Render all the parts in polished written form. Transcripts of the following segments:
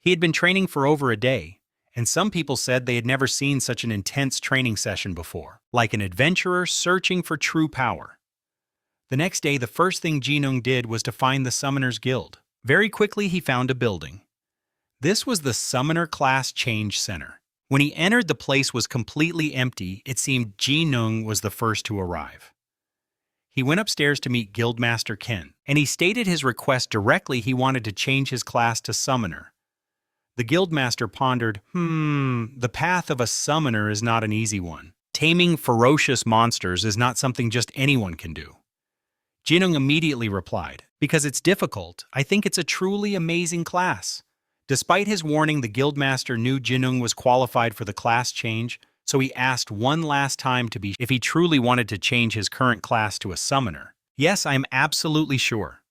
He had been training for over a day, and some people said they had never seen such an intense training session before, like an adventurer searching for true power. The next day, the first thing Jinung did was to find the Summoners Guild. Very quickly, he found a building. This was the Summoner Class Change Center. When he entered, the place was completely empty. It seemed Jinung was the first to arrive. He went upstairs to meet Guildmaster Ken, and he stated his request directly. He wanted to change his class to Summoner. The Guildmaster pondered, the path of a summoner is not an easy one. Taming ferocious monsters is not something just anyone can do. Jinung immediately replied, because it's difficult, I think it's a truly amazing class. Despite his warning, the Guildmaster knew Jinung was qualified for the class change, so he asked one last time to be if he truly wanted to change his current class to a summoner. Yes, I am absolutely sure.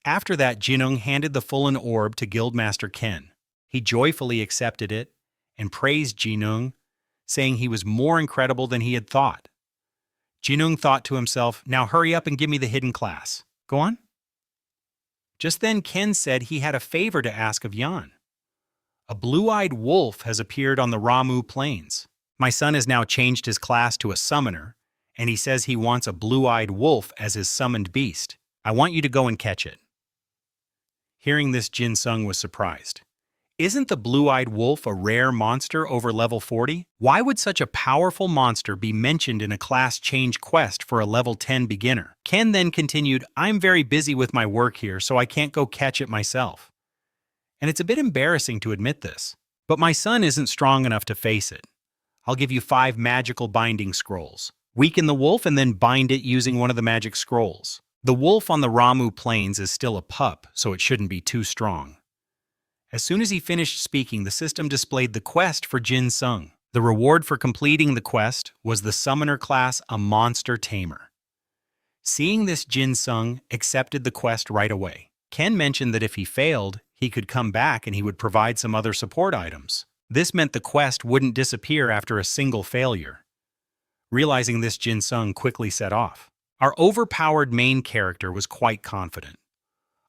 After that, Jinung handed the Fullen Orb to Guildmaster Ken. He joyfully accepted it and praised Jinung, saying he was more incredible than he had thought. Jinung thought to himself, now hurry up and give me the hidden class. Go on. Just then Ken said he had a favor to ask of Yan. A blue-eyed wolf has appeared on the Ramu Plains. My son has now changed his class to a summoner, and he says he wants a blue-eyed wolf as his summoned beast. I want you to go and catch it. Hearing this, Jinsung was surprised. Isn't the blue-eyed wolf a rare monster over level 40? Why would such a powerful monster be mentioned in a class change quest for a level 10 beginner? Ken then continued, I'm very busy with my work here, so I can't go catch it myself. And it's a bit embarrassing to admit this, but my son isn't strong enough to face it. I'll give you 5 magical binding scrolls. Weaken the wolf and then bind it using one of the magic scrolls. The wolf on the Ramu Plains is still a pup, so it shouldn't be too strong. As soon as he finished speaking, the system displayed the quest for Jinsung. The reward for completing the quest was the Summoner class, a Monster Tamer. Seeing this, Jinsung accepted the quest right away. Ken mentioned that if he failed, he could come back and he would provide some other support items. This meant the quest wouldn't disappear after a single failure. Realizing this, Jinsung quickly set off. Our overpowered main character was quite confident.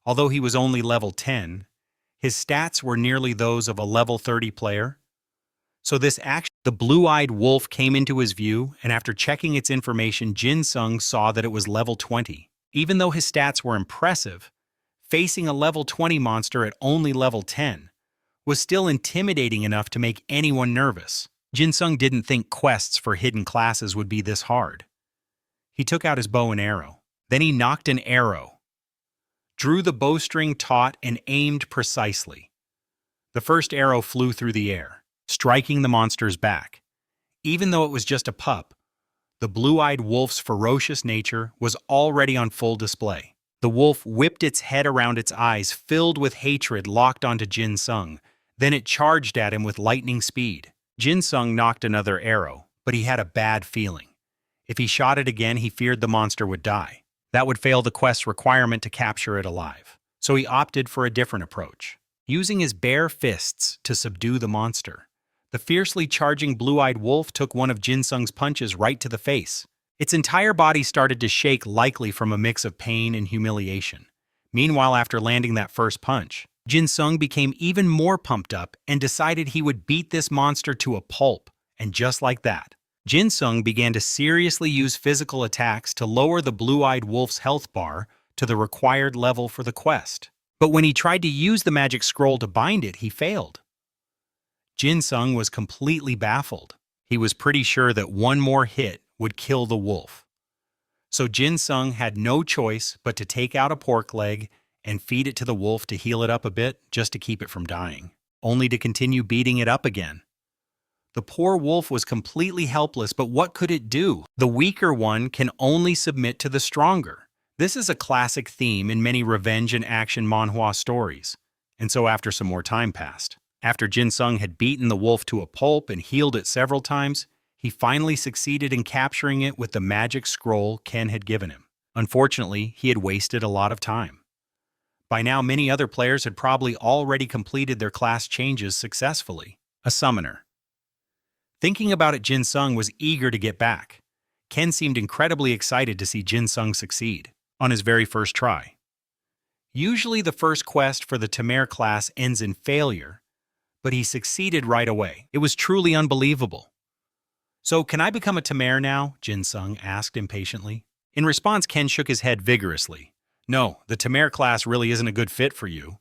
Although he was only level 10, his stats were nearly those of a level 30 player. So this action, the blue-eyed wolf came into his view, and after checking its information, Jinsung saw that it was level 20. Even though his stats were impressive, facing a level 20 monster at only level 10 was still intimidating enough to make anyone nervous. Jinsung didn't think quests for hidden classes would be this hard. He took out his bow and arrow. Then he nocked an arrow, drew the bowstring taut, and aimed precisely. The first arrow flew through the air, striking the monster's back. Even though it was just a pup, the blue-eyed wolf's ferocious nature was already on full display. The wolf whipped its head around its eyes, filled with hatred, locked onto Jinsung. Then it charged at him with lightning speed. Jinsung nocked another arrow, but he had a bad feeling. If he shot it again, he feared the monster would die. That would fail the quest's requirement to capture it alive. So he opted for a different approach, using his bare fists to subdue the monster. The fiercely charging blue-eyed wolf took one of Jinsung's punches right to the face. Its entire body started to shake, likely from a mix of pain and humiliation. Meanwhile, after landing that first punch, Jinsung became even more pumped up and decided he would beat this monster to a pulp. And just like that, Jinsung began to seriously use physical attacks to lower the blue-eyed wolf's health bar to the required level for the quest. But when he tried to use the magic scroll to bind it, he failed. Jinsung was completely baffled. He was pretty sure that one more hit would kill the wolf. So Jinsung had no choice but to take out a pork leg and feed it to the wolf to heal it up a bit, just to keep it from dying, only to continue beating it up again. The poor wolf was completely helpless, but what could it do? The weaker one can only submit to the stronger. This is a classic theme in many revenge and action manhwa stories. And so after some more time passed, after Jinsung had beaten the wolf to a pulp and healed it several times, he finally succeeded in capturing it with the magic scroll Ken had given him. Unfortunately, he had wasted a lot of time. By now, many other players had probably already completed their class changes successfully. A summoner. Thinking about it, Jinsung was eager to get back. Ken seemed incredibly excited to see Jinsung succeed on his very first try. Usually the first quest for the Taming class ends in failure, but he succeeded right away. It was truly unbelievable. "So, can I become a Taming now?" Jinung asked impatiently. In response, Ken shook his head vigorously. "No, the Taming class really isn't a good fit for you."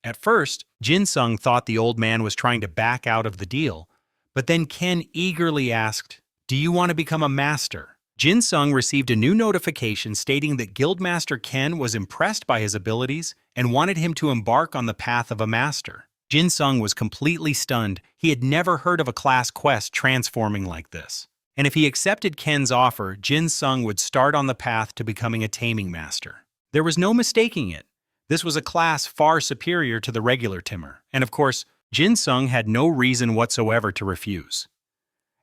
At first, Jinung thought the old man was trying to back out of the deal, but then Ken eagerly asked, "Do you want to become a master?" Jinung received a new notification stating that Guildmaster Ken was impressed by his abilities and wanted him to embark on the path of a master. Jinung was completely stunned. He had never heard of a class quest transforming like this. And if he accepted Ken's offer, Jinung would start on the path to becoming a taming master. There was no mistaking it. This was a class far superior to the regular Timmer, and of course, Jinung had no reason whatsoever to refuse.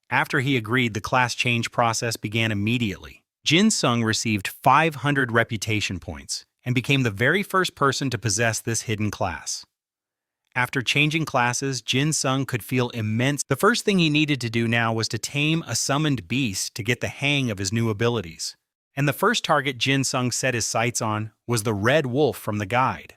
After he agreed, the class change process began immediately. Jinung received 500 reputation points and became the very first person to possess this hidden class. After changing classes, Jinung could feel immense. The first thing he needed to do now was to tame a summoned beast to get the hang of his new abilities. And the first target Jinung set his sights on was the red wolf from the guide.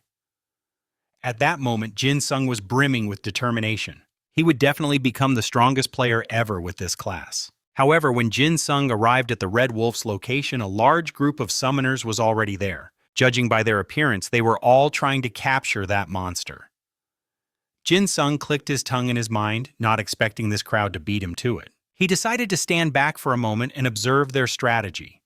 At that moment, Jinung was brimming with determination. He would definitely become the strongest player ever with this class. However, when Jinung arrived at the red wolf's location, a large group of summoners was already there. Judging by their appearance, they were all trying to capture that monster. Jinung clicked his tongue in his mind, not expecting this crowd to beat him to it. He decided to stand back for a moment and observe their strategy.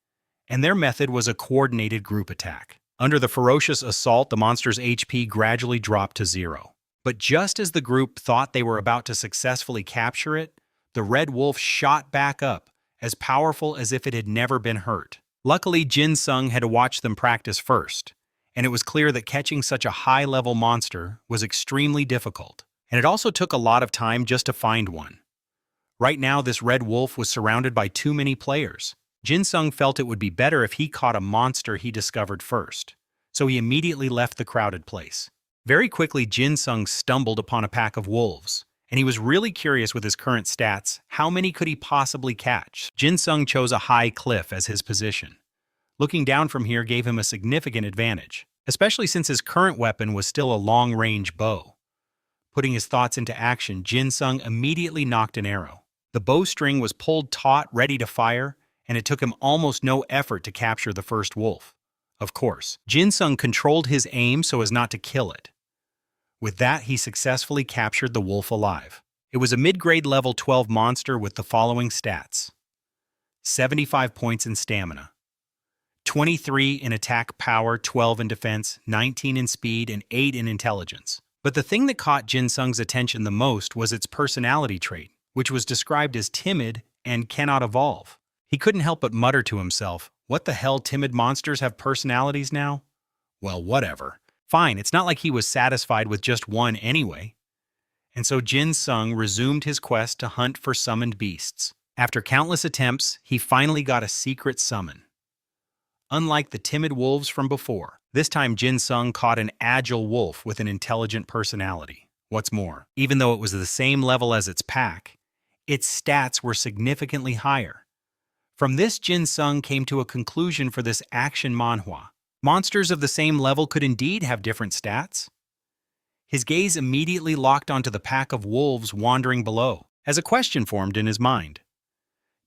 And their method was a coordinated group attack. Under the ferocious assault, the monster's HP gradually dropped to 0. But just as the group thought they were about to successfully capture it, the red wolf shot back up, as powerful as if it had never been hurt. Luckily, Jinung had watched them practice first, and it was clear that catching such a high-level monster was extremely difficult. And it also took a lot of time just to find one. Right now, this red wolf was surrounded by too many players. Jinung felt it would be better if he caught a monster he discovered first, so he immediately left the crowded place. Very quickly, Jinung stumbled upon a pack of wolves, and he was really curious with his current stats, how many could he possibly catch? Jinung chose a high cliff as his position. Looking down from here gave him a significant advantage, especially since his current weapon was still a long-range bow. Putting his thoughts into action, Jinung immediately nocked an arrow. The bowstring was pulled taut, ready to fire, and it took him almost no effort to capture the first wolf. Of course, Jinung controlled his aim so as not to kill it. With that, he successfully captured the wolf alive. It was a mid-grade level 12 monster with the following stats: 75 points in stamina, 23 in attack power, 12 in defense, 19 in speed, and 8 in intelligence. But the thing that caught Jinung's attention the most was its personality trait, which was described as timid and cannot evolve. He couldn't help but mutter to himself, "What the hell, timid monsters have personalities now? Well, whatever. Fine, it's not like he was satisfied with just one anyway." And so Jinung resumed his quest to hunt for summoned beasts. After countless attempts, he finally got a secret summon. Unlike the timid wolves from before, this time Jinung caught an agile wolf with an intelligent personality. What's more, even though it was the same level as its pack, its stats were significantly higher. From this, Jinung came to a conclusion for this action manhwa. Monsters of the same level could indeed have different stats. His gaze immediately locked onto the pack of wolves wandering below, as a question formed in his mind.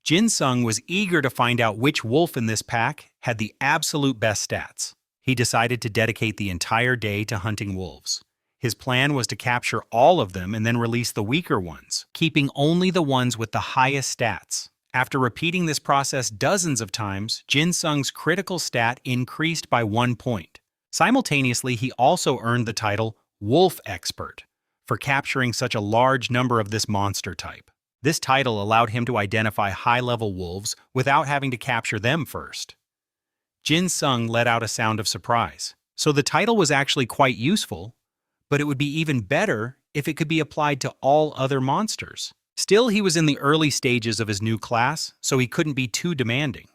Jinung was eager to find out which wolf in this pack had the absolute best stats. He decided to dedicate the entire day to hunting wolves. His plan was to capture all of them and then release the weaker ones, keeping only the ones with the highest stats. After repeating this process dozens of times, Jinung's critical stat increased by 1 point. Simultaneously, he also earned the title Wolf Expert for capturing such a large number of this monster type. This title allowed him to identify high-level wolves without having to capture them first. Jinung let out a sound of surprise. So the title was actually quite useful, but it would be even better if it could be applied to all other monsters. Still, he was in the early stages of his new class, so he couldn't be too demanding.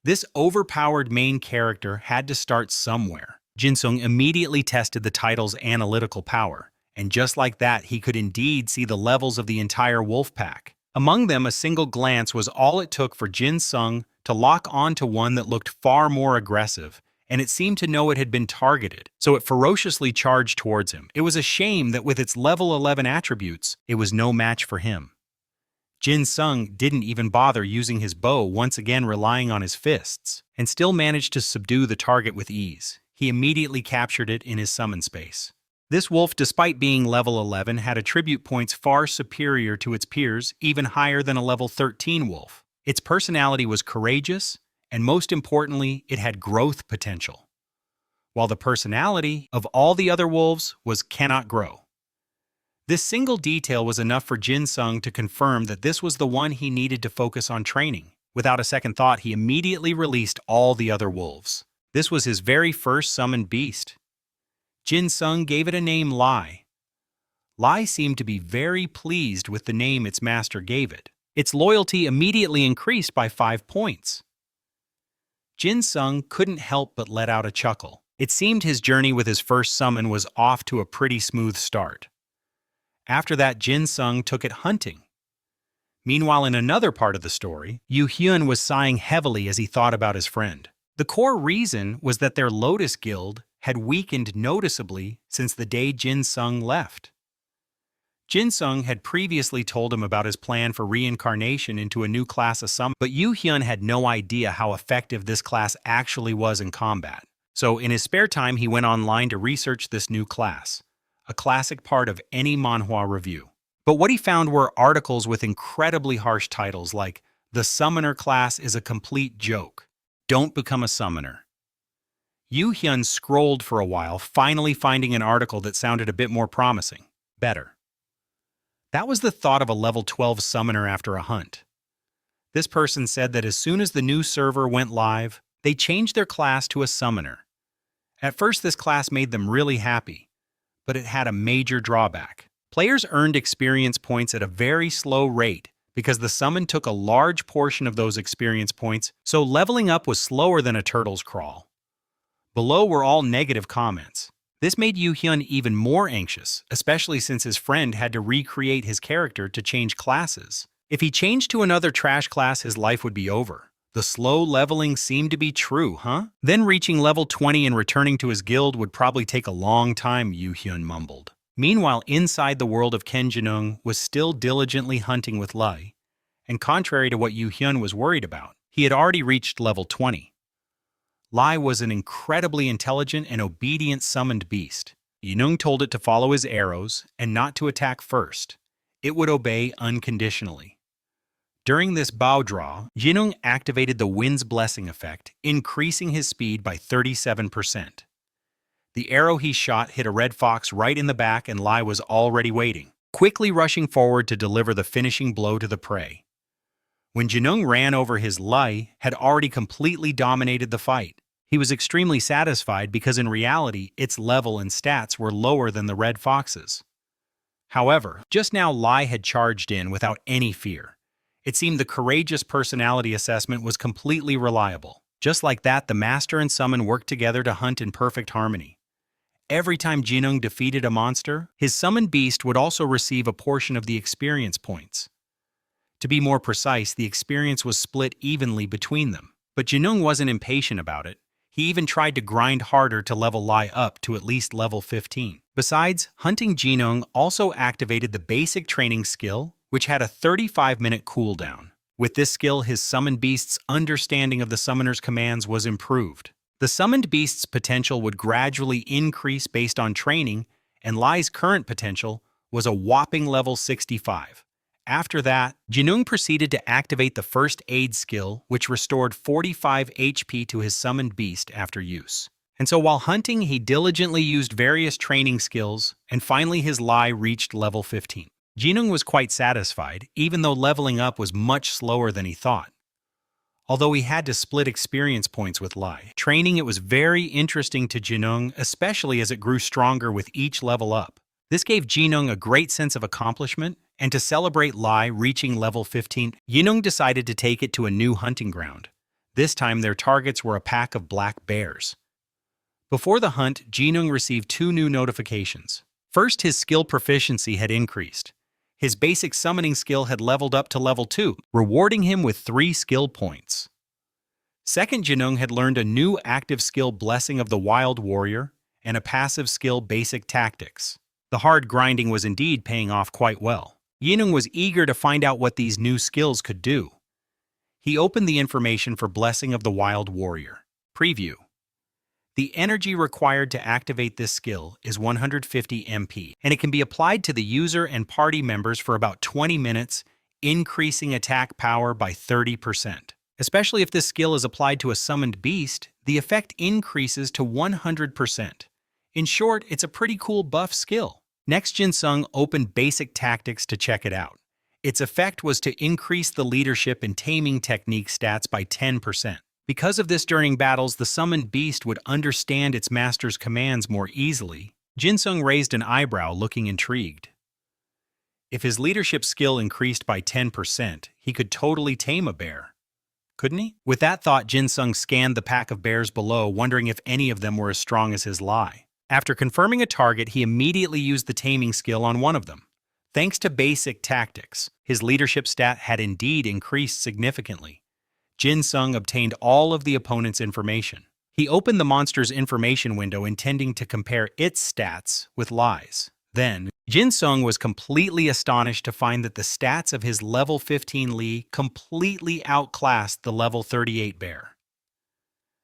This overpowered main character had to start somewhere. Jinung immediately tested the title's analytical power, and just like that, he could indeed see the levels of the entire wolf pack. Among them, a single glance was all it took for Jinung to lock onto one that looked far more aggressive and it seemed to know it had been targeted, so it ferociously charged towards him. It was a shame that with its level 11 attributes, it was no match for him. Jinung didn't even bother using his bow, once again relying on his fists, and still managed to subdue the target with ease. He immediately captured it in his summon space. This wolf, despite being level 11, had attribute points far superior to its peers, even higher than a level 13 wolf. Its personality was courageous, and most importantly, it had growth potential, while the personality of all the other wolves was cannot grow. This single detail was enough for Jinung to confirm that this was the one he needed to focus on training. Without a second thought, he immediately released all the other wolves. This was his very first summoned beast. Jinung gave it a name, Lai. Lai seemed to be very pleased with the name its master gave it. Its loyalty immediately increased by 5 points. Jinung couldn't help but let out a chuckle. It seemed his journey with his first summon was off to a pretty smooth start. After that, Jinung took it hunting. Meanwhile, in another part of the story, Yu Hyun was sighing heavily as he thought about his friend. The core reason was that their Lotus Guild had weakened noticeably since the day Jinung left. Jinung had previously told him about his plan for reincarnation into a new class of summon, but Yu Hyun had no idea how effective this class actually was in combat. So in his spare time, he went online to research this new class, a classic part of any manhwa review. But what he found were articles with incredibly harsh titles like, "The Summoner Class is a Complete Joke. Don't Become a Summoner." Yu Hyun scrolled for a while, finally finding an article that sounded a bit more promising. Better. That was the thought of a level 12 summoner after a hunt. This person said that as soon as the new server went live, they changed their class to a summoner. At first, this class made them really happy, but it had a major drawback. Players earned experience points at a very slow rate because the summon took a large portion of those experience points, so leveling up was slower than a turtle's crawl. Below were all negative comments. This made Yu Hyun even more anxious, especially since his friend had to recreate his character to change classes. If he changed to another trash class, his life would be over. The slow leveling seemed to be true, huh? Then reaching level 20 and returning to his guild would probably take a long time, Yu Hyun mumbled. Meanwhile, inside the world of Jinung was still diligently hunting with Lai, and contrary to what Yu Hyun was worried about, he had already reached level 20. Lai was an incredibly intelligent and obedient summoned beast. Jinung told it to follow his arrows and not to attack first. It would obey unconditionally. During this bow draw, Jinung activated the Wind's Blessing effect, increasing his speed by 37%. The arrow he shot hit a red fox right in the back, and Lai was already waiting, quickly rushing forward to deliver the finishing blow to the prey. When Jinung ran over, his Lai had already completely dominated the fight. He was extremely satisfied because in reality, its level and stats were lower than the red fox's. However, just now Lai had charged in without any fear. It seemed the courageous personality assessment was completely reliable. Just like that, the master and summon worked together to hunt in perfect harmony. Every time Jinung defeated a monster, his summoned beast would also receive a portion of the experience points. To be more precise, the experience was split evenly between them. But Jinung wasn't impatient about it. He even tried to grind harder to level Lai up to at least level 15. Besides, hunting Jinung also activated the basic training skill, which had a 35-minute cooldown. With this skill, his summoned beast's understanding of the summoner's commands was improved. The summoned beast's potential would gradually increase based on training, and Lai's current potential was a whopping level 65. After that, Jinung proceeded to activate the first aid skill, which restored 45 HP to his summoned beast after use. And so while hunting, he diligently used various training skills, and finally his Lai reached level 15. Jinung was quite satisfied, even though leveling up was much slower than he thought. Although he had to split experience points with Lai, training it was very interesting to Jinung, especially as it grew stronger with each level up. This gave Jinung a great sense of accomplishment, and to celebrate Lai reaching level 15, Jinung decided to take it to a new hunting ground. This time their targets were a pack of black bears. Before the hunt, Jinung received 2 new notifications. First, his skill proficiency had increased. His basic summoning skill had leveled up to level 2, rewarding him with 3 skill points. Second, Jinung had learned a new active skill Blessing of the Wild Warrior and a passive skill Basic Tactics. The hard grinding was indeed paying off quite well. Jinung was eager to find out what these new skills could do. He opened the information for Blessing of the Wild Warrior. Preview. The energy required to activate this skill is 150 MP, and it can be applied to the user and party members for about 20 minutes, increasing attack power by 30%. Especially if this skill is applied to a summoned beast, the effect increases to 100%. In short, it's a pretty cool buff skill. Next, Jinung opened Basic Tactics to check it out. Its effect was to increase the leadership and taming technique stats by 10%. Because of this, during battles, the summoned beast would understand its master's commands more easily. Jinung raised an eyebrow, looking intrigued. If his leadership skill increased by 10%, he could totally tame a bear. Couldn't he? With that thought, Jinung scanned the pack of bears below, wondering if any of them were as strong as his Lai. After confirming a target, he immediately used the taming skill on one of them. Thanks to Basic Tactics, his leadership stat had indeed increased significantly. Jinung obtained all of the opponent's information. He opened the monster's information window, intending to compare its stats with Lai's. Then, Jinung was completely astonished to find that the stats of his level 15 Li completely outclassed the level 38 bear.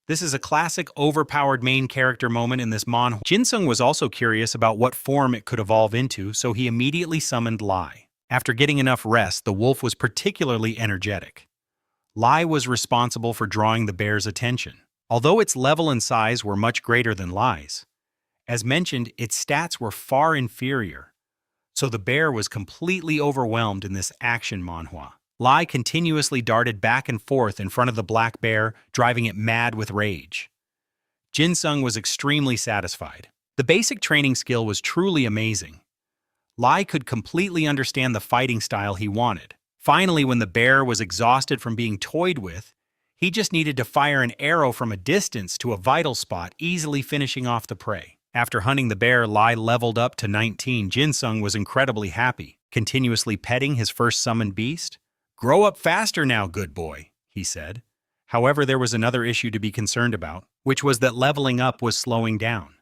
This is a classic overpowered main character moment in this manhwa. Jinung was also curious about what form it could evolve into, so he immediately summoned Lai. After getting enough rest, the wolf was particularly energetic. Lai was responsible for drawing the bear's attention. Although its level and size were much greater than Lai's, as mentioned, its stats were far inferior, so the bear was completely overwhelmed in this action manhwa. Lai continuously darted back and forth in front of the black bear, driving it mad with rage. Jinung was extremely satisfied. The basic training skill was truly amazing. Lai could completely understand the fighting style he wanted. Finally, when the bear was exhausted from being toyed with, he just needed to fire an arrow from a distance to a vital spot, easily finishing off the prey. After hunting the bear, Lai leveled up to 19. Jinung was incredibly happy, continuously petting his first summoned beast. "Grow up faster now, good boy," he said. However, there was another issue to be concerned about, which was that leveling up was slowing down.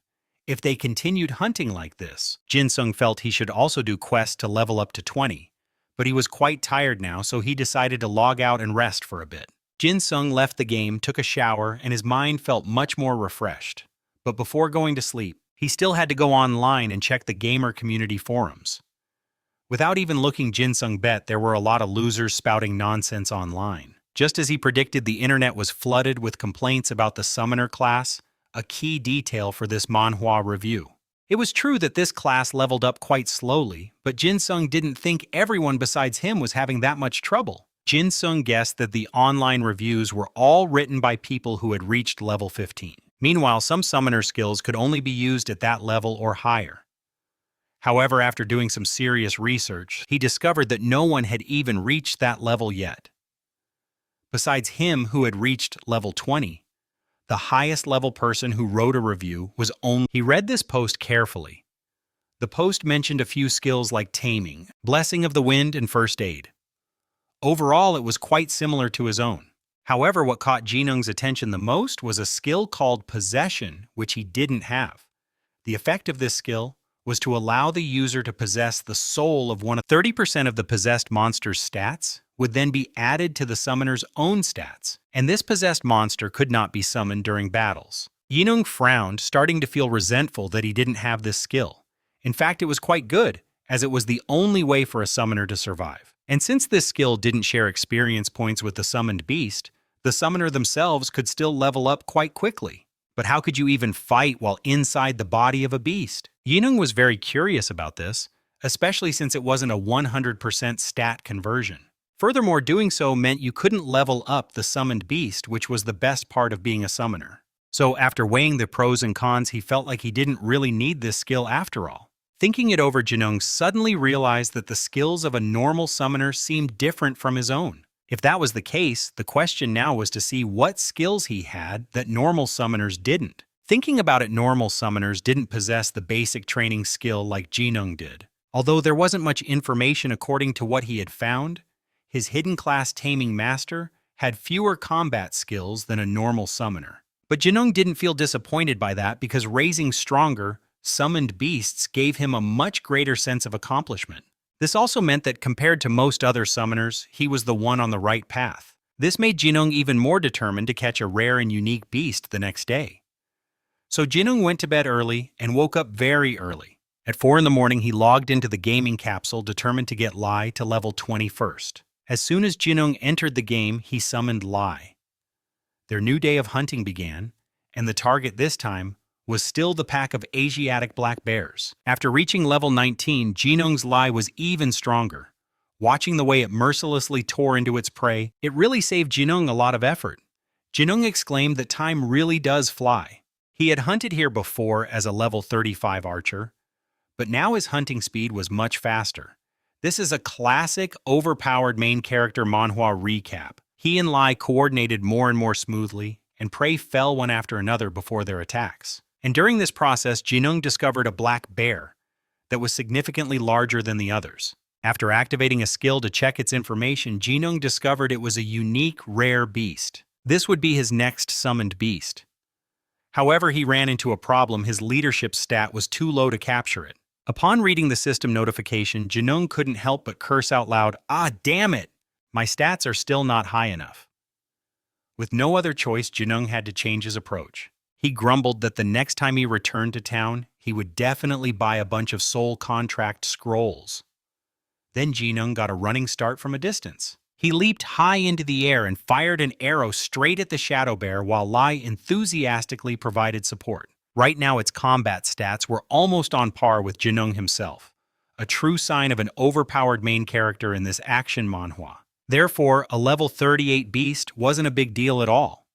If they continued hunting like this, Jinung felt he should also do quests to level up to 20. But he was quite tired now, so he decided to log out and rest for a bit. Jinung left the game, took a shower, and his mind felt much more refreshed. But before going to sleep, he still had to go online and check the gamer community forums. Without even looking, Jinung bet there were a lot of losers spouting nonsense online. Just as he predicted, the internet was flooded with complaints about the summoner class, a key detail for this manhwa review. It was true that this class leveled up quite slowly, but Jinung didn't think everyone besides him was having that much trouble. Jinung guessed that the online reviews were all written by people who had reached level 15. Meanwhile, some summoner skills could only be used at that level or higher. However, after doing some serious research, he discovered that no one had even reached that level yet. Besides him, who had reached level 20, the highest level person who wrote a review was only... He read this post carefully. The post mentioned a few skills like Taming, Blessing of the Wind, and First Aid. Overall, it was quite similar to his own. However, what caught Jinung's attention the most was a skill called Possession, which he didn't have. The effect of this skill was to allow the user to possess the soul of one of 30% of the possessed monster's stats would then be added to the summoner's own stats, and this possessed monster could not be summoned during battles. Jinung frowned, starting to feel resentful that he didn't have this skill. In fact, it was quite good, as it was the only way for a summoner to survive. And since this skill didn't share experience points with the summoned beast, the summoner themselves could still level up quite quickly. But how could you even fight while inside the body of a beast? Jinung was very curious about this, especially since it wasn't a 100% stat conversion. Furthermore, doing so meant you couldn't level up the summoned beast, which was the best part of being a summoner. So after weighing the pros and cons, he felt like he didn't really need this skill after all. Thinking it over, Jinung suddenly realized that the skills of a normal summoner seemed different from his own. If that was the case, the question now was to see what skills he had that normal summoners didn't. Thinking about it, normal summoners didn't possess the basic training skill like Jinung did. Although there wasn't much information according to what he had found, his hidden class Taming Master had fewer combat skills than a normal summoner. But Jinung didn't feel disappointed by that because raising stronger, summoned beasts gave him a much greater sense of accomplishment. This also meant that compared to most other summoners, he was the one on the right path. This made Jinung even more determined to catch a rare and unique beast the next day. So Jinung went to bed early and woke up very early. At 4 in the morning, he logged into the gaming capsule determined to get Lai to level 20 first. As soon as Jinung entered the game, he summoned Lai. Their new day of hunting began, and the target this time was still the pack of Asiatic black bears. After reaching level 19, Jinung's Lai was even stronger. Watching the way it mercilessly tore into its prey, it really saved Jinung a lot of effort. Jinung exclaimed that time really does fly. He had hunted here before as a level 35 archer, but now his hunting speed was much faster. This is a classic, overpowered main character manhwa recap. He and Lai coordinated more and more smoothly, and prey fell one after another before their attacks. And during this process, Jinung discovered a black bear that was significantly larger than the others. After activating a skill to check its information, Jinung discovered it was a unique, rare beast. This would be his next summoned beast. However, he ran into a problem. His leadership stat was too low to capture it. Upon reading the system notification, Jinung couldn't help but curse out loud, "Ah, damn it! My stats are still not high enough." With no other choice, Jinung had to change his approach. He grumbled that the next time he returned to town, he would definitely buy a bunch of soul contract scrolls. Then Jinung got a running start from a distance. He leaped high into the air and fired an arrow straight at the shadow bear while Lai enthusiastically provided support. Right now, its combat stats were almost on par with Jinung himself, a true sign of an overpowered main character in this action manhwa. Therefore, a level 38 beast wasn't a big deal at all.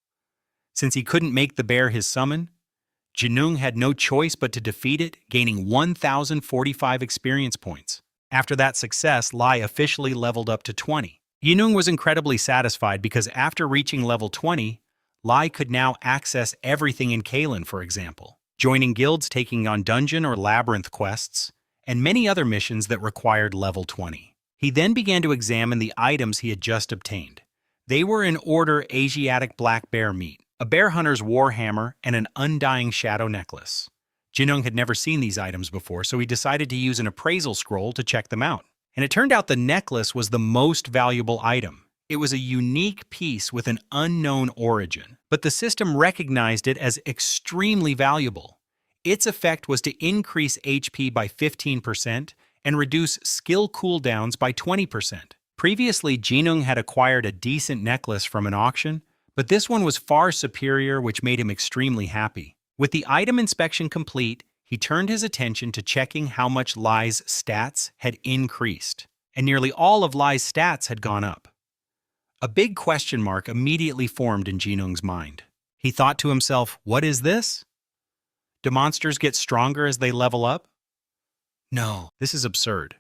Since he couldn't make the bear his summon, Jinung had no choice but to defeat it, gaining 1,045 experience points. After that success, Lai officially leveled up to 20. Jinung was incredibly satisfied because after reaching level 20, Lai could now access everything in Kalen, for example, joining guilds, taking on dungeon or labyrinth quests, and many other missions that required level 20. He then began to examine the items he had just obtained. They were in order: Asiatic black bear meat, a bear hunter's warhammer, and an undying shadow necklace. Jinung had never seen these items before, so he decided to use an appraisal scroll to check them out. And it turned out the necklace was the most valuable item. It was a unique piece with an unknown origin, but the system recognized it as extremely valuable. Its effect was to increase HP by 15% and reduce skill cooldowns by 20%. Previously, Jinung had acquired a decent necklace from an auction, but this one was far superior, which made him extremely happy. With the item inspection complete, he turned his attention to checking how much Lai's stats had increased, and nearly all of Lai's stats had gone up. A big question mark immediately formed in Jinung's mind. He thought to himself, what is this? Do monsters get stronger as they level up? No, this is absurd.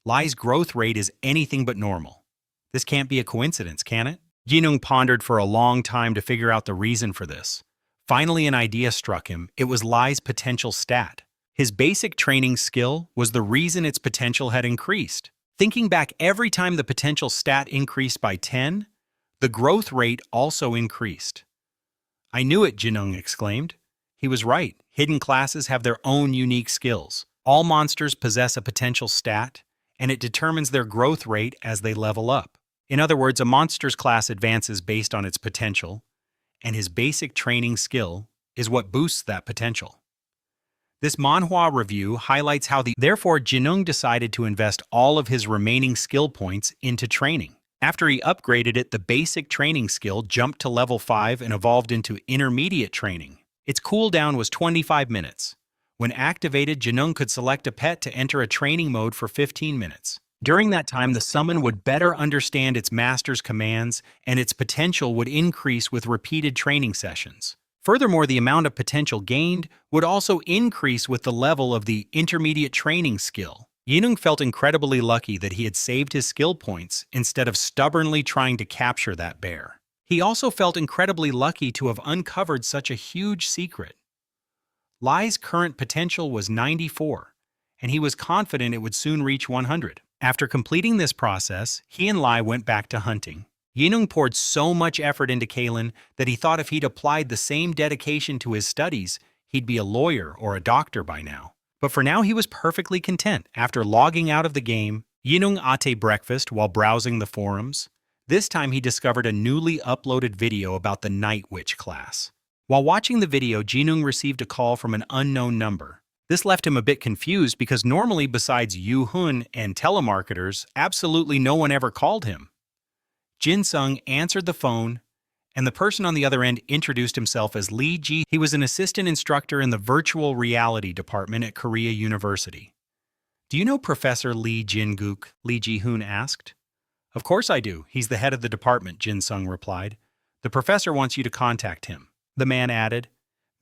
Lai's growth rate is anything but normal. This can't be a coincidence, can it? Jinung pondered for a long time to figure out the reason for this. Finally, an idea struck him. It was Lai's potential stat. His basic training skill was the reason its potential had increased. Thinking back, every time the potential stat increased by 10, the growth rate also increased. I knew it, Jinung exclaimed. He was right. Hidden classes have their own unique skills. All monsters possess a potential stat, and it determines their growth rate as they level up. In other words, a monster's class advances based on its potential, and his basic training skill is what boosts that potential. This manhwa review highlights how therefore Jinung decided to invest all of his remaining skill points into training. After he upgraded it, the basic training skill jumped to level 5 and evolved into intermediate training. Its cooldown was 25 minutes. When activated, Jinung could select a pet to enter a training mode for 15 minutes. During that time, the summon would better understand its master's commands, and its potential would increase with repeated training sessions. Furthermore, the amount of potential gained would also increase with the level of the intermediate training skill. Jinung felt incredibly lucky that he had saved his skill points instead of stubbornly trying to capture that bear. He also felt incredibly lucky to have uncovered such a huge secret. Lai's current potential was 94, and he was confident it would soon reach 100. After completing this process, he and Lai went back to hunting. Jinung poured so much effort into Kalen that he thought if he'd applied the same dedication to his studies, he'd be a lawyer or a doctor by now. But for now he was perfectly content. After logging out of the game, Jinung ate breakfast while browsing the forums. This time he discovered a newly uploaded video about the Night Witch class. While watching the video, Jinung received a call from an unknown number. This left him a bit confused because normally besides Yu Hun and telemarketers, absolutely no one ever called him. Jin Sung answered the phone, and the person on the other end introduced himself as Lee Ji. He was an assistant instructor in the virtual reality department at Korea University. "Do you know Professor Lee Jin-guk?" Lee Ji-hoon asked. "Of course I do. He's the head of the department," Jin Sung replied. "The professor wants you to contact him," the man added.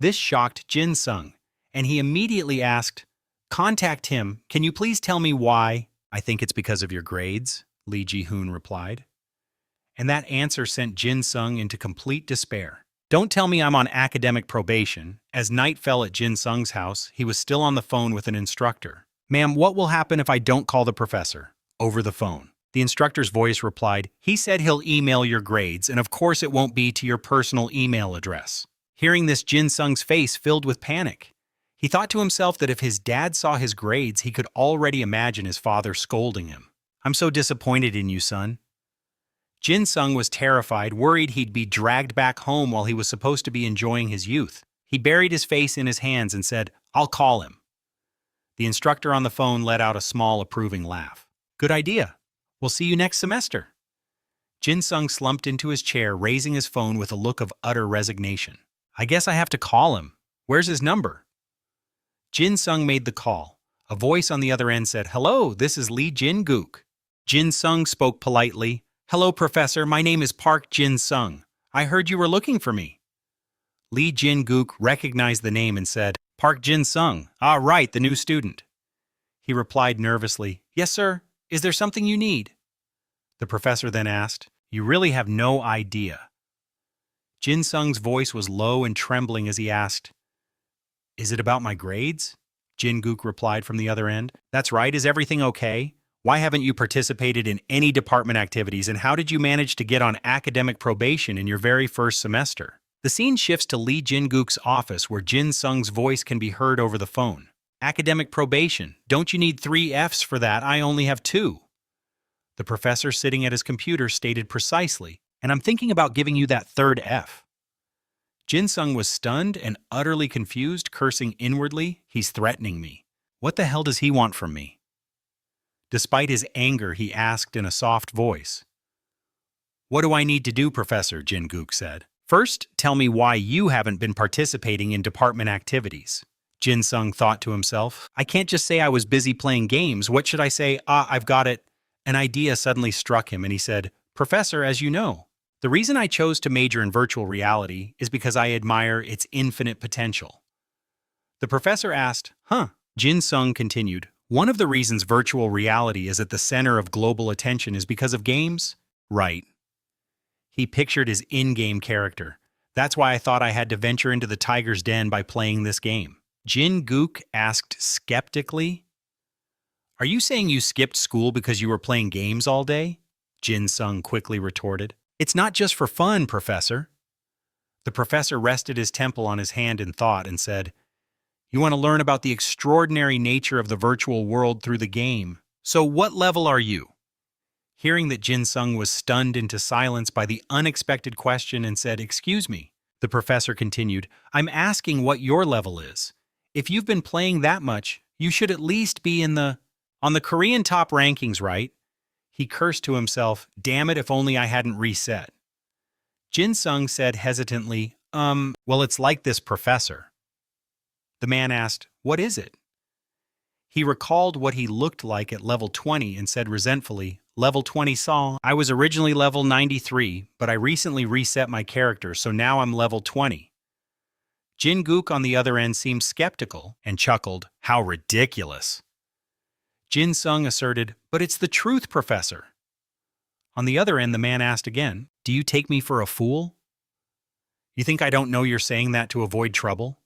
This shocked Jin Sung, and he immediately asked, "Contact him. Can you please tell me why?" "I think it's because of your grades," Lee Ji-hoon replied. And that answer sent Jin Sung into complete despair. "Don't tell me I'm on academic probation." As night fell at Jin Sung's house, he was still on the phone with an instructor. "Ma'am, what will happen if I don't call the professor?" Over the phone. The instructor's voice replied, "He said he'll email your grades, and of course it won't be to your personal email address." Hearing this, Jin Sung's face filled with panic. He thought to himself that if his dad saw his grades, he could already imagine his father scolding him. "I'm so disappointed in you, son." Jin Sung was terrified, worried he'd be dragged back home while he was supposed to be enjoying his youth. He buried his face in his hands and said, "I'll call him." The instructor on the phone let out a small, approving laugh. "Good idea. We'll see you next semester." Jin Sung slumped into his chair, raising his phone with a look of utter resignation. "I guess I have to call him. Where's his number?" Jin Sung made the call. A voice on the other end said, "Hello, this is Lee Jin-guk." Jin Sung spoke politely. "Hello, Professor. My name is Park Jin Sung. I heard you were looking for me." Lee Jin-guk recognized the name and said, "Park Jin Sung. Ah, right, the new student." He replied nervously, "Yes, sir. Is there something you need?" The professor then asked, "You really have no idea." Jin Sung's voice was low and trembling as he asked, "Is it about my grades?" Jin-guk replied from the other end, "That's right. Is everything okay? Why haven't you participated in any department activities, and how did you manage to get on academic probation in your very first semester?" The scene shifts to Lee Jin-guk's office where Jin Sung's voice can be heard over the phone. "Academic probation. Don't you need 3 Fs for that? I only have 2. The professor sitting at his computer stated precisely, "And I'm thinking about giving you that 3rd F." Jin Sung was stunned and utterly confused, cursing inwardly, "He's threatening me. What the hell does he want from me?" Despite his anger, he asked in a soft voice. "What do I need to do, Professor?" Jin-guk said. "First, tell me why you haven't been participating in department activities." Jin Sung thought to himself, "I can't just say I was busy playing games. What should I say? I've got it." An idea suddenly struck him and he said, "Professor, as you know, the reason I chose to major in virtual reality is because I admire its infinite potential." The professor asked, "Huh?" Jin Sung continued, "One of the reasons virtual reality is at the center of global attention is because of games?" "Right." He pictured his in-game character. "That's why I thought I had to venture into the tiger's den by playing this game." Jin-guk asked skeptically, "Are you saying you skipped school because you were playing games all day?" Jin Sung quickly retorted, "It's not just for fun, Professor." The professor rested his temple on his hand in thought and said, "You want to learn about the extraordinary nature of the virtual world through the game. So what level are you?" Hearing that Jin Sung was stunned into silence by the unexpected question and said, "Excuse me," the professor continued, "I'm asking what your level is. If you've been playing that much, you should at least be on the Korean top rankings, right?" He cursed to himself, "Damn it, if only I hadn't reset." Jin Sung said hesitantly, Well, it's like this, Professor." The man asked, "What is it?" He recalled what he looked like at level 20 and said resentfully, "Level 20 Saul, I was originally level 93, but I recently reset my character, so now I'm level 20. Jin-guk on the other end seemed skeptical and chuckled, "How ridiculous." Jin Sung asserted, "But it's the truth, Professor." On the other end, the man asked again, "Do you take me for a fool? You think I don't know you're saying that to avoid trouble?"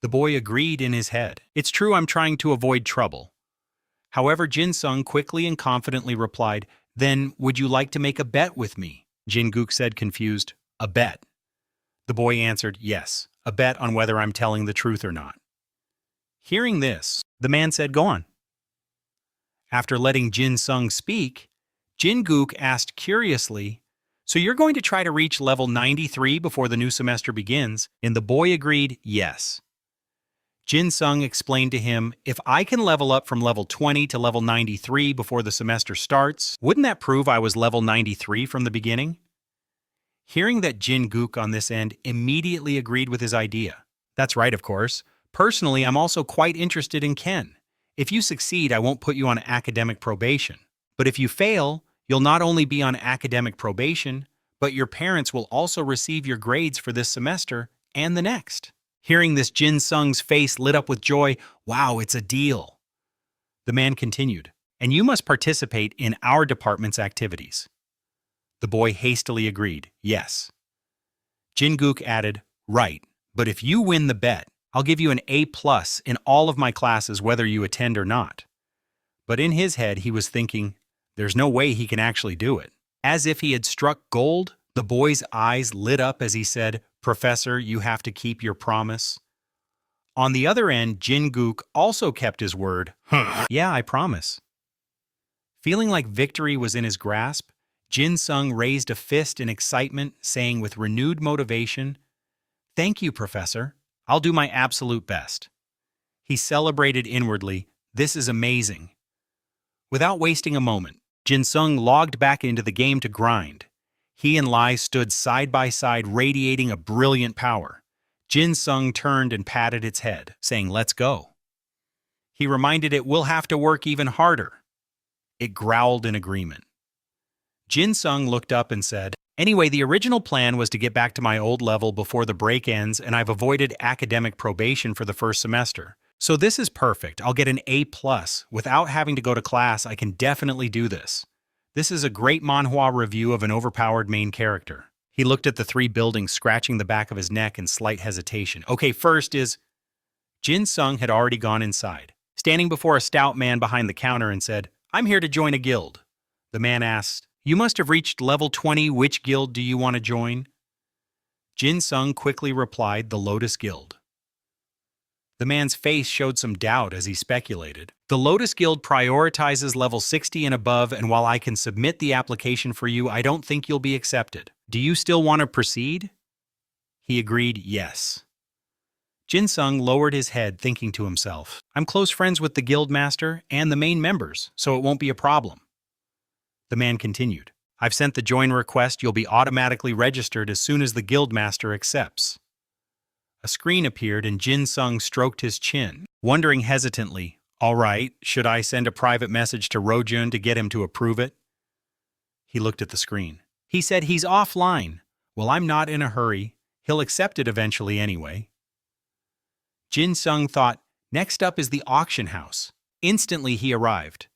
The boy agreed in his head. "It's true, I'm trying to avoid trouble." However, Jin Sung quickly and confidently replied, Then, would you like to make a bet with me? Jingook said, confused. A bet? The boy answered, yes, a bet on whether I'm telling the truth or not. Hearing this, the man said, go on. After letting Jin Sung speak, Jingook asked curiously, so you're going to try to reach level 93 before the new semester begins? And the boy agreed, yes. Jin Sung explained to him, if I can level up from level 20 to level 93 before the semester starts, wouldn't that prove I was level 93 from the beginning? Hearing that Jingook on this end immediately agreed with his idea. That's right, of course. Personally, I'm also quite interested in Ken. If you succeed, I won't put you on academic probation. But if you fail, you'll not only be on academic probation, but your parents will also receive your grades for this semester and the next. Hearing this, Jin Sung's face lit up with joy. Wow, it's a deal. The man continued, and you must participate in our department's activities. The boy hastily agreed, yes. Jingook added, right, but if you win the bet, I'll give you an A+ in all of my classes whether you attend or not. But in his head, he was thinking, there's no way he can actually do it. As if he had struck gold, the boy's eyes lit up as he said, Professor, you have to keep your promise. On the other end, Jingook also kept his word. Yeah, I promise. Feeling like victory was in his grasp, Jin Sung raised a fist in excitement, saying with renewed motivation, thank you, Professor. I'll do my absolute best. He celebrated inwardly, this is amazing. Without wasting a moment, Jin Sung logged back into the game to grind. He and Lai stood side by side, radiating a brilliant power. Jin Sung turned and patted its head, saying, let's go. He reminded it, we'll have to work even harder. It growled in agreement. Jin Sung looked up and said, anyway, the original plan was to get back to my old level before the break ends, and I've avoided academic probation for the first semester. So this is perfect. I'll get an A+. Without having to go to class, I can definitely do this. This is a great manhwa review of an overpowered main character. He looked at the 3 buildings, scratching the back of his neck in slight hesitation. Okay, first is... Jin Sung had already gone inside, standing before a stout man behind the counter and said, I'm here to join a guild. The man asked, you must have reached level 20. Which guild do you want to join? Jin Sung quickly replied, the Lotus Guild. The man's face showed some doubt as he speculated. The Lotus Guild prioritizes level 60 and above, and while I can submit the application for you, I don't think you'll be accepted. Do you still want to proceed? He agreed, yes. Jin Sung lowered his head, thinking to himself, I'm close friends with the guild master and the main members, so it won't be a problem. The man continued, I've sent the join request. You'll be automatically registered as soon as the guild master accepts. A screen appeared and Jin Sung stroked his chin, wondering hesitantly, all right, should I send a private message to Rojun to get him to approve it? He looked at the screen. He said he's offline. Well, I'm not in a hurry. He'll accept it eventually anyway. Jin Sung thought, next up is the auction house. Instantly he arrived.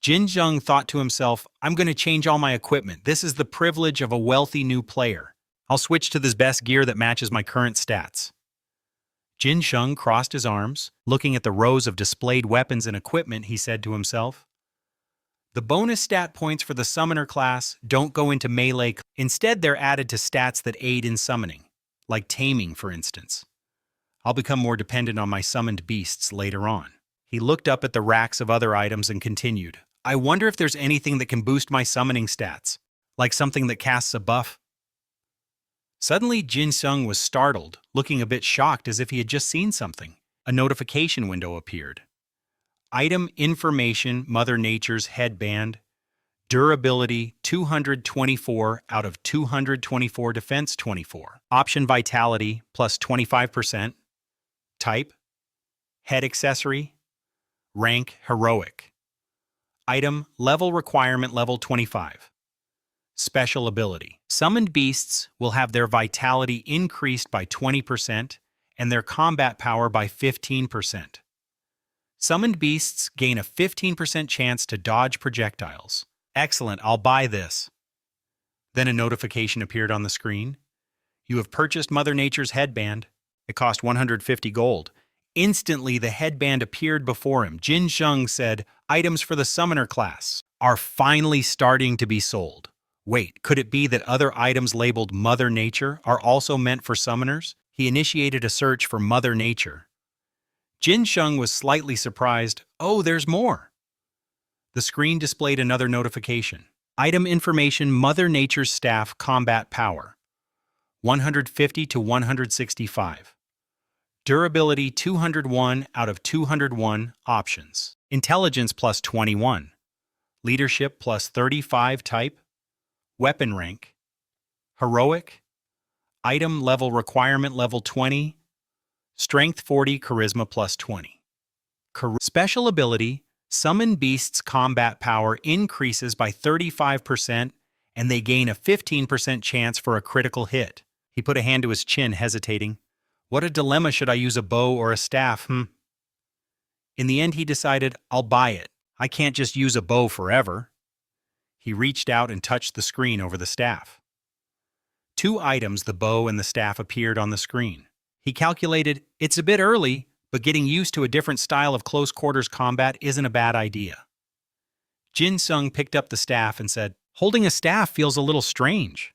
Jin Sung thought to himself, I'm going to change all my equipment. This is the privilege of a wealthy new player. I'll switch to this best gear that matches my current stats. Jin Sung crossed his arms. Looking at the rows of displayed weapons and equipment, he said to himself, the bonus stat points for the summoner class don't go into melee. Instead, they're added to stats that aid in summoning, like Taming, for instance. I'll become more dependent on my summoned beasts later on. He looked up at the racks of other items and continued, I wonder if there's anything that can boost my summoning stats, like something that casts a buff. Suddenly, Jin Sung was startled, looking a bit shocked as if he had just seen something. A notification window appeared. Item information, Mother Nature's headband. Durability 224 out of 224, defense 24. Option vitality plus 25%. Type head accessory. Rank heroic. Item level requirement level 25. Special ability. Summoned beasts will have their vitality increased by 20% and their combat power by 15%. Summoned beasts gain a 15% chance to dodge projectiles. Excellent, I'll buy this. Then a notification appeared on the screen. You have purchased Mother Nature's headband. It cost 150 gold. Instantly, the headband appeared before him. Jin Sung said, items for the summoner class. are finally starting to be sold. Wait, could it be that other items labeled Mother Nature are also meant for summoners? He initiated a search for Mother Nature. Jinung was slightly surprised. Oh, there's more. The screen displayed another notification. Item information: Mother Nature's Staff Combat Power 150 to 165. Durability 201 out of 201 options. Intelligence plus 21. Leadership plus 35 type. Weapon rank. Heroic. Item level requirement level 20. Strength 40, Charisma plus 20. Special ability: Summon Beasts combat power increases by 35% and they gain a 15% chance for a critical hit. He put a hand to his chin, hesitating. What a dilemma, should I use a bow or a staff, In the end he decided, I'll buy it. I can't just use a bow forever. He reached out and touched the screen over the staff. Two items, the bow and the staff, appeared on the screen. He calculated, it's a bit early, but getting used to a different style of close-quarters combat isn't a bad idea. Jinung picked up the staff and said, holding a staff feels a little strange.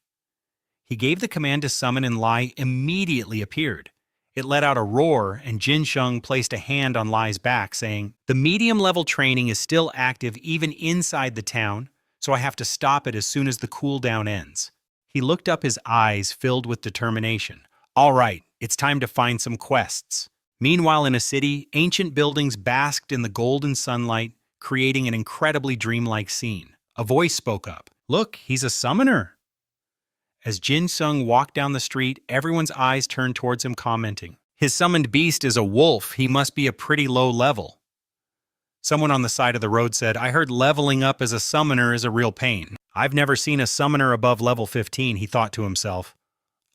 He gave the command to summon and Lai immediately appeared. It let out a roar and Jinung placed a hand on Lai's back, saying, the medium-level training is still active even inside the town, so I have to stop it as soon as the cooldown ends. He looked up, his eyes filled with determination. All right, it's time to find some quests. Meanwhile, in a city, ancient buildings basked in the golden sunlight, creating an incredibly dreamlike scene. A voice spoke up. Look, he's a summoner. As Jinung walked down the street, everyone's eyes turned towards him, commenting, his summoned beast is a wolf. He must be a pretty low level. Someone on the side of the road said, I heard leveling up as a summoner is a real pain. I've never seen a summoner above level 15, he thought to himself.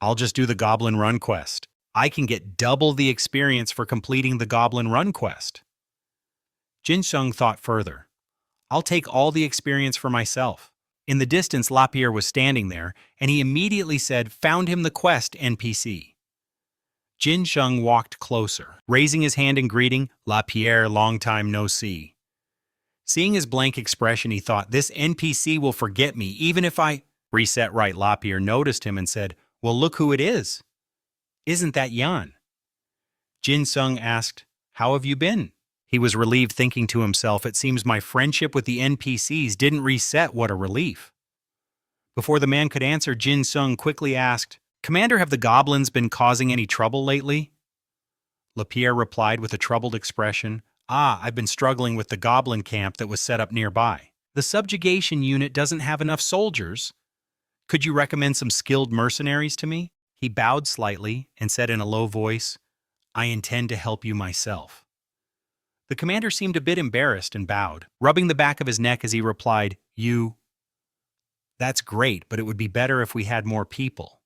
I'll just do the Goblin Run quest. I can get double the experience for completing the Goblin Run quest. Jinung thought further. I'll take all the experience for myself. In the distance, Lapierre was standing there, and he immediately said, found him the quest, NPC. Jinung walked closer, raising his hand in greeting, Lapierre, long time no see. Seeing his blank expression, he thought, this NPC will forget me, even if I... Reset right. Lapierre noticed him and said, well, look who it is. Isn't that Yan? Jinung asked, how have you been? He was relieved, thinking to himself, it seems my friendship with the NPCs didn't reset. What a relief. Before the man could answer, Jinung quickly asked, Commander, have the goblins been causing any trouble lately? Lapierre replied with a troubled expression, I've been struggling with the goblin camp that was set up nearby. The subjugation unit doesn't have enough soldiers. Could you recommend some skilled mercenaries to me? He bowed slightly and said in a low voice, I intend to help you myself. The commander seemed a bit embarrassed and bowed, rubbing the back of his neck as he replied, You? That's great, but it would be better if we had more people.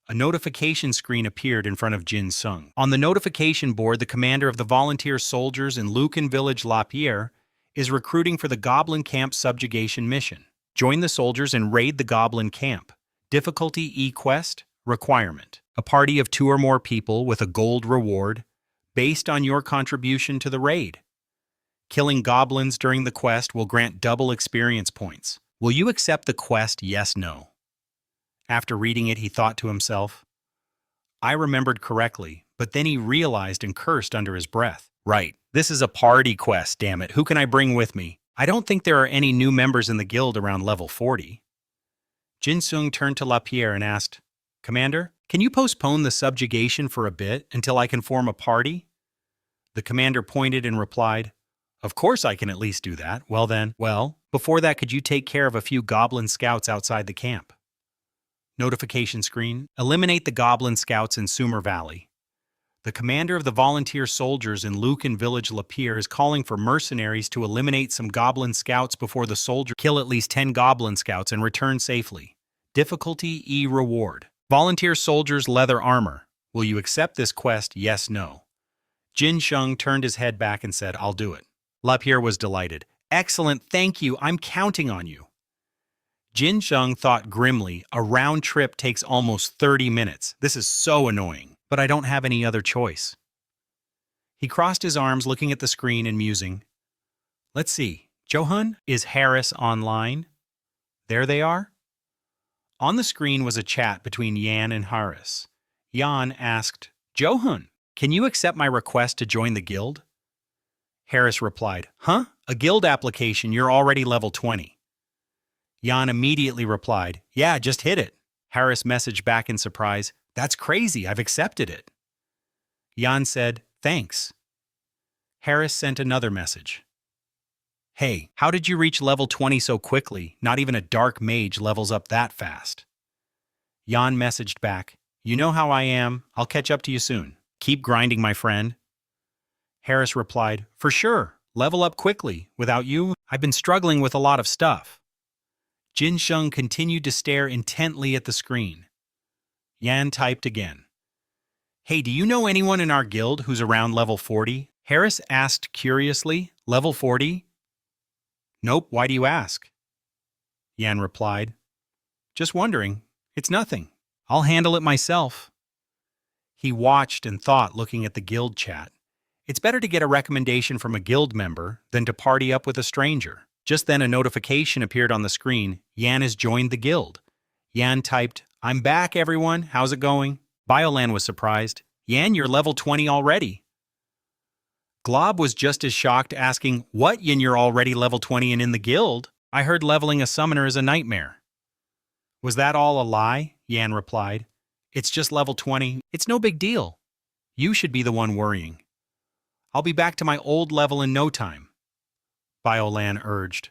A notification screen appeared in front of Jinung. On the notification board, the commander of the volunteer soldiers in Lucan Village, Lapierre, is recruiting for the Goblin Camp subjugation mission. Join the soldiers and raid the Goblin Camp. Difficulty E quest. Requirement: a party of 2 or more people with a gold reward based on your contribution to the raid. Killing goblins during the quest will grant double experience points. Will you accept the quest? Yes, no. After reading it, he thought to himself, I remembered correctly, but then he realized and cursed under his breath. Right, this is a party quest, damn it. Who can I bring with me? I don't think there are any new members in the guild around level 40. Jinung turned to Lapierre and asked, Commander, can you postpone the subjugation for a bit until I can form a party? The commander pointed and replied, Of course I can at least do that. Well then, before that, could you take care of a few goblin scouts outside the camp? Notification screen. Eliminate the goblin scouts in Sumer Valley. The commander of the volunteer soldiers in Lucan Village, Lapierre, is calling for mercenaries to eliminate some goblin scouts before the soldier kill at least 10 goblin scouts and return safely. Difficulty E reward. Volunteer soldiers leather armor. Will you accept this quest? Yes, no. Jinung turned his head back and said, I'll do it. Lapierre was delighted. Excellent, thank you, I'm counting on you. Jinung thought grimly, a round trip takes almost 30 minutes. This is so annoying, but I don't have any other choice. He crossed his arms, looking at the screen and musing. Let's see, Johan, is Harris online? There they are. On the screen was a chat between Yan and Harris. Yan asked, Johan, can you accept my request to join the guild? Harris replied, Huh? A guild application, you're already level 20. Yan immediately replied, Yeah, just hit it. Harris messaged back in surprise, That's crazy, I've accepted it. Yan said, Thanks. Harris sent another message. Hey, how did you reach level 20 so quickly? Not even a dark mage levels up that fast. Yan messaged back, You know how I am, I'll catch up to you soon. Keep grinding, my friend. Harris replied, For sure, level up quickly. Without you, I've been struggling with a lot of stuff. Jinung continued to stare intently at the screen. Yan typed again. Hey, do you know anyone in our guild who's around level 40? Harris asked curiously, Level 40? Nope, why do you ask? Yan replied, Just wondering. It's nothing. I'll handle it myself. He watched and thought, looking at the guild chat. It's better to get a recommendation from a guild member than to party up with a stranger. Just then a notification appeared on the screen. Yan has joined the guild. Yan typed, I'm back, everyone. How's it going? Biolan was surprised. Yan, you're level 20 already. Glob was just as shocked, asking, What, Yin, you're already level 20 and in the guild? I heard leveling a summoner is a nightmare. Was that all a lie? Yan replied. It's just level 20. It's no big deal. You should be the one worrying. I'll be back to my old level in no time. Biolan urged.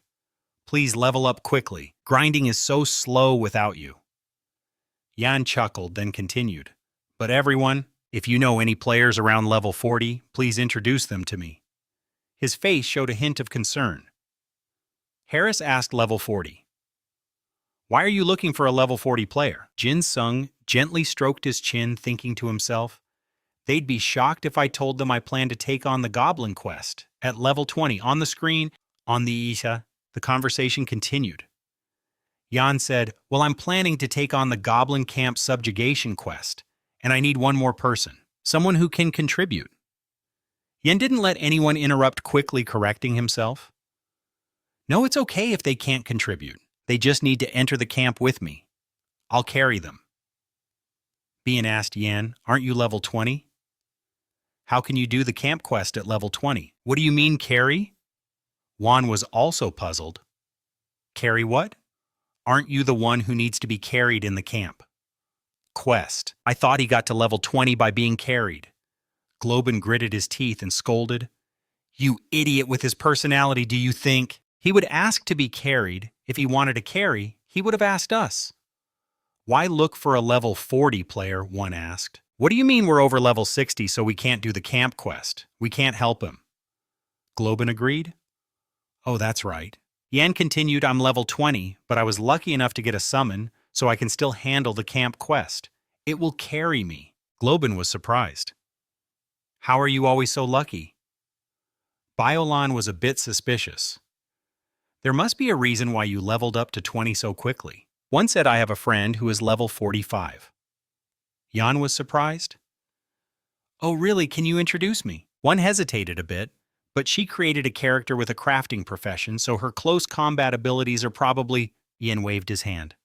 Please level up quickly. Grinding is so slow without you. Yan chuckled, then continued. But everyone, if you know any players around level 40, please introduce them to me. His face showed a hint of concern. Harris asked level 40. Why are you looking for a level 40 player? Jinung gently stroked his chin, thinking to himself, They'd be shocked if I told them I plan to take on the Goblin quest at level 20. On the screen, on the Isha, the conversation continued. Yan said, Well, I'm planning to take on the Goblin Camp subjugation quest, and I need one more person, someone who can contribute. Yan didn't let anyone interrupt, quickly correcting himself. No, it's okay if they can't contribute. They just need to enter the camp with me. I'll carry them. Bian asked Yan, Aren't you level 20? How can you do the camp quest at level 20? What do you mean, carry? Wan was also puzzled. Carry what? Aren't you the one who needs to be carried in the camp? Quest. I thought he got to level 20 by being carried. Globin gritted his teeth and scolded. You idiot with his personality, do you think? He would ask to be carried. If he wanted to carry, he would have asked us. Why look for a level 40 player, one asked. What do you mean we're over level 60 so we can't do the camp quest? We can't help him. Globin agreed. Oh, that's right. Yan continued, I'm level 20, but I was lucky enough to get a summon, so I can still handle the camp quest. It will carry me. Globin was surprised. How are you always so lucky? Biolan was a bit suspicious. There must be a reason why you leveled up to 20 so quickly. One said I have a friend who is level 45. Yan was surprised. Oh, really? Can you introduce me? One hesitated a bit, but she created a character with a crafting profession, so her close combat abilities are probably... Yan waved his hand.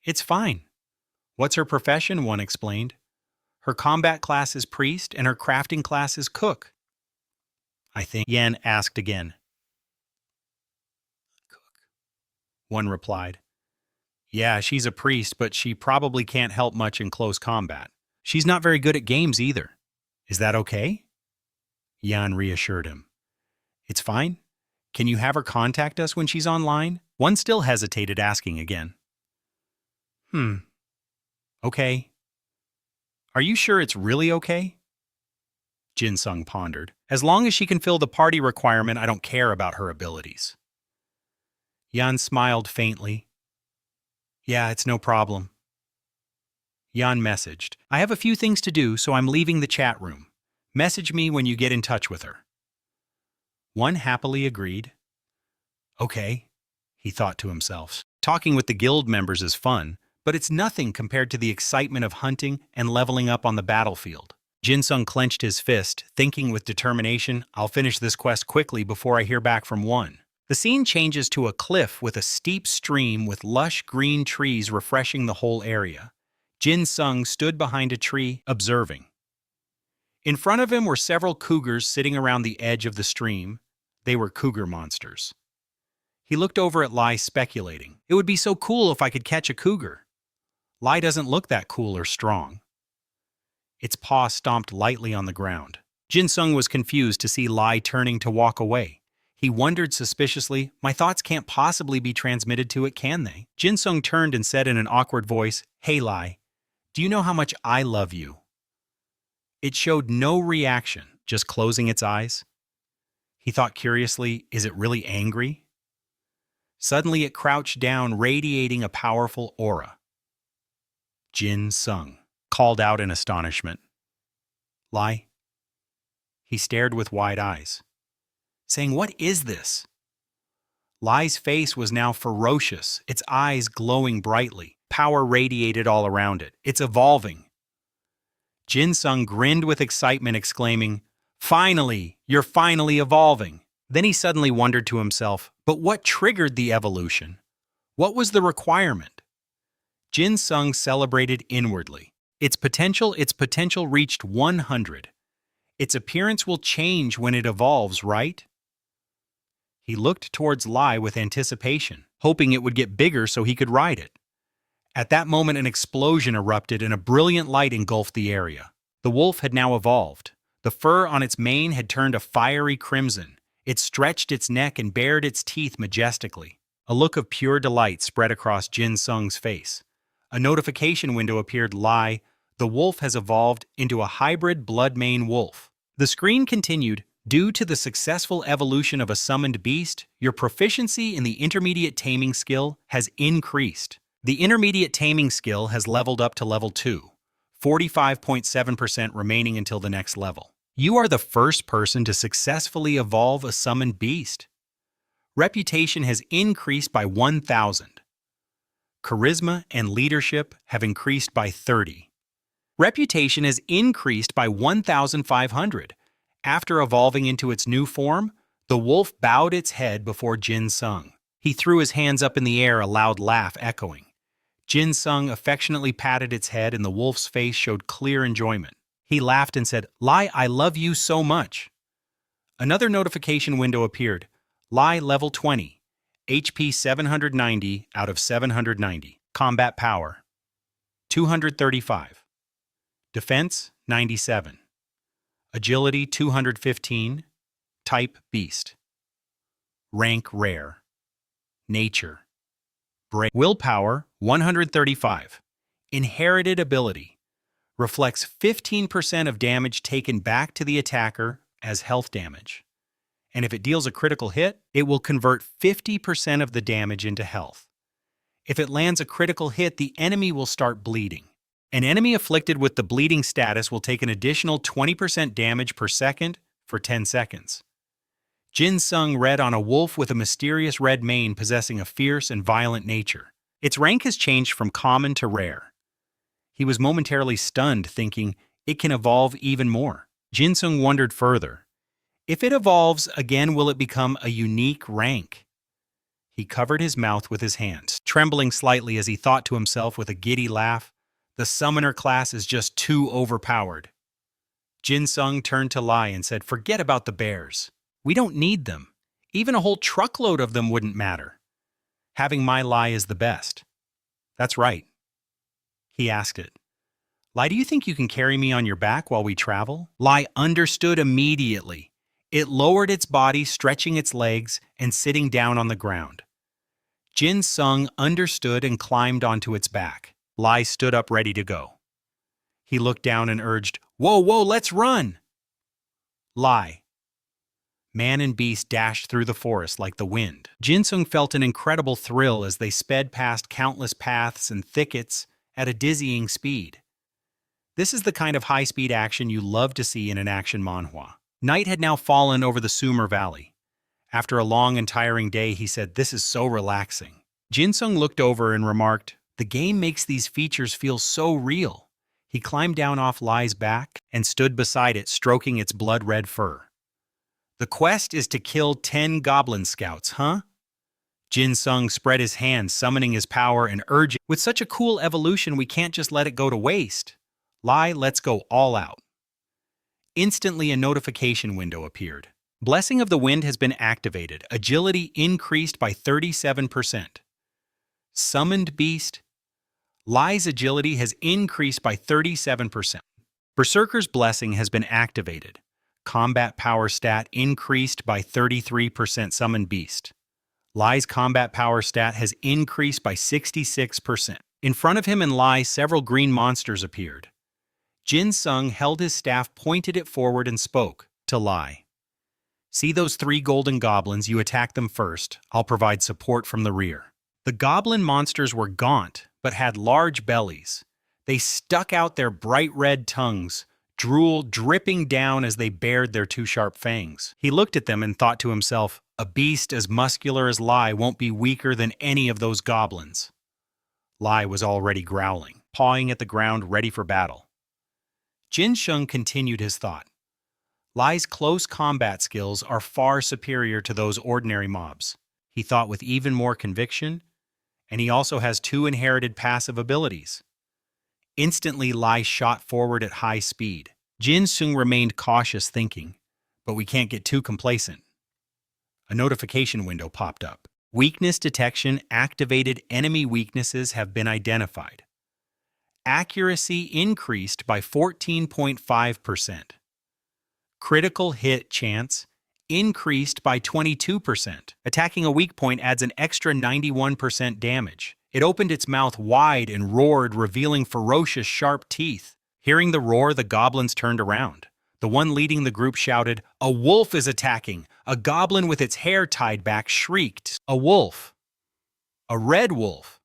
It's fine. What's her profession? One explained. Her combat class is priest and her crafting class is cook. I think. Yan asked again. Cook. One replied. Yeah, she's a priest, but she probably can't help much in close combat. She's not very good at games either. Is that okay? Yan reassured him. It's fine. Can you have her contact us when she's online? One still hesitated, asking again. Okay. Are you sure it's really okay? Jinung pondered. As long as she can fill the party requirement, I don't care about her abilities. Yan smiled faintly. Yeah, it's no problem. Yan messaged, I have a few things to do, so I'm leaving the chat room. Message me when you get in touch with her. One happily agreed. Okay, he thought to himself. Talking with the guild members is fun, but it's nothing compared to the excitement of hunting and leveling up on the battlefield. Jinung clenched his fist, thinking with determination, I'll finish this quest quickly before I hear back from one. The scene changes to a cliff with a steep stream with lush green trees refreshing the whole area. Jin Sung stood behind a tree, observing. In front of him were several cougars sitting around the edge of the stream. They were cougar monsters. He looked over at Lai, speculating. It would be so cool if I could catch a cougar. Lai doesn't look that cool or strong. Its paw stomped lightly on the ground. Jin Sung was confused to see Lai turning to walk away. He wondered suspiciously, my thoughts can't possibly be transmitted to it, can they? Jin Sung turned and said in an awkward voice, Hey Lai, do you know how much I love you? It showed no reaction, just closing its eyes. He thought curiously, is it really angry? Suddenly it crouched down, radiating a powerful aura. Jin Sung called out in astonishment. Lai? He stared with wide eyes, saying, what is this? Lai's face was now ferocious, its eyes glowing brightly. Power radiated all around it. It's evolving. Jin Sung grinned with excitement, exclaiming, Finally! You're finally evolving! Then he suddenly wondered to himself, but what triggered the evolution? What was the requirement? Jin Sung celebrated inwardly. Its potential reached 100. Its appearance will change when it evolves, right? He looked towards Lai with anticipation, hoping it would get bigger so he could ride it. At that moment, an explosion erupted and a brilliant light engulfed the area. The wolf had now evolved. The fur on its mane had turned a fiery crimson. It stretched its neck and bared its teeth majestically. A look of pure delight spread across Jin Sung's face. A notification window appeared. Lai, the wolf has evolved into a hybrid blood-mane wolf. The screen continued, due to the successful evolution of a summoned beast, your proficiency in the intermediate taming skill has increased. The intermediate taming skill has leveled up to level 2, 45.7% remaining until the next level. You are the first person to successfully evolve a summoned beast. Reputation has increased by 1,000. Charisma and leadership have increased by 30. Reputation has increased by 1,500. After evolving into its new form, the wolf bowed its head before Jin Sung. He threw his hands up in the air, a loud laugh echoing. Jin Sung affectionately patted its head and the wolf's face showed clear enjoyment. He laughed and said, Lai, I love you so much. Another notification window appeared. Lai level 20, HP 790 out of 790, combat power 235, defense 97, agility 215, type beast, rank rare, nature, willpower 135, inherited ability, reflects 15% of damage taken back to the attacker as health damage. And if it deals a critical hit, it will convert 50% of the damage into health. If it lands a critical hit, the enemy will start bleeding. An enemy afflicted with the bleeding status will take an additional 20% damage per second for 10 seconds. Jin Sung read on a wolf with a mysterious red mane possessing a fierce and violent nature. Its rank has changed from common to rare. He was momentarily stunned, thinking, it can evolve even more. Jin Sung wondered further. If it evolves again, will it become a unique rank? He covered his mouth with his hands, trembling slightly as he thought to himself with a giddy laugh, the summoner class is just too overpowered. Jin Sung turned to Lai and said, forget about the bears. We don't need them. Even a whole truckload of them wouldn't matter. Having my Lai is the best. That's right. He asked it. Lai, do you think you can carry me on your back while we travel? Lai understood immediately. It lowered its body, stretching its legs and sitting down on the ground. Jin Sung understood and climbed onto its back. Lai stood up ready to go. He looked down and urged, whoa, let's run! Lai. Man and beast dashed through the forest like the wind. Jin Sung felt an incredible thrill as they sped past countless paths and thickets at a dizzying speed. This is the kind of high-speed action you love to see in an action manhwa. Night had now fallen over the Sumer Valley. After a long and tiring day, he said, this is so relaxing. Jin Sung looked over and remarked, the game makes these features feel so real. He climbed down off Lai's back and stood beside it, stroking its blood-red fur. The quest is to kill 10 goblin scouts, huh? Jinung spread his hands, summoning his power and urging, with such a cool evolution we can't just let it go to waste. Let's go all out. Instantly a notification window appeared. Blessing of the Wind has been activated. Agility increased by 37%. Summoned Beast. Lai's agility has increased by 37%. Berserker's Blessing has been activated. Combat power stat increased by 33%. Summoned Beast. Lai's combat power stat has increased by 66%. In front of him and Lai, several green monsters appeared. Jinung held his staff, pointed it forward, and spoke to Lai. See those 3 golden goblins? You attack them first. I'll provide support from the rear. The goblin monsters were gaunt, but had large bellies. They stuck out their bright red tongues, drool dripping down as they bared their 2 sharp fangs. He looked at them and thought to himself, a beast as muscular as Lai won't be weaker than any of those goblins. Lai was already growling, pawing at the ground, ready for battle. Jinung continued his thought. Lai's close combat skills are far superior to those ordinary mobs, he thought with even more conviction, and he also has 2 inherited passive abilities. Instantly, Lai shot forward at high speed. Jinung remained cautious, thinking, but we can't get too complacent. A notification window popped up. Weakness detection activated. Enemy weaknesses have been identified. Accuracy increased by 14.5%. Critical hit chance increased by 22%. Attacking a weak point adds an extra 91% damage. It opened its mouth wide and roared, revealing ferocious, sharp teeth. Hearing the roar, the goblins turned around. The one leading the group shouted, "A wolf is attacking!" A goblin with its hair tied back shrieked, "A wolf! A red wolf!"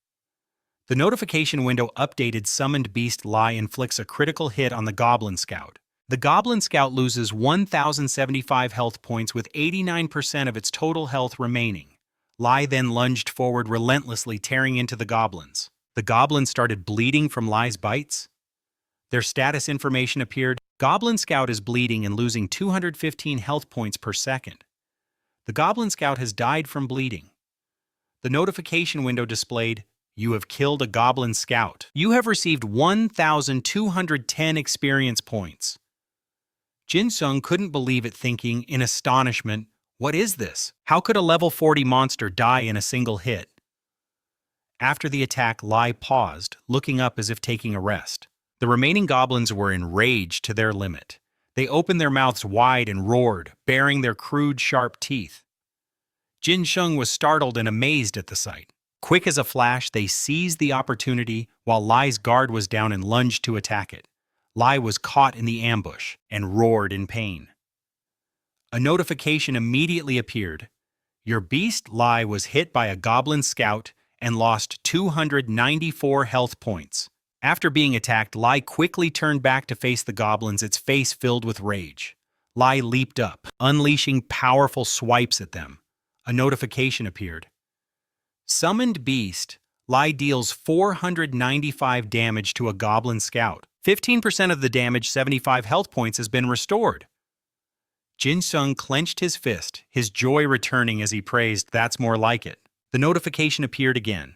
The notification window updated. Summoned Beast Lai inflicts a critical hit on the Goblin Scout. The Goblin Scout loses 1,075 health points with 89% of its total health remaining. Lai then lunged forward relentlessly, tearing into the goblins. The goblins started bleeding from Lai's bites. Their status information appeared. Goblin Scout is bleeding and losing 215 health points per second. The Goblin Scout has died from bleeding. The notification window displayed, "You have killed a Goblin Scout. You have received 1,210 experience points." Jinung couldn't believe it, thinking in astonishment, what is this? How could a level 40 monster die in a single hit? After the attack, Lai paused, looking up as if taking a rest. The remaining goblins were enraged to their limit. They opened their mouths wide and roared, baring their crude, sharp teeth. Jinung was startled and amazed at the sight. Quick as a flash, they seized the opportunity while Lai's guard was down and lunged to attack it. Lai was caught in the ambush and roared in pain. A notification immediately appeared. Your beast Lai was hit by a Goblin Scout and lost 294 health points. After being attacked, Lai quickly turned back to face the goblins, its face filled with rage. Lai leaped up, unleashing powerful swipes at them. A notification appeared. Summoned Beast, Lai deals 495 damage to a Goblin Scout. 15% of the damage, 75 health points, has been restored. Jinung clenched his fist, his joy returning as he praised, "That's more like it." The notification appeared again.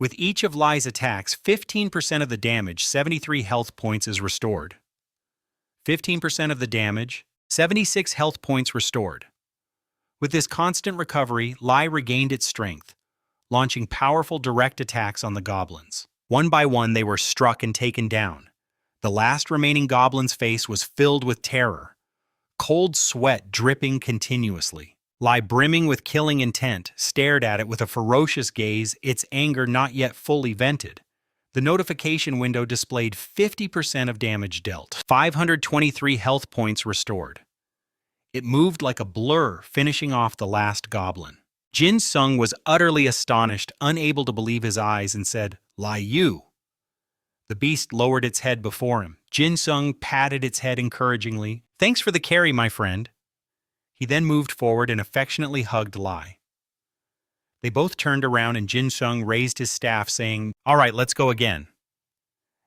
With each of Lai's attacks, 15% of the damage, 73 health points, is restored. 15% of the damage, 76 health points restored. With this constant recovery, Lai regained its strength, launching powerful direct attacks on the goblins. One by one, they were struck and taken down. The last remaining goblin's face was filled with terror, cold sweat dripping continuously. Lai, brimming with killing intent, stared at it with a ferocious gaze, its anger not yet fully vented. The notification window displayed 50% of damage dealt, 523 health points restored. It moved like a blur, finishing off the last goblin. Jinung was utterly astonished, unable to believe his eyes, and said, "Lai, you." The beast lowered its head before him. Jinung patted its head encouragingly. "Thanks for the carry, my friend." He then moved forward and affectionately hugged Lai. They both turned around and Jinung raised his staff, saying, "All right, let's go again."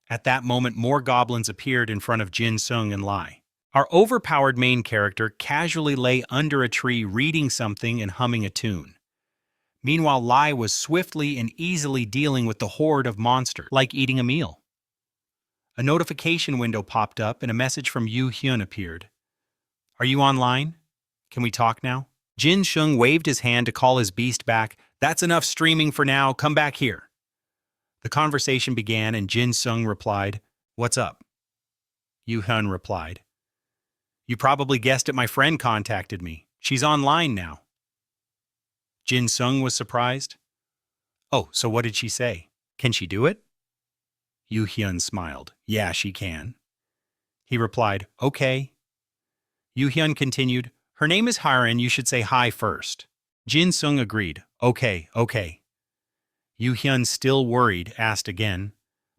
At that moment, more goblins appeared in front of Jinung and Lai. Our overpowered main character casually lay under a tree reading something and humming a tune. Meanwhile, Lai was swiftly and easily dealing with the horde of monsters, like eating a meal. A notification window popped up and a message from Yu Hyun appeared. Are you online? Can we talk now? Jinung waved his hand to call his beast back. That's enough streaming for now, come back here. The conversation began and Jinung replied, What's up? Yu Hyun replied, You probably guessed it, my friend contacted me. She's online now. Jinung was surprised. Oh, so what did she say? Can she do it? Yu Hyun smiled. Yeah, she can. He replied, Okay. Yu Hyun continued, Her name is Hiren, you should say hi first. Jinung agreed. Okay. Yu Hyun, still worried, asked again,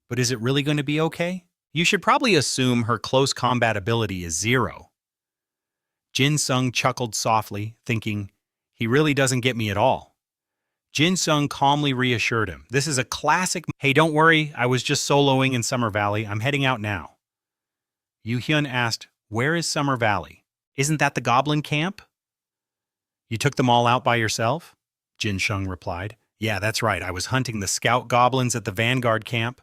But is it really going to be okay? You should probably assume her close combat ability is 0. Jinung chuckled softly, thinking, He really doesn't get me at all. Jinung calmly reassured him, This is a classic. Hey, don't worry, I was just soloing in Summer Valley. I'm heading out now. Yu Hyun asked, Where is Summer Valley? Isn't that the goblin camp? You took them all out by yourself? Jinung replied, Yeah, that's right. I was hunting the scout goblins at the Vanguard camp.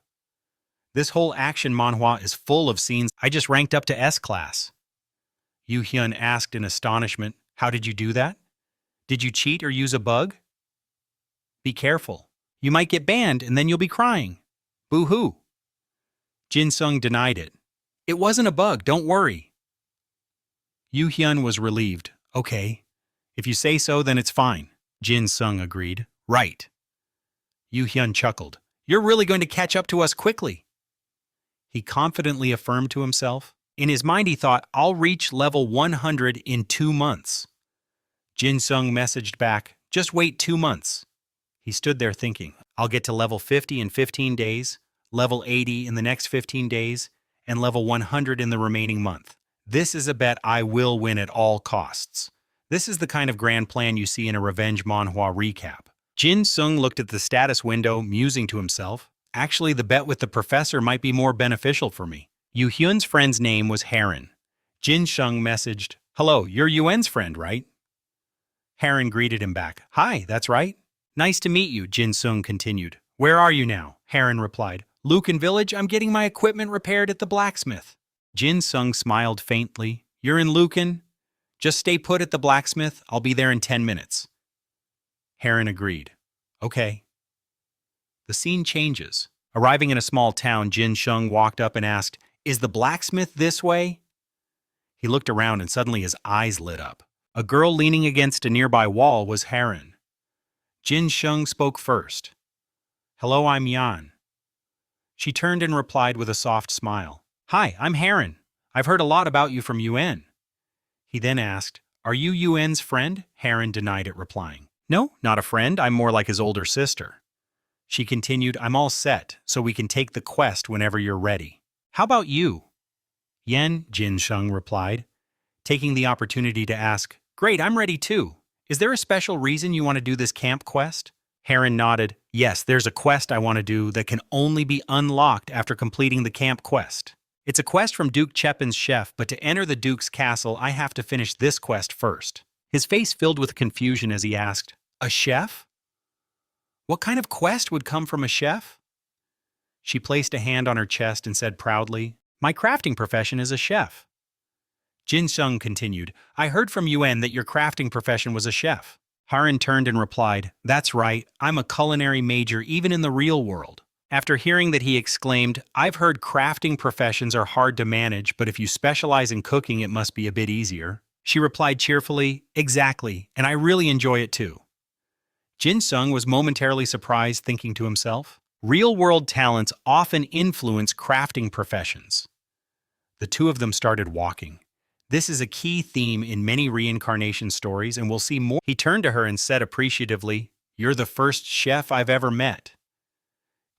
This whole action manhwa is full of scenes. I just ranked up to S class. Yu Hyun asked in astonishment, How did you do that? Did you cheat or use a bug? Be careful. You might get banned and then you'll be crying. Boo-hoo. Jinung denied it. It wasn't a bug, don't worry. Yu Hyun was relieved. Okay. If you say so, then it's fine. Jinung agreed. Right. Yu Hyun chuckled. You're really going to catch up to us quickly. He confidently affirmed to himself. In his mind he thought, I'll reach level 100 in 2 months. Jinung messaged back, Just wait 2 months. He stood there thinking, I'll get to level 50 in 15 days, level 80 in the next 15 days, and level 100 in the remaining month. This is a bet I will win at all costs. This is the kind of grand plan you see in a revenge manhwa recap. Jinung looked at the status window, musing to himself, Actually, the bet with the professor might be more beneficial for me. Yu Hyun's friend's name was Haran. Jinung messaged, Hello, you're Yuen's friend, right? Haran greeted him back. Hi, that's right. Nice to meet you, Jinung continued. Where are you now? Haran replied. Lucan Village, I'm getting my equipment repaired at the blacksmith. Jinung smiled faintly. You're in Lucan? Just stay put at the blacksmith. I'll be there in 10 minutes. Haran agreed. Okay. The scene changes. Arriving in a small town, Jinung walked up and asked, Is the blacksmith this way? He looked around and suddenly his eyes lit up. A girl leaning against a nearby wall was Haran. Jinung spoke first. Hello, I'm Yan. She turned and replied with a soft smile. Hi, I'm Haran. I've heard a lot about you from Yuen. He then asked, Are you Yuen's friend? Haran denied it, replying, No, not a friend. I'm more like his older sister. She continued, I'm all set, so we can take the quest whenever you're ready. How about you? Yen, Jinung replied, taking the opportunity to ask, Great, I'm ready too. Is there a special reason you want to do this camp quest? Haran nodded. Yes, there's a quest I want to do that can only be unlocked after completing the camp quest. It's a quest from Duke Chepin's chef, but to enter the Duke's castle, I have to finish this quest first. His face filled with confusion as he asked, A chef? What kind of quest would come from a chef? She placed a hand on her chest and said proudly, My crafting profession is a chef. Jinung continued, I heard from Yuen that your crafting profession was a chef. Haran turned and replied, That's right, I'm a culinary major even in the real world. After hearing that, he exclaimed, I've heard crafting professions are hard to manage, but if you specialize in cooking, it must be a bit easier. She replied cheerfully, Exactly, and I really enjoy it too. Jinung was momentarily surprised, thinking to himself, Real-world talents often influence crafting professions. The two of them started walking. This is a key theme in many reincarnation stories, and we'll see more. He turned to her and said appreciatively, You're the first chef I've ever met.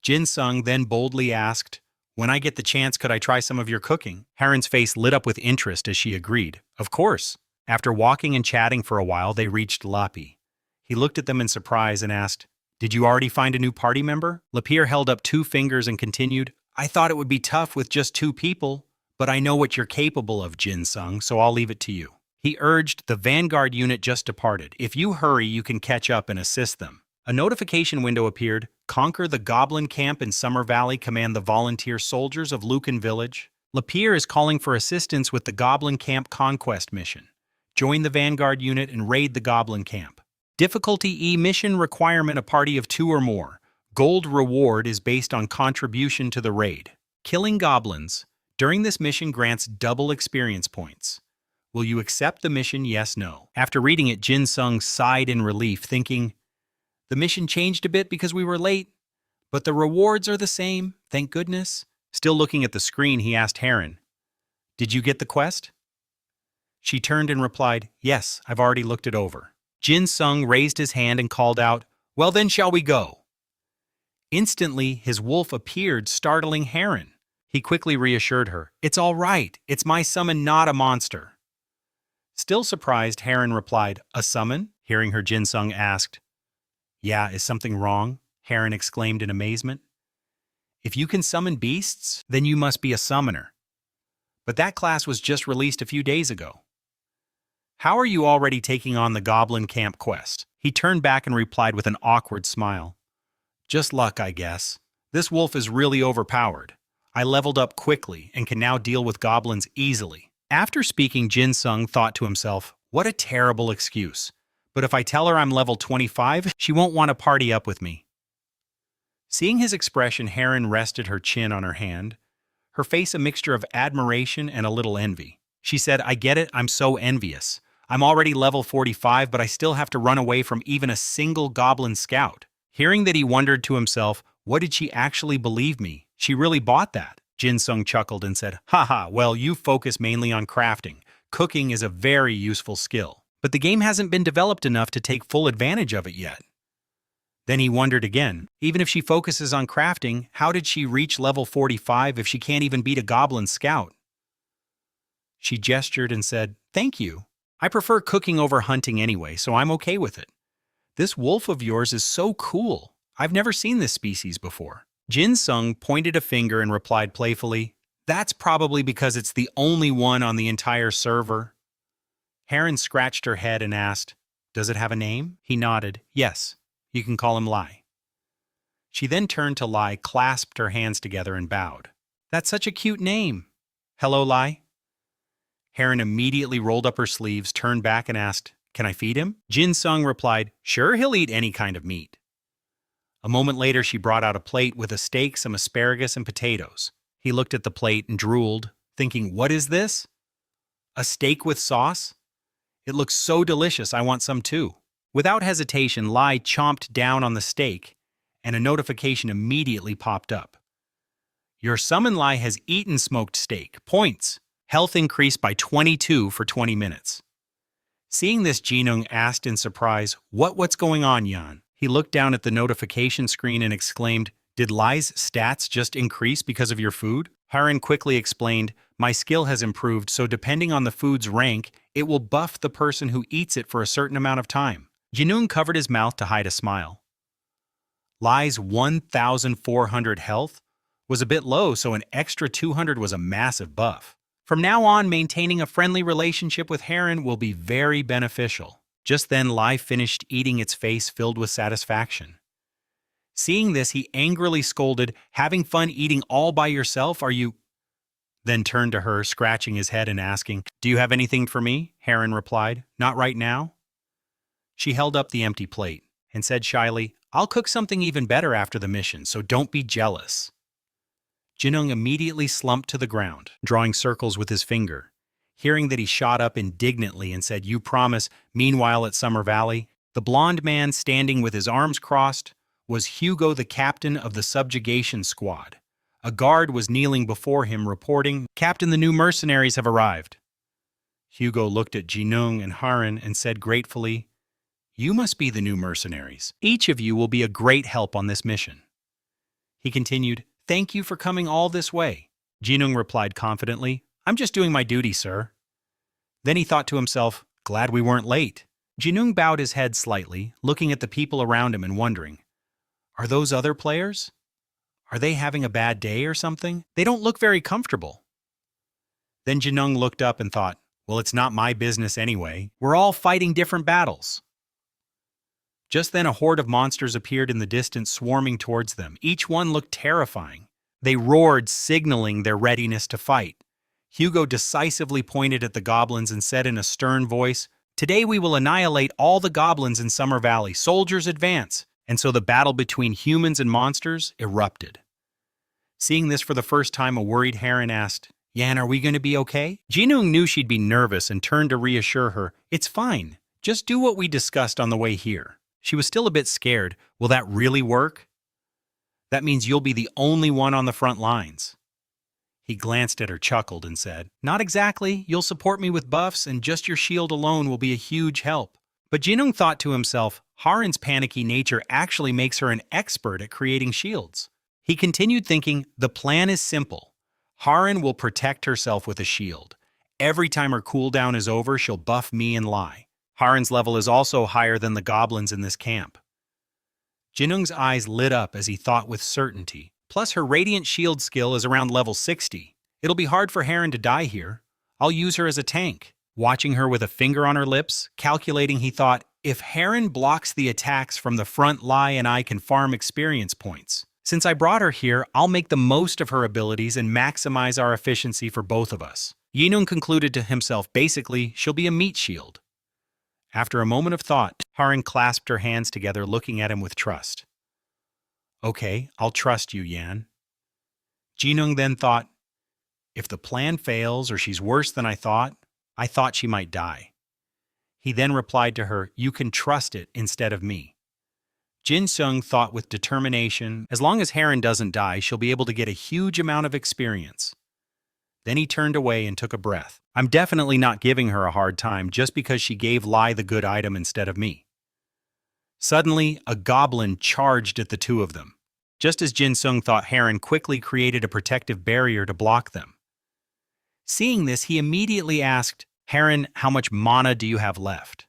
Jinung then boldly asked, When I get the chance, could I try some of your cooking? Haran's face lit up with interest as she agreed. Of course. After walking and chatting for a while, they reached Lapi. He looked at them in surprise and asked, Did you already find a new party member? Lapierre held up 2 fingers and continued, I thought it would be tough with just 2 people, But I know what you're capable of, Jinsung, so I'll leave it to you. He urged. The vanguard unit just departed. If you hurry, you can catch up and assist them. A notification window appeared. Conquer the Goblin Camp in Summer Valley. Command the volunteer soldiers of Lucan Village. Lapierre is calling for assistance with the Goblin Camp Conquest mission. Join the vanguard unit and raid the Goblin Camp. Difficulty E mission requirement: a party of 2 or more. Gold reward is based on contribution to the raid. Killing goblins during this mission grants double experience points. Will you accept the mission? Yes, no. After reading it, Jinsung sighed in relief, thinking, the mission changed a bit because we were late, but the rewards are the same, thank goodness. Still looking at the screen, he asked Heron, did you get the quest? She turned and replied, yes, I've already looked it over. Jinsung raised his hand and called out, well then shall we go? Instantly, his wolf appeared, startling Heron. He quickly reassured her, it's all right, it's my summon, not a monster. Still surprised, Heron replied, a summon? Hearing her, Jinsung asked, yeah, is something wrong? Heron exclaimed in amazement. If you can summon beasts, then you must be a summoner. But that class was just released a few days ago. How are you already taking on the Goblin Camp quest? He turned back and replied with an awkward smile. Just luck, I guess. This wolf is really overpowered. I leveled up quickly and can now deal with goblins easily. After speaking, Jinsung thought to himself, what a terrible excuse. But if I tell her I'm level 25, she won't want to party up with me. Seeing his expression, Heron rested her chin on her hand, her face a mixture of admiration and a little envy. She said, I get it, I'm so envious. I'm already level 45, but I still have to run away from even a single goblin scout. Hearing that, he wondered to himself, what did she actually believe me? She really bought that. Jinsung chuckled and said, haha, well, you focus mainly on crafting. Cooking is a very useful skill, but the game hasn't been developed enough to take full advantage of it yet. Then he wondered again, even if she focuses on crafting, how did she reach level 45 if she can't even beat a goblin scout? She gestured and said, thank you. I prefer cooking over hunting anyway, so I'm okay with it. This wolf of yours is so cool. I've never seen this species before. Jinsung pointed a finger and replied playfully, that's probably because it's the only one on the entire server. Heron scratched her head and asked, does it have a name? He nodded, yes, you can call him Lai. She then turned to Lai, clasped her hands together and bowed. That's such a cute name. Hello, Lai. Heron immediately rolled up her sleeves, turned back and asked, can I feed him? Jinsung replied, sure, he'll eat any kind of meat. A moment later, she brought out a plate with a steak, some asparagus, and potatoes. He looked at the plate and drooled, thinking, what is this? A steak with sauce? It looks so delicious, I want some too. Without hesitation, Lai chomped down on the steak, and a notification immediately popped up. Your summon Lai has eaten smoked steak. Points. Health increased by 22 for 20 minutes. Seeing this, Jinung asked in surprise, what's going on, Yan? He looked down at the notification screen and exclaimed, did Lai's stats just increase because of your food? Heron quickly explained, my skill has improved, so depending on the food's rank, it will buff the person who eats it for a certain amount of time. Jinung covered his mouth to hide a smile. Lai's 1,400 health was a bit low, so an extra 200 was a massive buff. From now on, maintaining a friendly relationship with Heron will be very beneficial. Just then, Lai finished eating, its face filled with satisfaction. Seeing this, he angrily scolded, having fun eating all by yourself, are you? Then turned to her, scratching his head and asking, do you have anything for me? Heron replied, not right now. She held up the empty plate and said shyly, I'll cook something even better after the mission, so don't be jealous. Jinung immediately slumped to the ground, drawing circles with his finger. Hearing that, he shot up indignantly and said, you promise. Meanwhile, at Summer Valley, the blond man standing with his arms crossed was Hugo, the captain of the subjugation squad. A guard was kneeling before him, reporting, Captain, the new mercenaries have arrived. Hugo looked at Jinung and Heron and said gratefully, you must be the new mercenaries. Each of you will be a great help on this mission. He continued, thank you for coming all this way. Jinung replied confidently, I'm just doing my duty, sir. Then he thought to himself, glad we weren't late. Jinung bowed his head slightly, looking at the people around him and wondering, are those other players? Are they having a bad day or something? They don't look very comfortable. Then Jinung looked up and thought, well, it's not my business anyway. We're all fighting different battles. Just then a horde of monsters appeared in the distance, swarming towards them. Each one looked terrifying. They roared, signaling their readiness to fight. Hugo decisively pointed at the goblins and said in a stern voice, "Today we will annihilate all the goblins in Summer Valley. Soldiers advance." And so the battle between humans and monsters erupted. Seeing this for the first time, a worried Heron asked, "Yan, are we going to be okay?" Jinung knew she'd be nervous and turned to reassure her, "It's fine. Just do what we discussed on the way here." She was still a bit scared. Will that really work? That means you'll be the only one on the front lines. He glanced at her, chuckled, and said, "Not exactly. You'll support me with buffs, and just your shield alone will be a huge help." But Jinung thought to himself, Haren's panicky nature actually makes her an expert at creating shields. He continued thinking, the plan is simple. Haren will protect herself with a shield. Every time her cooldown is over, she'll buff me and Lai. Haren's level is also higher than the goblins in this camp. Jinung's eyes lit up as he thought with certainty. Plus, her Radiant Shield skill is around level 60. It'll be hard for Haren to die here. I'll use her as a tank. Watching her with a finger on her lips, calculating, he thought, if Haren blocks the attacks from the front, Lai and I can farm experience points. Since I brought her here, I'll make the most of her abilities and maximize our efficiency for both of us. Jinung concluded to himself, basically, she'll be a meat shield. After a moment of thought, Haren clasped her hands together, looking at him with trust. Okay, I'll trust you, Yan. Jinung then thought, if the plan fails or she's worse than I thought she might die. He then replied to her, you can trust it instead of me. Jinung thought with determination, as long as Haren doesn't die, she'll be able to get a huge amount of experience. Then he turned away and took a breath. I'm definitely not giving her a hard time just because she gave Lai the good item instead of me. Suddenly, a goblin charged at the two of them. Just as Jinung thought, Haren quickly created a protective barrier to block them. Seeing this, he immediately asked, Haren, how much mana do you have left?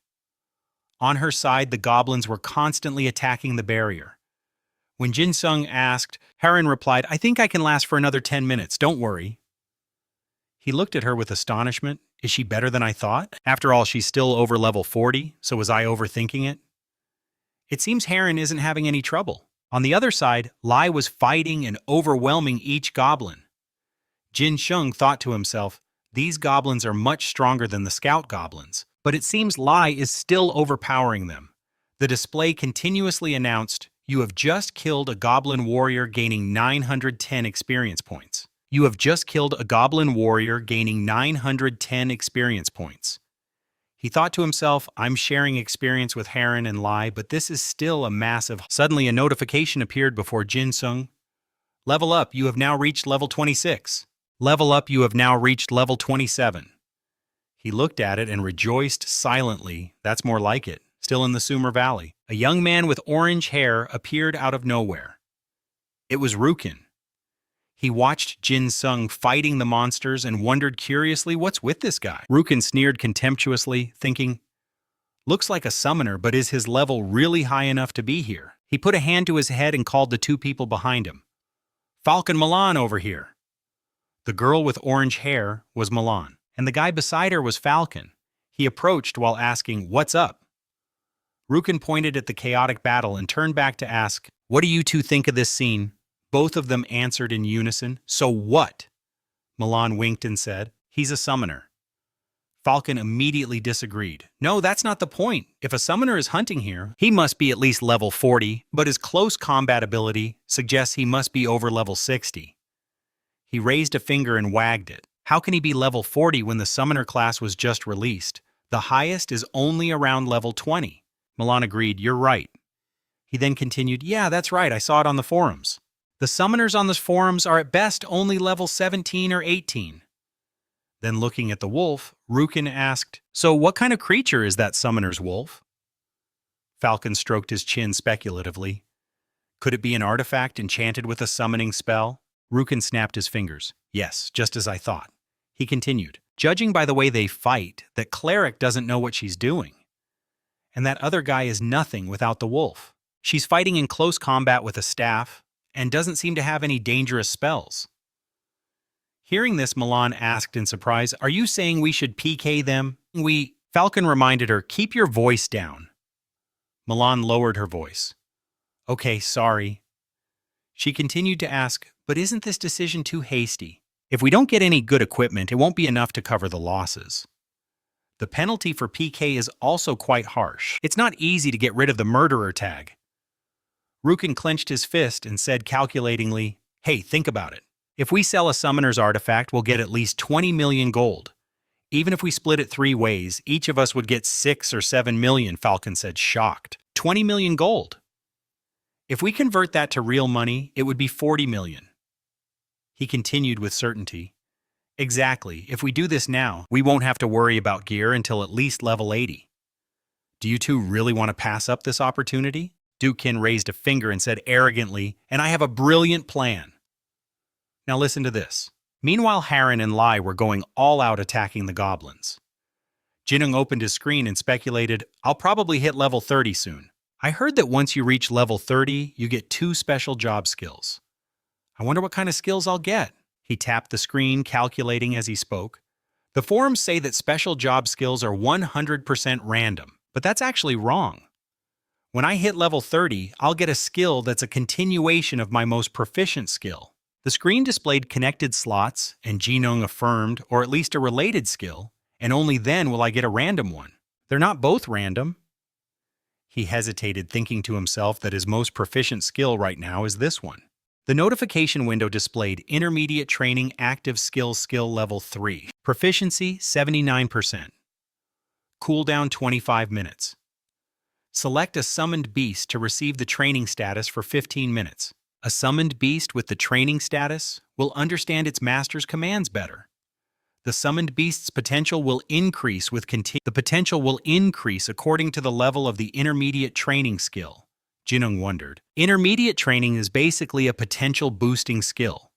On her side, the goblins were constantly attacking the barrier. When Jinung asked, Haren replied, I think I can last for another 10 minutes, don't worry. He looked at her with astonishment. Is she better than I thought? After all, she's still over level 40, so was I overthinking it? It seems Haren isn't having any trouble. On the other side, Lai was fighting and overwhelming each goblin. Jinung thought to himself, these goblins are much stronger than the scout goblins, but it seems Lai is still overpowering them. The display continuously announced, you have just killed a goblin warrior gaining 910 experience points. You have just killed a goblin warrior gaining 910 experience points. He thought to himself, I'm sharing experience with Haren and Lai, but this is still a massive... Suddenly, a notification appeared before Jinung. Level up, you have now reached level 26. Level up, you have now reached level 27. He looked at it and rejoiced silently. That's more like it. Still in the Summer Valley. A young man with orange hair appeared out of nowhere. It was Rukin. He watched Jinung fighting the monsters and wondered curiously, what's with this guy? Rukin sneered contemptuously, thinking, looks like a summoner, but is his level really high enough to be here? He put a hand to his head and called the two people behind him. Falcon Milan over here. The girl with orange hair was Milan, and the guy beside her was Falcon. He approached while asking, what's up? Rukin pointed at the chaotic battle and turned back to ask, what do you two think of this scene? Both of them answered in unison, so what? Milan winked and said, he's a summoner. Falcon immediately disagreed. No, that's not the point. If a summoner is hunting here, he must be at least level 40, but his close combat ability suggests he must be over level 60. He raised a finger and wagged it. How can he be level 40 when the summoner class was just released? The highest is only around level 20. Milan agreed, you're right. He then continued, yeah, that's right, I saw it on the forums. The summoners on the forums are at best only level 17 or 18. Then looking at the wolf, Rukin asked, so what kind of creature is that summoner's wolf? Falcon stroked his chin speculatively. Could it be an artifact enchanted with a summoning spell? Rukin snapped his fingers. Yes, just as I thought. He continued, judging by the way they fight, that cleric doesn't know what she's doing. And that other guy is nothing without the wolf. She's fighting in close combat with a staff, and doesn't seem to have any dangerous spells. Hearing this, Milan asked in surprise, "Are you saying we should PK them?" Falcon reminded her, "Keep your voice down." Milan lowered her voice. "Okay, sorry." She continued to ask, "But isn't this decision too hasty? If we don't get any good equipment, it won't be enough to cover the losses. The penalty for PK is also quite harsh. It's not easy to get rid of the murderer tag." Rukin clenched his fist and said calculatingly, "Hey, think about it. If we sell a summoner's artifact, we'll get at least 20 million gold. Even if we split it 3 ways, each of us would get 6 or 7 million, Falcon said, shocked. 20 million gold. If we convert that to real money, it would be 40 million. He continued with certainty. Exactly. If we do this now, we won't have to worry about gear until at least level 80. Do you two really want to pass up this opportunity? Dukin raised a finger and said arrogantly, "And I have a brilliant plan." Now listen to this. Meanwhile, Harren and Lai were going all out attacking the goblins. Jinung opened his screen and speculated, "I'll probably hit level 30 soon. I heard that once you reach level 30, you get 2 special job skills. I wonder what kind of skills I'll get." He tapped the screen, calculating as he spoke. The forums say that special job skills are 100% random, but that's actually wrong. When I hit level 30, I'll get a skill that's a continuation of my most proficient skill. The screen displayed connected slots, and Jinung affirmed, or at least a related skill, and only then will I get a random one. They're not both random. He hesitated, thinking to himself that his most proficient skill right now is this one. The notification window displayed Intermediate Training Active Skill Level 3. Proficiency 79%. Cooldown 25 minutes. Select a summoned beast to receive the training status for 15 minutes. A summoned beast with the training status will understand its master's commands better. The summoned beast's potential will increase according to the level of the intermediate training skill. Jinung wondered. Intermediate training is basically a potential boosting skill.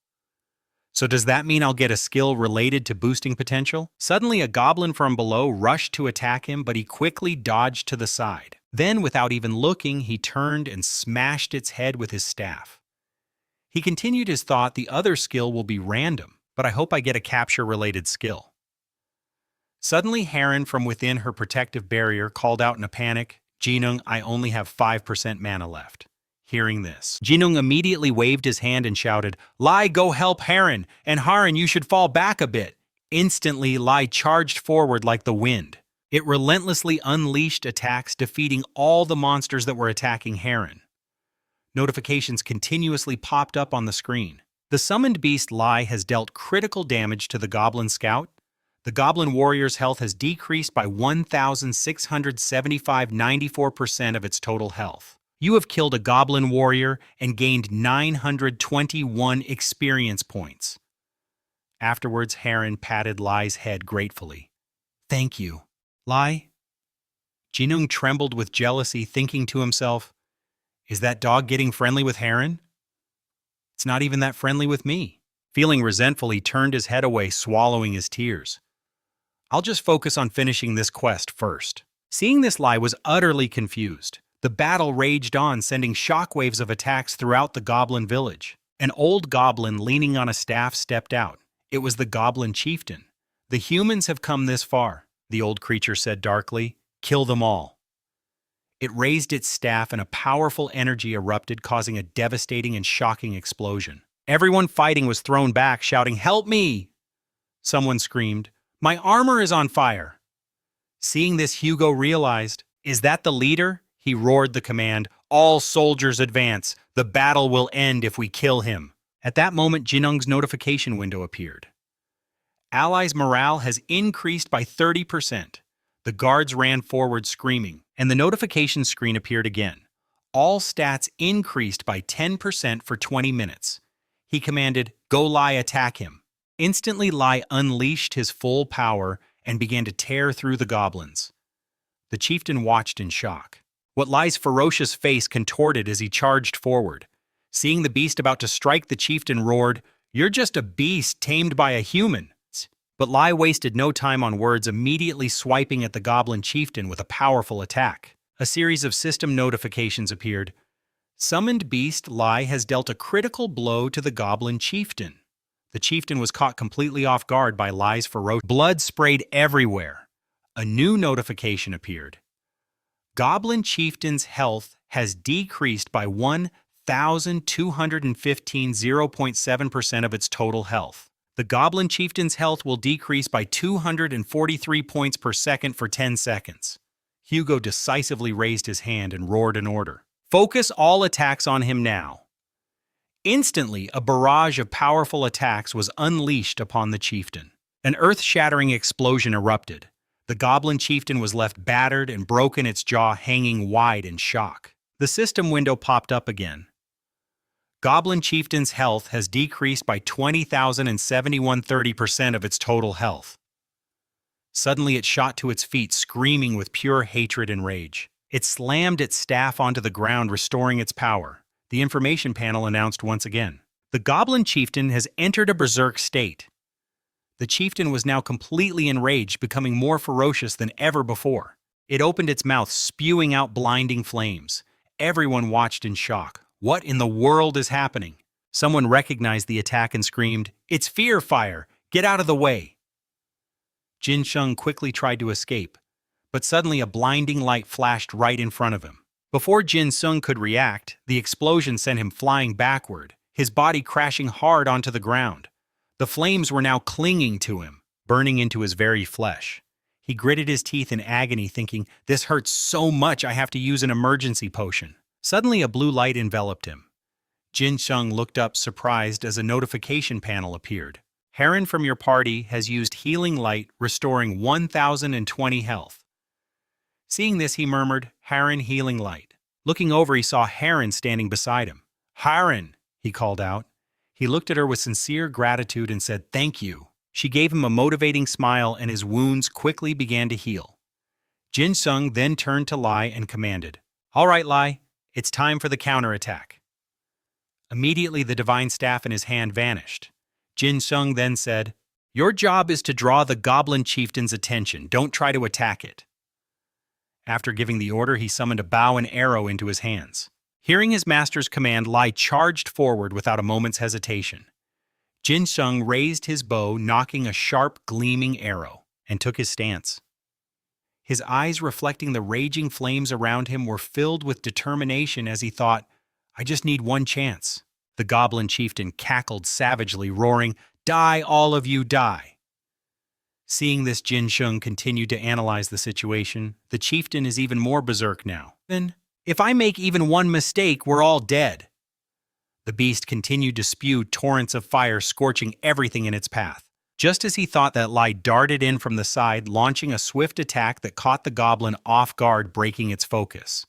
So does that mean I'll get a skill related to boosting potential? Suddenly a goblin from below rushed to attack him, but he quickly dodged to the side. Then, without even looking, he turned and smashed its head with his staff. He continued his thought, the other skill will be random, but I hope I get a capture-related skill. Suddenly, Harren from within her protective barrier called out in a panic, "Jinung, I only have 5% mana left." Hearing this, Jinung immediately waved his hand and shouted, "Lai, go help Harren, and Harren, you should fall back a bit." Instantly, Lai charged forward like the wind. It relentlessly unleashed attacks, defeating all the monsters that were attacking Harren. Notifications continuously popped up on the screen. The summoned beast Lai has dealt critical damage to the Goblin Scout. The Goblin Warrior's health has decreased by 1,675, 94% of its total health. You have killed a Goblin Warrior and gained 921 experience points. Afterwards, Harren patted Lai's head gratefully. "Thank you." "Lai?" Jinung trembled with jealousy, thinking to himself, "Is that dog getting friendly with Harren? It's not even that friendly with me." Feeling resentful, he turned his head away, swallowing his tears. "I'll just focus on finishing this quest first." Seeing this, Lai was utterly confused. The battle raged on, sending shockwaves of attacks throughout the goblin village. An old goblin leaning on a staff stepped out. It was the goblin chieftain. "The humans have come this far," the old creature said darkly. "Kill them all." It raised its staff and a powerful energy erupted, causing a devastating and shocking explosion. Everyone fighting was thrown back, shouting, "Help me!" Someone screamed, "My armor is on fire!" Seeing this, Hugo realized, "Is that the leader?" He roared the command, "All soldiers advance! The battle will end if we kill him!" At that moment, Jinung's notification window appeared. Allies' morale has increased by 30%. The guards ran forward screaming, and the notification screen appeared again. All stats increased by 10% for 20 minutes. He commanded, "Go Lai, attack him." Instantly, Lai unleashed his full power and began to tear through the goblins. The chieftain watched in shock. What Lai's ferocious face contorted as he charged forward. Seeing the beast about to strike, the chieftain roared, "You're just a beast tamed by a human." But Lai wasted no time on words, immediately swiping at the goblin chieftain with a powerful attack. A series of system notifications appeared. Summoned beast Lai has dealt a critical blow to the goblin chieftain. The chieftain was caught completely off guard by Lai's ferocious. Blood sprayed everywhere. A new notification appeared. Goblin Chieftain's health has decreased by 1,215 0.7% of its total health. The Goblin Chieftain's health will decrease by 243 points per second for 10 seconds. Hugo decisively raised his hand and roared an order. Focus all attacks on him now. Instantly, a barrage of powerful attacks was unleashed upon the chieftain. An earth-shattering explosion erupted. The Goblin Chieftain was left battered and broken, its jaw hanging wide in shock. The system window popped up again. Goblin Chieftain's health has decreased by 20,071.30% of its total health. Suddenly it shot to its feet, screaming with pure hatred and rage. It slammed its staff onto the ground, restoring its power. The information panel announced once again. The Goblin Chieftain has entered a berserk state. The chieftain was now completely enraged, becoming more ferocious than ever before. It opened its mouth, spewing out blinding flames. Everyone watched in shock. What in the world is happening? Someone recognized the attack and screamed, "It's fear fire! Get out of the way!" Jinung quickly tried to escape, but suddenly a blinding light flashed right in front of him. Before Jinung could react, the explosion sent him flying backward, his body crashing hard onto the ground. The flames were now clinging to him, burning into his very flesh. He gritted his teeth in agony, thinking, "This hurts so much I have to use an emergency potion." Suddenly a blue light enveloped him. Jinung looked up, surprised, as a notification panel appeared. Heron from your party has used healing light, restoring 1,020 health. Seeing this, he murmured, "Heron healing light." Looking over, he saw Heron standing beside him. "Heron," he called out. He looked at her with sincere gratitude and said, "Thank you." She gave him a motivating smile, and his wounds quickly began to heal. Jinung then turned to Lai and commanded, "All right, Lai, it's time for the counterattack." Immediately, the divine staff in his hand vanished. Jinung then said, "Your job is to draw the Goblin Chieftain's attention. Don't try to attack it." After giving the order, he summoned a bow and arrow into his hands. Hearing his master's command, Lai charged forward without a moment's hesitation. Jinung raised his bow, knocking a sharp, gleaming arrow, and took his stance. His eyes, reflecting the raging flames around him, were filled with determination as he thought, "I just need one chance." The Goblin Chieftain cackled savagely, roaring, "Die, all of you, die!" Seeing this, Jinung continued to analyze the situation. The chieftain is even more berserk now. "Then, if I make even one mistake, we're all dead." The beast continued to spew torrents of fire, scorching everything in its path. Just as he thought that, Lai darted in from the side, launching a swift attack that caught the goblin off guard, breaking its focus.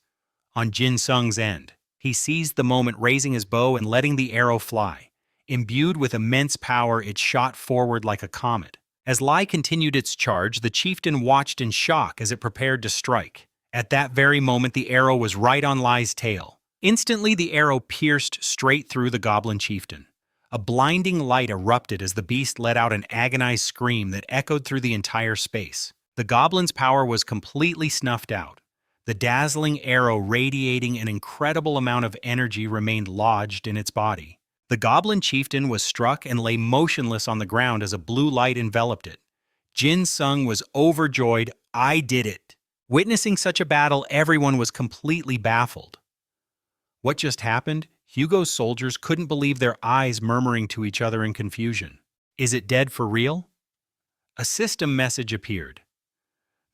On Jinung's end, he seized the moment, raising his bow and letting the arrow fly. Imbued with immense power, it shot forward like a comet. As Lai continued its charge, the chieftain watched in shock as it prepared to strike. At that very moment, the arrow was right on Lai's tail. Instantly, the arrow pierced straight through the Goblin Chieftain. A blinding light erupted as the beast let out an agonized scream that echoed through the entire space. The goblin's power was completely snuffed out. The dazzling arrow, radiating an incredible amount of energy, remained lodged in its body. The Goblin Chieftain was struck and lay motionless on the ground as a blue light enveloped it. Jinung was overjoyed. "I did it." Witnessing such a battle, everyone was completely baffled. What just happened? Hugo's soldiers couldn't believe their eyes, murmuring to each other in confusion. "Is it dead for real?" A system message appeared.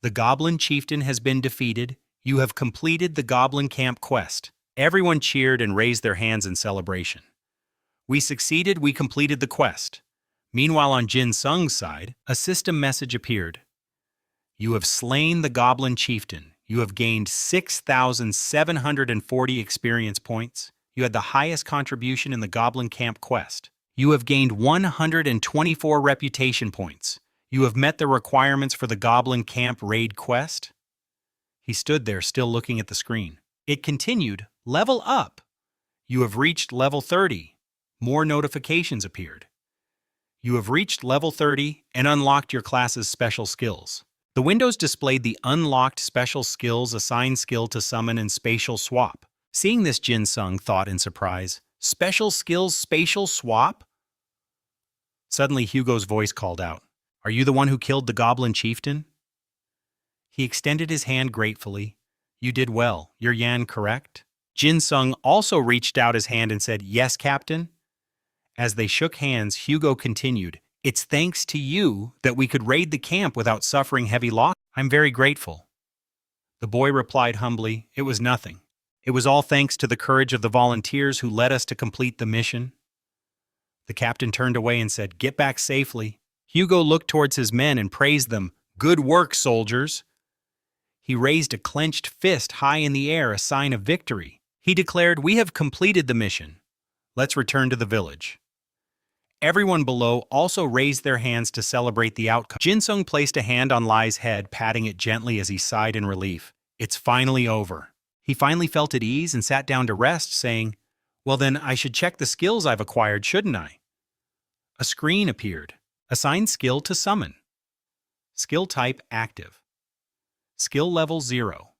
"The Goblin Chieftain has been defeated. You have completed the Goblin Camp quest." Everyone cheered and raised their hands in celebration. "We succeeded, we completed the quest." Meanwhile, on Jinung's side, a system message appeared. "You have slain the Goblin Chieftain. You have gained 6,740 experience points. You had the highest contribution in the Goblin Camp quest. You have gained 124 reputation points. You have met the requirements for the Goblin Camp raid quest." He stood there, still looking at the screen. It continued, "Level up. You have reached level 30. More notifications appeared. You have reached level 30 and unlocked your class's special skills." The windows displayed the unlocked special skills, assigned skill to summon and spatial swap. Seeing this, Jinung thought in surprise, "Special skills, spatial swap?" Suddenly, Hugo's voice called out, "Are you the one who killed the goblin chieftain?" He extended his hand gratefully. "You did well. You're Yan, correct?" Jinsung also reached out his hand and said, "Yes, Captain." As they shook hands, Hugo continued, "It's thanks to you that we could raid the camp without suffering heavy loss. I'm very grateful." The boy replied humbly, "It was nothing. It was all thanks to the courage of the volunteers who led us to complete the mission." The captain turned away and said, "Get back safely." Hugo looked towards his men and praised them. "Good work, soldiers." He raised a clenched fist high in the air, a sign of victory. He declared, "We have completed the mission. Let's return to the village." Everyone below also raised their hands to celebrate the outcome. Jinsung placed a hand on Lai's head, patting it gently as he sighed in relief. "It's finally over." He finally felt at ease and sat down to rest, saying, "Well then, I should check the skills I've acquired, shouldn't I?" A screen appeared. Assign skill to summon. Skill type active. Skill level 0.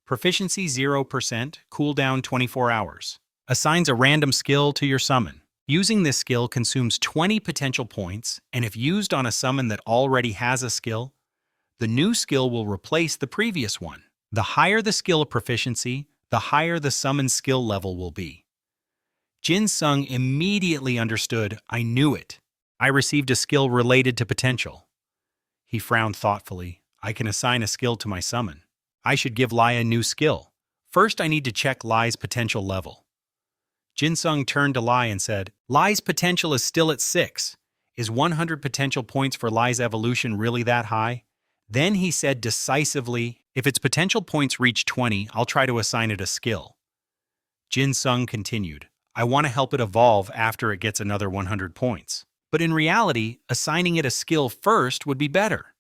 Proficiency 0%, cooldown 24 hours. Assigns a random skill to your summon. Using this skill consumes 20 potential points, and if used on a summon that already has a skill, the new skill will replace the previous one. The higher the skill proficiency, the higher the summon skill level will be. Jinsung immediately understood. "I knew it. I received a skill related to potential." He frowned thoughtfully. "I can assign a skill to my summon. I should give Lai a new skill. First, I need to check Lai's potential level." Jinsung turned to Lai and said, "Lai's potential is still at 6. Is 100 potential points for Lai's evolution really that high?" Then he said decisively, "If its potential points reach 20, I'll try to assign it a skill." Jinsung continued, "I want to help it evolve after it gets another 100 points. But in reality, assigning it a skill first would be better."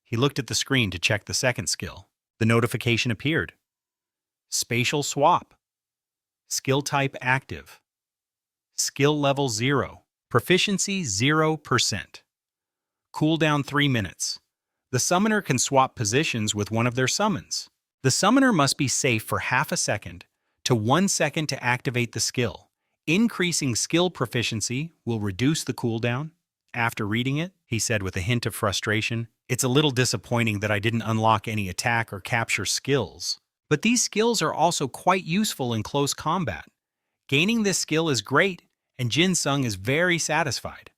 He looked at the screen to check the second skill. The notification appeared. Spatial swap. Skill type active. Skill level 0. Proficiency 0%. Cooldown 3 minutes. The summoner can swap positions with one of their summons. The summoner must be safe for half a second to 1 second to activate the skill. Increasing skill proficiency will reduce the cooldown. After reading it, he said with a hint of frustration, "It's a little disappointing that I didn't unlock any attack or capture skills. But these skills are also quite useful in close combat. Gaining this skill is great, and Jinsung is very satisfied."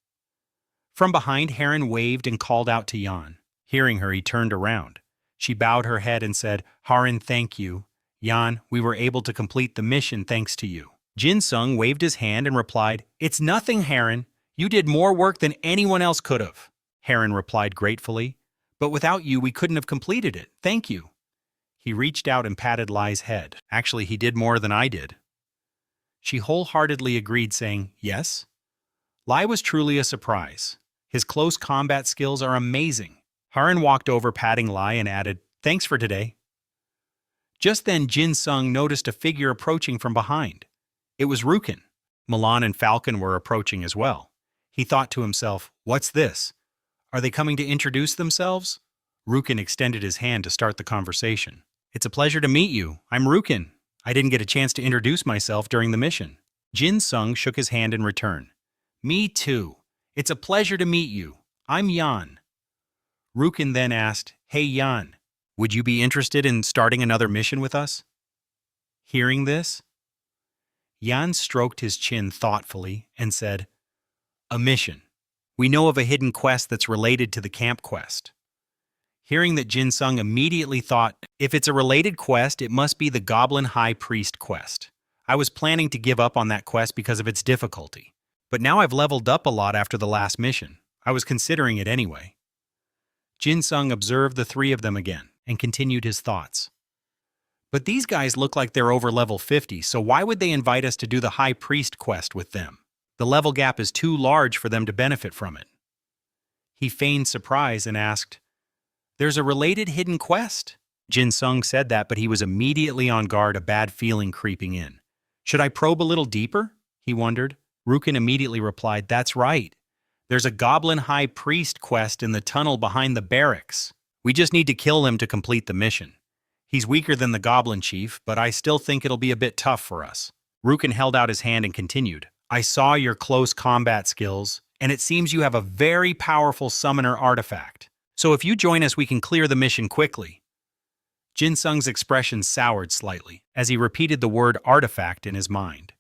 From behind, Heron waved and called out to Yan. Hearing her, he turned around. She bowed her head and said, "Harin, thank you. Yan, we were able to complete the mission thanks to you." Jinsung waved his hand and replied, "It's nothing, Heron. You did more work than anyone else could have." Heron replied gratefully, "But without you, we couldn't have completed it. Thank you." He reached out and patted Lai's head. "Actually, he did more than I did." She wholeheartedly agreed, saying, "Yes?" Lai was truly a surprise. His close combat skills are amazing. Harin walked over, patting Lai, and added, "Thanks for today." Just then, Jinsung noticed a figure approaching from behind. It was Rukin. Milan and Falcon were approaching as well. He thought to himself, "What's this? Are they coming to introduce themselves?" Rukin extended his hand to start the conversation. "It's a pleasure to meet you. I'm Rukin. I didn't get a chance to introduce myself during the mission." Jinsung shook his hand in return. "Me too. It's a pleasure to meet you. I'm Yan." Rukin then asked, "Hey Yan, would you be interested in starting another mission with us?" Hearing this, Yan stroked his chin thoughtfully and said, "A mission. We know of a hidden quest that's related to the camp quest." Hearing that, Jinsung immediately thought, if it's a related quest, it must be the Goblin High Priest quest. I was planning to give up on that quest because of its difficulty. But now I've leveled up a lot after the last mission. I was considering it anyway. Jinsung observed the three of them again and continued his thoughts. "But these guys look like they're over level 50, so why would they invite us to do the High Priest quest with them? The level gap is too large for them to benefit from it." He feigned surprise and asked, "There's a related hidden quest?" Jinsung said that, but he was immediately on guard, a bad feeling creeping in. "Should I probe a little deeper?" he wondered. Rukin immediately replied, "That's right. There's a Goblin High Priest quest in the tunnel behind the barracks. We just need to kill him to complete the mission. He's weaker than the Goblin Chief, but I still think it'll be a bit tough for us." Rukin held out his hand and continued, "I saw your close combat skills. and it seems you have a very powerful summoner artifact. So if you join us, we can clear the mission quickly. Jinsung's expression soured slightly as he repeated the word artifact in his mind.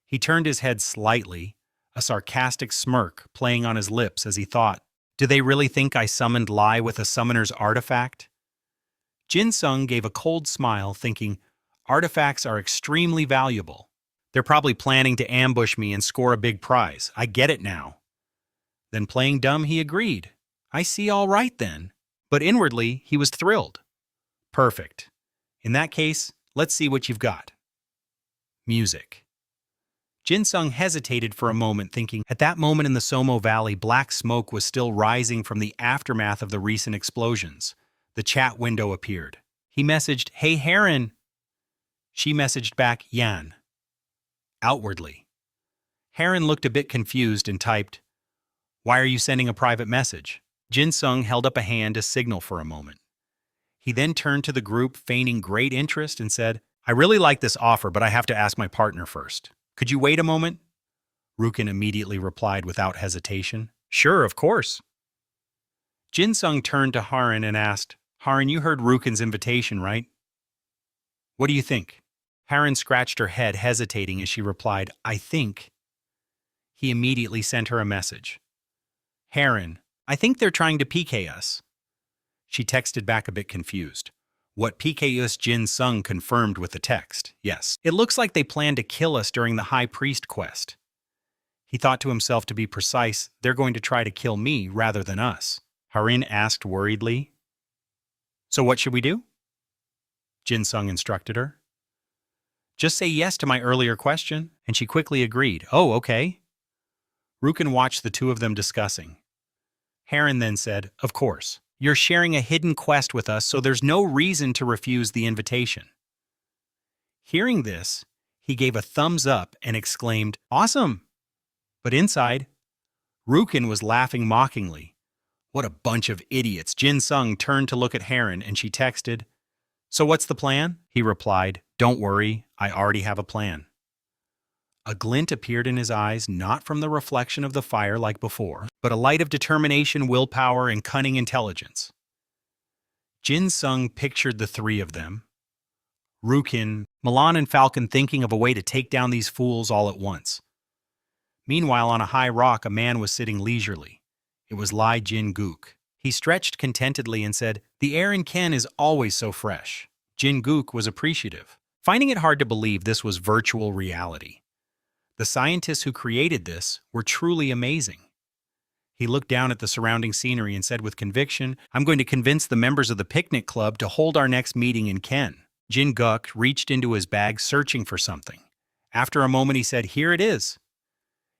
He turned his head slightly, a sarcastic smirk playing on his lips as he thought, do they really think I summoned Lai with a summoner's artifact? Jinsung gave a cold smile, thinking, artifacts are extremely valuable. They're probably planning to ambush me and score a big prize. I get it now. Then playing dumb, he agreed. I see, all right then. But inwardly, he was thrilled. Perfect. In that case, let's see what you've got. Music. Jinsung hesitated for a moment, thinking, at that moment in the Somo Valley, black smoke was still rising from the aftermath of the recent explosions. The chat window appeared. He messaged, hey Heron. She messaged back, Yan. Outwardly. Heron looked a bit confused and typed, why are you sending a private message? Jinsung held up a hand to signal for a moment. He then turned to the group, feigning great interest, and said, I really like this offer, but I have to ask my partner first. Could you wait a moment? Rukin immediately replied without hesitation. Sure, of course. Jinsung turned to Haran and asked, Haran, you heard Rukin's invitation, right? What do you think? Haran scratched her head, hesitating as she replied, I think. He immediately sent her a message. Haran, I think they're trying to PK us. She texted back a bit confused. What PK us? Jinsung confirmed with the text. Yes, it looks like they plan to kill us during the High Priest quest. He thought to himself, to be precise, they're going to try to kill me rather than us. Harin asked worriedly. So what should we do? Jinsung instructed her. Just say yes to my earlier question, and she quickly agreed. Oh, okay. Rukin watched the two of them discussing. Haran then said, of course. You're sharing a hidden quest with us, so there's no reason to refuse the invitation. Hearing this, he gave a thumbs up and exclaimed, awesome! But inside, Rukin was laughing mockingly. What a bunch of idiots. Jinsung turned to look at Haran and she texted, so what's the plan? He replied, don't worry, I already have a plan. A glint appeared in his eyes, not from the reflection of the fire like before, but a light of determination, willpower, and cunning intelligence. Jinsung pictured the three of them, Rukin, Milan, and Falcon, thinking of a way to take down these fools all at once. Meanwhile, on a high rock, a man was sitting leisurely. It was Lai Jin-guk. He stretched contentedly and said, the air in Ken is always so fresh. Jin-guk was appreciative, finding it hard to believe this was virtual reality. The scientists who created this were truly amazing. He looked down at the surrounding scenery and said with conviction, I'm going to convince the members of the picnic club to hold our next meeting in Ken. Jin-guk reached into his bag searching for something. After a moment he said, here it is.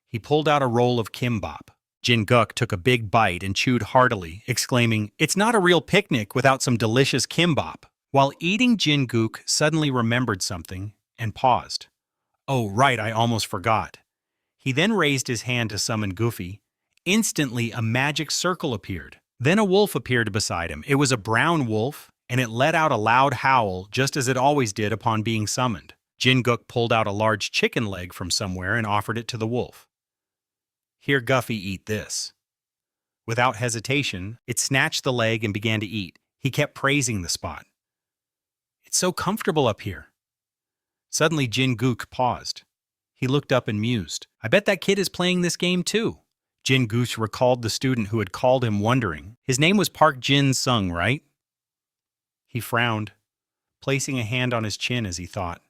He pulled out a roll of kimbap. Jin-guk took a big bite and chewed heartily, exclaiming, it's not a real picnic without some delicious kimbap. While eating, Jin-guk suddenly remembered something and paused. Oh, right, I almost forgot. He then raised his hand to summon Goofy. Instantly, a magic circle appeared. Then a wolf appeared beside him. It was a brown wolf, and it let out a loud howl, just as it always did upon being summoned. Jin-guk pulled out a large chicken leg from somewhere and offered it to the wolf. Here, Guffy, eat this. Without hesitation, it snatched the leg and began to eat. He kept praising the spot. It's so comfortable up here. Suddenly, Jin-guk paused. He looked up and mused. I bet that kid is playing this game too. Jin-guk recalled the student who had called him, wondering. His name was Park Jin-sung, right? He frowned, placing a hand on his chin as he thought.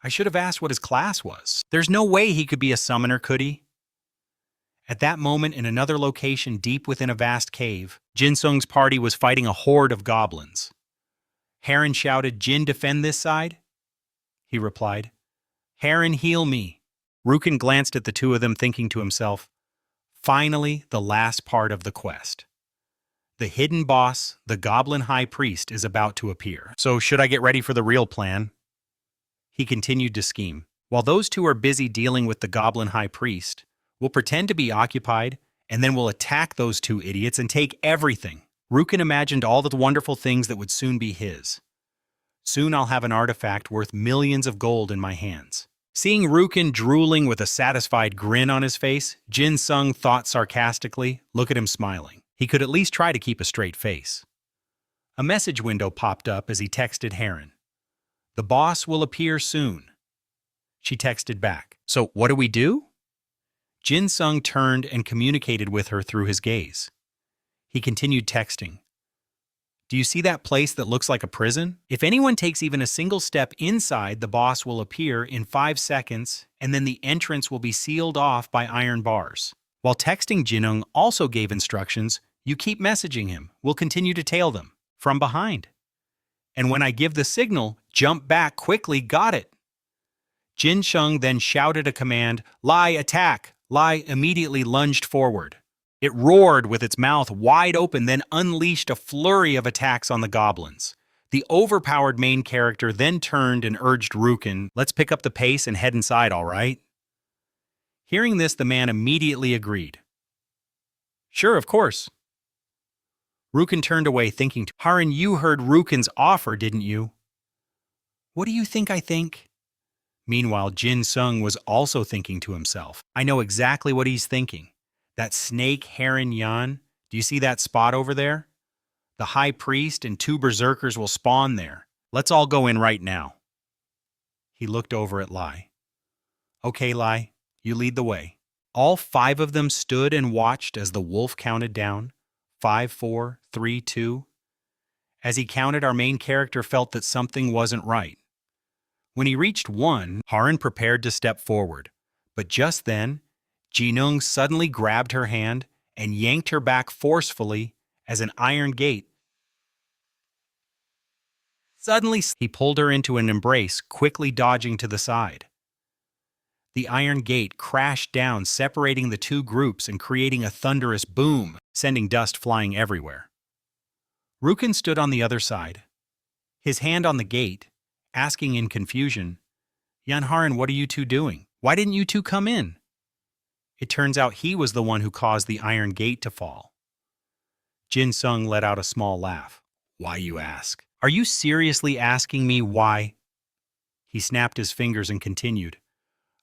I should have asked what his class was. There's no way he could be a summoner, could he? At that moment, in another location deep within a vast cave, Jin-sung's party was fighting a horde of goblins. Haran shouted, Jin, defend this side? He replied, Haran, heal me. Rukin glanced at the two of them, thinking to himself, finally, the last part of the quest. The hidden boss, the Goblin High Priest, is about to appear. So should I get ready for the real plan? He continued to scheme. While those two are busy dealing with the Goblin High Priest, we'll pretend to be occupied, and then we'll attack those two idiots and take everything. Rukin imagined all the wonderful things that would soon be his. Soon I'll have an artifact worth millions of gold in my hands. Seeing Rukin drooling with a satisfied grin on his face, Jin Sung thought sarcastically, look at him smiling. He could at least try to keep a straight face. A message window popped up as he texted Heron. The boss will appear soon. She texted back. So what do we do? Jin Sung turned and communicated with her through his gaze. He continued texting. Do you see that place that looks like a prison? If anyone takes even a single step inside, the boss will appear in 5 seconds, and then the entrance will be sealed off by iron bars. While texting, Jinung also gave instructions. You keep messaging him. We'll continue to tail them from behind. And when I give the signal, jump back quickly, got it. Jin Sung then shouted a command, Lai, attack! Lai immediately lunged forward. It roared with its mouth wide open, then unleashed a flurry of attacks on the goblins. The overpowered main character then turned and urged Rukin, let's pick up the pace and head inside, all right? Hearing this, the man immediately agreed. Sure, of course. Rukin turned away thinking, Harin, you heard Rukin's offer, didn't you? What do you think I think? Meanwhile, Jin Sung was also thinking to himself, I know exactly what he's thinking. That snake Heron Yan, do you see that spot over there? The high priest and 2 berserkers will spawn there. Let's all go in right now. He looked over at Lai. Okay, Lai, you lead the way. All 5 of them stood and watched as the wolf counted down. 5, 4, 3, 2. As he counted, our main character felt that something wasn't right. When he reached 1, Harin prepared to step forward. But just then, Jinung suddenly grabbed her hand and yanked her back forcefully as an iron gate. Suddenly, he pulled her into an embrace, quickly dodging to the side. The iron gate crashed down, separating the 2 groups and creating a thunderous boom, sending dust flying everywhere. Rukin stood on the other side, his hand on the gate, asking in confusion, Yan Harin, what are you 2 doing? Why didn't you 2 come in? It turns out he was the one who caused the iron gate to fall. Jin Sung let out a small laugh. Why, you ask? Are you seriously asking me why? He snapped his fingers and continued.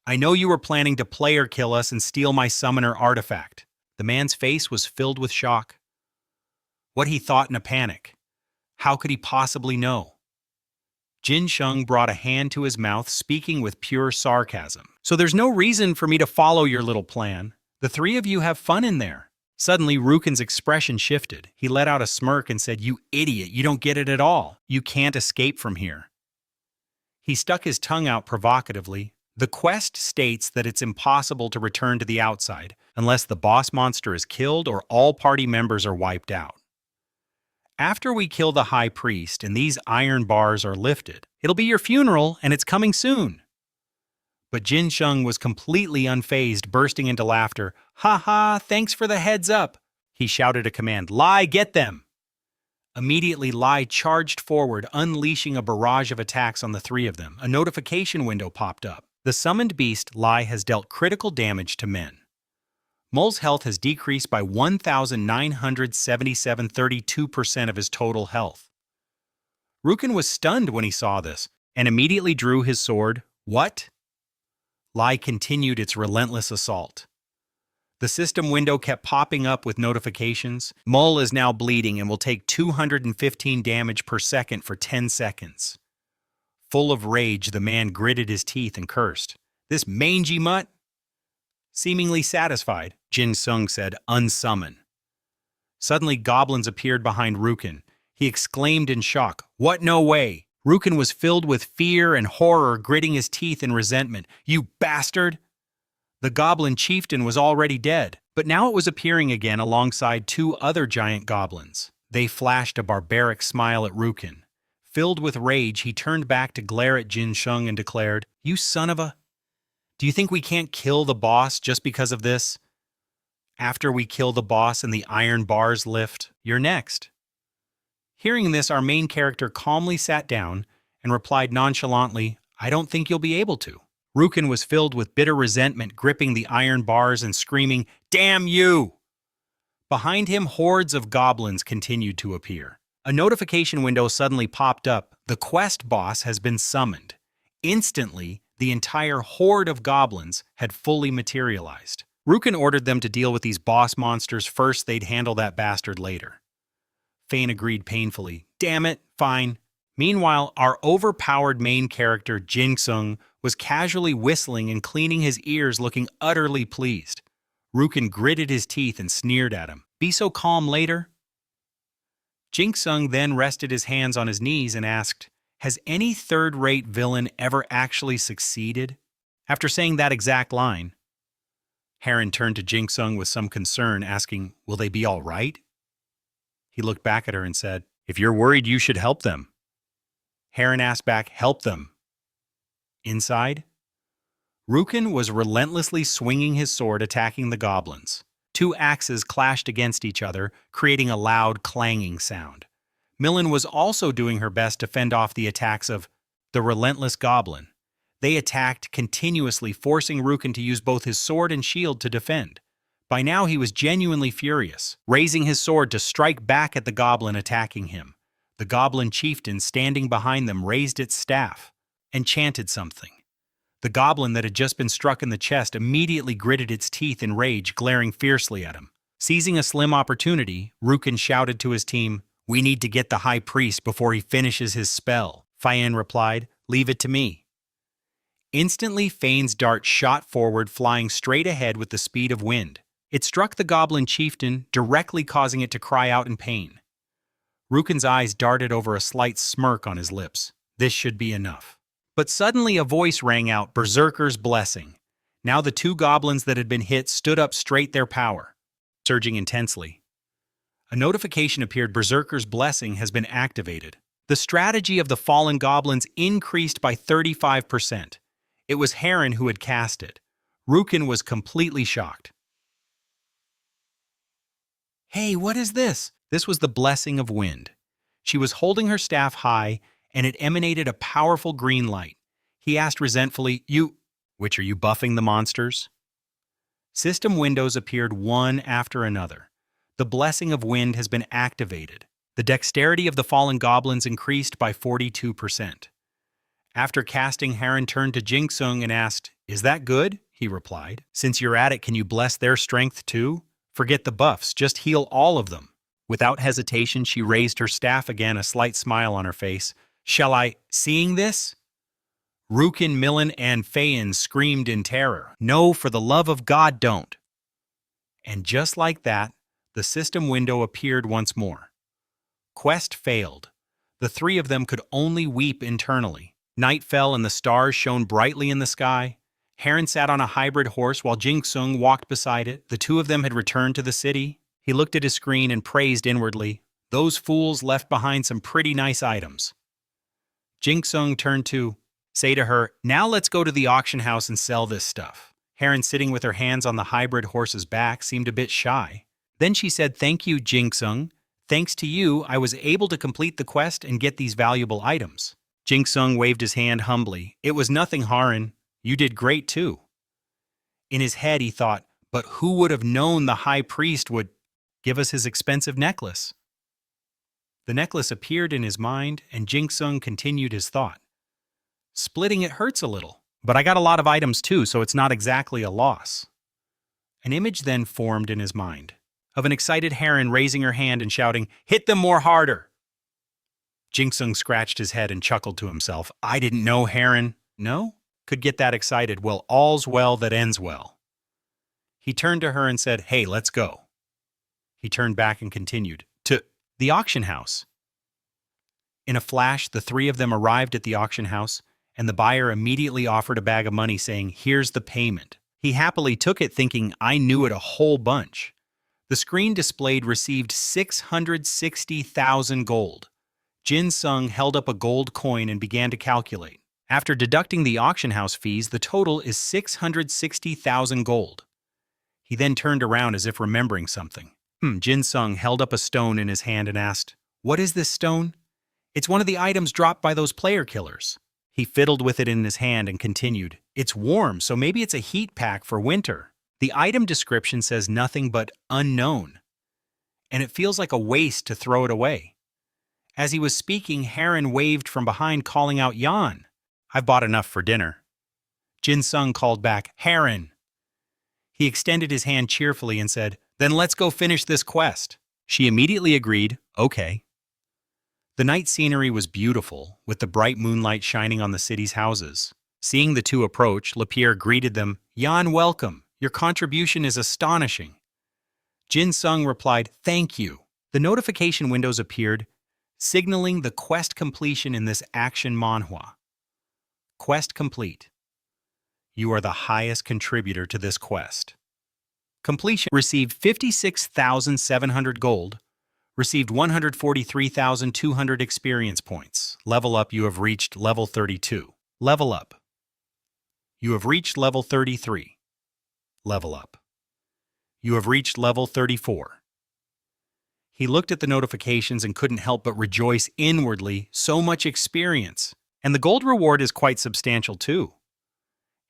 I know you were planning to player kill us and steal my summoner artifact. The man's face was filled with shock. What he thought in a panic. How could he possibly know? Jin Sung brought a hand to his mouth, speaking with pure sarcasm. So there's no reason for me to follow your little plan. The 3 of you have fun in there. Suddenly, Rukin's expression shifted. He let out a smirk and said, You idiot, you don't get it at all. You can't escape from here. He stuck his tongue out provocatively. The quest states that it's impossible to return to the outside unless the boss monster is killed or all party members are wiped out. After we kill the high priest and these iron bars are lifted, it'll be your funeral and it's coming soon. But Jin Sung was completely unfazed, bursting into laughter. Ha ha, thanks for the heads up. He shouted a command, Lai, get them. Immediately, Lai charged forward, unleashing a barrage of attacks on the 3 of them. A notification window popped up. The summoned beast, Lai, has dealt critical damage to men. Mole's health has decreased by 1,977, 32% of his total health. Rukin was stunned when he saw this, and immediately drew his sword. What? Lai continued its relentless assault. The system window kept popping up with notifications. Mole is now bleeding and will take 215 damage per second for 10 seconds. Full of rage, the man gritted his teeth and cursed. This mangy mutt? Seemingly satisfied, Jin Sung said, unsummon. Suddenly, goblins appeared behind Rukin. He exclaimed in shock, What, no way? Rukin was filled with fear and horror, gritting his teeth in resentment. You bastard! The goblin chieftain was already dead, but now it was appearing again alongside 2 other giant goblins. They flashed a barbaric smile at Rukin. Filled with rage, he turned back to glare at Jin Sung and declared, You son of a... Do you think we can't kill the boss just because of this? After we kill the boss and the iron bars lift, you're next. Hearing this, our main character calmly sat down and replied nonchalantly, I don't think you'll be able to. Rukin was filled with bitter resentment, gripping the iron bars and screaming, Damn you! Behind him, hordes of goblins continued to appear. A notification window suddenly popped up. The quest boss has been summoned. Instantly, The entire horde of goblins had fully materialized. Rukin ordered them to deal with these boss monsters first, they'd handle that bastard later. Fane agreed painfully. Damn it, fine. Meanwhile, our overpowered main character, Jinung, was casually whistling and cleaning his ears, looking utterly pleased. Rukin gritted his teeth and sneered at him. Be so calm later? Jinung then rested his hands on his knees and asked, has any third-rate villain ever actually succeeded? After saying that exact line, Heron turned to Jinung with some concern, asking, will they be all right? He looked back at her and said, if you're worried, you should help them. Heron asked back, help them? Inside, Rukin was relentlessly swinging his sword, attacking the goblins. Two axes clashed against each other, creating a loud, clanging sound. Millen was also doing her best to fend off the attacks of the relentless goblin. They attacked continuously, forcing Rukin to use both his sword and shield to defend. By now he was genuinely furious, raising his sword to strike back at the goblin attacking him. The goblin chieftain standing behind them raised its staff and chanted something. The goblin that had just been struck in the chest immediately gritted its teeth in rage, glaring fiercely at him. Seizing a slim opportunity, Rukin shouted to his team, we need to get the high priest before he finishes his spell. Fayen replied, leave it to me. Instantly, Fane's dart shot forward, flying straight ahead with the speed of wind. It struck the goblin chieftain, directly causing it to cry out in pain. Rukin's eyes darted over, a slight smirk on his lips. This should be enough. But suddenly a voice rang out, Berserker's Blessing. Now the two goblins that had been hit stood up straight, their power surging intensely. A notification appeared, Berserker's Blessing has been activated. The strategy of the fallen goblins increased by 35%. It was Heron who had cast it. Rukin was completely shocked. Hey, what is this? This was the Blessing of Wind. She was holding her staff high, and it emanated a powerful green light. He asked resentfully, which are you buffing the monsters? System windows appeared one after another. The Blessing of Wind has been activated. The dexterity of the fallen goblins increased by 42%. After casting, Heron turned to Jinung and asked, is that good? He replied, since you're at it, can you bless their strength too? Forget the buffs, just heal all of them. Without hesitation, she raised her staff again, a slight smile on her face. Shall I? Seeing this? Rukin, Millen, and Fayen screamed in terror. No, for the love of God, don't. And just like that, the system window appeared once more. Quest failed. The three of them could only weep internally. Night fell and the stars shone brightly in the sky. Heron sat on a hybrid horse while Jinung walked beside it. The two of them had returned to the city. He looked at his screen and praised inwardly. Those fools left behind some pretty nice items. Jinung turned to say to her, now let's go to the auction house and sell this stuff. Heron, sitting with her hands on the hybrid horse's back, seemed a bit shy. Then she said, thank you, Jinung. Thanks to you, I was able to complete the quest and get these valuable items. Jinung waved his hand humbly. It was nothing, Heron. You did great too. In his head, he thought, but who would have known the high priest would give us his expensive necklace? The necklace appeared in his mind, and Jinung continued his thought. Splitting it hurts a little, but I got a lot of items too, so it's not exactly a loss. An image then formed in his mind of an excited Heron raising her hand and shouting, hit them more harder. Jinung scratched his head and chuckled to himself. I didn't know Heron, no, could get that excited. Well, all's well that ends well. He turned to her and said, hey, let's go. He turned back and continued, to the auction house. In a flash, the three of them arrived at the auction house, and the buyer immediately offered a bag of money, saying, here's the payment. He happily took it, thinking, I knew it a whole bunch. The screen displayed received 660,000 gold. Jinung held up a gold coin and began to calculate. After deducting the auction house fees, the total is 660,000 gold. He then turned around as if remembering something. Jinung held up a stone in his hand and asked, what is this stone? It's one of the items dropped by those player killers. He fiddled with it in his hand and continued, it's warm, so maybe it's a heat pack for winter. The item description says nothing but unknown, and it feels like a waste to throw it away. As he was speaking, Heron waved from behind, calling out, Jan, I've bought enough for dinner. Jin-sung called back, Heron. He extended his hand cheerfully and said, then let's go finish this quest. She immediately agreed, okay. The night scenery was beautiful, with the bright moonlight shining on the city's houses. Seeing the two approach, Lapierre greeted them, Yan, welcome. Your contribution is astonishing. Jin-sung replied, thank you. The notification windows appeared, signaling the quest completion in this action manhwa. Quest complete. You are the highest contributor to this quest. Completion. Received 56,700 gold. Received 143,200 experience points. Level up, you have reached level 32. Level up. You have reached level 33. Level up. You have reached level 34. He looked at the notifications and couldn't help but rejoice inwardly, so much experience. And the gold reward is quite substantial too.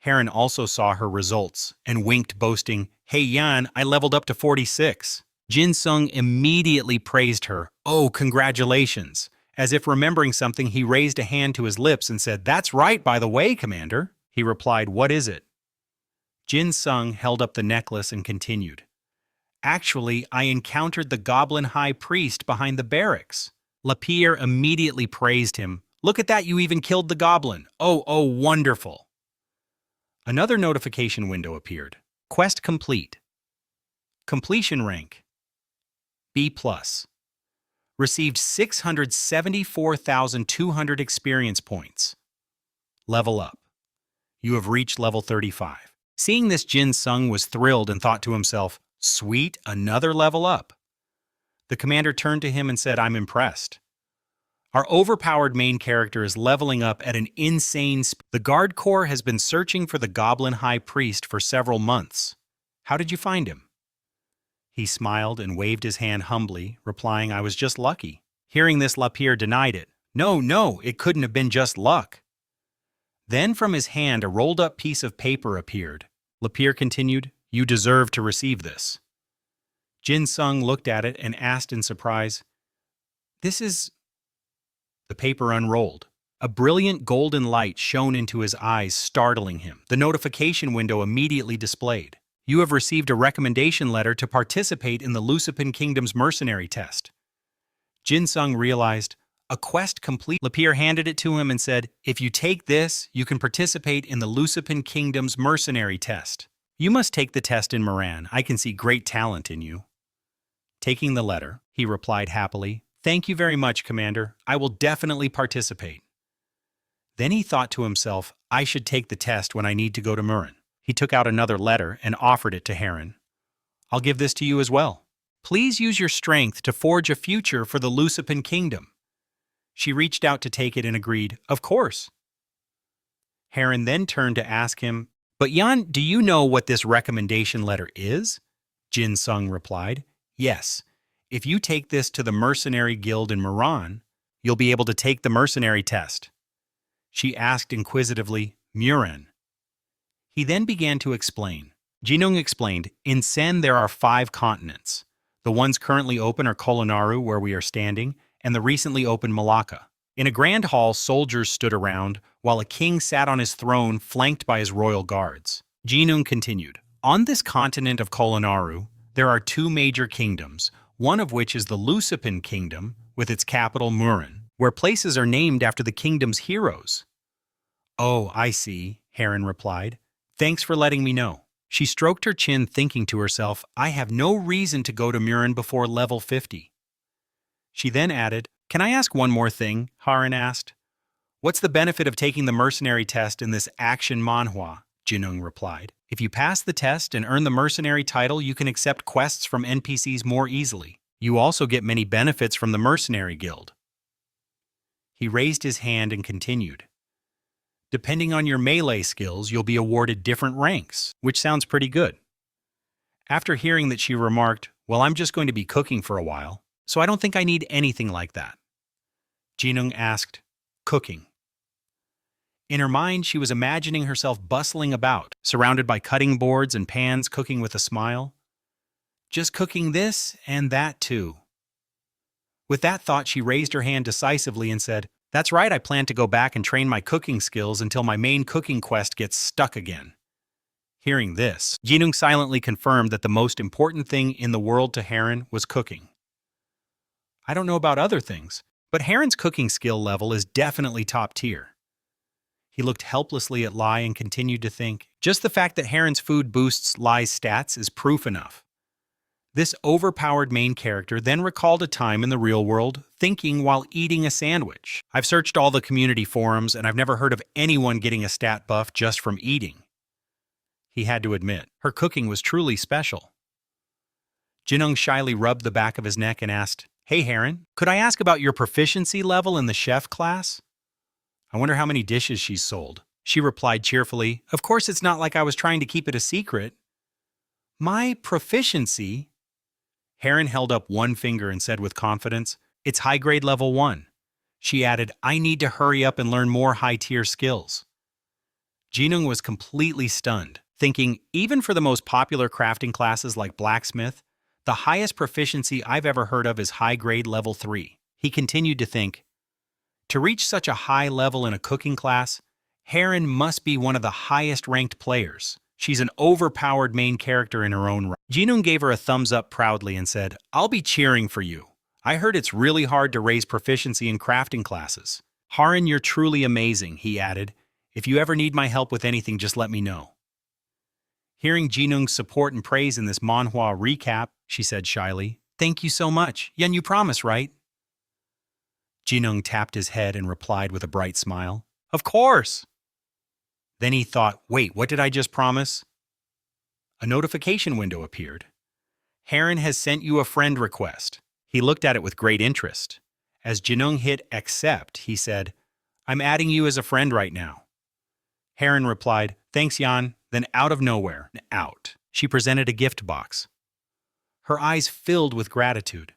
Heron also saw her results and winked, boasting, hey Yan, I leveled up to 46. Jin-sung immediately praised her. Oh, congratulations. As if remembering something, he raised a hand to his lips and said, that's right, by the way, Commander. He replied, what is it? Jin-sung held up the necklace and continued. Actually, I encountered the goblin high priest behind the barracks. Lapierre immediately praised him. Look at that, you even killed the goblin. Oh, wonderful. Another notification window appeared. Quest complete. Completion rank B+. Received 674,200 experience points. Level up. You have reached level 35. Seeing this, Jin-sung was thrilled and thought to himself, sweet, another level up. The commander turned to him and said, I'm impressed. Our overpowered main character is leveling up at an insane speed. The Guard Corps has been searching for the Goblin High Priest for several months. How did you find him? He smiled and waved his hand humbly, replying, I was just lucky. Hearing this, Lapierre denied it. No, it couldn't have been just luck. Then from his hand a rolled-up piece of paper appeared. Lapierre continued, you deserve to receive this. Jin-sung looked at it and asked in surprise, this is... The paper unrolled. A brilliant golden light shone into his eyes, startling him. The notification window immediately displayed. You have received a recommendation letter to participate in the Lucipin Kingdom's mercenary test. Jin-sung realized, a quest complete. Lapierre handed it to him and said, if you take this, you can participate in the Lucipin Kingdom's mercenary test. You must take the test in Moran. I can see great talent in you. Taking the letter, he replied happily, thank you very much, Commander. I will definitely participate. Then he thought to himself, I should take the test when I need to go to Murin. He took out another letter and offered it to Heron. I'll give this to you as well. Please use your strength to forge a future for the Lucipin Kingdom. She reached out to take it and agreed, of course. Heron then turned to ask him, but Yan, do you know what this recommendation letter is? Jin-sung replied, yes. If you take this to the Mercenary Guild in Muran, you'll be able to take the mercenary test. She asked inquisitively, Muran. He then began to explain. Jinung explained, in Sen there are 5 continents. The ones currently open are Kolinaru, where we are standing, and the recently opened Malacca. In a grand hall, soldiers stood around, while a king sat on his throne flanked by his royal guards. Jinung continued, on this continent of Kolinaru, there are 2 major kingdoms, one of which is the Lucipin Kingdom, with its capital Murin, where places are named after the kingdom's heroes. Oh, I see, Heron replied. Thanks for letting me know. She stroked her chin, thinking to herself, I have no reason to go to Murin before level 50. She then added, can I ask one more thing? Heron asked. What's the benefit of taking the mercenary test in this action manhwa? Jinung replied. If you pass the test and earn the mercenary title, you can accept quests from NPCs more easily. You also get many benefits from the Mercenary Guild. He raised his hand and continued. Depending on your melee skills, you'll be awarded different ranks, which sounds pretty good. After hearing that, she remarked, well, I'm just going to be cooking for a while, so I don't think I need anything like that. Jinung asked, cooking. In her mind, she was imagining herself bustling about, surrounded by cutting boards and pans, cooking with a smile. Just cooking this and that too. With that thought, she raised her hand decisively and said, That's right, I plan to go back and train my cooking skills until my main cooking quest gets stuck again. Hearing this, Jinung silently confirmed that the most important thing in the world to Heron was cooking. I don't know about other things, but Heron's cooking skill level is definitely top tier. He looked helplessly at Lai and continued to think, just the fact that Heron's food boosts Lai's stats is proof enough. This overpowered main character then recalled a time in the real world, thinking while eating a sandwich. I've searched all the community forums and I've never heard of anyone getting a stat buff just from eating. He had to admit, her cooking was truly special. Jinung shyly rubbed the back of his neck and asked, "Hey Heron, could I ask about your proficiency level in the chef class? I wonder how many dishes she's sold." She replied cheerfully, "Of course it's not like I was trying to keep it a secret." "My proficiency?" Heron held up one finger and said with confidence, "It's high grade level 1. She added, "I need to hurry up and learn more high-tier skills." Jinung was completely stunned, thinking, even for the most popular crafting classes like blacksmith, the highest proficiency I've ever heard of is high grade level 3. He continued to think, to reach such a high level in a cooking class, Heron must be one of the highest ranked players. She's an overpowered main character in her own right. Jinung gave her a thumbs up proudly and said, "I'll be cheering for you. I heard it's really hard to raise proficiency in crafting classes. Heron, you're truly amazing," he added. "If you ever need my help with anything, just let me know." Hearing Jinung's support and praise in this manhwa recap, she said shyly, "Thank you so much. Yan, you promise, right?" Jinung tapped his head and replied with a bright smile, "Of course." Then he thought, wait, what did I just promise? A notification window appeared. "Heron has sent you a friend request." He looked at it with great interest. As Jinung hit accept, he said, "I'm adding you as a friend right now." Heron replied, "Thanks, Yan." Then out of nowhere, she presented a gift box. Her eyes filled with gratitude.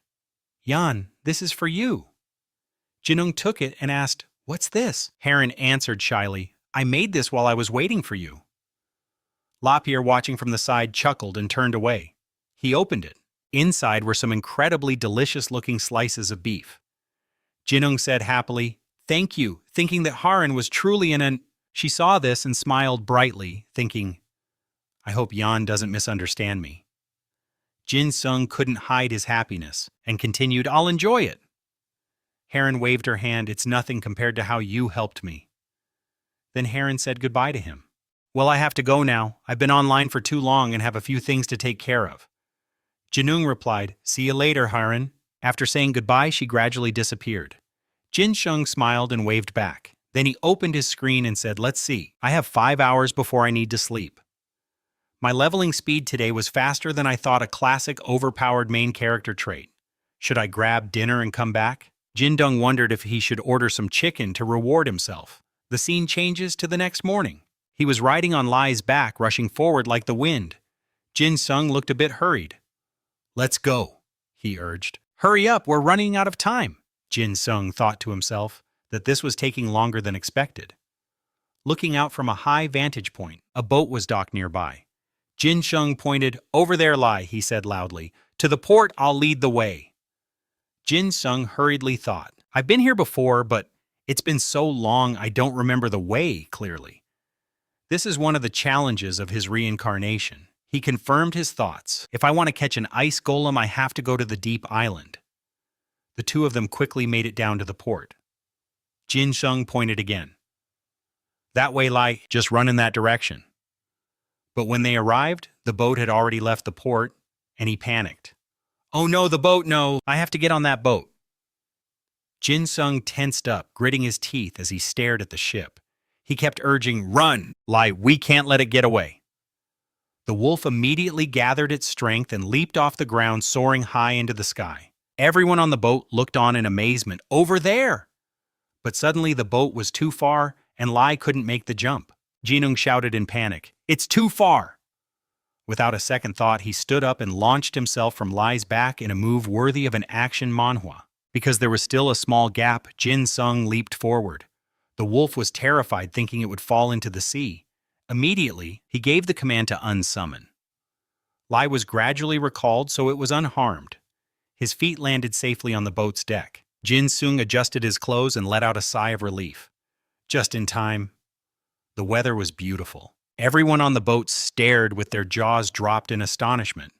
"Yan, this is for you." Jinung took it and asked, "What's this?" Heron answered shyly, "I made this while I was waiting for you." Lapierre, watching from the side, chuckled and turned away. He opened it. Inside were some incredibly delicious-looking slices of beef. Jinung said happily, "Thank you," thinking that Heron was truly in an... She saw this and smiled brightly, thinking, I hope Yan doesn't misunderstand me. Jin Sung couldn't hide his happiness and continued, "I'll enjoy it." Heron waved her hand, "It's nothing compared to how you helped me." Then Heron said goodbye to him. "Well, I have to go now. I've been online for too long and have a few things to take care of." Jinung replied, "See you later, Heron." After saying goodbye, she gradually disappeared. Jin Sung smiled and waved back. Then he opened his screen and said, "Let's see. I have 5 hours before I need to sleep." My leveling speed today was faster than I thought, a classic overpowered main character trait. Should I grab dinner and come back? Jindung wondered if he should order some chicken to reward himself. The scene changes to the next morning. He was riding on Lai's back, rushing forward like the wind. Jin Sung looked a bit hurried. "Let's go," he urged. "Hurry up, we're running out of time." Jin Sung thought to himself that this was taking longer than expected. Looking out from a high vantage point, a boat was docked nearby. Jin Sung pointed, "Over there, Lai," he said loudly. "To the port, I'll lead the way." Jin Sung hurriedly thought, "I've been here before, but it's been so long I don't remember the way clearly." This is one of the challenges of his reincarnation. He confirmed his thoughts. If I want to catch an ice golem, I have to go to the deep island. The two of them quickly made it down to the port. Jin Sung pointed again. "That way, Lai, just run in that direction." But when they arrived, the boat had already left the port, and he panicked. "Oh no, the boat, no! I have to get on that boat." Jin Sung tensed up, gritting his teeth as he stared at the ship. He kept urging, "Run, Lai, we can't let it get away." The wolf immediately gathered its strength and leaped off the ground, soaring high into the sky. Everyone on the boat looked on in amazement. "Over there!" But suddenly the boat was too far, and Lai couldn't make the jump. Jinung shouted in panic, "It's too far!" Without a second thought, he stood up and launched himself from Lai's back in a move worthy of an action manhwa. Because there was still a small gap, Jin Sung leaped forward. The wolf was terrified, thinking it would fall into the sea. Immediately, he gave the command to unsummon. Lai was gradually recalled, so it was unharmed. His feet landed safely on the boat's deck. Jin-sung adjusted his clothes and let out a sigh of relief. Just in time. The weather was beautiful. Everyone on the boat stared with their jaws dropped in astonishment.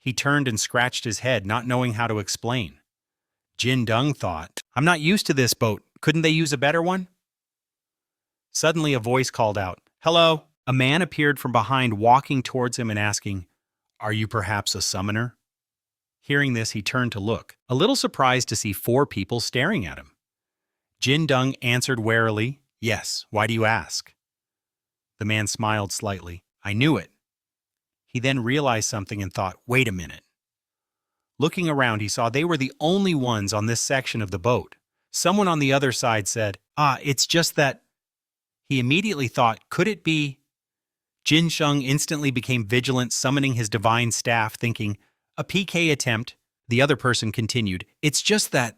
He turned and scratched his head, not knowing how to explain. Jin-dung thought, I'm not used to this boat. Couldn't they use a better one? Suddenly a voice called out, Hello! A man appeared from behind, walking towards him and asking, Are you perhaps a summoner? Hearing this, he turned to look, a little surprised to see 4 people staring at him. Jin-dung answered warily, Yes, why do you ask? The man smiled slightly. I knew it. He then realized something and thought, Wait a minute. Looking around, he saw they were the only ones on this section of the boat. Someone on the other side said, it's just that. He immediately thought, could it be? Jin-sung instantly became vigilant, summoning his divine staff, thinking, a PK attempt. The other person continued, it's just that.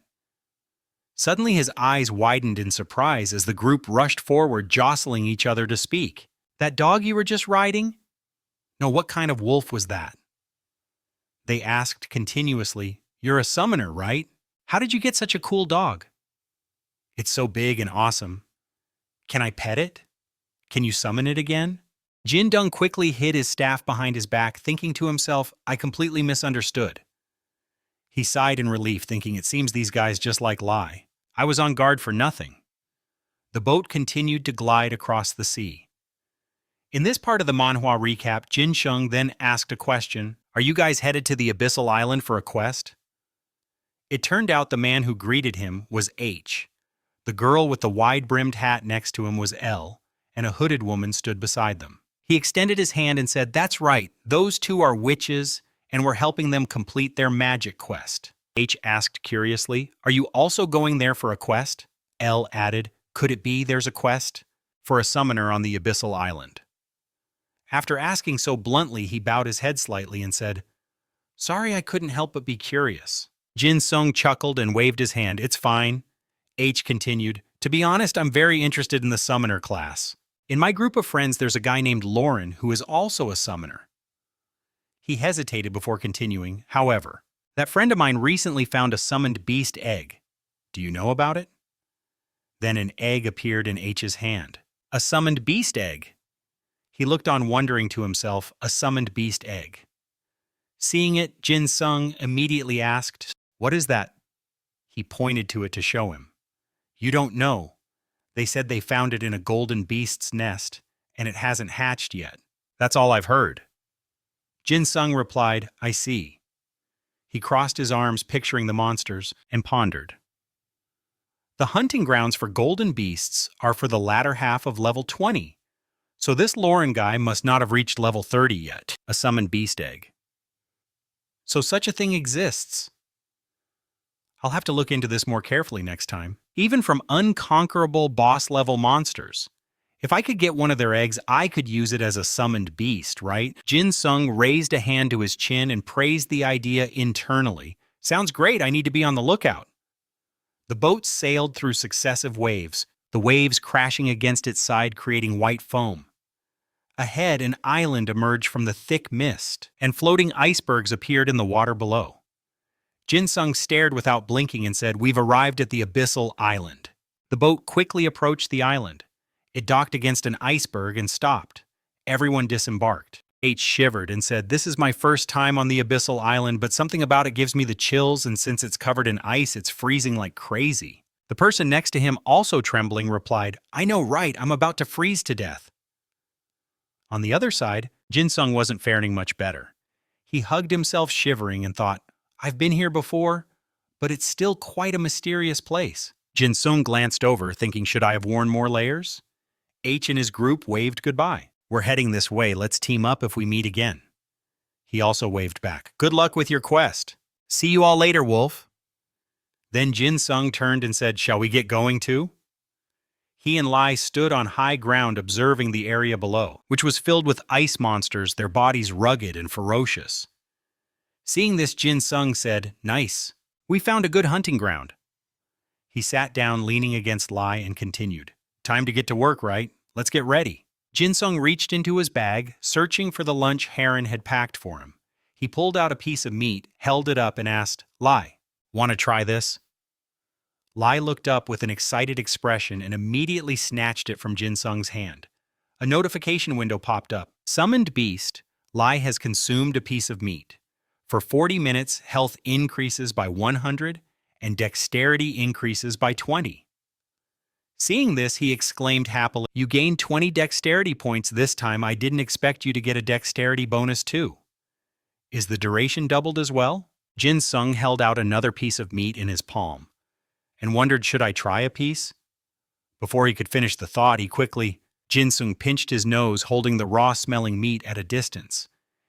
Suddenly his eyes widened in surprise as the group rushed forward, jostling each other to speak. That dog you were just riding? No, what kind of wolf was that? They asked continuously, You're a summoner, right? How did you get such a cool dog? It's so big and awesome. Can I pet it? Can you summon it again? Jin-dung quickly hid his staff behind his back, thinking to himself, I completely misunderstood. He sighed in relief, thinking it seems these guys just like lie. I was on guard for nothing. The boat continued to glide across the sea. In this part of the manhwa recap, Jin-sung then asked a question, Are you guys headed to the Abyssal Island for a quest? It turned out the man who greeted him was H. The girl with the wide-brimmed hat next to him was L, and a hooded woman stood beside them. He extended his hand and said, That's right, those 2 are witches, and we're helping them complete their magic quest. H asked curiously, Are you also going there for a quest? L added, Could it be there's a quest? For a summoner on the Abyssal Island. After asking so bluntly, he bowed his head slightly and said, Sorry, I couldn't help but be curious. Jin-sung chuckled and waved his hand. It's fine. H continued, To be honest, I'm very interested in the summoner class. In my group of friends, there's a guy named Lauren who is also a summoner. He hesitated before continuing, However, that friend of mine recently found a summoned beast egg. Do you know about it? Then an egg appeared in H's hand. A summoned beast egg. He looked on wondering to himself, a summoned beast egg. Seeing it, Jin-sung immediately asked, What is that? He pointed to it to show him. You don't know. They said they found it in a golden beast's nest, and it hasn't hatched yet. That's all I've heard. Jin-sung replied, I see. He crossed his arms, picturing the monsters, and pondered. The hunting grounds for golden beasts are for the latter half of level 20. So this Lauren guy must not have reached level 30 yet, a summoned beast egg. So such a thing exists. I'll have to look into this more carefully next time. Even from unconquerable boss-level monsters. If I could get one of their eggs, I could use it as a summoned beast, right? Jin-sung raised a hand to his chin and praised the idea internally. Sounds great, I need to be on the lookout. The boat sailed through successive waves, the waves crashing against its side, creating white foam. Ahead, an island emerged from the thick mist, and floating icebergs appeared in the water below. Jin-sung stared without blinking and said, We've arrived at the Abyssal Island. The boat quickly approached the island. It docked against an iceberg and stopped. Everyone disembarked. H shivered and said, This is my first time on the Abyssal Island, but something about it gives me the chills, and since it's covered in ice, it's freezing like crazy. The person next to him, also trembling, replied, I know, right, I'm about to freeze to death. On the other side, Jin-sung wasn't faring much better. He hugged himself, shivering, and thought, I've been here before, but it's still quite a mysterious place. Jin-sung glanced over, thinking, should I have worn more layers? H and his group waved goodbye. We're heading this way, let's team up if we meet again. He also waved back. Good luck with your quest. See you all later, Wolf. Then Jin-sung turned and said, shall we get going too? He and Lai stood on high ground observing the area below, which was filled with ice monsters, their bodies rugged and ferocious. Seeing this, Jin-sung said, Nice. We found a good hunting ground. He sat down, leaning against Lai, and continued. Time to get to work, right? Let's get ready. Jin-sung reached into his bag, searching for the lunch Heron had packed for him. He pulled out a piece of meat, held it up, and asked, Lai, want to try this? Lai looked up with an excited expression and immediately snatched it from Jinsung's hand. A notification window popped up. Summoned Beast, Lai has consumed a piece of meat. For 40 minutes, health increases by 100 and dexterity increases by 20. Seeing this, he exclaimed happily, "You gained 20 dexterity points this time. I didn't expect you to get a dexterity bonus too. Is the duration doubled as well?" Jinsung held out another piece of meat in his palm and wondered, should I try a piece? Before he could finish the thought, Jinsung pinched his nose, holding the raw-smelling meat at a distance.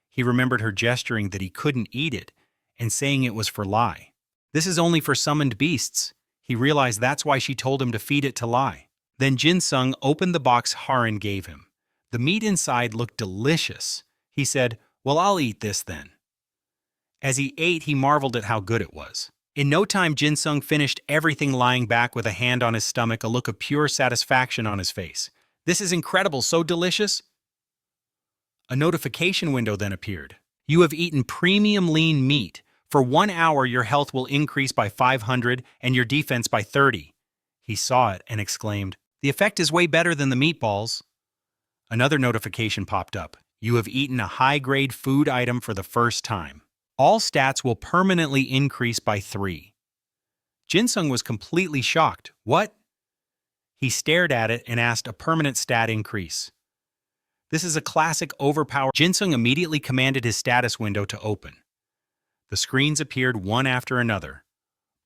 He remembered her gesturing that he couldn't eat it and saying it was for Lai. This is only for summoned beasts. He realized that's why she told him to feed it to Lai. Then Jinsung opened the box Haran gave him. The meat inside looked delicious. He said, "Well, I'll eat this then." As he ate, he marveled at how good it was. In no time, Jinsung finished everything, lying back with a hand on his stomach, a look of pure satisfaction on his face. "This is incredible, so delicious." A notification window then appeared. "You have eaten premium lean meat. For 1 hour, your health will increase by 500 and your defense by 30. He saw it and exclaimed, "The effect is way better than the meatballs." Another notification popped up. "You have eaten a high-grade food item for the first time. All stats will permanently increase by 3. Jinsung was completely shocked. "What?" He stared at it and asked, "A permanent stat increase." "This is a classic overpowered." Jinsung immediately commanded his status window to open. The screens appeared one after another.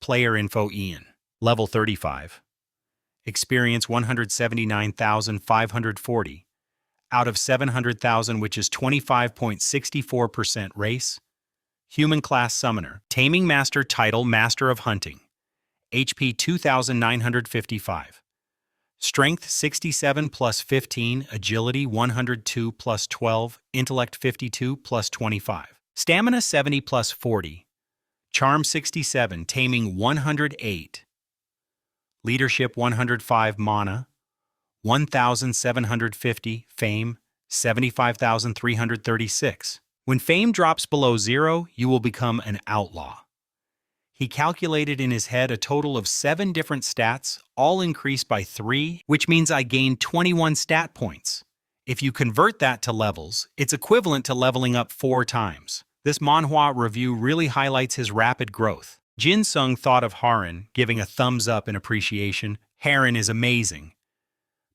Player info: Ian. Level 35. Experience 179,540. Out of 700,000, which is 25.64%. Race: Human class Summoner. Taming Master. Title: Master of Hunting. HP 2,955. Strength 67 plus 15, Agility 102 plus 12, Intellect 52 plus 25. Stamina 70 plus 40. Charm 67, Taming 108. Leadership 105, Mana 1,750, Fame 75,336. When fame drops below 0, you will become an outlaw. He calculated in his head a total of 7 different stats, all increased by 3, which means I gained 21 stat points. If you convert that to levels, it's equivalent to leveling up 4 times. This manhwa review really highlights his rapid growth. Jinsung thought of Haran, giving a thumbs up in appreciation. "Haran is amazing."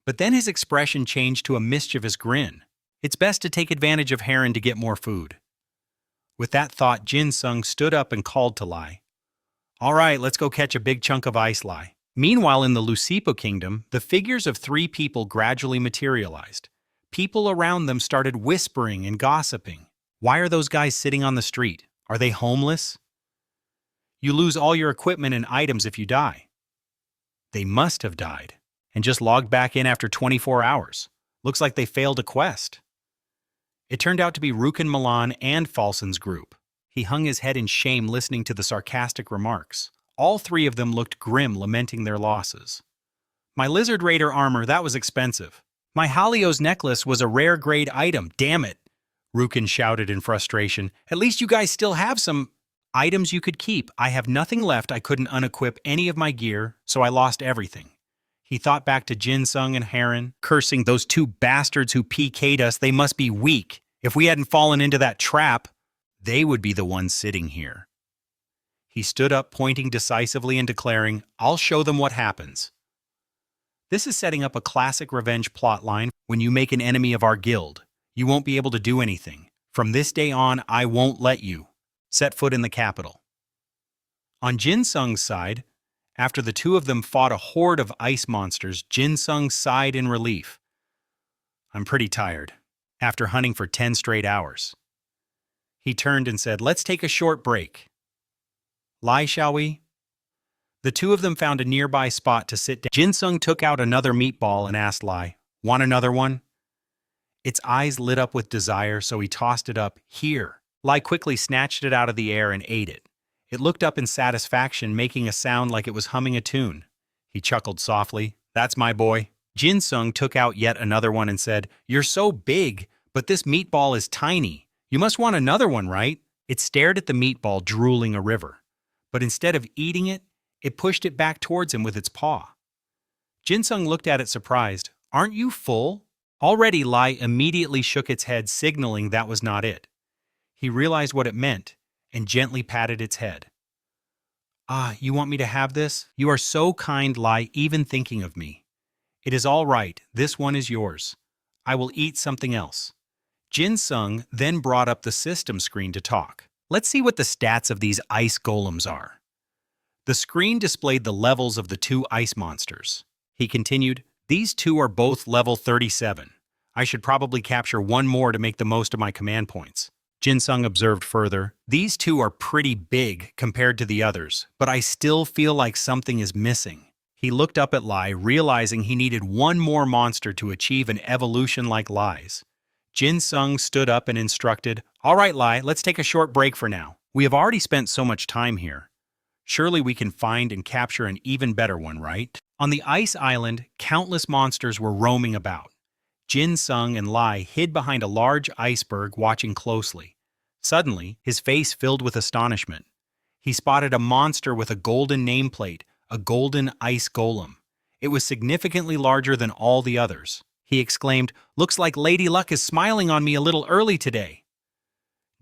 But then his expression changed to a mischievous grin. It's best to take advantage of Haran to get more food. With that thought, Jinsung stood up and called to Lai. "All right, let's go catch a big chunk of ice, Lai." Meanwhile, in the Lucipo Kingdom, the figures of 3 people gradually materialized. People around them started whispering and gossiping. "Why are those guys sitting on the street? Are they homeless? You lose all your equipment and items if you die." They must have died and just logged back in after 24 hours. Looks like they failed a quest. It turned out to be Rukin Milan and Falson's group. He hung his head in shame listening to the sarcastic remarks. All 3 of them looked grim, lamenting their losses. "My Lizard Raider armor, that was expensive. My Halios necklace was a rare grade item, damn it," Rukin shouted in frustration. "At least you guys still have some items you could keep. I have nothing left. I couldn't unequip any of my gear, so I lost everything." He thought back to Jinsung and Haran, cursing, "Those 2 bastards who PK'd us, they must be weak. If we hadn't fallen into that trap, they would be the ones sitting here." He stood up, pointing decisively and declaring, "I'll show them what happens." This is setting up a classic revenge plotline. When you make an enemy of our guild, you won't be able to do anything. From this day on, I won't let you set foot in the capital. On Jinsung's side, after the 2 of them fought a horde of ice monsters, Jinsung sighed in relief. "I'm pretty tired, after hunting for 10 straight hours." He turned and said, "Let's take a short break. Lai, shall we?" The 2 of them found a nearby spot to sit down. Jinsung took out another meatball and asked Lai, "Want another one?" Its eyes lit up with desire, so he tossed it up. "Here." Lai quickly snatched it out of the air and ate it. It looked up in satisfaction, making a sound like it was humming a tune. He chuckled softly. "That's my boy." Jinsung took out yet another one and said, "You're so big, but this meatball is tiny. You must want another one, right?" It stared at the meatball, drooling a river. But instead of eating it, It pushed it back towards him with its paw. Jinsung looked at it surprised. "Aren't you full?" Already, Lai immediately shook its head, signaling that was not it. He realized what it meant and gently patted its head. "Ah, you want me to have this? You are so kind, Lai, even thinking of me. It is all right, this one is yours. I will eat something else." Jinsung then brought up the system screen to talk. "Let's see what the stats of these ice golems are." The screen displayed the levels of the two ice monsters. He continued, "These two are both level 37. I should probably capture one more to make the most of my command points." Jinsung observed further, "These two are pretty big compared to the others, but I still feel like something is missing." He looked up at Lai, realizing he needed one more monster to achieve an evolution like Lai's. Jinsung stood up and instructed, "All right, Lai, let's take a short break for now. We have already spent so much time here. Surely we can find and capture an even better one, right?" On the ice island, countless monsters were roaming about. Jinsung and Lai hid behind a large iceberg, watching closely. Suddenly, his face filled with astonishment. He spotted a monster with a golden nameplate, a golden ice golem. It was significantly larger than all the others. He exclaimed, "Looks like Lady Luck is smiling on me a little early today."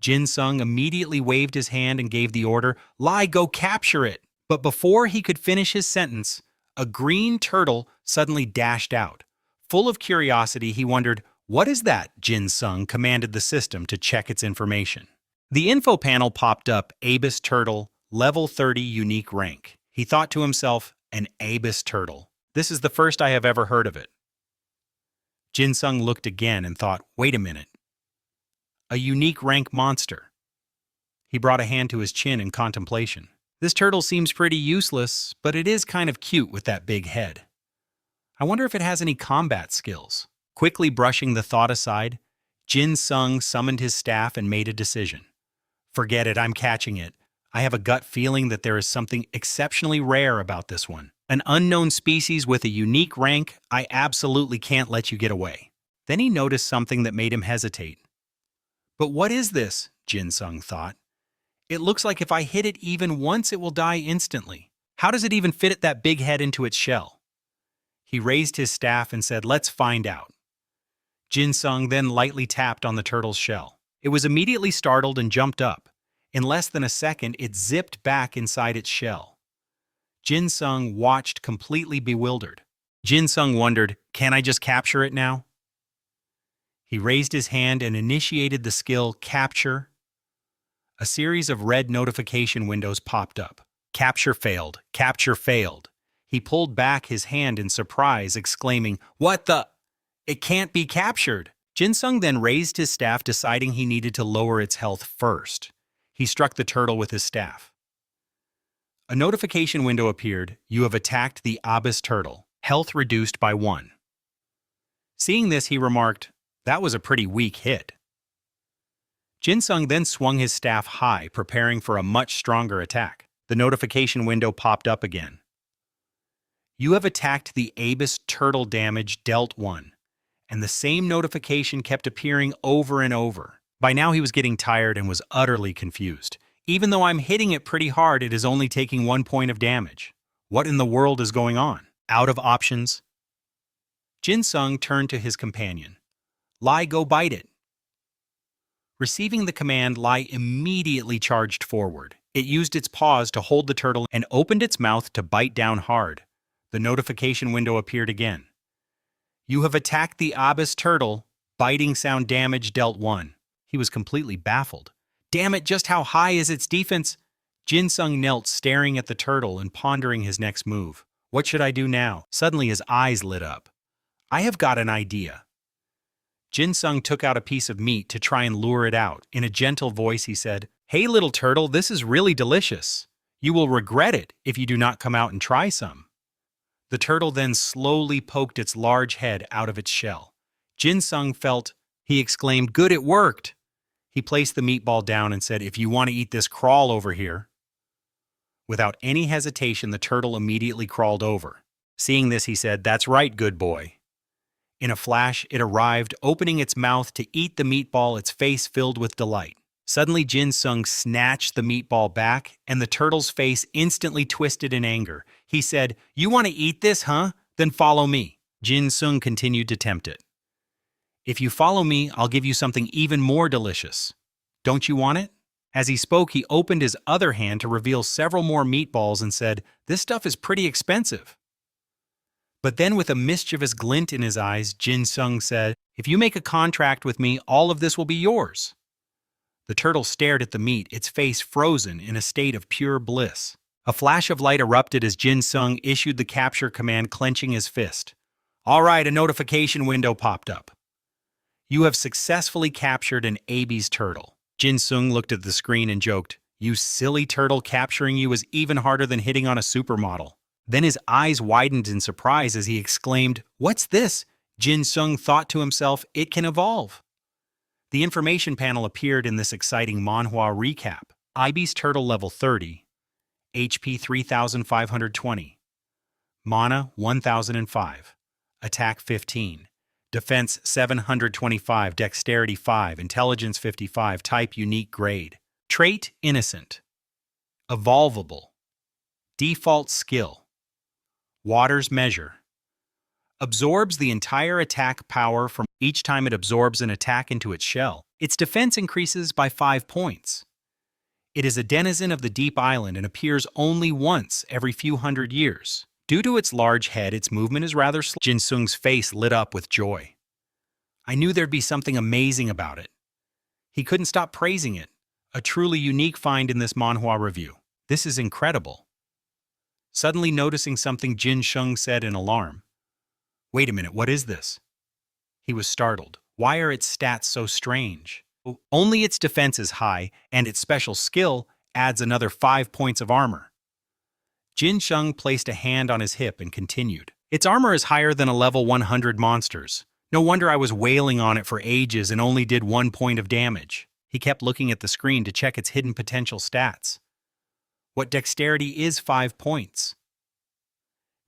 Jinsung immediately waved his hand and gave the order, "Lai, go capture it." But before he could finish his sentence, a green turtle suddenly dashed out. Full of curiosity, he wondered, "What is that?" Jinsung commanded the system to check its information. The info panel popped up, "Abyss Turtle, level 30 unique rank." He thought to himself, "An Abyss Turtle. This is the first I have ever heard of it." Jinsung looked again and thought, "Wait a minute. A unique rank monster." He brought a hand to his chin in contemplation. "This turtle seems pretty useless, but it is kind of cute with that big head. I wonder if it has any combat skills." Quickly brushing the thought aside, Jinsung summoned his staff and made a decision. "Forget it, I'm catching it. I have a gut feeling that there is something exceptionally rare about this one. An unknown species with a unique rank. I absolutely can't let you get away." Then he noticed something that made him hesitate. "But what is this?" Jinsung thought. "It looks like if I hit it even once, it will die instantly. How does it even fit that big head into its shell?" He raised his staff and said, "Let's find out." Jinsung then lightly tapped on the turtle's shell. It was immediately startled and jumped up. In less than a second, it zipped back inside its shell. Jinsung watched, completely bewildered. Jinsung wondered, "Can I just capture it now?" He raised his hand and initiated the skill Capture. A series of red notification windows popped up. "Capture failed. Capture failed." He pulled back his hand in surprise, exclaiming, "What the? It can't be captured." Jinsung then raised his staff, deciding he needed to lower its health first. He struck the turtle with his staff. A notification window appeared. "You have attacked the Abyss Turtle. Health reduced by 1. Seeing this, he remarked, "That was a pretty weak hit." Jinsung then swung his staff high, preparing for a much stronger attack. The notification window popped up again. "You have attacked the Abyss Turtle, damage dealt 1. And the same notification kept appearing over and over. By now he was getting tired and was utterly confused. "Even though I'm hitting it pretty hard, it is only taking 1 point of damage. What in the world is going on?" Out of options, Jinsung turned to his companion. "Lai, go bite it." Receiving the command, Lai immediately charged forward. It used its paws to hold the turtle and opened its mouth to bite down hard. The notification window appeared again. "You have attacked the Abyss Turtle. Biting sound damage dealt 1. He was completely baffled. "Damn it, just how high is its defense?" Jinsung knelt, staring at the turtle and pondering his next move. "What should I do now?" Suddenly his eyes lit up. "I have got an idea." Jinsung took out a piece of meat to try and lure it out. In a gentle voice, he said, "Hey, little turtle, this is really delicious. You will regret it if you do not come out and try some." The turtle then slowly poked its large head out of its shell. Jinsung felt. He exclaimed, "Good, it worked." He placed the meatball down and said, "If you want to eat this, crawl over here." Without any hesitation, the turtle immediately crawled over. Seeing this, he said, "That's right, good boy." In a flash, it arrived, opening its mouth to eat the meatball, its face filled with delight. Suddenly, Jin-sung snatched the meatball back, and the turtle's face instantly twisted in anger. He said, "You want to eat this, huh? Then follow me." Jin-sung continued to tempt it. "If you follow me, I'll give you something even more delicious. Don't you want it?" As he spoke, he opened his other hand to reveal several more meatballs and said, "This stuff is pretty expensive." But then, with a mischievous glint in his eyes, Jin-sung said, "If you make a contract with me, all of this will be yours." The turtle stared at the meat, its face frozen in a state of pure bliss. A flash of light erupted as Jin-sung issued the capture command, clenching his fist. All right, a notification window popped up. "You have successfully captured an Abyss turtle." Jin-sung looked at the screen and joked, "You silly turtle, capturing you is even harder than hitting on a supermodel." Then his eyes widened in surprise as he exclaimed, "What's this?" Jin-sung thought to himself, "It can evolve." The information panel appeared in this exciting manhwa recap. Ibis turtle level 30, HP 3520, Mana 1005, Attack 15, Defense 725, Dexterity 5, Intelligence 55, Type Unique Grade. Trait Innocent. Evolvable. Default Skill. Water's Measure. Absorbs the entire attack power from each time it absorbs an attack into its shell. Its defense increases by 5 points. It is a denizen of the deep island and appears only once every few hundred years. Due to its large head, its movement is rather slow. Jin-sung's face lit up with joy. I knew there'd be something amazing about it. He couldn't stop praising it. A truly unique find in this manhwa review. This is incredible. Suddenly noticing something, Jin-sung said in alarm, "Wait a minute, what is this?" He was startled. Why are its stats so strange? Only its defense is high, and its special skill adds another 5 points of armor. Jin-sung placed a hand on his hip and continued. Its armor is higher than a level 100 monster's. No wonder I was wailing on it for ages and only did 1 point of damage. He kept looking at the screen to check its hidden potential stats. What dexterity is 5 points?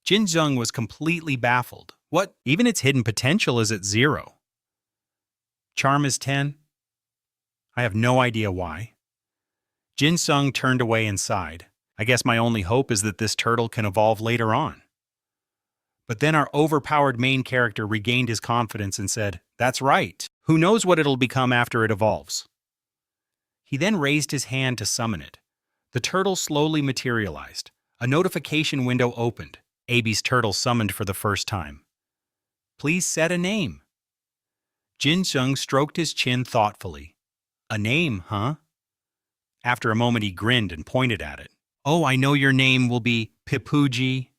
Jin-sung was completely baffled. What? Even its hidden potential is at 0. Charm is 10? I have no idea why. Jin-sung turned away and sighed. I guess my only hope is that this turtle can evolve later on. But then our overpowered main character regained his confidence and said, "That's right. Who knows what it'll become after it evolves?" He then raised his hand to summon it. The turtle slowly materialized. A notification window opened. Abyss turtle summoned for the first time. Please set a name. Jin-sung stroked his chin thoughtfully. A name, huh? After a moment he grinned and pointed at it. Oh, I know your name will be Pipuji.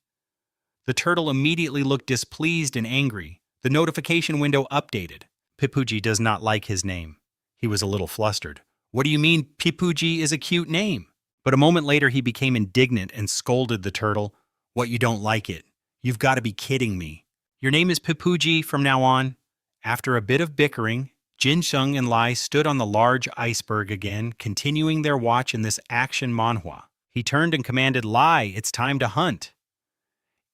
The turtle immediately looked displeased and angry. The notification window updated. Pipuji does not like his name. He was a little flustered. What do you mean Pipuji is a cute name? But a moment later he became indignant and scolded the turtle. What, you don't like it? You've got to be kidding me. Your name is Pipuji from now on. After a bit of bickering, Jin-sung and Lai stood on the large iceberg again, continuing their watch in this action manhwa. He turned and commanded Lai, "It's time to hunt."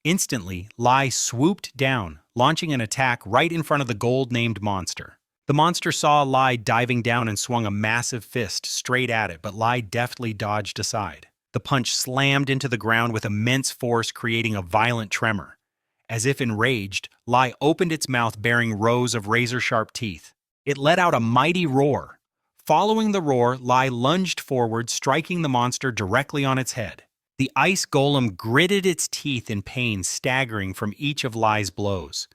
Instantly, Lai swooped down, launching an attack right in front of the gold-named monster. The monster saw Lai diving down and swung a massive fist straight at it, but Lai deftly dodged aside. The punch slammed into the ground with immense force, creating a violent tremor. As if enraged, Lai opened its mouth bearing rows of razor-sharp teeth. It let out a mighty roar. Following the roar, Lai lunged forward, striking the monster directly on its head. The ice golem gritted its teeth in pain, staggering from each of Lai's blows.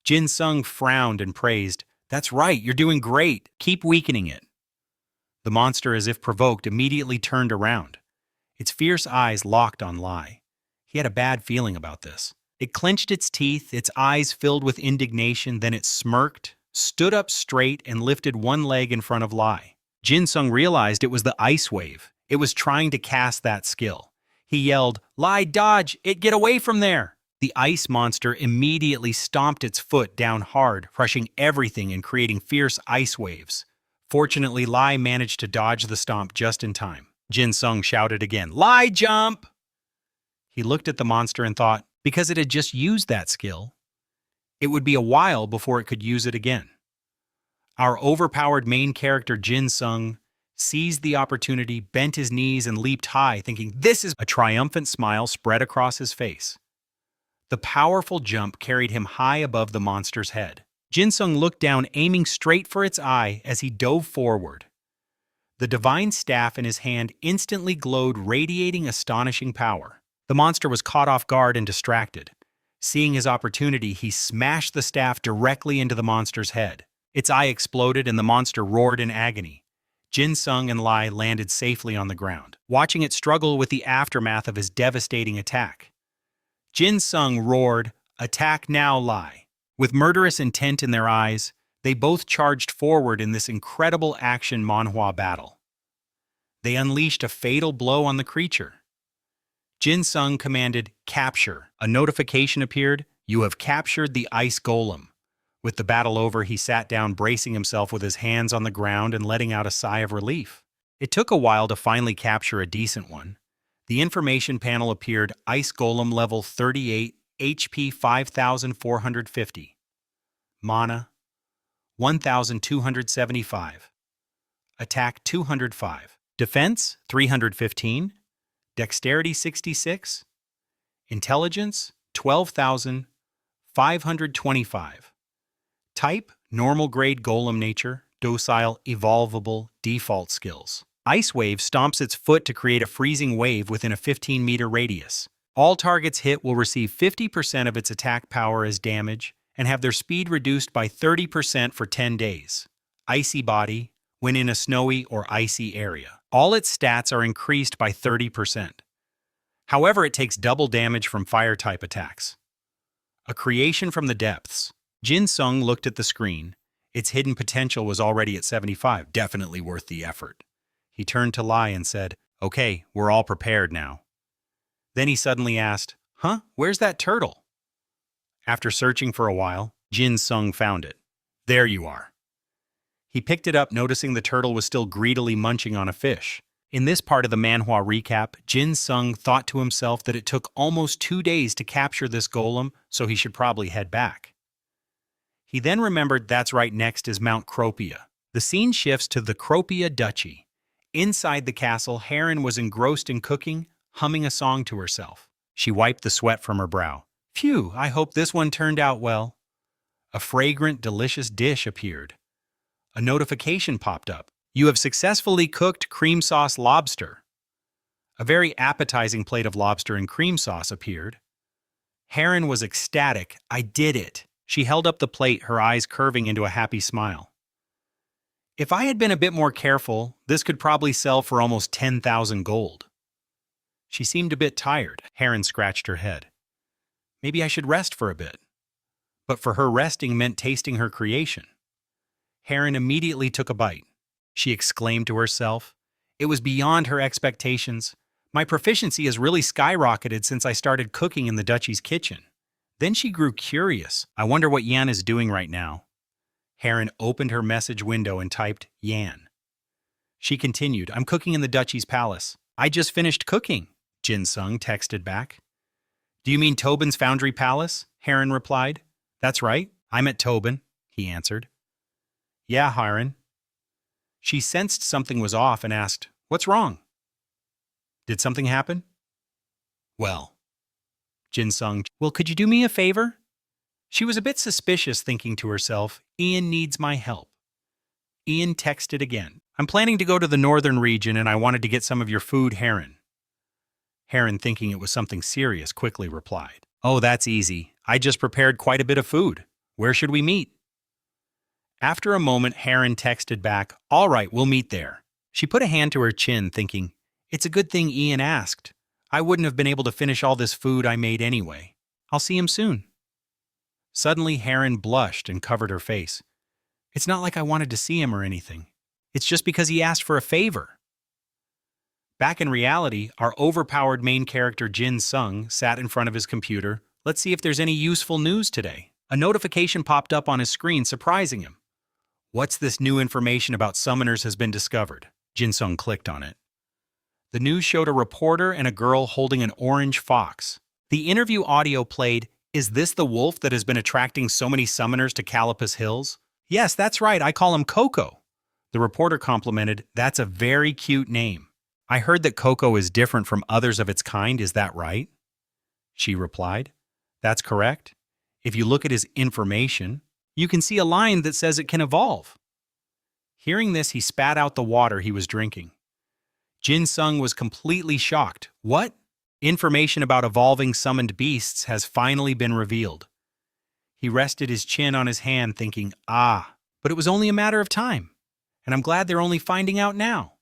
Jin-sung frowned and praised, "That's right, you're doing great. Keep weakening it." The monster, as if provoked, immediately turned around. Its fierce eyes locked on Lai. He had a bad feeling about this. It clenched its teeth, its eyes filled with indignation, then it smirked, stood up straight, and lifted one leg in front of Lai. Jin-sung realized it was the ice wave. It was trying to cast that skill. He yelled, "Lai, dodge! Get away from there!" The ice monster immediately stomped its foot down hard, crushing everything and creating fierce ice waves. Fortunately, Lai managed to dodge the stomp just in time. Jin-sung shouted again, "Lai, jump!" He looked at the monster and thought, because it had just used that skill, it would be a while before it could use it again. Our overpowered main character Jin-sung seized the opportunity, bent his knees, and leaped high, thinking this is a triumphant smile spread across his face. The powerful jump carried him high above the monster's head. Jinung looked down, aiming straight for its eye as he dove forward. The divine staff in his hand instantly glowed, radiating astonishing power. The monster was caught off guard and distracted. Seeing his opportunity, he smashed the staff directly into the monster's head. Its eye exploded and the monster roared in agony. Jinung and Lai landed safely on the ground, watching it struggle with the aftermath of his devastating attack. Jinung roared, "Attack now, Lai!" With murderous intent in their eyes, they both charged forward in this incredible action manhwa battle. They unleashed a fatal blow on the creature. Jinung commanded, "Capture." A notification appeared, "You have captured the ice golem." With the battle over, he sat down, bracing himself with his hands on the ground and letting out a sigh of relief. It took a while to finally capture a decent one. The information panel appeared, Ice Golem level 38, HP 5,450. Mana 1,275. Attack 205. Defense 315. Dexterity 66. Intelligence 12,525. Type normal grade golem nature, docile, evolvable, default skills. Ice Wave stomps its foot to create a freezing wave within a 15-meter radius. All targets hit will receive 50% of its attack power as damage and have their speed reduced by 30% for 10 days. Icy Body, when in a snowy or icy area. All its stats are increased by 30%. However, it takes double damage from fire-type attacks. A creation from the depths. Jinung looked at the screen. Its hidden potential was already at 75, definitely worth the effort. He turned to Lai and said, "Okay, we're all prepared now." Then he suddenly asked, "Huh? Where's that turtle?" After searching for a while, Jinung found it. "There you are." He picked it up, noticing the turtle was still greedily munching on a fish. In this part of the manhwa recap, Jinung thought to himself that it took almost 2 days to capture this golem, so he should probably head back. He then remembered that's right next is Mount Cropia. The scene shifts to the Cropia Duchy. Inside the castle, Heron was engrossed in cooking, humming a song to herself. She wiped the sweat from her brow. "Phew, I hope this one turned out well." A fragrant, delicious dish appeared. A notification popped up. "You have successfully cooked cream sauce lobster." A very appetizing plate of lobster and cream sauce appeared. Heron was ecstatic. "I did it." She held up the plate, her eyes curving into a happy smile. "If I had been a bit more careful, this could probably sell for almost 10,000 gold. She seemed a bit tired. Heron scratched her head. "Maybe I should rest for a bit." But for her, resting meant tasting her creation. Heron immediately took a bite. She exclaimed to herself, "It was beyond her expectations. My proficiency has really skyrocketed since I started cooking in the Duchy's kitchen." Then she grew curious. "I wonder what Yan is doing right now." Heron opened her message window and typed, "Yan." She continued, "I'm cooking in the Duchy's palace." "I just finished cooking," Jinung texted back. "Do you mean Tobin's foundry palace?" Heron replied. "That's right. I'm at Tobin," he answered. "Yeah, Heron." She sensed something was off and asked, "What's wrong?" "Did something happen?" "Well." Jinung, "Well, could you do me a favor?" She was a bit suspicious, thinking to herself, "Ian needs my help." Ian texted again. "I'm planning to go to the northern region and I wanted to get some of your food, Heron." Heron, thinking it was something serious, quickly replied, "Oh, that's easy. I just prepared quite a bit of food. Where should we meet?" After a moment, Heron texted back, "All right, we'll meet there." She put a hand to her chin, thinking, "It's a good thing Ian asked. I wouldn't have been able to finish all this food I made anyway. I'll see him soon." Suddenly, Heron blushed and covered her face. "It's not like I wanted to see him or anything. It's just because he asked for a favor." Back in reality, our overpowered main character Jinung sat in front of his computer. Let's see if there's any useful news today. A notification popped up on his screen, surprising him. "What's this new information about summoners has been discovered?" Jinung clicked on it. The news showed a reporter and a girl holding an orange fox. The interview audio played, "Is this the wolf that has been attracting so many summoners to Calipus Hills?" "Yes, that's right, I call him Coco." The reporter complimented, "That's a very cute name. I heard that Coco is different from others of its kind, is that right?" She replied, "That's correct. If you look at his information, you can see a line that says it can evolve." Hearing this, he spat out the water he was drinking. Jin-sung was completely shocked. What? Information about evolving summoned beasts has finally been revealed. He rested his chin on his hand thinking, but it was only a matter of time, and I'm glad they're only finding out now.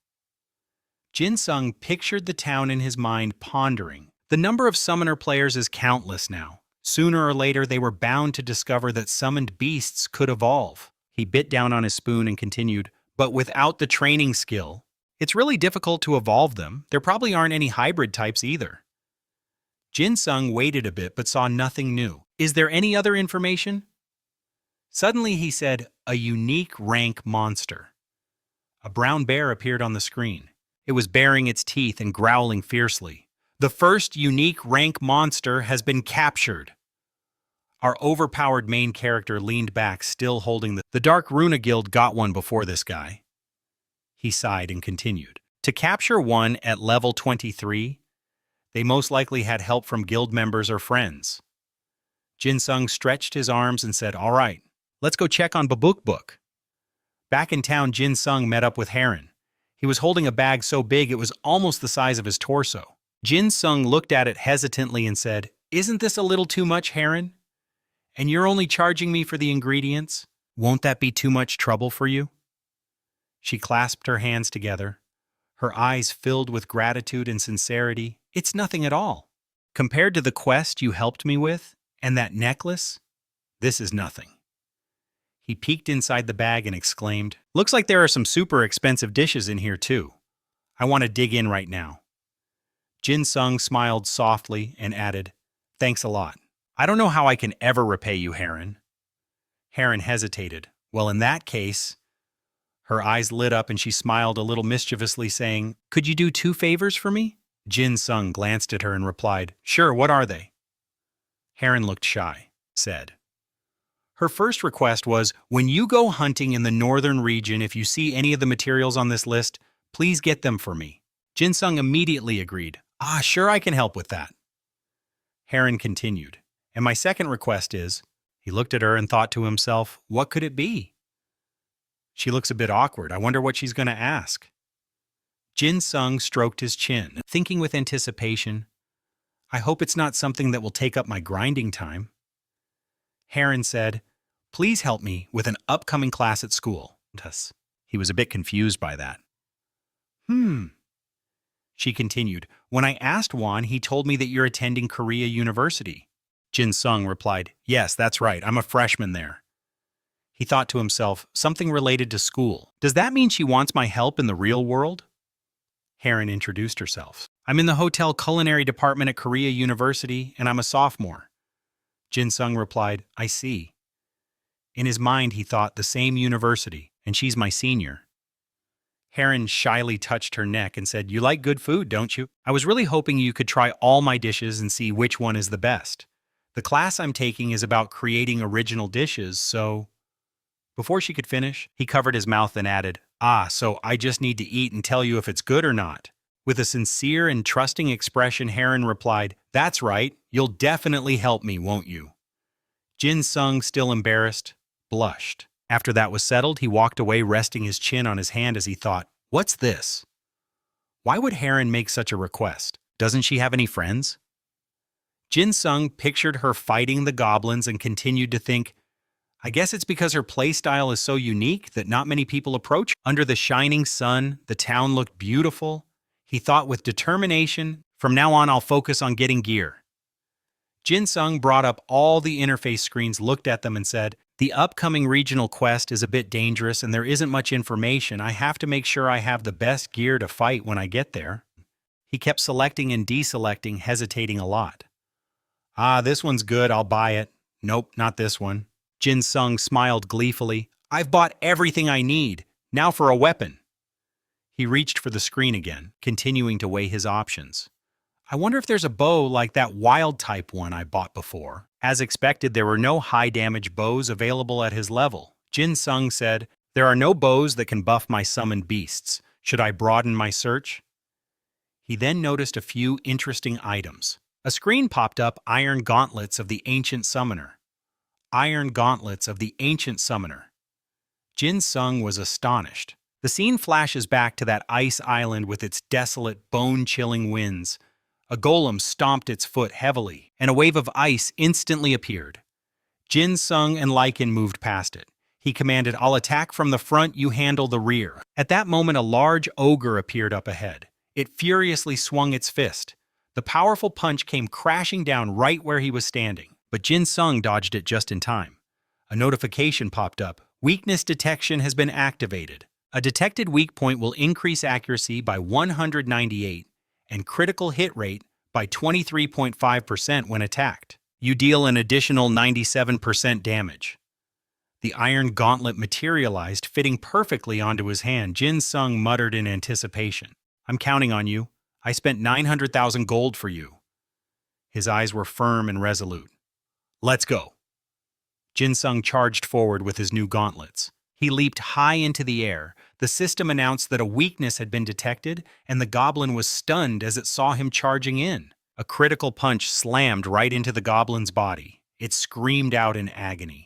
Jin-sung pictured the town in his mind, pondering. The number of summoner players is countless now. Sooner or later, they were bound to discover that summoned beasts could evolve. He bit down on his spoon and continued, but without the training skill, it's really difficult to evolve them. There probably aren't any hybrid types either. Jin-sung waited a bit but saw nothing new. Is there any other information? Suddenly he said, a unique rank monster. A brown bear appeared on the screen. It was baring its teeth and growling fiercely. The first unique rank monster has been captured. Our overpowered main character leaned back, still holding the Dark Runa Guild got one before this guy. He sighed and continued. To capture one at level 23, they most likely had help from guild members or friends. Jin-sung stretched his arms and said, all right, let's go check on Babuk. Back in town, Jin-sung met up with Heron. He was holding a bag so big it was almost the size of his torso. Jin-sung looked at it hesitantly and said, isn't this a little too much, Heron? And you're only charging me for the ingredients? Won't that be too much trouble for you? She clasped her hands together, her eyes filled with gratitude and sincerity. It's nothing at all. Compared to the quest you helped me with, and that necklace, this is nothing. He peeked inside the bag and exclaimed, looks like there are some super expensive dishes in here too. I want to dig in right now. Jin-sung smiled softly and added, thanks a lot. I don't know how I can ever repay you, Heron. Heron hesitated. Well, in that case, her eyes lit up and she smiled a little mischievously, saying, could you do 2 favors for me? Jin-sung glanced at her and replied, sure, what are they? Heron looked shy, said. Her first request was, when you go hunting in the northern region, if you see any of the materials on this list, please get them for me. Jin-sung immediately agreed. Sure, I can help with that. Heron continued. And my second request is, he looked at her and thought to himself, what could it be? She looks a bit awkward. I wonder what she's going to ask. Jin-sung stroked his chin, thinking with anticipation, I hope it's not something that will take up my grinding time. Heron said, please help me with an upcoming class at school. He was a bit confused by that. She continued, when I asked Juan, he told me that you're attending Korea University. Jin-sung replied, yes, that's right, I'm a freshman there. He thought to himself, something related to school. Does that mean she wants my help in the real world? Heron introduced herself. I'm in the hotel culinary department at Korea University, and I'm a sophomore. Jin-sung replied, I see. In his mind, he thought, the same university, and she's my senior. Heron shyly touched her neck and said, you like good food, don't you? I was really hoping you could try all my dishes and see which one is the best. The class I'm taking is about creating original dishes, so... Before she could finish, he covered his mouth and added, so I just need to eat and tell you if it's good or not. With a sincere and trusting expression, Heron replied, that's right, you'll definitely help me, won't you? Jin-sung, still embarrassed, blushed. After that was settled, he walked away, resting his chin on his hand as he thought, what's this? Why would Heron make such a request? Doesn't she have any friends? Jin-sung pictured her fighting the goblins and continued to think, I guess it's because her playstyle is so unique that not many people approach. Under the shining sun, the town looked beautiful. He thought with determination, from now on I'll focus on getting gear. Jin-sung brought up all the interface screens, looked at them and said, the upcoming regional quest is a bit dangerous and there isn't much information. I have to make sure I have the best gear to fight when I get there. He kept selecting and deselecting, hesitating a lot. This one's good, I'll buy it. Nope, not this one. Jin-sung smiled gleefully. I've bought everything I need. Now for a weapon. He reached for the screen again, continuing to weigh his options. I wonder if there's a bow like that wild type one I bought before. As expected, there were no high damage bows available at his level. Jin-sung said, There are no bows that can buff my summoned beasts. Should I broaden my search? He then noticed a few interesting items. A screen popped up, Iron Gauntlets of the Ancient Summoner. Iron Gauntlets of the Ancient Summoner. Jinung was astonished. The scene flashes back to that ice island with its desolate, bone-chilling winds. A golem stomped its foot heavily, and a wave of ice instantly appeared. Jinung and Lycan moved past it. He commanded, "I'll attack from the front, you handle the rear." At that moment, a large ogre appeared up ahead. It furiously swung its fist. The powerful punch came crashing down right where he was standing, but Jinung dodged it just in time. A notification popped up. Weakness detection has been activated. A detected weak point will increase accuracy by 198 and critical hit rate by 23.5% when attacked. You deal an additional 97% damage. The iron gauntlet materialized, fitting perfectly onto his hand. Jinung muttered in anticipation. "I'm counting on you. I spent 900,000 gold for you." His eyes were firm and resolute. "Let's go." Jinung charged forward with his new gauntlets. He leaped high into the air. The system announced that a weakness had been detected, and the goblin was stunned as it saw him charging in. A critical punch slammed right into the goblin's body. It screamed out in agony.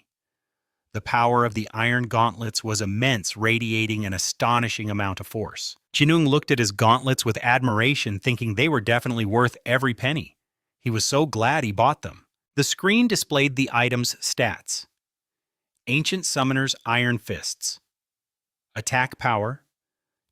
The power of the iron gauntlets was immense, radiating an astonishing amount of force. Jinung looked at his gauntlets with admiration, thinking they were definitely worth every penny. He was so glad he bought them. The screen displayed the item's stats. Ancient Summoner's Iron Fists. Attack power,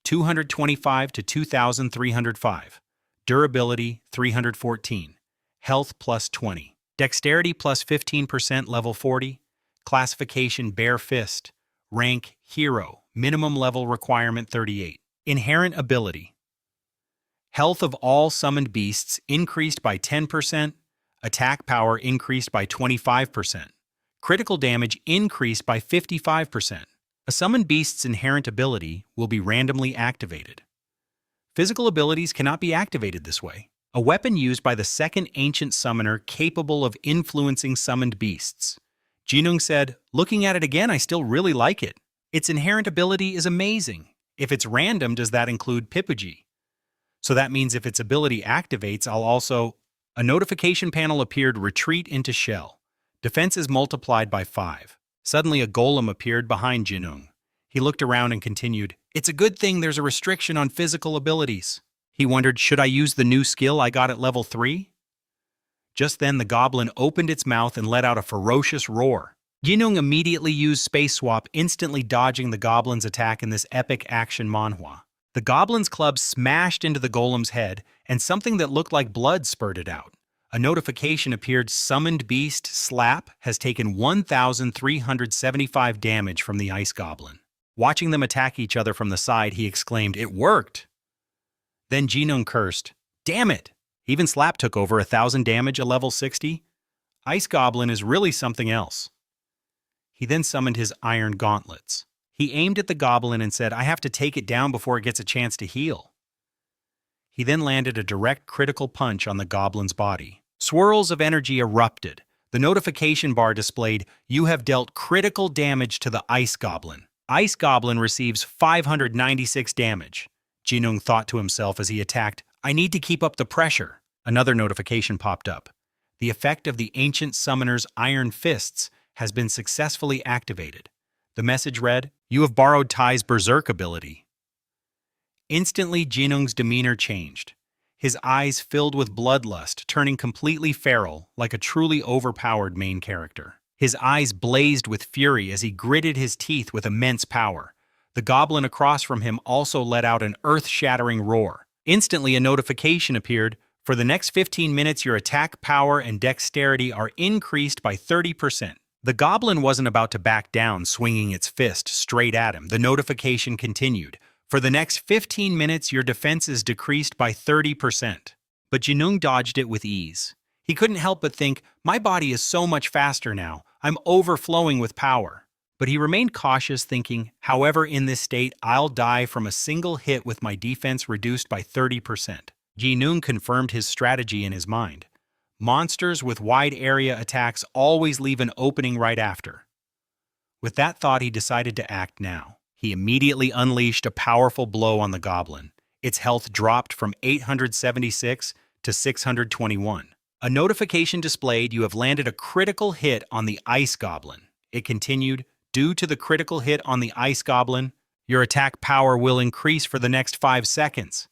225 to 2,305. Durability, 314. Health plus 20. Dexterity plus 15%, level 40. Classification, Bare Fist. Rank, Hero. Minimum level requirement, 38. Inherent ability. Health of all summoned beasts increased by 10%. Attack power increased by 25%. Critical damage increased by 55%. A summoned beast's inherent ability will be randomly activated. Physical abilities cannot be activated this way. A weapon used by the second ancient summoner capable of influencing summoned beasts. Jinung said, "Looking at it again, I still really like it. Its inherent ability is amazing. If it's random, does that include Pipuji? So that means if its ability activates, I'll also..." A notification panel appeared, "Retreat into shell. Defenses multiplied by 5. Suddenly a golem appeared behind Jinung. He looked around and continued, "It's a good thing there's a restriction on physical abilities." He wondered, should I use the new skill I got at level 3? Just then the goblin opened its mouth and let out a ferocious roar. Jinung immediately used Space Swap, instantly dodging the goblin's attack in this epic action manhwa. The goblin's club smashed into the golem's head, and something that looked like blood spurted out. A notification appeared, "Summoned Beast Slap has taken 1,375 damage from the Ice Goblin." Watching them attack each other from the side, he exclaimed, "It worked!" Then Jinung cursed, "Damn it! Even Slap took over 1,000 damage at level 60? Ice Goblin is really something else." He then summoned his iron gauntlets. He aimed at the goblin and said, "I have to take it down before it gets a chance to heal." He then landed a direct critical punch on the goblin's body. Swirls of energy erupted. The notification bar displayed, "You have dealt critical damage to the Ice Goblin. Ice Goblin receives 596 damage." Jinung thought to himself as he attacked, "I need to keep up the pressure." Another notification popped up. The effect of the Ancient Summoner's Iron Fists has been successfully activated. The message read, "You have borrowed Tai's Berserk ability." Instantly, Jinung's demeanor changed. His eyes filled with bloodlust, turning completely feral, like a truly overpowered main character. His eyes blazed with fury as he gritted his teeth with immense power. The goblin across from him also let out an earth-shattering roar. Instantly, a notification appeared. "For the next 15 minutes, your attack power and dexterity are increased by 30%. The goblin wasn't about to back down, swinging its fist straight at him. The notification continued. "For the next 15 minutes, your defenses decreased by 30%. But Jinung dodged it with ease. He couldn't help but think, "My body is so much faster now. I'm overflowing with power." But he remained cautious, thinking, "However, in this state, I'll die from a single hit with my defense reduced by 30%. Jinung confirmed his strategy in his mind. Monsters with wide area attacks always leave an opening right after. With that thought, he decided to act now. He immediately unleashed a powerful blow on the goblin. Its health dropped from 876 to 621. A notification displayed you have landed a critical hit on the ice goblin. It continued, due to the critical hit on the ice goblin, your attack power will increase for the next 5 seconds.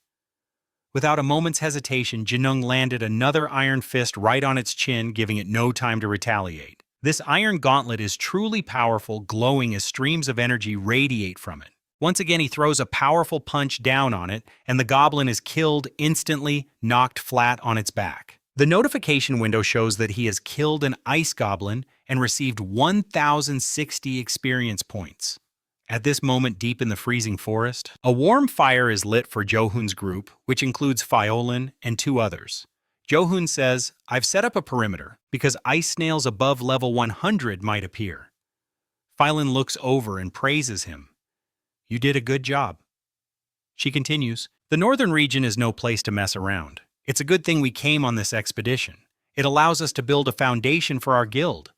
Without a moment's hesitation, Jinung landed another iron fist right on its chin, giving it no time to retaliate. This iron gauntlet is truly powerful, glowing as streams of energy radiate from it. Once again, he throws a powerful punch down on it, and the goblin is killed instantly, knocked flat on its back. The notification window shows that he has killed an ice goblin and received 1,060 experience points. At this moment, deep in the freezing forest, a warm fire is lit for Johun's group, which includes Fiolin and 2 others. Johun says, "I've set up a perimeter because ice snails above level 100 might appear." Fiolin looks over and praises him. "You did a good job." She continues, "The northern region is no place to mess around. It's a good thing we came on this expedition. It allows us to build a foundation for our guild.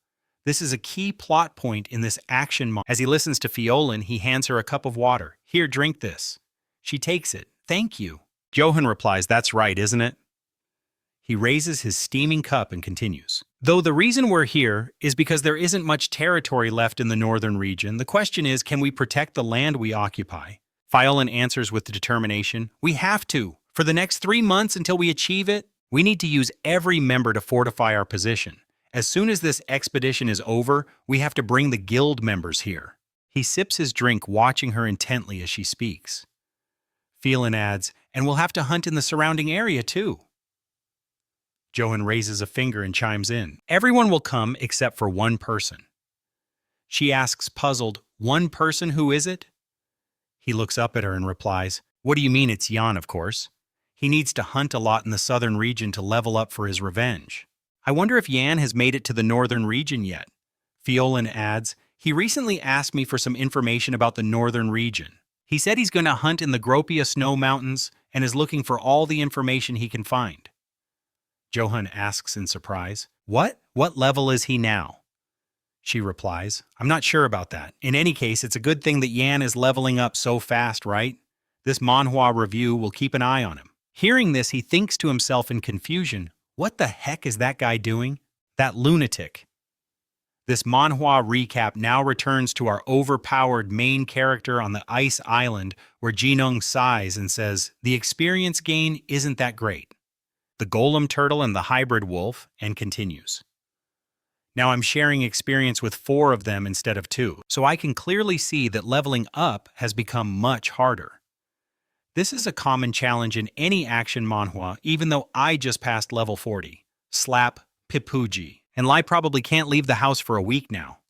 This is a key plot point in this action." As he listens to Fiolin, he hands her a cup of water. "Here, drink this." She takes it. "Thank you." Johun replies, "That's right, isn't it?" He raises his steaming cup and continues. "Though the reason we're here is because there isn't much territory left in the northern region, the question is, can we protect the land we occupy?" Fiolin answers with determination, "We have to. For the next 3 months until we achieve it, we need to use every member to fortify our position. As soon as this expedition is over, we have to bring the guild members here." He sips his drink, watching her intently as she speaks. Fiolin adds, "And we'll have to hunt in the surrounding area too." Johun raises a finger and chimes in. "Everyone will come except for one person." She asks, puzzled, "One person, who is it?" He looks up at her and replies, "What do you mean? It's Yan, of course. He needs to hunt a lot in the southern region to level up for his revenge. I wonder if Yan has made it to the northern region yet." Fiolin adds, "He recently asked me for some information about the northern region. He said he's going to hunt in the Gropia Snow Mountains and is looking for all the information he can find." Johun asks in surprise, What level is he now?" She replies, "I'm not sure about that. In any case, it's a good thing that Yan is leveling up so fast, right? This manhwa review will keep an eye on him." Hearing this, he thinks to himself in confusion, what the heck is that guy doing? That lunatic. This manhwa recap now returns to our overpowered main character on the ice island, where Jinung sighs and says, "The experience gain isn't that great." The golem turtle and the hybrid wolf, and continues. "Now I'm sharing experience with 4 of them instead of 2, so I can clearly see that leveling up has become much harder. This is a common challenge in any action manhwa, even though I just passed level 40. Slap, Pipuji, and Lai probably can't leave the house for a week now."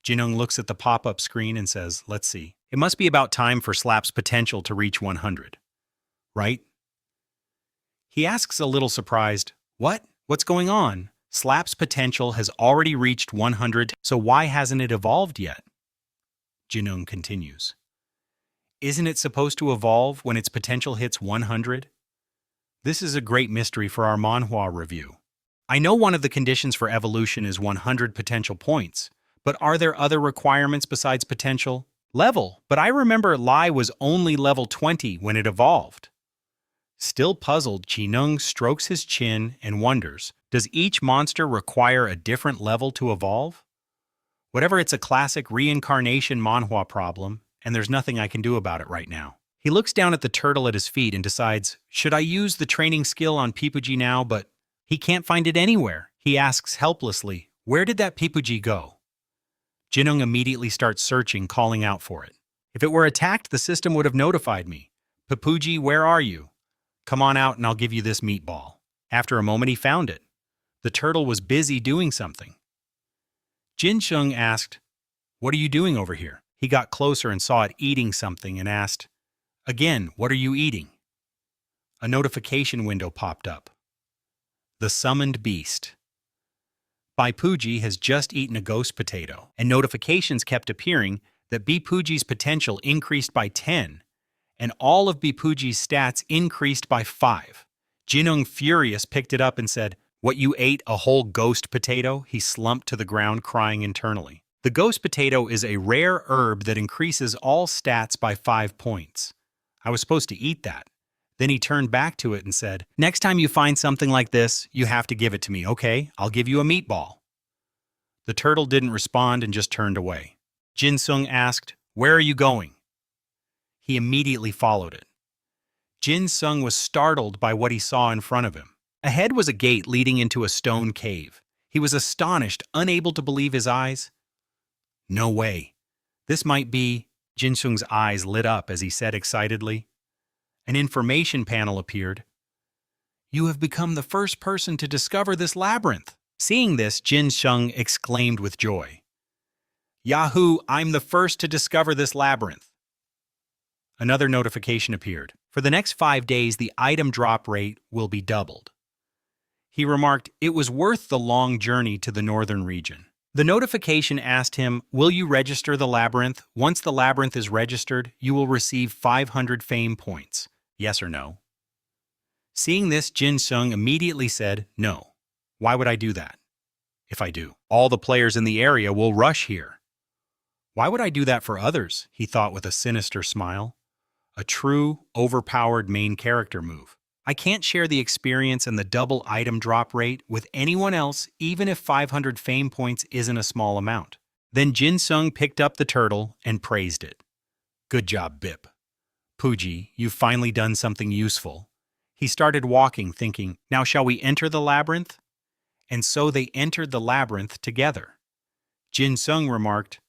Jinung looks at the pop-up screen and says, "Let's see. It must be about time for Slap's potential to reach 100. Right?" He asks a little surprised, "What? What's going on? Slap's potential has already reached 100, so why hasn't it evolved yet?" Jinung continues. "Isn't it supposed to evolve when its potential hits 100? This is a great mystery for our manhwa review. I know one of the conditions for evolution is 100 potential points, but are there other requirements besides potential? Level, but I remember Lai was only level 20 when it evolved." Still puzzled, Jinung strokes his chin and wonders, does each monster require a different level to evolve? Whatever, it's a classic reincarnation manhwa problem, and there's nothing I can do about it right now. He looks down at the turtle at his feet and decides, should I use the training skill on Pipuji now, but he can't find it anywhere. He asks helplessly, where did that Pipuji go? Jinung immediately starts searching, calling out for it. If it were attacked, the system would have notified me. Pipuji, where are you? Come on out and I'll give you this meatball. After a moment, he found it. The turtle was busy doing something. Jinsheng asked, what are you doing over here? He got closer and saw it eating something and asked, again, what are you eating? A notification window popped up. The summoned beast. Bipuji has just eaten a ghost potato, and notifications kept appearing that Bipuji's potential increased by 10, and all of Bipuji's stats increased by 5. Jinung, furious, picked it up and said, what, you ate a whole ghost potato? He slumped to the ground, crying internally. The The ghost potato is a rare herb that increases all stats by 5 points. I was supposed to eat that. Then he turned back to it and said, "Next time you find something like this, you have to give it to me, okay? I'll give you a meatball." The turtle didn't respond and just turned away. Jinung asked, "Where are you going?" He immediately followed it. Jinung was startled by what he saw in front of him. Ahead was a gate leading into a stone cave. He was astonished, unable to believe his eyes. "No way. This might be—" Jinung's eyes lit up as he said excitedly. An information panel appeared. "You have become the first person to discover this labyrinth." Seeing this, Jinung exclaimed with joy. "Yahoo! I'm the first to discover this labyrinth." Another notification appeared. For the next 5 days, the item drop rate will be doubled. He remarked it was worth the long journey to the northern region. The notification asked him, "Will you register the labyrinth? Once the labyrinth is registered, you will receive 500 fame points. Yes or no?" Seeing this, Jinung immediately said, "No. Why would I do that? If I do, all the players in the area will rush here. Why would I do that for others?" he thought with a sinister smile. A true, overpowered main character move. I can't share the experience and the double item drop rate with anyone else, even if 500 fame points isn't a small amount. Then Jinung picked up the turtle and praised it. "Good job, Bip. Puji, you've finally done something useful." He started walking, thinking, "Now shall we enter the labyrinth?" And so they entered the labyrinth together. Jinung remarked,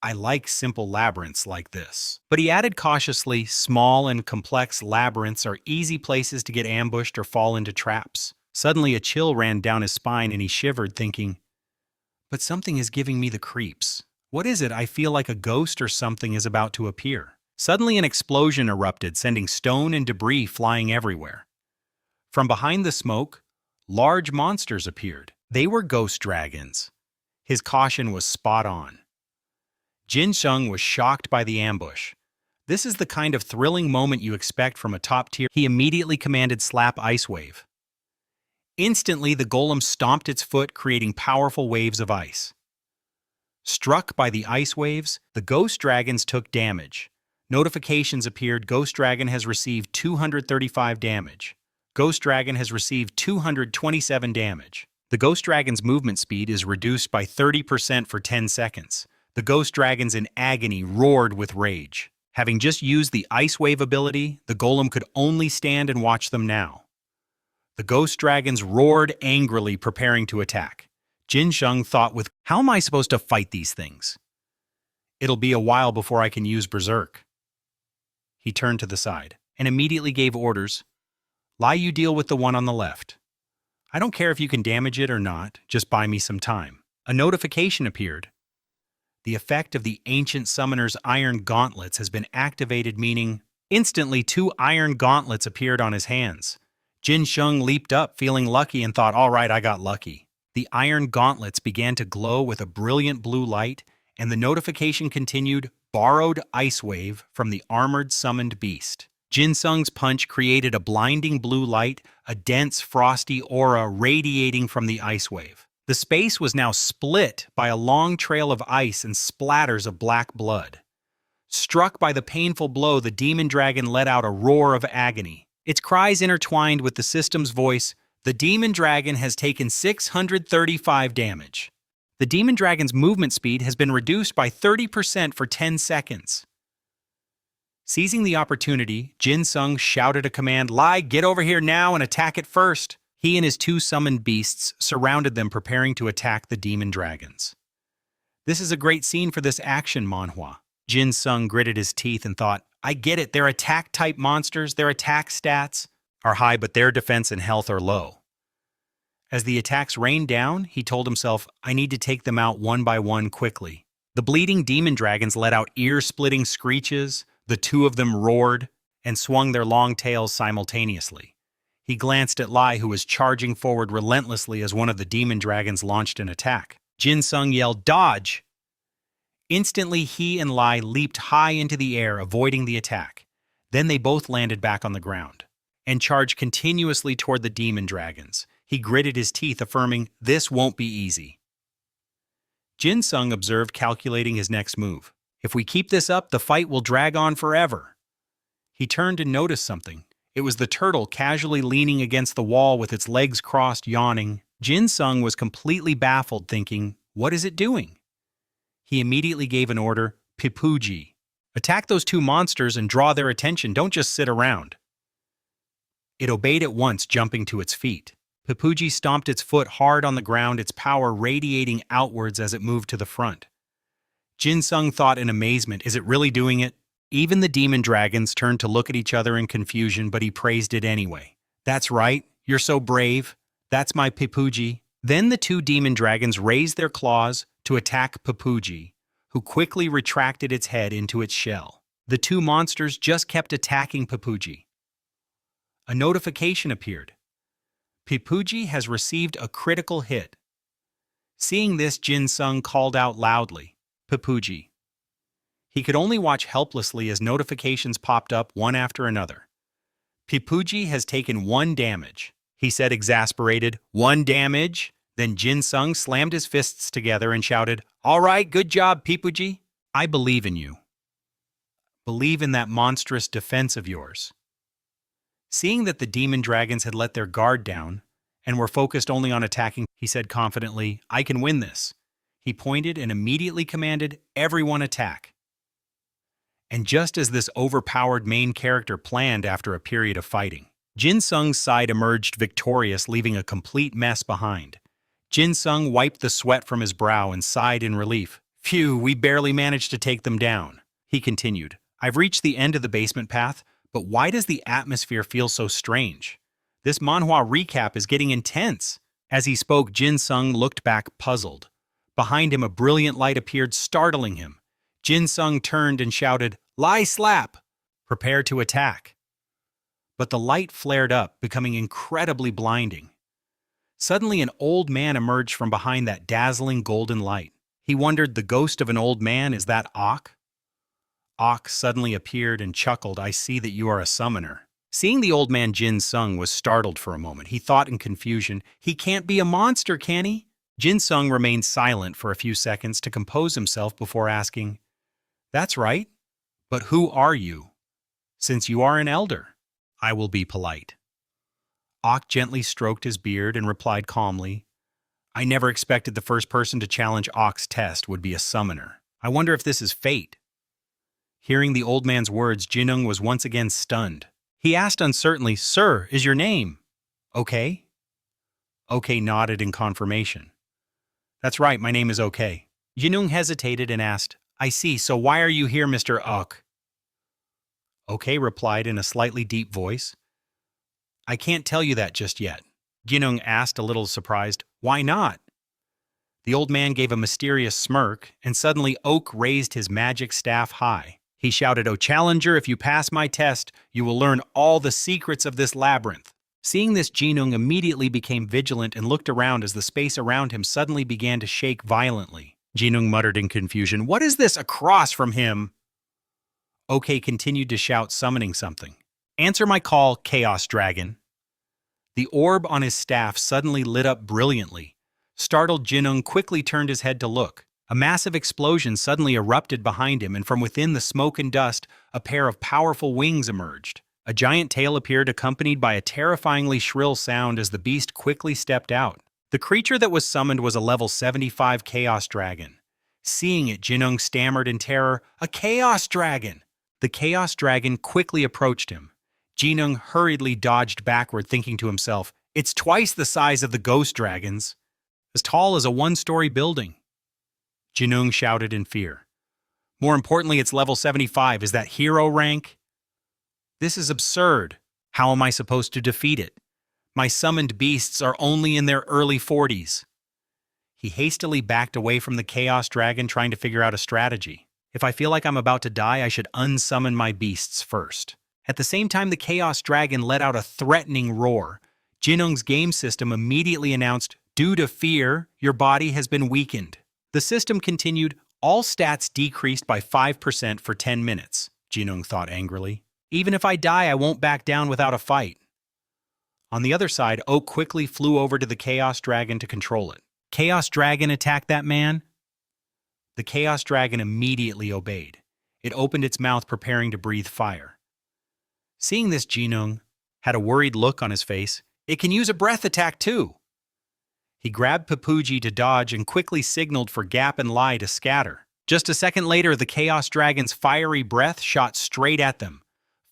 "I like simple labyrinths like this." But he added cautiously, "Small and complex labyrinths are easy places to get ambushed or fall into traps." Suddenly a chill ran down his spine and he shivered, thinking, "But something is giving me the creeps. What is it? I feel like a ghost or something is about to appear." Suddenly an explosion erupted, sending stone and debris flying everywhere. From behind the smoke, large monsters appeared. They were ghost dragons. His caution was spot on. Jinung was shocked by the ambush. This is the kind of thrilling moment you expect from a top tier. He immediately commanded Slap Ice Wave. Instantly, the golem stomped its foot, creating powerful waves of ice. Struck by the ice waves, the ghost dragons took damage. Notifications appeared. Ghost Dragon has received 235 damage. Ghost Dragon has received 227 damage. The Ghost Dragon's movement speed is reduced by 30% for 10 seconds. The Ghost Dragons in agony roared with rage. Having just used the Ice Wave ability, the golem could only stand and watch them now. The Ghost Dragons roared angrily, preparing to attack. Jinung thought with, "How am I supposed to fight these things? It'll be a while before I can use Berserk." He turned to the side and immediately gave orders. "Lai, you deal with the one on the left. I don't care if you can damage it or not, just buy me some time." A notification appeared. The effect of the ancient summoner's iron gauntlets has been activated, meaning instantly 2 iron gauntlets appeared on his hands. Jinung leaped up, feeling lucky, and thought, "All right, I got lucky." The iron gauntlets began to glow with a brilliant blue light, and the notification continued, "Borrowed Ice Wave from the armored summoned beast." Jinung's punch created a blinding blue light, a dense, frosty aura radiating from the ice wave. The space was now split by a long trail of ice and splatters of black blood. Struck by the painful blow, the demon dragon let out a roar of agony. Its cries intertwined with the system's voice. The demon dragon has taken 635 damage. The demon dragon's movement speed has been reduced by 30% for 10 seconds. Seizing the opportunity, Jinung shouted a command, "Lai, get over here now and attack it first." He and his 2 summoned beasts surrounded them, preparing to attack the demon dragons. "This is a great scene for this action manhwa." Jinung gritted his teeth and thought, "I get it, their attack-type monsters, their attack stats are high, but their defense and health are low." As the attacks rained down, he told himself, "I need to take them out one by one quickly." The bleeding demon dragons let out ear-splitting screeches. The 2 of them roared and swung their long tails simultaneously. He glanced at Lai, who was charging forward relentlessly as one of the demon dragons launched an attack. Jinung yelled, "Dodge!" Instantly, he and Lai leaped high into the air, avoiding the attack. Then they both landed back on the ground and charged continuously toward the demon dragons. He gritted his teeth, affirming, "This won't be easy." Jinsung observed, calculating his next move. If we keep this up, the fight will drag on forever. He turned and noticed something. It was the turtle casually leaning against the wall with its legs crossed, yawning. Jinsung was completely baffled, thinking, what is it doing? He immediately gave an order, Pipuji. Attack those two monsters and draw their attention, don't just sit around. It obeyed at once, jumping to its feet. Pipuji stomped its foot hard on the ground, its power radiating outwards as it moved to the front. Jinsung thought in amazement, is it really doing it? Even the demon dragons turned to look at each other in confusion, but he praised it anyway. That's right, you're so brave. That's my Pipuji. Then the two demon dragons raised their claws to attack Pipuji, who quickly retracted its head into its shell. The two monsters just kept attacking Pipuji. A notification appeared. Pipuji has received a critical hit. Seeing this, Jinsung called out loudly, Pipuji. He could only watch helplessly as notifications popped up one after another. Pipuji has taken 1 damage, he said, exasperated. 1 damage? Then Jinsung slammed his fists together and shouted, all right, good job, Pipuji. I believe in you. Believe in that monstrous defense of yours. Seeing that the demon dragons had let their guard down and were focused only on attacking, he said confidently, I can win this. He pointed and immediately commanded, everyone attack. And just as this overpowered main character planned after a period of fighting, Jinsung's side emerged victorious, leaving a complete mess behind. Jinsung wiped the sweat from his brow and sighed in relief. Phew, we barely managed to take them down. He continued, I've reached the end of the basement path, but why does the atmosphere feel so strange? This manhwa recap is getting intense. As he spoke, Jinsung looked back puzzled. Behind him, a brilliant light appeared, startling him. Jinsung turned and shouted, Lie slap! Prepare to attack. But the light flared up, becoming incredibly blinding. Suddenly, an old man emerged from behind that dazzling golden light. He wondered, the ghost of an old man, is that Ok? Ok suddenly appeared and chuckled, I see that you are a summoner. Seeing the old man, Jinsung was startled for a moment. He thought in confusion, he can't be a monster, can he? Jinsung remained silent for a few seconds to compose himself before asking, That's right. But who are you? Since you are an elder, I will be polite. Ok gently stroked his beard and replied calmly, I never expected the first person to challenge Ok's test would be a summoner. I wonder if this is fate. Hearing the old man's words, Jinung was once again stunned. He asked uncertainly, Sir, is your name? Okay? Okay nodded in confirmation. That's right, my name is Okay. Jinung hesitated and asked, I see, so why are you here, Mr. Ok? Okay replied in a slightly deep voice. I can't tell you that just yet. Jinung asked, a little surprised. Why not? The old man gave a mysterious smirk, and suddenly Ok raised his magic staff high. He shouted, O challenger, if you pass my test, you will learn all the secrets of this labyrinth. Seeing this, Jinung immediately became vigilant and looked around as the space around him suddenly began to shake violently. Jinung muttered in confusion, What is this across from him? OK continued to shout, summoning something. Answer my call, Chaos Dragon. The orb on his staff suddenly lit up brilliantly. Startled, Jinung quickly turned his head to look. A massive explosion suddenly erupted behind him, and from within the smoke and dust, a pair of powerful wings emerged. A giant tail appeared, accompanied by a terrifyingly shrill sound as the beast quickly stepped out. The creature that was summoned was a level 75 Chaos Dragon. Seeing it, Jinung stammered in terror, A Chaos Dragon! The Chaos Dragon quickly approached him. Jinung hurriedly dodged backward, thinking to himself, It's twice the size of the ghost dragons, as tall as a 1-story building. Jinung shouted in fear. More importantly, it's level 75. Is that hero rank? This is absurd. How am I supposed to defeat it? My summoned beasts are only in their early 40s. He hastily backed away from the Chaos Dragon, trying to figure out a strategy. If I feel like I'm about to die, I should unsummon my beasts first. At the same time, the Chaos Dragon let out a threatening roar. Jinung's game system immediately announced, Due to fear, your body has been weakened. The system continued, All stats decreased by 5% for 10 minutes, Jinung thought angrily. Even if I die, I won't back down without a fight. On the other side, Oak quickly flew over to the Chaos Dragon to control it. Chaos Dragon attacked that man? The Chaos Dragon immediately obeyed. It opened its mouth preparing to breathe fire. Seeing this, Jinung had a worried look on his face. It can use a breath attack too. He grabbed Papuji to dodge and quickly signaled for Gap and Lai to scatter. Just a second later, the Chaos Dragon's fiery breath shot straight at them.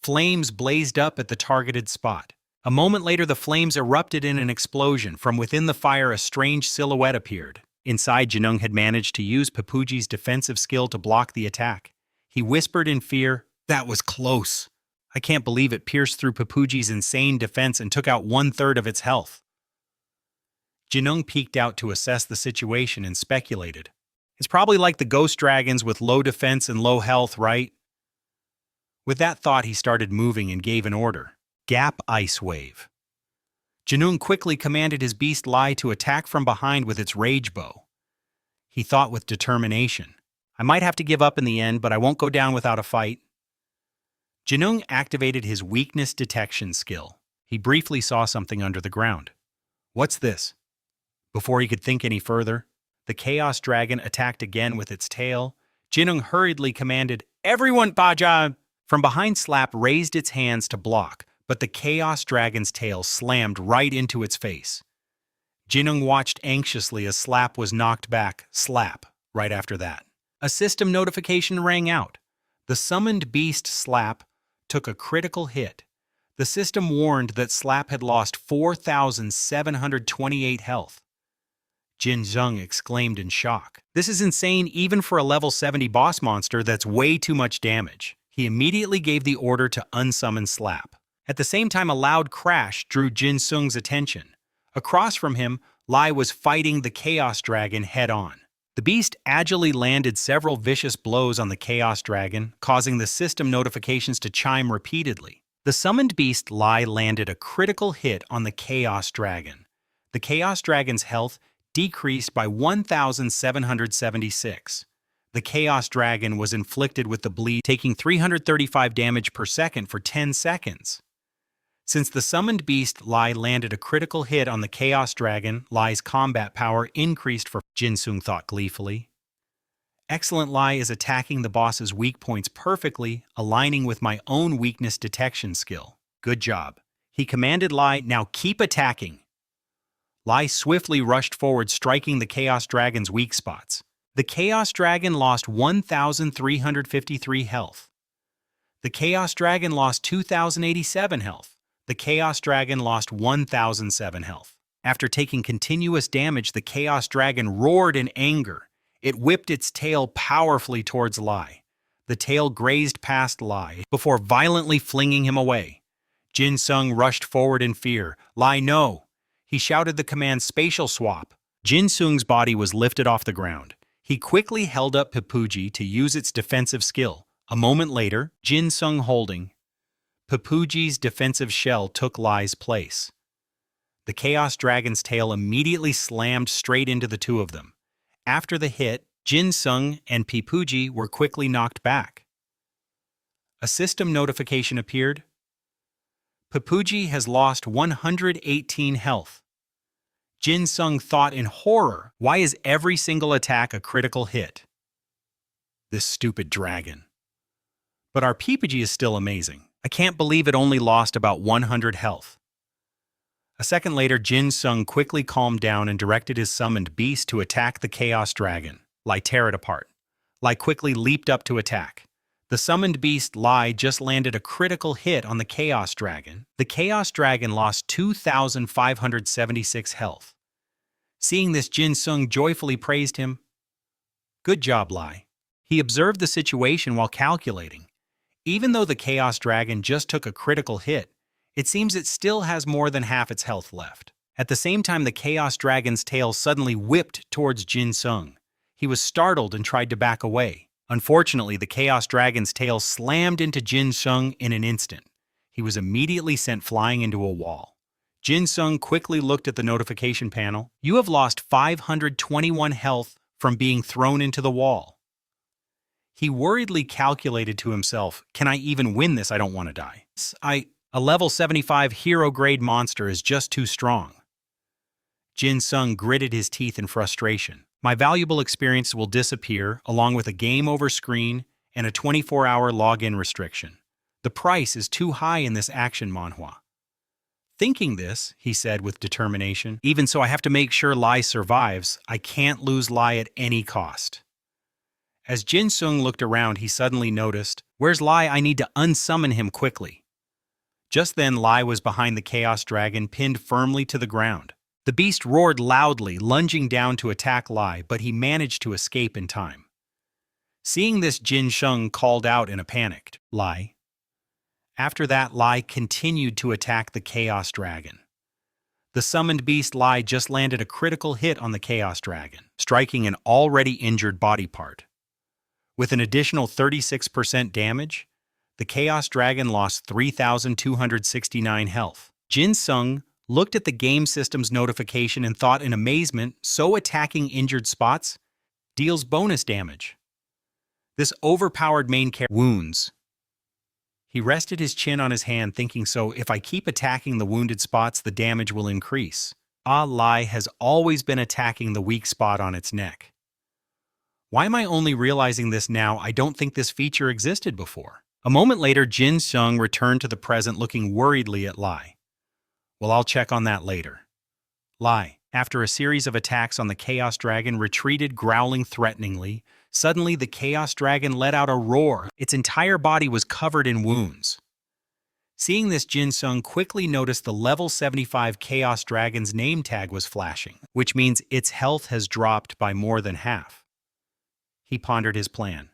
Flames blazed up at the targeted spot. A moment later, the flames erupted in an explosion. From within the fire, a strange silhouette appeared. Inside, Jinung had managed to use Papuji's defensive skill to block the attack. He whispered in fear, "That was close. I can't believe it pierced through Papuji's insane defense and took out 1/3 of its health." Jinung peeked out to assess the situation and speculated. It's probably like the ghost dragons with low defense and low health, right? With that thought, he started moving and gave an order. Gap Ice Wave. Jinung quickly commanded his beast Lai to attack from behind with its rage bow. He thought with determination, "I might have to give up in the end, but I won't go down without a fight." Jinung activated his weakness detection skill. He briefly saw something under the ground. "What's this?" Before he could think any further, the Chaos Dragon attacked again with its tail. Jinung hurriedly commanded, "Everyone, Baja!" From behind, Slap raised its hands to block, but the Chaos Dragon's tail slammed right into its face. Jinung watched anxiously as Slap was knocked back, slap, right after that. A system notification rang out. The summoned beast Slap took a critical hit. The system warned that Slap had lost 4,728 health. Jinung exclaimed in shock. "This is insane even for a level 70 boss monster. That's way too much damage." He immediately gave the order to unsummon Slap. At the same time, a loud crash drew Jinung's attention. Across from him, Lai was fighting the Chaos Dragon head-on. The beast agilely landed several vicious blows on the Chaos Dragon, causing the system notifications to chime repeatedly. The summoned beast Lai landed a critical hit on the Chaos Dragon. The Chaos Dragon's health decreased by 1,776. The Chaos Dragon was inflicted with the bleed, taking 335 damage per second for 10 seconds. Since the summoned beast Lai landed a critical hit on the Chaos Dragon, Lai's combat power increased for Jinung thought gleefully. Excellent, Lai is attacking the boss's weak points perfectly, aligning with my own weakness detection skill. Good job. He commanded Lai, "Now keep attacking." Lai swiftly rushed forward, striking the Chaos Dragon's weak spots. The Chaos Dragon lost 1,353 health. The Chaos Dragon lost 2,087 health. The Chaos Dragon lost 1,007 health. After taking continuous damage, the Chaos Dragon roared in anger. It whipped its tail powerfully towards Lai. The tail grazed past Lai before violently flinging him away. Jinung rushed forward in fear. "Lai, no!" He shouted the command "Spatial Swap." Jinung's body was lifted off the ground. He quickly held up Papuji to use its defensive skill. A moment later, Jinung holding Papuji's defensive shell took Lai's place. The Chaos Dragon's tail immediately slammed straight into the two of them. After the hit, Jinung and Papuji were quickly knocked back. A system notification appeared. Papuji has lost 118 health. Jinung thought in horror, "Why is every single attack a critical hit? This stupid dragon." But our Papuji is still amazing. I can't believe it only lost about 100 health. A second later, Jinung quickly calmed down and directed his summoned beast to attack the Chaos Dragon. Lai tear it apart. Lai quickly leaped up to attack. The summoned beast Lai just landed a critical hit on the Chaos Dragon. The Chaos Dragon lost 2,576 health. Seeing this, Jinung joyfully praised him. "Good job, Lai." He observed the situation while calculating. Even though the Chaos Dragon just took a critical hit, it seems it still has more than half its health left. At the same time, the Chaos Dragon's tail suddenly whipped towards Jinung. He was startled and tried to back away. Unfortunately, the Chaos Dragon's tail slammed into Jinung in an instant. He was immediately sent flying into a wall. Jinung quickly looked at the notification panel. "You have lost 521 health from being thrown into the wall." He worriedly calculated to himself, "Can I even win this? I don't want to die. A level 75 hero-grade monster is just too strong." Jinung gritted his teeth in frustration. My valuable experience will disappear, along with a game over screen and a 24-hour login restriction. The price is too high in this action manhwa. Thinking this, he said with determination, even so I have to make sure Lai survives. I can't lose Lai at any cost. As Jinung looked around, he suddenly noticed, "Where's Lai? I need to unsummon him quickly." Just then, Lai was behind the Chaos Dragon, pinned firmly to the ground. The beast roared loudly, lunging down to attack Lai, but he managed to escape in time. Seeing this, Jinung called out in a panic, "Lai." After that, Lai continued to attack the Chaos Dragon. The summoned beast Lai just landed a critical hit on the Chaos Dragon, striking an already injured body part. With an additional 36% damage, the Chaos Dragon lost 3,269 health. Jinung looked at the game system's notification and thought in amazement, so attacking injured spots deals bonus damage. This overpowered main character wounds. He rested his chin on his hand, thinking, so if I keep attacking the wounded spots, the damage will increase. Lai has always been attacking the weak spot on its neck. Why am I only realizing this now? I don't think this feature existed before. A moment later, Jinung returned to the present, looking worriedly at Lai. Well, I'll check on that later. Lai, after a series of attacks on the Chaos Dragon, retreated, growling threateningly. Suddenly, the Chaos Dragon let out a roar. Its entire body was covered in wounds. Seeing this, Jinung quickly noticed the level 75 Chaos Dragon's name tag was flashing, which means its health has dropped by more than half. He pondered his plan.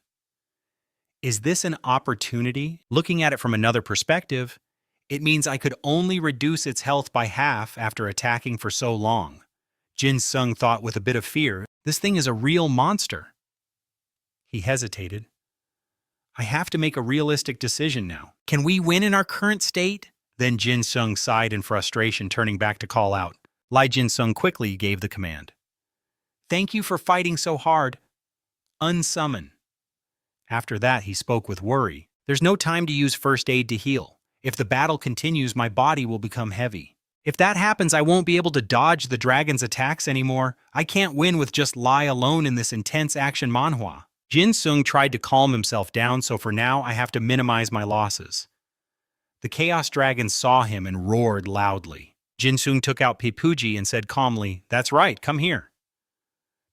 Is this an opportunity? Looking at it from another perspective, it means I could only reduce its health by half after attacking for so long. Jinung thought with a bit of fear, this thing is a real monster. He hesitated. I have to make a realistic decision now. Can we win in our current state? Then Jinung sighed in frustration, turning back to call out. Lai Jinung quickly gave the command. Thank you for fighting so hard. Unsummon. After that, he spoke with worry. There's no time to use first aid to heal. If the battle continues, my body will become heavy. If that happens, I won't be able to dodge the dragon's attacks anymore. I can't win with just Lai alone in this intense action manhwa. Jinung tried to calm himself down, so for now I have to minimize my losses. The Chaos Dragon saw him and roared loudly. Jinung took out Pipuji and said calmly, that's right, come here.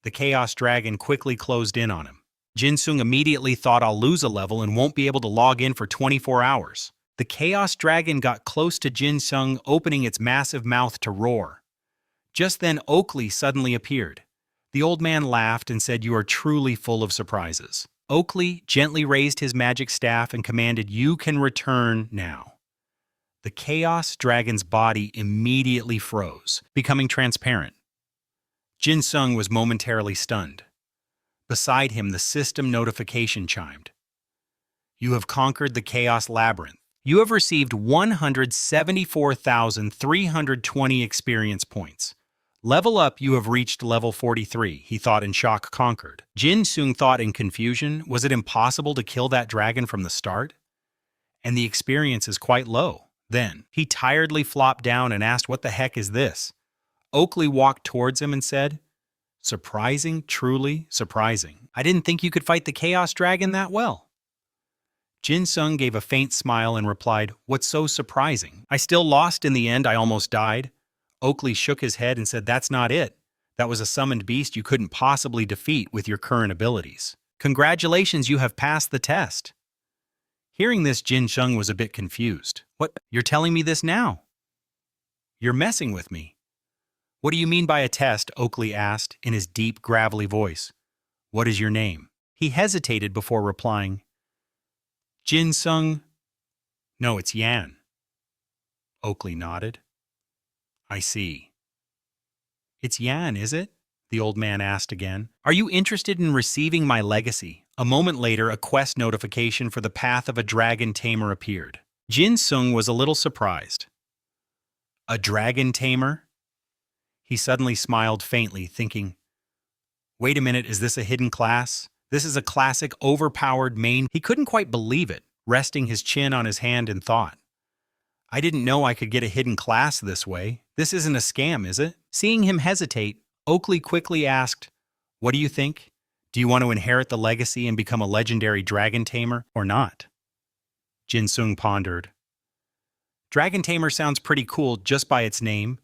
The Chaos Dragon quickly closed in on him. Jinung immediately thought I'll lose a level and won't be able to log in for 24 hours. The Chaos Dragon got close to Jinung, opening its massive mouth to roar. Just then Oakley suddenly appeared. The old man laughed and said, you are truly full of surprises. Oakley gently raised his magic staff and commanded, you can return now. The Chaos Dragon's body immediately froze, becoming transparent. Jinung was momentarily stunned. Beside him, the system notification chimed. You have conquered the Chaos Labyrinth. You have received 174,320 experience points. Level up, you have reached level 43, he thought in shock. Conquered. Jinung thought in confusion, was it impossible to kill that dragon from the start? And the experience is quite low. Then, he tiredly flopped down and asked, what the heck is this? Oakley walked towards him and said, surprising, truly surprising. I didn't think you could fight the Chaos Dragon that well. Jinung gave a faint smile and replied, what's so surprising? I still lost in the end, I almost died. Oakley shook his head and said, that's not it. That was a summoned beast you couldn't possibly defeat with your current abilities. Congratulations, you have passed the test. Hearing this, Jinung was a bit confused. What? You're telling me this now? You're messing with me. What do you mean by a test? Oakley asked in his deep, gravelly voice. What is your name? He hesitated before replying. Jinung. No, it's Yan. Oakley nodded. I see. It's Yan, is it? The old man asked again. Are you interested in receiving my legacy? A moment later, a quest notification for the Path of a Dragon Tamer appeared. Jinung was a little surprised. A dragon tamer? He suddenly smiled faintly, thinking, wait a minute, is this a hidden class? This is a classic overpowered main. He couldn't quite believe it, resting his chin on his hand in thought. I didn't know I could get a hidden class this way. This isn't a scam, is it? Seeing him hesitate, Oakley quickly asked, What do you think? Do you want to inherit the legacy and become a legendary dragon tamer or not? Jinung pondered. Dragon tamer sounds pretty cool just by its name,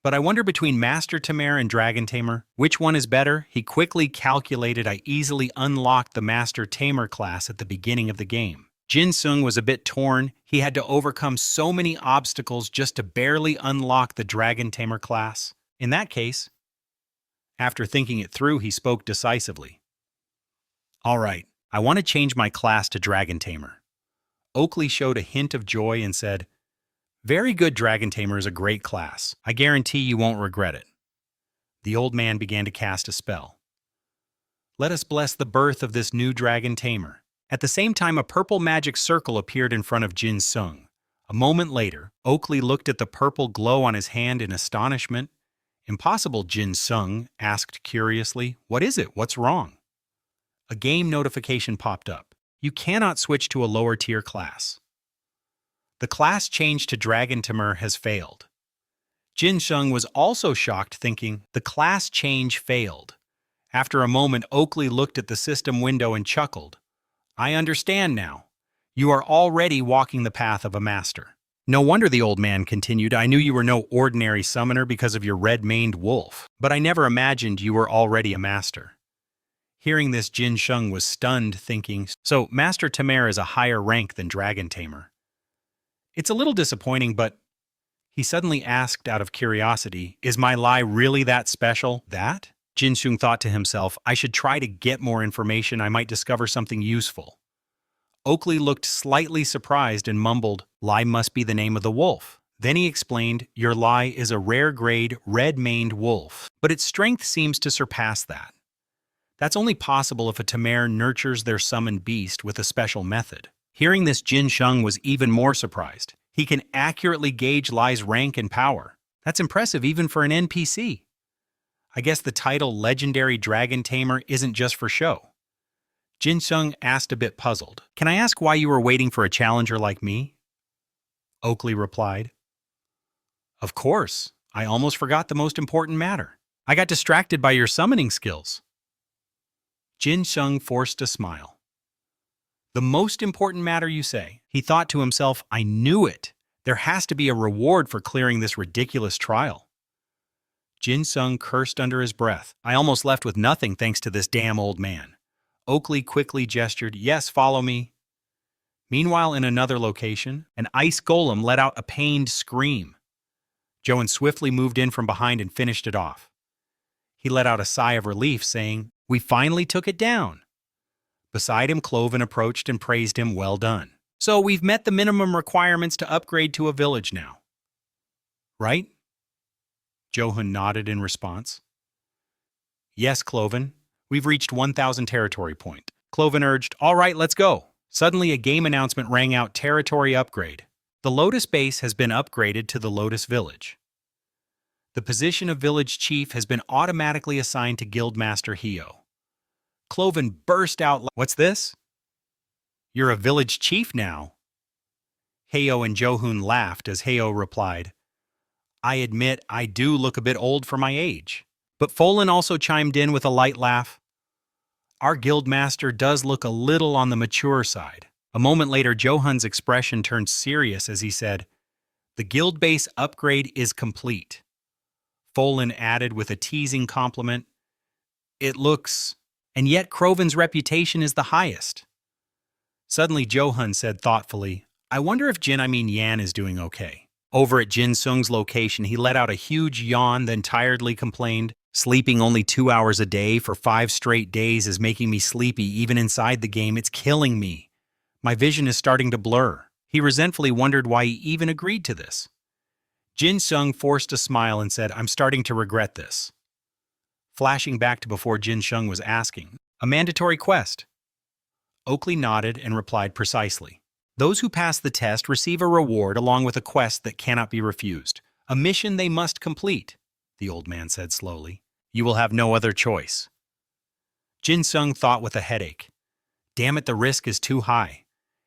but I wonder between Master Tamer and Dragon Tamer, which one is better? He quickly calculated. I easily unlocked the Master Tamer class at the beginning of the game. Jinung was a bit torn. He had to overcome so many obstacles just to barely unlock the Dragon Tamer class. In that case, after thinking it through, he spoke decisively. All right, I want to change my class to Dragon Tamer. Oakley showed a hint of joy and said, Very good, Dragon Tamer is a great class. I guarantee you won't regret it. The old man began to cast a spell. Let us bless the birth of this new Dragon Tamer. At the same time, a purple magic circle appeared in front of Jinung. A moment later, Oakley looked at the purple glow on his hand in astonishment. Impossible, Jinung asked curiously. What is it? What's wrong? A game notification popped up. You cannot switch to a lower tier class. The class change to Dragon Tamer has failed. Jinung was also shocked, thinking, the class change failed. After a moment, Oakley looked at the system window and chuckled. I understand now. You are already walking the path of a master. No wonder, the old man continued. I knew you were no ordinary summoner because of your red-maned wolf, but I never imagined you were already a master. Hearing this, Jinung was stunned, thinking, so Master Tamer is a higher rank than Dragon Tamer. It's a little disappointing, but he suddenly asked out of curiosity, is my lie really that special? That? Jinung thought to himself, I should try to get more information. I might discover something useful. Oakley looked slightly surprised and mumbled, lie must be the name of the wolf. Then he explained, your lie is a rare grade red-maned wolf, but its strength seems to surpass that. That's only possible if a Tamer nurtures their summoned beast with a special method. Hearing this, Jinung was even more surprised. He can accurately gauge Lie's rank and power. That's impressive even for an NPC. I guess the title Legendary Dragon Tamer isn't just for show. Jinung asked, a bit puzzled. Can I ask why you were waiting for a challenger like me? Oakley replied. Of course. I almost forgot the most important matter. I got distracted by your summoning skills. Jinung forced a smile. The most important matter, you say? He thought to himself, I knew it. There has to be a reward for clearing this ridiculous trial. Jinung cursed under his breath. I almost left with nothing thanks to this damn old man. Oakley quickly gestured, yes, follow me. Meanwhile, in another location, an ice golem let out a pained scream. Johan swiftly moved in from behind and finished it off. He let out a sigh of relief, saying, we finally took it down. Beside him, Cloven approached and praised him, well done. So we've met the minimum requirements to upgrade to a village now. Right? Johan nodded in response. Yes, Cloven. We've reached 1,000 territory point. Cloven urged, all right, let's go. Suddenly, a game announcement rang out, territory upgrade. The Lotus base has been upgraded to the Lotus Village. The position of village chief has been automatically assigned to Guildmaster Heo. Cloven burst out, what's this? You're a village chief now. Heo and Johun laughed as Heo replied, I admit I do look a bit old for my age. But Folan also chimed in with a light laugh. Our guildmaster does look a little on the mature side. A moment later, Johun's expression turned serious as he said, the guild base upgrade is complete. Folan added with a teasing compliment, it looks, and yet Croven's reputation is the highest. Suddenly, Johun said thoughtfully, I wonder if Yan is doing okay. Over at Jinung's location, he let out a huge yawn, then tiredly complained, sleeping only 2 hours a day for 5 straight days is making me sleepy even inside the game. It's killing me. My vision is starting to blur. He resentfully wondered why he even agreed to this. Jinung forced a smile and said, I'm starting to regret this. Flashing back to before Jinung was asking, a mandatory quest. Oakley nodded and replied precisely. Those who pass the test receive a reward along with a quest that cannot be refused. A mission they must complete, the old man said slowly. You will have no other choice. Jinung thought with a headache. Damn it, the risk is too high.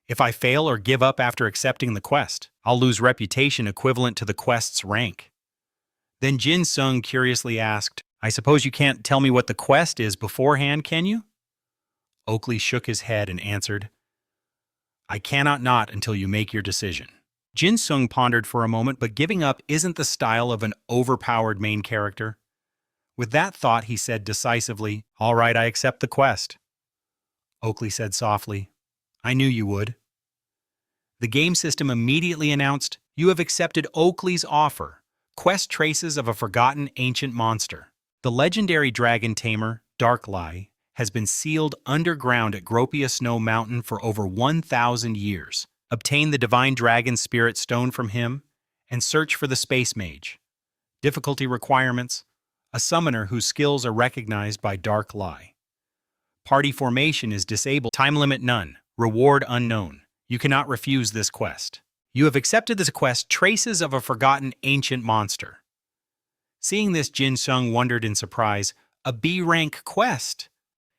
If I fail or give up after accepting the quest, I'll lose reputation equivalent to the quest's rank. Then Jinung curiously asked, I suppose you can't tell me what the quest is beforehand, can you? Oakley shook his head and answered, I cannot not until you make your decision. Jinsung pondered for a moment, but giving up isn't the style of an overpowered main character. With that thought, he said decisively, All right, I accept the quest. Oakley said softly, I knew you would. The game system immediately announced, You have accepted Oakley's offer. Quest traces of a forgotten ancient monster. The legendary dragon tamer, Darklie, has been sealed underground at Gropia Snow Mountain for over 1,000 years. Obtain the divine dragon spirit stone from him, and search for the space mage. Difficulty requirements: a summoner whose skills are recognized by Darklie. Party formation is disabled. Time limit none. Reward unknown. You cannot refuse this quest. You have accepted this quest, Traces of a Forgotten Ancient Monster. Seeing this, Jinsung wondered in surprise, a B-rank quest?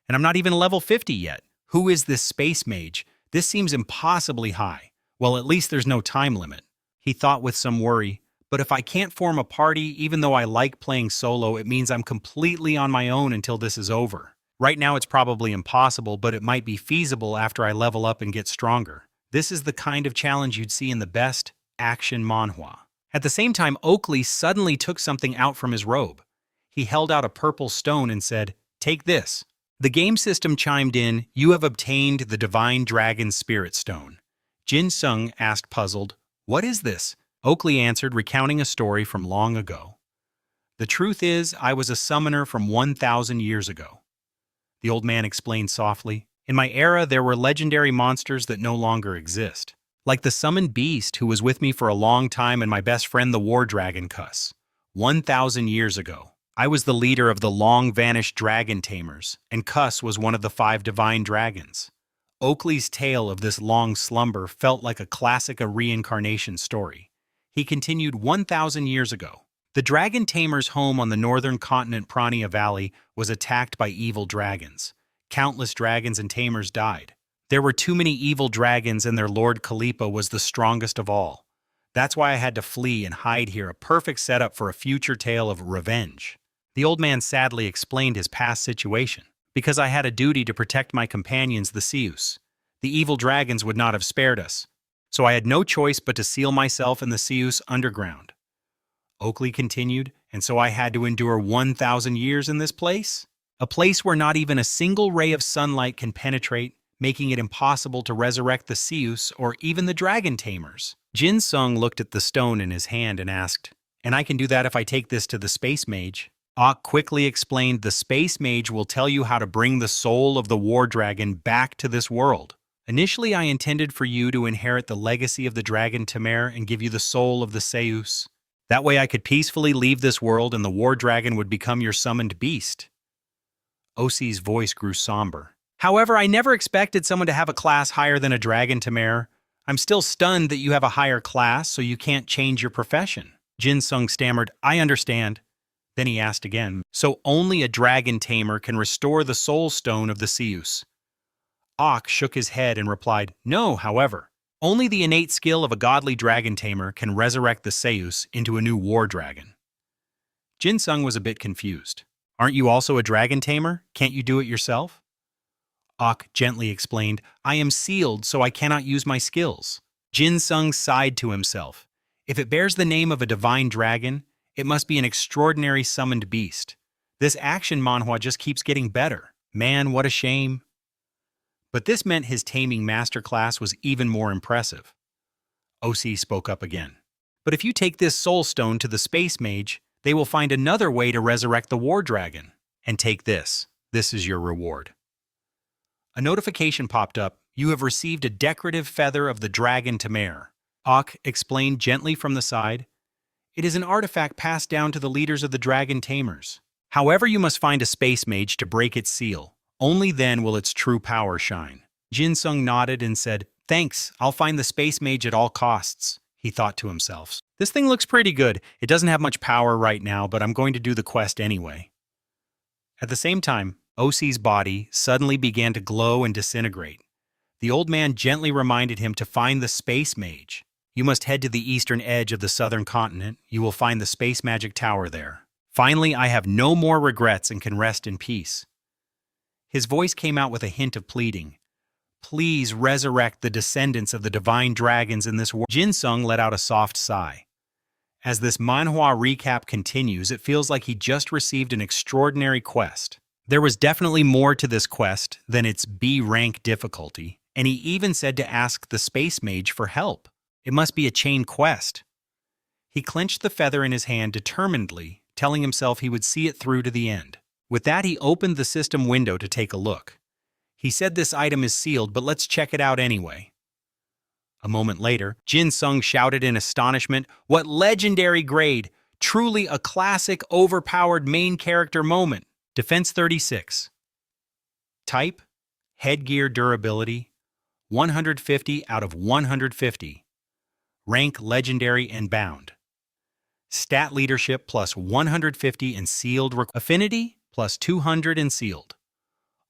And I'm not even level 50 yet. Who is this space mage? This seems impossibly high. Well, at least there's no time limit. He thought with some worry, but if I can't form a party, even though I like playing solo, it means I'm completely on my own until this is over. Right now it's probably impossible, but it might be feasible after I level up and get stronger. This is the kind of challenge you'd see in the best action manhwa. At the same time, Oakley suddenly took something out from his robe. He held out a purple stone and said, Take this. The game system chimed in, You have obtained the Divine Dragon Spirit Stone. Jinsung asked puzzled, What is this? Oakley answered, recounting a story from long ago. The truth is, I was a summoner from 1,000 years ago. The old man explained softly, In my era, there were legendary monsters that no longer exist. Like the summoned beast who was with me for a long time and my best friend the war dragon Cuss. 1,000 years ago, I was the leader of the long-vanished dragon tamers, and Cuss was one of the 5 divine dragons. Oakley's tale of this long slumber felt like a classic reincarnation story. He continued 1,000 years ago. The dragon tamer's home on the northern continent Prania Valley was attacked by evil dragons. Countless dragons and tamers died. There were too many evil dragons and their lord Kalipa was the strongest of all. That's why I had to flee and hide here, a perfect setup for a future tale of revenge. The old man sadly explained his past situation. Because I had a duty to protect my companions, the Seus. The evil dragons would not have spared us. So I had no choice but to seal myself in the Seus underground. Oakley continued, and so I had to endure 1,000 years in this place? A place where not even a single ray of sunlight can penetrate, making it impossible to resurrect the Seus or even the dragon tamers. Jinsung looked at the stone in his hand and asked, And I can do that if I take this to the space mage? Ock quickly explained, The space mage will tell you how to bring the soul of the war dragon back to this world. Initially, I intended for you to inherit the legacy of the dragon Tamer and give you the soul of the Seus. That way I could peacefully leave this world and the war dragon would become your summoned beast. Osi's voice grew somber. However, I never expected someone to have a class higher than a dragon Tamer. I'm still stunned that you have a higher class, so you can't change your profession. Jinsung stammered, I understand. Then he asked again, So only a dragon tamer can restore the soul stone of the Seus? Ock shook his head and replied, No, however. Only the innate skill of a godly dragon tamer can resurrect the Seus into a new war dragon. Jinsung was a bit confused. Aren't you also a dragon tamer? Can't you do it yourself? Ock gently explained, I am sealed, so I cannot use my skills. Jinsung sighed to himself. If it bears the name of a divine dragon, it must be an extraordinary summoned beast. This action manhwa just keeps getting better. Man, what a shame. But this meant his taming masterclass was even more impressive. Osi spoke up again. But if you take this soul stone to the space mage, they will find another way to resurrect the war dragon. And take this. This is your reward. A notification popped up. You have received a decorative feather of the dragon Tamer. Ock explained gently from the side. It is an artifact passed down to the leaders of the dragon tamers. However, you must find a space mage to break its seal. Only then will its true power shine. Jinsung nodded and said, Thanks, I'll find the space mage at all costs. He thought to himself. This thing looks pretty good. It doesn't have much power right now, but I'm going to do the quest anyway. At the same time, Osi's body suddenly began to glow and disintegrate. The old man gently reminded him to find the space mage. You must head to the eastern edge of the southern continent. You will find the space magic tower there. Finally, I have no more regrets and can rest in peace. His voice came out with a hint of pleading. Please resurrect the descendants of the divine dragons in this world. Jinung let out a soft sigh. As this manhwa recap continues, it feels like he just received an extraordinary quest. There was definitely more to this quest than its B-rank difficulty, and he even said to ask the space mage for help. It must be a chain quest. He clenched the feather in his hand determinedly, telling himself he would see it through to the end. With that, he opened the system window to take a look. He said this item is sealed, but let's check it out anyway. A moment later, Jinung shouted in astonishment, "What legendary grade! Truly a classic overpowered main character moment." Defense 36. Type: Headgear durability, 150 out of 150. Rank legendary and bound. Stat leadership plus 150 and sealed. Affinity plus 200 and sealed.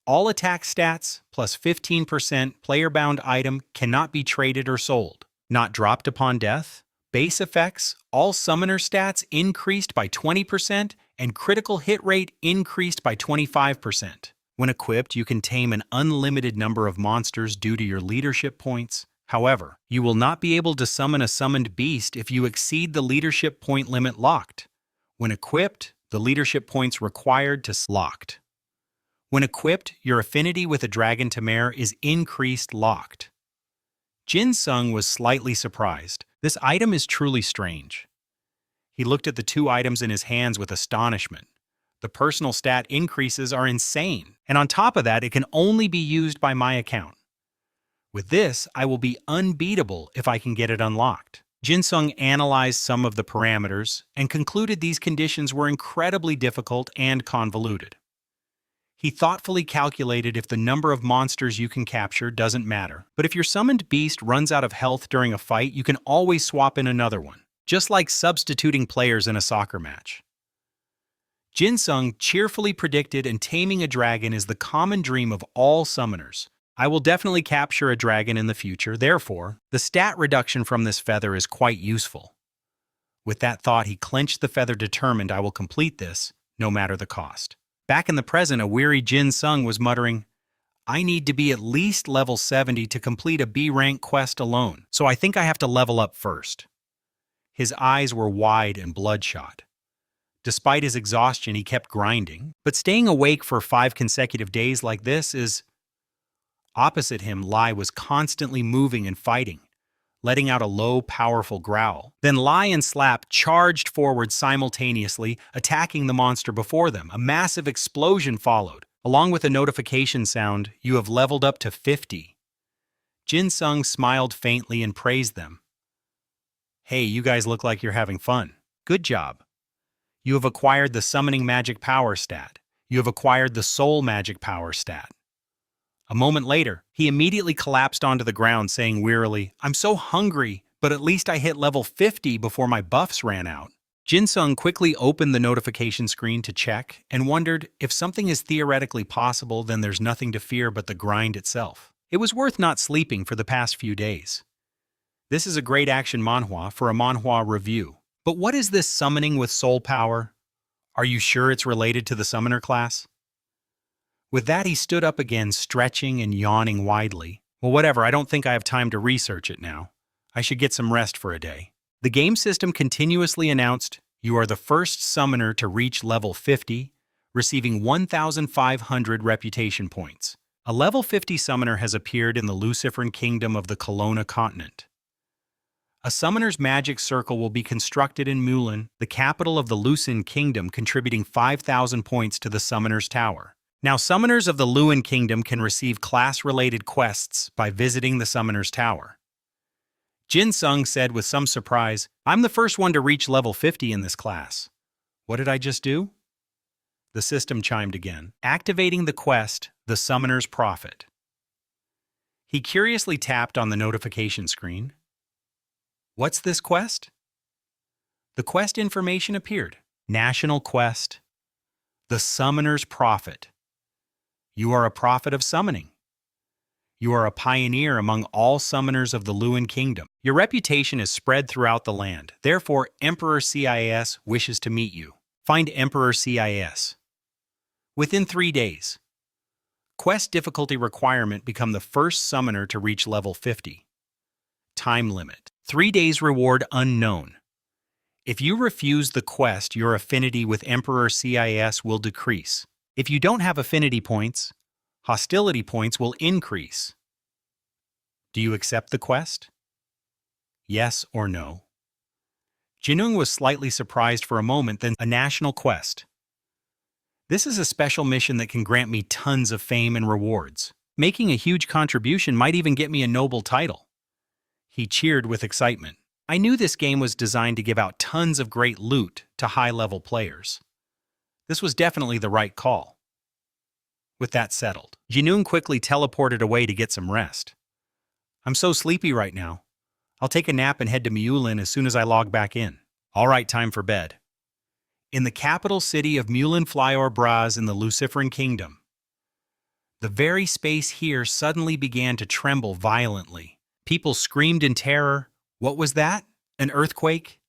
All attack stats plus 15% player-bound item cannot be traded or sold. Not dropped upon death. Base effects, all summoner stats increased by 20% and critical hit rate increased by 25%. When equipped, you can tame an unlimited number of monsters due to your leadership points. However, you will not be able to summon a summoned beast if you exceed the leadership point limit locked. When equipped, the leadership points required to locked. When equipped, your affinity with a dragon tamare is increased locked. Jinung was slightly surprised. This item is truly strange. He looked at the two items in his hands with astonishment. The personal stat increases are insane, and on top of that, it can only be used by my account. With this, I will be unbeatable if I can get it unlocked. Jinung analyzed some of the parameters and concluded these conditions were incredibly difficult and convoluted. He thoughtfully calculated if the number of monsters you can capture doesn't matter, but if your summoned beast runs out of health during a fight, you can always swap in another one, just like substituting players in a soccer match. Jinung cheerfully predicted, and taming a dragon is the common dream of all summoners. I will definitely capture a dragon in the future, therefore, the stat reduction from this feather is quite useful. With that thought, he clenched the feather, determined, I will complete this, no matter the cost. Back in the present, a weary Jinung was muttering, I need to be at least level 70 to complete a B-rank quest alone, so I think I have to level up first. His eyes were wide and bloodshot. Despite his exhaustion, he kept grinding, but staying awake for 5 consecutive days like this is... Opposite him, Lai was constantly moving and fighting, letting out a low, powerful growl. Then Lai and Slap charged forward simultaneously, attacking the monster before them. A massive explosion followed, along with a notification sound, you have leveled up to 50. Jinung smiled faintly and praised them. Hey, you guys look like you're having fun. Good job. You have acquired the Summoning Magic Power stat. You have acquired the Soul Magic Power stat. A moment later, he immediately collapsed onto the ground, saying wearily, I'm so hungry, but at least I hit level 50 before my buffs ran out. Jinung quickly opened the notification screen to check and wondered, if something is theoretically possible, then there's nothing to fear but the grind itself. It was worth not sleeping for the past few days. This is a great action manhwa for a manhwa review. But what is this summoning with soul power? Are you sure it's related to the summoner class? With that, he stood up again, stretching and yawning widely. Well, whatever, I don't think I have time to research it now. I should get some rest for a day. The game system continuously announced, you are the first summoner to reach level 50, receiving 1,500 reputation points. A level 50 summoner has appeared in the Luciferan kingdom of the Kelowna continent. A summoner's magic circle will be constructed in Mulan, the capital of the Lucian kingdom, contributing 5,000 points to the summoner's tower. Now, summoners of the Luan Kingdom can receive class-related quests by visiting the Summoner's Tower. Jinung said with some surprise, I'm the first one to reach level 50 in this class. What did I just do? The system chimed again, activating the quest, the Summoner's Prophet. He curiously tapped on the notification screen. What's this quest? The quest information appeared. National Quest, the Summoner's Prophet. You are a prophet of summoning. You are a pioneer among all summoners of the Luan Kingdom. Your reputation is spread throughout the land. Therefore, Emperor CIS wishes to meet you. Find Emperor CIS. Within 3 days. Quest difficulty requirement: become the first summoner to reach level 50. Time limit: 3 days. Reward unknown. If you refuse the quest, your affinity with Emperor CIS will decrease. If you don't have affinity points, hostility points will increase. Do you accept the quest? Yes or no? Jinung was slightly surprised for a moment. Then, a national quest. This is a special mission that can grant me tons of fame and rewards. Making a huge contribution might even get me a noble title. He cheered with excitement. I knew this game was designed to give out tons of great loot to high-level players. This was definitely the right call. With that settled, Jinung quickly teleported away to get some rest. I'm so sleepy right now. I'll take a nap and head to Mulin as soon as I log back in. All right, time for bed. In the capital city of Mulin Flyor Braz in the Luciferan Kingdom, the very space here suddenly began to tremble violently. People screamed in terror. What was that? An earthquake?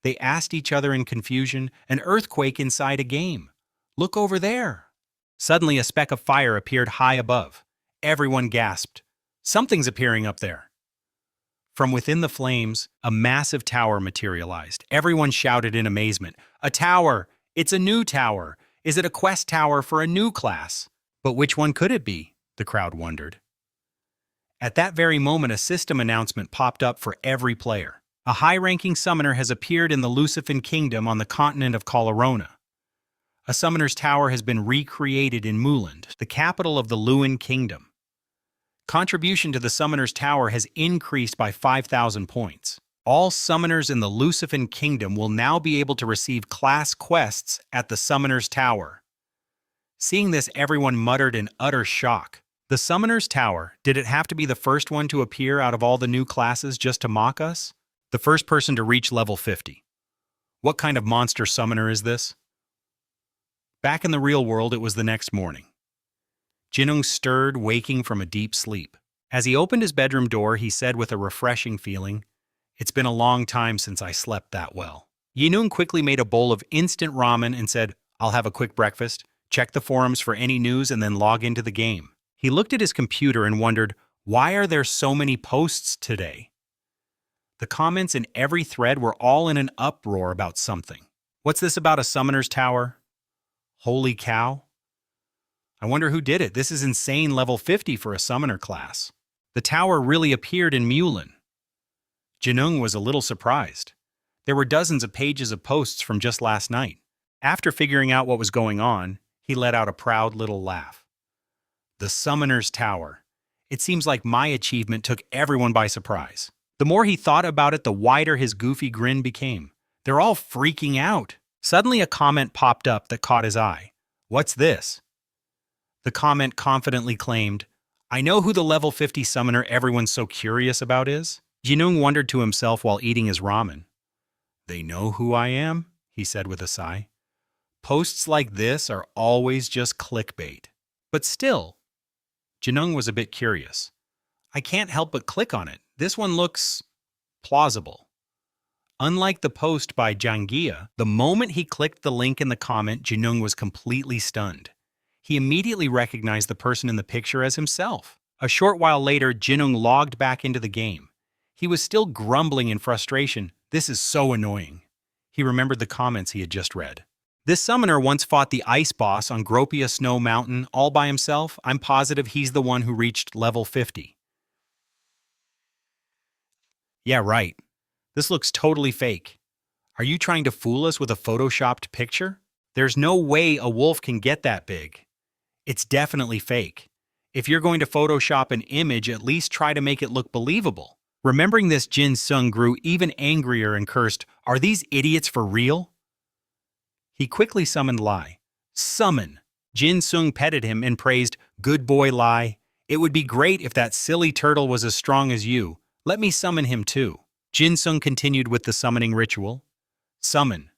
They asked each other in confusion. An earthquake inside a game. Look over there. Suddenly, a speck of fire appeared high above. Everyone gasped. Something's appearing up there. From within the flames, a massive tower materialized. Everyone shouted in amazement. A tower! It's a new tower! Is it a quest tower for a new class? But which one could it be? The crowd wondered. At that very moment, a system announcement popped up for every player. A high-ranking summoner has appeared in the Luciferan Kingdom on the continent of Colorona. A summoner's tower has been recreated in Muland, the capital of the Luin Kingdom. Contribution to the summoner's tower has increased by 5,000 points. All summoners in the Luciferan Kingdom will now be able to receive class quests at the summoner's tower. Seeing this, everyone muttered in utter shock. The summoner's tower, did it have to be the first one to appear out of all the new classes just to mock us? The first person to reach level 50. What kind of monster summoner is this? Back in the real world, it was the next morning. Jinung stirred, waking from a deep sleep. As he opened his bedroom door, he said with a refreshing feeling, "It's been a long time since I slept that well." Jinung quickly made a bowl of instant ramen and said, "I'll have a quick breakfast, check the forums for any news, and then log into the game." He looked at his computer and wondered, why are there so many posts today? The comments in every thread were all in an uproar about something. What's this about a summoner's tower? Holy cow. I wonder who did it. This is insane, level 50 for a summoner class. The tower really appeared in Mulin. Jinung was a little surprised. There were dozens of pages of posts from just last night. After figuring out what was going on, he let out a proud little laugh. The summoner's tower. It seems like my achievement took everyone by surprise. The more he thought about it, the wider his goofy grin became. They're all freaking out. Suddenly a comment popped up that caught his eye. What's this? The comment confidently claimed, I know who the level 50 summoner everyone's so curious about is. Jinung wondered to himself while eating his ramen. They know who I am, he said with a sigh. Posts like this are always just clickbait. But still, Jinung was a bit curious. I can't help but click on it. This one looks plausible. Unlike the post by Jangia, the moment he clicked the link in the comment, Jinung was completely stunned. He immediately recognized the person in the picture as himself. A short while later, Jinung logged back into the game. He was still grumbling in frustration. This is so annoying. He remembered the comments he had just read. This summoner once fought the ice boss on Gropia Snow Mountain all by himself. I'm positive he's the one who reached level 50. Yeah, right. This looks totally fake. Are you trying to fool us with a photoshopped picture? There's no way a wolf can get that big. It's definitely fake. If you're going to Photoshop an image, at least try to make it look believable. Remembering this, Jin-sung grew even angrier and cursed, Are these idiots for real? He quickly summoned Lai. Summon! Jin-sung petted him and praised, Good boy, Lai. It would be great if that silly turtle was as strong as you. Let me summon him too. Jin-sung continued with the summoning ritual. Summon.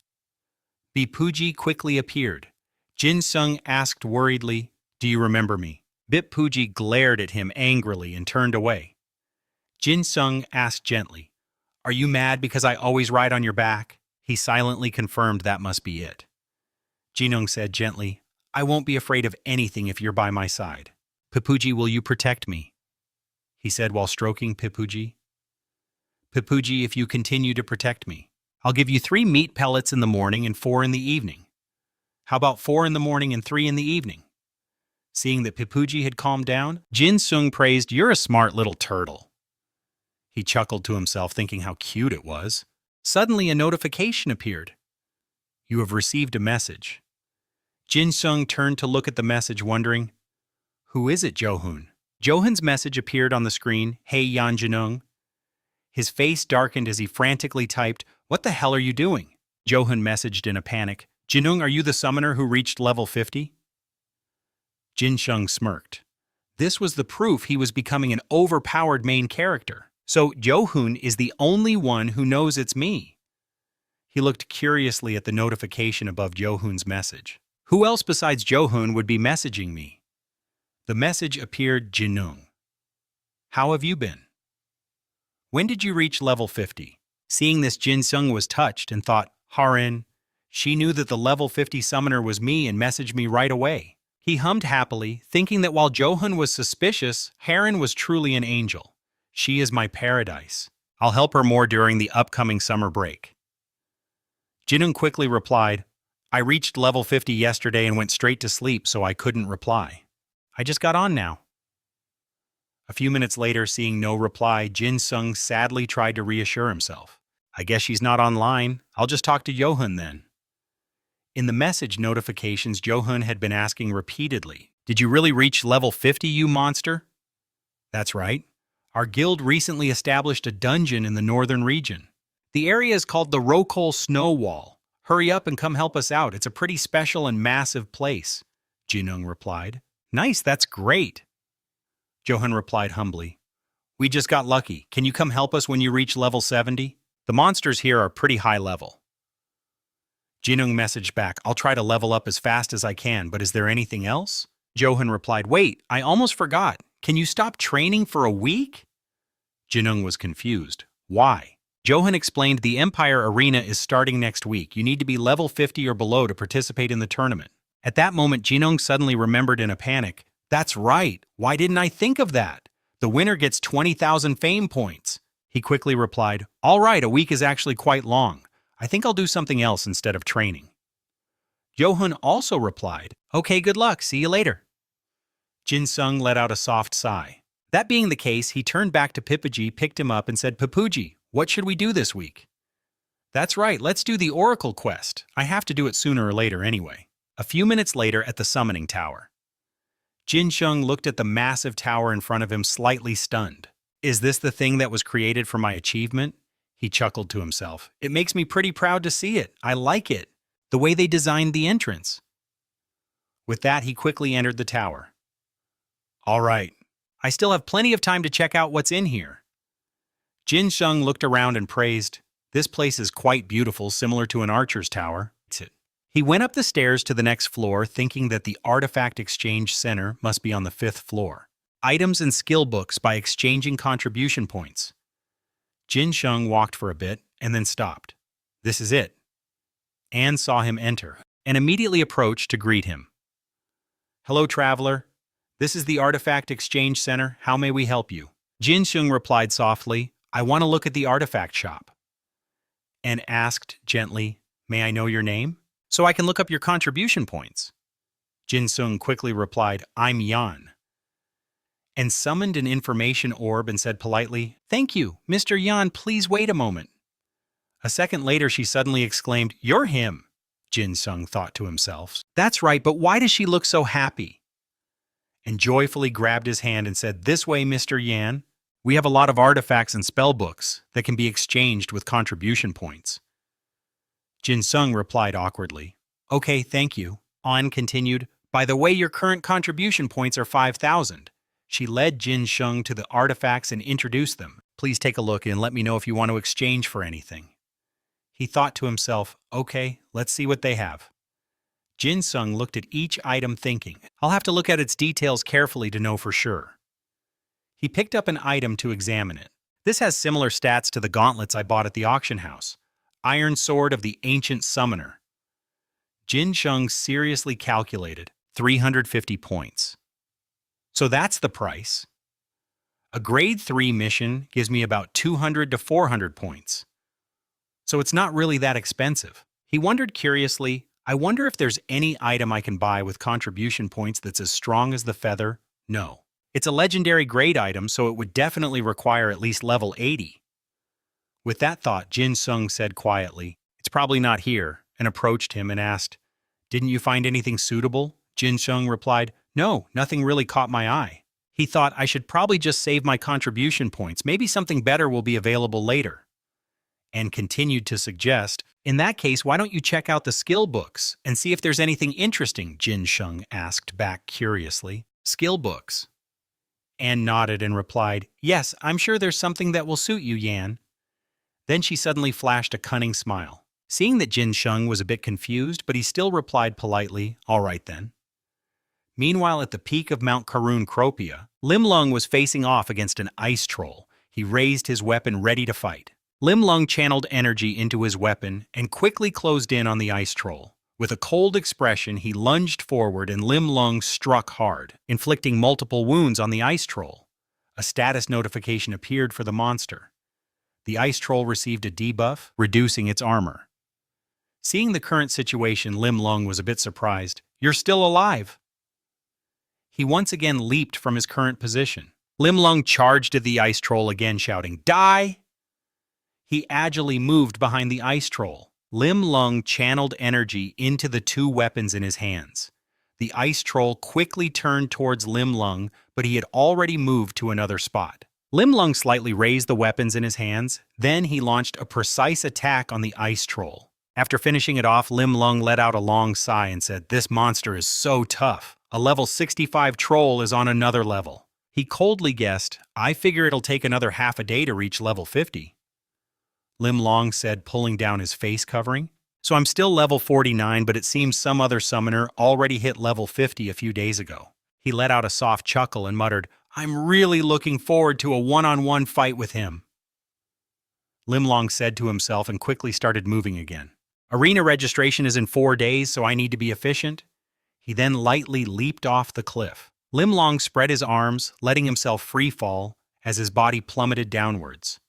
Bipuji quickly appeared. Jin-sung asked worriedly, Do you remember me? Bipuji glared at him angrily and turned away. Jin-sung asked gently, Are you mad because I always ride on your back? He silently confirmed that must be it. Jinung said gently. I won't be afraid of anything if you're by my side. Papuji, will you protect me? He said while stroking Papuji. Papuji, if you continue to protect me, I'll give you 3 meat pellets in the morning and 4 in the evening. How about 4 in the morning and 3 in the evening? Seeing that Papuji had calmed down, Jinung praised, You're a smart little turtle. He chuckled to himself, thinking how cute it was. Suddenly, a notification appeared. You have received a message. Jinung turned to look at the message, wondering, Who is it, Johun? Johun's message appeared on the screen, Hey Yan Jinung. His face darkened as he frantically typed, What the hell are you doing? Johun messaged in a panic, Jinung, are you the summoner who reached level 50? Jinung smirked. This was the proof he was becoming an overpowered main character. So Johun is the only one who knows it's me. He looked curiously at the notification above Johun's message. Who else besides Johun would be messaging me? The message appeared, Jinung. How have you been? When did you reach level 50? Seeing this, Jinung was touched and thought, Harin, she knew that the level 50 summoner was me and messaged me right away. He hummed happily, thinking that while Johun was suspicious, Harin was truly an angel. She is my paradise. I'll help her more during the upcoming summer break. Jinung quickly replied, I reached level 50 yesterday and went straight to sleep, so I couldn't reply. I just got on now. A few minutes later, seeing no reply, Jinung sadly tried to reassure himself. I guess she's not online. I'll just talk to Johun then. In the message notifications, Johun had been asking repeatedly, Did you really reach level 50, you monster? That's right. Our guild recently established a dungeon in the northern region. The area is called the Rokol Snow Wall. Hurry up and come help us out. It's a pretty special and massive place, Jinung replied. Nice, that's great. Johun replied humbly. We just got lucky. Can you come help us when you reach level 70? The monsters here are pretty high level. Jinung messaged back, I'll try to level up as fast as I can, but is there anything else? Johun replied, Wait, I almost forgot. Can you stop training for a week? Jinung was confused. Why? Johun explained the Empire Arena is starting next week. You need to be level 50 or below to participate in the tournament. At that moment, Jinung suddenly remembered in a panic, That's right. Why didn't I think of that? The winner gets 20,000 fame points. He quickly replied, All right, a week is actually quite long. I think I'll do something else instead of training. Johun also replied, Okay, good luck. See you later. Jinung let out a soft sigh. That being the case, he turned back to Papuji, picked him up, and said, Papuji, what should we do this week? That's right, let's do the Oracle quest. I have to do it sooner or later anyway. A few minutes later at the summoning tower. Jinung looked at the massive tower in front of him, slightly stunned. Is this the thing that was created for my achievement? He chuckled to himself. It makes me pretty proud to see it. I like it. The way they designed the entrance. With that, he quickly entered the tower. All right. I still have plenty of time to check out what's in here. Jinung looked around and praised, This place is quite beautiful, similar to an archer's tower. He went up the stairs to the next floor, thinking that the Artifact Exchange Center must be on the 5th floor. Items and skill books by exchanging contribution points. Jinung walked for a bit and then stopped. This is it. Anne saw him enter and immediately approached to greet him. Hello, traveler. This is the Artifact Exchange Center. How may we help you? Jinung replied softly, I want to look at the artifact shop. Anne asked gently, May I know your name? So I can look up your contribution points. Jinung quickly replied, I'm Yan. And summoned an information orb and said politely, Thank you, Mr. Yan, please wait a moment. A second later, she suddenly exclaimed, You're him. Jinung thought to himself, That's right, but why does she look so happy? And joyfully grabbed his hand and said, This way, Mr. Yan. We have a lot of artifacts and spell books that can be exchanged with contribution points. Jinung replied awkwardly, Okay, thank you. An continued, By the way, your current contribution points are 5,000. She led Jinung to the artifacts and introduced them. Please take a look and let me know if you want to exchange for anything. He thought to himself, Okay, let's see what they have. Jinung looked at each item thinking, I'll have to look at its details carefully to know for sure. He picked up an item to examine it. This has similar stats to the gauntlets I bought at the auction house. Iron Sword of the Ancient Summoner. Jinung seriously calculated 350 points. So that's the price. A grade 3 mission gives me about 200 to 400 points. So it's not really that expensive. He wondered curiously, I wonder if there's any item I can buy with contribution points that's as strong as the feather? No. It's a legendary grade item, so it would definitely require at least level 80. With that thought, Jinung said quietly, "It's probably not here," and approached him and asked, "Didn't you find anything suitable?" Jinung replied, "No, nothing really caught my eye." He thought, I should probably just save my contribution points. Maybe something better will be available later. And continued to suggest, "In that case, why don't you check out the skill books and see if there's anything interesting?" Jinung asked back curiously. "Skill books?" Anne nodded and replied, "Yes, I'm sure there's something that will suit you, Yan." Then she suddenly flashed a cunning smile. Seeing that Jinung was a bit confused, but he still replied politely, "All right then." Meanwhile, at the peak of Mount Karun Cropia, Limlung was facing off against an ice troll. He raised his weapon ready to fight. Limlung channeled energy into his weapon and quickly closed in on the ice troll. With a cold expression, he lunged forward and Limlung struck hard, inflicting multiple wounds on the ice troll. A status notification appeared for the monster. The ice troll received a debuff, reducing its armor. Seeing the current situation, Limlung was a bit surprised. "You're still alive!" He once again leaped from his current position. Limlung charged at the ice troll again, shouting, "Die!" He agilely moved behind the ice troll. Limlung channeled energy into the two weapons in his hands. The ice troll quickly turned towards Limlung, but he had already moved to another spot. Limlung slightly raised the weapons in his hands, then he launched a precise attack on the ice troll. After finishing it off, Limlung let out a long sigh and said, "This monster is so tough. A level 65 troll is on another level." He coldly guessed, "I figure it'll take another half a day to reach level 50. Limlung said, pulling down his face covering. "So I'm still level 49, but it seems some other summoner already hit level 50 a few days ago." He let out a soft chuckle and muttered, "I'm really looking forward to a one-on-one fight with him." Limlung said to himself and quickly started moving again. "Arena registration is in 4 days, so I need to be efficient." He then lightly leaped off the cliff. Limlung spread his arms, letting himself free fall as his body plummeted downwards.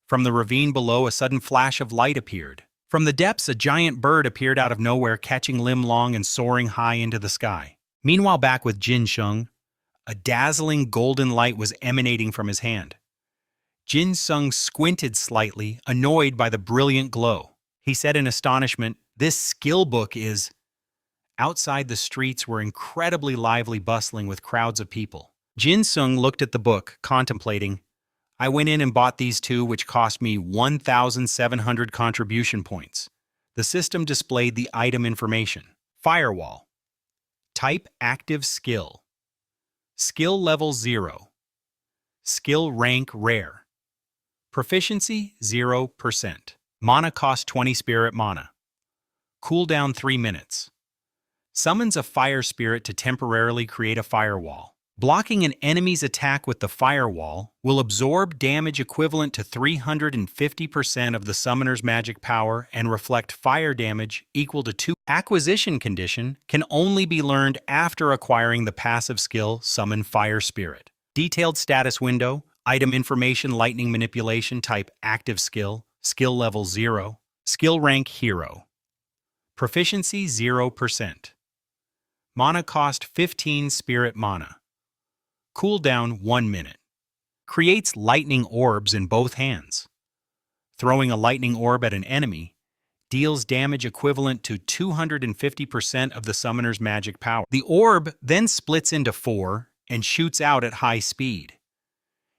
From the ravine below, a sudden flash of light appeared. From the depths, a giant bird appeared out of nowhere, catching Limlung and soaring high into the sky. Meanwhile, back with Jinung, a dazzling golden light was emanating from his hand. Jinung squinted slightly, annoyed by the brilliant glow. He said in astonishment, "This skill book is..." Outside, the streets were incredibly lively, bustling with crowds of people. Jinung looked at the book, contemplating. "I went in and bought these two, which cost me 1,700 contribution points." The system displayed the item information. Firewall. Type active skill. Skill level 0. Skill rank rare. Proficiency 0%. Mana cost 20 spirit mana. Cooldown 3 minutes. Summons a fire spirit to temporarily create a firewall. Blocking an enemy's attack with the firewall will absorb damage equivalent to 350% of the summoner's magic power and reflect fire damage equal to 2. Acquisition condition can only be learned after acquiring the passive skill Summon Fire Spirit. Detailed status window, item information, lightning manipulation, type active skill, skill level 0, skill rank hero. Proficiency 0%. Mana cost 15 spirit mana. Cooldown 1 minute. Creates lightning orbs in both hands. Throwing a lightning orb at an enemy deals damage equivalent to 250% of the summoner's magic power. The orb then splits into 4 and shoots out at high speed.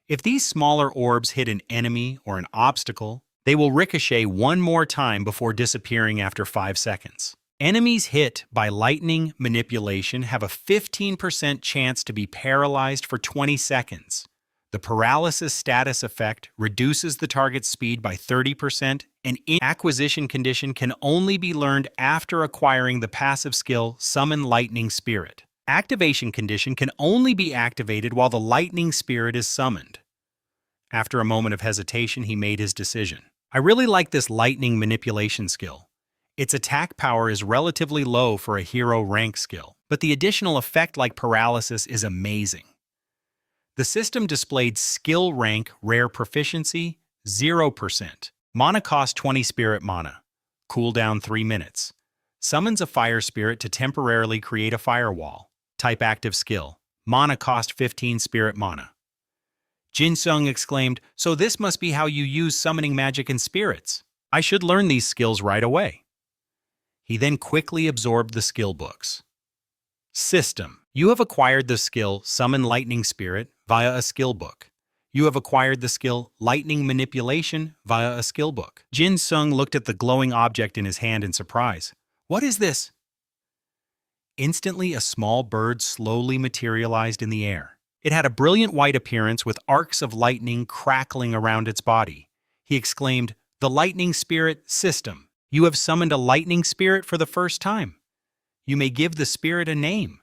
If these smaller orbs hit an enemy or an obstacle, they will ricochet one more time before disappearing after 5 seconds. Enemies hit by lightning manipulation have a 15% chance to be paralyzed for 20 seconds. The paralysis status effect reduces the target's speed by 30%, and acquisition condition can only be learned after acquiring the passive skill Summon Lightning Spirit. Activation condition can only be activated while the Lightning Spirit is summoned. After a moment of hesitation, he made his decision. "I really like this lightning manipulation skill. Its attack power is relatively low for a hero rank skill, but the additional effect like paralysis is amazing. The system displayed skill rank rare proficiency 0%. Mana cost 20 spirit mana. Cooldown 3 minutes. Summons a fire spirit to temporarily create a firewall. Type active skill. Mana cost 15 spirit mana. Jinung exclaimed, "So this must be how you use summoning magic and spirits. I should learn these skills right away." He then quickly absorbed the skill books. System. You have acquired the skill Summon Lightning Spirit via a skill book. You have acquired the skill Lightning Manipulation via a skill book. Jinung looked at the glowing object in his hand in surprise. "What is this?" Instantly, a small bird slowly materialized in the air. It had a brilliant white appearance with arcs of lightning crackling around its body. He exclaimed, "The Lightning Spirit System. You have summoned a lightning spirit for the first time. You may give the spirit a name."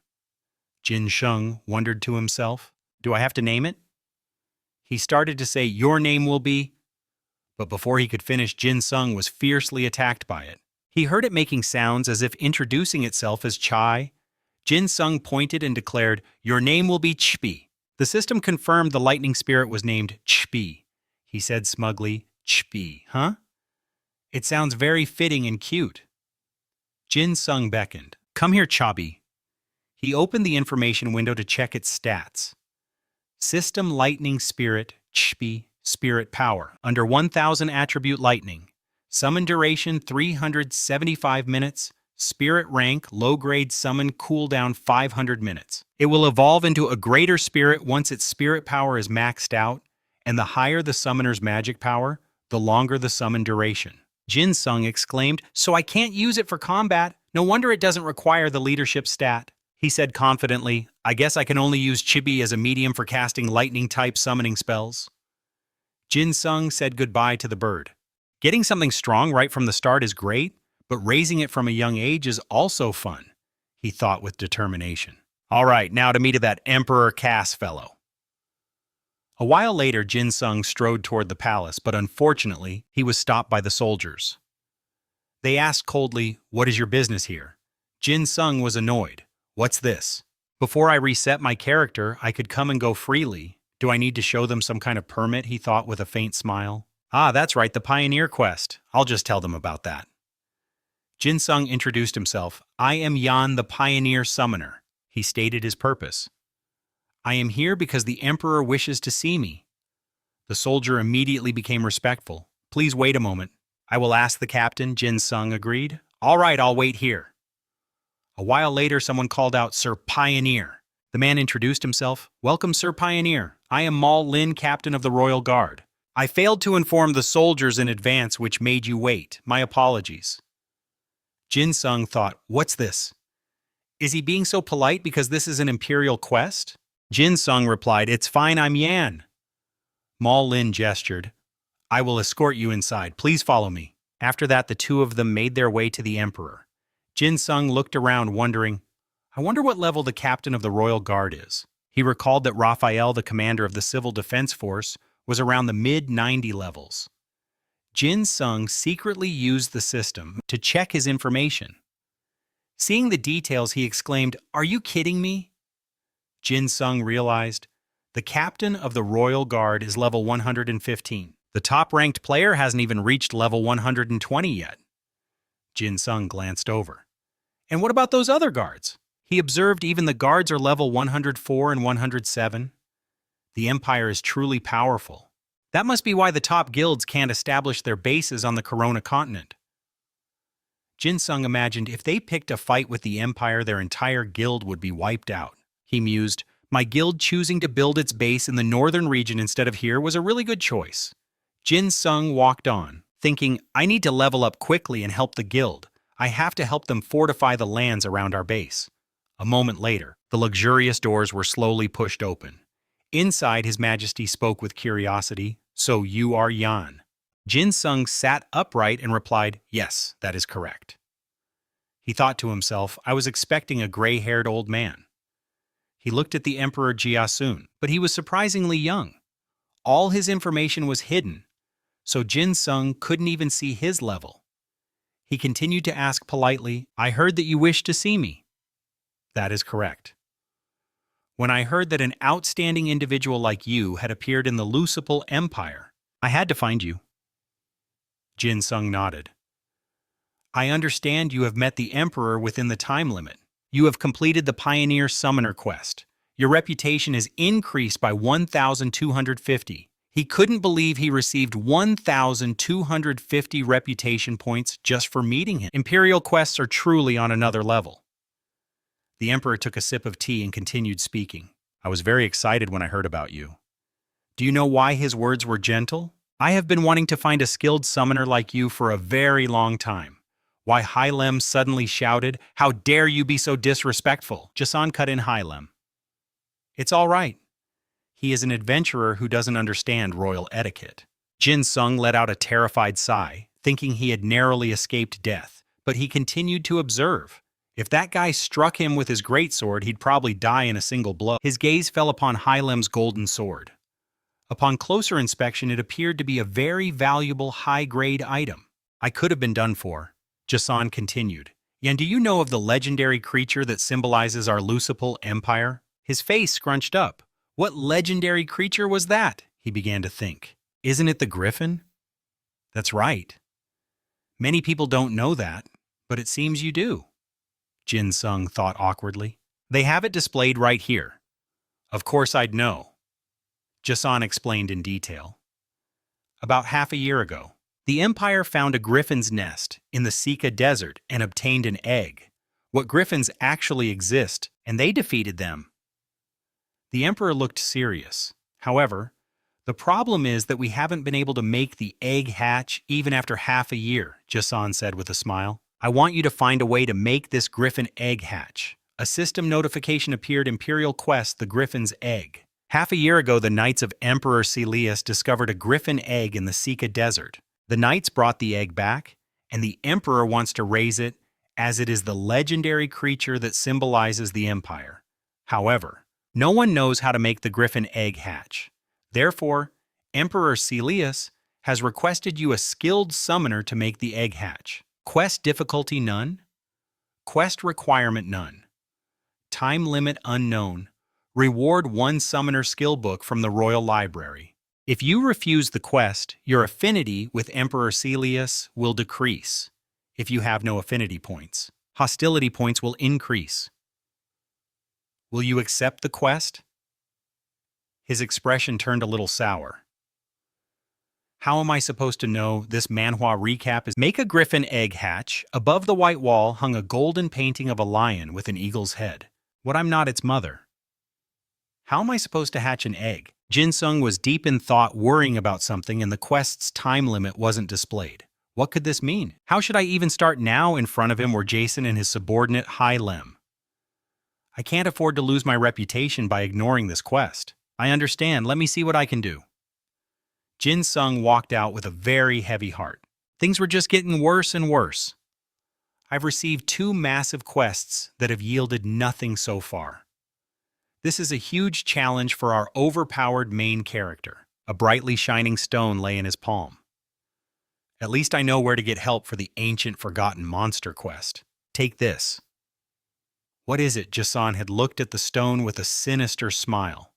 Jinung wondered to himself, "Do I have to name it?" He started to say, "Your name will be..." But before he could finish, Jinung was fiercely attacked by it. He heard it making sounds as if introducing itself as Chai. Jinung pointed and declared, "Your name will be Chbi." The system confirmed the lightning spirit was named Chbi. He said smugly, "Chbi, huh? It sounds very fitting and cute." Jinung beckoned. "Come here, Chabi." He opened the information window to check its stats. System Lightning Spirit, Chbi, Spirit Power, under 1000 Attribute Lightning. Summon duration 375 minutes. Spirit rank, low-grade summon cooldown 500 minutes. It will evolve into a greater spirit once its spirit power is maxed out, and the higher the summoner's magic power, the longer the summon duration. Jinung exclaimed, "So I can't use it for combat? No wonder it doesn't require the leadership stat." He said confidently, "I guess I can only use Chibi as a medium for casting lightning-type summoning spells." Jinung said goodbye to the bird. Getting something strong right from the start is great, but raising it from a young age is also fun, he thought with determination. All right, now to meet that Emperor Cass fellow. A while later, Jinung strode toward the palace, but unfortunately, he was stopped by the soldiers. They asked coldly, "What is your business here?" Jinung was annoyed. "What's this? Before I reset my character, I could come and go freely. Do I need to show them some kind of permit?" he thought with a faint smile. "Ah, that's right, the Pioneer quest. I'll just tell them about that." Jinung introduced himself. "I am Yan, the Pioneer Summoner." He stated his purpose. "I am here because the Emperor wishes to see me." The soldier immediately became respectful. "Please wait a moment. I will ask the captain," Jinung agreed. "All right, I'll wait here." A while later, someone called out, "Sir Pioneer." The man introduced himself. "Welcome, Sir Pioneer. I am Mal Lin, captain of the Royal Guard. I failed to inform the soldiers in advance, which made you wait. My apologies." Jinung thought, "What's this? Is he being so polite because this is an imperial quest?" Jinung replied, "It's fine, I'm Yan." Mal Lin gestured. "I will escort you inside. Please follow me." After that, the two of them made their way to the Emperor. Jinung looked around, wondering, "I wonder what level the captain of the Royal Guard is." He recalled that Raphael, the commander of the Civil Defense Force, was around the mid-90 levels. Jinung secretly used the system to check his information. Seeing the details, he exclaimed, "Are you kidding me?" Jinung realized, the captain of the Royal Guard is level 115. The top-ranked player hasn't even reached level 120 yet. Jinung glanced over. "And what about those other guards?" He observed even the guards are level 104 and 107. The Empire is truly powerful. That must be why the top guilds can't establish their bases on the Corona continent. Jinung imagined if they picked a fight with the Empire, their entire guild would be wiped out. He mused, "My guild choosing to build its base in the northern region instead of here was a really good choice." Jinung walked on, thinking, "I need to level up quickly and help the guild. I have to help them fortify the lands around our base." A moment later, the luxurious doors were slowly pushed open. Inside, His Majesty spoke with curiosity, "So you are Yan?" Jinung sat upright and replied, "Yes, that is correct." He thought to himself, "I was expecting a gray-haired old man." He looked at the Emperor Jiasun, but he was surprisingly young. All his information was hidden, so Jinung couldn't even see his level. He continued to ask politely, "I heard that you wished to see me." "That is correct." "When I heard that an outstanding individual like you had appeared in the Lucipal Empire, I had to find you." Jinsung nodded. "I understand you have met the Emperor within the time limit. You have completed the Pioneer Summoner quest. Your reputation is increased by 1,250. He couldn't believe he received 1,250 reputation points just for meeting him. Imperial quests are truly on another level." The Emperor took a sip of tea and continued speaking. "I was very excited when I heard about you." Do you know why his words were gentle? "I have been wanting to find a skilled summoner like you for a very long time." Why Hylem suddenly shouted, "How dare you be so disrespectful?" Jason cut in Hylem. "It's all right. He is an adventurer who doesn't understand royal etiquette." Jinsung let out a terrified sigh, thinking he had narrowly escaped death, but he continued to observe. If that guy struck him with his greatsword, he'd probably die in a single blow. His gaze fell upon Hylem's golden sword. Upon closer inspection, it appeared to be a very valuable high-grade item. "I could have been done for," Jason continued. "And do you know of the legendary creature that symbolizes our Lucipal Empire?" His face scrunched up. What legendary creature was that? He began to think. Isn't it the griffin? That's right. Many people don't know that, but it seems you do. Jinsung thought awkwardly. They have it displayed right here. Of course I'd know. Jason explained in detail. About half a year ago, the Empire found a griffin's nest in the Sika Desert and obtained an egg. What griffins actually exist, and they defeated them. The Emperor looked serious. However, the problem is that we haven't been able to make the egg hatch even after half a year, Jason said with a smile. I want you to find a way to make this griffin egg hatch. A system notification appeared Imperial Quest, the griffin's egg. Half a year ago, the Knights of Emperor Celius discovered a griffin egg in the Sika Desert. The Knights brought the egg back, and the Emperor wants to raise it as it is the legendary creature that symbolizes the Empire. However, no one knows how to make the griffin egg hatch. Therefore, Emperor Celius has requested you a skilled summoner to make the egg hatch. Quest difficulty none. Quest requirement none. Time limit unknown. Reward 1 summoner skill book from the Royal Library. If you refuse the quest, your affinity with Emperor Celius will decrease. If you have no affinity points, hostility points will increase. Will you accept the quest? His expression turned a little sour. How am I supposed to know this manhwa recap is? Make a griffin egg hatch. Above the white wall hung a golden painting of a lion with an eagle's head. What I'm not its mother. How am I supposed to hatch an egg? Jinsung was deep in thought, worrying about something, and the quest's time limit wasn't displayed. What could this mean? How should I even start now? In front of him were Jason and his subordinate Hylem. I can't afford to lose my reputation by ignoring this quest. I understand. Let me see what I can do. Jinsung walked out with a very heavy heart. Things were just getting worse and worse. I've received 2 massive quests that have yielded nothing so far. This is a huge challenge for our overpowered main character. A brightly shining stone lay in his palm. At least I know where to get help for the ancient forgotten monster quest. Take this. What is it? Jason had looked at the stone with a sinister smile.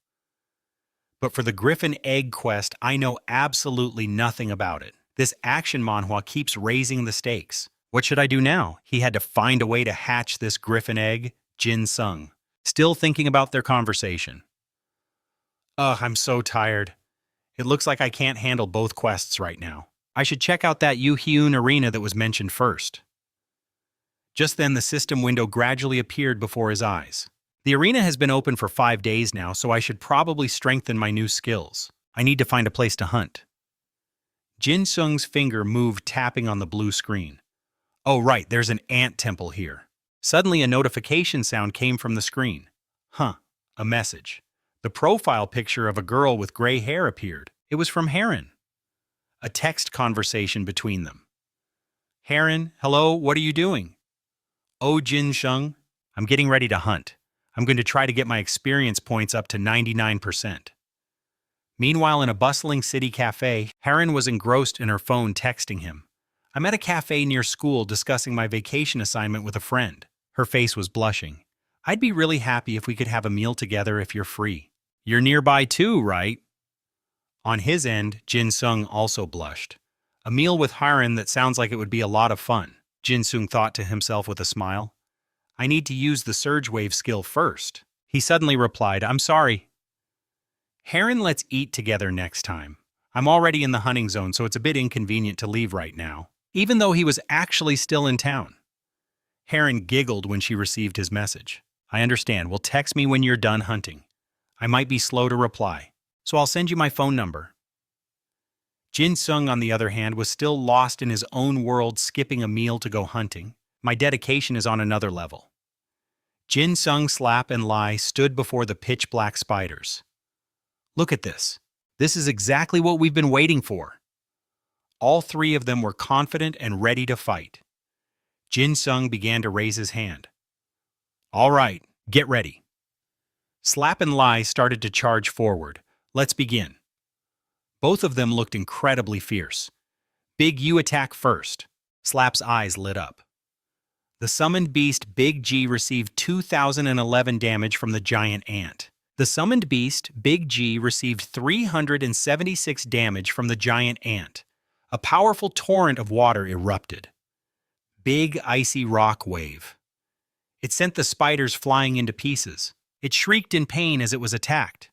But for the Griffin Egg quest, I know absolutely nothing about it. This action manhwa keeps raising the stakes. What should I do now? He had to find a way to hatch this Griffin Egg. Jinsung, still thinking about their conversation. Ugh, I'm so tired. It looks like I can't handle both quests right now. I should check out that Yuhyun arena that was mentioned first. Just then, the system window gradually appeared before his eyes. The arena has been open for 5 days now, so I should probably strengthen my new skills. I need to find a place to hunt. Jinsung's finger moved, tapping on the blue screen. Oh right, there's an ant temple here. Suddenly a notification sound came from the screen. A message. The profile picture of a girl with gray hair appeared. It was from Heron. A text conversation between them. Heron, hello, what are you doing? Oh, Jinsung, I'm getting ready to hunt. I'm going to try to get my experience points up to 99%. Meanwhile, in a bustling city cafe, Heron was engrossed in her phone texting him. I'm at a cafe near school discussing my vacation assignment with a friend. Her face was blushing. I'd be really happy if we could have a meal together if you're free. You're nearby too, right? On his end, Jin-sung also blushed. A meal with Haran that sounds like it would be a lot of fun, Jin-sung thought to himself with a smile. I need to use the surge wave skill first. He suddenly replied, I'm sorry. Haran, let's eat together next time. I'm already in the hunting zone, so it's a bit inconvenient to leave right now, even though he was actually still in town. Haran giggled when she received his message. I understand. Well, text me when you're done hunting. I might be slow to reply, so I'll send you my phone number. Jin-sung, on the other hand, was still lost in his own world, skipping a meal to go hunting. My dedication is on another level. Jin-sung, Slap, and Lai stood before the pitch-black spiders. Look at this. This is exactly what we've been waiting for. All three of them were confident and ready to fight. Jin-sung began to raise his hand. All right, get ready. Slap and Lai started to charge forward. Let's begin. Both of them looked incredibly fierce. Big U attack first. Slap's eyes lit up. The summoned beast Big G received 2011 damage from the giant ant. The summoned beast Big G received 376 damage from the giant ant. A powerful torrent of water erupted. Big icy rock wave. It sent the spiders flying into pieces. It shrieked in pain as it was attacked.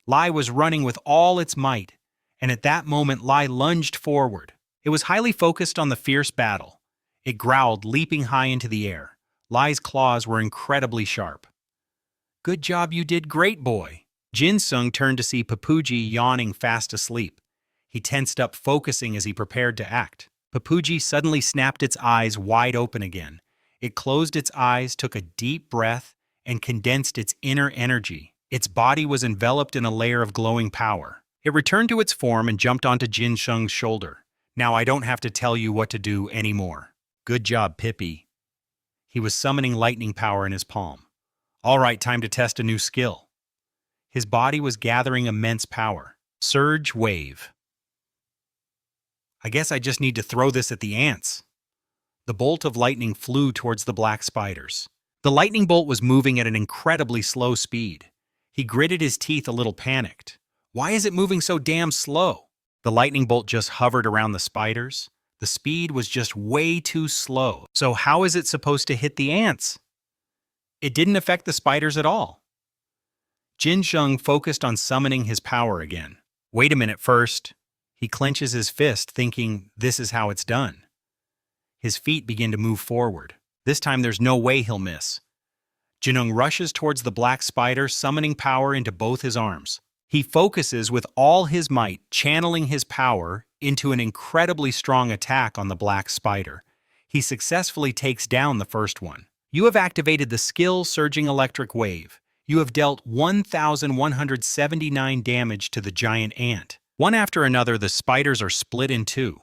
Lai was running with all its might, and at that moment Lai lunged forward. It was highly focused on the fierce battle. It growled, leaping high into the air. Lai's claws were incredibly sharp. Good job, you did great, boy. Jin-sung turned to see Papuji yawning fast asleep. He tensed up, focusing as he prepared to act. Papuji suddenly snapped its eyes wide open again. It closed its eyes, took a deep breath, and condensed its inner energy. Its body was enveloped in a layer of glowing power. It returned to its form and jumped onto Jin-sung's shoulder. Now I don't have to tell you what to do anymore. Good job, Pippi. He was summoning lightning power in his palm. All right, time to test a new skill. His body was gathering immense power. Surge wave. I guess I just need to throw this at the ants. The bolt of lightning flew towards the black spiders. The lightning bolt was moving at an incredibly slow speed. He gritted his teeth, a little panicked. Why is it moving so damn slow? The lightning bolt just hovered around the spiders. The speed was just way too slow. So how is it supposed to hit the ants? It didn't affect the spiders at all. Jin-sung focused on summoning his power again. Wait a minute first. He clenches his fist, thinking, this is how it's done. His feet begin to move forward. This time there's no way he'll miss. Jinung rushes towards the black spider, summoning power into both his arms. He focuses with all his might, channeling his power into an incredibly strong attack on the black spider. He successfully takes down the first one. You have activated the skill Surging Electric Wave. You have dealt 1,179 damage to the giant ant. One after another, the spiders are split in two.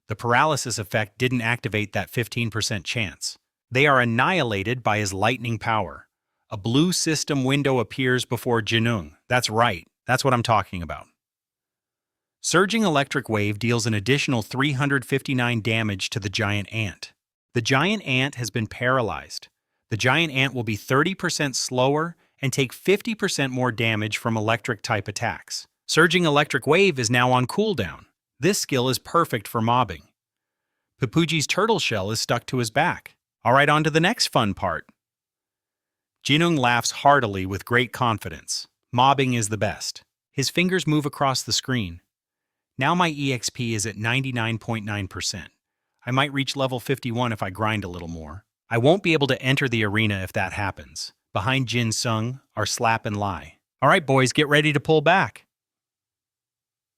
The paralysis effect didn't activate that 15% chance. They are annihilated by his lightning power. A blue system window appears before Jinung. That's right. That's what I'm talking about. Surging Electric Wave deals an additional 359 damage to the giant ant. The giant ant has been paralyzed. The giant ant will be 30% slower and take 50% more damage from electric-type attacks. Surging Electric Wave is now on cooldown. This skill is perfect for mobbing. Papuji's turtle shell is stuck to his back. All right, on to the next fun part. Jinung laughs heartily with great confidence. Mobbing is the best. His fingers move across the screen. Now my EXP is at 99.9%. I might reach level 51 if I grind a little more. I won't be able to enter the arena if that happens. Behind Jin-sung are Slap and Lai. All right, boys, get ready to pull back.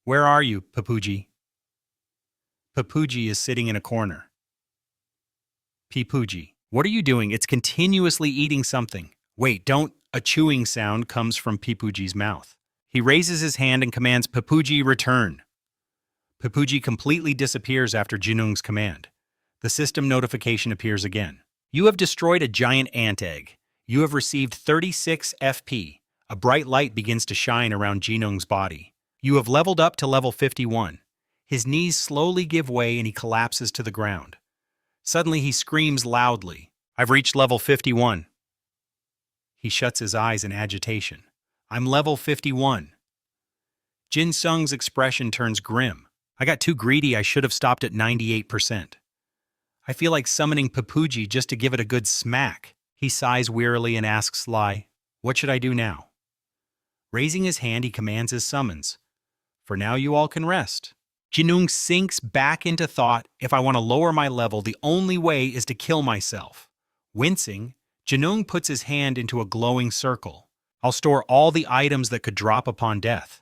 Where are you, Papuji? Papuji is sitting in a corner. Papuji, what are you doing? It's continuously eating something. Wait, don't. A chewing sound comes from Papuji's mouth. He raises his hand and commands Papuji return. Papuji completely disappears after Jinung's command. The system notification appears again. You have destroyed a giant ant egg. You have received 36 FP. A bright light begins to shine around Jinung's body. You have leveled up to level 51. His knees slowly give way and he collapses to the ground. Suddenly he screams loudly, "I've reached level 51. He shuts his eyes in agitation. "I'm level 51. Jin Sung's expression turns grim. "I got too greedy, I should have stopped at 98%. I feel like summoning Papuji just to give it a good smack." He sighs wearily and asks Lai, "What should I do now?" Raising his hand, he commands his summons. "For now you all can rest." Jinung sinks back into thought. "If I want to lower my level, the only way is to kill myself." Wincing, Jinung puts his hand into a glowing circle. "I'll store all the items that could drop upon death."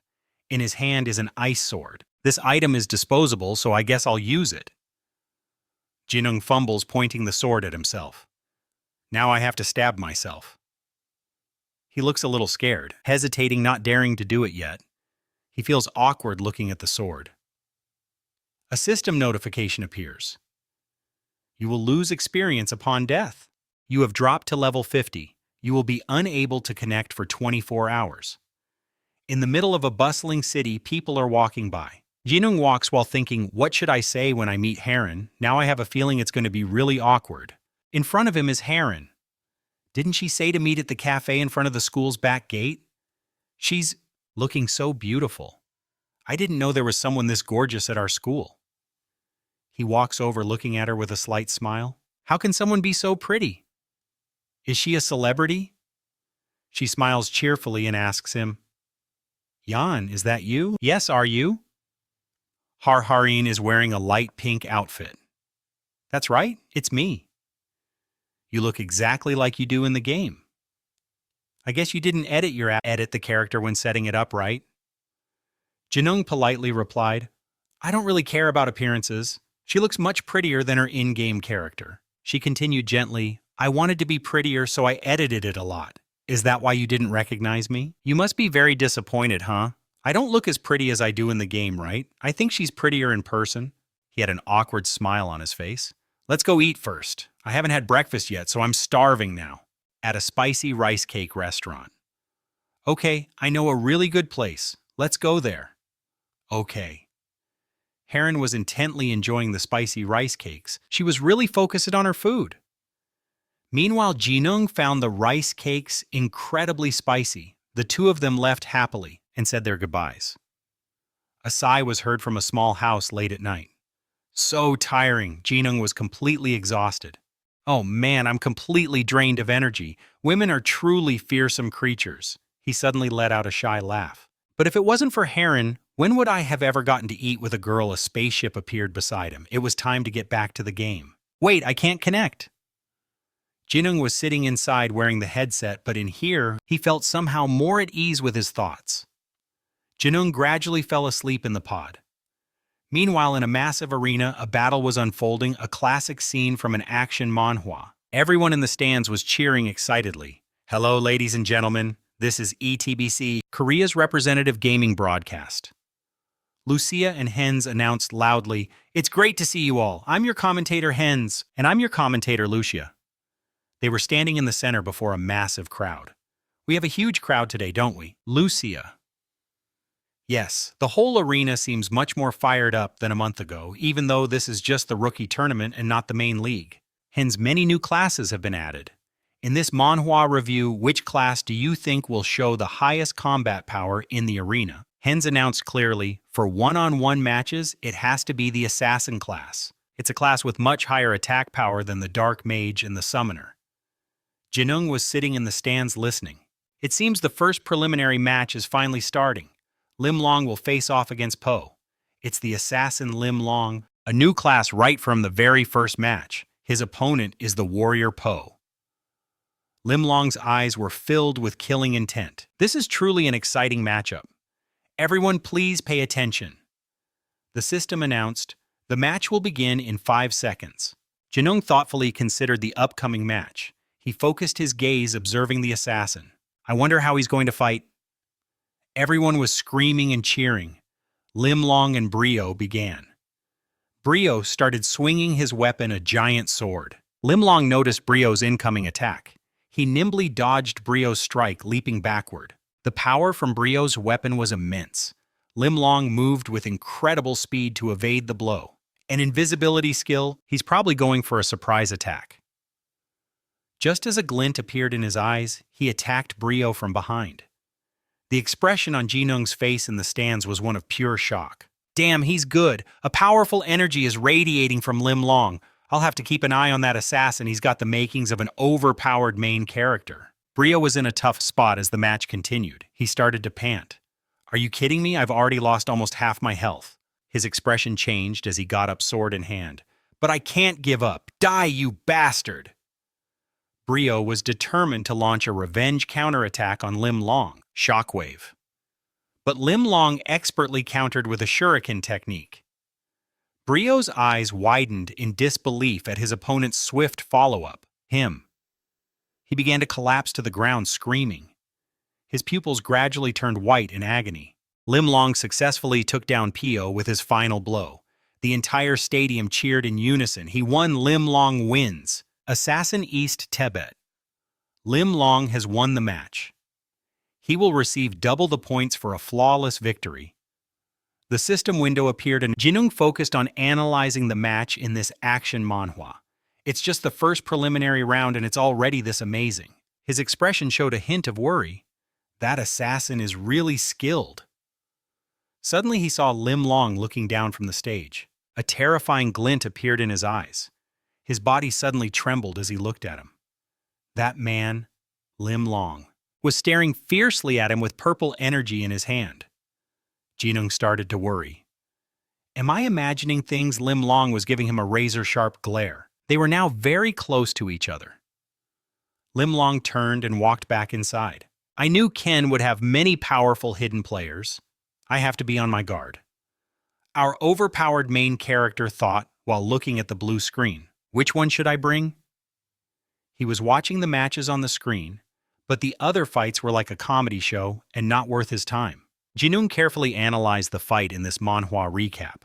In his hand is an ice sword. "This item is disposable, so I guess I'll use it." Jinung fumbles, pointing the sword at himself. "Now I have to stab myself." He looks a little scared, hesitating, not daring to do it yet. He feels awkward looking at the sword. A system notification appears. "You will lose experience upon death. You have dropped to level 50. You will be unable to connect for 24 hours. In the middle of a bustling city, people are walking by. Jinung walks while thinking, "What should I say when I meet Heron? Now I have a feeling it's going to be really awkward." In front of him is Heron. Didn't she say to meet at the cafe in front of the school's back gate? She's looking so beautiful. I didn't know there was someone this gorgeous at our school. He walks over, looking at her with a slight smile. How can someone be so pretty? Is she a celebrity? She smiles cheerfully and asks him, "Yan, is that you?" "Yes, are you?" Harin is wearing a light pink outfit. "That's right, it's me." "You look exactly like you do in the game." "I guess you didn't edit the character when setting it up, right?" Jinung politely replied, "I don't really care about appearances. She looks much prettier than her in-game character." She continued gently, "I wanted to be prettier, so I edited it a lot. Is that why you didn't recognize me? You must be very disappointed, huh? I don't look as pretty as I do in the game, right? I think she's prettier in person." He had an awkward smile on his face. "Let's go eat first. I haven't had breakfast yet, so I'm starving now." At a spicy rice cake restaurant. "Okay, I know a really good place. Let's go there." "Okay." Heron was intently enjoying the spicy rice cakes. She was really focused on her food. Meanwhile, Jinung found the rice cakes incredibly spicy. The two of them left happily and said their goodbyes. A sigh was heard from a small house late at night. So tiring, Jinung was completely exhausted. "Oh man, I'm completely drained of energy. Women are truly fearsome creatures." He suddenly let out a shy laugh. "But if it wasn't for Heron, when would I have ever gotten to eat with a girl?" A spaceship appeared beside him. It was time to get back to the game. "Wait, I can't connect." Jinung was sitting inside wearing the headset, but in here, he felt somehow more at ease with his thoughts. Jinung gradually fell asleep in the pod. Meanwhile, in a massive arena, a battle was unfolding, a classic scene from an action manhwa. Everyone in the stands was cheering excitedly. "Hello, ladies and gentlemen. This is ETBC, Korea's representative gaming broadcast." Lucia and Hens announced loudly, "It's great to see you all. I'm your commentator, Hens, and I'm your commentator, Lucia." They were standing in the center before a massive crowd. "We have a huge crowd today, don't we?" Lucia. "Yes, the whole arena seems much more fired up than a month ago, even though this is just the rookie tournament and not the main league. Hence, many new classes have been added. In this manhwa review, which class do you think will show the highest combat power in the arena?" Hens announced clearly, for one-on-one matches, it has to be the assassin class. It's a class with much higher attack power than the dark mage and the summoner. Jinung was sitting in the stands listening. It seems the first preliminary match is finally starting. Lim Long will face off against Po. It's the assassin Lim Long, a new class right from the very first match. His opponent is the warrior Po. Lim Long's eyes were filled with killing intent. This is truly an exciting matchup. Everyone please pay attention. The system announced, the match will begin in 5 seconds. Jinung thoughtfully considered the upcoming match. He focused his gaze observing the assassin. I wonder how he's going to fight. Everyone was screaming and cheering. Lim Long and Brio began. Brio started swinging his weapon, a giant sword. Lim Long noticed Brio's incoming attack. He nimbly dodged Brio's strike, leaping backward. The power from Brio's weapon was immense. Lim Long moved with incredible speed to evade the blow. An invisibility skill, he's probably going for a surprise attack. Just as a glint appeared in his eyes, he attacked Brio from behind. The expression on Jinung's face in the stands was one of pure shock. Damn, he's good. A powerful energy is radiating from Lim Long. I'll have to keep an eye on that assassin. He's got the makings of an overpowered main character. Brio was in a tough spot as the match continued. He started to pant. Are you kidding me? I've already lost almost half my health. His expression changed as he got up sword in hand. But I can't give up. Die, you bastard! Brio was determined to launch a revenge counterattack on Lim Long, Shockwave. But Lim Long expertly countered with a shuriken technique. Brio's eyes widened in disbelief at his opponent's swift follow-up, him. He began to collapse to the ground, screaming. His pupils gradually turned white in agony. Lim Long successfully took down Pio with his final blow. The entire stadium cheered in unison. He won. Lim Long wins. Assassin East Tibet. Lim Long has won the match. He will receive double the points for a flawless victory. The system window appeared and Jinung focused on analyzing the match in this action manhwa. It's just the first preliminary round and it's already this amazing. His expression showed a hint of worry. That assassin is really skilled. Suddenly he saw Lim Long looking down from the stage. A terrifying glint appeared in his eyes. His body suddenly trembled as he looked at him. That man, Lim Long, was staring fiercely at him with purple energy in his hand. Jinung started to worry. Am I imagining things? Lim Long was giving him a razor-sharp glare. They were now very close to each other. Lim Long turned and walked back inside. I knew Ken would have many powerful hidden players. I have to be on my guard. Our overpowered main character thought while looking at the blue screen. Which one should I bring? He was watching the matches on the screen, but the other fights were like a comedy show and not worth his time. Jinung carefully analyzed the fight in this manhwa recap.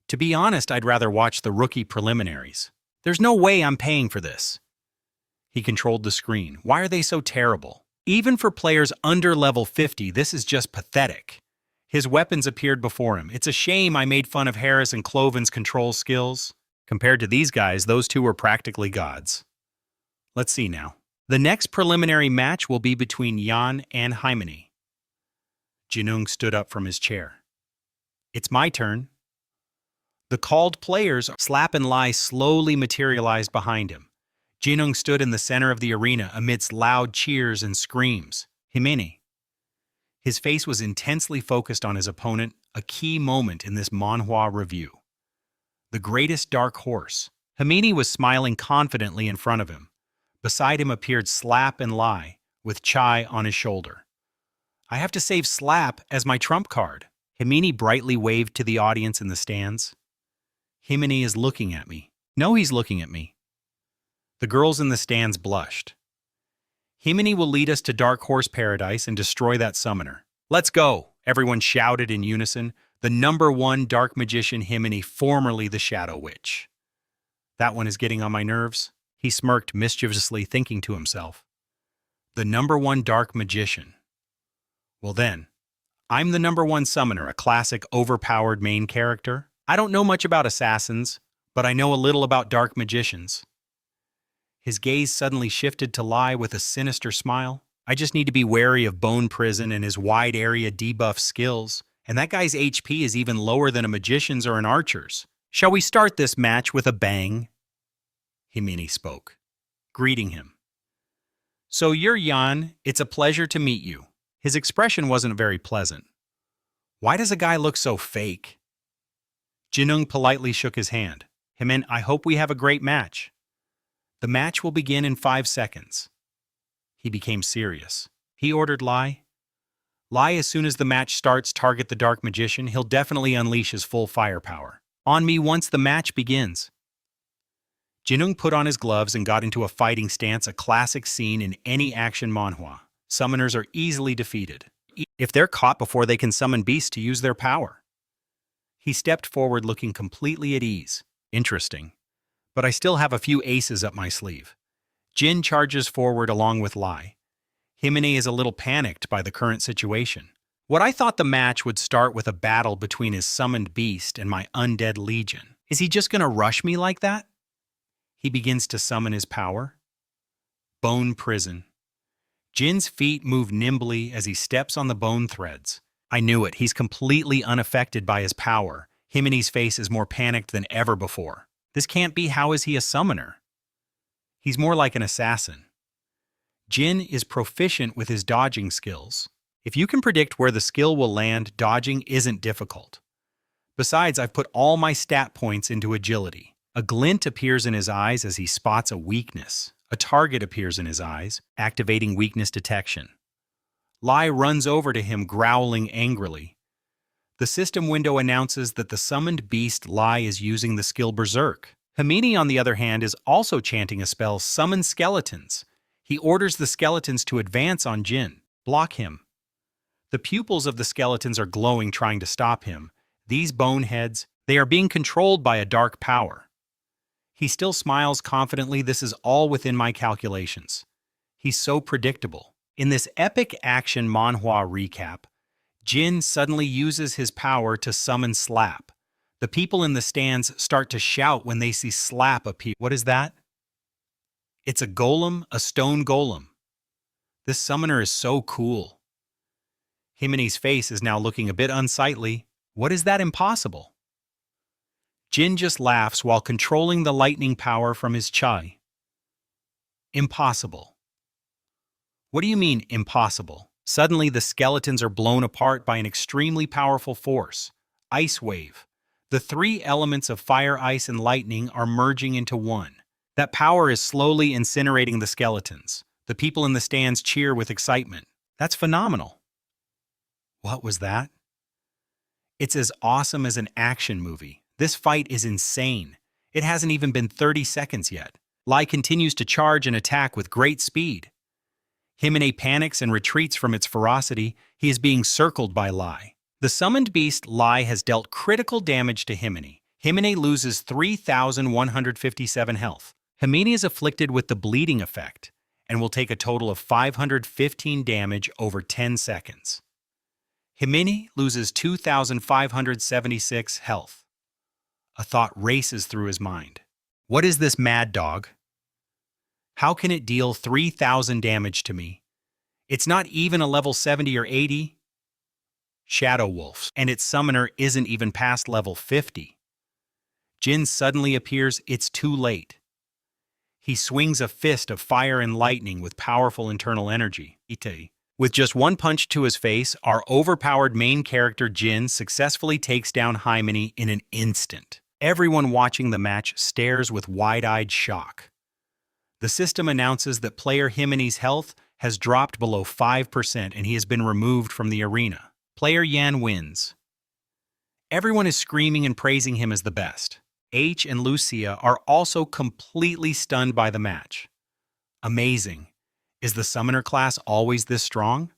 To be honest, I'd rather watch the rookie preliminaries. There's no way I'm paying for this. He controlled the screen. Why are they so terrible? Even for players under level 50, this is just pathetic. His weapons appeared before him. It's a shame I made fun of Harris and Cloven's control skills. Compared to these guys, those two were practically gods. Let's see now. The next preliminary match will be between Yan and Hymeni. Jinung stood up from his chair. It's my turn. The called players, Slap and Lie, slowly materialized behind him. Jinung stood in the center of the arena amidst loud cheers and screams. Hymeni. His face was intensely focused on his opponent, a key moment in this manhwa review. The greatest dark horse. Hymeni was smiling confidently in front of him. Beside him appeared Slap and Lie, with Chai on his shoulder. I have to save Slap as my trump card. Hymeni brightly waved to the audience in the stands. Hymeni is looking at me. No, he's looking at me. The girls in the stands blushed. Hymeni will lead us to Dark Horse Paradise and destroy that summoner. Let's go, everyone shouted in unison. The #1 dark magician Hymeni, formerly the Shadow Witch. That one is getting on my nerves. He smirked mischievously, thinking to himself. The #1 dark magician. Well then, I'm the #1 summoner, a classic overpowered main character. I don't know much about assassins, but I know a little about dark magicians. His gaze suddenly shifted to Lie with a sinister smile. I just need to be wary of Bone Prison and his wide area debuff skills, and that guy's HP is even lower than a magician's or an archer's. Shall we start this match with a bang? Hymeni spoke, greeting him. So you're Yan, it's a pleasure to meet you. His expression wasn't very pleasant. Why does a guy look so fake? Jinung politely shook his hand. Hymeni, I hope we have a great match. The match will begin in 5 seconds. He became serious. He ordered Lie. Lie, as soon as the match starts, target the dark magician. He'll definitely unleash his full firepower. On me once the match begins. Jinung put on his gloves and got into a fighting stance, a classic scene in any action manhwa. Summoners are easily defeated, if they're caught before they can summon beasts to use their power. He stepped forward looking completely at ease. Interesting. But I still have a few aces up my sleeve. Jin charges forward along with Lie. Hymeni is a little panicked by the current situation. What I thought the match would start with a battle between his summoned beast and my undead legion. Is he just gonna rush me like that? He begins to summon his power. Bone prison. Jin's feet move nimbly as he steps on the bone threads. I knew it, he's completely unaffected by his power. Himini's face is more panicked than ever before. This can't be. How is he a summoner? He's more like an assassin. Jin is proficient with his dodging skills. If you can predict where the skill will land, dodging isn't difficult. Besides, I've put all my stat points into agility. A glint appears in his eyes as he spots a weakness. A target appears in his eyes, activating weakness detection. Lai runs over to him, growling angrily. The system window announces that the summoned beast Lai is using the skill Berserk. Himini, on the other hand, is also chanting a spell, Summon Skeletons. He orders the skeletons to advance on Jin. Block him. The pupils of the skeletons are glowing, trying to stop him. These boneheads, they are being controlled by a dark power. He still smiles confidently. This is all within my calculations. He's so predictable. In this epic action manhwa recap, Jin suddenly uses his power to summon Slap. The people in the stands start to shout when they see Slap appear. What is that? It's a golem, a stone golem. This summoner is so cool. Himini's face is now looking a bit unsightly. What is that impossible? Jin just laughs while controlling the lightning power from his chai. Impossible. What do you mean, impossible? Suddenly, the skeletons are blown apart by an extremely powerful force. Ice wave. The three elements of fire, ice, and lightning are merging into one. That power is slowly incinerating the skeletons. The people in the stands cheer with excitement. That's phenomenal. What was that? It's as awesome as an action movie. This fight is insane. It hasn't even been 30 seconds yet. Lai continues to charge and attack with great speed. Himine panics and retreats from its ferocity. He is being circled by Lai. The summoned beast Lai has dealt critical damage to Himine. Himine loses 3,157 health. Himine is afflicted with the bleeding effect and will take a total of 515 damage over 10 seconds. Himine loses 2,576 health. A thought races through his mind. What is this mad dog? How can it deal 3,000 damage to me? It's not even a level 70 or 80. Shadow Wolf, and its summoner isn't even past level 50. Jin suddenly appears. It's too late. He swings a fist of fire and lightning with powerful internal energy. With just one punch to his face, our overpowered main character Jin successfully takes down Himini in an instant. Everyone watching the match stares with wide-eyed shock. The system announces that player Himini's health has dropped below 5% and he has been removed from the arena. Player Yan wins. Everyone is screaming and praising him as the best. H and Lucia are also completely stunned by the match. Amazing. Is the summoner class always this strong?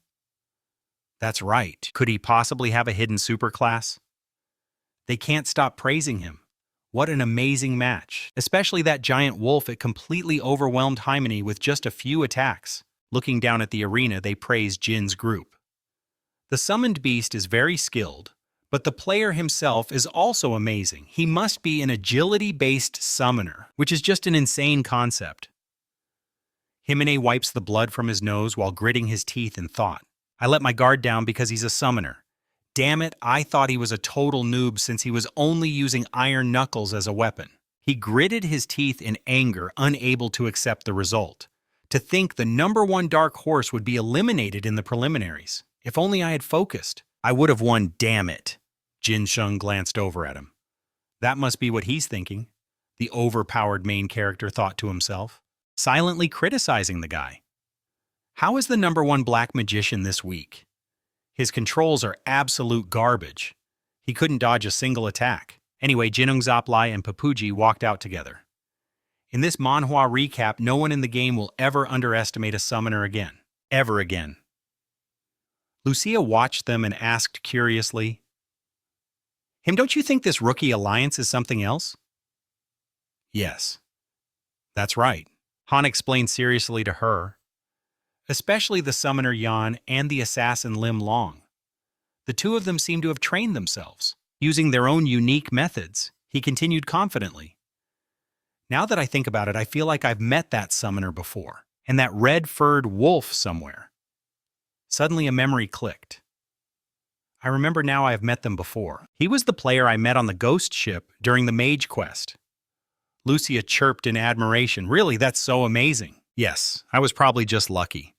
That's right. Could he possibly have a hidden superclass? They can't stop praising him. What an amazing match. Especially that giant wolf, it completely overwhelmed Himini with just a few attacks. Looking down at the arena, they praise Jin's group. The summoned beast is very skilled, but the player himself is also amazing. He must be an agility-based summoner, which is just an insane concept. Himine wipes the blood from his nose while gritting his teeth in thought. I let my guard down because he's a summoner. Damn it, I thought he was a total noob since he was only using iron knuckles as a weapon. He gritted his teeth in anger, unable to accept the result. To think the #1 dark horse would be eliminated in the preliminaries. If only I had focused, I would have won, damn it. Jin Sheng glanced over at him. That must be what he's thinking, the overpowered main character thought to himself, silently criticizing the guy. How is the #1 black magician this weak? His controls are absolute garbage. He couldn't dodge a single attack. Anyway, Jinung, Zoplai, and Papuji walked out together. In this manhwa recap, no one in the game will ever underestimate a summoner again. Ever again. Lucia watched them and asked curiously, don't you think this rookie alliance is something else? Yes. That's right. Han explained seriously to her. Especially the summoner Yan and the assassin Lim Long. The two of them seemed to have trained themselves. Using their own unique methods, he continued confidently. Now that I think about it, I feel like I've met that summoner before, and that red-furred wolf somewhere. Suddenly a memory clicked. I remember now I have met them before. He was the player I met on the ghost ship during the mage quest. Lucia chirped in admiration. Really, that's so amazing. Yes, I was probably just lucky.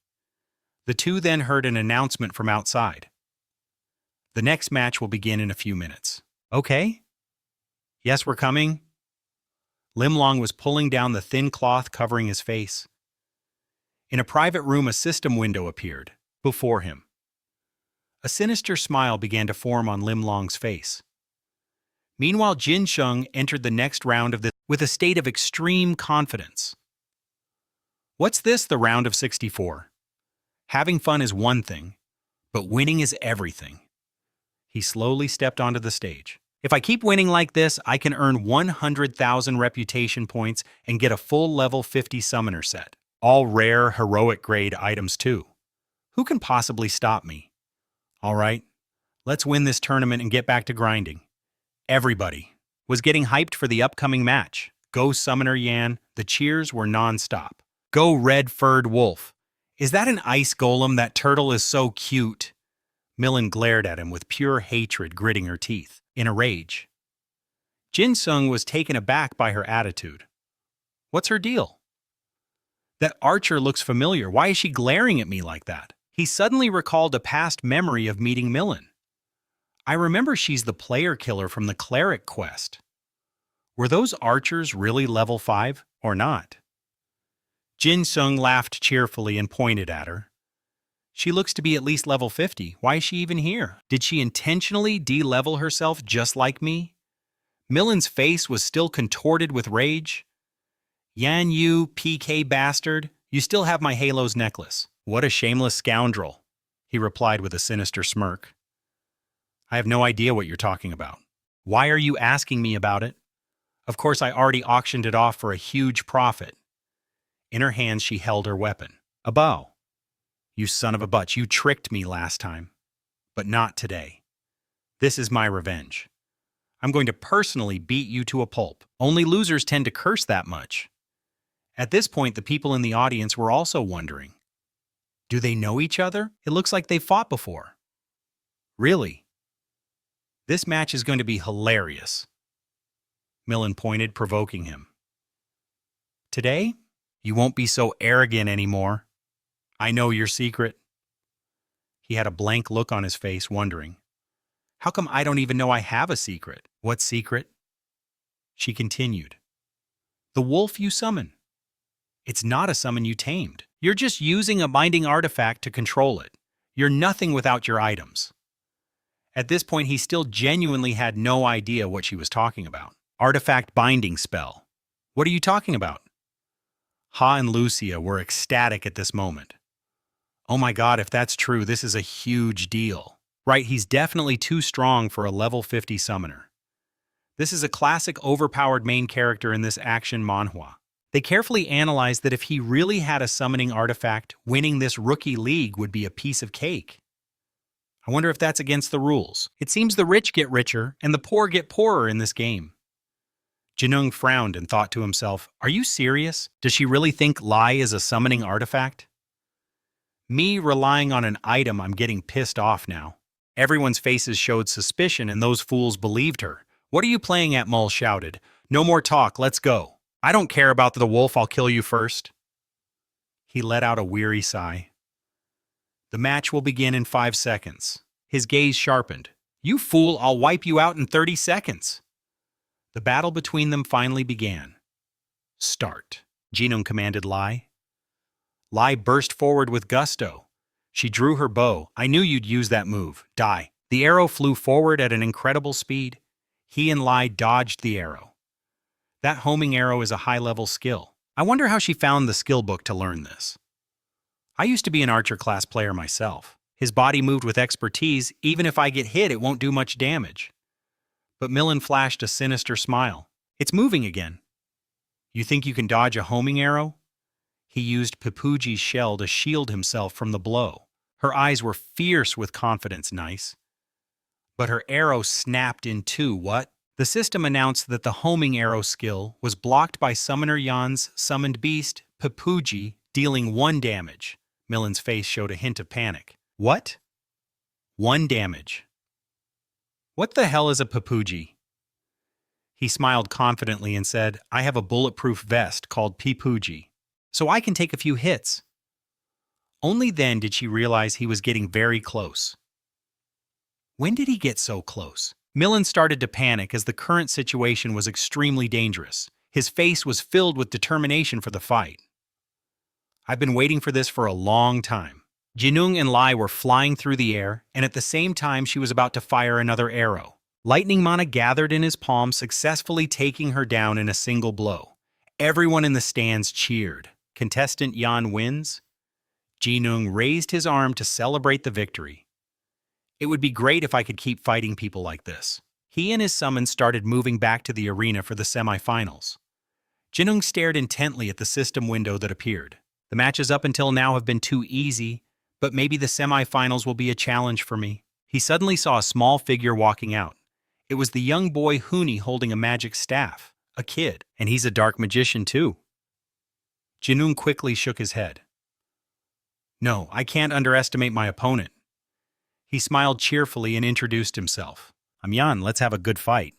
The two then heard an announcement from outside. The next match will begin in a few minutes. Okay? Yes, we're coming. Lim Long was pulling down the thin cloth covering his face. In a private room, a system window appeared before him. A sinister smile began to form on Lim Long's face. Meanwhile, Jinung entered the next round of this with a state of extreme confidence. What's this, the round of 64? Having fun is one thing, but winning is everything. He slowly stepped onto the stage. If I keep winning like this, I can earn 100,000 reputation points and get a full level 50 summoner set. All rare, heroic grade items too. Who can possibly stop me? All right, let's win this tournament and get back to grinding. Everybody was getting hyped for the upcoming match. Go Summoner Yan, the cheers were non-stop. Go Red-Furred Wolf. Is that an ice golem? That turtle is so cute. Millen glared at him with pure hatred, gritting her teeth. In a rage. Jinung was taken aback by her attitude. What's her deal? That archer looks familiar. Why is she glaring at me like that? He suddenly recalled a past memory of meeting Millen. I remember she's the player killer from the cleric quest. Were those archers really level 5 or not? Jinung laughed cheerfully and pointed at her. She looks to be at least level 50. Why is she even here? Did she intentionally de-level herself just like me? Millen's face was still contorted with rage. Yan, you PK bastard, you still have my Halo's necklace. What a shameless scoundrel, he replied with a sinister smirk. I have no idea what you're talking about. Why are you asking me about it? Of course, I already auctioned it off for a huge profit. In her hands, she held her weapon, a bow. You son of a bitch, you tricked me last time. But not today. This is my revenge. I'm going to personally beat you to a pulp. Only losers tend to curse that much. At this point, the people in the audience were also wondering. Do they know each other? It looks like they've fought before. Really? This match is going to be hilarious. Millen pointed, provoking him. Today, you won't be so arrogant anymore. I know your secret. He had a blank look on his face, wondering. How come I don't even know I have a secret? What secret? She continued. The wolf you summon. It's not a summon you tamed. You're just using a binding artifact to control it. You're nothing without your items. At this point, he still genuinely had no idea what she was talking about. Artifact binding spell. What are you talking about? Ha and Lucia were ecstatic at this moment. Oh my god, if that's true, this is a huge deal. Right, he's definitely too strong for a level 50 summoner. This is a classic overpowered main character in this action manhwa. They carefully analyzed that if he really had a summoning artifact, winning this rookie league would be a piece of cake. I wonder if that's against the rules. It seems the rich get richer and the poor get poorer in this game. Jinung frowned and thought to himself, are you serious? Does she really think Lai is a summoning artifact? Me relying on an item, I'm getting pissed off now. Everyone's faces showed suspicion and those fools believed her. What are you playing at? Mull shouted. No more talk, let's go. I don't care about the wolf, I'll kill you first. He let out a weary sigh. The match will begin in 5 seconds. His gaze sharpened. You fool, I'll wipe you out in 30 seconds. The battle between them finally began. Start, Jinung commanded Lai. Lai burst forward with gusto. She drew her bow. I knew you'd use that move. Die. The arrow flew forward at an incredible speed. He and Lai dodged the arrow. That homing arrow is a high-level skill. I wonder how she found the skill book to learn this. I used to be an archer class player myself. His body moved with expertise. Even if I get hit, it won't do much damage. But Millen flashed a sinister smile. It's moving again. You think you can dodge a homing arrow? He used Papuji's shell to shield himself from the blow. Her eyes were fierce with confidence. Nice. but her arrow snapped in two. What? The system announced that the homing arrow skill was blocked by Summoner Yan's summoned beast, Papuji, dealing 1 damage. Millen's face showed a hint of panic. What? 1 damage. What the hell is a Papuji? He smiled confidently and said, I have a bulletproof vest called Papuji, so I can take a few hits. Only then did she realize he was getting very close. When did he get so close? Millen started to panic as the current situation was extremely dangerous. His face was filled with determination for the fight. I've been waiting for this for a long time. Jinung and Lai were flying through the air, and at the same time she was about to fire another arrow. Lightning Mana gathered in his palm, successfully taking her down in a single blow. Everyone in the stands cheered. Contestant Yan wins. Jinung raised his arm to celebrate the victory. It would be great if I could keep fighting people like this. He and his summons started moving back to the arena for the semifinals. Jinung stared intently at the system window that appeared. The matches up until now have been too easy, but maybe the semifinals will be a challenge for me. He suddenly saw a small figure walking out. It was the young boy Huni holding a magic staff, a kid, and he's a dark magician too. Jinung quickly shook his head. No, I can't underestimate my opponent. He smiled cheerfully and introduced himself. I'm Yan, let's have a good fight.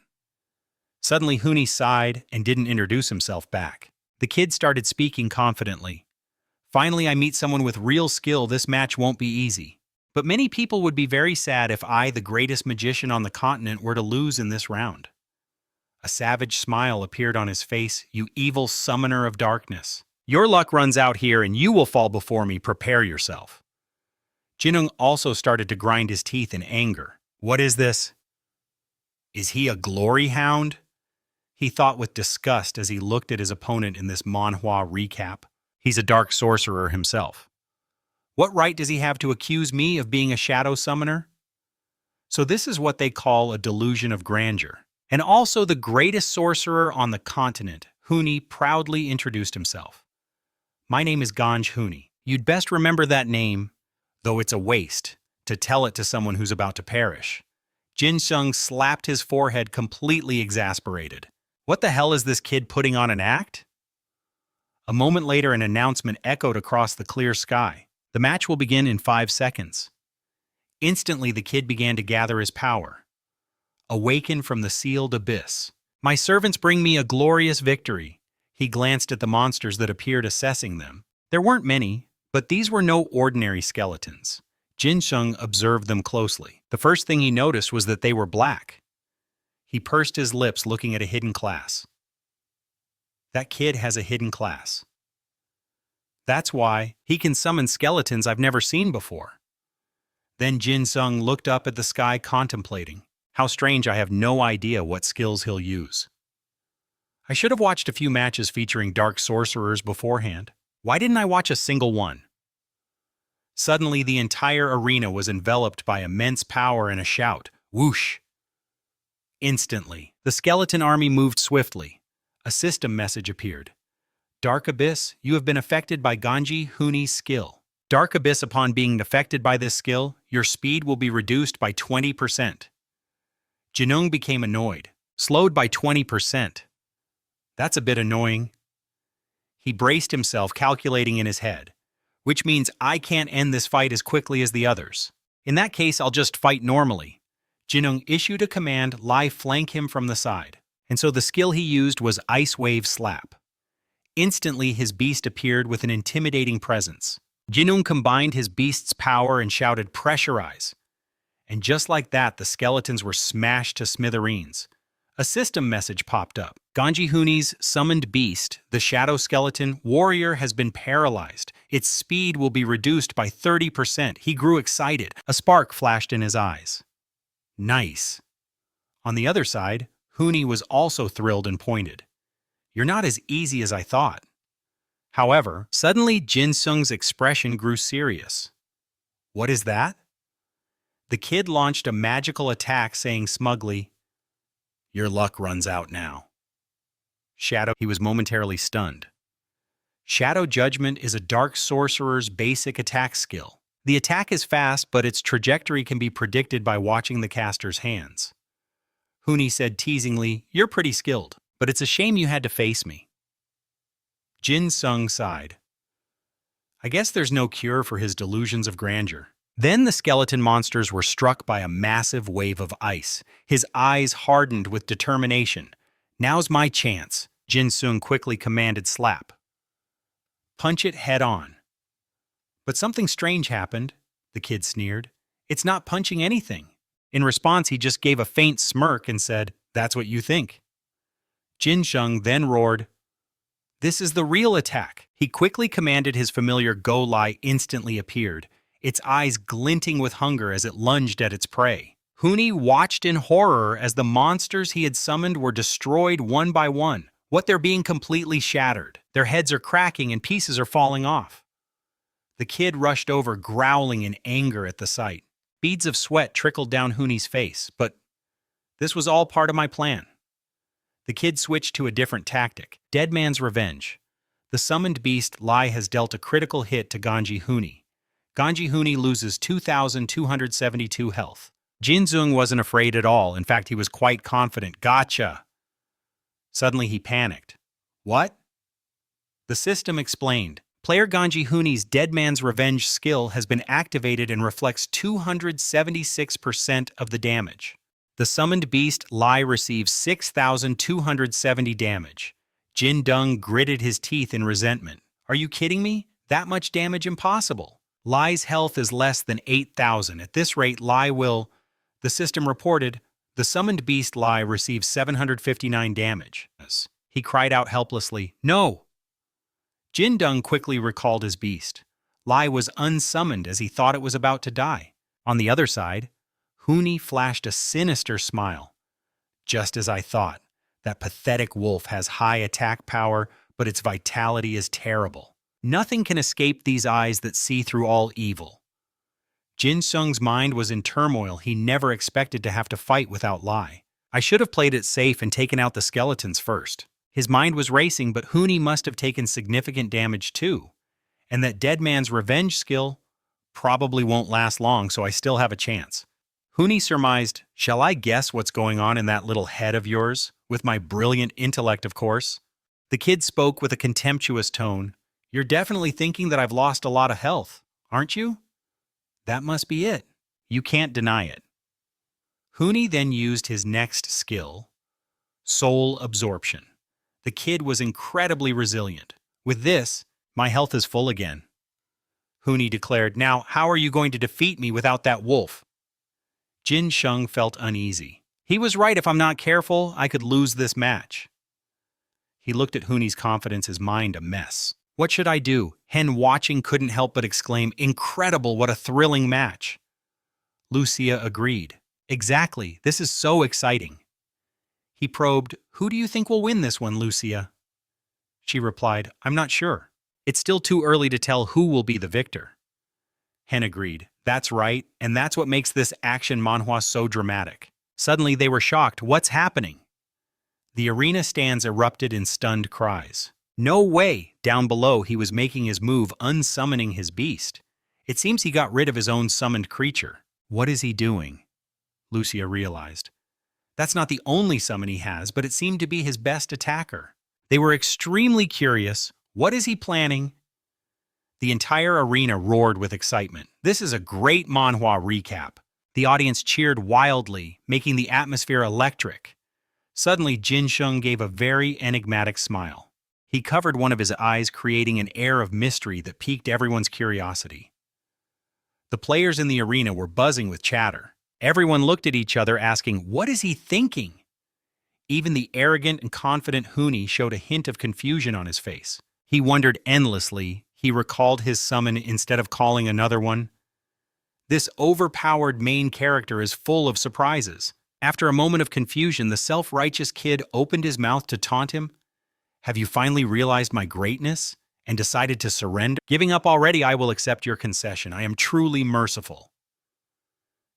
Suddenly Huni sighed and didn't introduce himself back. The kid started speaking confidently. Finally, I meet someone with real skill. This match won't be easy. But many people would be very sad if I, the greatest magician on the continent, were to lose in this round. A savage smile appeared on his face. You evil summoner of darkness. Your luck runs out here and you will fall before me. Prepare yourself. Jinung also started to grind his teeth in anger. What is this? Is he a glory hound? He thought with disgust as he looked at his opponent in this manhwa recap. He's a dark sorcerer himself. What right does he have to accuse me of being a shadow summoner? So this is what they call a delusion of grandeur. And also the greatest sorcerer on the continent, Huni proudly introduced himself. My name is Ganj Huni. You'd best remember that name, though it's a waste to tell it to someone who's about to perish. Jinung slapped his forehead, completely exasperated. What the hell is this kid putting on an act? A moment later, an announcement echoed across the clear sky. The match will begin in 5 seconds. Instantly, the kid began to gather his power. Awaken from the sealed abyss. My servants bring me a glorious victory. He glanced at the monsters that appeared, assessing them. There weren't many, but these were no ordinary skeletons. Jinung observed them closely. The first thing he noticed was that they were black. He pursed his lips, looking at a hidden class. That kid has a hidden class. That's why he can summon skeletons I've never seen before. Then Jinung looked up at the sky, contemplating. How strange, I have no idea what skills he'll use. I should have watched a few matches featuring dark sorcerers beforehand. Why didn't I watch a single one? Suddenly, the entire arena was enveloped by immense power and a shout. Whoosh! Instantly, the skeleton army moved swiftly. A system message appeared. Dark Abyss, you have been affected by Ganj Huni's skill. Dark Abyss, upon being affected by this skill, your speed will be reduced by 20%. Jinung became annoyed. Slowed by 20%. That's a bit annoying. He braced himself, calculating in his head. Which means I can't end this fight as quickly as the others. In that case, I'll just fight normally. Jinung issued a command, Lai flank him from the side. And so the skill he used was Ice Wave Slap. Instantly, his beast appeared with an intimidating presence. Jinung combined his beast's power and shouted, Pressurize. And just like that, the skeletons were smashed to smithereens. A system message popped up. Ganj Huni's summoned beast, the shadow skeleton warrior, has been paralyzed. Its speed will be reduced by 30%. He grew excited. A spark flashed in his eyes. Nice. On the other side, Huni was also thrilled and pointed. You're not as easy as I thought. However, suddenly Jinung's expression grew serious. What is that? The kid launched a magical attack, saying smugly, Your luck runs out now. He was momentarily stunned. Shadow Judgment is a dark sorcerer's basic attack skill. The attack is fast, but its trajectory can be predicted by watching the caster's hands. Huni said teasingly, "You're pretty skilled, but it's a shame you had to face me." Jin-sung sighed. I guess there's no cure for his delusions of grandeur. Then the skeleton monsters were struck by a massive wave of ice. His eyes hardened with determination. "Now's my chance," Jin-sung quickly commanded Slap. "Punch it head on." "But something strange happened," the kid sneered. "It's not punching anything." In response, he just gave a faint smirk and said, "That's what you think." Jin-sung then roared, "This is the real attack." He quickly commanded his familiar Go-Lai instantly appeared, its eyes glinting with hunger as it lunged at its prey. Huni watched in horror as the monsters he had summoned were destroyed one by one. What they're being completely shattered. Their heads are cracking and pieces are falling off. The kid rushed over, growling in anger at the sight. Beads of sweat trickled down Huni's face, but this was all part of my plan. The kid switched to a different tactic, Dead Man's Revenge. The summoned beast Lai has dealt a critical hit to Ganji Huni. Ganji Huni loses 2,272 health. Jin-sung wasn't afraid at all. In fact, he was quite confident. "Gotcha!" Suddenly he panicked. "What?" The system explained. Player Ganji Huni's Dead Man's Revenge skill has been activated and reflects 276% of the damage. The summoned beast Lai receives 6,270 damage. Jin-dung gritted his teeth in resentment. "Are you kidding me? That much damage impossible. Lai's health is less than 8,000. At this rate, Lai will..." The system reported, the summoned beast Lai receives 759 damage. He cried out helplessly, "No!" Jin-dung quickly recalled his beast. Lai was unsummoned as he thought it was about to die. On the other side, Huni flashed a sinister smile. "Just as I thought. That pathetic wolf has high attack power, but its vitality is terrible. Nothing can escape these eyes that see through all evil." Jin-sung's mind was in turmoil. He never expected to have to fight without Lai. "I should have played it safe and taken out the skeletons first." His mind was racing, but Huni must have taken significant damage too. And that Dead Man's Revenge skill probably won't last long, so I still have a chance. Huni surmised, "Shall I guess what's going on in that little head of yours? With my brilliant intellect, of course." The kid spoke with a contemptuous tone. "You're definitely thinking that I've lost a lot of health, aren't you? That must be it. You can't deny it." Huni then used his next skill, Soul Absorption. The kid was incredibly resilient. "With this, my health is full again," Huni declared. "Now, how are you going to defeat me without that wolf?" Jin-sung felt uneasy. He was right. If I'm not careful, I could lose this match. He looked at Huni's confidence, his mind a mess. "What should I do?" Hen, watching, couldn't help but exclaim, "Incredible, what a thrilling match." Lucia agreed. "Exactly, this is so exciting." He probed, "Who do you think will win this one, Lucia?" She replied, "I'm not sure. It's still too early to tell who will be the victor." Hen agreed. "That's right, and that's what makes this action manhwa so dramatic." Suddenly they were shocked. "What's happening?" The arena stands erupted in stunned cries. "No way!" Down below, he was making his move, unsummoning his beast. It seems he got rid of his own summoned creature. "What is he doing?" Lucia realized. That's not the only summon he has, but it seemed to be his best attacker. They were extremely curious. What is he planning? The entire arena roared with excitement. This is a great manhwa recap. The audience cheered wildly, making the atmosphere electric. Suddenly, Jin-sung gave a very enigmatic smile. He covered one of his eyes, creating an air of mystery that piqued everyone's curiosity. The players in the arena were buzzing with chatter. Everyone looked at each other, asking, "What is he thinking?" Even the arrogant and confident Huni showed a hint of confusion on his face. He wondered endlessly. He recalled his summon instead of calling another one. This overpowered main character is full of surprises. After a moment of confusion, the self-righteous kid opened his mouth to taunt him. "Have you finally realized my greatness and decided to surrender? Giving up already, I will accept your concession. I am truly merciful."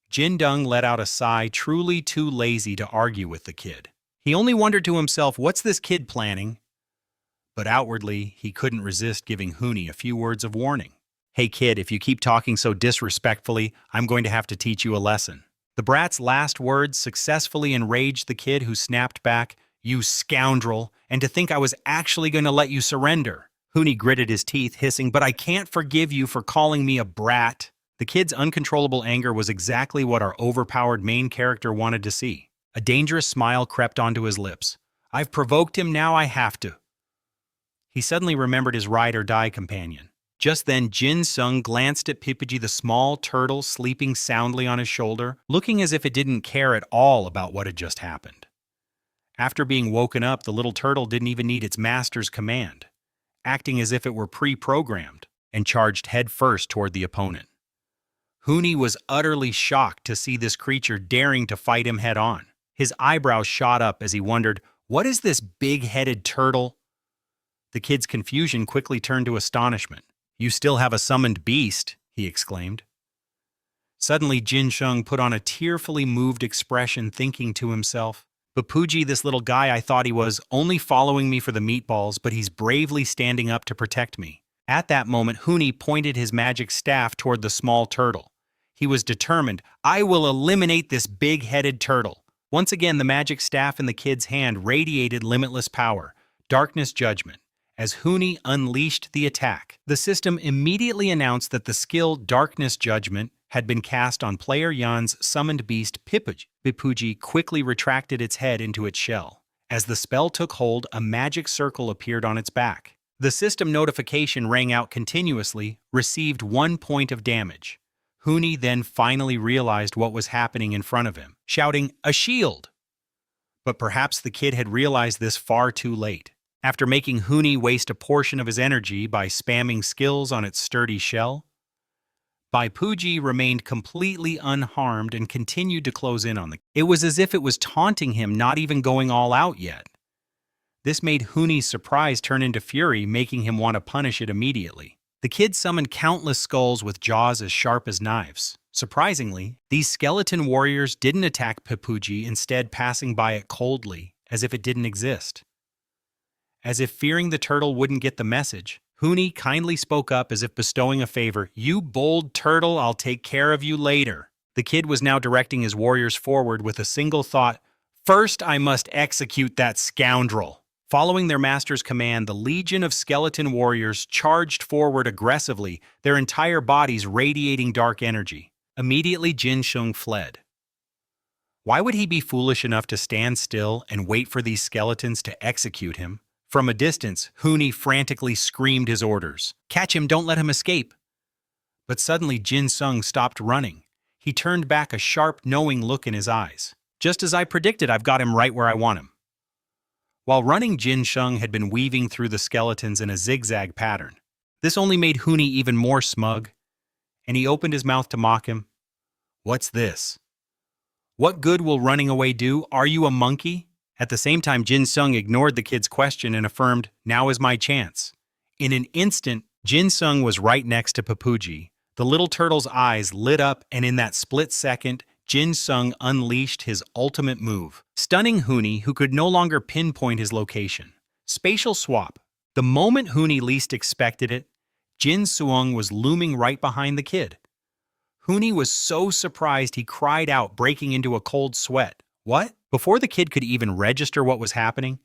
Jin-dung let out a sigh, truly too lazy to argue with the kid. He only wondered to himself, what's this kid planning? But outwardly, he couldn't resist giving Huni a few words of warning. Hey kid, if you keep talking so disrespectfully, I'm going to have to teach you a lesson. The brat's last words successfully enraged the kid, who snapped back, "You scoundrel, and to think I was actually going to let you surrender." Huni gritted his teeth, hissing, "But I can't forgive you for calling me a brat." The kid's uncontrollable anger was exactly what our overpowered main character wanted to see. A dangerous smile crept onto his lips. "I've provoked him, now I have to." He suddenly remembered his ride-or-die companion. Just then, Jinung glanced at Pipiji, the small turtle sleeping soundly on his shoulder, looking as if it didn't care at all about what had just happened. After being woken up, the little turtle didn't even need its master's command, acting as if it were pre-programmed, and charged headfirst toward the opponent. Huni was utterly shocked to see this creature daring to fight him head-on. His eyebrows shot up as he wondered, "What is this big-headed turtle?" The kid's confusion quickly turned to astonishment. "You still have a summoned beast," he exclaimed. Suddenly, Jinung put on a tearfully moved expression, thinking to himself, "Bapuji, this little guy I thought he was, only following me for the meatballs, but he's bravely standing up to protect me." At that moment, Huni pointed his magic staff toward the small turtle. He was determined. "I will eliminate this big-headed turtle." Once again, the magic staff in the kid's hand radiated limitless power, darkness judgment. As Huni unleashed the attack, the system immediately announced that the skill Darkness Judgment had been cast on player Yan's summoned beast Pipiji. Pipuji quickly retracted its head into its shell. As the spell took hold, a magic circle appeared on its back. The system notification rang out continuously, "Received 1 point of damage." Huni then finally realized what was happening in front of him, shouting, "A shield!" But perhaps the kid had realized this far too late. After making Huni waste a portion of his energy by spamming skills on its sturdy shell, Baipuji remained completely unharmed and continued to close in on the. It was as if it was taunting him, not even going all out yet. This made Huni's surprise turn into fury, making him want to punish it immediately. The kid summoned countless skulls with jaws as sharp as knives. Surprisingly, these skeleton warriors didn't attack Pipuji, instead passing by it coldly, as if it didn't exist. As if fearing the turtle wouldn't get the message, Huni kindly spoke up as if bestowing a favor. "You bold turtle, I'll take care of you later." The kid was now directing his warriors forward with a single thought: "First, I must execute that scoundrel." Following their master's command, the legion of skeleton warriors charged forward aggressively, their entire bodies radiating dark energy. Immediately, Jinung fled. Why would he be foolish enough to stand still and wait for these skeletons to execute him? From a distance, Huni frantically screamed his orders. "Catch him, don't let him escape." But suddenly Jinung stopped running. He turned back, a sharp, knowing look in his eyes. "Just as I predicted, I've got him right where I want him." While running, Jinung had been weaving through the skeletons in a zigzag pattern. This only made Huni even more smug, and he opened his mouth to mock him. "What's this? What good will running away do? Are you a monkey?" At the same time, Jinung ignored the kid's question and affirmed, "Now is my chance." In an instant, Jinung was right next to Pipuji. The little turtle's eyes lit up, and in that split second, Jinung unleashed his ultimate move, stunning Huni, who could no longer pinpoint his location. Spatial swap. The moment Huni least expected it, Jinung was looming right behind the kid. Huni was so surprised he cried out, breaking into a cold sweat. "What?" Before the kid could even register what was happening,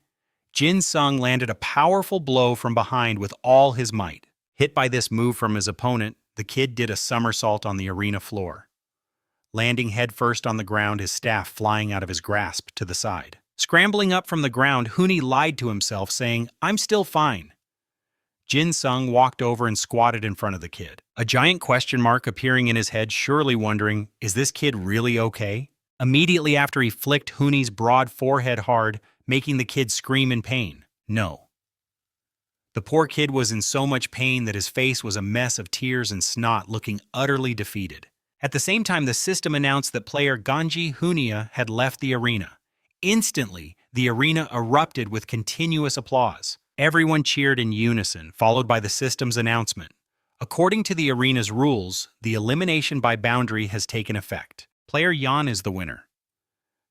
Jinung landed a powerful blow from behind with all his might. Hit by this move from his opponent, the kid did a somersault on the arena floor, landing headfirst on the ground, his staff flying out of his grasp to the side. Scrambling up from the ground, Huni lied to himself, saying, "I'm still fine." Jinung walked over and squatted in front of the kid, a giant question mark appearing in his head, surely wondering, is this kid really okay? Immediately after, he flicked Huni's broad forehead hard, making the kid scream in pain. No. The poor kid was in so much pain that his face was a mess of tears and snot, looking utterly defeated. At the same time, the system announced that player Ganji Hunia had left the arena. Instantly, the arena erupted with continuous applause. Everyone cheered in unison, followed by the system's announcement. According to the arena's rules, the elimination by boundary has taken effect. Player Yan is the winner.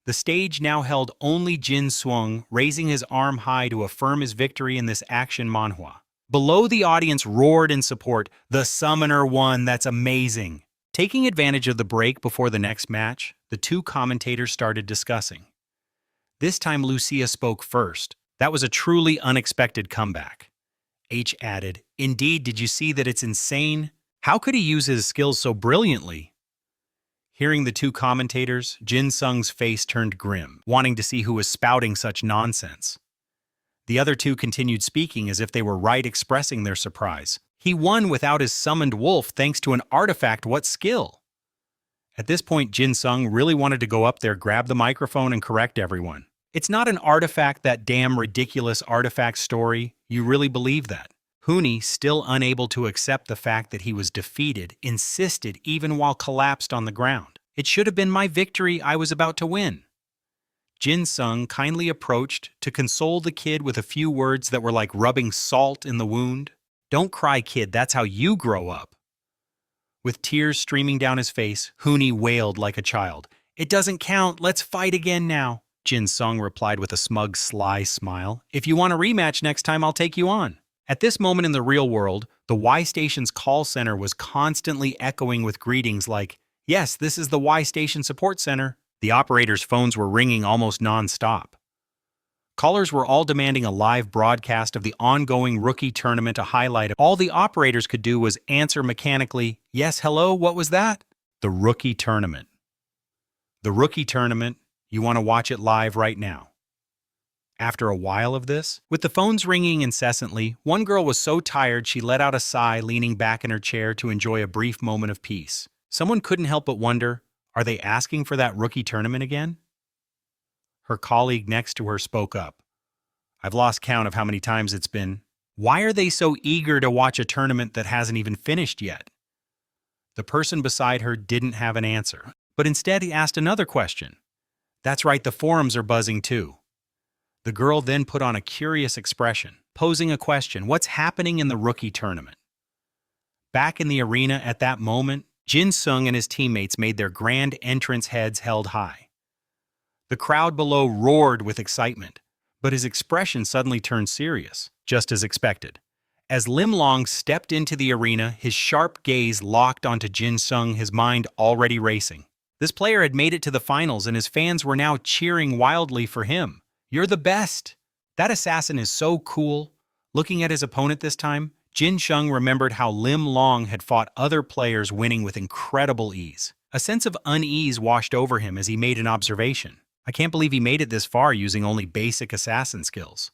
The stage now held only Jinung, raising his arm high to affirm his victory in this action manhwa. Below, the audience roared in support. The summoner won, that's amazing. Taking advantage of the break before the next match, the two commentators started discussing. This time Lucia spoke first. That was a truly unexpected comeback. H added, "Indeed, did you see that it's insane? How could he use his skills so brilliantly?" Hearing the two commentators, Jin Sung's face turned grim, wanting to see who was spouting such nonsense. The other two continued speaking as if they were right, expressing their surprise. He won without his summoned wolf thanks to an artifact. What skill? At this point, Jin Sung really wanted to go up there, grab the microphone, and correct everyone. It's not an artifact, that damn ridiculous artifact story. You really believe that? Huni, still unable to accept the fact that he was defeated, insisted even while collapsed on the ground. It should have been my victory. I was about to win. Jin Sung kindly approached to console the kid with a few words that were like rubbing salt in the wound. "Don't cry, kid, that's how you grow up." With tears streaming down his face, Huni wailed like a child. "It doesn't count, let's fight again now." Jin Sung replied with a smug, sly smile. "If you want a rematch next time, I'll take you on." At this moment in the real world, the Y Station's call center was constantly echoing with greetings like, "Yes, this is the Y Station Support Center." The operators' phones were ringing almost non-stop. Callers were all demanding a live broadcast of the ongoing rookie tournament, a highlight. All the operators could do was answer mechanically, "Yes, hello, what was that?" The rookie tournament. The rookie tournament, you want to watch it live right now. After a while of this, with the phones ringing incessantly, one girl was so tired she let out a sigh, leaning back in her chair to enjoy a brief moment of peace. Someone couldn't help but wonder, are they asking for that rookie tournament again? Her colleague next to her spoke up. "I've lost count of how many times it's been. Why are they so eager to watch a tournament that hasn't even finished yet?" The person beside her didn't have an answer, but instead he asked another question. "That's right, the forums are buzzing too." The girl then put on a curious expression, posing a question. "What's happening in the rookie tournament?" Back in the arena at that moment, Jin Sung and his teammates made their grand entrance, heads held high. The crowd below roared with excitement, but his expression suddenly turned serious, just as expected. As Lim Long stepped into the arena, his sharp gaze locked onto Jin Sung, his mind already racing. This player had made it to the finals, and his fans were now cheering wildly for him. "You're the best! That assassin is so cool." Looking at his opponent this time, Jin Sung remembered how Lim Long had fought other players, winning with incredible ease. A sense of unease washed over him as he made an observation. I can't believe he made it this far using only basic assassin skills.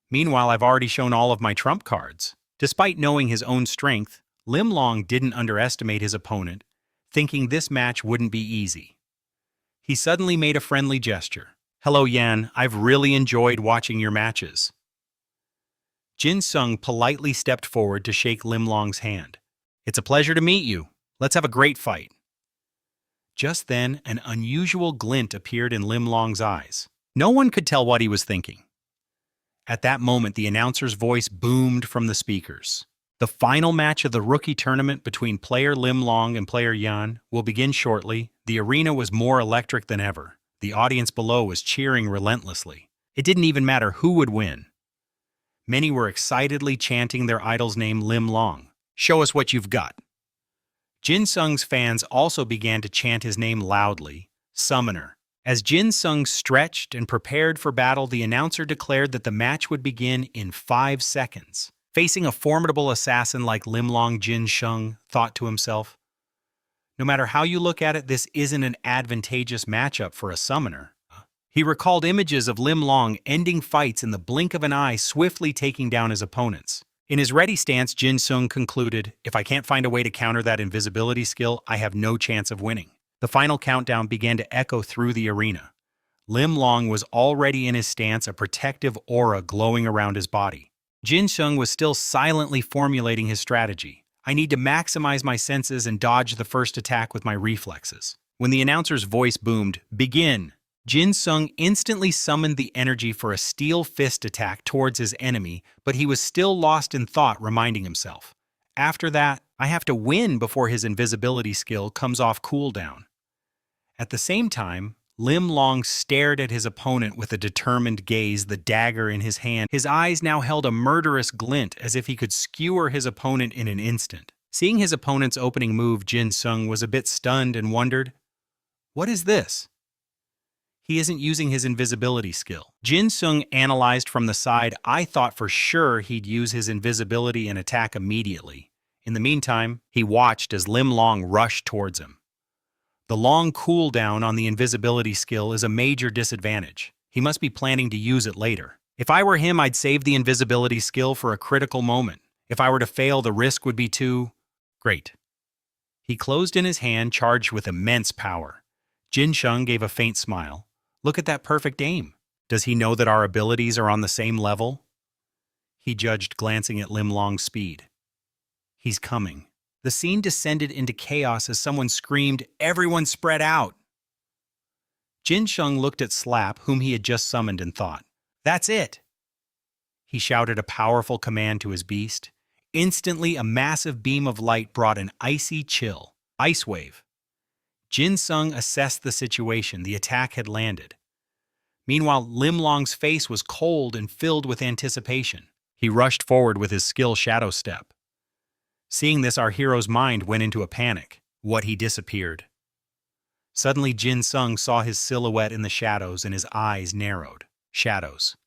Meanwhile, I've already shown all of my trump cards. Despite knowing his own strength, Lim Long didn't underestimate his opponent, thinking this match wouldn't be easy. He suddenly made a friendly gesture. "Hello, Yan, I've really enjoyed watching your matches." Jin Sung politely stepped forward to shake Lim Long's hand. "It's a pleasure to meet you. Let's have a great fight." Just then, an unusual glint appeared in Lim Long's eyes. No one could tell what he was thinking. At that moment, the announcer's voice boomed from the speakers. "The final match of the rookie tournament between player Lim Long and player Yan will begin shortly." The arena was more electric than ever. The audience below was cheering relentlessly. It didn't even matter who would win. Many were excitedly chanting their idol's name, Lim Long. "Show us what you've got." Jin Sung's fans also began to chant his name loudly, "Summoner." As Jin Sung stretched and prepared for battle, the announcer declared that the match would begin in 5 seconds. Facing a formidable assassin like Lim Long, Jin Sung thought to himself, no matter how you look at it, this isn't an advantageous matchup for a summoner. He recalled images of Lim Long ending fights in the blink of an eye, swiftly taking down his opponents. In his ready stance, Jin Sung concluded, "If I can't find a way to counter that invisibility skill, I have no chance of winning." The final countdown began to echo through the arena. Lim Long was already in his stance, a protective aura glowing around his body. Jin Sung was still silently formulating his strategy. "I need to maximize my senses and dodge the first attack with my reflexes." When the announcer's voice boomed, "Begin!" Jin Sung instantly summoned the energy for a steel fist attack towards his enemy, but he was still lost in thought, reminding himself, "After that, I have to win before his invisibility skill comes off cooldown." At the same time, Lim Long stared at his opponent with a determined gaze, the dagger in his hand. His eyes now held a murderous glint as if he could skewer his opponent in an instant. Seeing his opponent's opening move, Jinung was a bit stunned and wondered, "What is this?" He isn't using his invisibility skill. Jinung analyzed from the side. "I thought for sure he'd use his invisibility and attack immediately." In the meantime, he watched as Lim Long rushed towards him. The long cooldown on the invisibility skill is a major disadvantage. He must be planning to use it later. If I were him, I'd save the invisibility skill for a critical moment. If I were to fail, the risk would be too great. He closed in his hand, charged with immense power. Jinung gave a faint smile. "Look at that perfect aim. Does he know that our abilities are on the same level?" He judged, glancing at Lim Long's speed. "He's coming." The scene descended into chaos as someone screamed, "Everyone spread out!" Jinung looked at Slap, whom he had just summoned, and thought, "That's it!" He shouted a powerful command to his beast. Instantly, a massive beam of light brought an icy chill. Ice wave. Jinung assessed the situation. The attack had landed. Meanwhile, Lim Long's face was cold and filled with anticipation. He rushed forward with his skill Shadow Step. Seeing this, our hero's mind went into a panic. He disappeared. Suddenly, Jinung saw his silhouette in the shadows and his eyes narrowed. Shadows.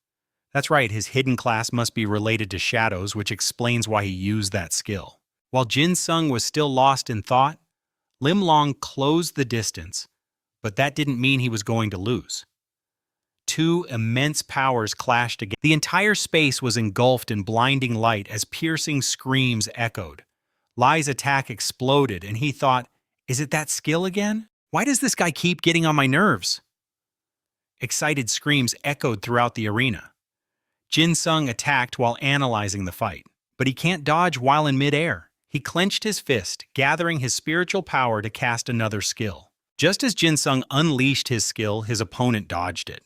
That's right, his hidden class must be related to shadows, which explains why he used that skill. While Jinung was still lost in thought, Lim Long closed the distance, but that didn't mean he was going to lose. Two immense powers clashed again. The entire space was engulfed in blinding light as piercing screams echoed. Lai's attack exploded, and he thought, "Is it that skill again? Why does this guy keep getting on my nerves?" Excited screams echoed throughout the arena. Jinung attacked while analyzing the fight, but he can't dodge while in midair. He clenched his fist, gathering his spiritual power to cast another skill. Just as Jinung unleashed his skill, his opponent dodged it.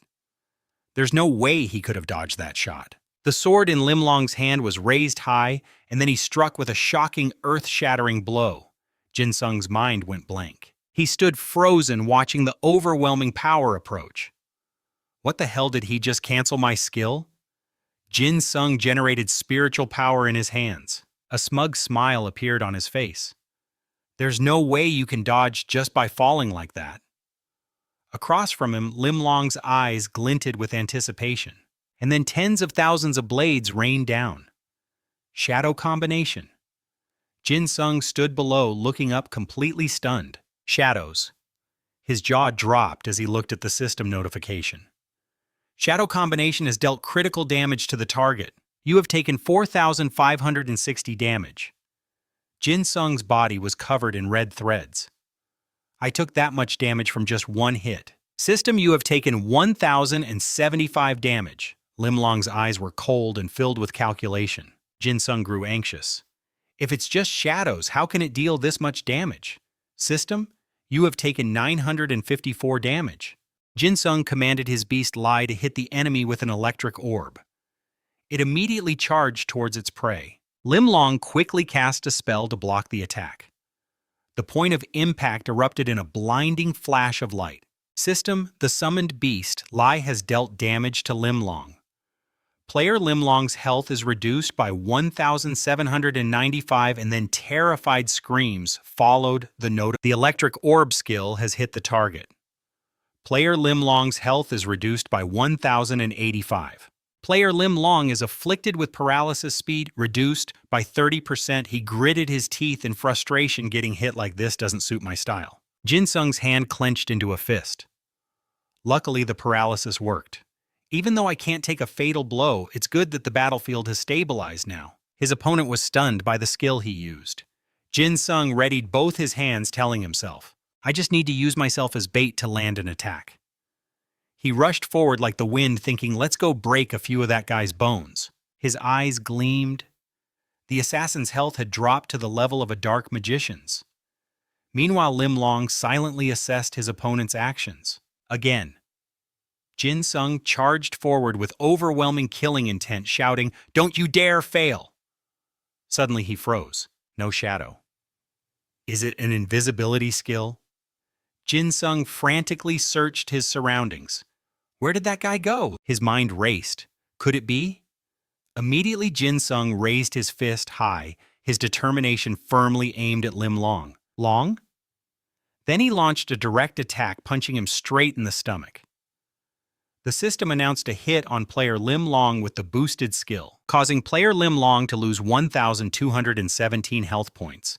There's no way he could have dodged that shot. The sword in Lim Long's hand was raised high, and then he struck with a shocking, earth-shattering blow. Jinung's mind went blank. He stood frozen, watching the overwhelming power approach. What the hell, did he just cancel my skill? Jinung generated spiritual power in his hands. A smug smile appeared on his face. There's no way you can dodge just by falling like that. Across from him, Lim Long's eyes glinted with anticipation. And then tens of thousands of blades rained down. Shadow combination. Jinung stood below, looking up, completely stunned. Shadows. His jaw dropped as he looked at the system notification. Shadow combination has dealt critical damage to the target. You have taken 4,560 damage. Jinung's body was covered in red threads. I took that much damage from just one hit. System, you have taken 1,075 damage. Lim Long's eyes were cold and filled with calculation. Jinung grew anxious. If it's just shadows, how can it deal this much damage? System, you have taken 954 damage. Jinung commanded his beast Lai to hit the enemy with an electric orb. It immediately charged towards its prey. Lim Long quickly cast a spell to block the attack. The point of impact erupted in a blinding flash of light. System, the summoned beast, Lai, has dealt damage to Lim Long. Player Lim Long's health is reduced by 1,795, and then terrified screams followed the note. The electric orb skill has hit the target. Player Lim Long's health is reduced by 1,085. Player Lim Long is afflicted with paralysis, speed reduced by 30%. He gritted his teeth in frustration. Getting hit like this doesn't suit my style. Jinung's hand clenched into a fist. Luckily, the paralysis worked. Even though I can't take a fatal blow, it's good that the battlefield has stabilized now. His opponent was stunned by the skill he used. Jinung readied both his hands, telling himself, I just need to use myself as bait to land an attack. He rushed forward like the wind, thinking, let's go break a few of that guy's bones. His eyes gleamed. The assassin's health had dropped to the level of a dark magician's. Meanwhile, Lim Long silently assessed his opponent's actions. Again, Jinung charged forward with overwhelming killing intent, shouting, "Don't you dare fail!" Suddenly he froze. No shadow. Is it an invisibility skill? Jinsung frantically searched his surroundings. Where did that guy go? His mind raced. Could it be? Immediately Jinsung raised his fist high, his determination firmly aimed at Lim Long. Long? Then he launched a direct attack, punching him straight in the stomach. The system announced a hit on player Lim Long with the boosted skill, causing player Lim Long to lose 1,217 health points.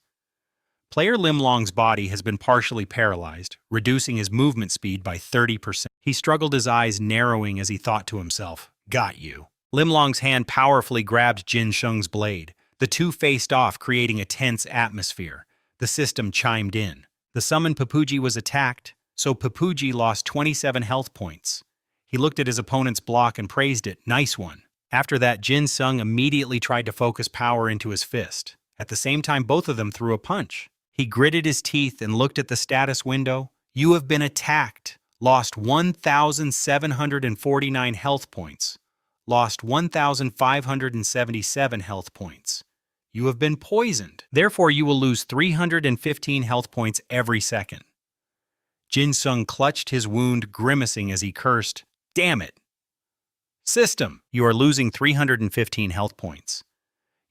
Player Lim Long's body has been partially paralyzed, reducing his movement speed by 30%. He struggled, his eyes narrowing as he thought to himself, "Got you." Lim Long's hand powerfully grabbed Jin Sheng's blade. The two faced off, creating a tense atmosphere. The system chimed in. The summoned Papuji was attacked, so Papuji lost 27 health points. He looked at his opponent's block and praised it. "Nice one." After that, Jin Sung immediately tried to focus power into his fist. At the same time, both of them threw a punch. He gritted his teeth and looked at the status window. "You have been attacked. Lost 1,749 health points. Lost 1,577 health points. You have been poisoned. Therefore, you will lose 315 health points every second." Jin Sung clutched his wound, grimacing as he cursed, "Damn it! System, you are losing 315 health points.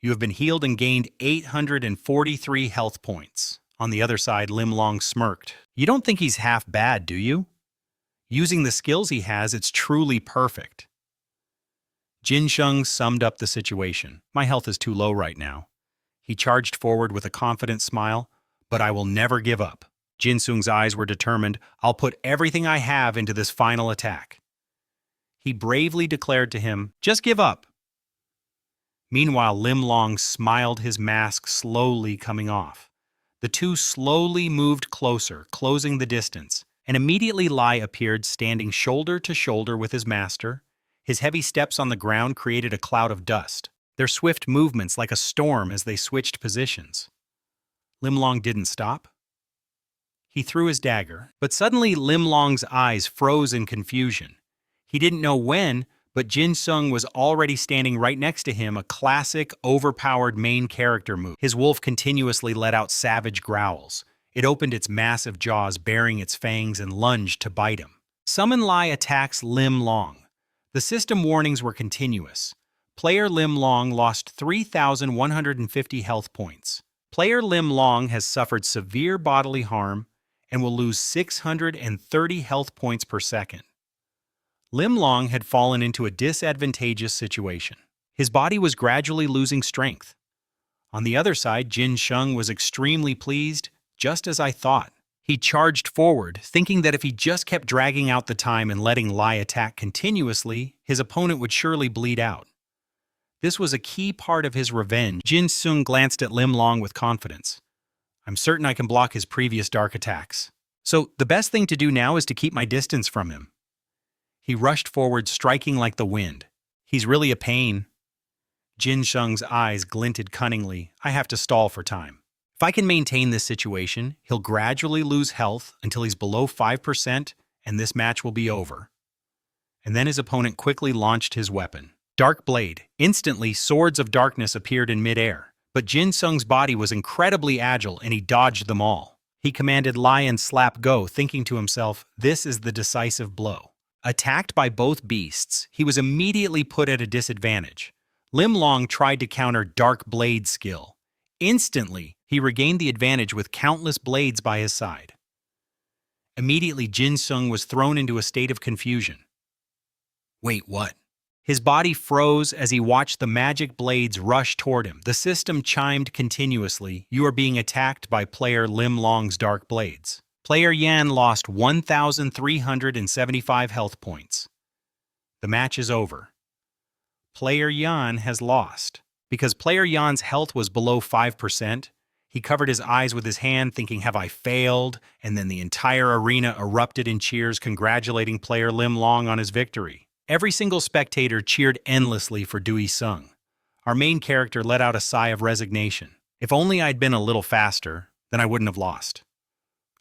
You have been healed and gained 843 health points." On the other side, Lim Long smirked. "You don't think he's half bad, do you? Using the skills he has, it's truly perfect." Jin Sheng summed up the situation. "My health is too low right now." He charged forward with a confident smile, "But I will never give up." Jin Sung's eyes were determined. "I'll put everything I have into this final attack." He bravely declared to him, "Just give up." Meanwhile, Lim Long smiled, his mask slowly coming off. The two slowly moved closer, closing the distance, and immediately Lai appeared, standing shoulder to shoulder with his master. His heavy steps on the ground created a cloud of dust, their swift movements like a storm as they switched positions. Lim Long didn't stop. He threw his dagger, but suddenly Lim Long's eyes froze in confusion. He didn't know when, but Jin Sung was already standing right next to him, a classic, overpowered main character move. His wolf continuously let out savage growls. It opened its massive jaws, baring its fangs, and lunged to bite him. Summon Lai attacks Lim Long. The system warnings were continuous. Player Lim Long lost 3,150 health points. Player Lim Long has suffered severe bodily harm and will lose 630 health points per second. Lim Long had fallen into a disadvantageous situation. His body was gradually losing strength. On the other side, Jin Sheng was extremely pleased, just as I thought. He charged forward, thinking that if he just kept dragging out the time and letting Lai attack continuously, his opponent would surely bleed out. This was a key part of his revenge. Jin Sung glanced at Lim Long with confidence. "I'm certain I can block his previous dark attacks. So the best thing to do now is to keep my distance from him." He rushed forward, striking like the wind. "He's really a pain." Jin Sheng's eyes glinted cunningly. "I have to stall for time. If I can maintain this situation, he'll gradually lose health until he's below 5%, and this match will be over." And then his opponent quickly launched his weapon. Dark Blade. Instantly, swords of darkness appeared in midair. But Jin Sung's body was incredibly agile, and he dodged them all. He commanded Lion Slap Go, thinking to himself, "This is the decisive blow." Attacked by both beasts, he was immediately put at a disadvantage. Lim Long tried to counter Dark Blade's skill. Instantly, he regained the advantage with countless blades by his side. Immediately, Jin Sung was thrown into a state of confusion. Wait, what? His body froze as he watched the magic blades rush toward him. The system chimed continuously, "You are being attacked by player Lim Long's dark blades." Player Yan lost 1,375 health points. The match is over. Player Yan has lost. Because player Yan's health was below 5%, he covered his eyes with his hand, thinking, "Have I failed?" And then the entire arena erupted in cheers, congratulating player Lim Long on his victory. Every single spectator cheered endlessly for Dui Sung. Our main character let out a sigh of resignation. "If only I'd been a little faster, then I wouldn't have lost.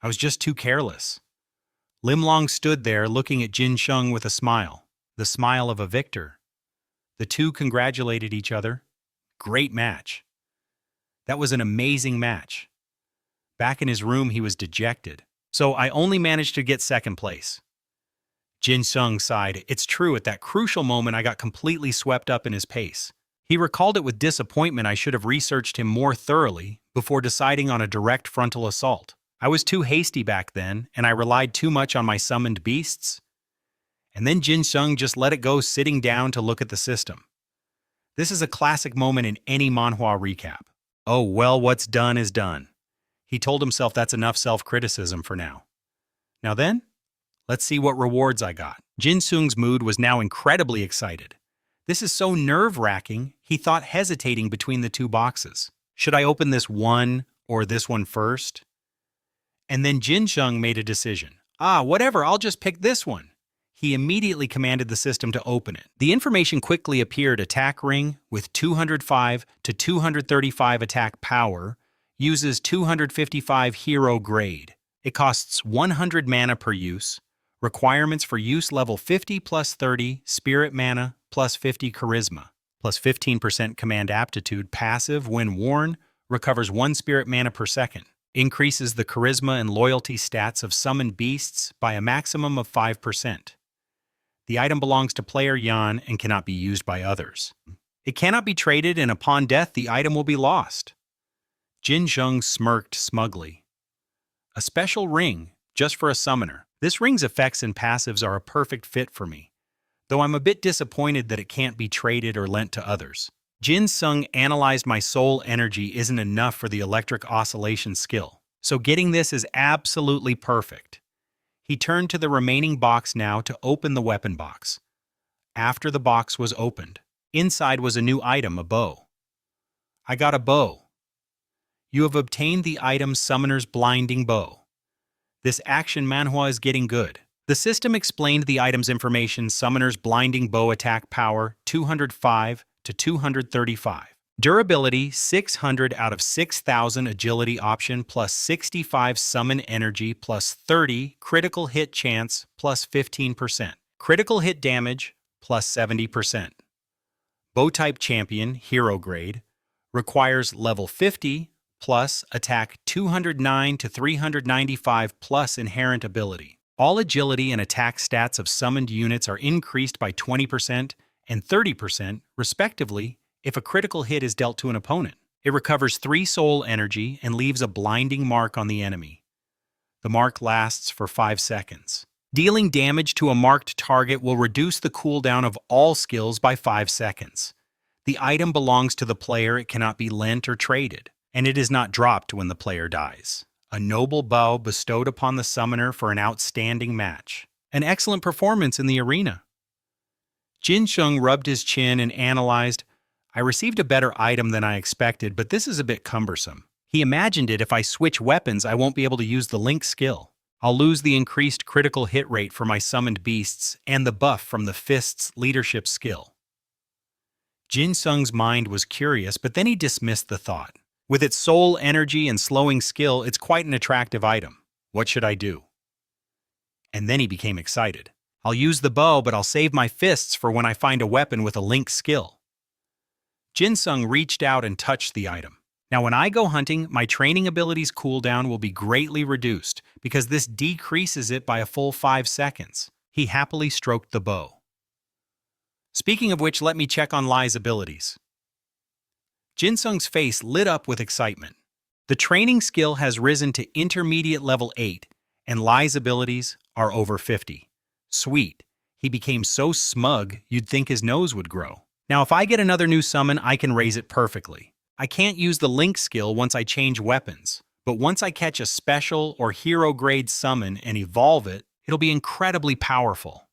I was just too careless." Lim Long stood there looking at Jin Sheng with a smile, the smile of a victor. The two congratulated each other. Great match. That was an amazing match. Back in his room, he was dejected. So I only managed to get second place. Jinung sighed. It's true, at that crucial moment I got completely swept up in his pace. He recalled it with disappointment. I should have researched him more thoroughly before deciding on a direct frontal assault. I was too hasty back then, and I relied too much on my summoned beasts. And then Jinung just let it go, sitting down to look at the system. This is a classic moment in any manhwa recap. Oh well, what's done is done. He told himself that's enough self-criticism for now. Now then, let's see what rewards I got. Jinung's mood was now incredibly excited. This is so nerve-wracking, he thought, hesitating between the two boxes. Should I open this one or this one first? And then Jinung made a decision. Whatever, I'll just pick this one. He immediately commanded the system to open it. The information quickly appeared: attack ring with 205 to 235 attack power, uses 255 hero grade. It costs 100 mana per use. Requirements for use: level 50 plus 30 spirit mana plus 50 charisma, plus 15% command aptitude. Passive, when worn, recovers 1 spirit mana per second. Increases the charisma and loyalty stats of summoned beasts by a maximum of 5%. The item belongs to player Yan and cannot be used by others. It cannot be traded, and upon death the item will be lost. Jinung smirked smugly. A special ring, just for a summoner. This ring's effects and passives are a perfect fit for me, though I'm a bit disappointed that it can't be traded or lent to others. Jinung analyzed my soul energy isn't enough for the electric oscillation skill, so getting this is absolutely perfect. He turned to the remaining box now to open the weapon box. After the box was opened, inside was a new item, a bow. I got a bow. You have obtained the item Summoner's Blinding Bow. This action manhwa is getting good. The system explained the item's information: Summoner's Blinding Bow, attack power 205 to 235. Durability 600 out of 6,000, agility option plus 65 summon energy plus 30, critical hit chance plus 15%, critical hit damage plus 70%. Bow type champion, hero grade, requires level 50 plus attack 209 to 395 plus inherent ability. All agility and attack stats of summoned units are increased by 20% and 30%, respectively, if a critical hit is dealt to an opponent. It recovers 3 soul energy and leaves a blinding mark on the enemy. The mark lasts for 5 seconds. Dealing damage to a marked target will reduce the cooldown of all skills by 5 seconds. The item belongs to the player, it cannot be lent or traded, and it is not dropped when the player dies. A noble bow bestowed upon the summoner for an outstanding match. An excellent performance in the arena. Jinung rubbed his chin and analyzed, I received a better item than I expected, but this is a bit cumbersome. He imagined it: if I switch weapons, I won't be able to use the link skill. I'll lose the increased critical hit rate for my summoned beasts and the buff from the Fist's leadership skill. Jinung's mind was curious, but then he dismissed the thought. With its soul energy and slowing skill, it's quite an attractive item. What should I do? And then he became excited. I'll use the bow, but I'll save my fists for when I find a weapon with a link skill. Jinung reached out and touched the item. Now when I go hunting, my training abilities cooldown will be greatly reduced because this decreases it by a full 5 seconds. He happily stroked the bow. Speaking of which, let me check on Lai's abilities. Jinung's face lit up with excitement. The training skill has risen to intermediate level 8, and Lai's abilities are over 50. Sweet. He became so smug you'd think his nose would grow. Now if I get another new summon, I can raise it perfectly. I can't use the link skill once I change weapons, but once I catch a special or hero grade summon and evolve it, it'll be incredibly powerful.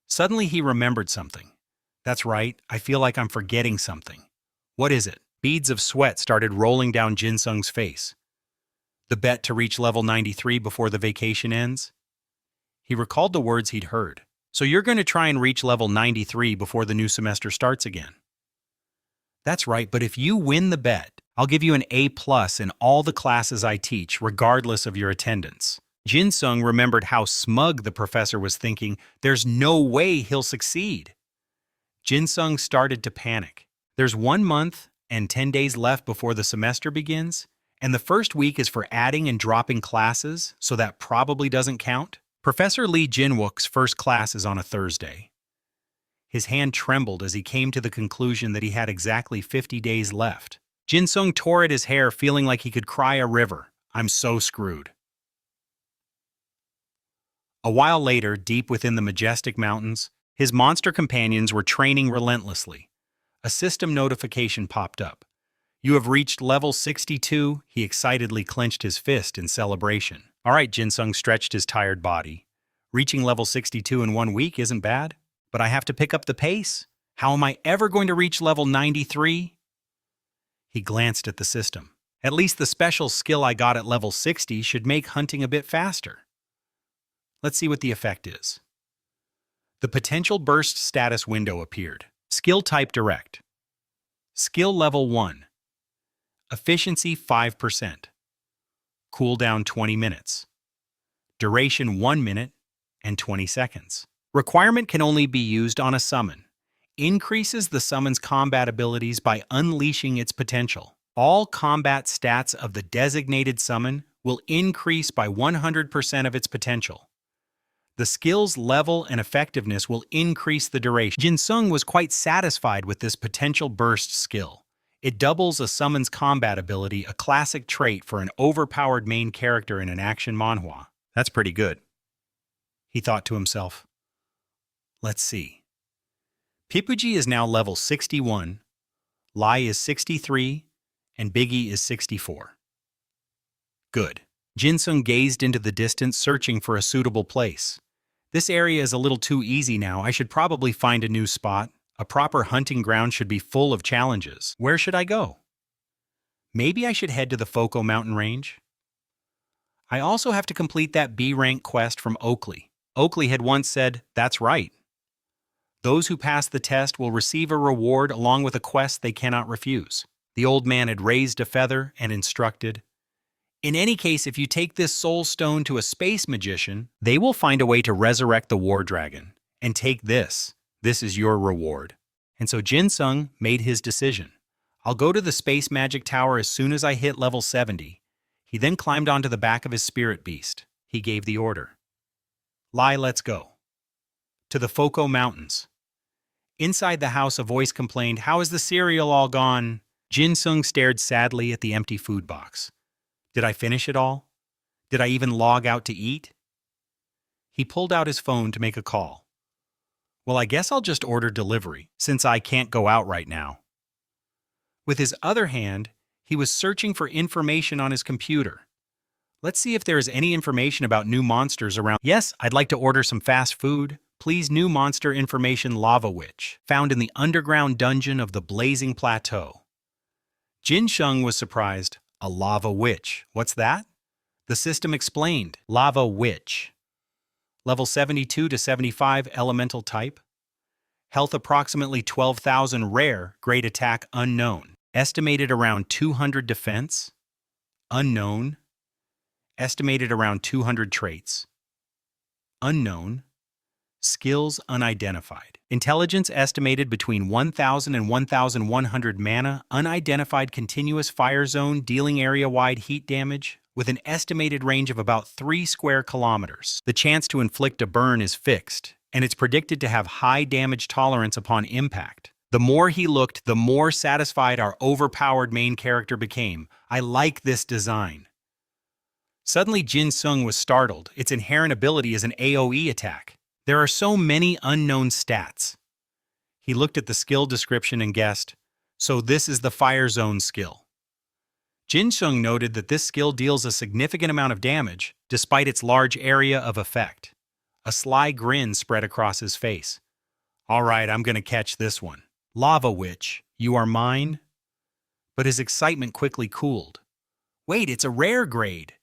Suddenly he remembered something. That's right, I feel like I'm forgetting something. What is it? Beads of sweat started rolling down Jinung's face. The bet to reach level 93 before the vacation ends? He recalled the words he'd heard. So you're going to try and reach level 93 before the new semester starts again. That's right, but if you win the bet, I'll give you an A+ in all the classes I teach, regardless of your attendance. Jinung remembered how smug the professor was thinking. There's no way he'll succeed. Jinung started to panic. There's 1 month and 10 days left before the semester begins, And the first week is for adding and dropping classes, so that probably doesn't count. Professor Lee Jinwook's first class is on a Thursday. His hand trembled as he came to the conclusion that he had exactly 50 days left. Jinsung tore at his hair, feeling like he could cry a river. I'm so screwed. A while later, deep within the majestic mountains, his monster companions were training relentlessly. A system notification popped up. You have reached level 62, he excitedly clenched his fist in celebration. All right, Jinsung stretched his tired body. Reaching level 62 in 1 week isn't bad, but I have to pick up the pace. How am I ever going to reach level 93? He glanced at the system. At least the special skill I got at level 60 should make hunting a bit faster. Let's see what the effect is. The potential burst status window appeared. Skill type direct. Skill level 1. Efficiency 5%. Cooldown 20 minutes. Duration 1 minute and 20 seconds. Requirement can only be used on a summon. Increases the summon's combat abilities by unleashing its potential. All combat stats of the designated summon will increase by 100% of its potential. The skill's level and effectiveness will increase the duration. Jinsung was quite satisfied with this potential burst skill. It doubles a summon's combat ability, a classic trait for an overpowered main character in an action manhwa. That's pretty good. He thought to himself. Let's see. Pipuji is now level 61, Lai is 63, and Biggie is 64. Good. Jinsung gazed into the distance, searching for a suitable place. This area is a little too easy now. I should probably find a new spot. A proper hunting ground should be full of challenges. Where should I go? Maybe I should head to the Foko mountain range? I also have to complete that B-rank quest from Oakley. Oakley had once said, that's right. Those who pass the test will receive a reward along with a quest they cannot refuse. The old man had raised a feather and instructed, in any case, if you take this soul stone to a space magician, they will find a way to resurrect the war dragon. And take this. This is your reward. And so Jinsung made his decision. I'll go to the space magic tower as soon as I hit level 70. He then climbed onto the back of his spirit beast. He gave the order. Lai, let's go. To the Foko Mountains. Inside the house, a voice complained, how is the cereal all gone? Jinsung stared sadly at the empty food box. Did I finish it all? Did I even log out to eat? He pulled out his phone to make a call. Well, I guess I'll just order delivery, since I can't go out right now. With his other hand, he was searching for information on his computer. Let's see if there is any information about new monsters around. Yes, I'd like to order some fast food. Please, new monster information, Lava Witch, found in the underground dungeon of the Blazing Plateau. Jinsung was surprised. A lava witch. What's that? The system explained. Lava witch. Level 72 to 75 elemental type. Health approximately 12,000 rare, great attack unknown. Estimated around 200 defense. Unknown. Estimated around 200 traits. Unknown. Skills unidentified. Intelligence estimated between 1,000 and 1,100 mana. Unidentified continuous fire zone dealing area-wide heat damage with an estimated range of about 3 square kilometers. The chance to inflict a burn is fixed, and it's predicted to have high damage tolerance upon impact. The more he looked, the more satisfied our overpowered main character became. I like this design. Suddenly, Jinsung was startled. Its inherent ability is an AoE attack. There are so many unknown stats. He looked at the skill description and guessed, so this is the Fire Zone skill. Jinsung noted that this skill deals a significant amount of damage, despite its large area of effect. A sly grin spread across his face. All right, I'm gonna catch this one. Lava Witch, you are mine? But his excitement quickly cooled. Wait, it's a rare grade.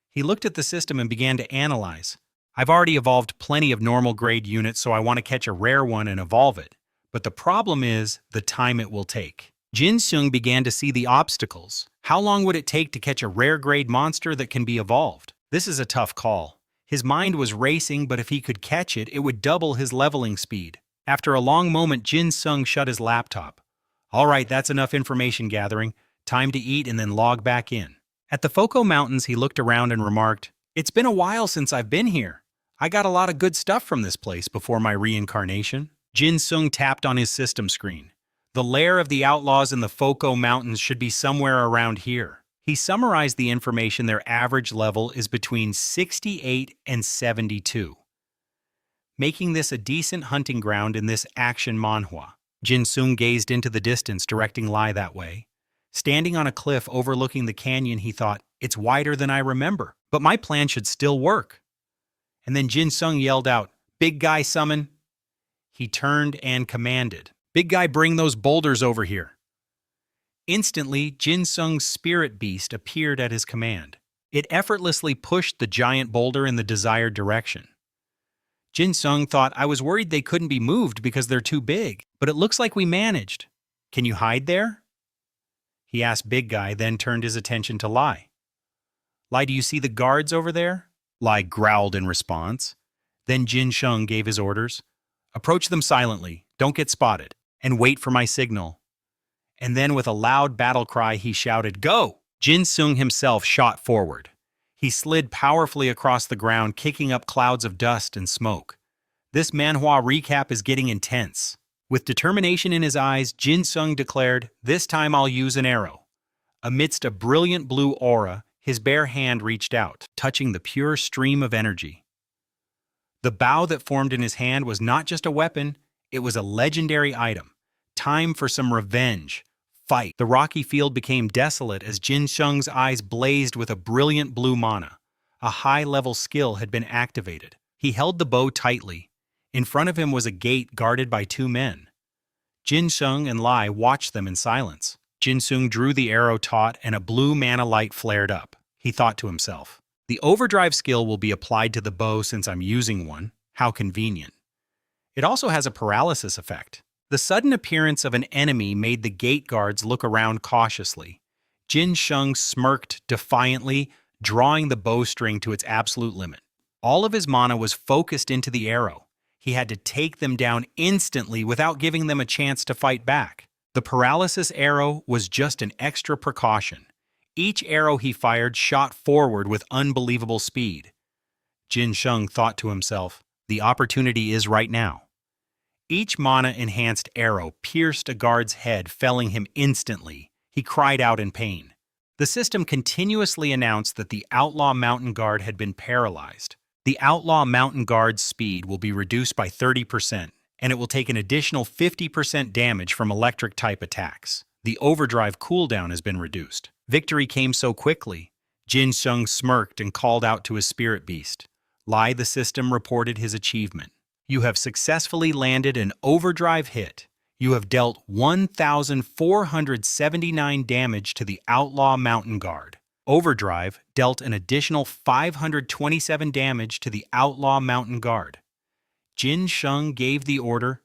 He looked at the system and began to analyze. I've already evolved plenty of normal grade units, so I want to catch a rare one and evolve it. But the problem is the time it will take. Jinsung began to see the obstacles. How long would it take to catch a rare grade monster that can be evolved? This is a tough call. His mind was racing, but if he could catch it, it would double his leveling speed. After a long moment, Jinsung shut his laptop. All right, that's enough information gathering. Time to eat and then log back in. At the Foko Mountains, he looked around and remarked, "It's been a while since I've been here. I got a lot of good stuff from this place before my reincarnation." Jinsung tapped on his system screen. The lair of the outlaws in the Foko Mountains should be somewhere around here. He summarized the information. Their average level is between 68 and 72, making this a decent hunting ground in this action manhwa. Jinsung gazed into the distance, directing Lai that way. Standing on a cliff overlooking the canyon, he thought, "It's wider than I remember, but my plan should still work." And then Jinsung yelled out, "Big guy summon." He turned and commanded, "Big guy, bring those boulders over here." Instantly, Jinsung's spirit beast appeared at his command. It effortlessly pushed the giant boulder in the desired direction. Jinsung thought, "I was worried they couldn't be moved because they're too big, but it looks like we managed. Can you hide there?" He asked Big Guy, then turned his attention to Lai. "Lai, do you see the guards over there?" Lai growled in response. Then Jinsung gave his orders. "Approach them silently, don't get spotted, and wait for my signal." And then with a loud battle cry, he shouted, "Go!" Jinsung himself shot forward. He slid powerfully across the ground, kicking up clouds of dust and smoke. This manhwa recap is getting intense. With determination in his eyes, Jinsung declared, "This time I'll use an arrow." Amidst a brilliant blue aura, his bare hand reached out, touching the pure stream of energy. The bow that formed in his hand was not just a weapon, it was a legendary item. Time for some revenge. Fight. The rocky field became desolate as Jinsung's eyes blazed with a brilliant blue mana. A high-level skill had been activated. He held the bow tightly. In front of him was a gate guarded by two men. Jinsung and Lai watched them in silence. Jinsung drew the arrow taut and a blue mana light flared up. He thought to himself, "The overdrive skill will be applied to the bow since I'm using one. How convenient." It also has a paralysis effect. The sudden appearance of an enemy made the gate guards look around cautiously. Jinsung smirked defiantly, drawing the bowstring to its absolute limit. All of his mana was focused into the arrow. He had to take them down instantly without giving them a chance to fight back. The paralysis arrow was just an extra precaution. Each arrow he fired shot forward with unbelievable speed. Jinsung thought to himself, "The opportunity is right now." Each mana-enhanced arrow pierced a guard's head, felling him instantly. He cried out in pain. The system continuously announced that the Outlaw Mountain Guard had been paralyzed. The Outlaw Mountain Guard's speed will be reduced by 30%, and it will take an additional 50% damage from electric-type attacks. The overdrive cooldown has been reduced. Victory came so quickly. Jinsung smirked and called out to his spirit beast. Lai, the system, reported his achievement. "You have successfully landed an overdrive hit. You have dealt 1,479 damage to the Outlaw Mountain Guard. Overdrive dealt an additional 527 damage to the Outlaw Mountain Guard." Jinsung gave the order,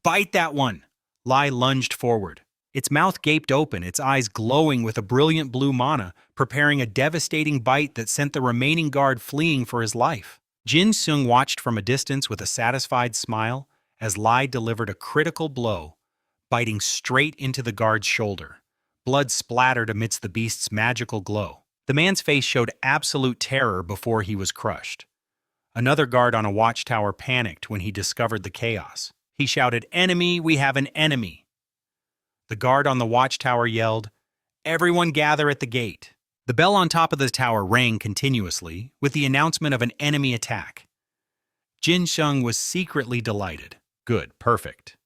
"Bite that one!" Lai lunged forward. Its mouth gaped open, its eyes glowing with a brilliant blue mana, preparing a devastating bite that sent the remaining guard fleeing for his life. Jinsung watched from a distance with a satisfied smile as Lai delivered a critical blow, biting straight into the guard's shoulder. Blood splattered amidst the beast's magical glow. The man's face showed absolute terror before he was crushed. Another guard on a watchtower panicked when he discovered the chaos. He shouted, "Enemy, we have an enemy!" The guard on the watchtower yelled, "Everyone gather at the gate." The bell on top of the tower rang continuously, with the announcement of an enemy attack. Jinsung was secretly delighted. Good, perfect.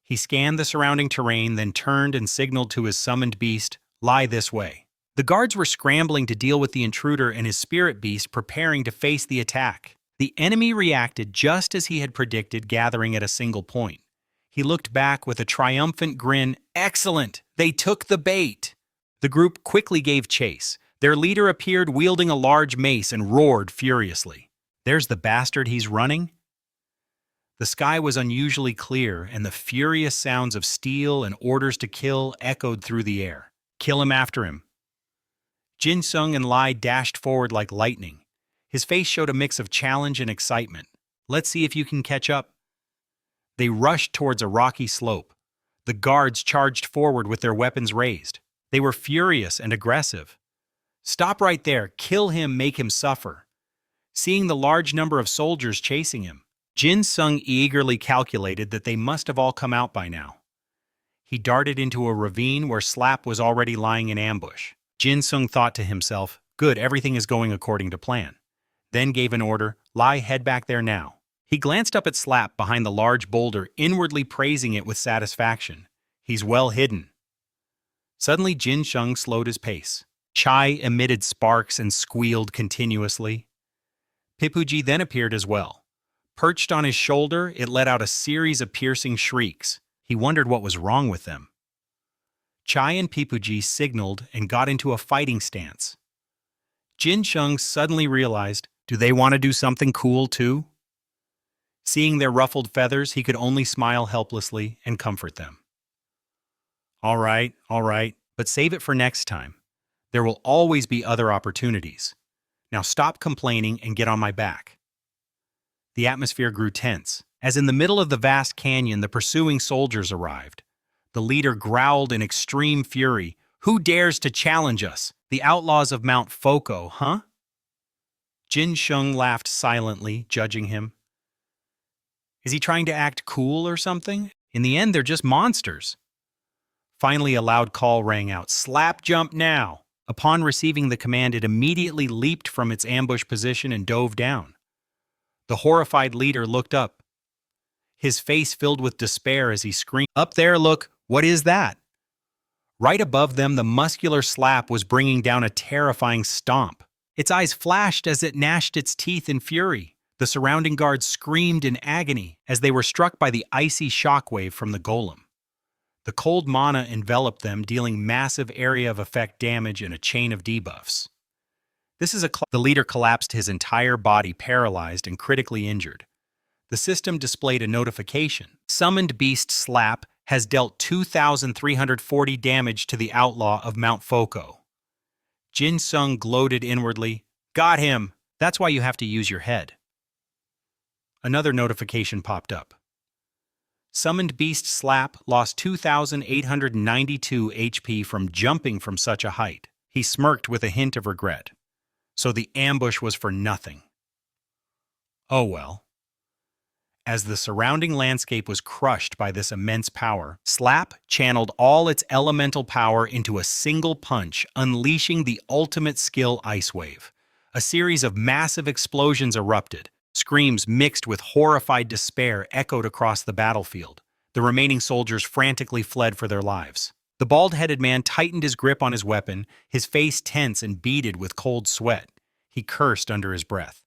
He scanned the surrounding terrain, then turned and signaled to his summoned beast, "Lie this way." The guards were scrambling to deal with the intruder and his spirit beast preparing to face the attack. The enemy reacted just as he had predicted, gathering at a single point. He looked back with a triumphant grin. "Excellent! They took the bait!" The group quickly gave chase. Their leader appeared wielding a large mace and roared furiously. "There's the bastard, he's running!" The sky was unusually clear, and the furious sounds of steel and orders to kill echoed through the air. "Kill him after him!" Jinsung and Lai dashed forward like lightning. His face showed a mix of challenge and excitement. "Let's see if you can catch up." They rushed towards a rocky slope. The guards charged forward with their weapons raised. They were furious and aggressive. Stop right there, kill him, make him suffer. Seeing the large number of soldiers chasing him, Jin Sung eagerly calculated that they must have all come out by now. He darted into a ravine where Slap was already lying in ambush. Jin Sung thought to himself, good, everything is going according to plan. Then gave an order, Lie, head back there now. He glanced up at Slap behind the large boulder, inwardly praising it with satisfaction. He's well hidden. Suddenly Jin Sung slowed his pace. Chai emitted sparks and squealed continuously. Pipuji then appeared as well. Perched on his shoulder, it let out a series of piercing shrieks. He wondered what was wrong with them. Chai and Pipuji signaled and got into a fighting stance. Jin Sung suddenly realized, do they want to do something cool too? Seeing their ruffled feathers, he could only smile helplessly and comfort them. All right, but save it for next time. There will always be other opportunities. Now stop complaining and get on my back. The atmosphere grew tense. As in the middle of the vast canyon, the pursuing soldiers arrived. The leader growled in extreme fury. Who dares to challenge us? The outlaws of Mount Foko, huh? Jin Sung laughed silently, judging him. Is he trying to act cool or something? In the end, they're just monsters. Finally, a loud call rang out, Slap jump now! Upon receiving the command, it immediately leaped from its ambush position and dove down. The horrified leader looked up. His face filled with despair as he screamed, Up there, look, what is that? Right above them, the muscular Slap was bringing down a terrifying stomp. Its eyes flashed as it gnashed its teeth in fury. The surrounding guards screamed in agony as they were struck by the icy shockwave from the golem. The cold mana enveloped them, dealing massive area of effect damage and a chain of debuffs. The leader collapsed, his entire body paralyzed and critically injured. The system displayed a notification. Summoned Beast Slap has dealt 2,340 damage to the outlaw of Mount Foko. Jin Sung gloated inwardly. Got him! That's why you have to use your head. Another notification popped up. Summoned Beast Slap lost 2,892 HP from jumping from such a height. He smirked with a hint of regret. So the ambush was for nothing. Oh well. As the surrounding landscape was crushed by this immense power, Slap channeled all its elemental power into a single punch, unleashing the ultimate skill Ice Wave. A series of massive explosions erupted. Screams mixed with horrified despair echoed across the battlefield. The remaining soldiers frantically fled for their lives. The bald-headed man tightened his grip on his weapon, his face tense and beaded with cold sweat. He cursed under his breath.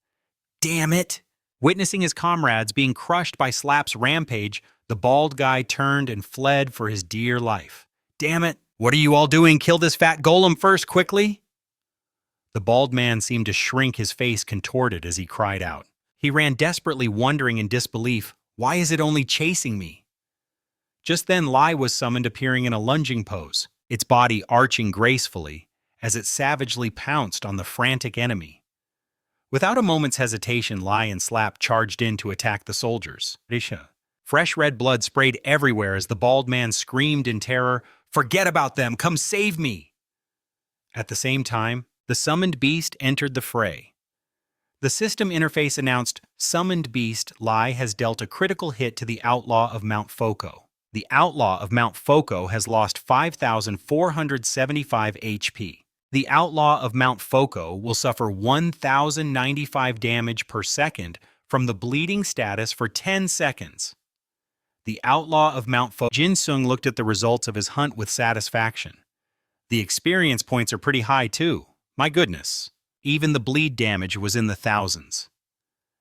Damn it! Witnessing his comrades being crushed by Slap's rampage, the bald guy turned and fled for his dear life. Damn it! What are you all doing? Kill this fat golem first, quickly! The bald man seemed to shrink, his face contorted as he cried out. He ran desperately, wondering in disbelief, why is it only chasing me? Just then Lai was summoned, appearing in a lunging pose, its body arching gracefully as it savagely pounced on the frantic enemy. Without a moment's hesitation, Lai and Slap charged in to attack the soldiers. Fresh red blood sprayed everywhere as the bald man screamed in terror, Forget about them, come save me! At the same time, the summoned beast entered the fray. The system interface announced, Summoned Beast Lai has dealt a critical hit to the outlaw of Mount Foko. The outlaw of Mount Foko has lost 5,475 HP. The outlaw of Mount Foko will suffer 1,095 damage per second from the bleeding status for 10 seconds. The outlaw of Mount Foko. Jin Sung looked at the results of his hunt with satisfaction. The experience points are pretty high too. My goodness. Even the bleed damage was in the thousands.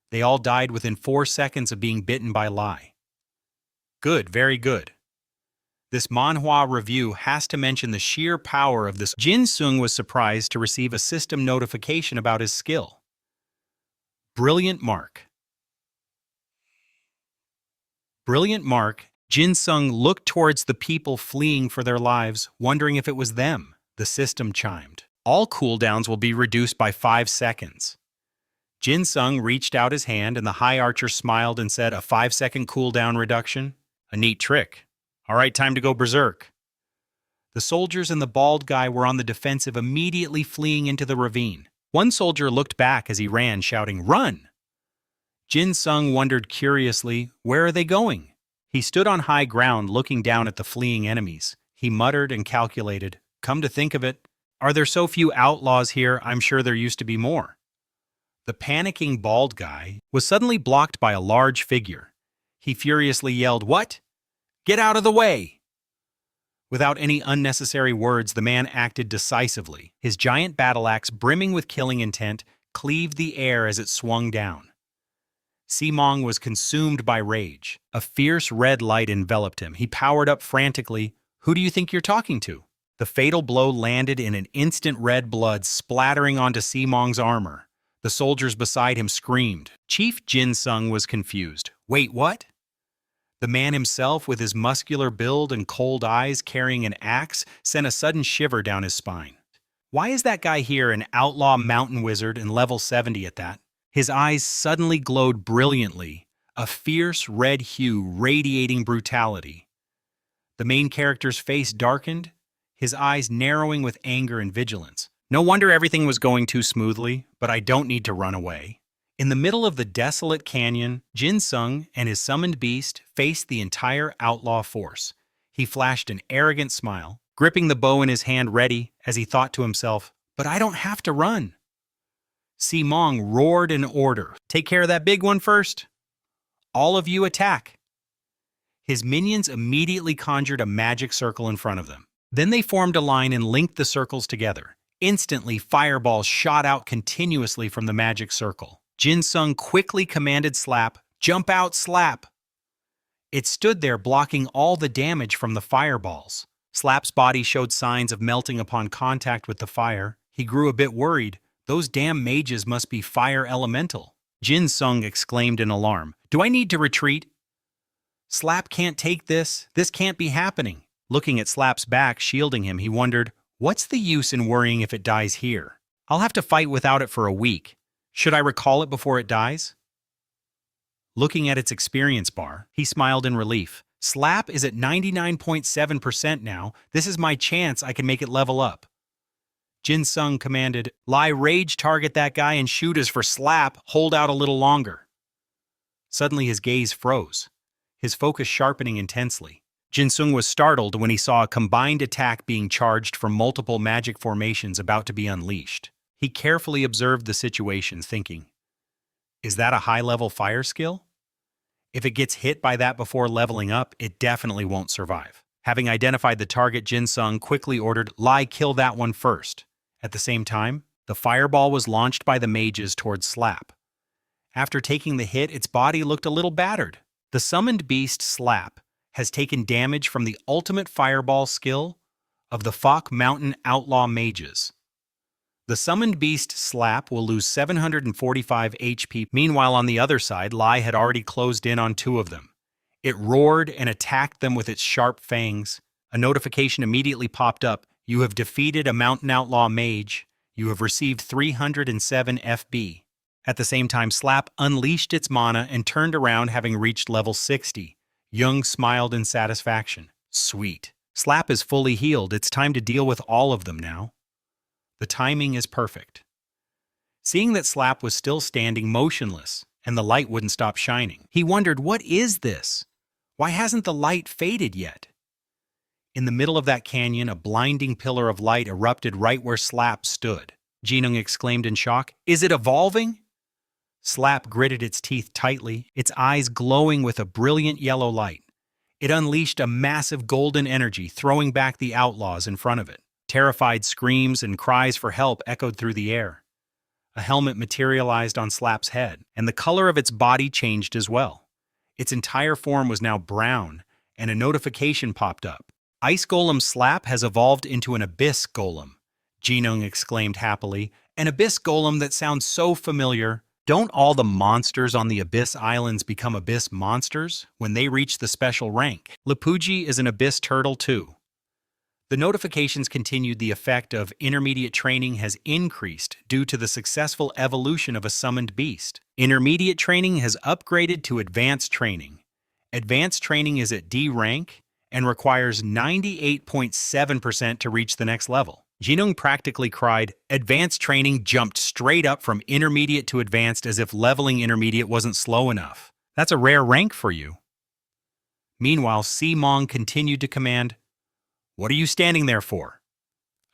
They all died within 4 seconds of being bitten by Lai. Good, very good. This manhwa review has to mention the sheer power of this. Jin Sung was surprised to receive a system notification about his skill. Brilliant mark. Brilliant mark. Jin Sung looked towards the people fleeing for their lives, wondering if it was them. The system chimed. All cooldowns will be reduced by 5 seconds. Jin Sung reached out his hand and the High Archer smiled and said, a 5-second cooldown reduction? A neat trick. All right, time to go berserk. The soldiers and the bald guy were on the defensive, immediately fleeing into the ravine. One soldier looked back as he ran, shouting, "Run!" Jin-sung wondered curiously, where are they going? He stood on high ground looking down at the fleeing enemies. He muttered and calculated, come to think of it, are there so few outlaws here? I'm sure there used to be more. The panicking bald guy was suddenly blocked by a large figure. He furiously yelled, "What? Get out of the way!" Without any unnecessary words, the man acted decisively. His giant battle axe, brimming with killing intent, cleaved the air as it swung down. Simong was consumed by rage. A fierce red light enveloped him. He powered up frantically. "Who do you think you're talking to?" The fatal blow landed in an instant, red blood splattering onto Simong's armor. The soldiers beside him screamed. Chief Jin-sung was confused. Wait, what? The man himself, with his muscular build and cold eyes carrying an axe, sent a sudden shiver down his spine. Why is that guy here, an outlaw mountain wizard and level 70 at that? His eyes suddenly glowed brilliantly, a fierce red hue radiating brutality. The main character's face darkened, his eyes narrowing with anger and vigilance. No wonder everything was going too smoothly, but I don't need to run away. In the middle of the desolate canyon, Jin-sung and his summoned beast faced the entire outlaw force. He flashed an arrogant smile, gripping the bow in his hand ready as he thought to himself, but I don't have to run. Simong roared an order. Take care of that big one first. All of you attack. His minions immediately conjured a magic circle in front of them. Then they formed a line and linked the circles together. Instantly, fireballs shot out continuously from the magic circle. Jin-sung quickly commanded Slap, "Jump out, Slap!" It stood there blocking all the damage from the fireballs. Slap's body showed signs of melting upon contact with the fire. He grew a bit worried. Those damn mages must be fire elemental. Jin-sung exclaimed in alarm. Do I need to retreat? Slap can't take this. This can't be happening. Looking at Slap's back, shielding him, he wondered, what's the use in worrying if it dies here? I'll have to fight without it for a week. Should I recall it before it dies? Looking at its experience bar, he smiled in relief. Slap is at 99.7% now. This is my chance. I can make it level up. Jin-sung commanded, Lie rage, target that guy and shoot as for Slap. Hold out a little longer. Suddenly his gaze froze, his focus sharpening intensely. Jin-sung was startled when he saw a combined attack being charged from multiple magic formations about to be unleashed. He carefully observed the situation, thinking, is that a high-level fire skill? If it gets hit by that before leveling up, it definitely won't survive. Having identified the target, Jin-sung quickly ordered, Lie, kill that one first. At the same time, the fireball was launched by the mages towards Slap. After taking the hit, its body looked a little battered. The summoned beast, Slap, has taken damage from the ultimate fireball skill of the Fok Mountain Outlaw Mages. The summoned beast, Slap, will lose 745 HP. Meanwhile, on the other side, Lie had already closed in on two of them. It roared and attacked them with its sharp fangs. A notification immediately popped up. You have defeated a Mountain Outlaw Mage. You have received 307 FB. At the same time, Slap unleashed its mana and turned around, having reached level 60. Jung smiled in satisfaction. Sweet. Slap is fully healed. It's time to deal with all of them now. The timing is perfect. Seeing that Slap was still standing motionless and the light wouldn't stop shining, he wondered, what is this? Why hasn't the light faded yet? In the middle of that canyon, a blinding pillar of light erupted right where Slap stood. Jinung exclaimed in shock, Is it evolving? Slap gritted its teeth tightly, its eyes glowing with a brilliant yellow light. It unleashed a massive golden energy, throwing back the outlaws in front of it. Terrified screams and cries for help echoed through the air. A helmet materialized on Slap's head, and the color of its body changed as well. Its entire form was now brown, and a notification popped up. Ice Golem Slap has evolved into an Abyss Golem. Jinung exclaimed happily. An Abyss Golem that sounds so familiar. Don't all the monsters on the Abyss Islands become Abyss monsters when they reach the special rank? Lepuji is an Abyss Turtle too. The notifications continued. The effect of intermediate training has increased due to the successful evolution of a summoned beast. Intermediate training has upgraded to advanced training. Advanced training is at D rank, and requires 98.7% to reach the next level. Jinung practically cried, "Advanced training jumped straight up from intermediate to advanced as if leveling intermediate wasn't slow enough. That's a rare rank for you." Meanwhile, Simong continued to command, "What are you standing there for?"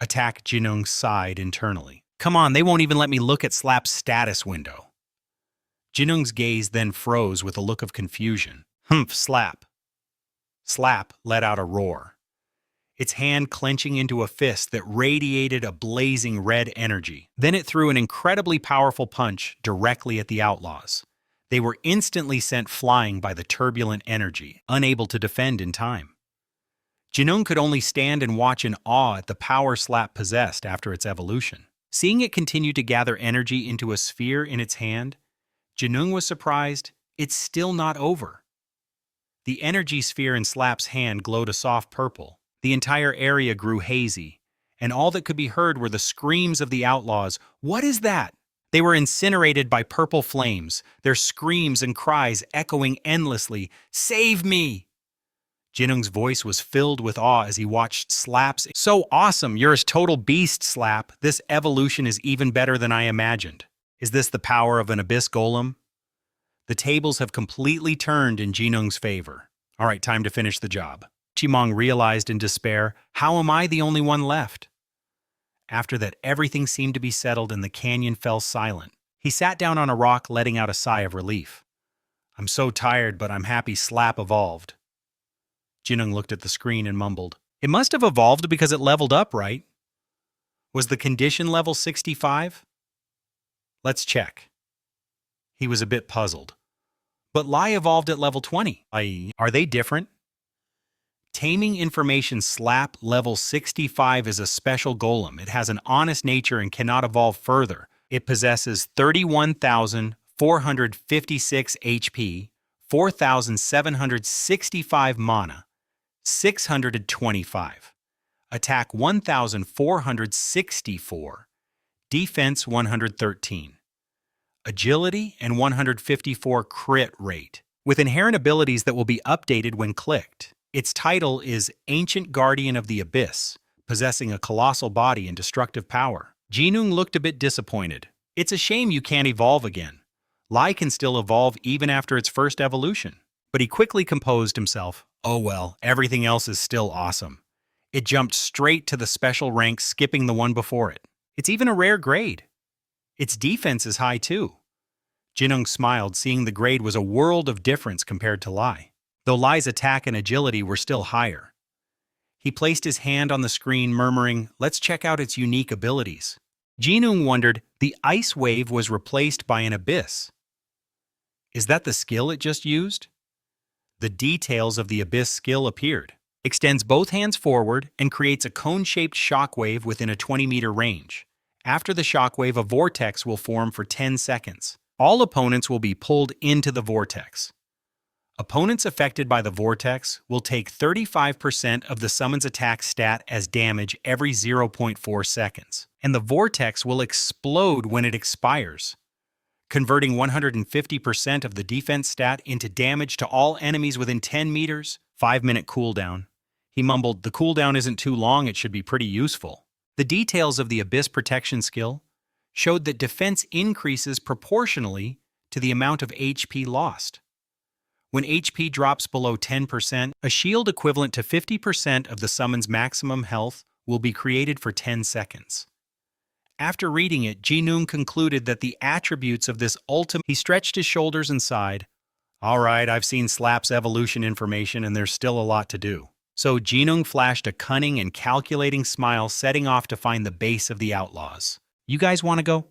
Attack Jinung sighed internally. "Come on, they won't even let me look at Slap's status window." Jinung's gaze then froze with a look of confusion. "Humph, Slap." Slap let out a roar, its hand clenching into a fist that radiated a blazing red energy. Then it threw an incredibly powerful punch directly at the outlaws. They were instantly sent flying by the turbulent energy, unable to defend in time. Jinung could only stand and watch in awe at the power Slap possessed after its evolution. Seeing it continue to gather energy into a sphere in its hand, Jinung was surprised it's still not over. The energy sphere in Slap's hand glowed a soft purple. The entire area grew hazy, and all that could be heard were the screams of the outlaws. "What is that?" They were incinerated by purple flames, their screams and cries echoing endlessly. "Save me!" Jinung's voice was filled with awe as he watched Slap's. "So awesome! You're a total beast, Slap. This evolution is even better than I imagined. Is this the power of an abyss golem?" The tables have completely turned in Jinung's favor. All right, time to finish the job. Simong realized in despair, "How am I the only one left?" After that, everything seemed to be settled and the canyon fell silent. He sat down on a rock, letting out a sigh of relief. "I'm so tired, but I'm happy Slap evolved." Jinung looked at the screen and mumbled, "It must have evolved because it leveled up, right? Was the condition level 65? Let's check." He was a bit puzzled. "But Lai evolved at level 20. Are they different?" Taming information Slap level 65 is a special golem. It has an honest nature and cannot evolve further. It possesses 31,456 HP, 4,765 mana, 625. Attack 1,464. Defense 113. Agility and 154 crit rate, with inherent abilities that will be updated when clicked. Its title is Ancient Guardian of the Abyss, possessing a colossal body and destructive power. Jinung looked a bit disappointed. "It's a shame you can't evolve again. Lai can still evolve even after its first evolution." But he quickly composed himself. "Oh well, everything else is still awesome. It jumped straight to the special rank, skipping the one before it. It's even a rare grade. Its defense is high too." Jinung smiled, seeing the grade was a world of difference compared to Lai, though Lai's attack and agility were still higher. He placed his hand on the screen, murmuring, "Let's check out its unique abilities." Jinung wondered, the ice wave was replaced by an abyss. Is that the skill it just used? The details of the abyss skill appeared. Extends both hands forward and creates a cone-shaped shockwave within a 20-meter range. After the shockwave, a vortex will form for 10 seconds. All opponents will be pulled into the vortex. Opponents affected by the vortex will take 35% of the summon's attack stat as damage every 0.4 seconds, and the vortex will explode when it expires, converting 150% of the defense stat into damage to all enemies within 10 meters. 5-minute cooldown. He mumbled, "The cooldown isn't too long, it should be pretty useful." The details of the Abyss Protection skill showed that defense increases proportionally to the amount of HP lost. When HP drops below 10%, a shield equivalent to 50% of the summon's maximum health will be created for 10 seconds. After reading it, Jinung concluded that the attributes of this ultimate... He stretched his shoulders and sighed. "All right, I've seen Slap's evolution information and there's still a lot to do." So Jinung flashed a cunning and calculating smile, setting off to find the base of the outlaws. "You guys want to go?"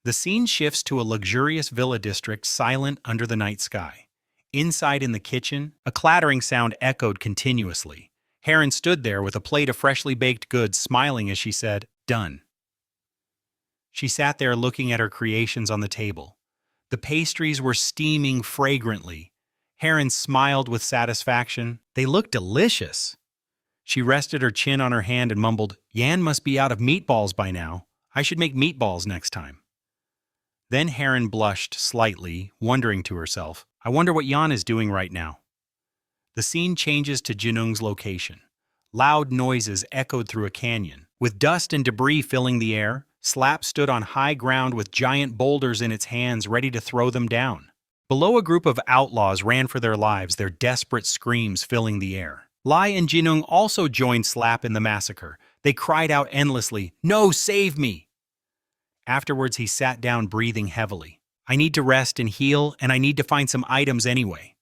The scene shifts to a luxurious villa district silent under the night sky. Inside in the kitchen, a clattering sound echoed continuously. Heron stood there with a plate of freshly baked goods, smiling as she said, "Done." She sat there looking at her creations on the table. The pastries were steaming fragrantly. Heron smiled with satisfaction. They looked delicious. She rested her chin on her hand and mumbled, "Yan must be out of meatballs by now. I should make meatballs next time." Then Heron blushed slightly, wondering to herself, "I wonder what Yan is doing right now." The scene changes to Jinung's location. Loud noises echoed through a canyon. With dust and debris filling the air, Slap stood on high ground with giant boulders in its hands ready to throw them down. Below, a group of outlaws ran for their lives, their desperate screams filling the air. Lai and Jinung also joined Slap in the massacre. They cried out endlessly, "No, save me!" Afterwards, he sat down breathing heavily. "I need to rest and heal, and I need to find some items anyway."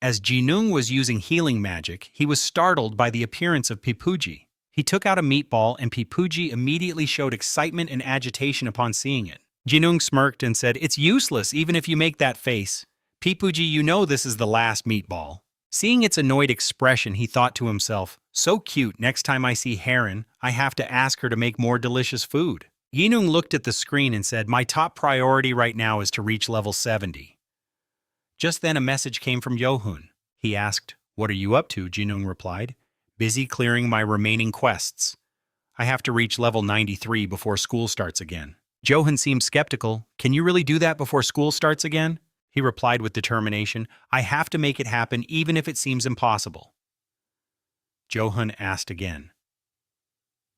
As Jinung was using healing magic, he was startled by the appearance of Pipuji. He took out a meatball, and Pipuji immediately showed excitement and agitation upon seeing it. Jinung smirked and said, "It's useless even if you make that face. Pipuji, you know this is the last meatball." Seeing its annoyed expression, he thought to himself, "So cute, next time I see Heron, I have to ask her to make more delicious food." Jinung looked at the screen and said, "My top priority right now is to reach level 70. Just then a message came from Yohun. He asked, "What are you up to?" Jinung replied, "Busy clearing my remaining quests. I have to reach level 93 before school starts again." Johan seemed skeptical. "Can you really do that before school starts again?" He replied with determination, "I have to make it happen even if it seems impossible." Johan asked again,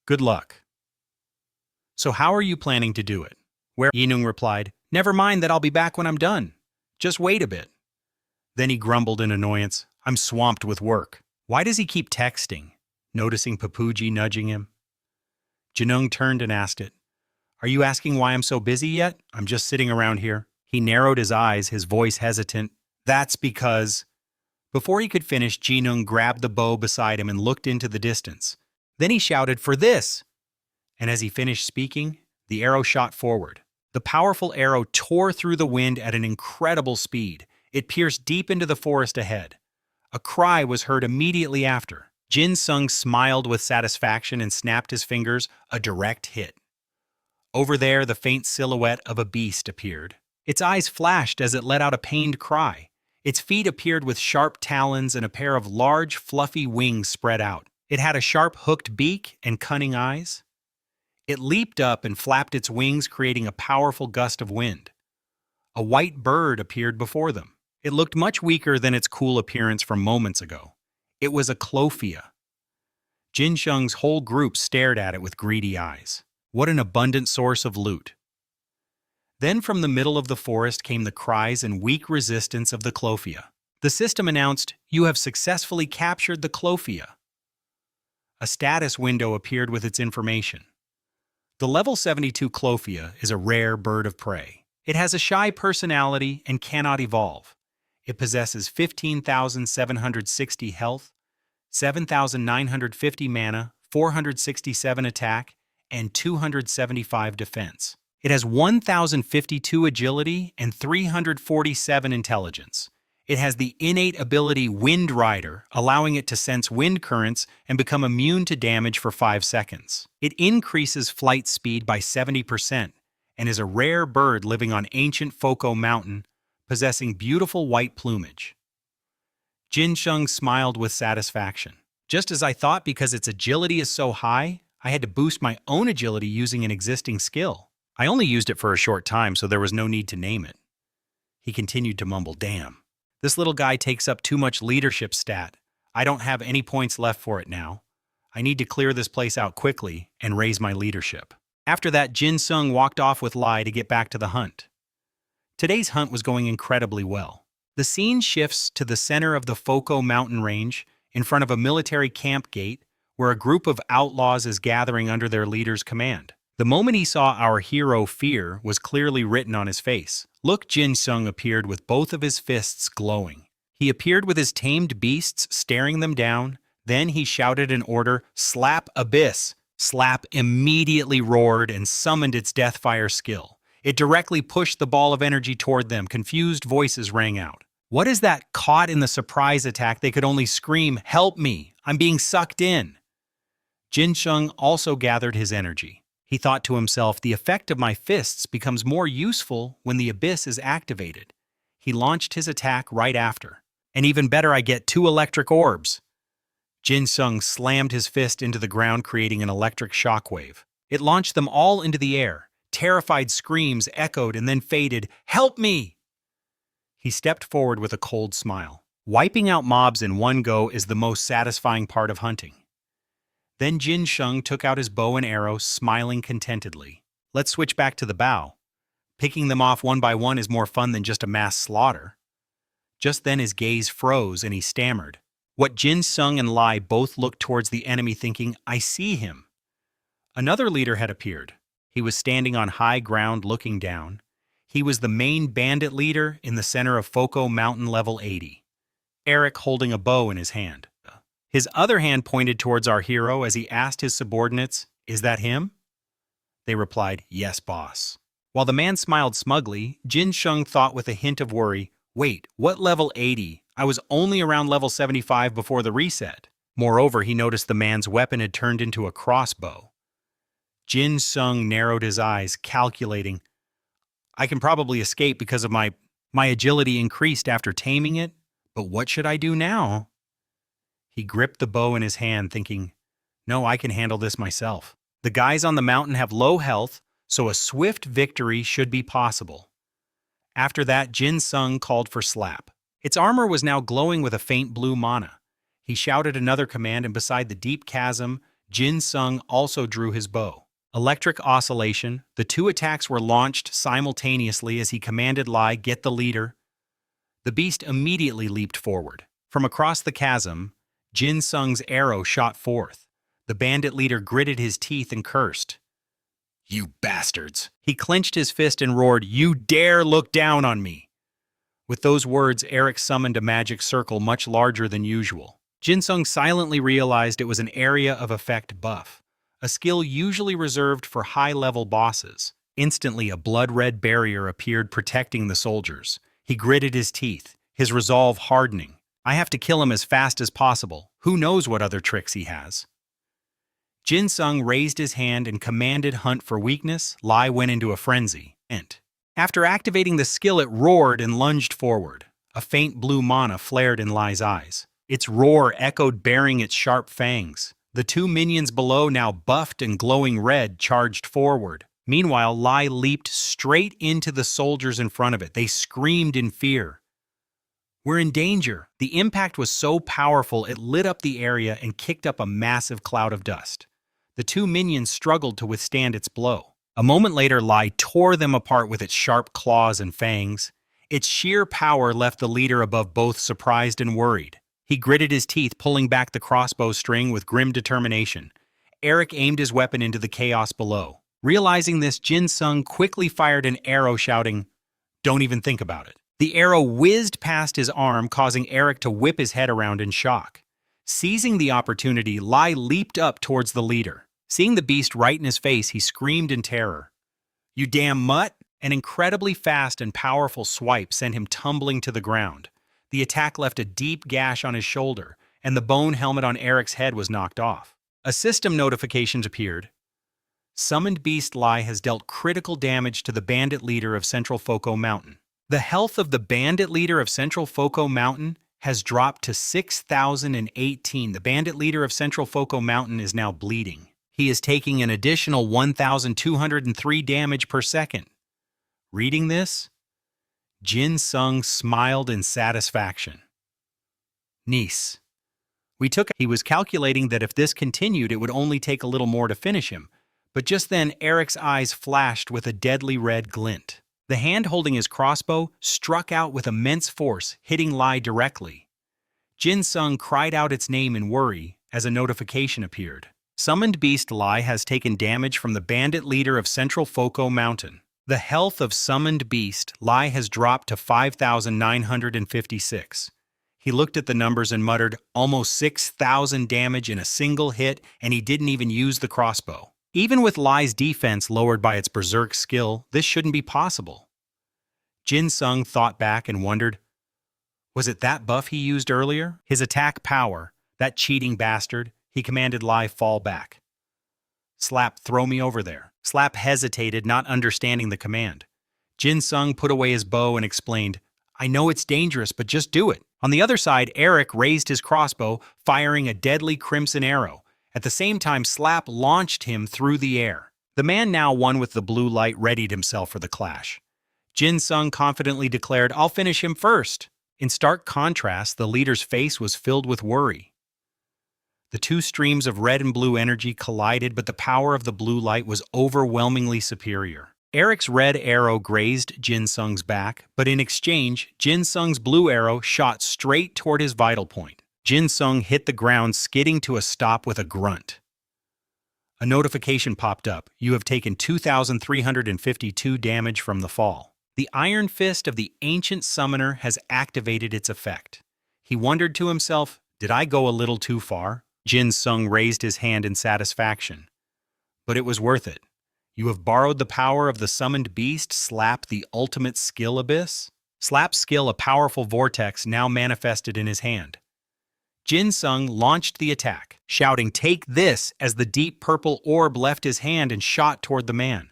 "Good luck. So how are you planning to do it?" Where Jinung replied, "Never mind that, I'll be back when I'm done. Just wait a bit." Then he grumbled in annoyance, "I'm swamped with work." Why does he keep texting? Noticing Pipuji nudging him. Jinung turned and asked it, "Are you asking why I'm so busy yet? I'm just sitting around here." He narrowed his eyes, his voice hesitant. "That's because—" Before he could finish, Jinung grabbed the bow beside him and looked into the distance. Then he shouted, "For this!" And as he finished speaking, the arrow shot forward. The powerful arrow tore through the wind at an incredible speed. It pierced deep into the forest ahead. A cry was heard immediately after. Jin Sung smiled with satisfaction and snapped his fingers, a direct hit. Over there, the faint silhouette of a beast appeared. Its eyes flashed as it let out a pained cry. Its feet appeared with sharp talons and a pair of large, fluffy wings spread out. It had a sharp, hooked beak and cunning eyes. It leaped up and flapped its wings, creating a powerful gust of wind. A white bird appeared before them. It looked much weaker than its cool appearance from moments ago. It was a Clofia. Jin Shung's whole group stared at it with greedy eyes. What an abundant source of loot. Then from the middle of the forest came the cries and weak resistance of the Clofia. The system announced, "You have successfully captured the Clofia." A status window appeared with its information. The level 72 Clofia is a rare bird of prey. It has a shy personality and cannot evolve. It possesses 15,760 health, 7,950 mana, 467 attack, and 275 defense. It has 1,052 agility and 347 intelligence. It has the innate ability Wind Rider, allowing it to sense wind currents and become immune to damage for 5 seconds. It increases flight speed by 70% and is a rare bird living on ancient Foko Mountain, possessing beautiful white plumage. Jin Shung smiled with satisfaction. "Just as I thought, because its agility is so high, I had to boost my own agility using an existing skill. I only used it for a short time, so there was no need to name it." He continued to mumble, "Damn. This little guy takes up too much leadership stat. I don't have any points left for it now. I need to clear this place out quickly and raise my leadership." After that, Jin Sung walked off with Lai to get back to the hunt. Today's hunt was going incredibly well. The scene shifts to the center of the Foko mountain range, in front of a military camp gate, where a group of outlaws is gathering under their leader's command. The moment he saw our hero, fear was clearly written on his face. Look, Jin Sung appeared with both of his fists glowing. He appeared with his tamed beasts staring them down. Then he shouted an order, "Slap Abyss!" Slap immediately roared and summoned its Deathfire skill. It directly pushed the ball of energy toward them. Confused voices rang out. What is that? Caught in the surprise attack, they could only scream, "Help me! I'm being sucked in!" Jin Shung also gathered his energy. He thought to himself, the effect of my fists becomes more useful when the abyss is activated. He launched his attack right after. And even better, I get 2 electric orbs. Jin Shung slammed his fist into the ground, creating an electric shockwave. It launched them all into the air. Terrified screams echoed and then faded. "Help me!" He stepped forward with a cold smile. Wiping out mobs in one go is the most satisfying part of hunting. Then Jinung took out his bow and arrow, smiling contentedly. Let's switch back to the bow. Picking them off one by one is more fun than just a mass slaughter. Just then his gaze froze and he stammered. What Jinung and Lai both looked towards the enemy thinking, I see him. Another leader had appeared. He was standing on high ground looking down. He was the main bandit leader in the center of Foko Mountain level 80. Eric holding a bow in his hand. His other hand pointed towards our hero as he asked his subordinates, Is that him? They replied, Yes, boss. While the man smiled smugly, Jinung thought with a hint of worry, Wait, what level 80? I was only around level 75 before the reset. Moreover, he noticed the man's weapon had turned into a crossbow. Jinung narrowed his eyes, calculating, I can probably escape because of my agility increased after taming it, but what should I do now? He gripped the bow in his hand, thinking, No, I can handle this myself. The guys on the mountain have low health, so a swift victory should be possible. After that, Jinung called for Slap. Its armor was now glowing with a faint blue mana. He shouted another command, and beside the deep chasm, Jinung also drew his bow. Electric oscillation, the two attacks were launched simultaneously as he commanded Lai, Get the leader. The beast immediately leaped forward. From across the chasm, Jinung's arrow shot forth. The bandit leader gritted his teeth and cursed. You bastards! He clenched his fist and roared, You dare look down on me! With those words, Eric summoned a magic circle much larger than usual. Jinung silently realized it was an area of effect buff, a skill usually reserved for high-level bosses. Instantly, a blood-red barrier appeared protecting the soldiers. He gritted his teeth, his resolve hardening. I have to kill him as fast as possible. Who knows what other tricks he has? Jinung raised his hand and commanded Hunt for weakness. Lai went into a frenzy. After activating the skill, it roared and lunged forward. A faint blue mana flared in Lai's eyes. Its roar echoed, baring its sharp fangs. The two minions below, now buffed and glowing red, charged forward. Meanwhile, Lai leaped straight into the soldiers in front of it. They screamed in fear. We're in danger. The impact was so powerful it lit up the area and kicked up a massive cloud of dust. The two minions struggled to withstand its blow. A moment later, Lai tore them apart with its sharp claws and fangs. Its sheer power left the leader above both surprised and worried. He gritted his teeth, pulling back the crossbow string with grim determination. Eric aimed his weapon into the chaos below. Realizing this, Jinung quickly fired an arrow, shouting, Don't even think about it. The arrow whizzed past his arm, causing Eric to whip his head around in shock. Seizing the opportunity, Lai leaped up towards the leader. Seeing the beast right in his face, he screamed in terror. You damn mutt! An incredibly fast and powerful swipe sent him tumbling to the ground. The attack left a deep gash on his shoulder, and the bone helmet on Eric's head was knocked off. A system notification appeared. Summoned Beast Lai has dealt critical damage to the bandit leader of Central Foko Mountain. The health of the bandit leader of Central Foko Mountain has dropped to 6,018. The bandit leader of Central Foko Mountain is now bleeding. He is taking an additional 1,203 damage per second. Reading this, Jinung smiled in satisfaction. Nice. He was calculating that if this continued, it would only take a little more to finish him. But just then, Eric's eyes flashed with a deadly red glint. The hand holding his crossbow struck out with immense force, hitting Lai directly. Jinung cried out its name in worry as a notification appeared. Summoned Beast Lai has taken damage from the bandit leader of Central Foko Mountain. The health of Summoned Beast Lai has dropped to 5,956. He looked at the numbers and muttered, almost 6,000 damage in a single hit, and he didn't even use the crossbow. Even with Lai's defense lowered by its berserk skill, this shouldn't be possible. Jinung thought back and wondered, was it that buff he used earlier? His attack power, that cheating bastard. He commanded Lai fall back. Slap, throw me over there. Slap hesitated, not understanding the command. Jinung put away his bow and explained, I know it's dangerous, but just do it. On the other side, Eric raised his crossbow, firing a deadly crimson arrow. At the same time, Slap launched him through the air. The man, now one with the blue light, readied himself for the clash. Jinung confidently declared, I'll finish him first. In stark contrast, the leader's face was filled with worry. The two streams of red and blue energy collided, but the power of the blue light was overwhelmingly superior. Eric's red arrow grazed Jin Sung's back, but in exchange, Jin Sung's blue arrow shot straight toward his vital point. Jin Sung hit the ground, skidding to a stop with a grunt. A notification popped up. You have taken 2,352 damage from the fall. The Iron Fist of the Ancient Summoner has activated its effect. He wondered to himself, did I go a little too far? Jin Sung raised his hand in satisfaction. But it was worth it. You have borrowed the power of the summoned beast, Slap, the ultimate skill abyss. Slap's skill, a powerful vortex, now manifested in his hand. Jin Sung launched the attack, shouting, "Take this," as the deep purple orb left his hand and shot toward the man.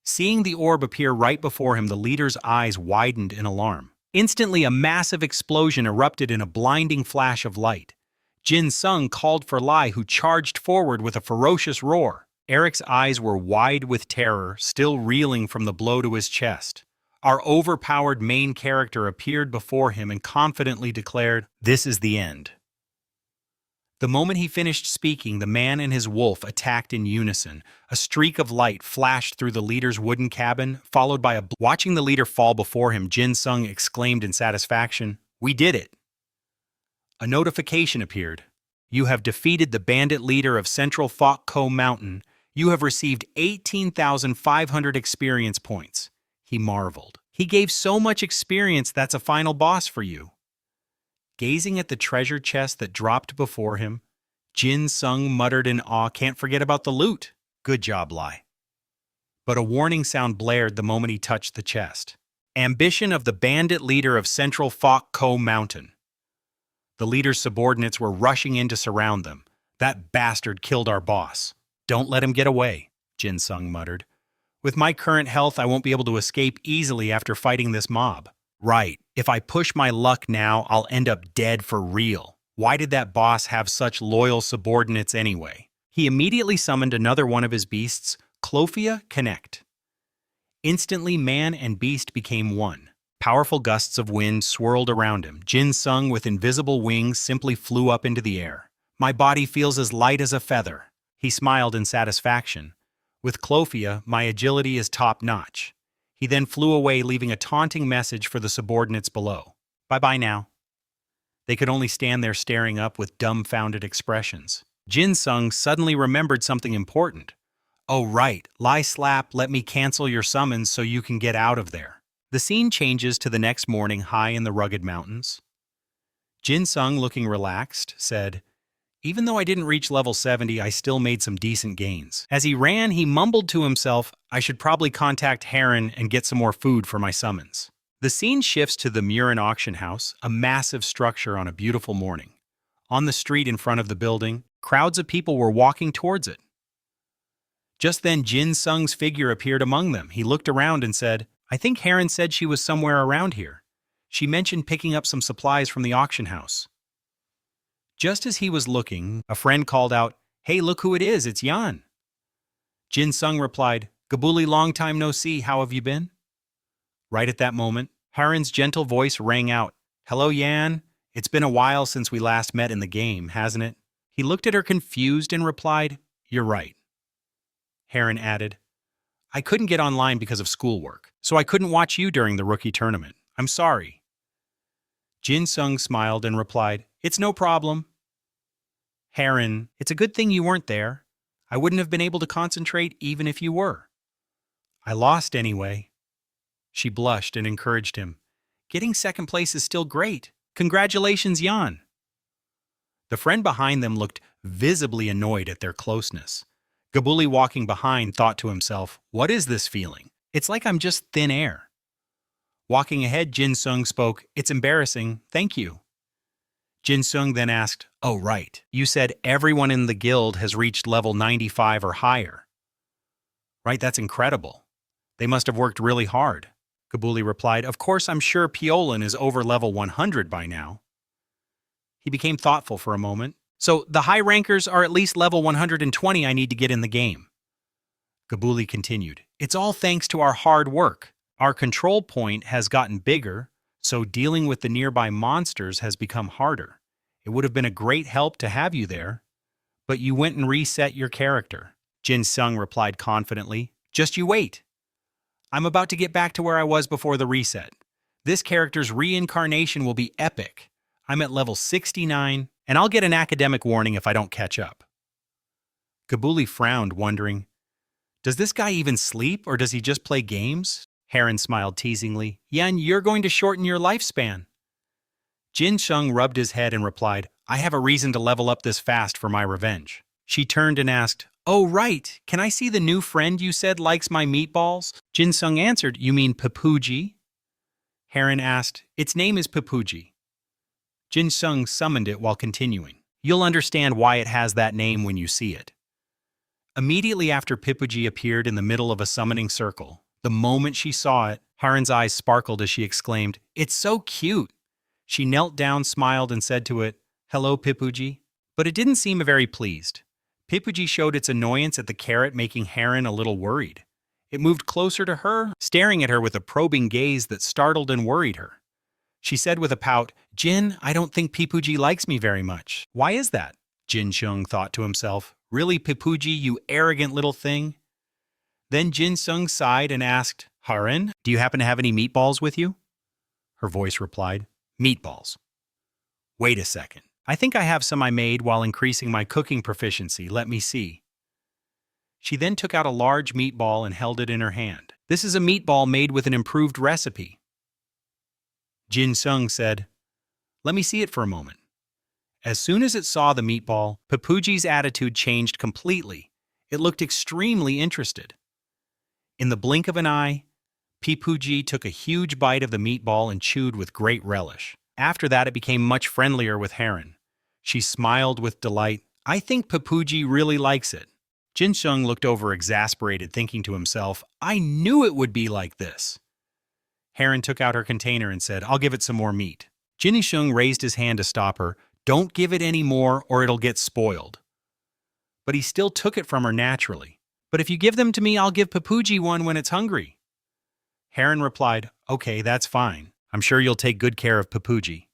Seeing the orb appear right before him, the leader's eyes widened in alarm. Instantly, a massive explosion erupted in a blinding flash of light. Jin Sung called for Lai, who charged forward with a ferocious roar. Eric's eyes were wide with terror, still reeling from the blow to his chest. Our overpowered main character appeared before him and confidently declared, "This is the end." The moment he finished speaking, the man and his wolf attacked in unison. A streak of light flashed through the leader's wooden cabin, followed by Watching the leader fall before him, Jin Sung exclaimed in satisfaction, "We did it!" A notification appeared. You have defeated the bandit leader of Central Fok Ko Mountain. You have received 18,500 experience points. He marveled. He gave so much experience, that's a final boss for you. Gazing at the treasure chest that dropped before him, Jin Sung muttered in awe, "Can't forget about the loot." Good job, Lai. But a warning sound blared the moment he touched the chest. Ambition of the bandit leader of Central Fok Ko Mountain. The leader's subordinates were rushing in to surround them. "That bastard killed our boss. Don't let him get away," Jin Sung muttered. "With my current health, I won't be able to escape easily after fighting this mob." Right. If I push my luck now, I'll end up dead for real. Why did that boss have such loyal subordinates anyway? He immediately summoned another one of his beasts, Clofia Connect. Instantly, man and beast became one. Powerful gusts of wind swirled around him. Jin Sung, with invisible wings, simply flew up into the air. "My body feels as light as a feather." He smiled in satisfaction. "With Clofia, my agility is top-notch." He then flew away, leaving a taunting message for the subordinates below. "Bye-bye now." They could only stand there staring up with dumbfounded expressions. Jin Sung suddenly remembered something important. "Oh right, Lai Slap, let me cancel your summons so you can get out of there." The scene changes to the next morning high in the rugged mountains. Jin Sung, looking relaxed, said, "Even though I didn't reach level 70, I still made some decent gains." As he ran, he mumbled to himself, "I should probably contact Heron and get some more food for my summons." The scene shifts to the Murin auction house, a massive structure on a beautiful morning. On the street in front of the building, crowds of people were walking towards it. Just then, Jin Sung's figure appeared among them. He looked around and said, "I think Heron said she was somewhere around here. She mentioned picking up some supplies from the auction house." Just as he was looking, a friend called out, "Hey, look who it is, it's Yan." Jin Sung replied, "Gabuli, long time no see, how have you been?" Right at that moment, Heron's gentle voice rang out, "Hello, Yan. It's been a while since we last met in the game, hasn't it?" He looked at her confused and replied, "You're right." Heron added, "I couldn't get online because of schoolwork, so I couldn't watch you during the rookie tournament. I'm sorry." Jin Sung smiled and replied, "It's no problem." Heron, "It's a good thing you weren't there. I wouldn't have been able to concentrate even if you were." "I lost anyway." She blushed and encouraged him. "Getting second place is still great. Congratulations, Yan." The friend behind them looked visibly annoyed at their closeness. Gabuli, walking behind, thought to himself, "What is this feeling? It's like I'm just thin air." Walking ahead, Jin Sung spoke, "It's embarrassing, thank you." Jin Sung then asked, "Oh right, you said everyone in the guild has reached level 95 or higher. Right, that's incredible. They must have worked really hard." Gabuli replied, "Of course, I'm sure Piolin is over level 100 by now." He became thoughtful for a moment. "So the high rankers are at least level 120 I need to get in the game." Gabuli continued, "It's all thanks to our hard work. Our control point has gotten bigger, so dealing with the nearby monsters has become harder. It would have been a great help to have you there, but you went and reset your character. Jin Sung replied confidently, just you wait. I'm about to get back to where I was before the reset. This character's reincarnation will be epic. I'm at level 69, and I'll get an academic warning if I don't catch up. Kabuli frowned, wondering, does this guy even sleep, or does he just play games? Heron smiled teasingly. Yan, you're going to shorten your lifespan. Jin Sung rubbed his head and replied, I have a reason to level up this fast for my revenge. She turned and asked, oh right, can I see the new friend you said likes my meatballs? Jin Sung answered, you mean Papuji? Heron asked, its name is Papuji. Jin Sung summoned it while continuing. You'll understand why it has that name when you see it. Immediately after Papuji appeared in the middle of a summoning circle, the moment she saw it, Heron's eyes sparkled as she exclaimed, it's so cute. She knelt down, smiled, and said to it, hello, Papuji. But it didn't seem very pleased. Papuji showed its annoyance at the carrot, making Heron a little worried. It moved closer to her, staring at her with a probing gaze that startled and worried her. She said with a pout, Jin, I don't think Papuji likes me very much. Why is that? Jin Sung thought to himself. Really, Papuji, you arrogant little thing? Then Jin Sung sighed and asked, Heron, do you happen to have any meatballs with you? Her voice replied, meatballs. Wait a second. I think I have some I made while increasing my cooking proficiency. Let me see. She then took out a large meatball and held it in her hand. This is a meatball made with an improved recipe. Jin Sung said, let me see it for a moment. As soon as it saw the meatball, Papuji's attitude changed completely. It looked extremely interested. In the blink of an eye, Papuji took a huge bite of the meatball and chewed with great relish. After that, it became much friendlier with Heron. She smiled with delight. I think Papuji really likes it. Jin Sung looked over exasperated, thinking to himself, I knew it would be like this. Heron took out her container and said, I'll give it some more meat. Jin Sung raised his hand to stop her. Don't give it any more or it'll get spoiled. But he still took it from her naturally. But if you give them to me, I'll give Papuji one when it's hungry. Heron replied, okay, that's fine. I'm sure you'll take good care of Papuji.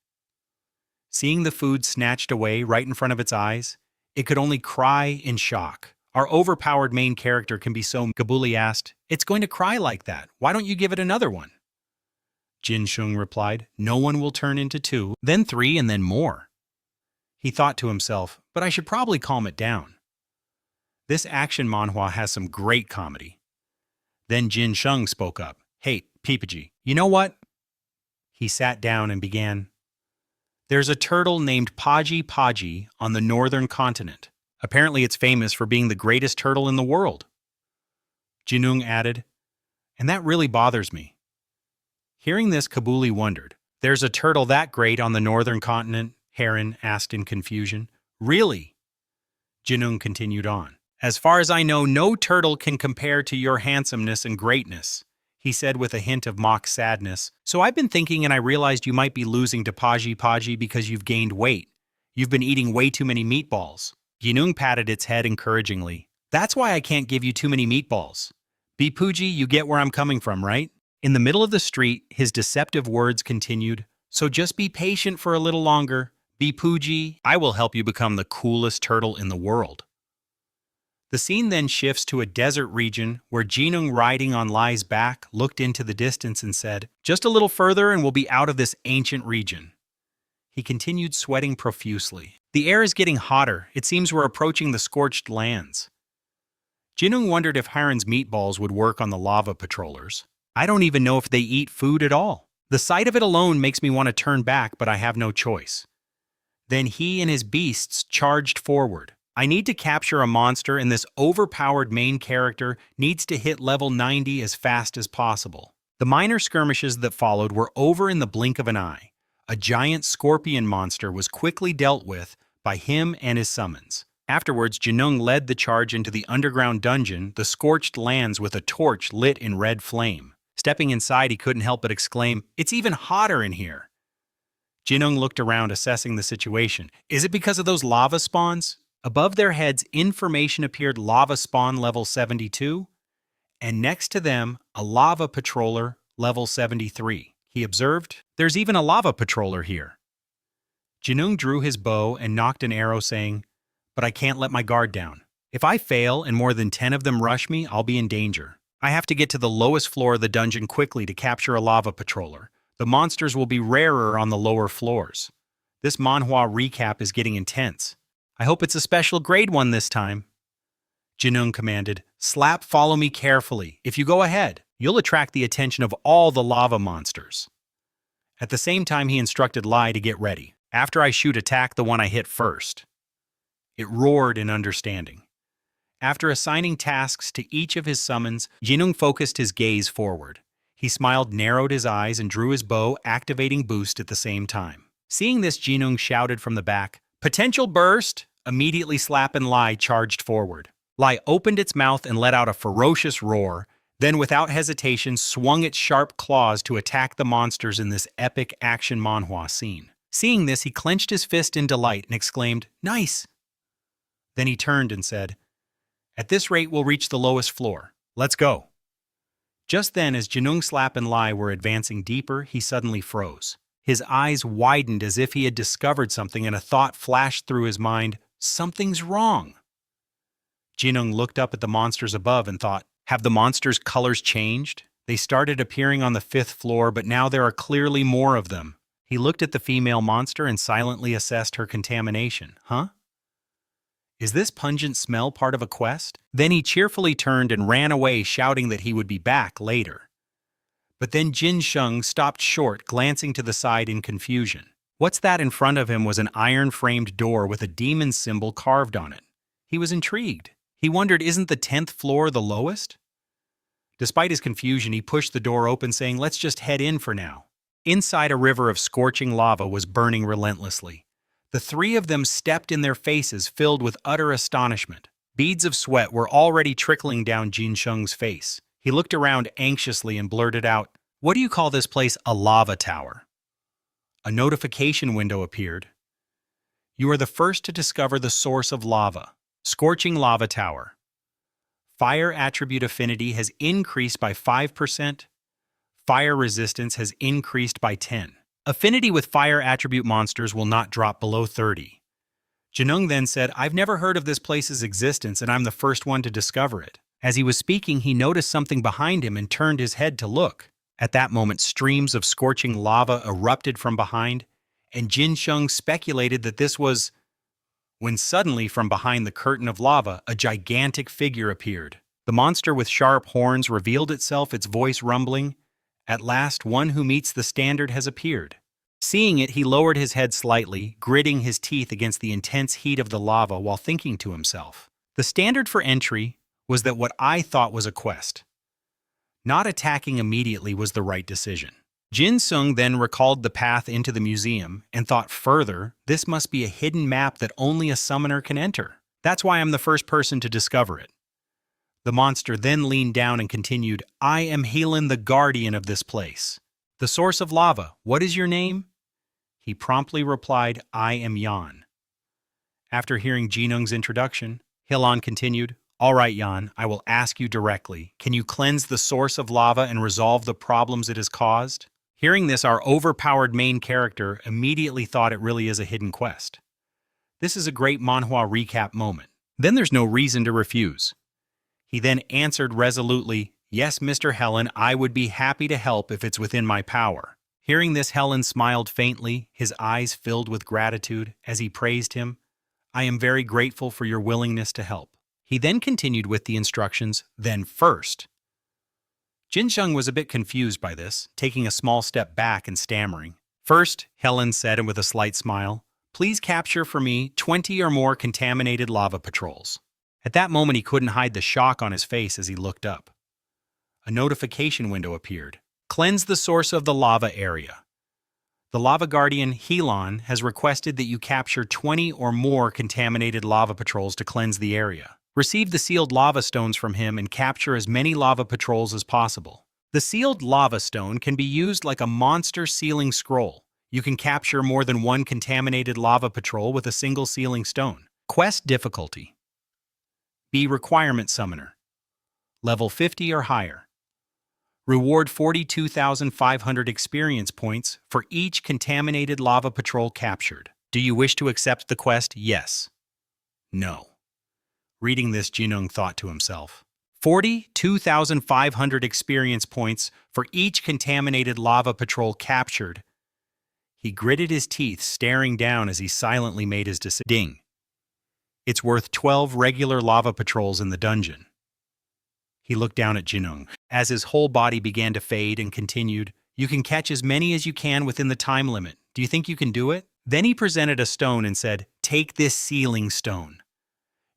Seeing the food snatched away right in front of its eyes, it could only cry in shock. Our overpowered main character can be so... Kabuli asked, it's going to cry like that. Why don't you give it another one? Jin Sung replied, no one will turn into 2, then 3, and then more. He thought to himself, but I should probably calm it down. This action manhwa has some great comedy. Then Jin Sung spoke up. Hey, Papuji, you know what? He sat down and began. There's a turtle named Paji Paji on the northern continent. Apparently it's famous for being the greatest turtle in the world. Jinung added, and that really bothers me. Hearing this, Kabuli wondered, there's a turtle that great on the northern continent? Heron asked in confusion. Really? Jinung continued on. As far as I know, no turtle can compare to your handsomeness and greatness, he said with a hint of mock sadness. So I've been thinking and I realized you might be losing to Paji Paji because you've gained weight. You've been eating way too many meatballs. Jinung patted its head encouragingly. That's why I can't give you too many meatballs. Papuji, you get where I'm coming from, right? In the middle of the street, his deceptive words continued. So just be patient for a little longer. Papuji, I will help you become the coolest turtle in the world. The scene then shifts to a desert region where Jinung, riding on Lai's back, looked into the distance and said, just a little further and we'll be out of this ancient region. He continued sweating profusely. The air is getting hotter. It seems we're approaching the scorched lands. Jinung wondered if Heron's meatballs would work on the lava patrollers. I don't even know if they eat food at all. The sight of it alone makes me want to turn back, but I have no choice. Then he and his beasts charged forward. I need to capture a monster, and this overpowered main character needs to hit level 90 as fast as possible. The minor skirmishes that followed were over in the blink of an eye. A giant scorpion monster was quickly dealt with by him and his summons. Afterwards, Jinung led the charge into the underground dungeon, the scorched lands with a torch lit in red flame. Stepping inside, he couldn't help but exclaim, "It's even hotter in here!" Jinung looked around, assessing the situation. Is it because of those lava spawns? Above their heads, information appeared: lava spawn level 72, and next to them, a lava patroller level 73. he observed. There's even a lava patroller here. Jinung drew his bow and nocked an arrow, saying, "But I can't let my guard down. If I fail and more than 10 of them rush me, I'll be in danger. I have to get to the lowest floor of the dungeon quickly to capture a lava patroller. The monsters will be rarer on the lower floors. This manhwa recap is getting intense. I hope it's a special grade one this time." Jinung commanded, "Slap, follow me carefully. If you go ahead, you'll attract the attention of all the lava monsters." At the same time, he instructed Lai to get ready. "After I shoot, attack the one I hit first." It roared in understanding. After assigning tasks to each of his summons, Jinung focused his gaze forward. He smiled, narrowed his eyes, and drew his bow, activating boost at the same time. Seeing this, Jinung shouted from the back, "Potential burst!" Immediately, Slap and Lai charged forward. Lai opened its mouth and let out a ferocious roar, then without hesitation swung its sharp claws to attack the monsters in this epic action manhwa scene. Seeing this, he clenched his fist in delight and exclaimed, "Nice!" Then he turned and said, "At this rate, we'll reach the lowest floor. Let's go." Just then, as Jinung, Slap, and Lai were advancing deeper, he suddenly froze. His eyes widened as if he had discovered something, and a thought flashed through his mind: something's wrong. Jinung looked up at the monsters above and thought, have the monsters' colors changed? They started appearing on the 5th floor, but now there are clearly more of them. He looked at the female monster and silently assessed her contamination. Huh? Is this pungent smell part of a quest? Then he cheerfully turned and ran away, shouting that he would be back later. But then Jinung stopped short, glancing to the side in confusion. What's that in front of him was an iron-framed door with a demon symbol carved on it. He was intrigued. He wondered, isn't the 10th floor the lowest? Despite his confusion, he pushed the door open, saying, "Let's just head in for now." Inside, a river of scorching lava was burning relentlessly. The three of them stepped in their faces, filled with utter astonishment. Beads of sweat were already trickling down Jinung's face. He looked around anxiously and blurted out, "What do you call this place? A lava tower?" A notification window appeared. "You are the first to discover the source of lava. Scorching lava tower. Fire attribute affinity has increased by 5%. Fire resistance has increased by 10. Affinity with fire attribute monsters will not drop below 30. Jinung then said, "I've never heard of this place's existence, and I'm the first one to discover it." As he was speaking, he noticed something behind him and turned his head to look. At that moment, streams of scorching lava erupted from behind, and Jinung speculated that this was... When suddenly, from behind the curtain of lava, a gigantic figure appeared. The monster with sharp horns revealed itself, its voice rumbling. At last, one who meets the standard has appeared. Seeing it, he lowered his head slightly, gritting his teeth against the intense heat of the lava while thinking to himself, the standard for entry was that what I thought was a quest. Not attacking immediately was the right decision. Jinung then recalled the path into the museum and thought further, this must be a hidden map that only a summoner can enter. That's why I'm the first person to discover it. The monster then leaned down and continued, "I am Helan, the guardian of this place. The source of lava, what is your name?" He promptly replied, "I am Yan." After hearing Jinung's introduction, Helan continued, "All right, Yan, I will ask you directly. Can you cleanse the source of lava and resolve the problems it has caused?" Hearing this, our overpowered main character immediately thought it really is a hidden quest. This is a great manhwa recap moment. Then there's no reason to refuse. He then answered resolutely, "Yes, Mr. Helen, I would be happy to help if it's within my power." Hearing this, Helen smiled faintly, his eyes filled with gratitude as he praised him. "I am very grateful for your willingness to help." He then continued with the instructions, "Then first." Jinung was a bit confused by this, taking a small step back and stammering. "First," Helen said, and with a slight smile, "please capture for me 20 or more contaminated lava patrols." At that moment, he couldn't hide the shock on his face as he looked up. A notification window appeared. "Cleanse the source of the lava area. The lava guardian, Helan, has requested that you capture 20 or more contaminated lava patrols to cleanse the area. Receive the sealed lava stones from him and capture as many lava patrols as possible. The sealed lava stone can be used like a monster sealing scroll. You can capture more than one contaminated lava patrol with a single sealing stone." Quest difficulty: B. Requirement Summoner. Level 50 or higher. Reward 42,500 experience points for each contaminated lava patrol captured. Do you wish to accept the quest? Yes. No. Reading this, Jinung thought to himself. 42,500 experience points for each contaminated lava patrol captured. He gritted his teeth, staring down as he silently made his decision. Ding. It's worth 12 regular lava patrols in the dungeon. He looked down at Jinung as his whole body began to fade and continued, You can catch as many as you can within the time limit. Do you think you can do it? Then he presented a stone and said, Take this sealing stone.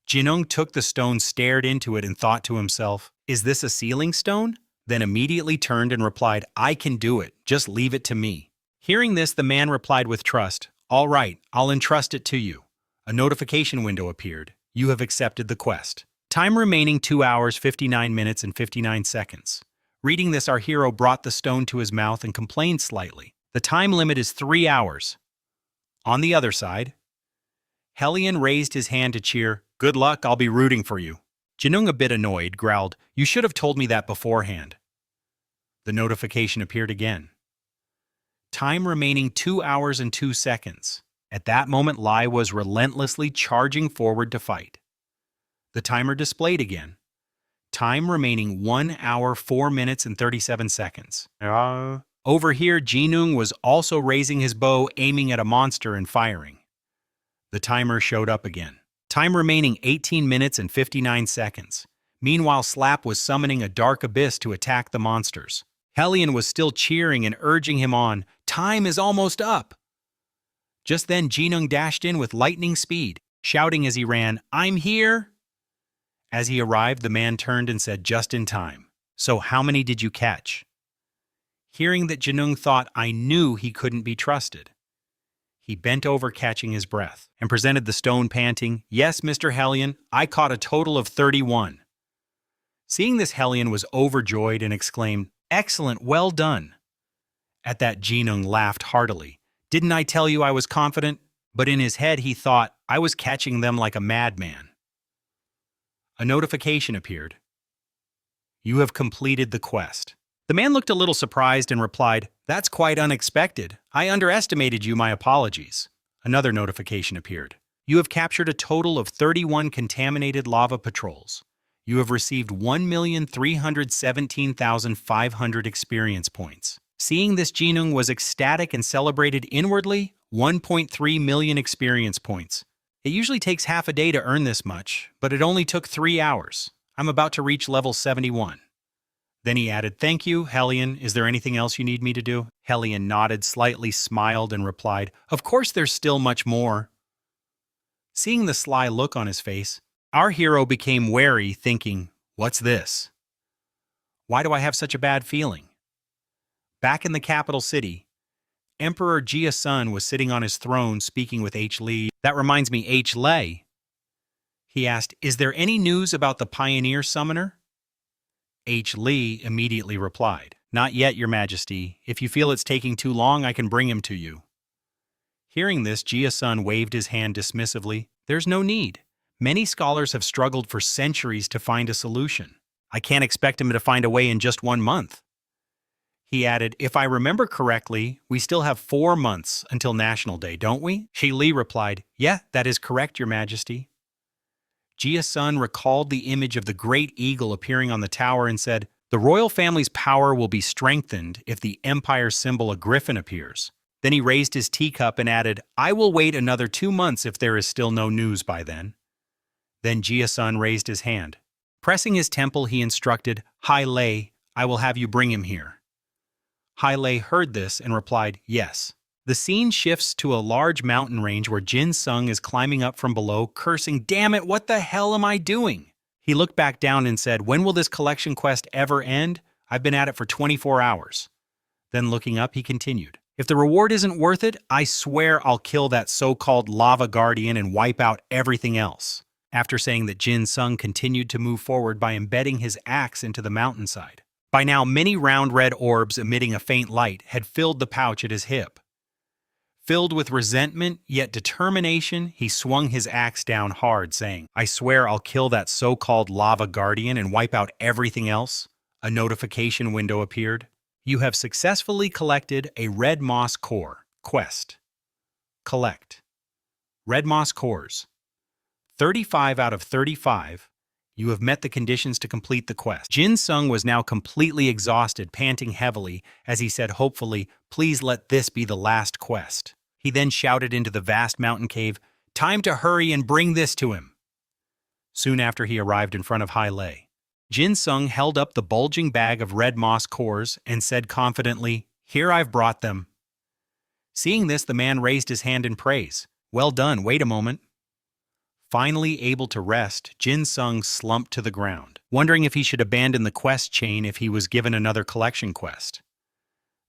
Jinung took the stone, stared into it, and thought to himself, Is this a sealing stone? Then immediately turned and replied, I can do it. Just leave it to me. Hearing this, the man replied with trust, All right, I'll entrust it to you. A notification window appeared. You have accepted the quest. Time remaining 2 hours, 59 minutes, and 59 seconds. Reading this, our hero brought the stone to his mouth and complained slightly. The time limit is 3 hours. On the other side, Hellion raised his hand to cheer. Good luck, I'll be rooting for you. Jinung, a bit annoyed, growled, You should have told me that beforehand. The notification appeared again. Time remaining 2 hours and 2 seconds. At that moment, Lai was relentlessly charging forward to fight. The timer displayed again. Time remaining 1 hour, 4 minutes, and 37 seconds. Over here, Jinung was also raising his bow, aiming at a monster and firing. The timer showed up again. Time remaining 18 minutes and 59 seconds. Meanwhile, Slap was summoning a dark abyss to attack the monsters. Hellion was still cheering and urging him on. Time is almost up. Just then, Jinung dashed in with lightning speed, shouting as he ran, I'm here! As he arrived, the man turned and said, Just in time. So how many did you catch? Hearing that, Jinung thought, I knew he couldn't be trusted. He bent over, catching his breath, and presented the stone, panting, Yes, Mr. Hellion, I caught a total of 31. Seeing this, Hellion was overjoyed and exclaimed, Excellent, well done. At that, Jinung laughed heartily. Didn't I tell you I was confident? But in his head, he thought, I was catching them like a madman. A notification appeared. You have completed the quest. The man looked a little surprised and replied, That's quite unexpected. I underestimated you, my apologies. Another notification appeared. You have captured a total of 31 contaminated lava patrols. You have received 1,317,500 experience points. Seeing this, Jinung was ecstatic and celebrated inwardly. 1.3 million experience points. It usually takes half a day to earn this much, but it only took 3 hours. I'm about to reach level 71. Then he added, Thank you, Hellion. Is there anything else you need me to do? Hellion nodded, slightly smiled, and replied, Of course there's still much more. Seeing the sly look on his face, our hero became wary, thinking, What's this? Why do I have such a bad feeling? Back in the capital city, Emperor Jia's son was sitting on his throne speaking with Eleceed. That reminds me, Eleceed. He asked, Is there any news about the pioneer summoner? Eleceed immediately replied, Not yet, your majesty. If you feel it's taking too long, I can bring him to you. Hearing this, Jia's son waved his hand dismissively. There's no need. Many scholars have struggled for centuries to find a solution. I can't expect him to find a way in just 1 month. He added, If I remember correctly, we still have 4 months until National Day, don't we? Li replied, Yeah, that is correct, your majesty. Jia's son recalled the image of the great eagle appearing on the tower and said, The royal family's power will be strengthened if the empire's symbol, a griffin, appears. Then he raised his teacup and added, I will wait another 2 months if there is still no news by then. Then Jia's son raised his hand. Pressing his temple, he instructed, Lei, I will have you bring him here. Lei heard this and replied, Yes. The scene shifts to a large mountain range where Jinung is climbing up from below, cursing, Damn it, what the hell am I doing? He looked back down and said, When will this collection quest ever end? I've been at it for 24 hours. Then looking up, he continued, If the reward isn't worth it, I swear I'll kill that so-called lava guardian and wipe out everything else. After saying that, Jinung continued to move forward by embedding his axe into the mountainside. By now, many round red orbs emitting a faint light had filled the pouch at his hip. Filled with resentment, yet determination, he swung his axe down hard, saying, I swear I'll kill that so-called lava guardian and wipe out everything else. A notification window appeared. You have successfully collected a red moss core quest. Collect. Red moss cores. 35 out of 35. You have met the conditions to complete the quest. Jin-sung was now completely exhausted, panting heavily, as he said hopefully, "Please let this be the last quest." He then shouted into the vast mountain cave, "Time to hurry and bring this to him." Soon after he arrived in front of Hai Lei, Jin-sung held up the bulging bag of red moss cores and said confidently, "Here, I've brought them." Seeing this, the man raised his hand in praise. "Well done, wait a moment." Finally able to rest, Jin-sung slumped to the ground, wondering if he should abandon the quest chain if he was given another collection quest.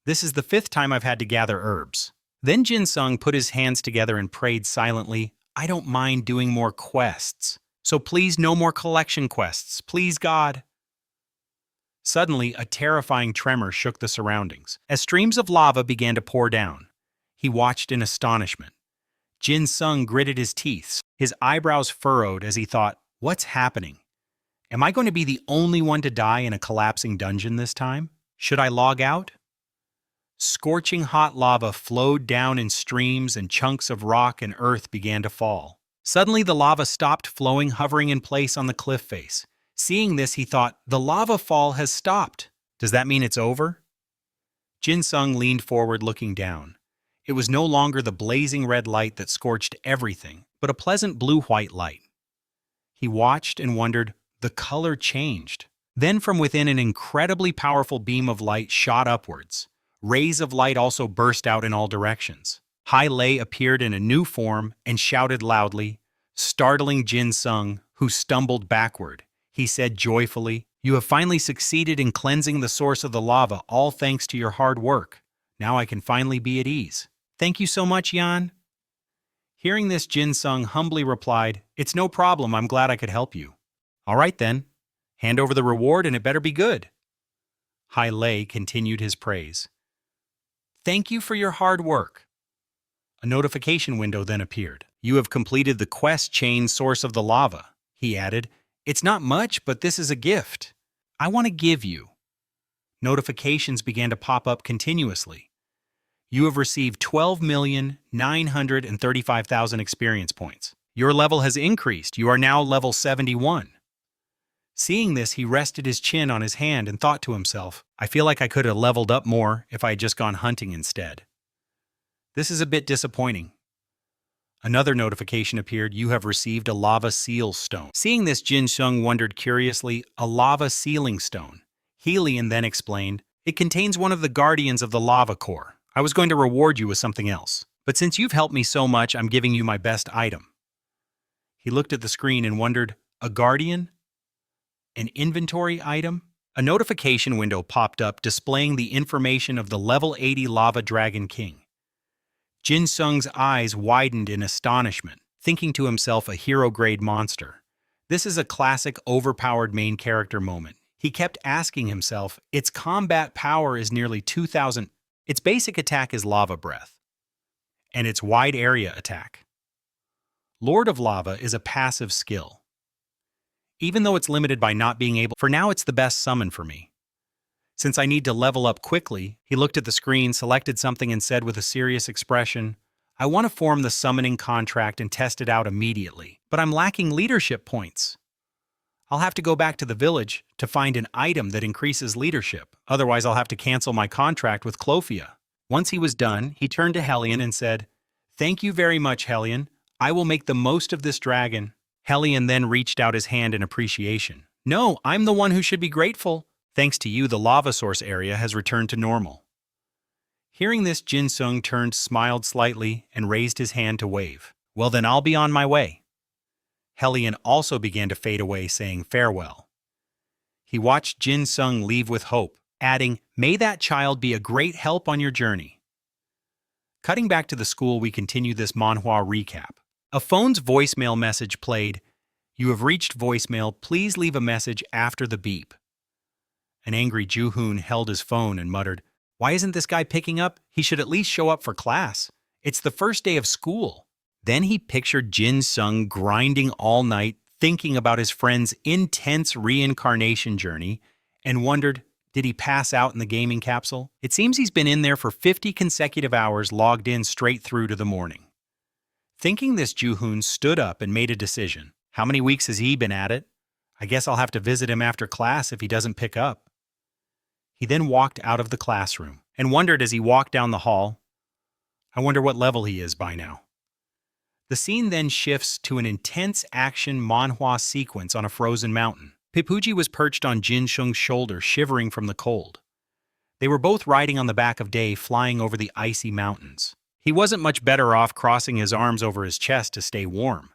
"This is the 5th time I've had to gather herbs." Then Jin-sung put his hands together and prayed silently, "I don't mind doing more quests. So please, no more collection quests. Please, God." Suddenly, a terrifying tremor shook the surroundings. As streams of lava began to pour down, he watched in astonishment. Jin-sung gritted his teeth, his eyebrows furrowed as he thought, "What's happening? Am I going to be the only one to die in a collapsing dungeon this time? Should I log out?" Scorching hot lava flowed down in streams and chunks of rock and earth began to fall. Suddenly, the lava stopped flowing, hovering in place on the cliff face. Seeing this, he thought, "The lava fall has stopped. Does that mean it's over?" Jin-sung leaned forward, looking down. It was no longer the blazing red light that scorched everything, but a pleasant blue-white light. He watched and wondered, the color changed. Then from within, an incredibly powerful beam of light shot upwards. Rays of light also burst out in all directions. Hai Lei appeared in a new form and shouted loudly, startling Jin-sung, who stumbled backward. He said joyfully, "You have finally succeeded in cleansing the source of the lava, all thanks to your hard work. Now I can finally be at ease." "Thank you so much, Yan." Hearing this, Jin-sung humbly replied, "It's no problem, I'm glad I could help you." "All right then, hand over the reward and it better be good." Hai Lei continued his praise. "Thank you for your hard work." A notification window then appeared. "You have completed the quest chain source of the lava," he added. "It's not much, but this is a gift I want to give you." Notifications began to pop up continuously. "You have received 12,935,000 experience points. Your level has increased. You are now level 71. Seeing this, he rested his chin on his hand and thought to himself, "I feel like I could have leveled up more if I had just gone hunting instead. This is a bit disappointing." Another notification appeared. "You have received a lava seal stone." Seeing this, Jin-sung wondered curiously, a lava sealing stone. Helion then explained, "It contains one of the guardians of the lava core. I was going to reward you with something else, but since you've helped me so much, I'm giving you my best item." He looked at the screen and wondered, a guardian? An inventory item? A notification window popped up displaying the information of the level 80 Lava Dragon King. Jin-sung's eyes widened in astonishment, thinking to himself, a hero-grade monster. This is a classic overpowered main character moment. He kept asking himself, its combat power is nearly 2,000. Its basic attack is Lava Breath, and its wide area attack. Lord of Lava is a passive skill. Even though it's limited by not being able, for now it's the best summon for me. Since I need to level up quickly, he looked at the screen, selected something and said with a serious expression, "I want to form the summoning contract and test it out immediately, but I'm lacking leadership points. I'll have to go back to the village to find an item that increases leadership, otherwise I'll have to cancel my contract with Clofia." Once he was done, he turned to Helion and said, "Thank you very much, Helion. I will make the most of this dragon." Helion then reached out his hand in appreciation. "No, I'm the one who should be grateful. Thanks to you, the lava source area has returned to normal." Hearing this, Jin-sung turned, smiled slightly, and raised his hand to wave. "Well then, I'll be on my way." Helion also began to fade away, saying farewell. He watched Jin-sung leave with hope, adding, "May that child be a great help on your journey." Cutting back to the school, we continue this manhwa recap. A phone's voicemail message played. "You have reached voicemail. Please leave a message after the beep." An angry Ju-hoon held his phone and muttered, "Why isn't this guy picking up? He should at least show up for class. It's the first day of school." Then he pictured Jin-sung grinding all night, thinking about his friend's intense reincarnation journey, and wondered, did he pass out in the gaming capsule? It seems he's been in there for 50 consecutive hours, logged in straight through to the morning. Thinking this, Ju-hoon stood up and made a decision. How many weeks has he been at it? I guess I'll have to visit him after class if he doesn't pick up. He then walked out of the classroom and wondered as he walked down the hall, I wonder what level he is by now. The scene then shifts to an intense action manhwa sequence on a frozen mountain. Pipuji was perched on Jin Shung's shoulder, shivering from the cold. They were both riding on the back of Day, flying over the icy mountains. He wasn't much better off crossing his arms over his chest to stay warm.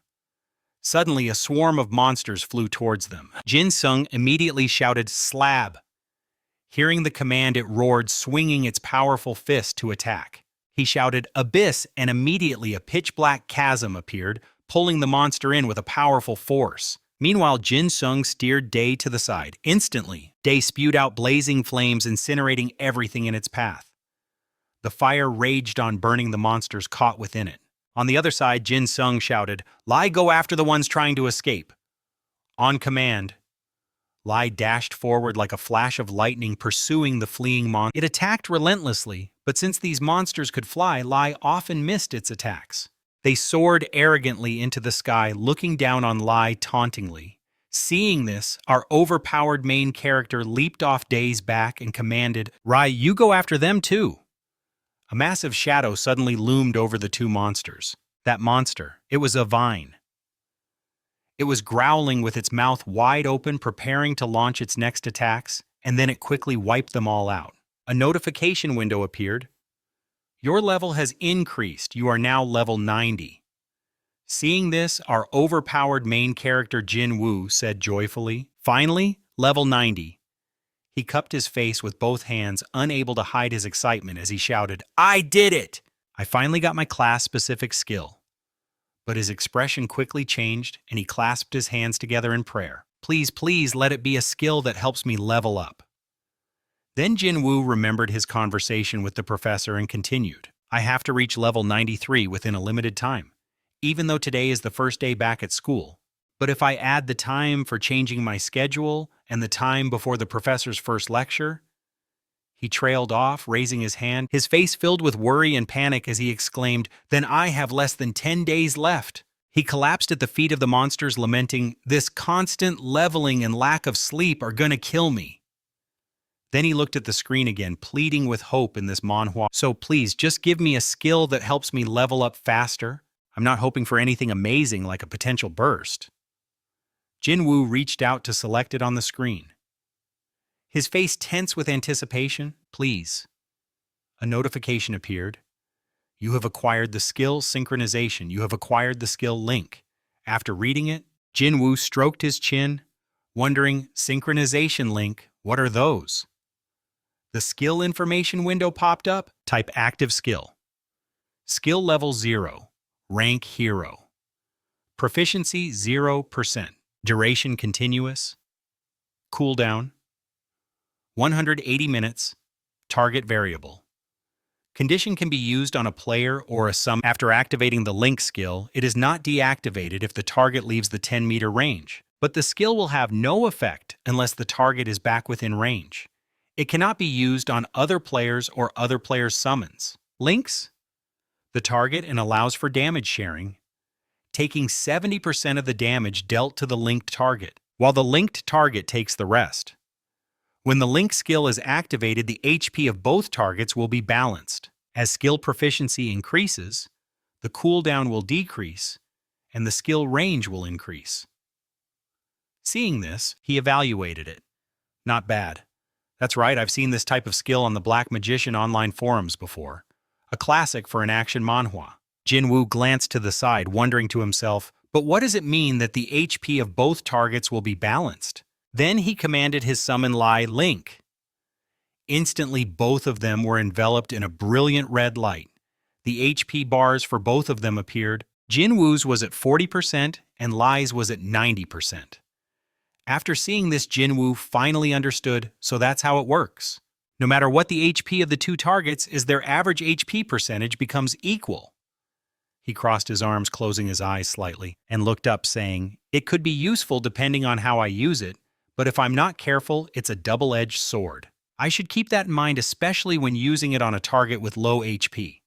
Suddenly, a swarm of monsters flew towards them. Jin Sung immediately shouted, "Slab!" Hearing the command, it roared, swinging its powerful fist to attack. He shouted, "Abyss," and immediately a pitch-black chasm appeared, pulling the monster in with a powerful force. Meanwhile, Jin Sung steered Day to the side. Instantly, Day spewed out blazing flames, incinerating everything in its path. The fire raged on, burning the monsters caught within it. On the other side, Jin Sung shouted, "Lai, go after the ones trying to escape." On command, Lai dashed forward like a flash of lightning, pursuing the fleeing monster. It attacked relentlessly, but since these monsters could fly, Lai often missed its attacks. They soared arrogantly into the sky, looking down on Lai tauntingly. Seeing this, our overpowered main character leaped off Day's back and commanded, "Rai, you go after them too." A massive shadow suddenly loomed over the two monsters. That monster, it was a vine. It was growling with its mouth wide open, preparing to launch its next attacks, and then it quickly wiped them all out. A notification window appeared. Your level has increased. You are now level 90. Seeing this, our overpowered main character Jin Woo said joyfully, "Finally, level 90. He cupped his face with both hands, unable to hide his excitement as he shouted, "I did it! I finally got my class-specific skill." But his expression quickly changed, and he clasped his hands together in prayer. "Please, please, let it be a skill that helps me level up." Then Jin Woo remembered his conversation with the professor and continued, "I have to reach level 93 within a limited time, even though today is the first day back at school. But if I add the time for changing my schedule and the time before the professor's first lecture..." He trailed off, raising his hand, his face filled with worry and panic as he exclaimed, "Then I have less than 10 days left." He collapsed at the feet of the monsters, lamenting, "This constant leveling and lack of sleep are gonna kill me." Then he looked at the screen again, pleading with hope in this manhwa. "So please, just give me a skill that helps me level up faster. I'm not hoping for anything amazing like a potential burst." Jin Woo reached out to select it on the screen. His face tense with anticipation. "Please." A notification appeared. "You have acquired the skill Synchronization. You have acquired the skill Link." After reading it, Jin Woo stroked his chin, wondering, Synchronization Link, what are those? The skill information window popped up. Type active skill. Skill level 0. Rank hero. Proficiency 0%. Duration continuous. Cooldown 180 minutes. Target variable. Condition can be used on a player or a summon. After activating the Link skill, it is not deactivated if the target leaves the 10-meter range, but the skill will have no effect unless the target is back within range. It cannot be used on other players or other players' summons. Links the target and allows for damage sharing, taking 70% of the damage dealt to the linked target, while the linked target takes the rest. When the Link skill is activated, the HP of both targets will be balanced. As skill proficiency increases, the cooldown will decrease, and the skill range will increase. Seeing this, he evaluated it. Not bad. That's right, I've seen this type of skill on the Black Magician online forums before. A classic for an action manhwa. Jin Woo glanced to the side, wondering to himself, but what does it mean that the HP of both targets will be balanced? Then he commanded his summon Lai Link. Instantly, both of them were enveloped in a brilliant red light. The HP bars for both of them appeared. Jin Woo's was at 40% and Lai's was at 90%. After seeing this, Jin Woo finally understood, so that's how it works. No matter what the HP of the two targets is, their average HP percentage becomes equal. He crossed his arms, closing his eyes slightly, and looked up, saying, "It could be useful depending on how I use it, But if I'm not careful, it's a double-edged sword. I should keep that in mind, especially when using it on a target with low HP.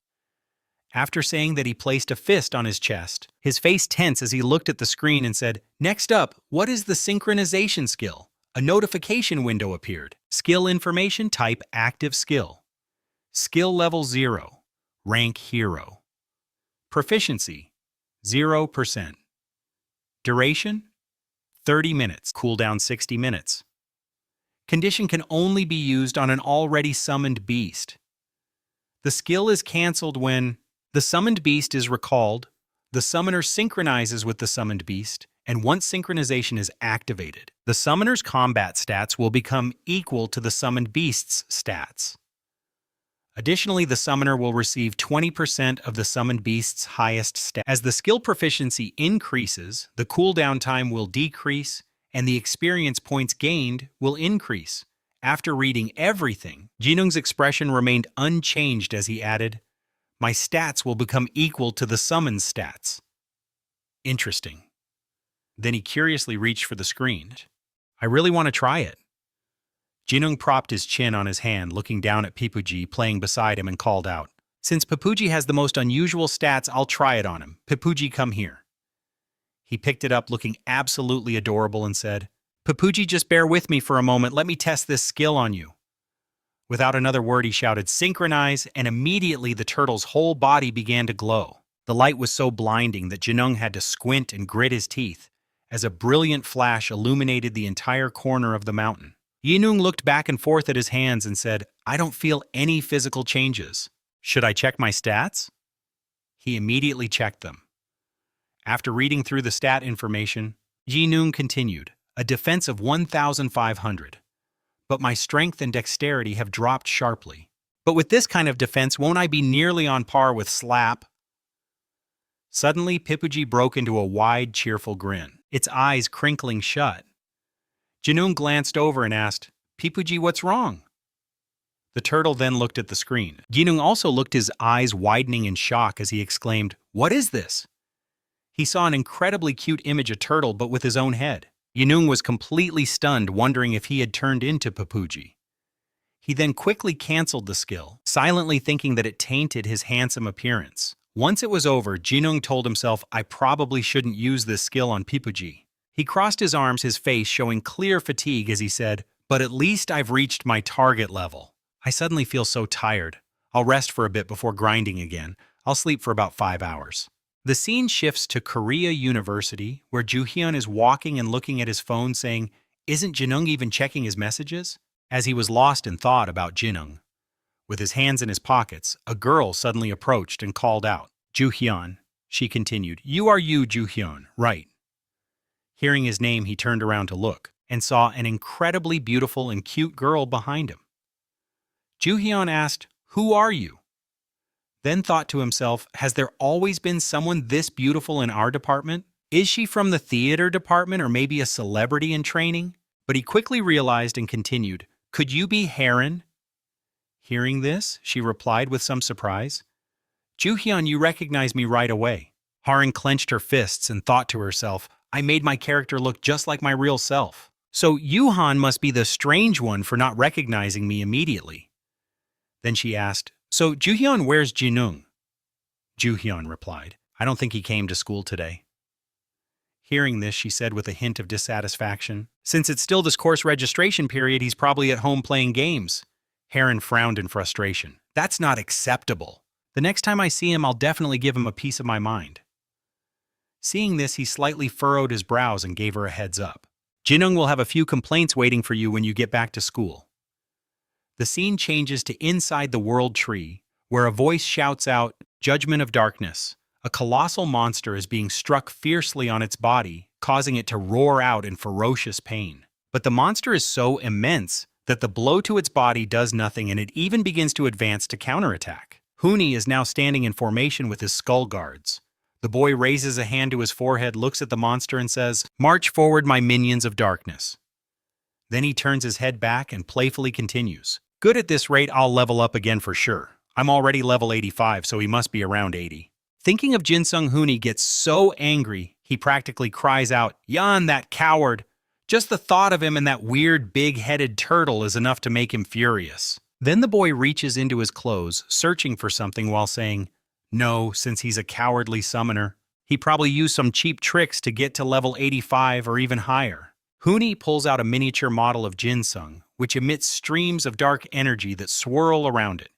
After saying that, he placed a fist on his chest. His face tense as he looked at the screen and said, "Next up, what is the synchronization skill?" A notification window appeared. Skill information, type active skill. Skill level 0. Rank hero. Proficiency 0%. Duration 30 minutes. Cooldown 60 minutes. Condition can only be used on an already summoned beast. The skill is cancelled when the summoned beast is recalled, the summoner synchronizes with the summoned beast, and once synchronization is activated, the summoner's combat stats will become equal to the summoned beast's stats. Additionally, the summoner will receive 20% of the summoned beast's highest stat. As the skill proficiency increases, the cooldown time will decrease, and the experience points gained will increase. After reading everything, Jinung's expression remained unchanged as he added, "My stats will become equal to the summoned stats." Interesting. Then he curiously reached for the screen. "I really want to try it." Jinung propped his chin on his hand, looking down at Pipuji playing beside him, and called out, "Since Pipuji has the most unusual stats, I'll try it on him. Pipuji, come here." He picked it up looking absolutely adorable and said, "Pipuji, just bear with me for a moment. Let me test this skill on you." Without another word, he shouted, "Synchronize," and immediately the turtle's whole body began to glow. The light was so blinding that Jinung had to squint and grit his teeth as a brilliant flash illuminated the entire corner of the mountain. Jinung looked back and forth at his hands and said, "I don't feel any physical changes. Should I check my stats?" He immediately checked them. After reading through the stat information, Jinung continued, "A defense of 1,500. But my strength and dexterity have dropped sharply. But with this kind of defense, won't I be nearly on par with Slap?" Suddenly, Pipuji broke into a wide, cheerful grin, its eyes crinkling shut. Jinung glanced over and asked, "Pipuji, what's wrong?" The turtle then looked at the screen. Jinung also looked, his eyes widening in shock as he exclaimed, "What is this?" He saw an incredibly cute image of turtle, but with his own head. Jinung was completely stunned, wondering if he had turned into Pipuji. He then quickly cancelled the skill, silently thinking that it tainted his handsome appearance. Once it was over, Jinung told himself, "I probably shouldn't use this skill on Pipuji." He crossed his arms, his face showing clear fatigue as he said, "But at least I've reached my target level. I suddenly feel so tired. I'll rest for a bit before grinding again. I'll sleep for about 5 hours." The scene shifts to Korea University, where Juhyun is walking and looking at his phone saying, "Isn't Jinung even checking his messages?" As he was lost in thought about Jinung, with his hands in his pockets, a girl suddenly approached and called out, "Juhyun," she continued, "You are you, Juhyun, right?" Hearing his name, he turned around to look and saw an incredibly beautiful and cute girl behind him. Juhyun asked, "Who are you?" Then thought to himself, has there always been someone this beautiful in our department? Is she from the theater department or maybe a celebrity in training? But he quickly realized and continued, "Could you be Heron?" Hearing this, she replied with some surprise, "Juhyun, you recognize me right away." Harin clenched her fists and thought to herself, I made my character look just like my real self. So Yuhan must be the strange one for not recognizing me immediately. Then she asked, "So Juhyun, where's Jinung?" Juhyun replied, "I don't think he came to school today." Hearing this, she said with a hint of dissatisfaction, "Since it's still this course registration period, he's probably at home playing games." Heron frowned in frustration. "That's not acceptable. The next time I see him, I'll definitely give him a piece of my mind." Seeing this, he slightly furrowed his brows and gave her a heads up. "Jinung will have a few complaints waiting for you when you get back to school." The scene changes to inside the World Tree, where a voice shouts out, "Judgment of Darkness." A colossal monster is being struck fiercely on its body, causing it to roar out in ferocious pain. But the monster is so immense that the blow to its body does nothing, and it even begins to advance to counterattack. Huni is now standing in formation with his skull guards. The boy raises a hand to his forehead, looks at the monster, and says, "March forward, my minions of darkness." Then he turns his head back and playfully continues, "Good, at this rate, I'll level up again for sure. I'm already level 85, so he must be around 80. Thinking of Jinsung, Huni gets so angry, he practically cries out, "Yan, that coward!" Just the thought of him and that weird big-headed turtle is enough to make him furious. Then the boy reaches into his clothes, searching for something while saying, "No, since he's a cowardly summoner. He probably used some cheap tricks to get to level 85 or even higher." Huni pulls out a miniature model of Jinsung, which emits streams of dark energy that swirl around it.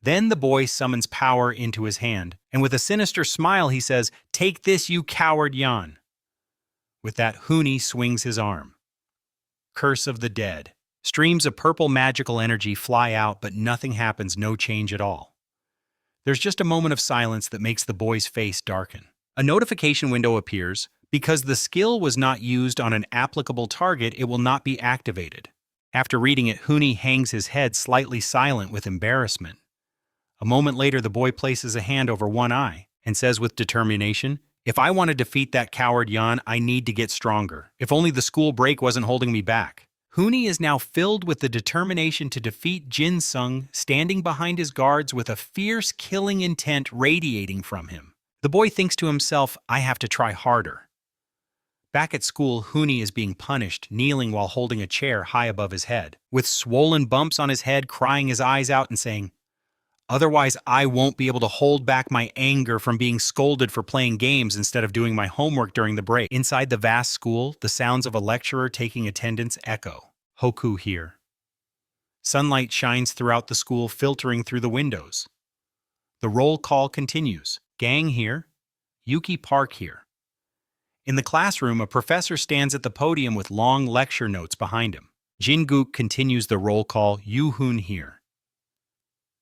Then the boy summons power into his hand, and with a sinister smile he says, "Take this, you coward Yan." With that, Huni swings his arm. Curse of the Dead. Streams of purple magical energy fly out, but nothing happens, no change at all. There's just a moment of silence that makes the boy's face darken. A notification window appears. Because the skill was not used on an applicable target, it will not be activated. After reading it, Huni hangs his head slightly silent with embarrassment. A moment later, the boy places a hand over one eye and says with determination, "If I want to defeat that coward Yan, I need to get stronger. If only the school break wasn't holding me back." Huni is now filled with the determination to defeat Jinsung, standing behind his guards with a fierce killing intent radiating from him. The boy thinks to himself, "I have to try harder." Back at school, Huni is being punished, kneeling while holding a chair high above his head, with swollen bumps on his head, crying his eyes out and saying, "Otherwise, I won't be able to hold back my anger from being scolded for playing games instead of doing my homework during the break." Inside the vast school, the sounds of a lecturer taking attendance echo. Hoku here. Sunlight shines throughout the school, filtering through the windows. The roll call continues. Gang here. Yuki Park here. In the classroom, a professor stands at the podium with long lecture notes behind him. Jin-guk continues the roll call. Yu-hun here.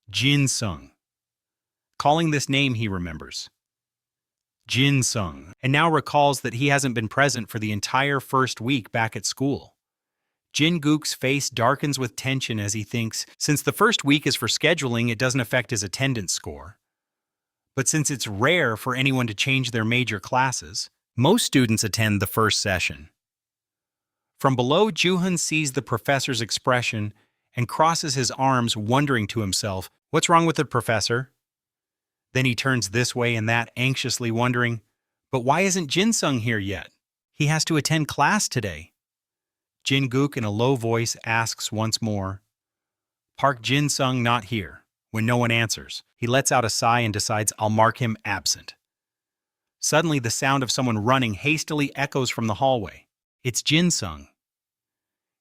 Jin-sung. Calling this name, he remembers. Jin-sung, and now recalls that he hasn't been present for the entire first week back at school. Jin-guk's face darkens with tension as he thinks, since the first week is for scheduling, it doesn't affect his attendance score. But since it's rare for anyone to change their major classes, most students attend the first session. From below, Juhun sees the professor's expression and crosses his arms, wondering to himself, "What's wrong with the professor?" Then he turns this way and that, anxiously wondering, "But why isn't Jinsung here yet? He has to attend class today." Jin-guk in a low voice asks once more, "Park Jinsung not here?" When no one answers, he lets out a sigh and decides, "I'll mark him absent." Suddenly, the sound of someone running hastily echoes from the hallway. It's Jinsung.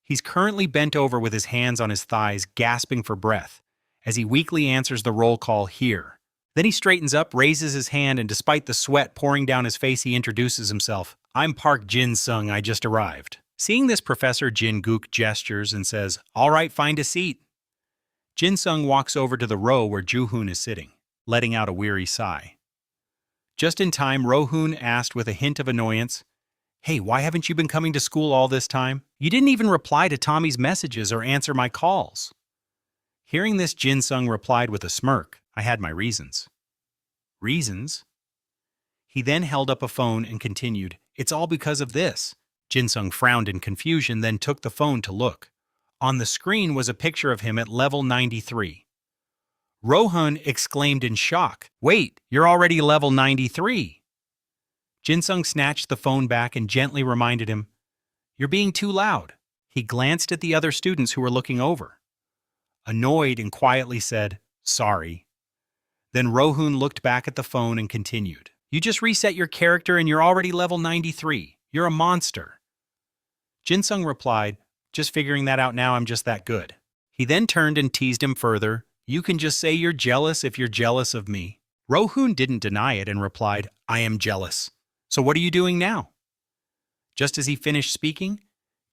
He's currently bent over with his hands on his thighs, gasping for breath, as he weakly answers the roll call, "Here." Then he straightens up, raises his hand, and despite the sweat pouring down his face, he introduces himself. "I'm Park Jinsung, I just arrived." Seeing this, Professor Jin-guk gestures and says, "All right, find a seat." Jinsung walks over to the row where Juhun is sitting, letting out a weary sigh. Just in time, Rohun asked with a hint of annoyance, "Hey, why haven't you been coming to school all this time? You didn't even reply to Tommy's messages or answer my calls." Hearing this, Jinsung replied with a smirk, "I had my reasons." "Reasons?" He then held up a phone and continued, "It's all because of this." Jinsung frowned in confusion, then took the phone to look. On the screen was a picture of him at level 93. Rohun exclaimed in shock, "Wait, you're already level 93. Jinsung snatched the phone back and gently reminded him, "You're being too loud." He glanced at the other students who were looking over. Annoyed and quietly said, "Sorry." Then Rohun looked back at the phone and continued, "You just reset your character and you're already level 93. You're a monster." Jinsung replied, "Just figuring that out now, I'm just that good." He then turned and teased him further, "You can just say you're jealous if you're jealous of me." Rohun didn't deny it and replied, "I am jealous. So what are you doing now?" Just as he finished speaking,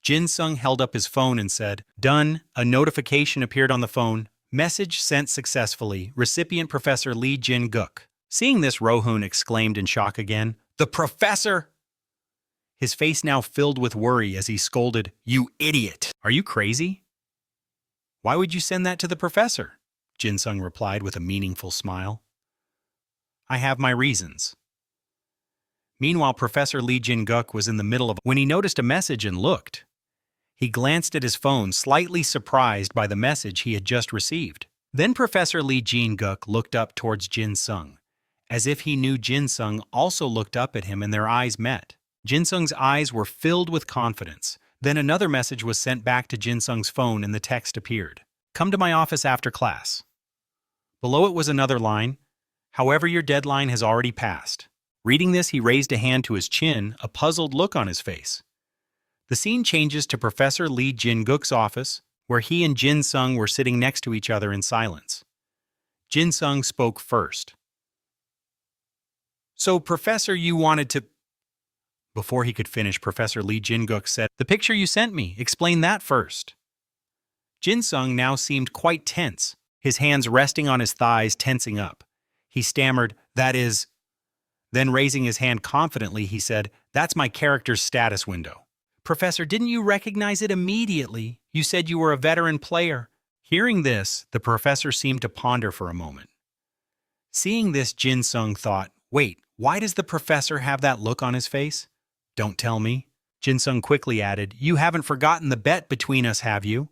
Jinsung held up his phone and said, "Done." A notification appeared on the phone. "Message sent successfully. Recipient Professor Lee Jin-guk." Seeing this, Rohun exclaimed in shock again, "The professor!" His face now filled with worry as he scolded, "You idiot! Are you crazy? Why would you send that to the professor?" Jinsung replied with a meaningful smile. "I have my reasons." Meanwhile, Professor Lee Jin-guk was in the middle of when he noticed a message and looked. He glanced at his phone, slightly surprised by the message he had just received. Then Professor Lee Jin-guk looked up towards Jinsung, as if he knew Jinsung also looked up at him and their eyes met. Jinsung's eyes were filled with confidence, Then another message was sent back to Jinsung's phone and the text appeared. Come to my office after class. Below it was another line. However, your deadline has already passed. Reading this, he raised a hand to his chin, a puzzled look on his face. The scene changes to Professor Lee Jin-guk's office, where he and Jin-sung were sitting next to each other in silence. Jin-sung spoke first. So, Professor, you wanted to... Before he could finish, Professor Lee Jin-guk said, The picture you sent me, explain that first. Jin-sung now seemed quite tense, his hands resting on his thighs, tensing up. He stammered, that is... Then raising his hand confidently, he said, That's my character's status window. Professor, didn't you recognize it immediately? You said you were a veteran player. Hearing this, the professor seemed to ponder for a moment. Seeing this, Jin-sung thought, Wait, why does the professor have that look on his face? Don't tell me. Jin-sung quickly added, You haven't forgotten the bet between us, have you?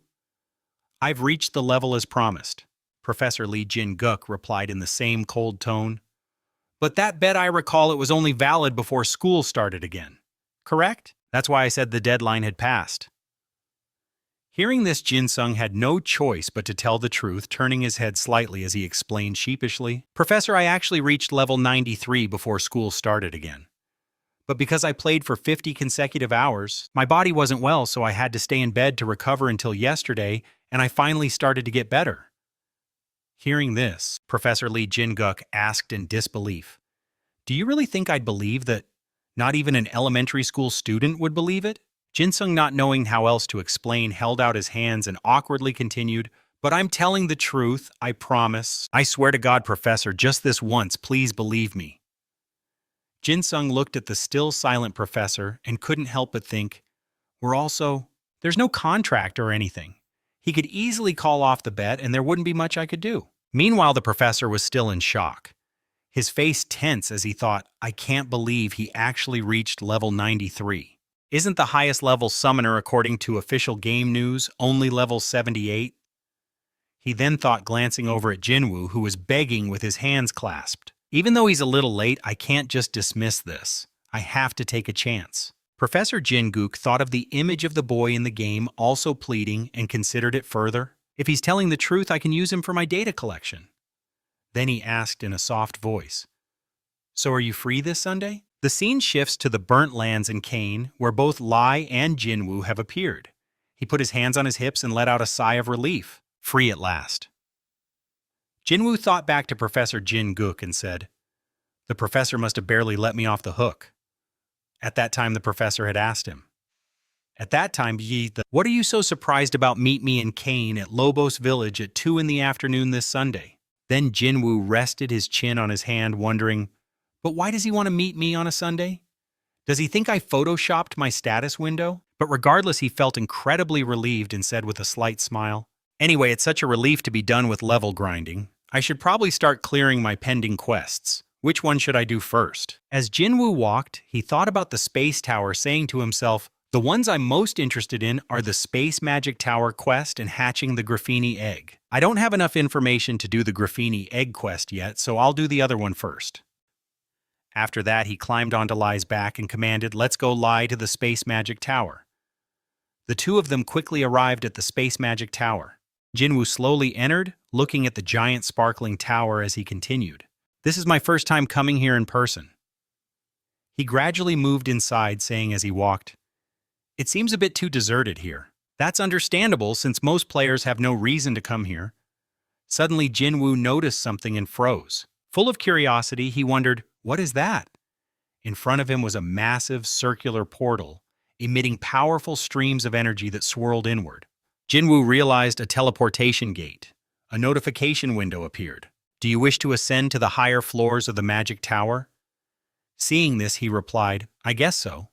I've reached the level as promised. Professor Lee Jin-guk replied in the same cold tone. But that bet, I recall, it was only valid before school started again. Correct? That's why I said the deadline had passed. Hearing this, Jin-sung had no choice but to tell the truth, turning his head slightly as he explained sheepishly, Professor, I actually reached level 93 before school started again. But because I played for 50 consecutive hours, my body wasn't well, so I had to stay in bed to recover until yesterday, and I finally started to get better. Hearing this, Professor Lee Jin-guk asked in disbelief, Do you really think I'd believe that not even an elementary school student would believe it? Jin-sung, not knowing how else to explain, held out his hands and awkwardly continued, But I'm telling the truth, I promise. I swear to God, Professor, just this once, please believe me. Jin-sung looked at the still silent professor and couldn't help but think, there's no contract or anything. He could easily call off the bet and there wouldn't be much I could do. Meanwhile, the professor was still in shock. His face tense as he thought, I can't believe he actually reached level 93. Isn't the highest level summoner, according to official game news, only level 78? He then thought, glancing over at Jinwoo, who was begging with his hands clasped. Even though he's a little late, I can't just dismiss this. I have to take a chance. Professor Jin-guk thought of the image of the boy in the game also pleading and considered it further. If he's telling the truth, I can use him for my data collection. Then he asked in a soft voice, So are you free this Sunday? The scene shifts to the burnt lands in Kane, where both Lai and Jinwoo have appeared. He put his hands on his hips and let out a sigh of relief. Free at last. Jinwoo thought back to Professor Jin-guk and said, The professor must have barely let me off the hook. At that time, the professor had asked him. At that time, What are you so surprised about? Meet me in Kane at Lobos Village at 2 in the afternoon this Sunday. Then Jinwoo rested his chin on his hand, wondering, But why does he want to meet me on a Sunday? Does he think I photoshopped my status window? But regardless, he felt incredibly relieved and said with a slight smile, Anyway, it's such a relief to be done with level grinding. I should probably start clearing my pending quests. Which one should I do first? As Jinwoo walked, he thought about the space tower, saying to himself, The ones I'm most interested in are the Space Magic Tower quest and hatching the Graffini egg. I don't have enough information to do the Graffini egg quest yet, so I'll do the other one first. After that, he climbed onto Lai's back and commanded, Let's go Lai to the Space Magic Tower. The two of them quickly arrived at the Space Magic Tower. Jinwoo slowly entered, looking at the giant sparkling tower as he continued. This is my first time coming here in person. He gradually moved inside, saying as he walked, It seems a bit too deserted here. That's understandable since most players have no reason to come here. Suddenly, Jinwoo noticed something and froze. Full of curiosity, he wondered, What is that? In front of him was a massive circular portal, emitting powerful streams of energy that swirled inward. Jinwoo realized a teleportation gate. A notification window appeared. Do you wish to ascend to the higher floors of the magic tower? Seeing this, he replied, I guess so.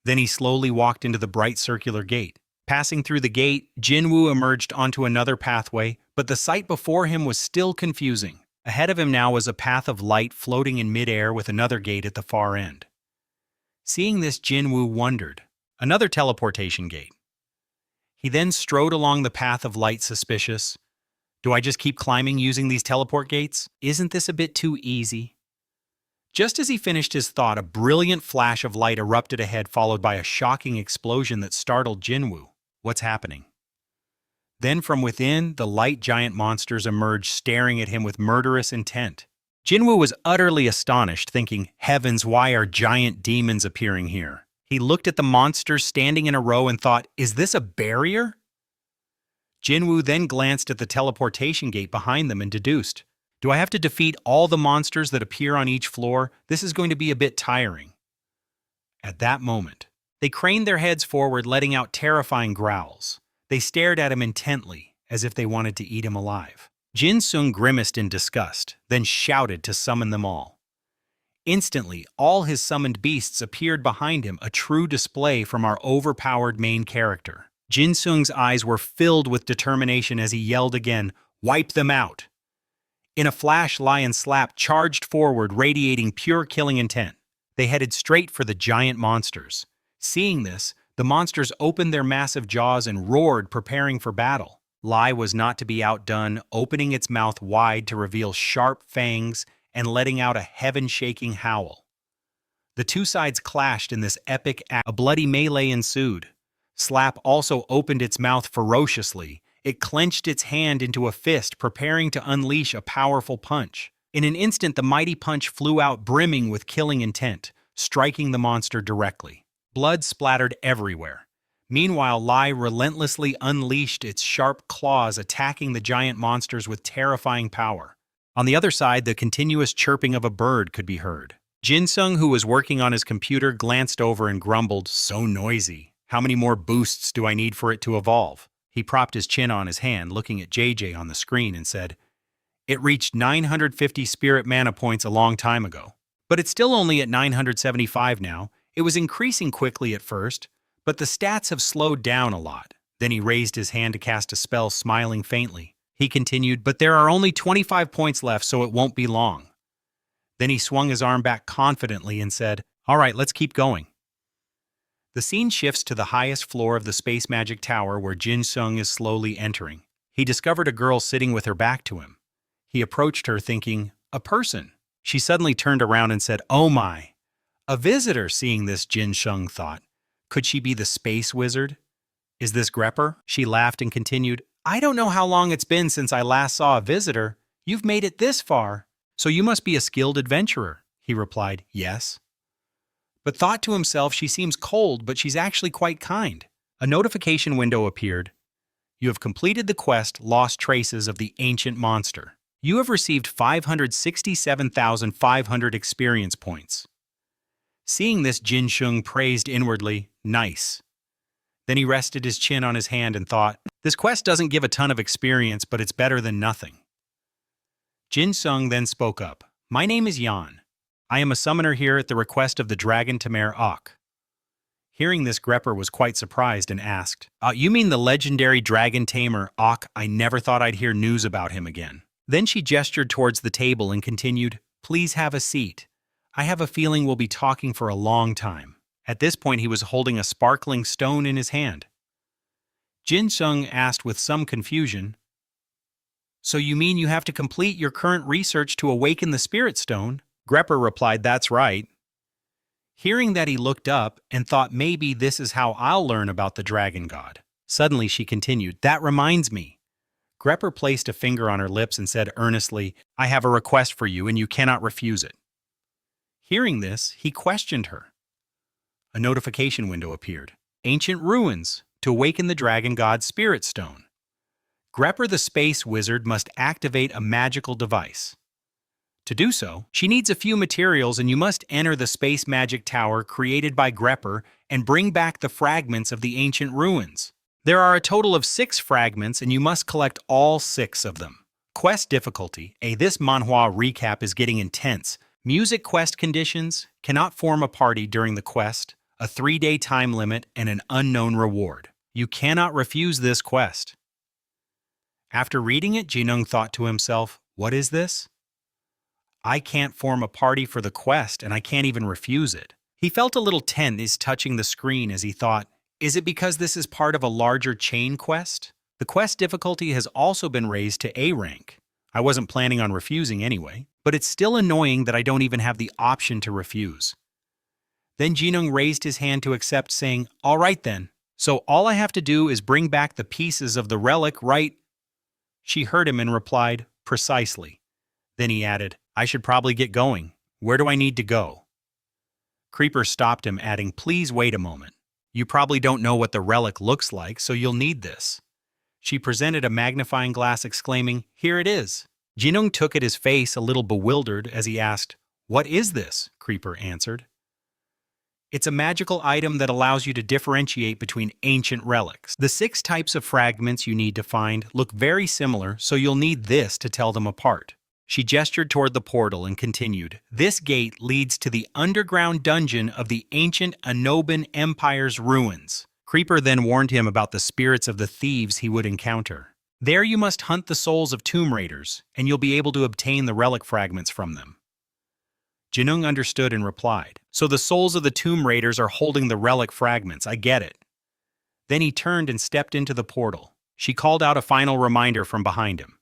Then he slowly walked into the bright circular gate. Passing through the gate, Jinwoo emerged onto another pathway, but the sight before him was still confusing. Ahead of him now was a path of light floating in midair with another gate at the far end. Seeing this, Jinwoo wondered, Another teleportation gate. He then strode along the path of light, suspicious. Do I just keep climbing using these teleport gates? Isn't this a bit too easy? Just as he finished his thought, a brilliant flash of light erupted ahead, followed by a shocking explosion that startled Jinwoo. What's happening? Then from within, the light giant monsters emerged, staring at him with murderous intent. Jinwoo was utterly astonished, thinking, heavens, why are giant demons appearing here? He looked at the monsters standing in a row and thought, is this a barrier? Jinwoo then glanced at the teleportation gate behind them and deduced, do I have to defeat all the monsters that appear on each floor? This is going to be a bit tiring. At that moment, they craned their heads forward, letting out terrifying growls. They stared at him intently, as if they wanted to eat him alive. Jinung grimaced in disgust, then shouted to summon them all. Instantly, all his summoned beasts appeared behind him, a true display from our overpowered main character. Jinung's eyes were filled with determination as he yelled again, wipe them out. In a flash, Lion Slap charged forward, radiating pure killing intent. They headed straight for the giant monsters. Seeing this, the monsters opened their massive jaws and roared, preparing for battle. Lai was not to be outdone, opening its mouth wide to reveal sharp fangs and letting out a heaven-shaking howl. The two sides clashed in this epic act. A bloody melee ensued. Slap also opened its mouth ferociously. It clenched its hand into a fist, preparing to unleash a powerful punch. In an instant, the mighty punch flew out, brimming with killing intent, striking the monster directly. Blood splattered everywhere. Meanwhile, Lai relentlessly unleashed its sharp claws, attacking the giant monsters with terrifying power. On the other side, the continuous chirping of a bird could be heard. Jinung, who was working on his computer, glanced over and grumbled, so noisy. How many more boosts do I need for it to evolve? He propped his chin on his hand, looking at JJ on the screen, and said, it reached 950 spirit mana points a long time ago. But it's still only at 975 now. It was increasing quickly at first, but the stats have slowed down a lot. Then he raised his hand to cast a spell, smiling faintly. He continued, but there are only 25 points left, so it won't be long. Then he swung his arm back confidently and said, all right, let's keep going. The scene shifts to the highest floor of the Space Magic Tower where Jinung is slowly entering. He discovered a girl sitting with her back to him. He approached her thinking, a person. She suddenly turned around and said, oh my. A visitor. Seeing this, Jinung thought, could she be the space wizard? Is this Grepper? She laughed and continued, I don't know how long it's been since I last saw a visitor. You've made it this far. So you must be a skilled adventurer. He replied, yes. But thought to himself, she seems cold, but she's actually quite kind. A notification window appeared. You have completed the quest, Lost Traces of the Ancient Monster. You have received 567,500 experience points. Seeing this, Jinung praised inwardly, nice. Then he rested his chin on his hand and thought, this quest doesn't give a ton of experience, but it's better than nothing. Jinung then spoke up, my name is Yan. I am a summoner here at the request of the dragon tamer Ok. Hearing this, Grepper was quite surprised and asked, you mean the legendary dragon tamer Ok? I never thought I'd hear news about him again. Then she gestured towards the table and continued, please have a seat. I have a feeling we'll be talking for a long time. At this point, he was holding a sparkling stone in his hand. Jinung asked with some confusion, so you mean you have to complete your current research to awaken the spirit stone? Grepper replied, that's right. Hearing that, he looked up and thought maybe this is how I'll learn about the dragon god. Suddenly she continued, that reminds me. Grepper placed a finger on her lips and said earnestly, I have a request for you and you cannot refuse it. Hearing this, he questioned her. A notification window appeared. Ancient ruins to awaken the dragon god's spirit stone. Grepper the space wizard must activate a magical device. To do so, she needs a few materials and you must enter the Space Magic Tower created by Grepper and bring back the fragments of the ancient ruins. There are a total of 6 fragments and you must collect all 6 of them. Quest difficulty. This manhwa recap is getting intense. Music quest conditions, cannot form a party during the quest, a 3-day time limit, and an unknown reward. You cannot refuse this quest. After reading it, Jinung thought to himself, what is this? I can't form a party for the quest and I can't even refuse it. He felt a little tense touching the screen as he thought, is it because this is part of a larger chain quest? The quest difficulty has also been raised to A rank. I wasn't planning on refusing anyway, but it's still annoying that I don't even have the option to refuse. Then Jinung raised his hand to accept, saying, "All right then. So all I have to do is bring back the pieces of the relic, right?" She heard him and replied, "Precisely." Then he added, "I should probably get going. Where do I need to go?" Creeper stopped him, adding, "Please wait a moment. You probably don't know what the relic looks like, so you'll need this." She presented a magnifying glass, exclaiming, "Here it is." Jinung took at his face, a little bewildered, as he asked, "What is this?" Creeper answered. "It's a magical item that allows you to differentiate between ancient relics. The 6 types of fragments you need to find look very similar, so you'll need this to tell them apart." She gestured toward the portal and continued, "This gate leads to the underground dungeon of the ancient Anoban Empire's ruins." Creeper then warned him about the spirits of the thieves he would encounter. "There you must hunt the souls of tomb raiders, and you'll be able to obtain the relic fragments from them." Jinung understood and replied, "So the souls of the tomb raiders are holding the relic fragments, I get it." Then he turned and stepped into the portal. She called out a final reminder from behind him.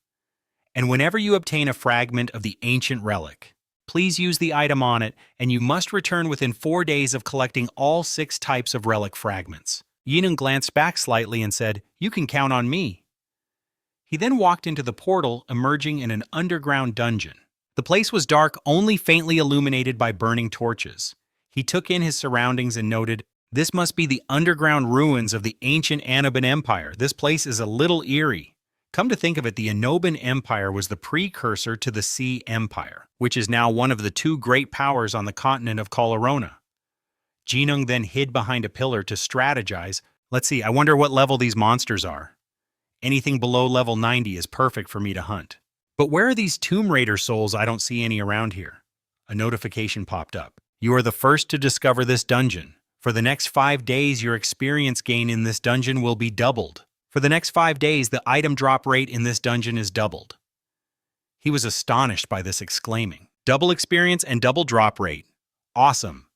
"And whenever you obtain a fragment of the ancient relic, please use the item on it, and you must return within 4 days of collecting all 6 types of relic fragments." Jinung glanced back slightly and said, "You can count on me." He then walked into the portal, emerging in an underground dungeon. The place was dark, only faintly illuminated by burning torches. He took in his surroundings and noted, "This must be the underground ruins of the ancient Anoban Empire. This place is a little eerie." Come to think of it, the Anoban Empire was the precursor to the Sea Empire, which is now one of the 2 great powers on the continent of Colorona. Jinung then hid behind a pillar to strategize. "Let's see, I wonder what level these monsters are. Anything below level 90 is perfect for me to hunt. But where are these Tomb Raider souls? I don't see any around here." A notification popped up. "You are the first to discover this dungeon. For the next 5 days, your experience gain in this dungeon will be doubled. For the next 5 days, the item drop rate in this dungeon is doubled." He was astonished by this, exclaiming, "Double experience and double drop rate. Awesome."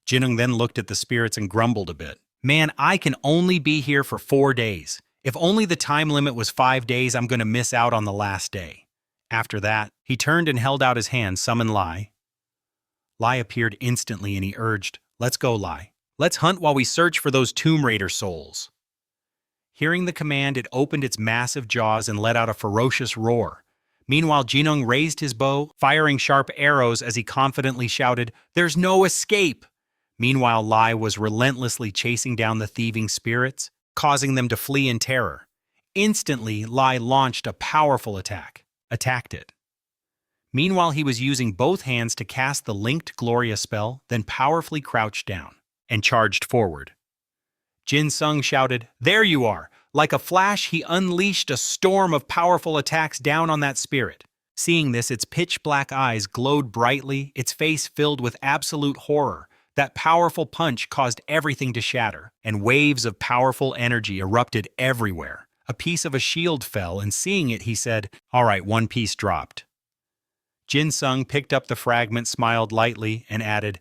Jinung then looked at the spirits and grumbled a bit. "Man, I can only be here for 4 days. If only the time limit was 5 days, I'm going to miss out on the last day." After that, he turned and held out his hand, "Summon Lai." Lai appeared instantly and he urged, "Let's go, Lai. Let's hunt while we search for those Tomb Raider souls." Hearing the command, it opened its massive jaws and let out a ferocious roar. Meanwhile, Jinung raised his bow, firing sharp arrows as he confidently shouted, "There's no escape!" Meanwhile, Lai was relentlessly chasing down the thieving spirits, causing them to flee in terror. Instantly, Lai launched a powerful attacked it. Meanwhile, he was using both hands to cast the linked Gloria spell, then powerfully crouched down and charged forward. Jin Sung shouted, "There you are!" Like a flash, he unleashed a storm of powerful attacks down on that spirit. Seeing this, its pitch-black eyes glowed brightly, its face filled with absolute horror. That powerful punch caused everything to shatter, and waves of powerful energy erupted everywhere. A piece of a shield fell, and seeing it, he said, "All right, 1 piece dropped." Jin Sung picked up the fragment, smiled lightly, and added,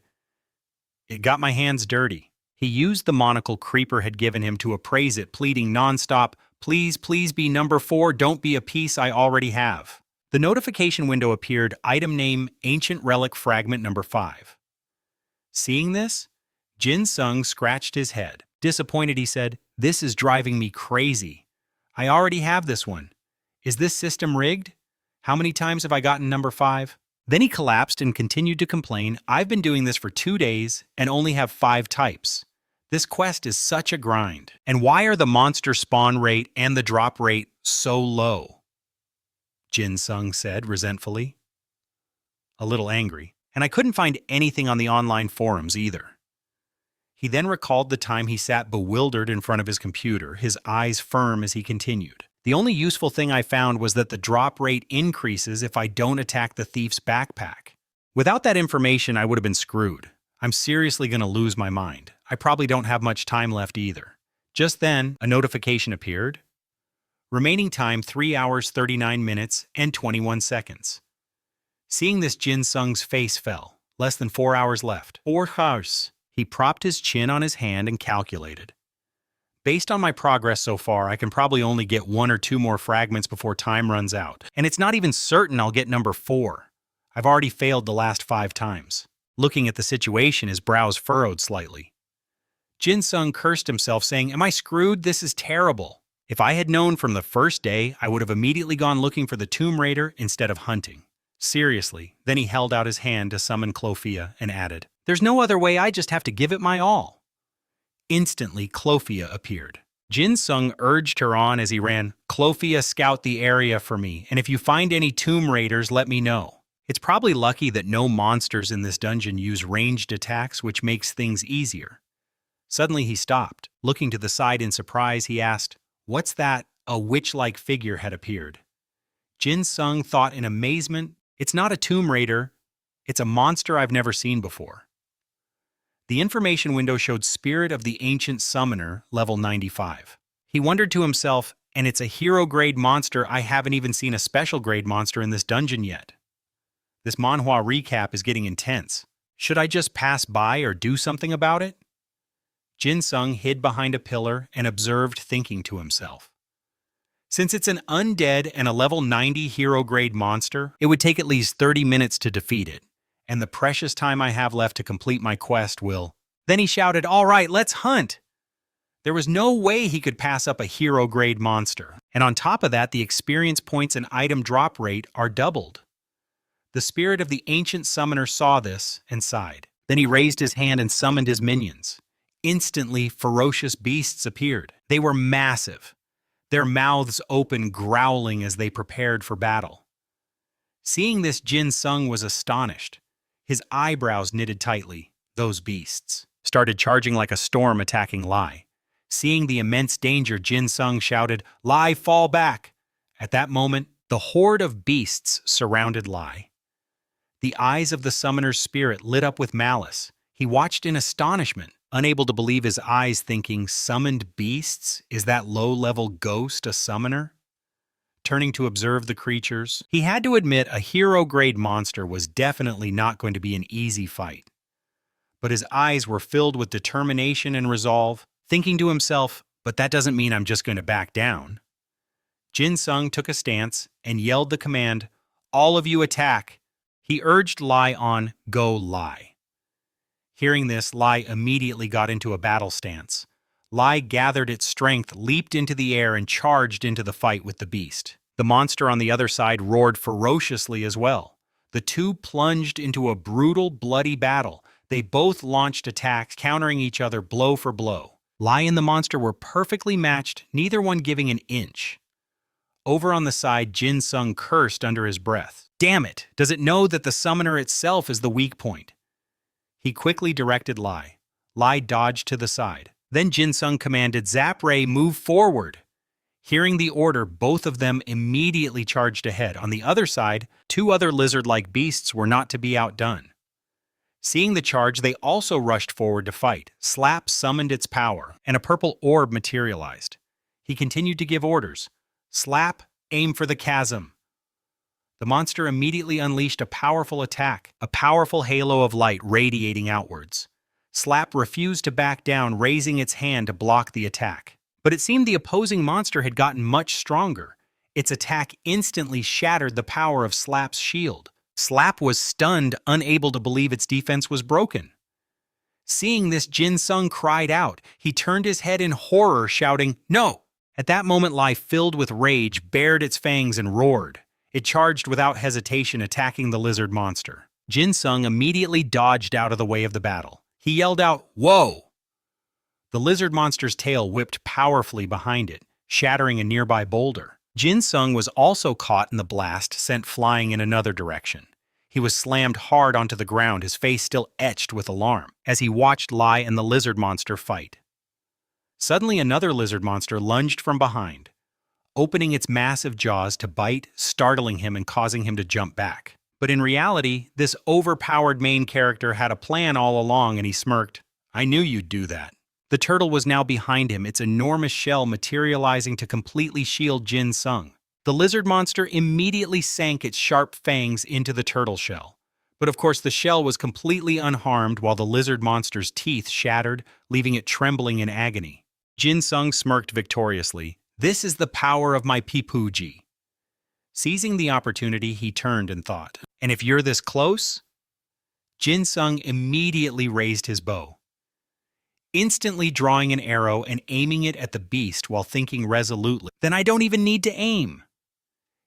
"It got my hands dirty." He used the monocle Creeper had given him to appraise it, pleading nonstop, "Please, please be number 4, don't be a piece I already have." The notification window appeared, item name, Ancient Relic Fragment number 5. Seeing this, Jin Sung scratched his head. Disappointed, he said, "This is driving me crazy. I already have this one. Is this system rigged? How many times have I gotten number 5? Then he collapsed and continued to complain, "I've been doing this for 2 days and only have 5 types. This quest is such a grind. And why are the monster spawn rate and the drop rate so low?" Jin Sung said resentfully. A little angry, "And I couldn't find anything on the online forums either." He then recalled the time he sat bewildered in front of his computer, his eyes firm as he continued. "The only useful thing I found was that the drop rate increases if I don't attack the thief's backpack. Without that information, I would have been screwed. I'm seriously going to lose my mind. I probably don't have much time left either." Just then, a notification appeared. Remaining time 3 hours 39 minutes and 21 seconds. Seeing this, Jin Sung's face fell. Less than 4 hours left. 4 hours. He propped his chin on his hand and calculated. Based on my progress so far, I can probably only get 1 or 2 more fragments before time runs out. And it's not even certain I'll get number 4. I've already failed the last 5 times. Looking at the situation, his brows furrowed slightly. Jinung cursed himself, saying, "Am I screwed? This is terrible." If I had known from the first day, I would have immediately gone looking for the Tomb Raider instead of hunting. Seriously. Then he held out his hand to summon Clofia and added, "There's no other way, I just have to give it my all." Instantly, Clofia appeared. Jinung urged her on as he ran, "Clofia, scout the area for me, and if you find any Tomb Raiders, let me know." It's probably lucky that no monsters in this dungeon use ranged attacks, which makes things easier. Suddenly he stopped. Looking to the side in surprise, he asked, "What's that?" A witch-like figure had appeared. Jinung thought in amazement, "It's not a Tomb Raider. It's a monster I've never seen before." The information window showed Spirit of the Ancient Summoner, level 95. He wondered to himself, and it's a hero-grade monster. I haven't even seen a special-grade monster in this dungeon yet. This manhwa recap is getting intense. Should I just pass by or do something about it? Jinung hid behind a pillar and observed, thinking to himself. Since it's an undead and a level 90 hero-grade monster, it would take at least 30 minutes to defeat it, and the precious time I have left to complete my quest will... Then he shouted, "All right, let's hunt!" There was no way he could pass up a hero-grade monster, and on top of that, the experience points and item drop rate are doubled. The Spirit of the Ancient Summoner saw this and sighed. Then he raised his hand and summoned his minions. Instantly, ferocious beasts appeared. They were massive, their mouths open, growling as they prepared for battle. Seeing this, Jinung was astonished. His eyebrows knitted tightly. Those beasts started charging like a storm, attacking Lai. Seeing the immense danger, Jinung shouted, "Lai, fall back!" At that moment, the horde of beasts surrounded Lai. The eyes of the summoner's spirit lit up with malice. He watched in astonishment, unable to believe his eyes, thinking, "Summoned beasts? Is that low-level ghost a summoner?" Turning to observe the creatures, he had to admit a hero-grade monster was definitely not going to be an easy fight. But his eyes were filled with determination and resolve, thinking to himself, "But that doesn't mean I'm just going to back down." Jinung took a stance and yelled the command, "All of you attack!" He urged Lai on, "Go Lai." Hearing this, Lai immediately got into a battle stance. Lai gathered its strength, leaped into the air, and charged into the fight with the beast. The monster on the other side roared ferociously as well. The two plunged into a brutal, bloody battle. They both launched attacks, countering each other blow for blow. Lai and the monster were perfectly matched, neither one giving an inch. Over on the side, Jinung cursed under his breath. "Damn it! Does it know that the summoner itself is the weak point?" He quickly directed Lai. Lai dodged to the side. Then Jinung commanded, "Zap Ray, move forward." Hearing the order, both of them immediately charged ahead. On the other side, 2 other lizard-like beasts were not to be outdone. Seeing the charge, they also rushed forward to fight. Slap summoned its power, and a purple orb materialized. He continued to give orders. "Slap, aim for the chasm." The monster immediately unleashed a powerful attack, a powerful halo of light radiating outwards. Slap refused to back down, raising its hand to block the attack. But it seemed the opposing monster had gotten much stronger. Its attack instantly shattered the power of Slap's shield. Slap was stunned, unable to believe its defense was broken. Seeing this, Jinung cried out. He turned his head in horror, shouting, "No!" At that moment, Lai, filled with rage, bared its fangs and roared. It charged without hesitation, attacking the lizard monster. Jinung immediately dodged out of the way of the battle. He yelled out, "Whoa!" The lizard monster's tail whipped powerfully behind it, shattering a nearby boulder. Jinung was also caught in the blast sent flying in another direction. He was slammed hard onto the ground, his face still etched with alarm, as he watched Lai and the lizard monster fight. Suddenly, another lizard monster lunged from behind, opening its massive jaws to bite, startling him and causing him to jump back. But in reality, this overpowered main character had a plan all along, and he smirked. "I knew you'd do that." The turtle was now behind him, its enormous shell materializing to completely shield Jinung. The lizard monster immediately sank its sharp fangs into the turtle shell. But of course, the shell was completely unharmed while the lizard monster's teeth shattered, leaving it trembling in agony. Jinsung smirked victoriously. This is the power of my Pipuji. Seizing the opportunity, he turned and thought, and if you're this close? Jinsung immediately raised his bow, instantly drawing an arrow and aiming it at the beast while thinking resolutely, then I don't even need to aim.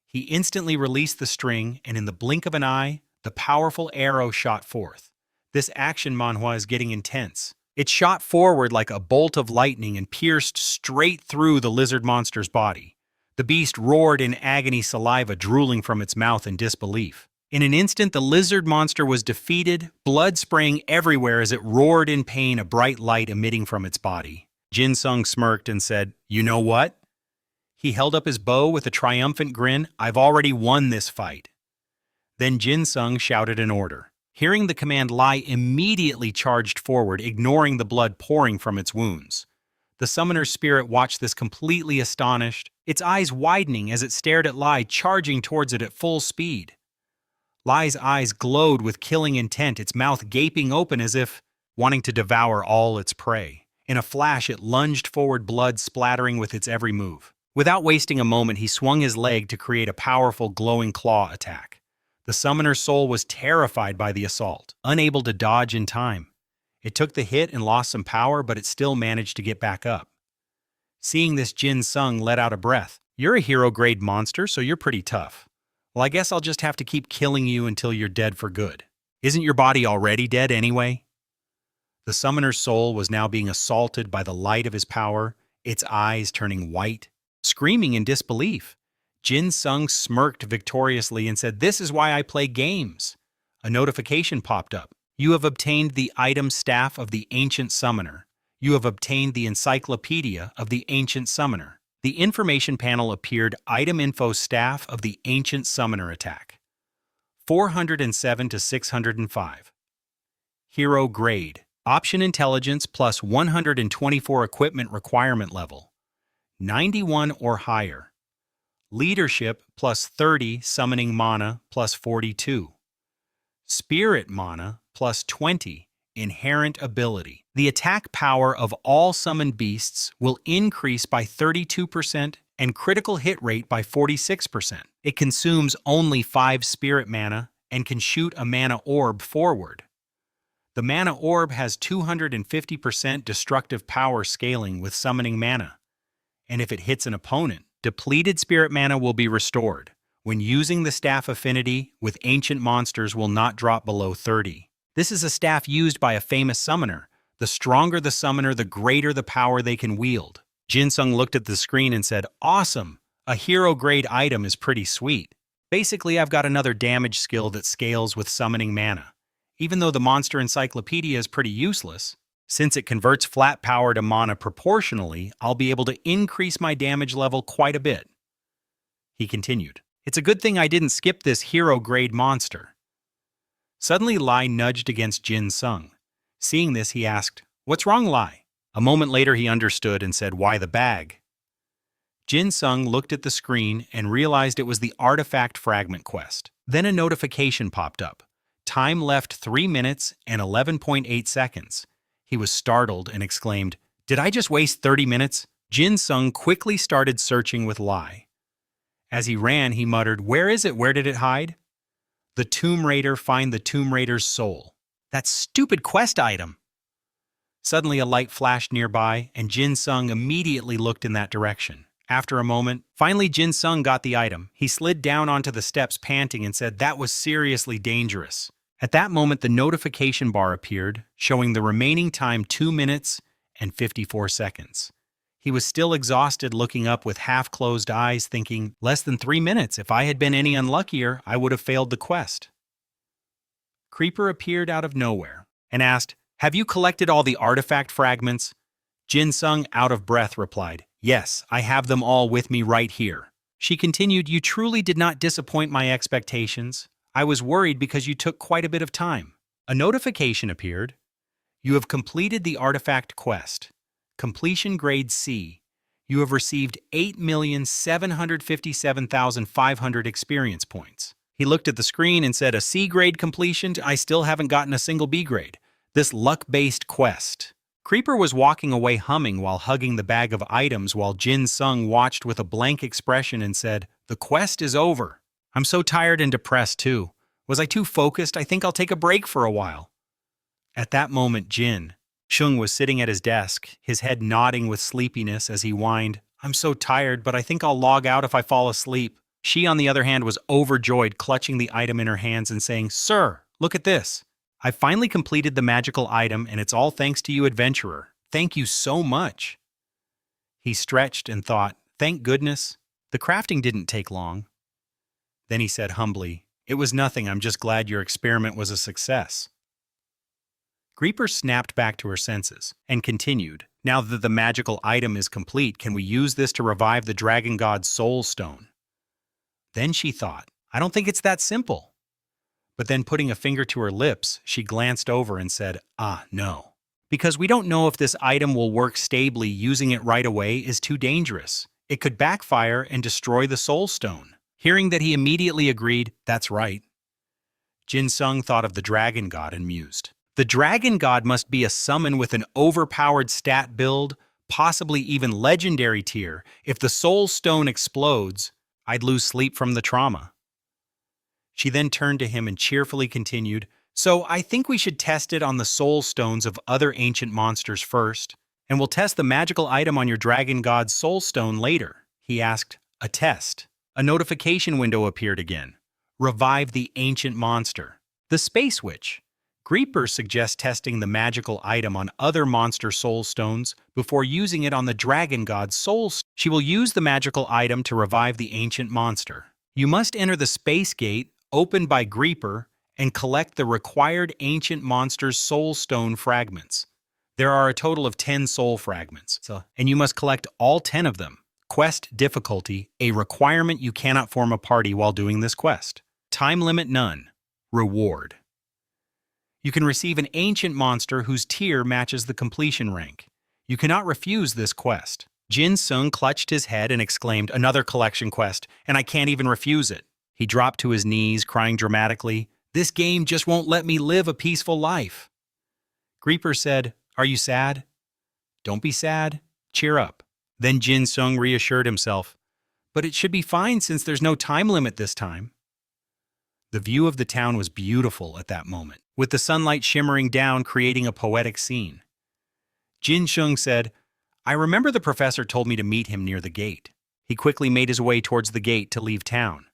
He instantly released the string, and in the blink of an eye, the powerful arrow shot forth. This action manhwa is getting intense. It shot forward like a bolt of lightning and pierced straight through the lizard monster's body. The beast roared in agony, saliva drooling from its mouth in disbelief. In an instant, the lizard monster was defeated, blood spraying everywhere as it roared in pain, a bright light emitting from its body. Jinsung smirked and said, "You know what?" He held up his bow with a triumphant grin. "I've already won this fight." Then Jinsung shouted an order. Hearing the command, Lai immediately charged forward, ignoring the blood pouring from its wounds. The summoner's spirit watched this completely astonished, its eyes widening as it stared at Lai, charging towards it at full speed. Lai's eyes glowed with killing intent, its mouth gaping open as if wanting to devour all its prey. In a flash, it lunged forward, blood splattering with its every move. Without wasting a moment, he swung his leg to create a powerful glowing claw attack. The summoner's soul was terrified by the assault, unable to dodge in time. It took the hit and lost some power, but it still managed to get back up. Seeing this, Jinsung let out a breath. "You're a hero-grade monster, so you're pretty tough. Well, I guess I'll just have to keep killing you until you're dead for good. Isn't your body already dead anyway?" The summoner's soul was now being assaulted by the light of his power, its eyes turning white. Screaming in disbelief, Jinsung smirked victoriously and said, "This is why I play games." A notification popped up. "You have obtained the item staff of the Ancient Summoner. You have obtained the encyclopedia of the Ancient Summoner." The information panel appeared. Item info staff of the Ancient Summoner attack. 407 to 605. Hero grade. Option intelligence plus 124 equipment requirement level. 91 or higher. Leadership plus 30 summoning mana plus 42. Spirit mana plus 20 inherent ability. The attack power of all summoned beasts will increase by 32% and critical hit rate by 46%. It consumes only 5 spirit mana and can shoot a mana orb forward. The mana orb has 250% destructive power scaling with summoning mana. And if it hits an opponent, depleted spirit mana will be restored. When using the staff affinity with ancient monsters will not drop below 30. This is a staff used by a famous summoner. The stronger the summoner, the greater the power they can wield. Jinsung looked at the screen and said, "Awesome! A hero-grade item is pretty sweet. Basically, I've got another damage skill that scales with summoning mana. Even though the monster encyclopedia is pretty useless, since it converts flat power to mana proportionally, I'll be able to increase my damage level quite a bit." He continued, "It's a good thing I didn't skip this hero-grade monster." Suddenly, Lai nudged against Jinsung. Seeing this, he asked, "What's wrong, Lai?" A moment later, he understood and said, "Why the bag?" Jinsung looked at the screen and realized it was the artifact fragment quest. Then a notification popped up. Time left 3 minutes and 11.8 seconds. He was startled and exclaimed, "Did I just waste 30 minutes? Jinsung quickly started searching with Lai. As he ran, he muttered, "Where is it? Where did it hide?" "The Tomb Raider, find the Tomb Raider's soul." That stupid quest item! Suddenly a light flashed nearby, and Jinsung immediately looked in that direction. After a moment, finally Jinsung got the item. He slid down onto the steps panting and said, "That was seriously dangerous." At that moment, the notification bar appeared, showing the remaining time 2 minutes and 54 seconds. He was still exhausted, looking up with half-closed eyes, thinking, "Less than 3 minutes. If I had been any unluckier, I would have failed the quest." Creeper appeared out of nowhere and asked, "Have you collected all the artifact fragments?" Jinsung, out of breath, replied, "Yes, I have them all with me right here." She continued, "You truly did not disappoint my expectations. I was worried because you took quite a bit of time." A notification appeared. "You have completed the artifact quest. Completion grade C. You have received 8,757,500 experience points." He looked at the screen and said, "A C grade completion? I still haven't gotten a single B grade. This luck-based quest." Creeper was walking away humming while hugging the bag of items while Jin Sung watched with a blank expression and said, "The quest is over. I'm so tired and depressed too. Was I too focused? I think I'll take a break for a while." At that moment, Jin Sung was sitting at his desk, his head nodding with sleepiness as he whined, "I'm so tired, but I think I'll log out if I fall asleep." She, on the other hand, was overjoyed, clutching the item in her hands and saying, "Sir, look at this. I finally completed the magical item, and it's all thanks to you, adventurer. Thank you so much." He stretched and thought, "Thank goodness." The crafting didn't take long. Then he said humbly, "It was nothing. I'm just glad your experiment was a success." Creeper snapped back to her senses and continued, "Now that the magical item is complete, can we use this to revive the dragon god's soul stone?" Then she thought, "I don't think it's that simple." But then putting a finger to her lips, she glanced over and said, "No. Because we don't know if this item will work stably. Using it right away is too dangerous. It could backfire and destroy the soul stone." Hearing that, he immediately agreed, "That's right." Jin Sung thought of the dragon god and mused. The dragon god must be a summon with an overpowered stat build, possibly even legendary tier. If the soul stone explodes, I'd lose sleep from the trauma. She then turned to him and cheerfully continued, "So I think we should test it on the soul stones of other ancient monsters first, and we'll test the magical item on your dragon god's soul stone later." He asked, "A test?" A notification window appeared again. "Revive the ancient monster." The Space Witch. Creeper suggests testing the magical item on other monster soul stones before using it on the dragon god's soul. She will use the magical item to revive the ancient monster. You must enter the space gate opened by Creeper and collect the required ancient monster's soul stone fragments. There are a total of 10 soul fragments, and you must collect all 10 of them. Quest difficulty, a requirement: you cannot form a party while doing this quest. Time limit none. Reward. You can receive an ancient monster whose tier matches the completion rank. You cannot refuse this quest. Jin Sung clutched his head and exclaimed, "Another collection quest, and I can't even refuse it." He dropped to his knees, crying dramatically, "This game just won't let me live a peaceful life." Creeper said, "Are you sad?" "Don't be sad. Cheer up." Then Jin Sung reassured himself, "But it should be fine since there's no time limit this time." The view of the town was beautiful at that moment, with the sunlight shimmering down, creating a poetic scene. Jin Sung said, "I remember the professor told me to meet him near the gate." He quickly made his way towards the gate to leave town.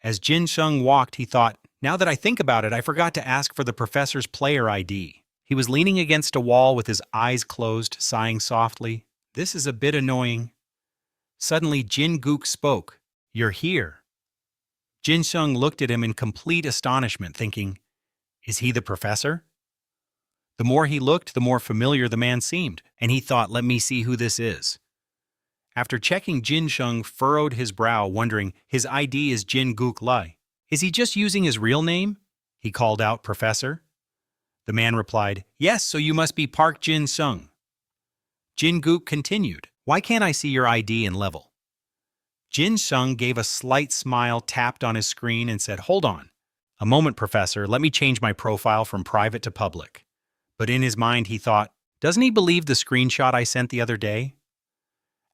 As Jin Sung walked, he thought, "Now that I think about it, I forgot to ask for the professor's player ID." He was leaning against a wall with his eyes closed, sighing softly. "This is a bit annoying." Suddenly, Jin Gook spoke. "You're here." Jin Sung looked at him in complete astonishment, thinking, "Is he the professor?" The more he looked, the more familiar the man seemed, and he thought, "Let me see who this is." After checking, Jin Sung furrowed his brow, wondering, his ID is Jin Gook Lai. Is he just using his real name? He called out, "Professor?" The man replied, "Yes, so you must be Park Jin Sung." Jin Gook continued, "Why can't I see your ID and level?" Jin Sung gave a slight smile, tapped on his screen, and said, "Hold on. A moment, Professor. Let me change my profile from private to public." But in his mind, he thought, "Doesn't he believe the screenshot I sent the other day?"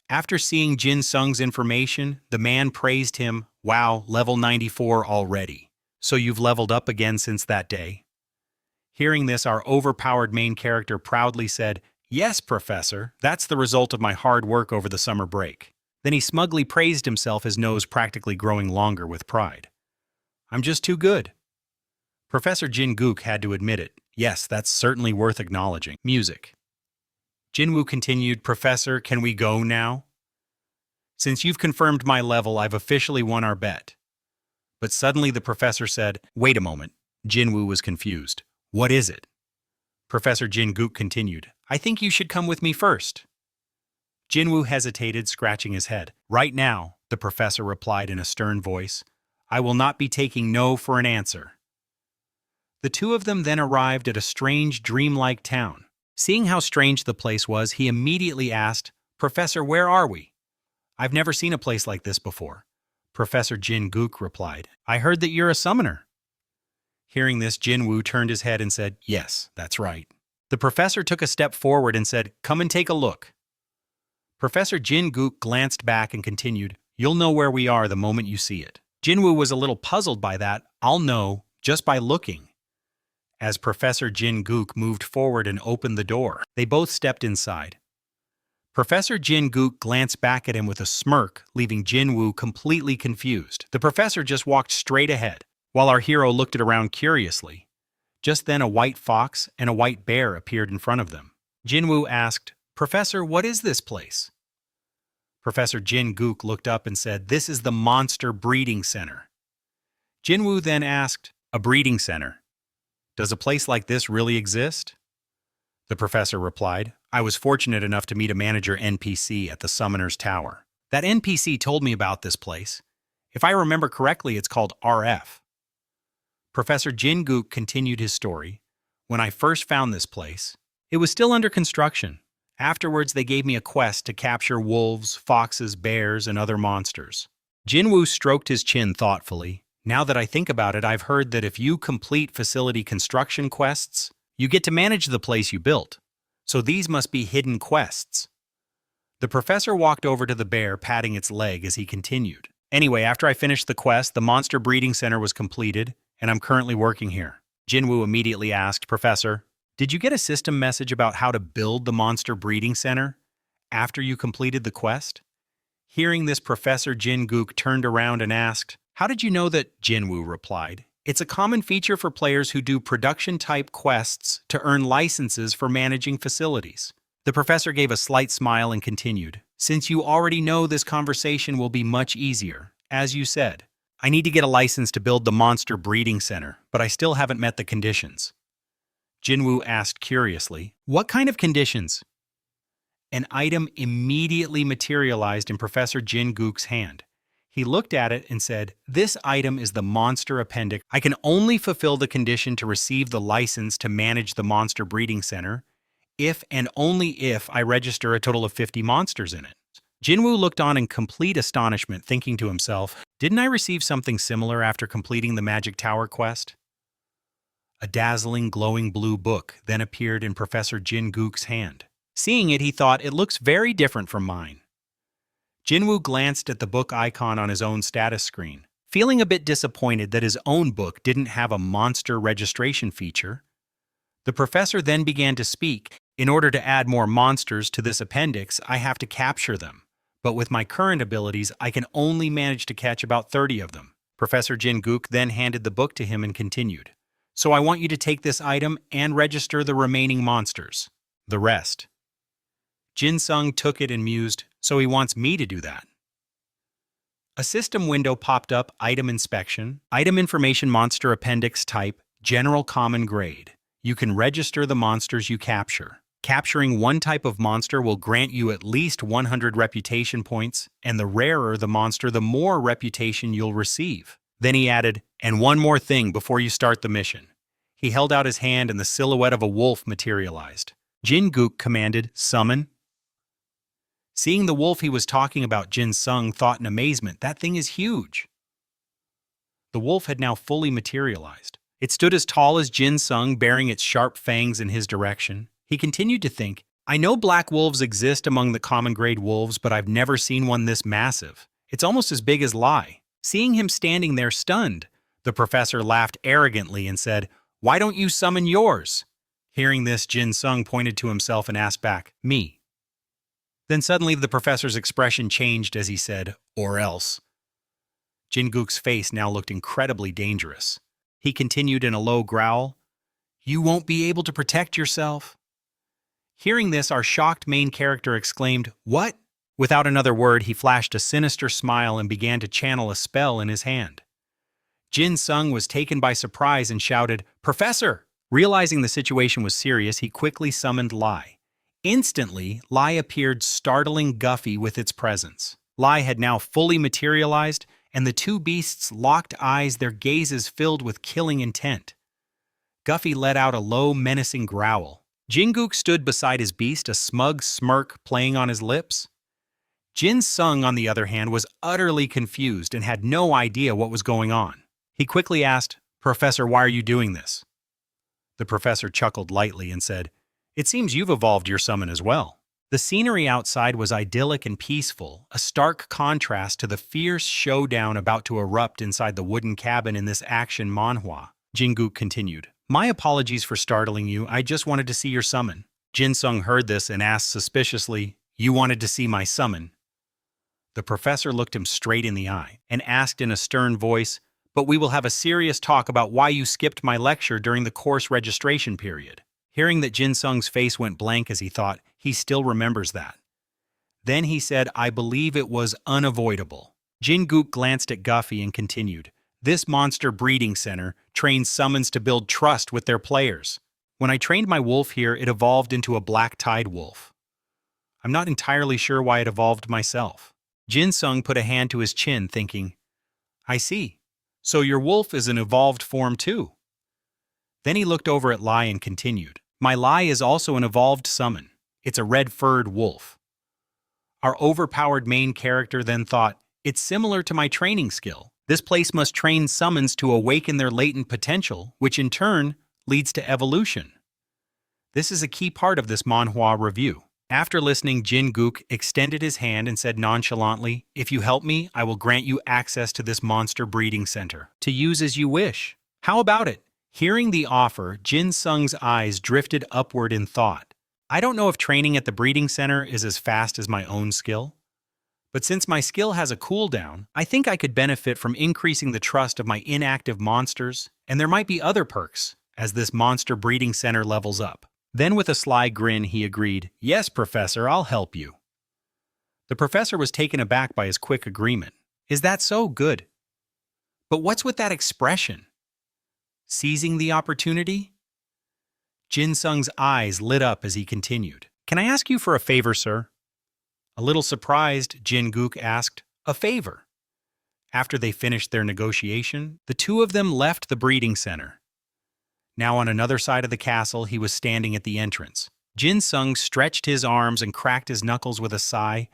After seeing Jin Sung's information, the man praised him. "Wow, level 94 already. So you've leveled up again since that day?" Hearing this, our overpowered main character proudly said, "Yes, Professor. That's the result of my hard work over the summer break." Then he smugly praised himself, his nose practically growing longer with pride. "I'm just too good." Professor Jin Gook had to admit it. "Yes, that's certainly worth acknowledging." Music. Jinwoo continued, "Professor, can we go now? Since you've confirmed my level, I've officially won our bet." But suddenly the professor said, "Wait a moment." Jinwoo was confused. "What is it?" Professor Jin Gook continued, "I think you should come with me first." Jinwoo hesitated, scratching his head. "Right now," the professor replied in a stern voice, "I will not be taking no for an answer." The two of them then arrived at a strange, dreamlike town. Seeing how strange the place was, he immediately asked, "Professor, where are we?" "I've never seen a place like this before." Professor Jin Gook replied, "I heard that you're a summoner." Hearing this, Jinwoo turned his head and said, "Yes, that's right." The professor took a step forward and said, "Come and take a look." Professor Jin-gook glanced back and continued, "You'll know where we are the moment you see it." Jinwoo was a little puzzled by that. "I'll know just by looking." As Professor Jin-gook moved forward and opened the door, they both stepped inside. Professor Jin-gook glanced back at him with a smirk, leaving Jinwoo completely confused. The professor just walked straight ahead, while our hero looked around curiously. Just then a white fox and a white bear appeared in front of them. Jinwoo asked, "Professor, what is this place?" Professor Jin-gook looked up and said, "This is the Monster Breeding Center." Jinwoo then asked, "A breeding center? Does a place like this really exist?" The professor replied, "I was fortunate enough to meet a manager NPC at the Summoner's Tower. That NPC told me about this place. If I remember correctly, it's called RF." Professor Jin-gook continued his story. "When I first found this place, it was still under construction. Afterwards, they gave me a quest to capture wolves, foxes, bears, and other monsters." Jinwoo stroked his chin thoughtfully. "Now that I think about it, I've heard that if you complete facility construction quests, you get to manage the place you built. So these must be hidden quests." The professor walked over to the bear, patting its leg as he continued. "Anyway, after I finished the quest, the Monster Breeding Center was completed, and I'm currently working here." Jinwoo immediately asked, "Professor, did you get a system message about how to build the Monster Breeding Center after you completed the quest?" Hearing this, Professor Jin-gook turned around and asked, "How did you know that?" Jinwoo replied, "It's a common feature for players who do production-type quests to earn licenses for managing facilities." The professor gave a slight smile and continued, "Since you already know, this conversation will be much easier. As you said, I need to get a license to build the Monster Breeding Center, but I still haven't met the conditions." Jinwoo asked curiously, "What kind of conditions?" An item immediately materialized in Professor Jin-gook's hand. He looked at it and said, "This item is the Monster Appendix. I can only fulfill the condition to receive the license to manage the Monster Breeding Center if and only if I register a total of 50 monsters in it." Jinwoo looked on in complete astonishment, thinking to himself, "Didn't I receive something similar after completing the Magic Tower quest?" A dazzling, glowing blue book then appeared in Professor Jin-gook's hand. Seeing it, he thought, "It looks very different from mine." Jinwoo glanced at the book icon on his own status screen, feeling a bit disappointed that his own book didn't have a monster registration feature. The professor then began to speak. "In order to add more monsters to this appendix, I have to capture them. But with my current abilities, I can only manage to catch about 30 of them." Professor Jin-gook then handed the book to him and continued, "So I want you to take this item and register the remaining monsters. The rest." Jin-sung took it and mused, "So he wants me to do that." A system window popped up. Item inspection. Item information, monster appendix type, general common grade. You can register the monsters you capture. Capturing one type of monster will grant you at least 100 reputation points, and the rarer the monster, the more reputation you'll receive. Then he added, "And one more thing before you start the mission." He held out his hand and the silhouette of a wolf materialized. Jin-gook commanded, "Summon." Seeing the wolf he was talking about, Jin-sung thought in amazement, "That thing is huge." The wolf had now fully materialized. It stood as tall as Jin-sung, bearing its sharp fangs in his direction. He continued to think, "I know black wolves exist among the common grade wolves, but I've never seen one this massive. It's almost as big as Lai." Seeing him standing there stunned, the professor laughed arrogantly and said, "Why don't you summon yours?" Hearing this, Jin-sung pointed to himself and asked back, "Me." Then suddenly the professor's expression changed as he said, "Or else." Jin-gook's face now looked incredibly dangerous. He continued in a low growl, "You won't be able to protect yourself." Hearing this, our shocked main character exclaimed, "What?" Without another word, he flashed a sinister smile and began to channel a spell in his hand. Jin-sung was taken by surprise and shouted, "Professor!" Realizing the situation was serious, he quickly summoned Lai. Instantly, Lai appeared, startling Guffy with its presence. Lai had now fully materialized, and the two beasts locked eyes, their gazes filled with killing intent. Guffy let out a low, menacing growl. Jin-gook stood beside his beast, a smug smirk playing on his lips. Jin-sung, on the other hand, was utterly confused and had no idea what was going on. He quickly asked, "Professor, why are you doing this?" The professor chuckled lightly and said, It seems you've evolved your summon as well. The scenery outside was idyllic and peaceful, a stark contrast to the fierce showdown about to erupt inside the wooden cabin in this action manhwa. Jingook continued. My apologies for startling you, I just wanted to see your summon. Jinsung heard this and asked suspiciously, You wanted to see my summon? The professor looked him straight in the eye and asked in a stern voice, But we will have a serious talk about why you skipped my lecture during the course registration period. Hearing that Jinsung's face went blank as he thought, he still remembers that. Then he said, I believe it was unavoidable. Jingook glanced at Guffey and continued, This monster breeding center trains summons to build trust with their players. When I trained my wolf here, it evolved into a black tide wolf. I'm not entirely sure why it evolved myself. Jinsung put a hand to his chin, thinking, I see. So your wolf is an evolved form too. Then he looked over at Lai and continued, My Lai is also an evolved summon. It's a red-furred wolf. Our overpowered main character then thought, It's similar to my training skill. This place must train summons to awaken their latent potential, which in turn leads to evolution. This is a key part of this manhwa review. After listening, Jingook extended his hand and said nonchalantly, If you help me, I will grant you access to this monster breeding center, to use as you wish. How about it? Hearing the offer, Jinsung's eyes drifted upward in thought. I don't know if training at the breeding center is as fast as my own skill, but since my skill has a cooldown, I think I could benefit from increasing the trust of my inactive monsters, and there might be other perks as this monster breeding center levels up. Then with a sly grin, he agreed, Yes, Professor, I'll help you. The professor was taken aback by his quick agreement. Is that so? Good. But what's with that expression? Seizing the opportunity? Jinsung's eyes lit up as he continued. Can I ask you for a favor, sir? A little surprised, Jingook asked, A favor? After they finished their negotiation, the two of them left the breeding center. Now on another side of the castle, he was standing at the entrance. Jinsung stretched his arms and cracked his knuckles with a sigh,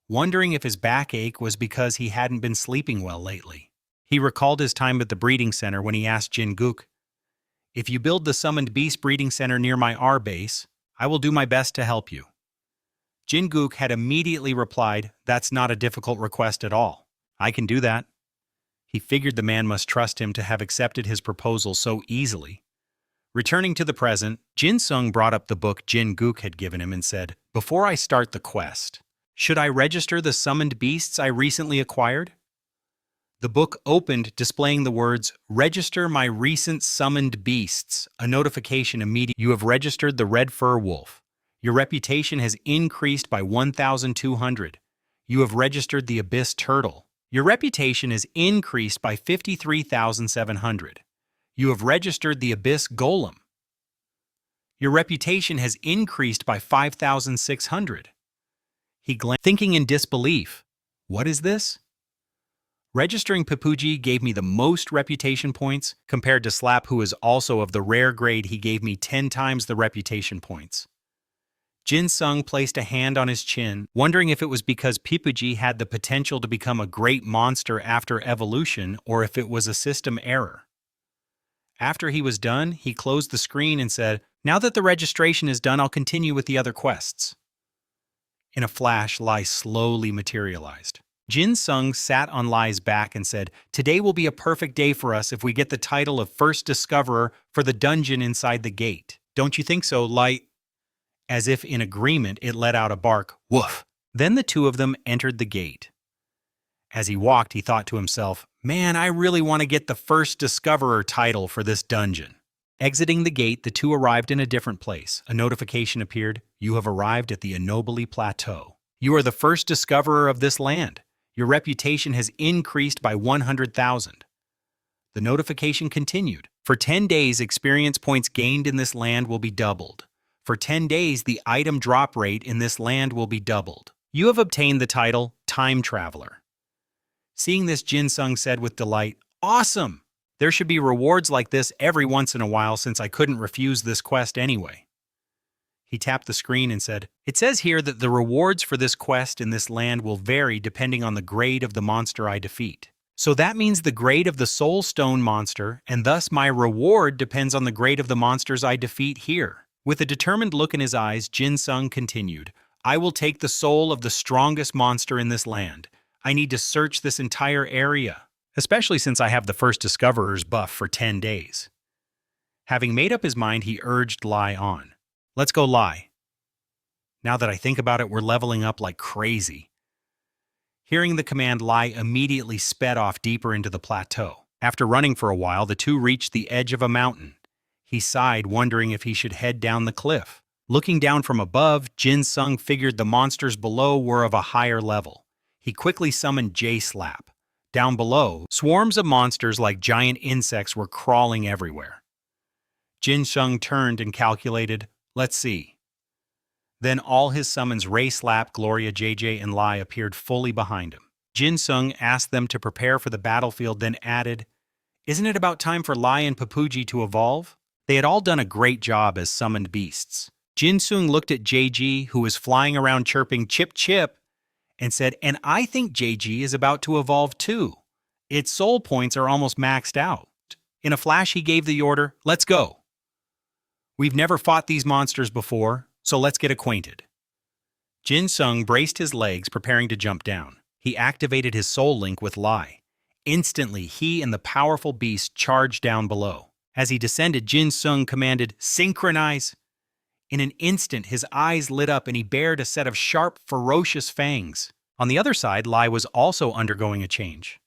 wondering if his backache was because he hadn't been sleeping well lately. He recalled his time at the breeding center when he asked Jingook, If you build the summoned beast breeding center near my R base, I will do my best to help you. Jingook had immediately replied, That's not a difficult request at all. I can do that. He figured the man must trust him to have accepted his proposal so easily. Returning to the present, Jinsung brought up the book Jingook had given him and said, Before I start the quest, should I register the summoned beasts I recently acquired? The book opened displaying the words, Register my recent summoned beasts. A notification immediately. You have registered the red fur wolf. Your reputation has increased by 1,200. You have registered the abyss turtle. Your reputation is increased by 53,700. You have registered the abyss golem. Your reputation has increased by 5,600. He glanced, thinking in disbelief. What is this? Registering Papuji gave me the most reputation points, compared to Slap, who is also of the rare grade. He gave me 10 times the reputation points. Jinsung placed a hand on his chin, wondering if it was because Papuji had the potential to become a great monster after evolution or if it was a system error. After he was done, he closed the screen and said, Now that the registration is done, I'll continue with the other quests. In a flash, Lai slowly materialized. Jinsung sat on Lai's back and said, Today will be a perfect day for us if we get the title of First Discoverer for the dungeon inside the gate. Don't you think so, Lai? As if in agreement, it let out a bark, Woof! Then the two of them entered the gate. As he walked, he thought to himself, Man, I really want to get the First Discoverer title for this dungeon. Exiting the gate, the two arrived in a different place. A notification appeared, You have arrived at the Anobili Plateau. You are the first discoverer of this land. Your reputation has increased by 100,000. The notification continued. For 10 days, experience points gained in this land will be doubled. For 10 days, the item drop rate in this land will be doubled. You have obtained the title Time Traveler. Seeing this, Jinsung said with delight, Awesome! There should be rewards like this every once in a while since I couldn't refuse this quest anyway. He tapped the screen and said, It says here that the rewards for this quest in this land will vary depending on the grade of the monster I defeat. So that means the grade of the Soul Stone monster, and thus my reward depends on the grade of the monsters I defeat here. With a determined look in his eyes, Jinung continued, I will take the soul of the strongest monster in this land. I need to search this entire area, especially since I have the first discoverer's buff for 10 days. Having made up his mind, he urged Lai on. Let's go, Lai. Now that I think about it, we're leveling up like crazy. Hearing the command, Lai immediately sped off deeper into the plateau. After running for a while, the two reached the edge of a mountain. He sighed, wondering if he should head down the cliff. Looking down from above, Jinung figured the monsters below were of a higher level. He quickly summoned J-Slap. Down below, swarms of monsters like giant insects were crawling everywhere. Jinung turned and calculated, let's see. Then all his summons Ray-Slap, Gloria, JJ, and Lai appeared fully behind him. Jinung asked them to prepare for the battlefield, then added, Isn't it about time for Lai and Papuji to evolve? They had all done a great job as summoned beasts. Jinung looked at JG, who was flying around chirping chip chip, and said, And I think JG is about to evolve too. Its soul points are almost maxed out. In a flash, he gave the order, Let's go. We've never fought these monsters before, so let's get acquainted. Jinung braced his legs, preparing to jump down. He activated his soul link with Lai. Instantly, he and the powerful beast charged down below. As he descended, Jinung commanded, Synchronize! In an instant, his eyes lit up and he bared a set of sharp, ferocious fangs. On the other side, Lai was also undergoing a change.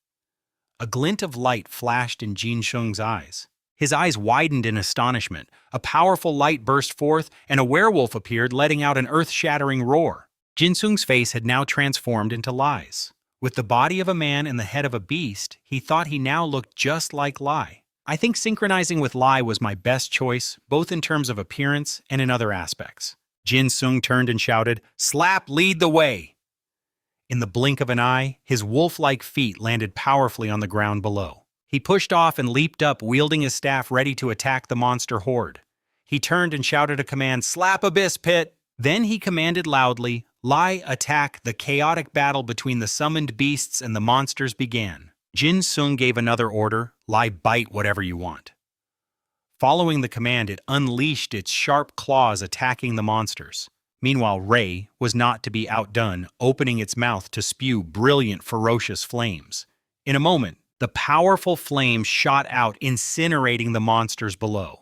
A glint of light flashed in Jinung's eyes. His eyes widened in astonishment. A powerful light burst forth, and a werewolf appeared, letting out an earth-shattering roar. Jinung's face had now transformed into Lai's. With the body of a man and the head of a beast, he thought he now looked just like Lai. I think synchronizing with Lai was my best choice, both in terms of appearance and in other aspects. Jinung turned and shouted, Slap, lead the way! In the blink of an eye, his wolf-like feet landed powerfully on the ground below. He pushed off and leaped up, wielding his staff ready to attack the monster horde. He turned and shouted a command, Slap Abyss Pit! Then he commanded loudly, Lai, attack! The chaotic battle between the summoned beasts and the monsters began. Jinung gave another order, Lai, bite whatever you want. Following the command, it unleashed its sharp claws, attacking the monsters. Meanwhile, Ray was not to be outdone, opening its mouth to spew brilliant, ferocious flames. In a moment, the powerful flames shot out, incinerating the monsters below.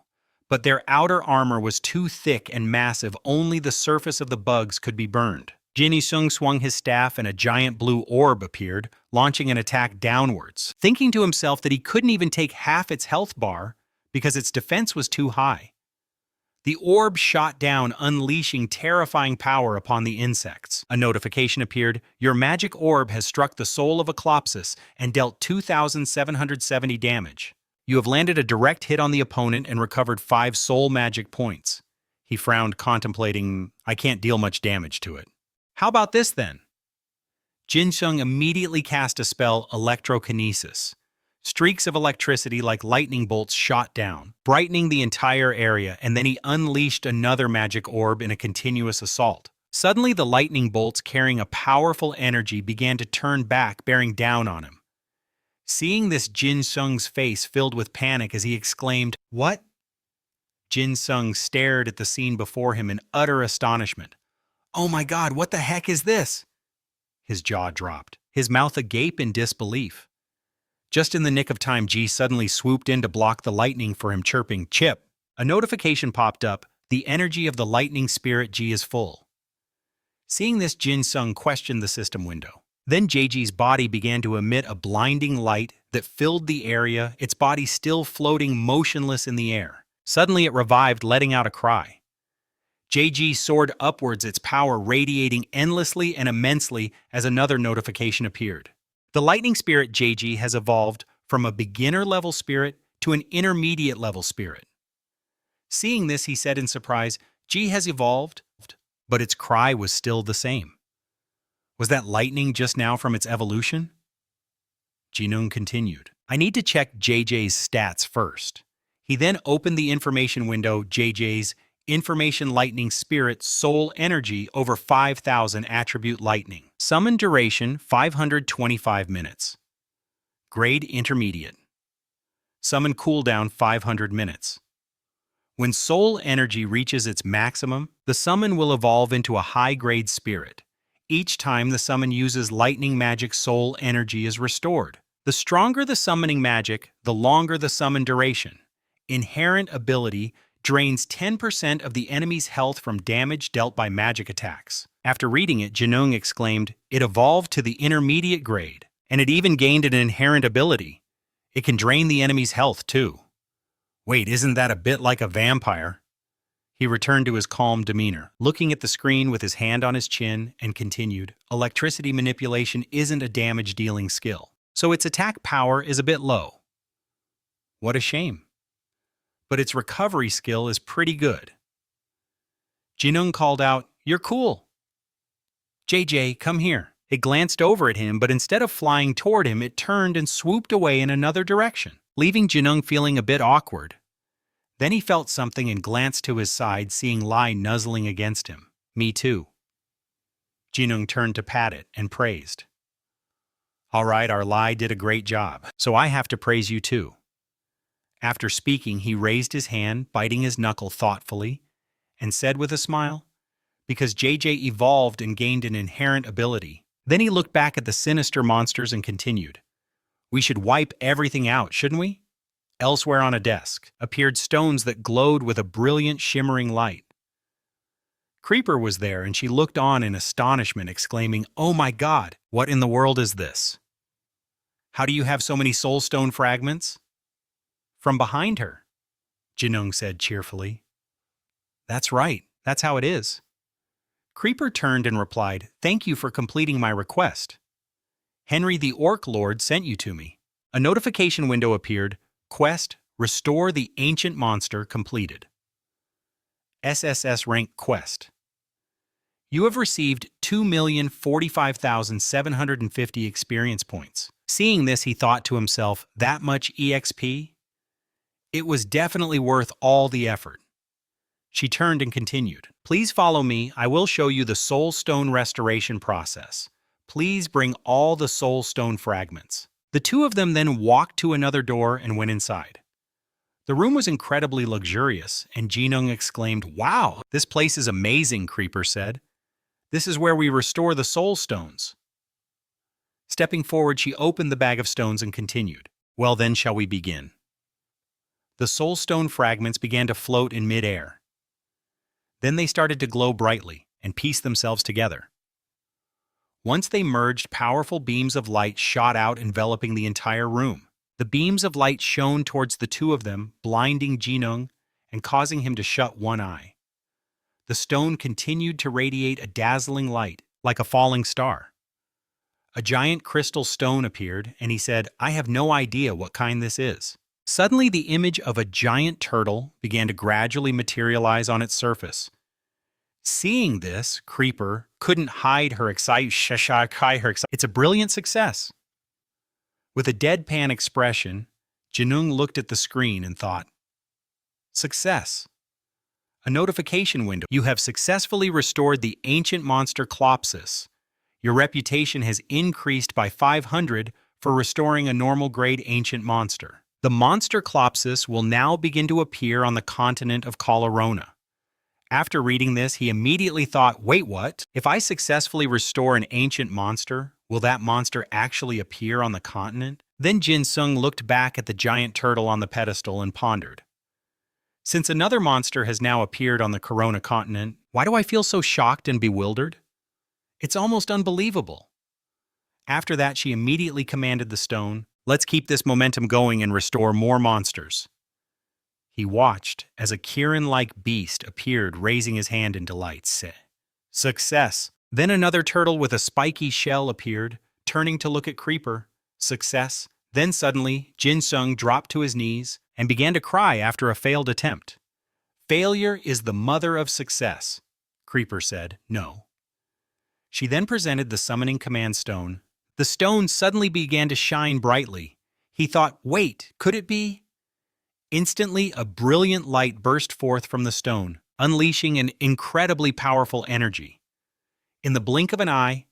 But their outer armor was too thick and massive, only the surface of the bugs could be burned. Jinung swung his staff and a giant blue orb appeared, launching an attack downwards, thinking to himself that he couldn't even take half its health bar because its defense was too high. The orb shot down, unleashing terrifying power upon the insects. A notification appeared, Your magic orb has struck the soul of Eclopsis and dealt 2,770 damage. You have landed a direct hit on the opponent and recovered 5 soul magic points. He frowned, contemplating, I can't deal much damage to it. How about this then? Jinung immediately cast a spell, Electrokinesis. Streaks of electricity like lightning bolts shot down, brightening the entire area, and then he unleashed another magic orb in a continuous assault. Suddenly, the lightning bolts carrying a powerful energy began to turn back, bearing down on him. Seeing this, Jinung's face filled with panic as he exclaimed, What? Jinung stared at the scene before him in utter astonishment. Oh my God, what the heck is this? His jaw dropped, his mouth agape in disbelief. Just in the nick of time, Ji suddenly swooped in to block the lightning for him, chirping, Chip. A notification popped up, the energy of the lightning spirit Ji is full. Seeing this, Jinung questioned the system window. Then JG's body began to emit a blinding light that filled the area, its body still floating motionless in the air. Suddenly it revived, letting out a cry. JG soared upwards, its power radiating endlessly and immensely as another notification appeared. The lightning spirit JG has evolved from a beginner-level spirit to an intermediate-level spirit. Seeing this, he said in surprise, G has evolved, but its cry was still the same. Was that lightning just now from its evolution? Jinung continued, I need to check JJ's stats first. He then opened the information window, JJ's Information Lightning Spirit Soul Energy over 5,000 Attribute Lightning. Summon duration 525 minutes. Grade Intermediate. Summon cooldown 500 minutes. When soul energy reaches its maximum, the summon will evolve into a high-grade spirit. Each time the summon uses lightning magic, soul energy is restored. The stronger the summoning magic, the longer the summon duration. Inherent ability drains 10% of the enemy's health from damage dealt by magic attacks. After reading it, Jinung exclaimed, "It evolved to the intermediate grade, and it even gained an inherent ability. It can drain the enemy's health, too." Wait, isn't that a bit like a vampire? He returned to his calm demeanor, looking at the screen with his hand on his chin, and continued, "Electricity manipulation isn't a damage-dealing skill, so its attack power is a bit low." What a shame. But its recovery skill is pretty good. Jinung called out, "You're cool." "JJ, come here." It glanced over at him, but instead of flying toward him, it turned and swooped away in another direction, leaving Jinung feeling a bit awkward. Then he felt something and glanced to his side, seeing Lai nuzzling against him. "Me too." Jinung turned to pat it and praised. "All right, our Lai did a great job, so I have to praise you too." After speaking, he raised his hand, biting his knuckle thoughtfully, and said with a smile, "Because JJ evolved and gained an inherent ability." Then he looked back at the sinister monsters and continued, "We should wipe everything out, shouldn't we?" Elsewhere on a desk appeared stones that glowed with a brilliant, shimmering light. Creeper was there, and she looked on in astonishment, exclaiming, "Oh my God, what in the world is this? How do you have so many soulstone fragments?" "From behind her," Jinung said cheerfully. "That's right, that's how it is." Creeper turned and replied, "Thank you for completing my request. Henry the Orc Lord sent you to me." A notification window appeared. Quest: Restore the Ancient Monster completed. SSS rank quest. You have received 2,045,750 experience points. Seeing this, he thought to himself, that much EXP? It was definitely worth all the effort. She turned and continued, "Please follow me. I will show you the Soul Stone restoration process. Please bring all the Soul Stone fragments." The two of them then walked to another door and went inside. The room was incredibly luxurious, and Jinung exclaimed, "Wow, this place is amazing," Creeper said. "This is where we restore the Soul Stones." Stepping forward, she opened the bag of stones and continued, "Well then, shall we begin?" The Soul Stone fragments began to float in mid-air. Then they started to glow brightly and piece themselves together. Once they merged, powerful beams of light shot out, enveloping the entire room. The beams of light shone towards the two of them, blinding Jinung and causing him to shut one eye. The stone continued to radiate a dazzling light, like a falling star. A giant crystal stone appeared, and he said, "I have no idea what kind this is." Suddenly, the image of a giant turtle began to gradually materialize on its surface. Seeing this, Creeper couldn't hide her excitement. It's a brilliant success. With a deadpan expression, Jinung looked at the screen and thought, "Success." A notification window. You have successfully restored the ancient monster Clopsis. Your reputation has increased by 500 for restoring a normal grade ancient monster. The monster Clopsis will now begin to appear on the continent of Colorona. After reading this, he immediately thought, wait, what? If I successfully restore an ancient monster, will that monster actually appear on the continent? Then Jinsung looked back at the giant turtle on the pedestal and pondered. Since another monster has now appeared on the Corona continent, why do I feel so shocked and bewildered? It's almost unbelievable. After that, she immediately commanded the stone, "Let's keep this momentum going and restore more monsters." He watched as a Kirin-like beast appeared, raising his hand in delight. Success. Then another turtle with a spiky shell appeared, turning to look at Creeper. Success. Then suddenly, Jinsung dropped to his knees and began to cry after a failed attempt. "Failure is the mother of success," Creeper said. "No." She then presented the summoning command stone. The stone suddenly began to shine brightly. He thought, wait, could it be? Instantly, a brilliant light burst forth from the stone, unleashing an incredibly powerful energy. In the blink of an eye,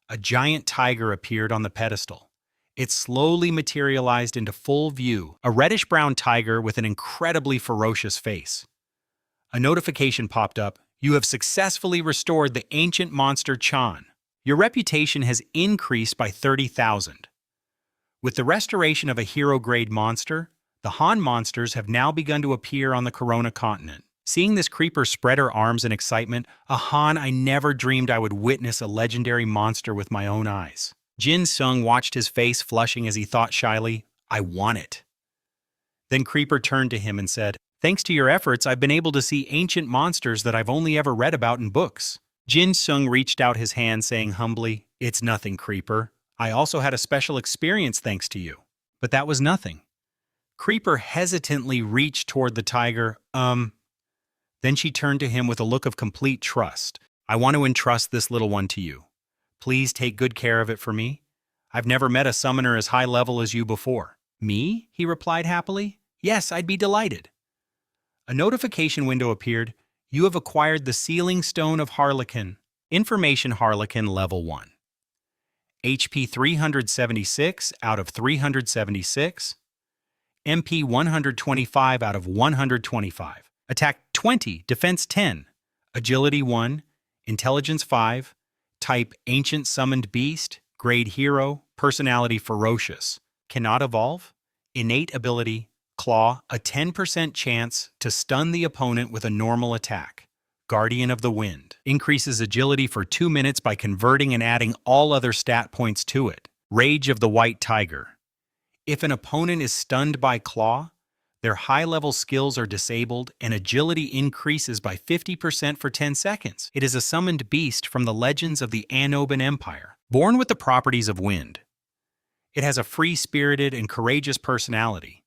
a giant tiger appeared on the pedestal. It slowly materialized into full view, a reddish-brown tiger with an incredibly ferocious face. A notification popped up. You have successfully restored the ancient monster Chan. Your reputation has increased by 30,000. With the restoration of a hero-grade monster, the Han monsters have now begun to appear on the Corona continent. Seeing this creeper spread her arms in excitement, a Han I never dreamed I would witness a legendary monster with my own eyes. Jinung watched his face flushing as he thought shyly, I want it. Then Creeper turned to him and said, thanks to your efforts, I've been able to see ancient monsters that I've only ever read about in books. Jinung reached out his hand saying humbly, it's nothing, Creeper. I also had a special experience thanks to you. But that was nothing. Creeper hesitantly reached toward the tiger, Then she turned to him with a look of complete trust. I want to entrust this little one to you. Please take good care of it for me. I've never met a summoner as high level as you before. Me? He replied happily. Yes, I'd be delighted. A notification window appeared. You have acquired the Sealing Stone of Harlequin. Information Harlequin Level 1. HP 376 out of 376. MP 125 out of 125. Attack 20, Defense 10. Agility 1. Intelligence 5. Type Ancient Summoned Beast. Grade Hero. Personality Ferocious. Cannot evolve. Innate ability. Claw, a 10% chance to stun the opponent with a normal attack. Guardian of the Wind. Increases agility for 2 minutes by converting and adding all other stat points to it. Rage of the White Tiger. If an opponent is stunned by Claw, their high-level skills are disabled and agility increases by 50% for 10 seconds. It is a summoned beast from the legends of the Anoban Empire, born with the properties of wind. It has a free-spirited and courageous personality.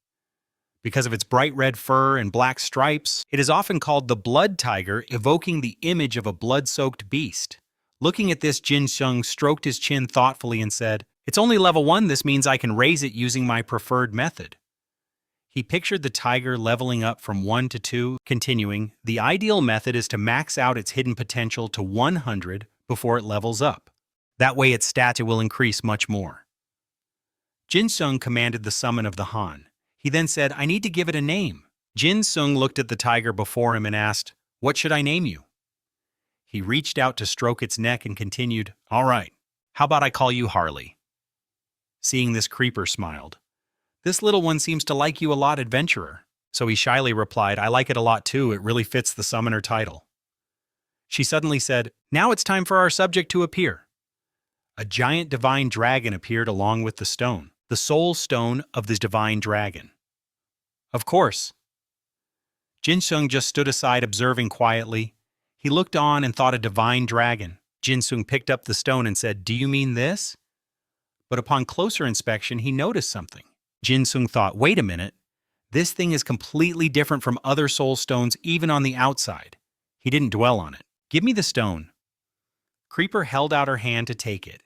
Because of its bright red fur and black stripes, it is often called the Blood Tiger, evoking the image of a blood-soaked beast. Looking at this, Jinung stroked his chin thoughtfully and said, it's only level 1, this means I can raise it using my preferred method. He pictured the tiger leveling up from 1 to 2, continuing, the ideal method is to max out its hidden potential to 100 before it levels up. That way its stats will increase much more. Jinung commanded the summon of the Han. He then said, I need to give it a name. Jinung looked at the tiger before him and asked, what should I name you? He reached out to stroke its neck and continued, all right, how about I call you Harley? Seeing this, Creeper smiled. This little one seems to like you a lot, adventurer. So he shyly replied, I like it a lot too, it really fits the summoner title. She suddenly said, now it's time for our subject to appear. A giant divine dragon appeared along with the stone, the soul stone of the divine dragon. Of course. Jinung just stood aside observing quietly. He looked on and thought a divine dragon. Jinung picked up the stone and said, do you mean this? But upon closer inspection, he noticed something. Jinung thought, wait a minute. This thing is completely different from other soul stones even on the outside. He didn't dwell on it. Give me the stone. Creeper held out her hand to take it.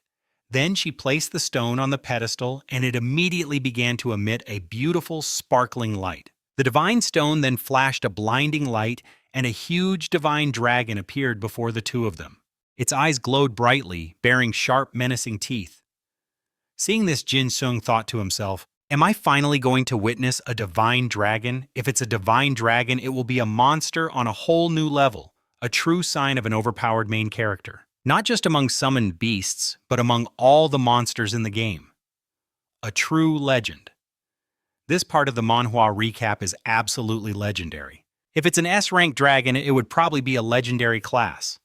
Then she placed the stone on the pedestal and it immediately began to emit a beautiful, sparkling light. The divine stone then flashed a blinding light and a huge divine dragon appeared before the two of them. Its eyes glowed brightly, bearing sharp, menacing teeth. Seeing this, Jinung thought to himself, am I finally going to witness a divine dragon? If it's a divine dragon, it will be a monster on a whole new level, a true sign of an overpowered main character. Not just among summoned beasts, but among all the monsters in the game. A true legend. This part of the manhwa recap is absolutely legendary. If it's an S-rank dragon, it would probably be a legendary class.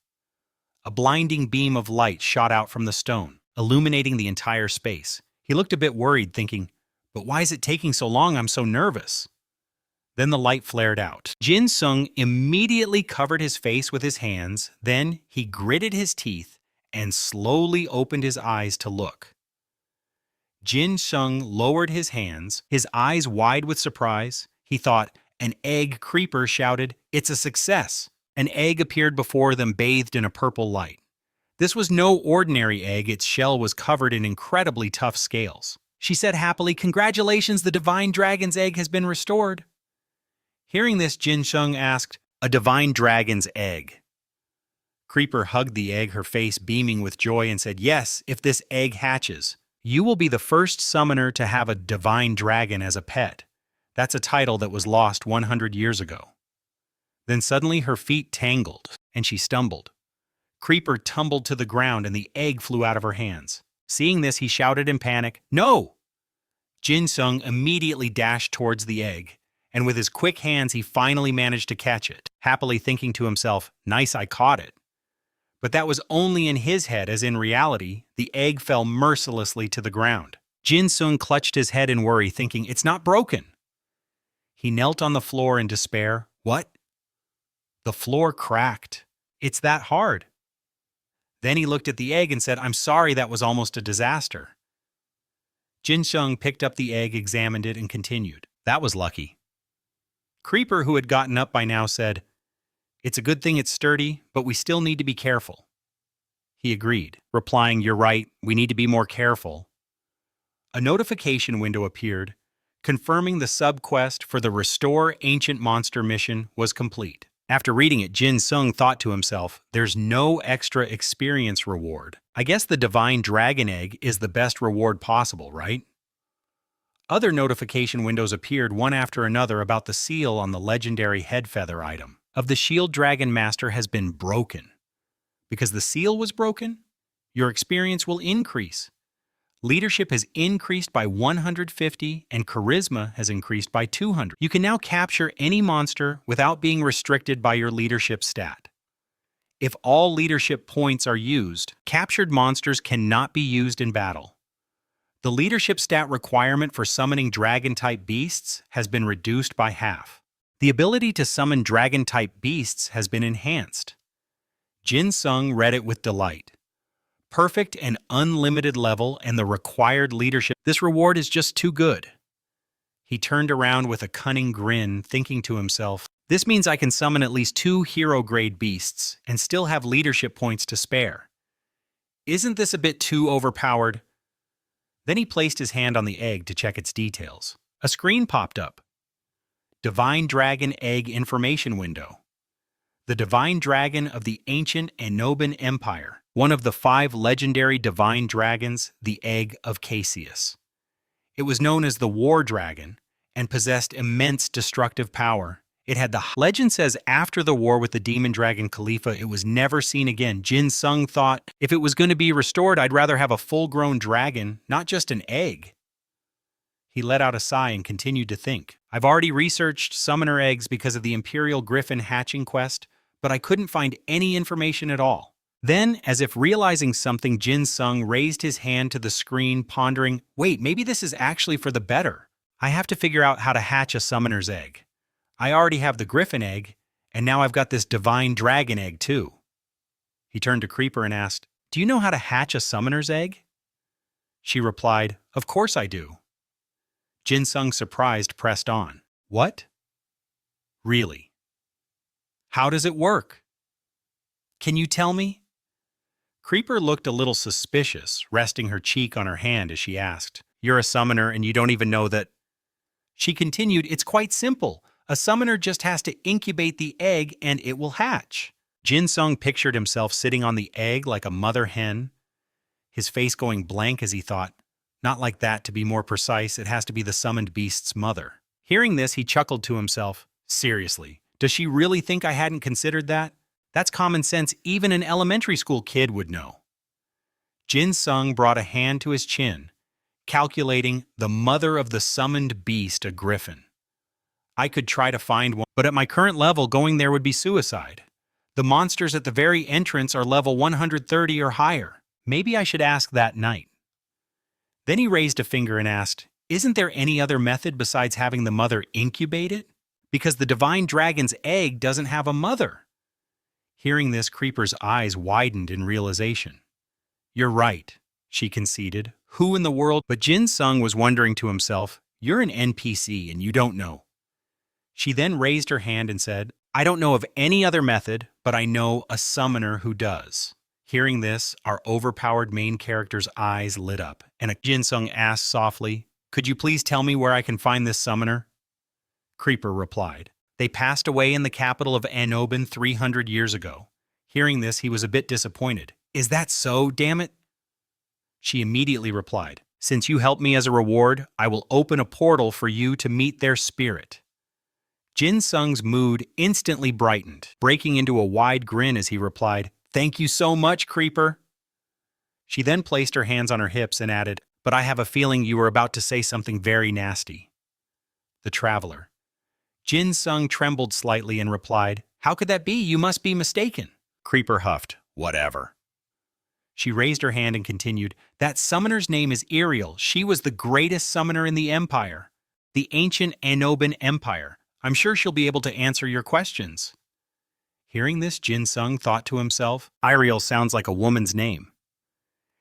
A blinding beam of light shot out from the stone, illuminating the entire space. He looked a bit worried, thinking, but why is it taking so long? I'm so nervous. Then the light flared out. Jinung immediately covered his face with his hands, then he gritted his teeth and slowly opened his eyes to look. Jinung lowered his hands, his eyes wide with surprise. He thought, an egg. Creeper shouted, it's a success. An egg appeared before them bathed in a purple light. This was no ordinary egg, its shell was covered in incredibly tough scales. She said happily, congratulations, the divine dragon's egg has been restored. Hearing this, Jinung asked, a divine dragon's egg. Creeper hugged the egg, her face beaming with joy, and said, yes, if this egg hatches, you will be the first summoner to have a divine dragon as a pet. That's a title that was lost 100 years ago. Then suddenly her feet tangled, and she stumbled. Creeper tumbled to the ground and the egg flew out of her hands. Seeing this, he shouted in panic, "No!" Jinung immediately dashed towards the egg, and with his quick hands he finally managed to catch it, happily thinking to himself, "Nice, I caught it." But that was only in his head, as in reality, the egg fell mercilessly to the ground. Jinung clutched his head in worry, thinking, "It's not broken." He knelt on the floor in despair. What? The floor cracked. It's that hard. Then he looked at the egg and said, "I'm sorry, that was almost a disaster." Jinung picked up the egg, examined it, and continued, "That was lucky." Creeper, who had gotten up by now, said, "It's a good thing it's sturdy, but we still need to be careful." He agreed, replying, "You're right, we need to be more careful." A notification window appeared, confirming the sub-quest for the Restore Ancient Monster mission was complete. After reading it, Jinung thought to himself, "There's no extra experience reward. I guess the Divine Dragon Egg is the best reward possible, right?" Other notification windows appeared one after another about the seal on the legendary head feather item of the Shield Dragon Master has been broken. Because the seal was broken, your experience will increase. Leadership has increased by 150 and Charisma has increased by 200. You can now capture any monster without being restricted by your leadership stat. If all leadership points are used, captured monsters cannot be used in battle. The leadership stat requirement for summoning dragon-type beasts has been reduced by half. The ability to summon dragon-type beasts has been enhanced. Jinung read it with delight. Perfect and unlimited level and the required leadership. This reward is just too good. He turned around with a cunning grin, thinking to himself, "This means I can summon at least 2 hero-grade beasts and still have leadership points to spare. Isn't this a bit too overpowered?" Then he placed his hand on the egg to check its details. A screen popped up. Divine Dragon Egg Information Window. The Divine Dragon of the Ancient Enoban Empire, one of the 5 legendary divine dragons, the Egg of Cassius. It was known as the War Dragon and possessed immense destructive power. It had the legend says after the war with the demon dragon Khalifa, it was never seen again. Jinung thought, if it was going to be restored, I'd rather have a full-grown dragon, not just an egg. He let out a sigh and continued to think. I've already researched summoner eggs because of the Imperial Griffin hatching quest, but I couldn't find any information at all. Then, as if realizing something, Jinung raised his hand to the screen, pondering, wait, maybe this is actually for the better. I have to figure out how to hatch a summoner's egg. I already have the Griffin egg, and now I've got this Divine Dragon egg too. He turned to Creeper and asked, "Do you know how to hatch a summoner's egg?" She replied, "Of course I do." Jinung, surprised, pressed on. "What? Really? How does it work? Can you tell me?" Creeper looked a little suspicious, resting her cheek on her hand as she asked, "You're a summoner and you don't even know that..." She continued, "It's quite simple. A summoner just has to incubate the egg and it will hatch." Jinung pictured himself sitting on the egg like a mother hen, his face going blank as he thought, not like that, to be more precise, it has to be the summoned beast's mother. Hearing this, he chuckled to himself, "Seriously, does she really think I hadn't considered that? That's common sense even an elementary school kid would know." Jinung brought a hand to his chin, calculating the mother of the summoned beast, a griffin. I could try to find one, but at my current level, going there would be suicide. The monsters at the very entrance are level 130 or higher. Maybe I should ask that knight. Then he raised a finger and asked, "Isn't there any other method besides having the mother incubate it? Because the Divine Dragon's egg doesn't have a mother." Hearing this, Creeper's eyes widened in realization. "You're right," she conceded. "Who in the world?" But Jinung was wondering to himself, "You're an NPC and you don't know." She then raised her hand and said, "I don't know of any other method, but I know a summoner who does." Hearing this, our overpowered main character's eyes lit up, and Jinung asked softly, "Could you please tell me where I can find this summoner?" Creeper replied, "They passed away in the capital of Enoban 300 years ago." Hearing this, he was a bit disappointed. "Is that so, damn it?" She immediately replied, "Since you helped me as a reward, I will open a portal for you to meet their spirit." Jin Sung's mood instantly brightened, breaking into a wide grin as he replied, "Thank you so much, Creeper." She then placed her hands on her hips and added, "But I have a feeling you were about to say something very nasty." The traveler. Jin Sung trembled slightly and replied, "How could that be? You must be mistaken." Creeper huffed, "Whatever." She raised her hand and continued, "That summoner's name is Ariel. She was the greatest summoner in the Empire. The ancient Anoban Empire. I'm sure she'll be able to answer your questions." Hearing this, Jin Sung thought to himself, "Ariel sounds like a woman's name."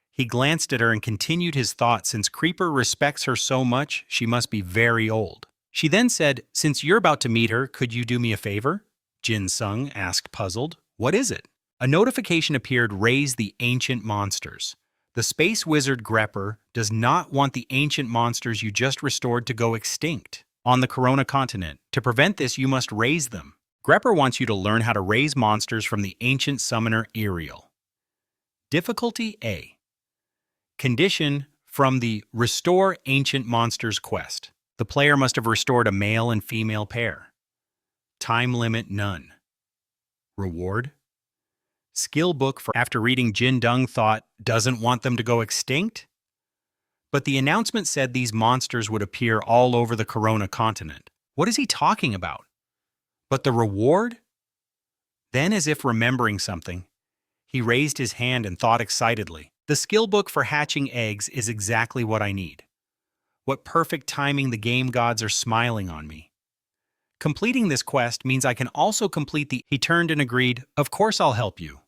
He glanced at her and continued his thought. Since Creeper respects her so much, she must be very old. She then said, "Since you're about to meet her, could you do me a favor?" Jin Sung asked, puzzled. "What is it?" A notification appeared, "Raise the ancient monsters." The space wizard Grepper does not want the ancient monsters you just restored to go extinct on the Corona continent. To prevent this, you must raise them. Grepper wants you to learn how to raise monsters from the ancient summoner Ariel. Difficulty A. Condition from the Restore Ancient Monsters quest. The player must have restored a male and female pair. Time limit none. Reward. Skill book for after reading Jin Dung thought, doesn't want them to go extinct? But the announcement said these monsters would appear all over the Corona continent. What is he talking about? But the reward? Then, as if remembering something, he raised his hand and thought excitedly, the skill book for hatching eggs is exactly what I need. What perfect timing, the game gods are smiling on me. Completing this quest means I can also complete the... He turned and agreed, "Of course I'll help you."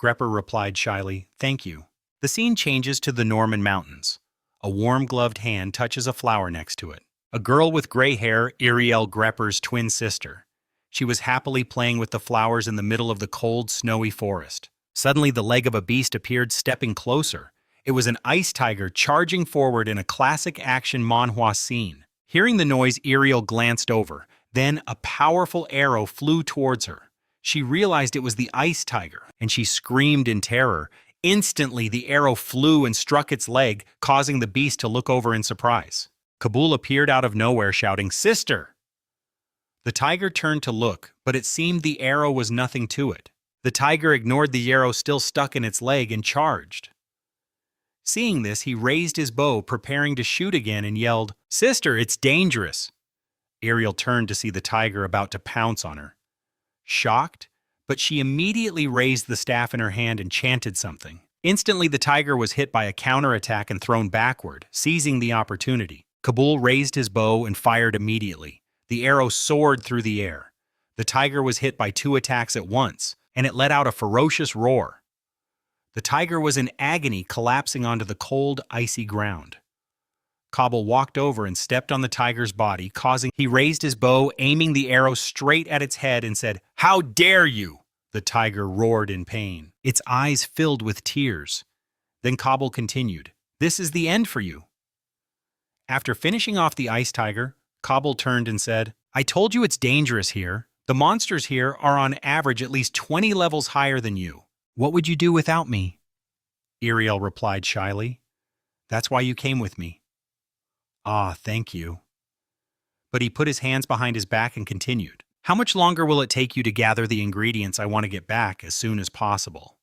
Grepper replied shyly, "Thank you." The scene changes to the Norman Mountains. A warm-gloved hand touches a flower next to it. A girl with gray hair, Ariel Grepper's twin sister. She was happily playing with the flowers in the middle of the cold, snowy forest. Suddenly, the leg of a beast appeared, stepping closer. It was an ice tiger charging forward in a classic action manhwa scene. Hearing the noise, Ariel glanced over. Then a powerful arrow flew towards her. She realized it was the ice tiger, and she screamed in terror. Instantly, the arrow flew and struck its leg, causing the beast to look over in surprise. Kabul appeared out of nowhere, shouting, "Sister!" The tiger turned to look, but it seemed the arrow was nothing to it. The tiger ignored the arrow still stuck in its leg and charged. Seeing this, he raised his bow, preparing to shoot again, and yelled, "Sister, it's dangerous!" Ariel turned to see the tiger about to pounce on her. Shocked, but she immediately raised the staff in her hand and chanted something. Instantly, the tiger was hit by a counterattack and thrown backward, seizing the opportunity. Kabul raised his bow and fired immediately. The arrow soared through the air. The tiger was hit by 2 attacks at once, and it let out a ferocious roar. The tiger was in agony, collapsing onto the cold, icy ground. Kabul walked over and stepped on the tiger's body, He raised his bow, aiming the arrow straight at its head, and said, "How dare you!" The tiger roared in pain. Its eyes filled with tears. Then Kabul continued, "This is the end for you." After finishing off the ice tiger, Kabul turned and said, "I told you it's dangerous here. The monsters here are on average at least 20 levels higher than you. What would you do without me?" Ariel replied shyly, "That's why you came with me." "Ah, thank you." But he put his hands behind his back and continued, "How much longer will it take you to gather the ingredients I want to get back as soon as possible?"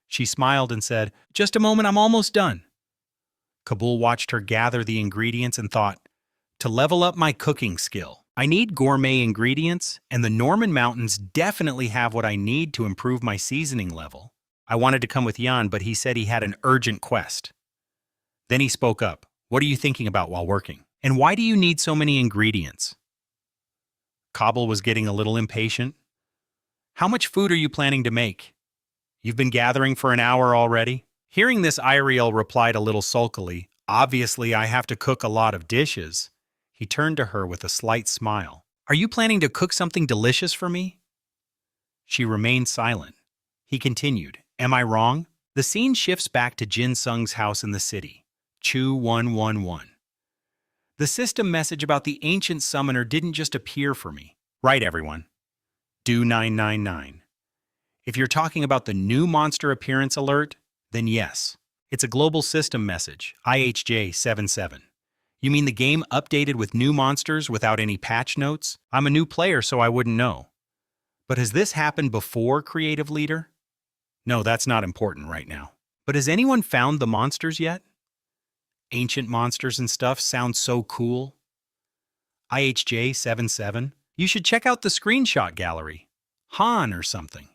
She smiled and said, "Just a moment, I'm almost done." Kabul watched her gather the ingredients and thought, to level up my cooking skill, I need gourmet ingredients, and the Norman Mountains definitely have what I need to improve my seasoning level. I wanted to come with Jan, but he said he had an urgent quest. Then he spoke up. "What are you thinking about while working? And why do you need so many ingredients?" Kabul was getting a little impatient. "How much food are you planning to make? You've been gathering for an hour already?" Hearing this, Ariel replied a little sulkily, "Obviously, I have to cook a lot of dishes." He turned to her with a slight smile. "Are you planning to cook something delicious for me?" She remained silent. He continued, "Am I wrong?" The scene shifts back to Jin Sung's house in the city. Chu 111. The system message about the ancient summoner didn't just appear for me. Right, everyone. Do 999. If you're talking about the new monster appearance alert, then yes. It's a global system message, IHJ 77. You mean the game updated with new monsters without any patch notes? I'm a new player, so I wouldn't know. But has this happened before, Creative Leader? No, that's not important right now. But has anyone found the monsters yet? Ancient monsters and stuff sound so cool. IHJ77, you should check out the screenshot gallery. Han or something.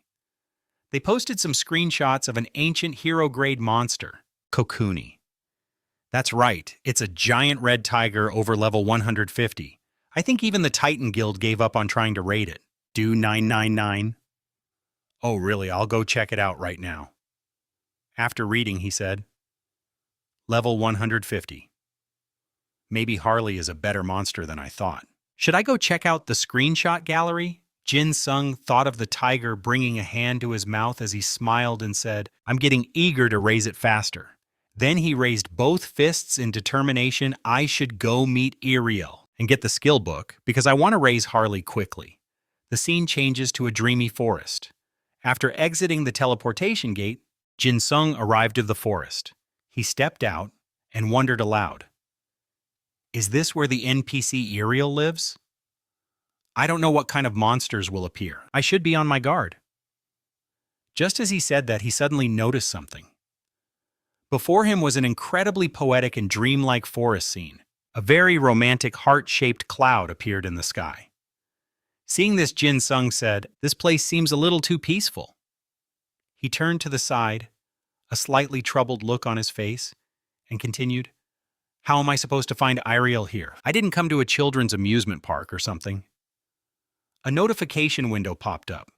They posted some screenshots of an ancient hero-grade monster, Kokuni. That's right, it's a giant red tiger over level 150. I think even the Titan Guild gave up on trying to raid it. Do 999? Oh really, I'll go check it out right now. After reading, he said, level 150. Maybe Harley is a better monster than I thought. Should I go check out the screenshot gallery? Jin Sung thought of the tiger bringing a hand to his mouth as he smiled and said, I'm getting eager to raise it faster. Then he raised both fists in determination I should go meet Iriel and get the skill book because I want to raise Harley quickly. The scene changes to a dreamy forest. After exiting the teleportation gate, Jin Sung arrived at the forest. He stepped out and wondered aloud. Is this where the NPC Iriel lives? I don't know what kind of monsters will appear. I should be on my guard. Just as he said that, he suddenly noticed something. Before him was an incredibly poetic and dreamlike forest scene. A very romantic heart-shaped cloud appeared in the sky. Seeing this, Jin Sung said, this place seems a little too peaceful. He turned to the side, a slightly troubled look on his face, and continued, how am I supposed to find Iriel here? I didn't come to a children's amusement park or something. A notification window popped up.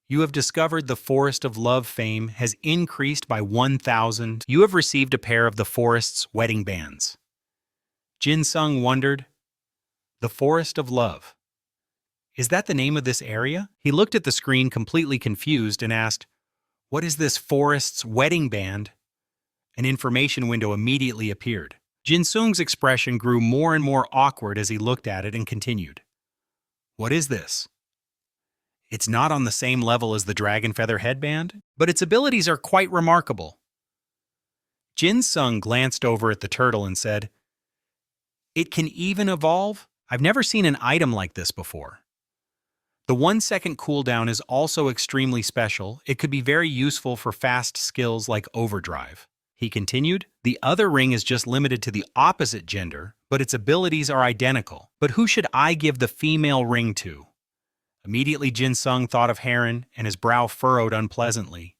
You have discovered the Forest of Love fame has increased by 1,000. You have received a pair of the forest's wedding bands. Jin Sung wondered, the Forest of Love. Is that the name of this area? He looked at the screen completely confused and asked, what is this forest's wedding band? An information window immediately appeared. Jin Sung's expression grew more and more awkward as he looked at it and continued. What is this? It's not on the same level as the dragon feather headband, but its abilities are quite remarkable. Jin Sung glanced over at the turtle and said, it can even evolve? I've never seen an item like this before. The 1-second cooldown is also extremely special. It could be very useful for fast skills like overdrive. He continued, the other ring is just limited to the opposite gender, but its abilities are identical. But who should I give the female ring to? Immediately Jin Sung thought of Heron, and his brow furrowed unpleasantly.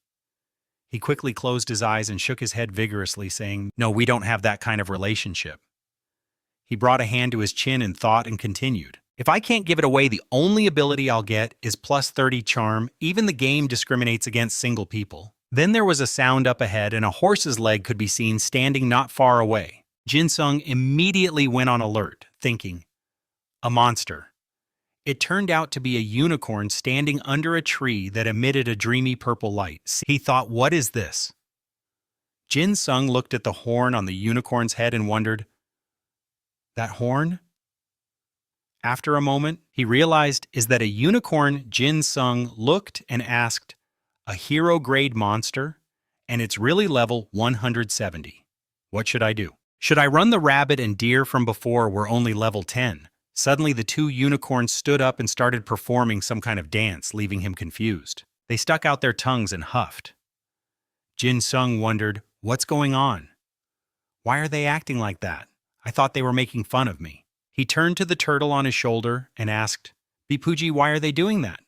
He quickly closed his eyes and shook his head vigorously, saying, no, we don't have that kind of relationship. He brought a hand to his chin in thought and continued, if I can't give it away, the only ability I'll get is plus 30 charm. Even the game discriminates against single people. Then there was a sound up ahead and a horse's leg could be seen standing not far away. Jin Sung immediately went on alert, thinking, a monster. It turned out to be a unicorn standing under a tree that emitted a dreamy purple light. He thought, what is this? Jin Sung looked at the horn on the unicorn's head and wondered, that horn? After a moment, he realized is that a unicorn. Jin Sung looked and asked, a hero-grade monster? And it's really level 170. What should I do? Should I run the rabbit and deer from before were only level 10? Suddenly the two unicorns stood up and started performing some kind of dance, leaving him confused. They stuck out their tongues and huffed. Jin Sung wondered, what's going on? Why are they acting like that? I thought they were making fun of me. He turned to the turtle on his shoulder and asked, Bipuji, why are they doing that?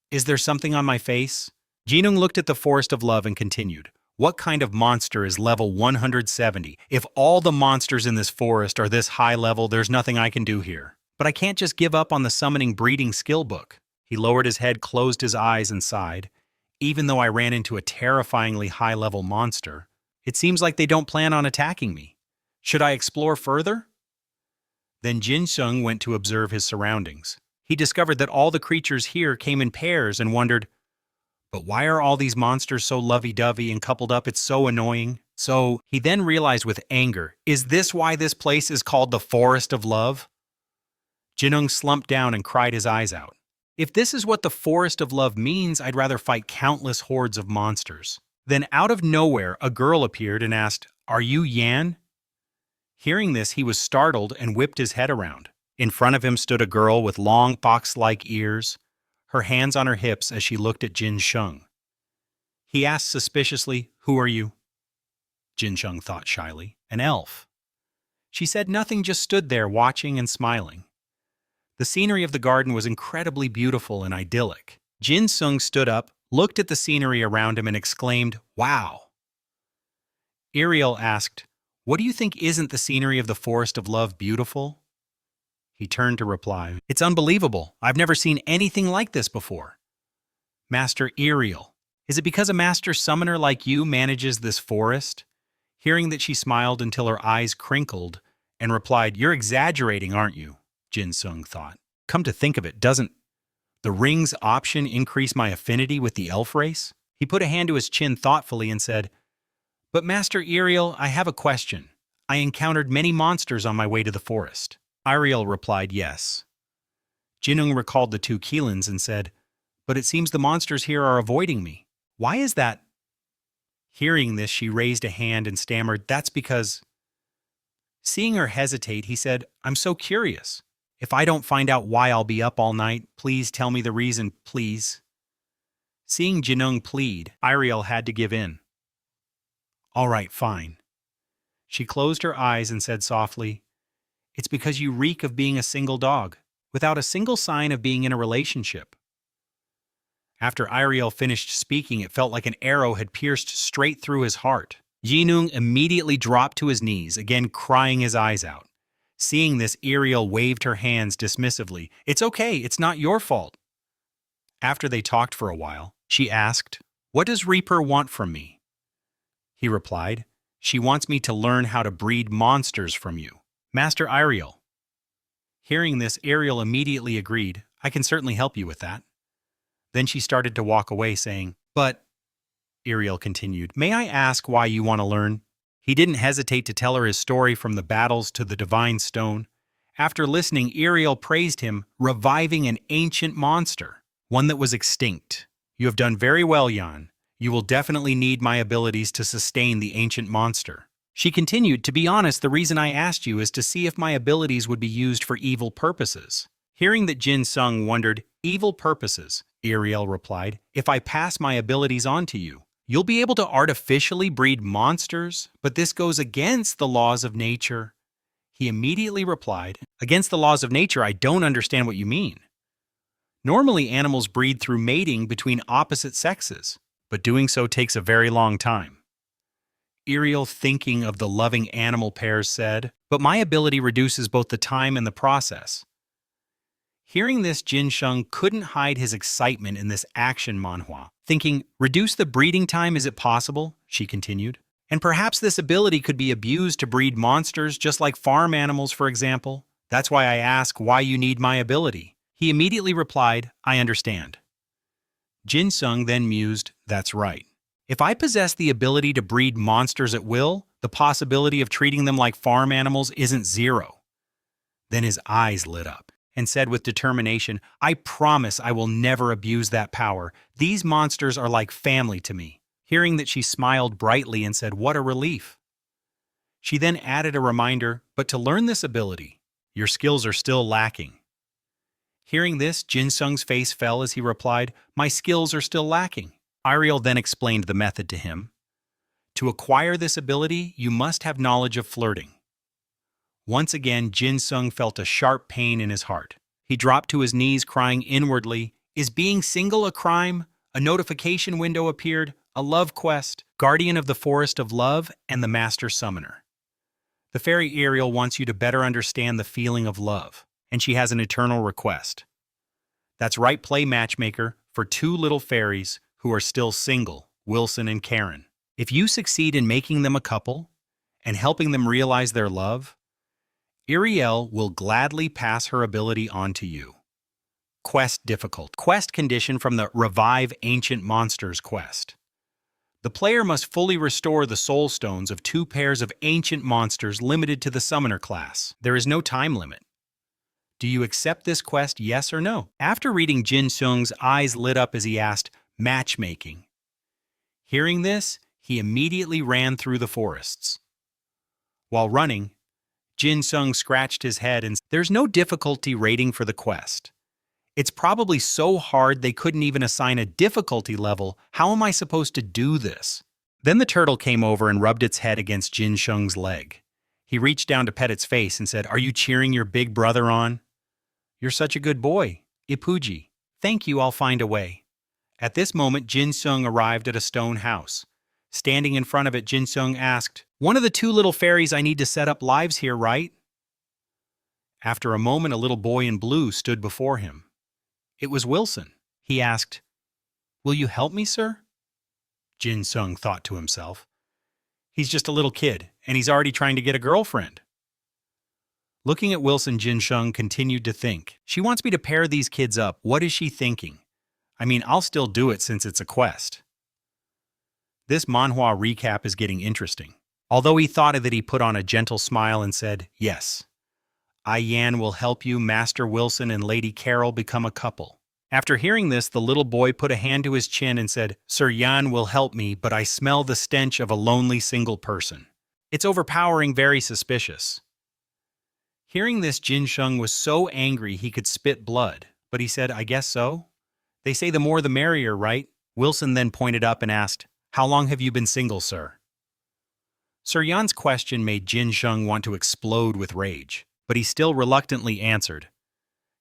Is there something on my face? Jinung looked at the Forest of Love and continued, what kind of monster is level 170? If all the monsters in this forest are this high level, there's nothing I can do here. But I can't just give up on the summoning breeding skill book. He lowered his head, closed his eyes, and sighed. Even though I ran into a terrifyingly high-level monster, it seems like they don't plan on attacking me. Should I explore further? Then Jin Sung went to observe his surroundings. He discovered that all the creatures here came in pairs and wondered, but why are all these monsters so lovey-dovey and coupled up? It's so annoying. So he then realized with anger, is this why this place is called the Forest of Love? Jinung slumped down and cried his eyes out. If this is what the Forest of Love means, I'd rather fight countless hordes of monsters. Then out of nowhere, a girl appeared and asked, are you Yan? Hearing this, he was startled and whipped his head around. In front of him stood a girl with long fox-like ears, her hands on her hips as she looked at Jinung. He asked suspiciously, "Who are you?" Jinung thought shyly. "An elf." She said nothing, just stood there watching and smiling. The scenery of the garden was incredibly beautiful and idyllic. Jinung stood up, looked at the scenery around him and exclaimed, "Wow!" Ariel asked, "What do you think isn't the scenery of the Forest of Love beautiful?" He turned to reply, "It's unbelievable. I've never seen anything like this before." "Master Ariel, is it because a master summoner like you manages this forest?" Hearing that, she smiled until her eyes crinkled and replied, "You're exaggerating, aren't you?" Jinung thought. "Come to think of it, doesn't the rings option increase my affinity with the elf race?" He put a hand to his chin thoughtfully and said, "But Master Ariel, I have a question. I encountered many monsters on my way to the forest." Ariel replied, "Yes." Jinung recalled the 2 Keelans and said, "But it seems the monsters here are avoiding me. Why is that?" Hearing this, she raised a hand and stammered, "That's because—" Seeing her hesitate, he said, "I'm so curious. If I don't find out why I'll be up all night, please tell me the reason, please." Seeing Jinung plead, Ariel had to give in. "All right, fine." She closed her eyes and said softly, "It's because you reek of being a single dog, without a single sign of being in a relationship." After Ariel finished speaking, it felt like an arrow had pierced straight through his heart. Jinung immediately dropped to his knees, again crying his eyes out. Seeing this, Ariel waved her hands dismissively. "It's okay, it's not your fault." After they talked for a while, she asked, "What does Reaper want from me?" He replied, "She wants me to learn how to breed monsters from you, Master Ariel." Hearing this, Ariel immediately agreed, "I can certainly help you with that." Then she started to walk away, saying, "But," Ariel continued, "may I ask why you want to learn?" He didn't hesitate to tell her his story from the battles to the divine stone. After listening, Ariel praised him, reviving an ancient monster, one that was extinct. "You have done very well, Jan. You will definitely need my abilities to sustain the ancient monster." She continued, "To be honest, the reason I asked you is to see if my abilities would be used for evil purposes." Hearing that, Jinung wondered, "Evil purposes?" Ariel replied, "If I pass my abilities on to you, you'll be able to artificially breed monsters, but this goes against the laws of nature." He immediately replied, "Against the laws of nature? I don't understand what you mean. Normally, animals breed through mating between opposite sexes, but doing so takes a very long time." Ariel, thinking of the loving animal pairs, said, "But my ability reduces both the time and the process." Hearing this, Jinung couldn't hide his excitement in this action manhwa. Thinking, "Reduce the breeding time, is it possible?" she continued. "And perhaps this ability could be abused to breed monsters just like farm animals, for example. That's why I ask why you need my ability." He immediately replied, "I understand." Jinung then mused, "That's right. If I possess the ability to breed monsters at will, the possibility of treating them like farm animals isn't zero." Then his eyes lit up and said with determination, "I promise I will never abuse that power. These monsters are like family to me." Hearing that, she smiled brightly and said, "What a relief." She then added a reminder, "But to learn this ability, your skills are still lacking." Hearing this, Jinung's face fell as he replied, "My skills are still lacking." Ariel then explained the method to him. "To acquire this ability, you must have knowledge of flirting." Once again, Jinung felt a sharp pain in his heart. He dropped to his knees, crying inwardly, "Is being single a crime?" A notification window appeared, a love quest, Guardian of the Forest of Love and the Master Summoner. The fairy Ariel wants you to better understand the feeling of love, and she has an eternal request. That's right, play matchmaker for 2 little fairies who are still single, Wilson and Karen. If you succeed in making them a couple and helping them realize their love, Ariel will gladly pass her ability on to you. Quest difficult. Quest condition from the Revive Ancient Monsters quest. The player must fully restore the soul stones of 2 pairs of ancient monsters limited to the summoner class. There is no time limit. Do you accept this quest, yes or no? After reading, Jinung's eyes lit up as he asked, "Matchmaking." Hearing this, he immediately ran through the forests. While running, Jin-sung scratched his head and said, "There's no difficulty rating for the quest. It's probably so hard they couldn't even assign a difficulty level. How am I supposed to do this?" Then the turtle came over and rubbed its head against Jin-sung's leg. He reached down to pet its face and said, "Are you cheering your big brother on?" "You're such a good boy, Ipuji. Thank you, I'll find a way." At this moment, Jin-sung arrived at a stone house. Standing in front of it, Jin-sung asked, "One of the two little fairies I need to set up lives here, right?" After a moment, a little boy in blue stood before him. It was Wilson. He asked, "Will you help me, sir?" Jin-sung thought to himself, "He's just a little kid, and he's already trying to get a girlfriend." Looking at Wilson, Jin-sung continued to think, "She wants me to pair these kids up. What is she thinking? I mean, I'll still do it since it's a quest." This manhwa recap is getting interesting. Although he thought that, he put on a gentle smile and said, "Yes, I Yan will help you, Master Wilson and Lady Carol, become a couple." After hearing this, the little boy put a hand to his chin and said, "Sir Yan will help me, but I smell the stench of a lonely single person. It's overpowering, very suspicious." Hearing this, Jin-sung was so angry he could spit blood, but he said, "I guess so. They say the more the merrier, right?" Wilson then pointed up and asked, "How long have you been single, sir?" Sir Yan's question made Jin-sung want to explode with rage, but he still reluctantly answered,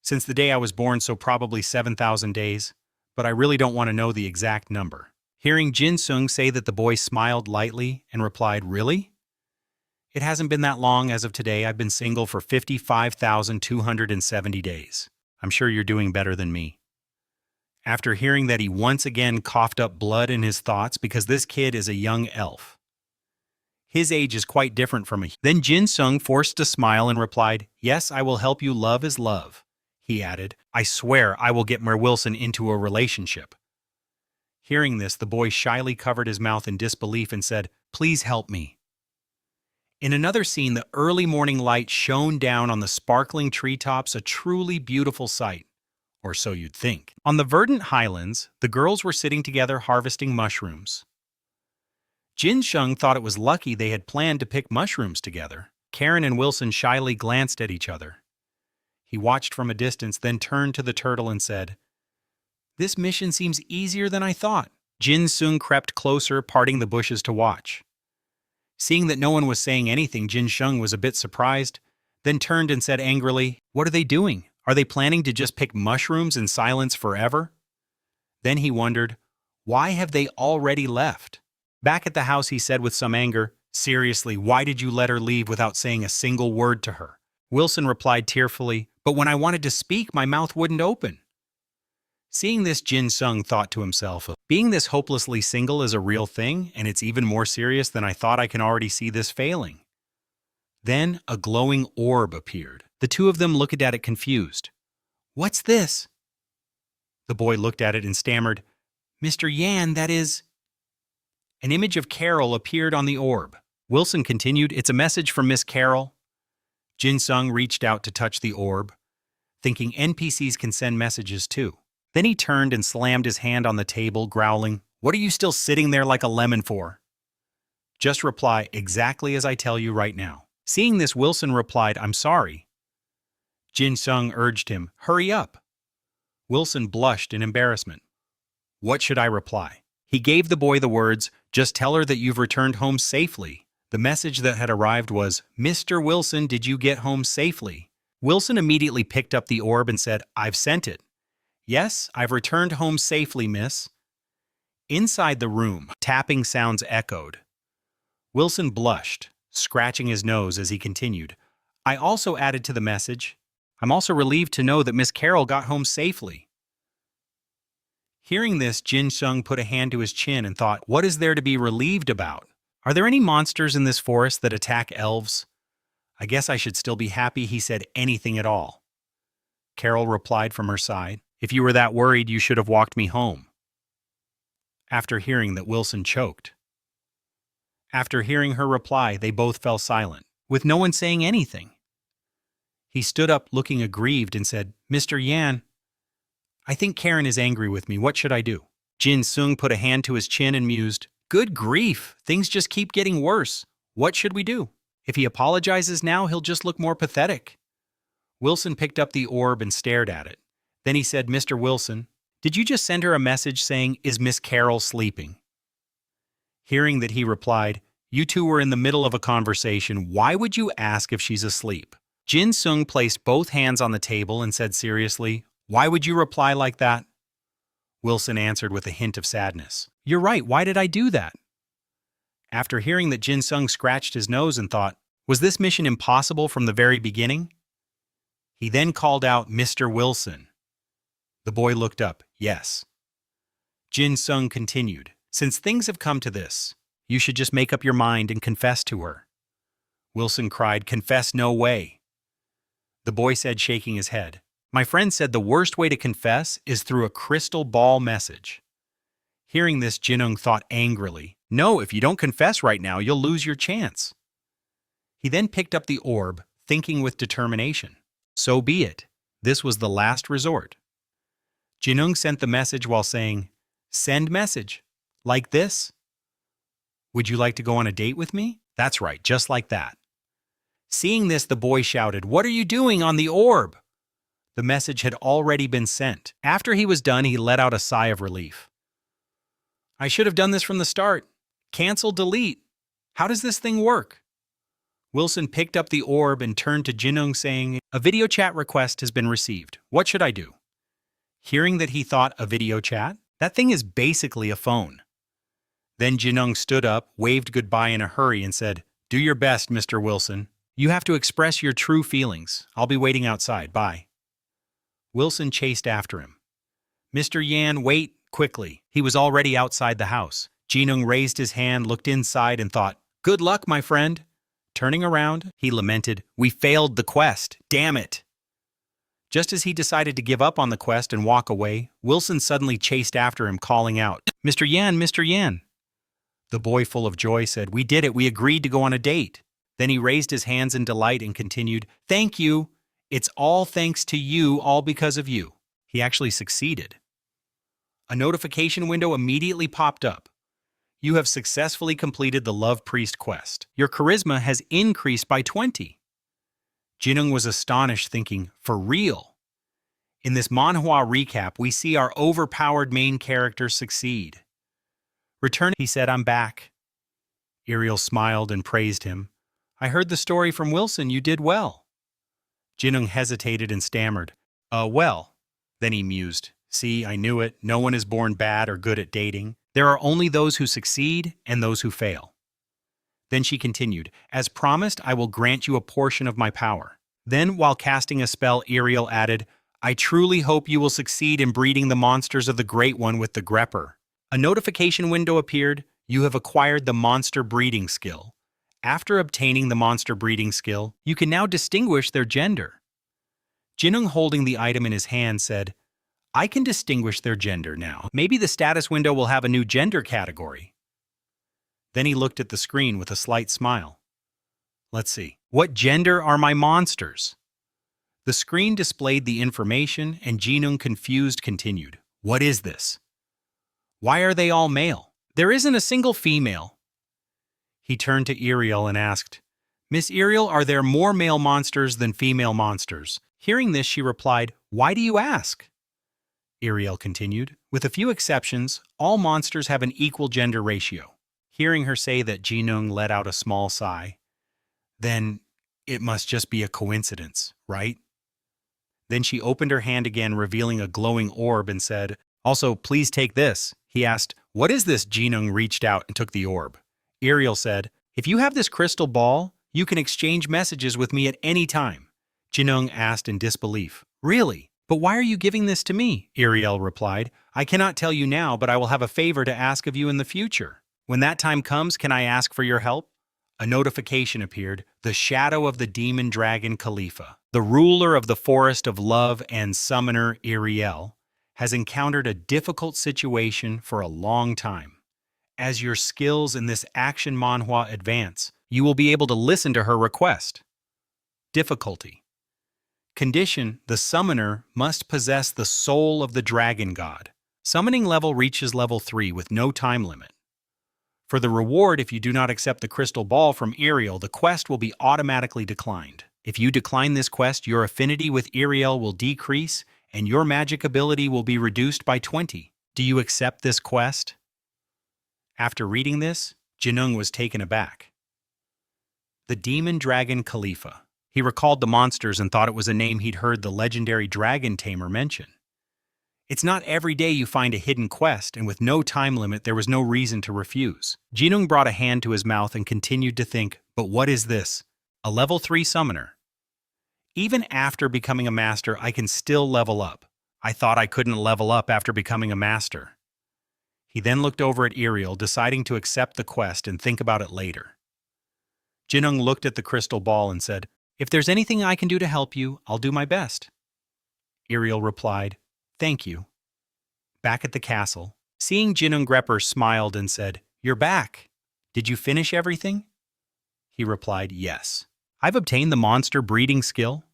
"Since the day I was born, so probably 7,000 days, but I really don't want to know the exact number." Hearing Jin-sung say that, the boy smiled lightly and replied, "Really? It hasn't been that long as of today. I've been single for 55,270 days. I'm sure you're doing better than me." After hearing that, he once again coughed up blood in his thoughts because this kid is a young elf. His age is quite different from a... Then Jin-sung forced a smile and replied, "Yes, I will help you. Love is love." He added, "I swear I will get Mer Wilson into a relationship." Hearing this, the boy shyly covered his mouth in disbelief and said, "Please help me." In another scene, the early morning light shone down on the sparkling treetops, a truly beautiful sight. Or so you'd think. On the verdant highlands, the girls were sitting together harvesting mushrooms. Jin-sung thought it was lucky they had planned to pick mushrooms together. Karen and Wilson shyly glanced at each other. He watched from a distance, then turned to the turtle and said, "This mission seems easier than I thought." Jin-sung crept closer, parting the bushes to watch. Seeing that no one was saying anything, Jin-sung was a bit surprised, then turned and said angrily, "What are they doing? Are they planning to just pick mushrooms in silence forever?" Then he wondered, why have they already left? Back at the house, he said with some anger, "Seriously, why did you let her leave without saying a single word to her?" Wilson replied tearfully, "But when I wanted to speak, my mouth wouldn't open." Seeing this, Jin-sung thought to himself, "Being this hopelessly single is a real thing, and it's even more serious than I thought. I can already see this failing." Then a glowing orb appeared. The two of them looked at it confused. "What's this?" The boy looked at it and stammered, "Mr. Yan, that is..." An image of Carol appeared on the orb. Wilson continued, "It's a message from Miss Carol." Jin-sung reached out to touch the orb, thinking NPCs can send messages too. Then he turned and slammed his hand on the table, growling, "What are you still sitting there like a lemon for? Just reply exactly as I tell you right now." Seeing this, Wilson replied, "I'm sorry." Jin-sung urged him, "Hurry up." Wilson blushed in embarrassment. What should I reply? He gave the boy the words, "Just tell her that you've returned home safely." The message that had arrived was, "Mr. Wilson, did you get home safely?" Wilson immediately picked up the orb and said, "I've sent it." "Yes, I've returned home safely, miss." Inside the room, tapping sounds echoed. Wilson blushed, scratching his nose as he continued, "I also added to the message, I'm also relieved to know that Miss Carol got home safely." Hearing this, Jin-sung put a hand to his chin and thought, what is there to be relieved about? Are there any monsters in this forest that attack elves? I guess I should still be happy he said anything at all. Carol replied from her side, "If you were that worried, you should have walked me home." After hearing that, Wilson choked. After hearing her reply, they both fell silent, with no one saying anything. He stood up looking aggrieved and said, "Mr. Yan, I think Karen is angry with me. What should I do?" Jin-sung put a hand to his chin and mused, "Good grief, things just keep getting worse. What should we do?" If he apologizes now, he'll just look more pathetic. Wilson picked up the orb and stared at it. Then he said, Mr. Wilson, did you just send her a message saying, is Miss Carol sleeping? Hearing that he replied, you two were in the middle of a conversation. Why would you ask if she's asleep? Jin-sung placed both hands on the table and said seriously, why would you reply like that? Wilson answered with a hint of sadness. You're right, why did I do that? After hearing that Jin-sung scratched his nose and thought, was this mission impossible from the very beginning? He then called out, Mr. Wilson. The boy looked up, yes. Jin-sung continued, since things have come to this, you should just make up your mind and confess to her. Wilson cried, confess no way. The boy said, shaking his head, my friend said the worst way to confess is through a crystal ball message. Hearing this, Jinung thought angrily, no, if you don't confess right now, you'll lose your chance. He then picked up the orb, thinking with determination. So be it. This was the last resort. Jinung sent the message while saying, send message. Like this? Would you like to go on a date with me? That's right, just like that. Seeing this, the boy shouted, what are you doing on the orb? The message had already been sent. After he was done, he let out a sigh of relief. I should have done this from the start. Cancel, delete. How does this thing work? Wilson picked up the orb and turned to Jinung saying, a video chat request has been received. What should I do? Hearing that he thought a video chat? That thing is basically a phone. Then Jinung stood up, waved goodbye in a hurry and said, do your best, Mr. Wilson. You have to express your true feelings. I'll be waiting outside. Bye. Wilson chased after him. Mr. Yan, wait, quickly. He was already outside the house. Jinung raised his hand, looked inside and thought, good luck, my friend. Turning around, he lamented, we failed the quest. Damn it. Just as he decided to give up on the quest and walk away, Wilson suddenly chased after him, calling out, Mr. Yan, Mr. Yan. The boy, full of joy, said, we did it. We agreed to go on a date. Then he raised his hands in delight and continued, thank you. It's all thanks to you, all because of you. He actually succeeded. A notification window immediately popped up. You have successfully completed the Love Priest quest. Your charisma has increased by 20. Jinung was astonished, thinking, for real? In this manhwa recap, we see our overpowered main character succeed. Returning, he said, I'm back. Ariel smiled and praised him. I heard the story from Wilson. You did well. Jinung hesitated and stammered. Well. Then he mused. See, I knew it. No one is born bad or good at dating. There are only those who succeed and those who fail. Then she continued, as promised, I will grant you a portion of my power. Then, while casting a spell, Ariel added, I truly hope you will succeed in breeding the monsters of the Great One with the Grepper. A notification window appeared. You have acquired the monster breeding skill. After obtaining the monster breeding skill, you can now distinguish their gender. Jinung, holding the item in his hand, said, I can distinguish their gender now. Maybe the status window will have a new gender category. Then he looked at the screen with a slight smile. Let's see. What gender are my monsters? The screen displayed the information, and Jinung, confused, continued, what is this? Why are they all male? There isn't a single female. He turned to Ariel and asked, Miss Ariel, are there more male monsters than female monsters? Hearing this, she replied, why do you ask? Ariel continued, with a few exceptions, all monsters have an equal gender ratio. Hearing her say that, Jinung let out a small sigh. Then, it must just be a coincidence, right? Then she opened her hand again, revealing a glowing orb and said, also, please take this. He asked, what is this? Jinung reached out and took the orb. Ariel said, if you have this crystal ball, you can exchange messages with me at any time. Jinung asked in disbelief, really? But why are you giving this to me? Ariel replied, I cannot tell you now, but I will have a favor to ask of you in the future. When that time comes, can I ask for your help? A notification appeared, the shadow of the demon dragon Khalifa, the ruler of the forest of love and summoner Ariel, has encountered a difficult situation for a long time. As your skills in this action manhwa advance, you will be able to listen to her request. Difficulty. Condition: the summoner must possess the soul of the dragon god. Summoning level reaches level 3 with no time limit. For the reward, if you do not accept the crystal ball from Iriel, the quest will be automatically declined. If you decline this quest, your affinity with Iriel will decrease, and your magic ability will be reduced by 20. Do you accept this quest? After reading this, Jinung was taken aback. The Demon Dragon Khalifa. He recalled the monsters and thought it was a name he'd heard the legendary dragon tamer mention. It's not every day you find a hidden quest, and with no time limit, there was no reason to refuse. Jinung brought a hand to his mouth and continued to think, but what is this? A level 3 summoner. Even after becoming a master, I can still level up. I thought I couldn't level up after becoming a master. He then looked over at Iriel, deciding to accept the quest and think about it later. Jinung looked at the crystal ball and said, "If there's anything I can do to help you, I'll do my best." Iriel replied, "Thank you." Back at the castle, seeing Jinung Grepper smiled and said, "You're back. Did you finish everything?" He replied, "Yes. I've obtained the monster breeding skill."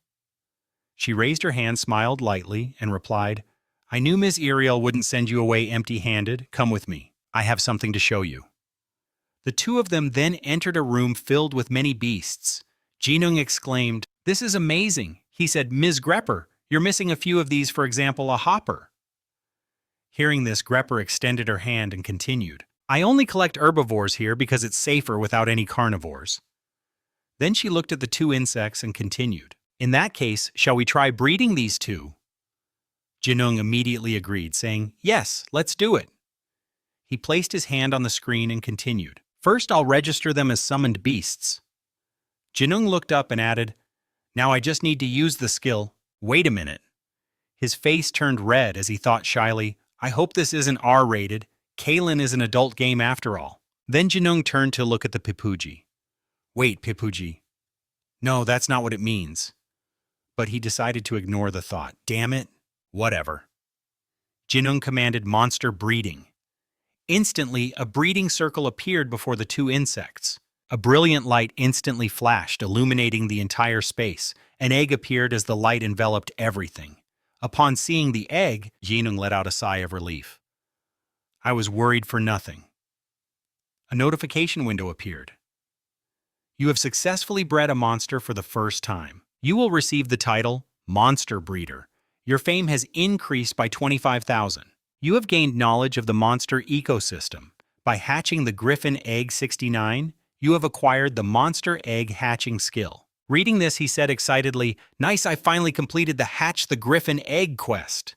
She raised her hand, smiled lightly, and replied, "I knew Ms. Iriel wouldn't send you away empty-handed. Come with me. I have something to show you." The two of them then entered a room filled with many beasts. Jinung exclaimed, "This is amazing." He said, "Ms. Grepper, you're missing a few of these, for example, a hopper." Hearing this, Grepper extended her hand and continued, "I only collect herbivores here because it's safer without any carnivores." Then she looked at the two insects and continued, "In that case, shall we try breeding these two?" Jinung immediately agreed, saying, "Yes, let's do it." He placed his hand on the screen and continued, "First, I'll register them as summoned beasts." Jinung looked up and added, "Now I just need to use the skill. Wait a minute." His face turned red as he thought shyly, "I hope this isn't R-rated. Kalen is an adult game after all." Then Jinung turned to look at the Pipuji. "Wait, Pipuji. No, that's not what it means." But he decided to ignore the thought. Damn it. Whatever. Jinung commanded monster breeding. Instantly, a breeding circle appeared before the two insects. A brilliant light instantly flashed, illuminating the entire space. An egg appeared as the light enveloped everything. Upon seeing the egg, Jinung let out a sigh of relief. I was worried for nothing. A notification window appeared. You have successfully bred a monster for the first time. You will receive the title Monster Breeder. Your fame has increased by 25,000. You have gained knowledge of the monster ecosystem. By hatching the Griffin Egg 69, you have acquired the Monster Egg Hatching skill. Reading this, he said excitedly, "Nice, I finally completed the Hatch the Griffin Egg quest."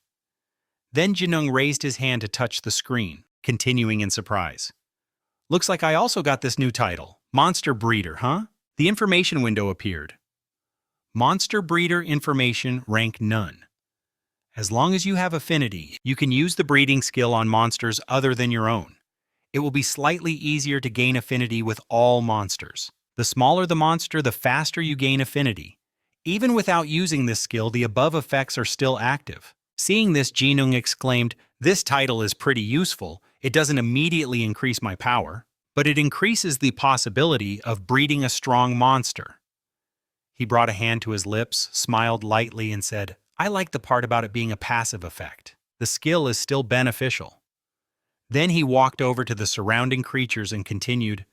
Then Jinung raised his hand to touch the screen, continuing in surprise. "Looks like I also got this new title, Monster Breeder, huh?" The information window appeared. Monster Breeder information, rank none. As long as you have affinity, you can use the breeding skill on monsters other than your own. It will be slightly easier to gain affinity with all monsters. The smaller the monster, the faster you gain affinity. Even without using this skill, the above effects are still active. Seeing this, Jinung exclaimed, "This title is pretty useful. It doesn't immediately increase my power, but it increases the possibility of breeding a strong monster." He brought a hand to his lips, smiled lightly, and said, "I like the part about it being a passive effect. The skill is still beneficial." Then he walked over to the surrounding creatures and continued,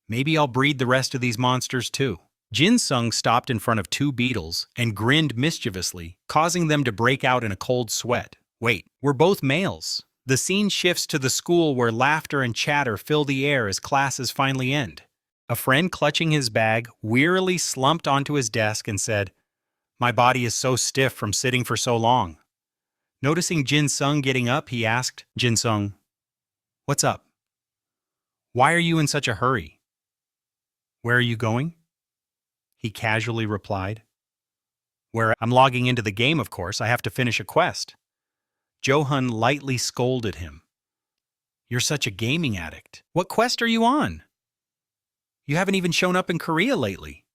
"Maybe I'll breed the rest of these monsters too." Jinung stopped in front of two beetles and grinned mischievously, causing them to break out in a cold sweat. "Wait, we're both males." The scene shifts to the school where laughter and chatter fill the air as classes finally end. A friend clutching his bag wearily slumped onto his desk and said, "My body is so stiff from sitting for so long." Noticing Jinung getting up, he asked, "Jinung, what's up? Why are you in such a hurry? Where are you going?" He casually replied, "Where? I'm logging into the game, of course. I have to finish a quest." Johan lightly scolded him. "You're such a gaming addict. What quest are you on? You haven't even shown up in Korea lately."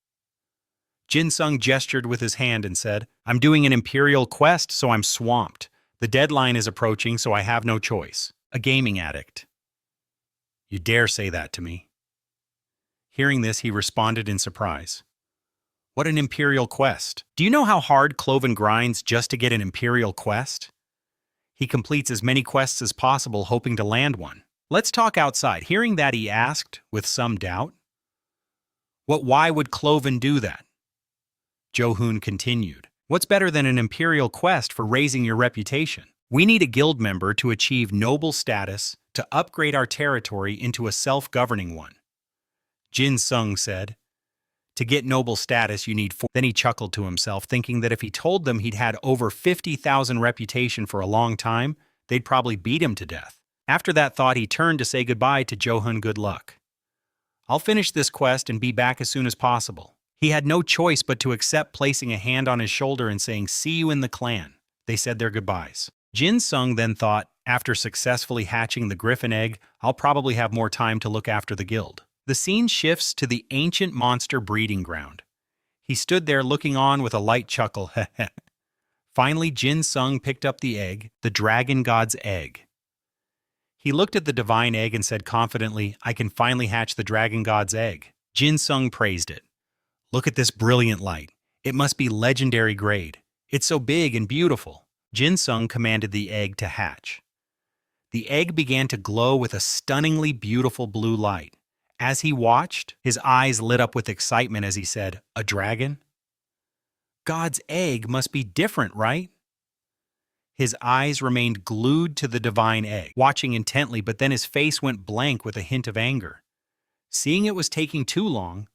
Jinung gestured with his hand and said, "I'm doing an imperial quest, so I'm swamped. The deadline is approaching, so I have no choice. A gaming addict. You dare say that to me?" Hearing this, he responded in surprise. "What an imperial quest. Do you know how hard Cloven grinds just to get an imperial quest? He completes as many quests as possible hoping to land one. Let's talk outside. Hearing that, he asked, with some doubt. Why would Cloven do that? Jo-hoon continued. What's better than an imperial quest for raising your reputation? We need a guild member to achieve noble status to upgrade our territory into a self-governing one. Jin-sung said. To get noble status, you need 4. Then he chuckled to himself, thinking that if he told them he'd had over 50,000 reputation for a long time, they'd probably beat him to death. After that thought, he turned to say goodbye to Jo-hoon. Good luck. I'll finish this quest and be back as soon as possible. He had no choice but to accept placing a hand on his shoulder and saying, see you in the clan. They said their goodbyes. Jin-sung then thought, after successfully hatching the griffin egg, I'll probably have more time to look after the guild. The scene shifts to the ancient monster breeding ground. He stood there looking on with a light chuckle. Finally, Jin-sung picked up the egg, the dragon god's egg. He looked at the divine egg and said confidently, I can finally hatch the dragon god's egg. Jin-sung praised it. Look at this brilliant light. It must be legendary grade. It's so big and beautiful. Jin-sung commanded the egg to hatch. The egg began to glow with a stunningly beautiful blue light. As he watched, his eyes lit up with excitement as he said, a dragon? God's egg must be different, right? His eyes remained glued to the divine egg, watching intently, but then his face went blank with a hint of anger. Seeing it was taking too long,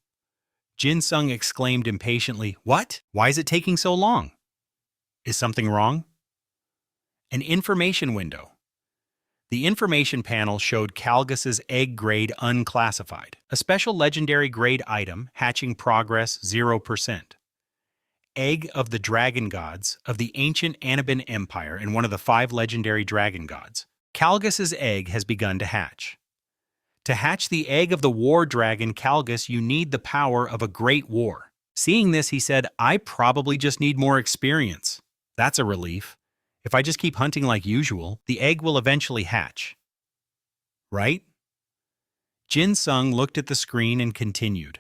Jin-sung exclaimed impatiently, What? Why is it taking so long? Is something wrong? An information window. The information panel showed Calgus's egg grade unclassified, a special legendary grade item, hatching progress 0%. Egg of the dragon gods of the ancient Anabin Empire and one of the 5 legendary dragon gods. Calgus's egg has begun to hatch. To hatch the egg of the war dragon Calgus, you need the power of a great war. Seeing this, he said, I probably just need more experience. That's a relief. If I just keep hunting like usual, the egg will eventually hatch. Right? Jin-sung looked at the screen and continued.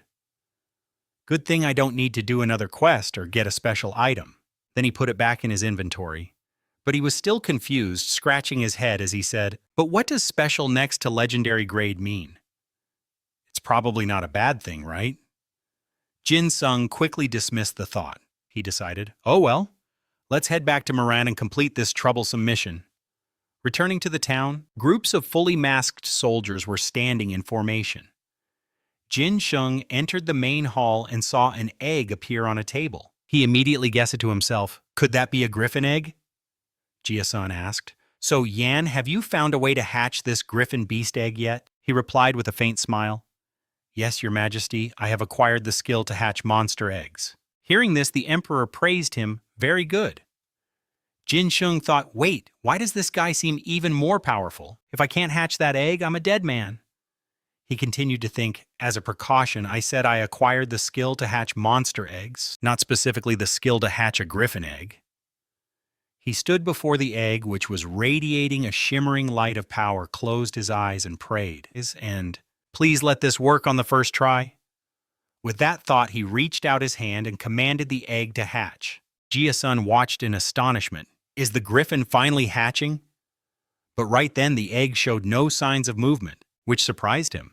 Good thing I don't need to do another quest or get a special item. Then he put it back in his inventory. But he was still confused, scratching his head as he said, But what does special next to legendary grade mean? It's probably not a bad thing, right? Jin-sung quickly dismissed the thought. He decided, oh well, let's head back to Moran and complete this troublesome mission. Returning to the town, groups of fully masked soldiers were standing in formation. Jin-sung entered the main hall and saw an egg appear on a table. He immediately guessed to himself, could that be a griffin egg? Jia-sun asked. So, Yan, have you found a way to hatch this griffin beast egg yet? He replied with a faint smile. Yes, your majesty, I have acquired the skill to hatch monster eggs. Hearing this, the emperor praised him. Very good. Jin-sung thought, wait, why does this guy seem even more powerful? If I can't hatch that egg, I'm a dead man. He continued to think, as a precaution, I said I acquired the skill to hatch monster eggs, not specifically the skill to hatch a griffin egg. He stood before the egg, which was radiating a shimmering light of power, closed his eyes and prayed, and, please let this work on the first try. With that thought, he reached out his hand and commanded the egg to hatch. Jia-sun watched in astonishment. Is the griffin finally hatching? But right then the egg showed no signs of movement, which surprised him.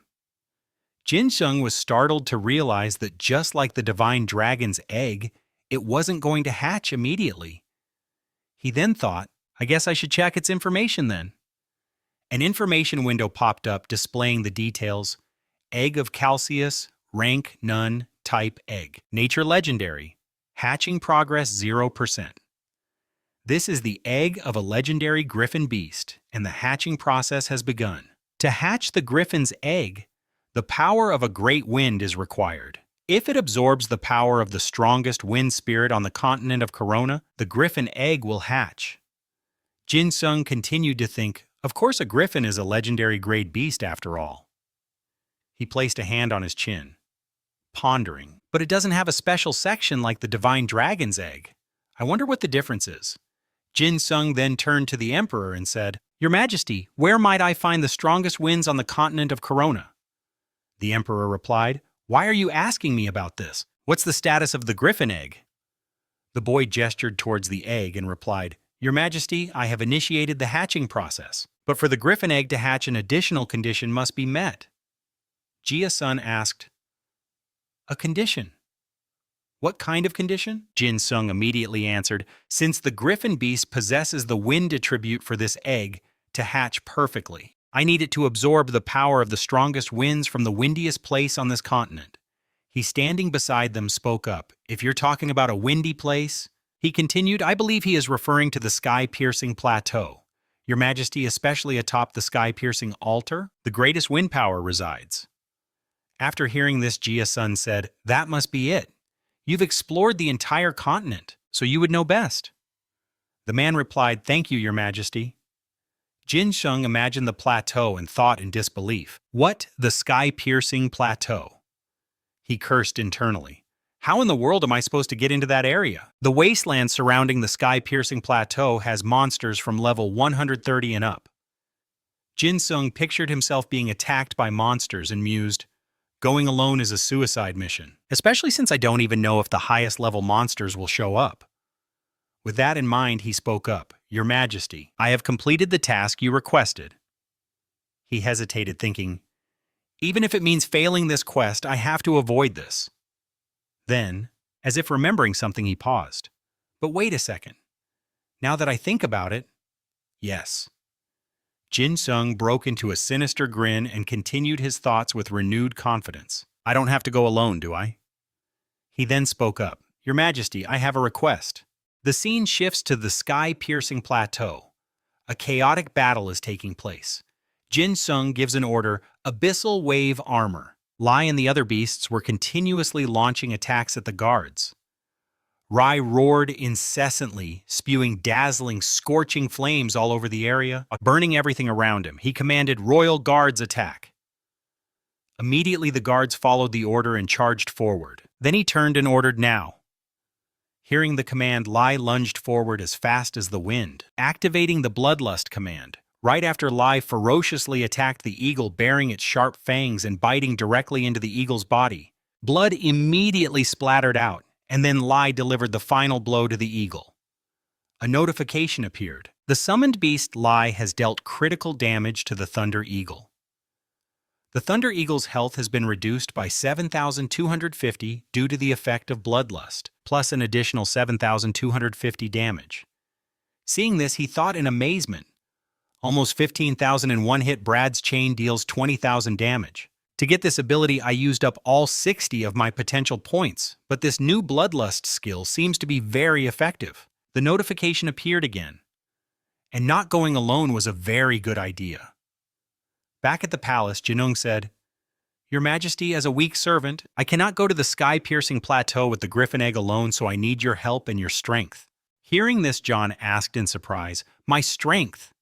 Jin-sung was startled to realize that just like the divine dragon's egg, it wasn't going to hatch immediately. He then thought, I guess I should check its information then. An information window popped up displaying the details. Egg of Calcius, rank none, type egg. Nature legendary. Hatching progress 0%. This is the egg of a legendary griffin beast, and the hatching process has begun. To hatch the griffin's egg, the power of a great wind is required. If it absorbs the power of the strongest wind spirit on the continent of Corona, the griffin egg will hatch. Jin-sung continued to think, of course a griffin is a legendary grade beast after all. He placed a hand on his chin, pondering, but it doesn't have a special section like the divine dragon's egg. I wonder what the difference is. Jin-sung then turned to the emperor and said, Your Majesty, where might I find the strongest winds on the continent of Corona? The emperor replied, Why are you asking me about this? What's the status of the griffin egg? The boy gestured towards the egg and replied, Your Majesty, I have initiated the hatching process, but for the griffin egg to hatch an additional condition must be met. Jia-sun asked, "A condition? What kind of condition?" Jin-sung immediately answered, "Since the griffin beast possesses the wind attribute for this egg to hatch perfectly, I need it to absorb the power of the strongest winds from the windiest place on this continent." He, standing beside them, spoke up. "If you're talking about a windy place," he continued, "I believe he is referring to the sky-piercing plateau. Your Majesty, especially atop the sky-piercing altar, the greatest wind power resides." After hearing this, Jia-sun said, "That must be it. You've explored the entire continent, so you would know best." The man replied, "Thank you, Your Majesty." Jin-sung imagined the plateau and thought in disbelief. "What? The sky-piercing plateau?" He cursed internally. "How in the world am I supposed to get into that area? The wasteland surrounding the sky-piercing plateau has monsters from level 130 and up." Jin-sung pictured himself being attacked by monsters and mused, "Going alone is a suicide mission, especially since I don't even know if the highest level monsters will show up." With that in mind, he spoke up, "Your Majesty, I have completed the task you requested." He hesitated, thinking, "Even if it means failing this quest, I have to avoid this." Then, as if remembering something, he paused. "But wait a second. Now that I think about it, yes." Jin-sung broke into a sinister grin and continued his thoughts with renewed confidence. "I don't have to go alone, do I?" He then spoke up, "Your Majesty, I have a request." The scene shifts to the sky-piercing plateau. A chaotic battle is taking place. Jin-sung gives an order, "Abyssal Wave Armor." Lai and the other beasts were continuously launching attacks at the guards. Rai roared incessantly, spewing dazzling, scorching flames all over the area, burning everything around him. He commanded, "Royal Guards attack." Immediately the guards followed the order and charged forward. Then he turned and ordered, "Now." Hearing the command, Lai lunged forward as fast as the wind, activating the Bloodlust command. Right after Lai ferociously attacked the eagle, bearing its sharp fangs and biting directly into the eagle's body. Blood immediately splattered out, and then Lai delivered the final blow to the eagle. A notification appeared. The summoned beast Lai has dealt critical damage to the Thunder Eagle. The Thunder Eagle's health has been reduced by 7,250 due to the effect of Bloodlust, plus an additional 7,250 damage. Seeing this, he thought in amazement. Almost 15,000 in one hit. Brad's chain deals 20,000 damage. To get this ability, I used up all 60 of my potential points, but this new Bloodlust skill seems to be very effective. The notification appeared again. And not going alone was a very good idea. Back at the palace, Jinung said, "Your Majesty, as a weak servant, I cannot go to the sky-piercing plateau with the griffin egg alone, so I need your help and your strength." Hearing this, John asked in surprise, "My strength?"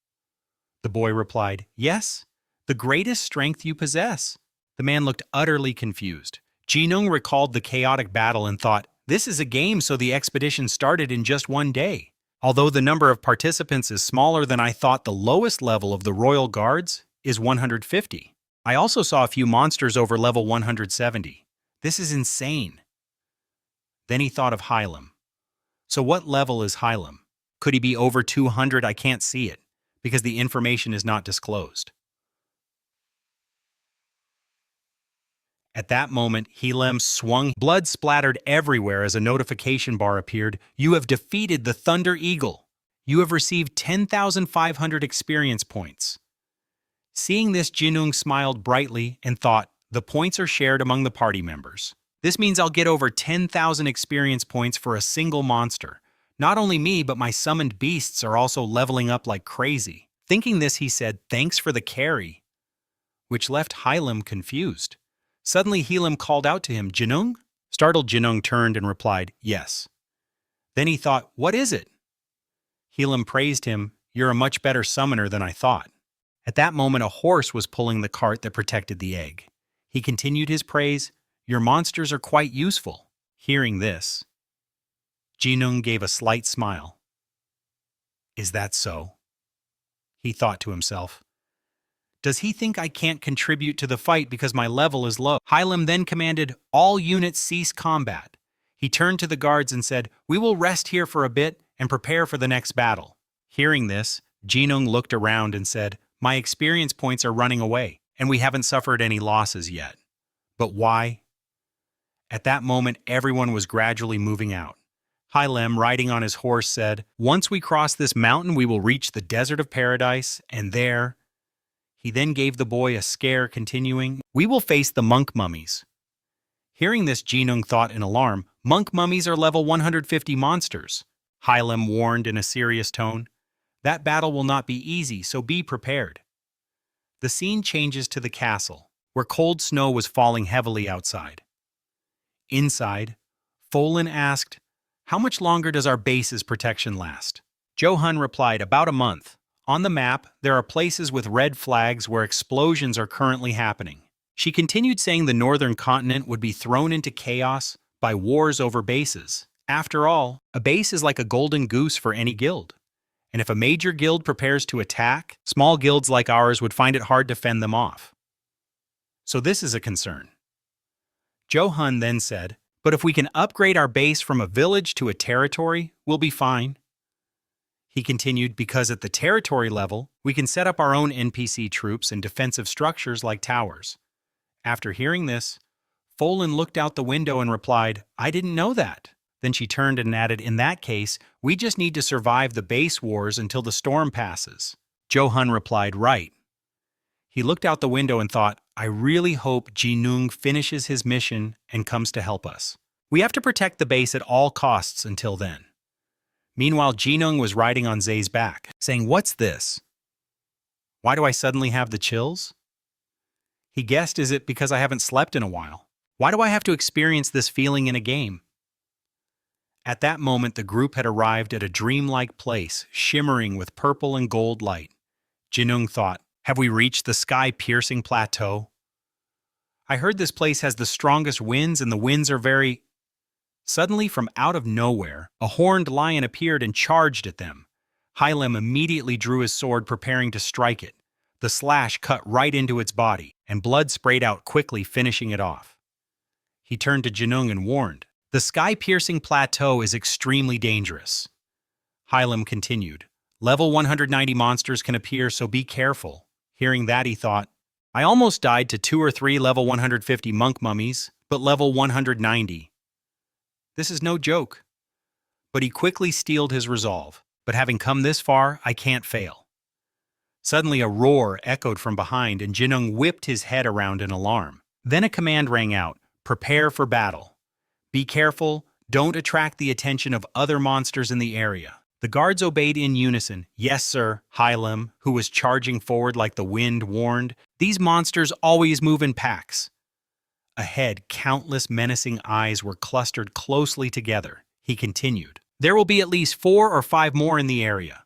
The boy replied, "Yes, the greatest strength you possess." The man looked utterly confused. Jinung recalled the chaotic battle and thought, "This is a game, so the expedition started in just one day. Although the number of participants is smaller than I thought, the lowest level of the Royal Guards is 150. I also saw a few monsters over level 170. This is insane." Then he thought of Hylam. So what level is Hylam? Could he be over 200? I can't see it, because the information is not disclosed. At that moment, Hylam swung. Blood splattered everywhere as a notification bar appeared. "You have defeated the Thunder Eagle. You have received 10,500 experience points." Seeing this, Jinung smiled brightly and thought, "The points are shared among the party members. This means I'll get over 10,000 experience points for a single monster. Not only me, but my summoned beasts are also leveling up like crazy." Thinking this, he said, "Thanks for the carry," which left Hylam confused. Suddenly, Hylam called out to him, "Jinung?" Startled, Jinung turned and replied, "Yes." Then he thought, "What is it?" Hylam praised him, "You're a much better summoner than I thought." At that moment, a horse was pulling the cart that protected the egg. He continued his praise, "Your monsters are quite useful." Hearing this, Jinung gave a slight smile. "Is that so?" he thought to himself. "Does he think I can't contribute to the fight because my level is low?" Hylam then commanded, "All units cease combat." He turned to the guards and said, "We will rest here for a bit and prepare for the next battle." Hearing this, Jinung looked around and said, "My experience points are running away, and we haven't suffered any losses yet. But why?" At that moment, everyone was gradually moving out. Hylem, riding on his horse, said, "Once we cross this mountain, we will reach the desert of paradise, and there—" He then gave the boy a scare, continuing, "We will face the monk mummies." Hearing this, Jinung thought in alarm, "Monk mummies are level 150 monsters." Hylem warned in a serious tone, "That battle will not be easy, so be prepared." The scene changes to the castle, where cold snow was falling heavily outside. Inside, Folin asked, "How much longer does our base's protection last?" Johan replied, "About a month. On the map, there are places with red flags where explosions are currently happening." She continued saying the northern continent would be thrown into chaos by wars over bases. After all, a base is like a golden goose for any guild. And if a major guild prepares to attack, small guilds like ours would find it hard to fend them off. So this is a concern. Johan then said, "But if we can upgrade our base from a village to a territory, we'll be fine." He continued, "Because at the territory level, we can set up our own NPC troops and defensive structures like towers." After hearing this, Folin looked out the window and replied, "I didn't know that." Then she turned and added, "In that case, we just need to survive the base wars until the storm passes." Johan replied, "Right." He looked out the window and thought, "I really hope Jinung finishes his mission and comes to help us. We have to protect the base at all costs until then." Meanwhile, Jinung was riding on Zay's back, saying, "What's this? Why do I suddenly have the chills?" He guessed, "Is it because I haven't slept in a while? Why do I have to experience this feeling in a game?" At that moment, the group had arrived at a dreamlike place, shimmering with purple and gold light. Jinung thought, "Have we reached the sky-piercing plateau? I heard this place has the strongest winds, and the winds are very—" Suddenly, from out of nowhere, a horned lion appeared and charged at them. Hylem immediately drew his sword, preparing to strike it. The slash cut right into its body, and blood sprayed out quickly, finishing it off. He turned to Jinung and warned, "The sky-piercing plateau is extremely dangerous." Hylem continued, "Level 190 monsters can appear, so be careful." Hearing that, he thought, "I almost died to 2 or 3 level 150 monk mummies, but level 190. This is no joke." But he quickly steeled his resolve. "But having come this far, I can't fail." Suddenly a roar echoed from behind, and Jinung whipped his head around in alarm. Then a command rang out, "Prepare for battle. Be careful, don't attract the attention of other monsters in the area." The guards obeyed in unison. "Yes, sir," Hylem, who was charging forward like the wind, warned, "These monsters always move in packs." Ahead, countless menacing eyes were clustered closely together. He continued, "There will be at least 4 or 5 more in the area."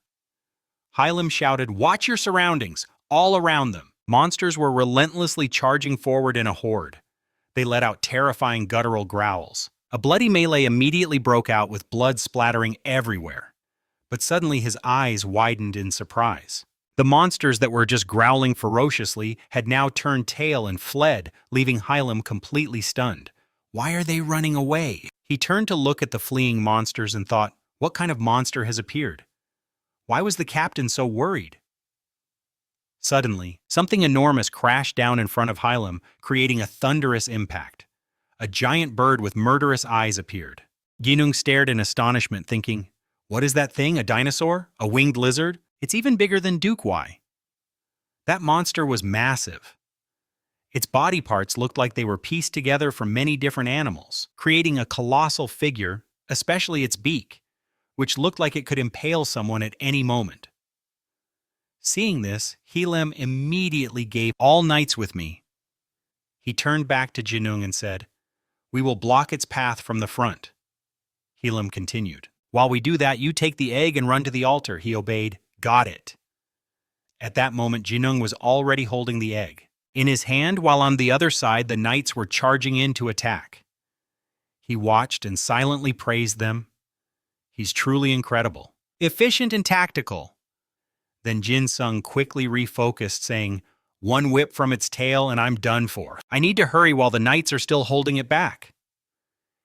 Hylem shouted, "Watch your surroundings, all around them." Monsters were relentlessly charging forward in a horde. They let out terrifying guttural growls. A bloody melee immediately broke out with blood splattering everywhere. But suddenly his eyes widened in surprise. The monsters that were just growling ferociously had now turned tail and fled, leaving Hylem completely stunned. Why are they running away? He turned to look at the fleeing monsters and thought, what kind of monster has appeared? Why was the captain so worried? Suddenly, something enormous crashed down in front of Hylem, creating a thunderous impact. A giant bird with murderous eyes appeared. Jinung stared in astonishment, thinking, "What is that thing, a dinosaur? A winged lizard? It's even bigger than Dukwai." That monster was massive. Its body parts looked like they were pieced together from many different animals, creating a colossal figure, especially its beak, which looked like it could impale someone at any moment. Seeing this, Hylem immediately gave "All knights with me." He turned back to Jinung and said, "We will block its path from the front." Hylem continued, "While we do that, you take the egg and run to the altar." He obeyed. "Got it." At that moment, Jinung was already holding the egg in his hand, while on the other side, the knights were charging in to attack. He watched and silently praised them. "He's truly incredible. Efficient and tactical." Then Jinsung quickly refocused, saying, "One whip from its tail and I'm done for. I need to hurry while the knights are still holding it back."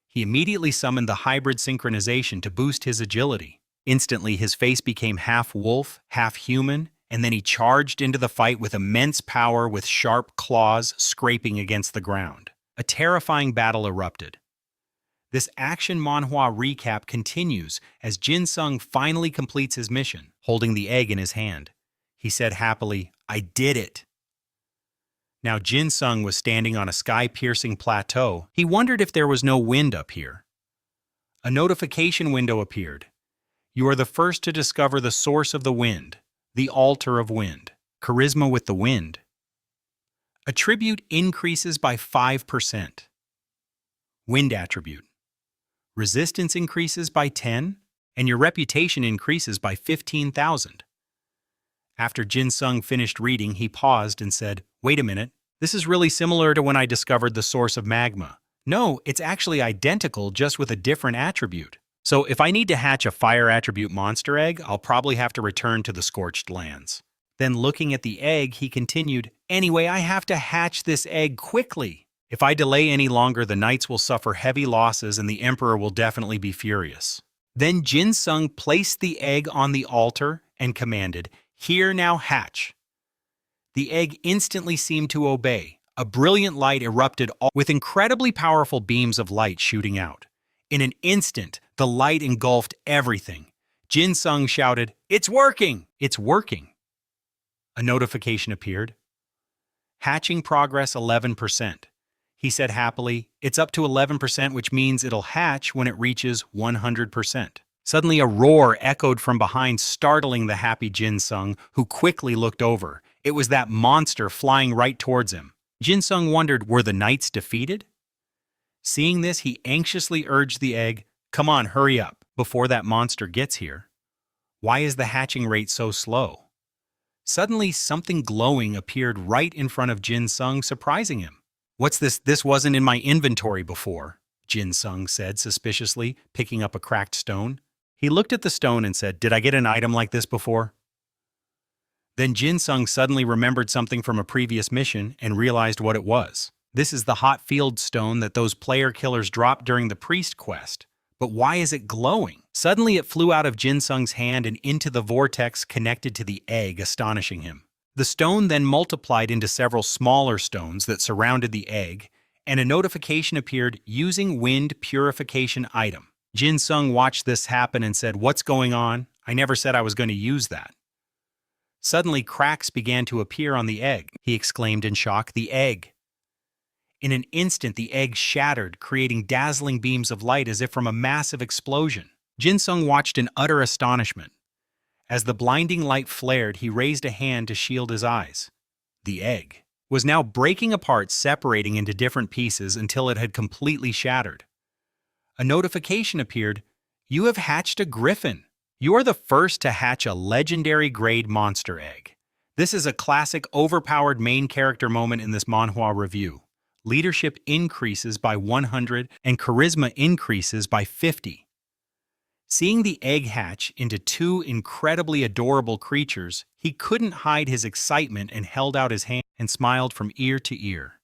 He immediately summoned the hybrid synchronization to boost his agility. Instantly, his face became half wolf, half human, and then he charged into the fight with immense power with sharp claws scraping against the ground. A terrifying battle erupted. This action manhwa recap continues as Jinsung finally completes his mission, holding the egg in his hand. He said happily, "I did it." Now Jinsung was standing on a sky-piercing plateau. He wondered if there was no wind up here. A notification window appeared. You are the first to discover the source of the wind, the altar of wind. Charisma with the wind. Attribute increases by 5%. Wind attribute. Resistance increases by 10, and your reputation increases by 15,000. After Jinsung finished reading, he paused and said, "Wait a minute, this is really similar to when I discovered the source of magma. No, it's actually identical, just with a different attribute. So if I need to hatch a fire attribute monster egg, I'll probably have to return to the Scorched Lands." Then looking at the egg, he continued, "Anyway, I have to hatch this egg quickly. If I delay any longer, the knights will suffer heavy losses and the emperor will definitely be furious." Then Jinsung placed the egg on the altar and commanded, "Here now hatch." The egg instantly seemed to obey. A brilliant light erupted with incredibly powerful beams of light shooting out. In an instant, the light engulfed everything. Jinsung shouted, "It's working! It's working!" A notification appeared. Hatching progress 11%. He said happily, "It's up to 11%, which means it'll hatch when it reaches 100%. Suddenly a roar echoed from behind, startling the happy Jinsung, who quickly looked over. It was that monster flying right towards him. Jinsung wondered, were the knights defeated? Seeing this, he anxiously urged the egg, "Come on, hurry up, before that monster gets here. Why is the hatching rate so slow?" Suddenly, something glowing appeared right in front of Jinsung, surprising him. "What's this? This wasn't in my inventory before," Jinsung said suspiciously, picking up a cracked stone. He looked at the stone and said, "Did I get an item like this before?" Then Jinsung suddenly remembered something from a previous mission and realized what it was. This is the hot field stone that those player killers dropped during the priest quest. But why is it glowing? Suddenly it flew out of Jinsung's hand and into the vortex connected to the egg, astonishing him. The stone then multiplied into several smaller stones that surrounded the egg, and a notification appeared, "Using wind purification item." Jinsung watched this happen and said, "What's going on? I never said I was going to use that." Suddenly, cracks began to appear on the egg. He exclaimed in shock, "The egg!" In an instant, the egg shattered, creating dazzling beams of light as if from a massive explosion. Jinsung watched in utter astonishment. As the blinding light flared, he raised a hand to shield his eyes. The egg was now breaking apart, separating into different pieces until it had completely shattered. A notification appeared, "You have hatched a griffin. You are the first to hatch a legendary grade monster egg." This is a classic overpowered main character moment in this manhwa review. Leadership increases by 100 and charisma increases by 50. Seeing the egg hatch into two incredibly adorable creatures, he couldn't hide his excitement and held out his hand and smiled from ear to ear.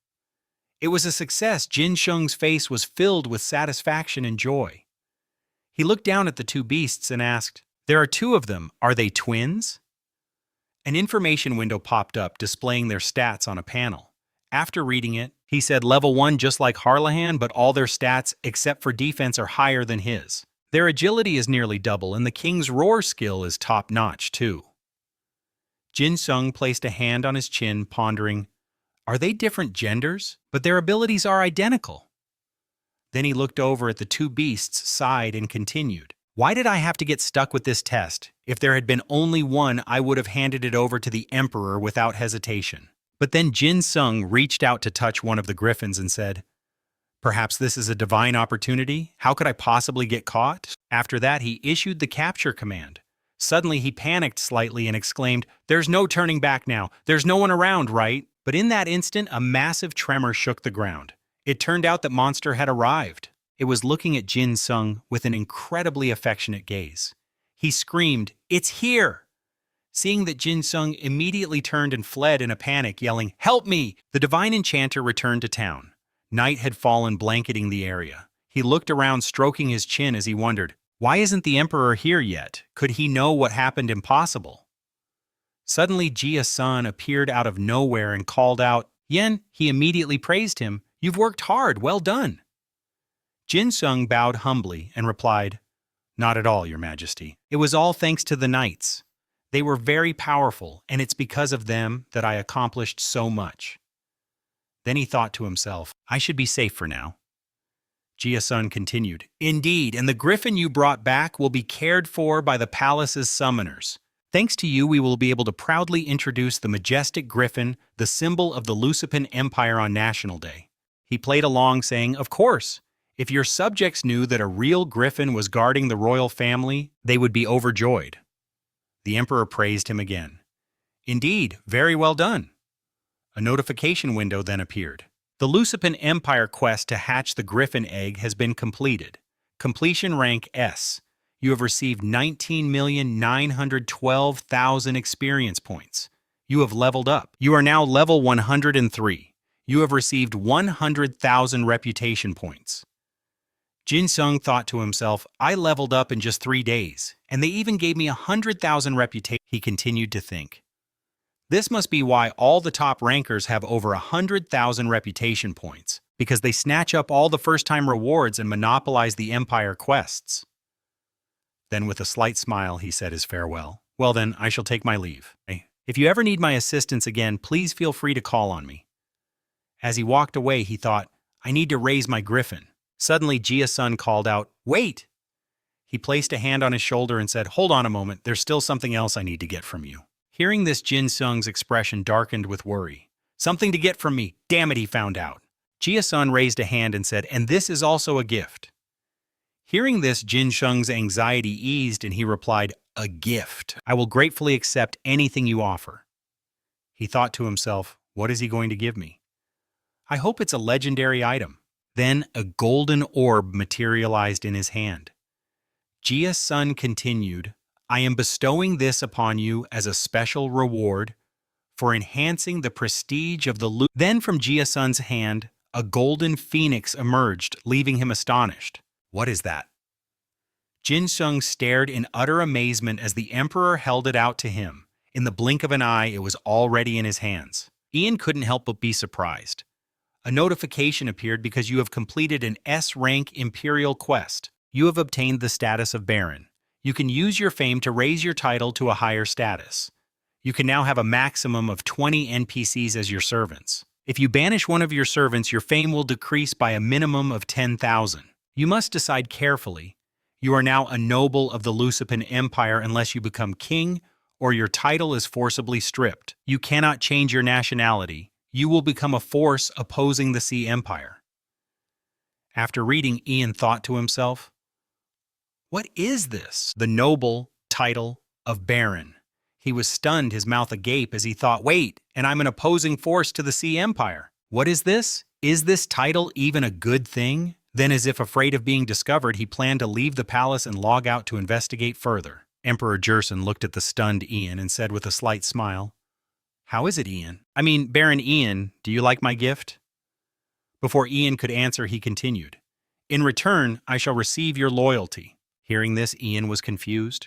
It was a success. Jinsung's face was filled with satisfaction and joy. He looked down at the two beasts and asked, "There are two of them. Are they twins?" An information window popped up displaying their stats on a panel. After reading it, he said level 1 just like Harlahan, but all their stats except for defense are higher than his. Their agility is nearly double and the King's Roar skill is top-notch too. Jinsung placed a hand on his chin, pondering, "Are they different genders? But their abilities are identical." Then he looked over at the two beasts, sighed, and continued, "Why did I have to get stuck with this test? If there had been only one, I would have handed it over to the Emperor without hesitation." But then Jinsung reached out to touch one of the griffins and said, "Perhaps this is a divine opportunity? How could I possibly get caught?" After that, he issued the capture command. Suddenly, he panicked slightly and exclaimed, "There's no turning back now. There's no one around, right?" But in that instant, a massive tremor shook the ground. It turned out that monster had arrived. It was looking at Jinsung with an incredibly affectionate gaze. He screamed, "It's here!" Seeing that, Jinsung immediately turned and fled in a panic, yelling, "Help me!" The divine enchanter returned to town. Night had fallen, blanketing the area. He looked around, stroking his chin as he wondered, Why isn't the Emperor here yet? Could he know what happened impossible? Suddenly Jia-sun appeared out of nowhere and called out, Yen. He immediately praised him. You've worked hard, well done. Jinung bowed humbly and replied, Not at all, Your Majesty. It was all thanks to the knights. They were very powerful, and it's because of them that I accomplished so much. Then he thought to himself, I should be safe for now. Jia-sun continued, Indeed, and the griffin you brought back will be cared for by the palace's summoners. Thanks to you, we will be able to proudly introduce the majestic griffin, the symbol of the Lucipan Empire on National Day. He played along, saying, Of course, if your subjects knew that a real griffin was guarding the royal family, they would be overjoyed. The Emperor praised him again. Indeed, very well done. A notification window then appeared. The Lucipan Empire quest to hatch the griffin egg has been completed. Completion rank S. You have received 19,912,000 experience points. You have leveled up. You are now level 103. You have received 100,000 reputation points. Jinung thought to himself, I leveled up in just 3 days, and they even gave me 100,000 reputation. He continued to think. This must be why all the top rankers have over 100,000 reputation points, because they snatch up all the first-time rewards and monopolize the Empire quests. Then with a slight smile, he said his farewell. Well then, I shall take my leave. If you ever need my assistance again, please feel free to call on me. As he walked away, he thought, I need to raise my griffin. Suddenly, Jia-sun called out, Wait! He placed a hand on his shoulder and said, Hold on a moment, there's still something else I need to get from you. Hearing this, Jinung's expression darkened with worry. Something to get from me, damn it, he found out. Jia-sun raised a hand and said, And this is also a gift. Hearing this, Jinung's anxiety eased and he replied, A gift. I will gratefully accept anything you offer. He thought to himself, What is he going to give me? I hope it's a legendary item. Then a golden orb materialized in his hand. Jia-sun continued, I am bestowing this upon you as a special reward for enhancing the prestige of the Then from Jia-sun's hand, a golden phoenix emerged, leaving him astonished. What is that? Jinung stared in utter amazement as the Emperor held it out to him. In the blink of an eye, it was already in his hands. Ian couldn't help but be surprised. A notification appeared because you have completed an S-rank Imperial quest. You have obtained the status of Baron. You can use your fame to raise your title to a higher status. You can now have a maximum of 20 NPCs as your servants. If you banish one of your servants, your fame will decrease by a minimum of 10,000. You must decide carefully. You are now a noble of the Lucipan Empire unless you become king or your title is forcibly stripped. You cannot change your nationality. You will become a force opposing the Sea Empire. After reading, Ian thought to himself, What is this? The noble title of Baron. He was stunned, his mouth agape as he thought, Wait, and I'm an opposing force to the Sea Empire. What is this? Is this title even a good thing? Then, as if afraid of being discovered, he planned to leave the palace and log out to investigate further. Emperor Jerson looked at the stunned Ian and said with a slight smile, How is it, Ian? Baron Ian, do you like my gift? Before Ian could answer, he continued, In return, I shall receive your loyalty. Hearing this, Ian was confused.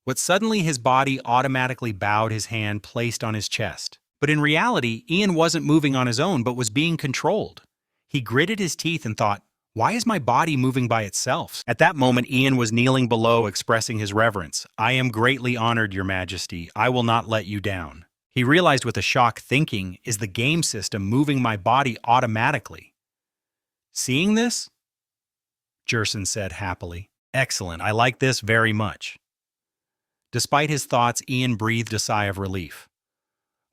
But suddenly his body automatically bowed, his hand placed on his chest. But in reality, Ian wasn't moving on his own, but was being controlled. He gritted his teeth and thought, Why is my body moving by itself? At that moment, Ian was kneeling below, expressing his reverence. I am greatly honored, Your Majesty. I will not let you down. He realized with a shock, thinking, Is the game system moving my body automatically? Seeing this? Jerson said happily, Excellent, I like this very much. Despite his thoughts, Ian breathed a sigh of relief.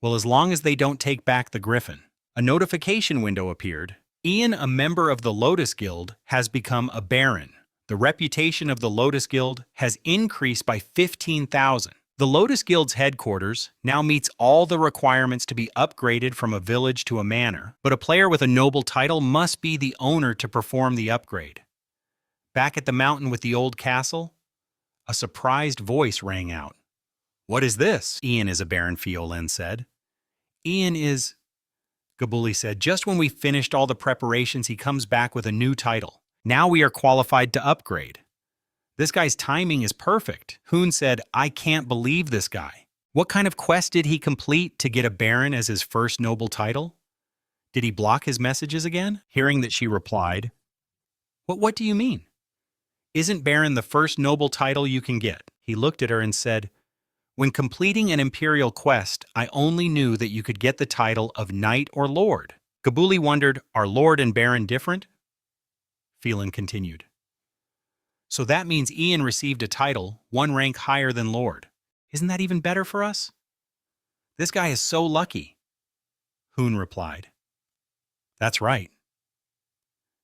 Well, as long as they don't take back the griffin. A notification window appeared. Ian, a member of the Lotus Guild, has become a baron. The reputation of the Lotus Guild has increased by 15,000. The Lotus Guild's headquarters now meets all the requirements to be upgraded from a village to a manor, but a player with a noble title must be the owner to perform the upgrade. Back at the mountain with the old castle, a surprised voice rang out. What is this? Ian is a baron, Fiolen said. Ian is... Gabuli said, just when we finished all the preparations, he comes back with a new title. Now we are qualified to upgrade. This guy's timing is perfect. Hoon said, I can't believe this guy. What kind of quest did he complete to get a baron as his first noble title? Did he block his messages again? Hearing that she replied, What do you mean? Isn't baron the first noble title you can get? He looked at her and said, When completing an imperial quest, I only knew that you could get the title of knight or lord. Gabuli wondered, are lord and baron different? Phelan continued. So that means Ian received a title, one rank higher than lord. Isn't that even better for us? This guy is so lucky. Hoon replied. That's right.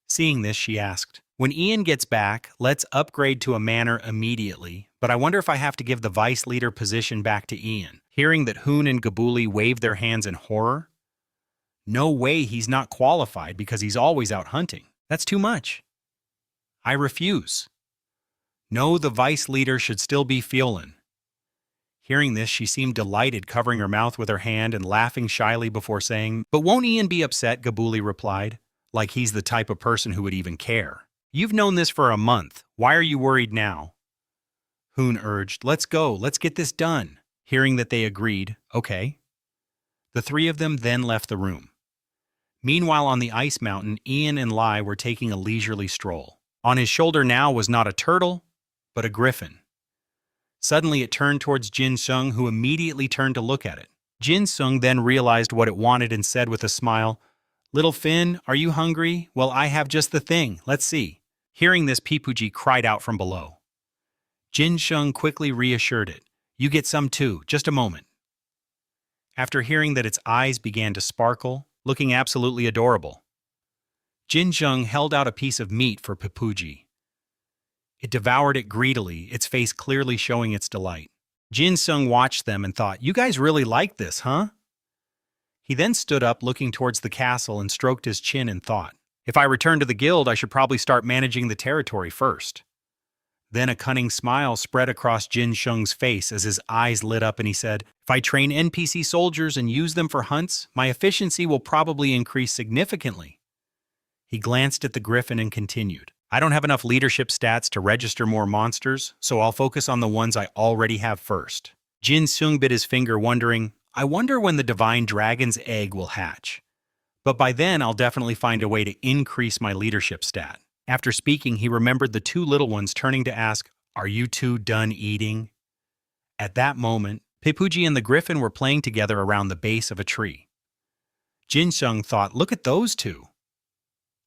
Seeing this, she asked, When Ian gets back, let's upgrade to a manor immediately, but I wonder if I have to give the vice leader position back to Ian. Hearing that Hoon and Gabuli waved their hands in horror, no way, he's not qualified because he's always out hunting. That's too much. I refuse. No, the vice leader should still be Phelan. Hearing this, she seemed delighted, covering her mouth with her hand and laughing shyly before saying, But won't Ian be upset? Gabuli replied, like he's the type of person who would even care. You've known this for a month. Why are you worried now? Hoon urged, Let's go, let's get this done. Hearing that they agreed, okay. The three of them then left the room. Meanwhile, on the ice mountain, Ian and Lai were taking a leisurely stroll. On his shoulder now was not a turtle, but a griffin. Suddenly it turned towards Jin Sung, who immediately turned to look at it. Jin Sung then realized what it wanted and said with a smile, Little Finn, are you hungry? Well, I have just the thing. Let's see. Hearing this, Pipuji cried out from below. Jin Sung quickly reassured it. You get some too, just a moment. After hearing that its eyes began to sparkle, looking absolutely adorable, Jin Sung held out a piece of meat for Pipuji. It devoured it greedily, its face clearly showing its delight. Jin Sung watched them and thought, You guys really like this, huh? He then stood up looking towards the castle and stroked his chin and thought, If I return to the guild, I should probably start managing the territory first. Then a cunning smile spread across Jin Sung's face as his eyes lit up and he said, If I train NPC soldiers and use them for hunts, my efficiency will probably increase significantly. He glanced at the griffin and continued, I don't have enough leadership stats to register more monsters, so I'll focus on the ones I already have first. Jin Sung bit his finger, wondering, I wonder when the divine dragon's egg will hatch. But by then, I'll definitely find a way to increase my leadership stat. After speaking, he remembered the two little ones turning to ask, Are you two done eating? At that moment, Pipuji and the griffin were playing together around the base of a tree. Jin Sung thought, Look at those two.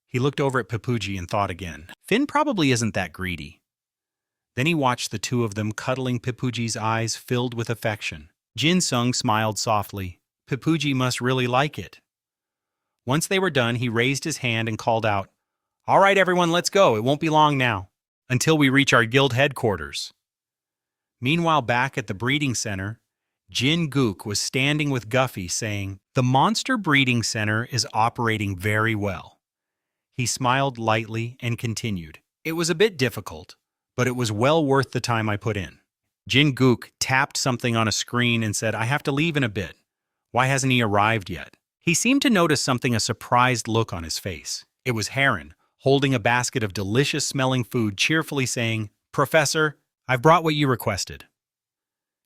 He looked over at Pipuji and thought again, Finn probably isn't that greedy. Then he watched the two of them cuddling. Pipuji's eyes filled with affection. Jin Sung smiled softly. Pipuji must really like it. Once they were done, he raised his hand and called out, All right, everyone, let's go. It won't be long now, until we reach our guild headquarters. Meanwhile, back at the breeding center, Jin Gook was standing with Guffy saying, The monster breeding center is operating very well. He smiled lightly and continued, It was a bit difficult, but it was well worth the time I put in. Jin Gook tapped something on a screen and said, I have to leave in a bit. Why hasn't he arrived yet? He seemed to notice something, a surprised look on his face. It was Heron, holding a basket of delicious-smelling food, cheerfully saying, Professor, I've brought what you requested.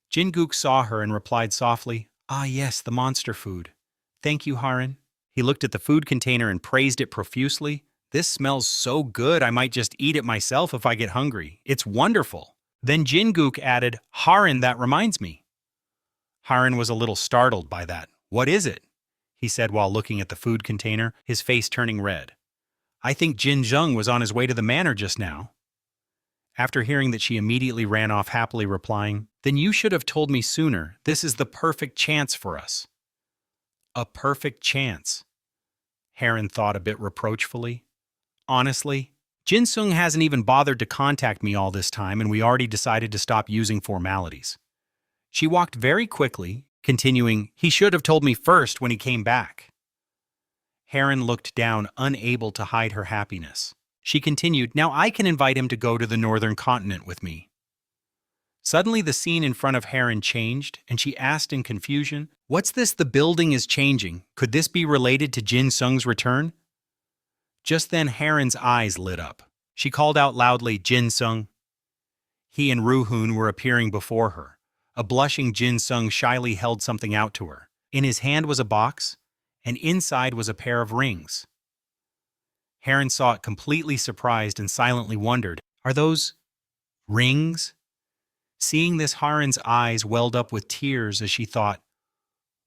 Jin Gook saw her and replied softly, Ah yes, the monster food. Thank you, Heron. He looked at the food container and praised it profusely. This smells so good I might just eat it myself if I get hungry. It's wonderful. Then Jin Gook added, Heron, that reminds me. Heron was a little startled by that. What is it? He said while looking at the food container, his face turning red. I think Jin Sung was on his way to the manor just now. After hearing that, she immediately ran off, happily replying, Then you should have told me sooner. This is the perfect chance for us. A perfect chance. Heron thought a bit reproachfully. Honestly, Jin Sung hasn't even bothered to contact me all this time, and we already decided to stop using formalities. She walked very quickly, continuing, He should have told me first when he came back. Heron looked down, unable to hide her happiness. She continued, Now I can invite him to go to the northern continent with me. Suddenly the scene in front of Heron changed, and she asked in confusion, What's this? The building is changing. Could this be related to Jin Sung's return? Just then Heron's eyes lit up. She called out loudly, Jin Sung. He and Ruhun were appearing before her. A blushing Jin-sung shyly held something out to her. In his hand was a box, and inside was a pair of rings. Heron saw it completely surprised and silently wondered, "Are those rings?" Seeing this, Haren's eyes welled up with tears as she thought,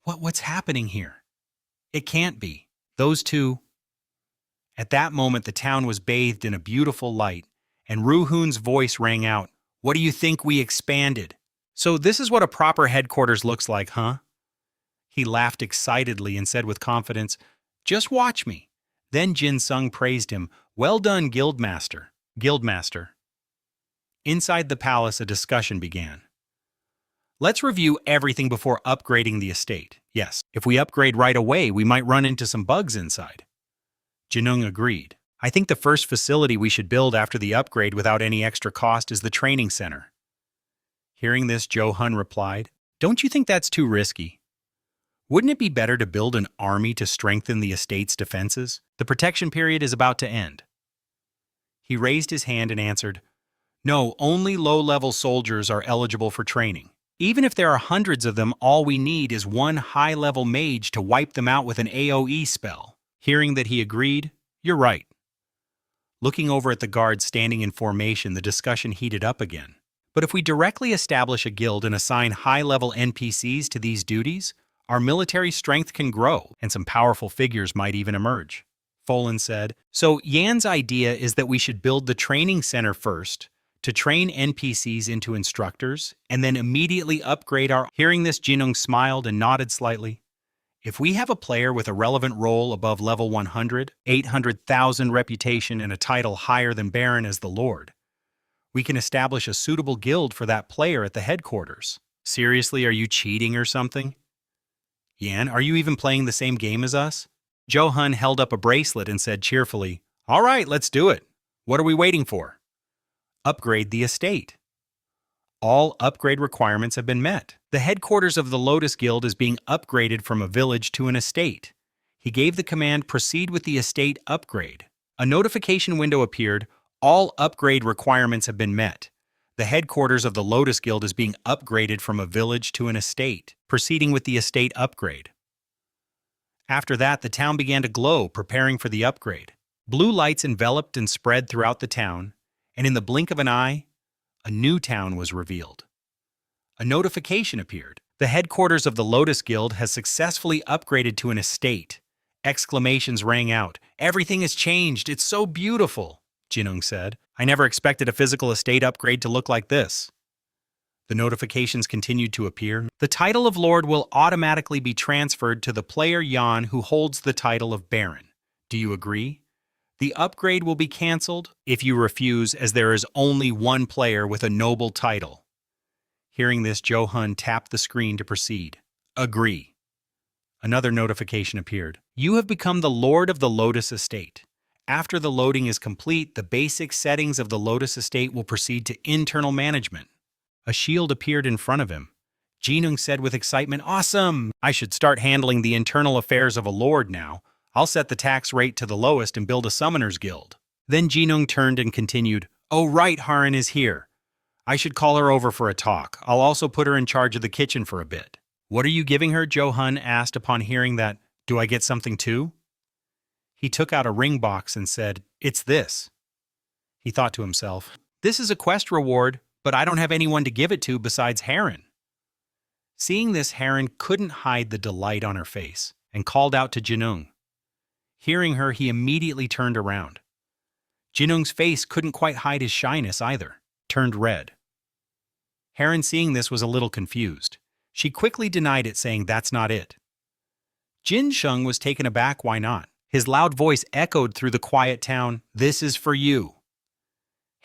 What's happening here? It can't be. Those two." At that moment, the town was bathed in a beautiful light, and Ruhun's voice rang out, "What do you think we expanded? So this is what a proper headquarters looks like, huh?" He laughed excitedly and said with confidence, "Just watch me." Then Jin-sung praised him, "Well done, Guildmaster." Guildmaster. Inside the palace, a discussion began. "Let's review everything before upgrading the estate. Yes, if we upgrade right away, we might run into some bugs inside." Jinung agreed. "I think the first facility we should build after the upgrade without any extra cost is the training center." Hearing this, Jo-hun replied, "Don't you think that's too risky? Wouldn't it be better to build an army to strengthen the estate's defenses? The protection period is about to end." He raised his hand and answered, "No, only low-level soldiers are eligible for training. Even if there are hundreds of them, all we need is one high-level mage to wipe them out with an AoE spell." Hearing that, he agreed, "You're right." Looking over at the guards standing in formation, the discussion heated up again. "But if we directly establish a guild and assign high-level NPCs to these duties, our military strength can grow, and some powerful figures might even emerge." Folan said, "So Yan's idea is that we should build the training center first, to train NPCs into instructors, and then immediately upgrade our—" Hearing this, Jinung smiled and nodded slightly. "If we have a player with a relevant role above level 100, 800,000 reputation, and a title higher than Baron as the Lord, we can establish a suitable guild for that player at the headquarters." "Seriously, are you cheating or something? Yan, are you even playing the same game as us?" Jo-hun held up a bracelet and said cheerfully, "All right, let's do it. What are we waiting for? Upgrade the estate. All upgrade requirements have been met. The headquarters of the Lotus Guild is being upgraded from a village to an estate." He gave the command, "Proceed with the estate upgrade." A notification window appeared. All upgrade requirements have been met. The headquarters of the Lotus Guild is being upgraded from a village to an estate, proceeding with the estate upgrade. After that, the town began to glow, preparing for the upgrade. Blue lights enveloped and spread throughout the town, and in the blink of an eye, a new town was revealed. A notification appeared. "The headquarters of the Lotus Guild has successfully upgraded to an estate." Exclamations rang out. "Everything has changed. It's so beautiful," Jinung said. "I never expected a physical estate upgrade to look like this." The notifications continued to appear. "The title of Lord will automatically be transferred to the player Yan who holds the title of Baron. Do you agree? The upgrade will be cancelled if you refuse, as there is only one player with a noble title." Hearing this, Jo-hun tapped the screen to proceed. "Agree." Another notification appeared. "You have become the Lord of the Lotus Estate. After the loading is complete, the basic settings of the Lotus Estate will proceed to internal management." A shield appeared in front of him. Jinung said with excitement, "Awesome! I should start handling the internal affairs of a lord now. I'll set the tax rate to the lowest and build a summoner's guild." Then Jinung turned and continued, "Oh right, Haren is here. I should call her over for a talk. I'll also put her in charge of the kitchen for a bit." "What are you giving her?" Jo-hun asked upon hearing that. "Do I get something too?" He took out a ring box and said, "It's this." He thought to himself, "This is a quest reward, but I don't have anyone to give it to besides Haren." Seeing this, Haren couldn't hide the delight on her face and called out to Jinung. Hearing her, he immediately turned around. Jinung's face couldn't quite hide his shyness either, turned red. Haren, seeing this, was a little confused. She quickly denied it, saying, "That's not it." Jin-sung was taken aback. Why not? His loud voice echoed through the quiet town, "This is for you."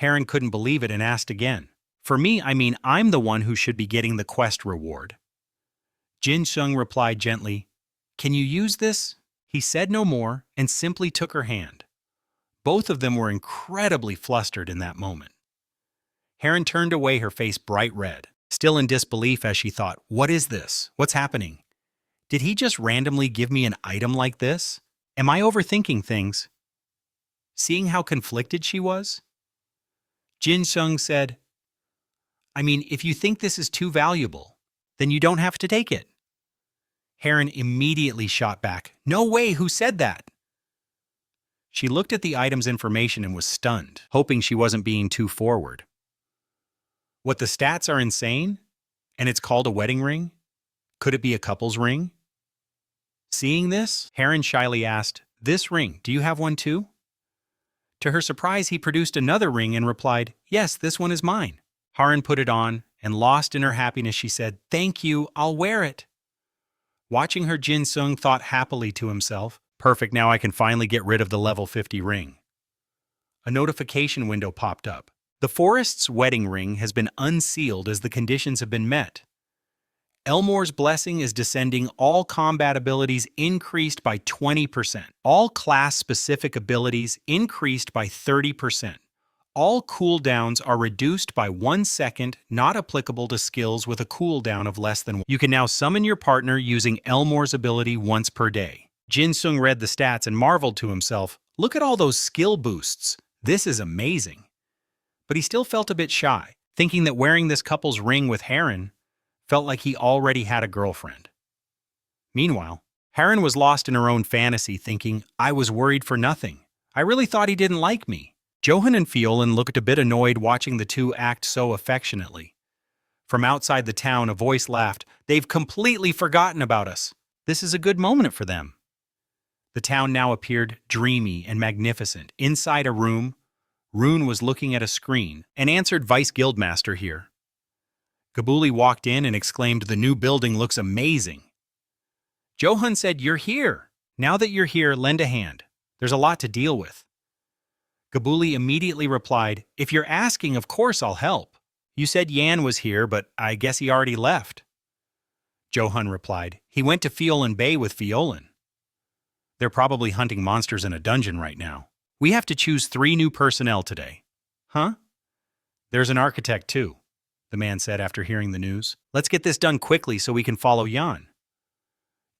Haren couldn't believe it and asked again, "For me, I mean I'm the one who should be getting the quest reward." Jin-sung replied gently, "Can you use this?" He said no more and simply took her hand. Both of them were incredibly flustered in that moment. Haren turned away, her face bright red, still in disbelief as she thought, "What is this? What's happening? Did he just randomly give me an item like this? Am I overthinking things?" Seeing how conflicted she was, Jin-sung said, I mean, if you think this is too valuable, then you don't have to take it. Heron immediately shot back. No way, who said that? She looked at the item's information and was stunned, hoping she wasn't being too forward. What, the stats are insane? And it's called a wedding ring? Could it be a couple's ring? Seeing this, Heron shyly asked, "This ring, do you have one too?" To her surprise, he produced another ring and replied, "Yes, this one is mine." Heron put it on, and lost in her happiness, she said, "Thank you, I'll wear it." Watching her, Jinung thought happily to himself, "Perfect, now I can finally get rid of the level 50 ring." A notification window popped up. The forest's wedding ring has been unsealed as the conditions have been met. Elmore's blessing is descending. All combat abilities increased by 20%. All class-specific abilities increased by 30%. All cooldowns are reduced by 1 second, not applicable to skills with a cooldown of less than 1. You can now summon your partner using Elmore's ability once per day. Jinung read the stats and marveled to himself, "Look at all those skill boosts. This is amazing." But he still felt a bit shy, thinking that wearing this couple's ring with Heron felt like he already had a girlfriend. Meanwhile, Heron was lost in her own fantasy, thinking, "I was worried for nothing. I really thought he didn't like me." Johan and Fiolan looked a bit annoyed watching the two act so affectionately. From outside the town, a voice laughed, "They've completely forgotten about us." This is a good moment for them. The town now appeared dreamy and magnificent. Inside a room, Rune was looking at a screen and answered, "Vice Guildmaster here." Gabuli walked in and exclaimed, "The new building looks amazing." Johan said, "You're here. Now that you're here, lend a hand. There's a lot to deal with." Gabuli immediately replied, "If you're asking, of course I'll help. You said Yan was here, but I guess he already left." Johan replied, "He went to Fiolan Bay with Fiolan. They're probably hunting monsters in a dungeon right now. We have to choose 3 new personnel today." "Huh?" "There's an architect too," the man said after hearing the news. "Let's get this done quickly so we can follow Yan."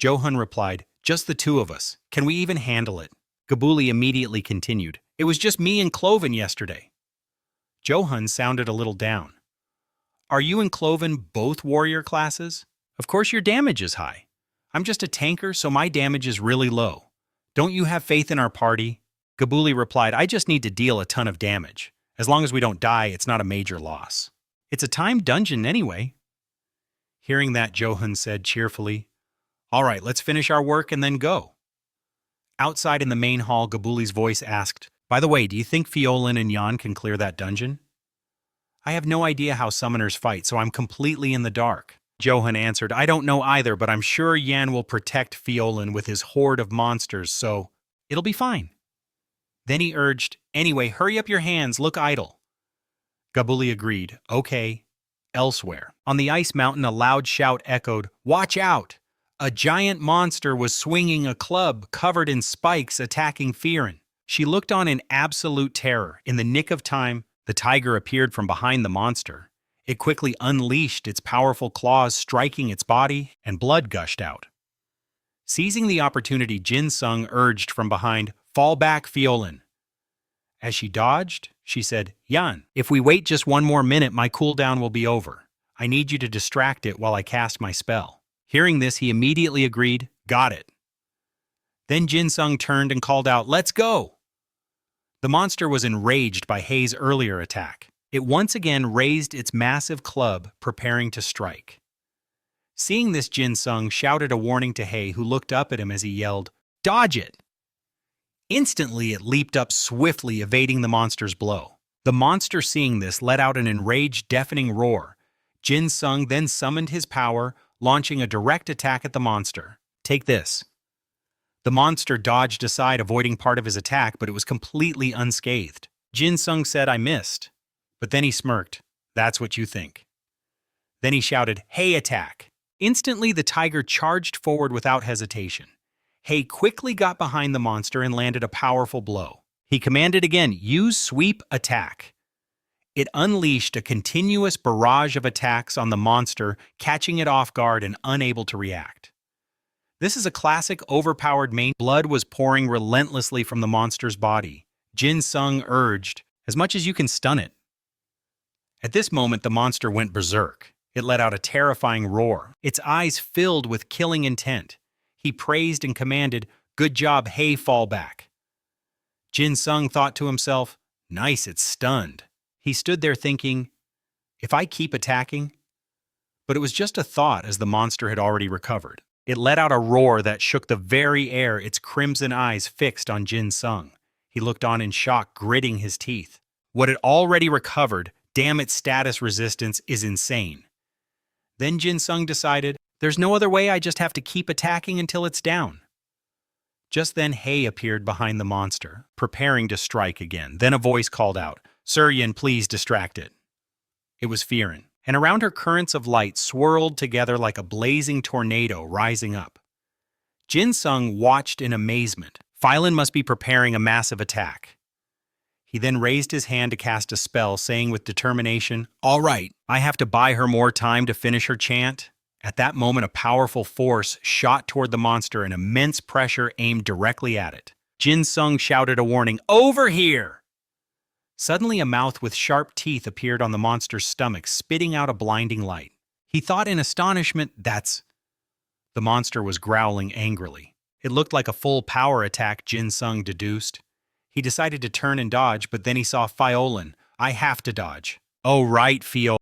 Johan replied, "Just the 2 of us. Can we even handle it?" Gabuli immediately continued, "It was just me and Cloven yesterday." Johan sounded a little down. "Are you and Cloven both warrior classes? Of course your damage is high. I'm just a tanker, so my damage is really low. Don't you have faith in our party?" Gabuli replied, "I just need to deal a ton of damage. As long as we don't die, it's not a major loss. It's a timed dungeon anyway." Hearing that, Johan said cheerfully, "All right, let's finish our work and then go." Outside in the main hall, Gabuli's voice asked, "By the way, do you think Fiolan and Yan can clear that dungeon?" "I have no idea how summoners fight, so I'm completely in the dark." Johan answered, "I don't know either, but I'm sure Yan will protect Fiolan with his horde of monsters, so it'll be fine." Then he urged, "Anyway, hurry up your hands, look idle." Gabuli agreed, "Okay." Elsewhere, on the ice mountain, a loud shout echoed, "Watch out!" A giant monster was swinging a club covered in spikes attacking Firen. She looked on in absolute terror. In the nick of time, the tiger appeared from behind the monster. It quickly unleashed its powerful claws, striking its body, and blood gushed out. Seizing the opportunity, Jinung urged from behind, "Fall back, Fiolan." As she dodged, she said, "Yan, if we wait just 1 more minute, my cooldown will be over. I need you to distract it while I cast my spell." Hearing this, he immediately agreed, "Got it." Then Jinung turned and called out, "Let's go!" The monster was enraged by Hei's earlier attack. It once again raised its massive club, preparing to strike. Seeing this, Jinung shouted a warning to Hei, who looked up at him as he yelled, "Dodge it!" Instantly, it leaped up swiftly, evading the monster's blow. The monster, seeing this, let out an enraged, deafening roar. Jinung then summoned his power, launching a direct attack at the monster. "Take this." The monster dodged aside, avoiding part of his attack, but it was completely unscathed. Jinung said, "I missed." But then he smirked. "That's what you think." Then he shouted, "Hei, attack!" Instantly, the tiger charged forward without hesitation. Hei quickly got behind the monster and landed a powerful blow. He commanded again, "Use sweep attack." It unleashed a continuous barrage of attacks on the monster, catching it off guard and unable to react. This is a classic overpowered main. Blood was pouring relentlessly from the monster's body. Jinung urged, "As much as you can stun it." At this moment, the monster went berserk. It let out a terrifying roar, its eyes filled with killing intent. He praised and commanded, "Good job, hey, fall back." Jin Sung thought to himself, "Nice, it's stunned." He stood there thinking, if I keep attacking? But it was just a thought as the monster had already recovered. It let out a roar that shook the very air, its crimson eyes fixed on Jin Sung. He looked on in shock, gritting his teeth. What had already recovered, damn its status resistance, is insane. Then Jin Sung decided, there's no other way, I just have to keep attacking until it's down. Just then Hei appeared behind the monster, preparing to strike again. Then a voice called out, "Sir Yin, please distract it." It was Firen, and around her currents of light swirled together like a blazing tornado rising up. Jin Sung watched in amazement. Firen must be preparing a massive attack. He then raised his hand to cast a spell, saying with determination, "All right, I have to buy her more time to finish her chant." At that moment, a powerful force shot toward the monster and immense pressure aimed directly at it. Jin Sung shouted a warning, "Over here!" Suddenly, a mouth with sharp teeth appeared on the monster's stomach, spitting out a blinding light. He thought in astonishment, that's... The monster was growling angrily. It looked like a full power attack, Jin Sung deduced. He decided to turn and dodge, but then he saw Fiolin. "I have to dodge." "Oh right, Fio."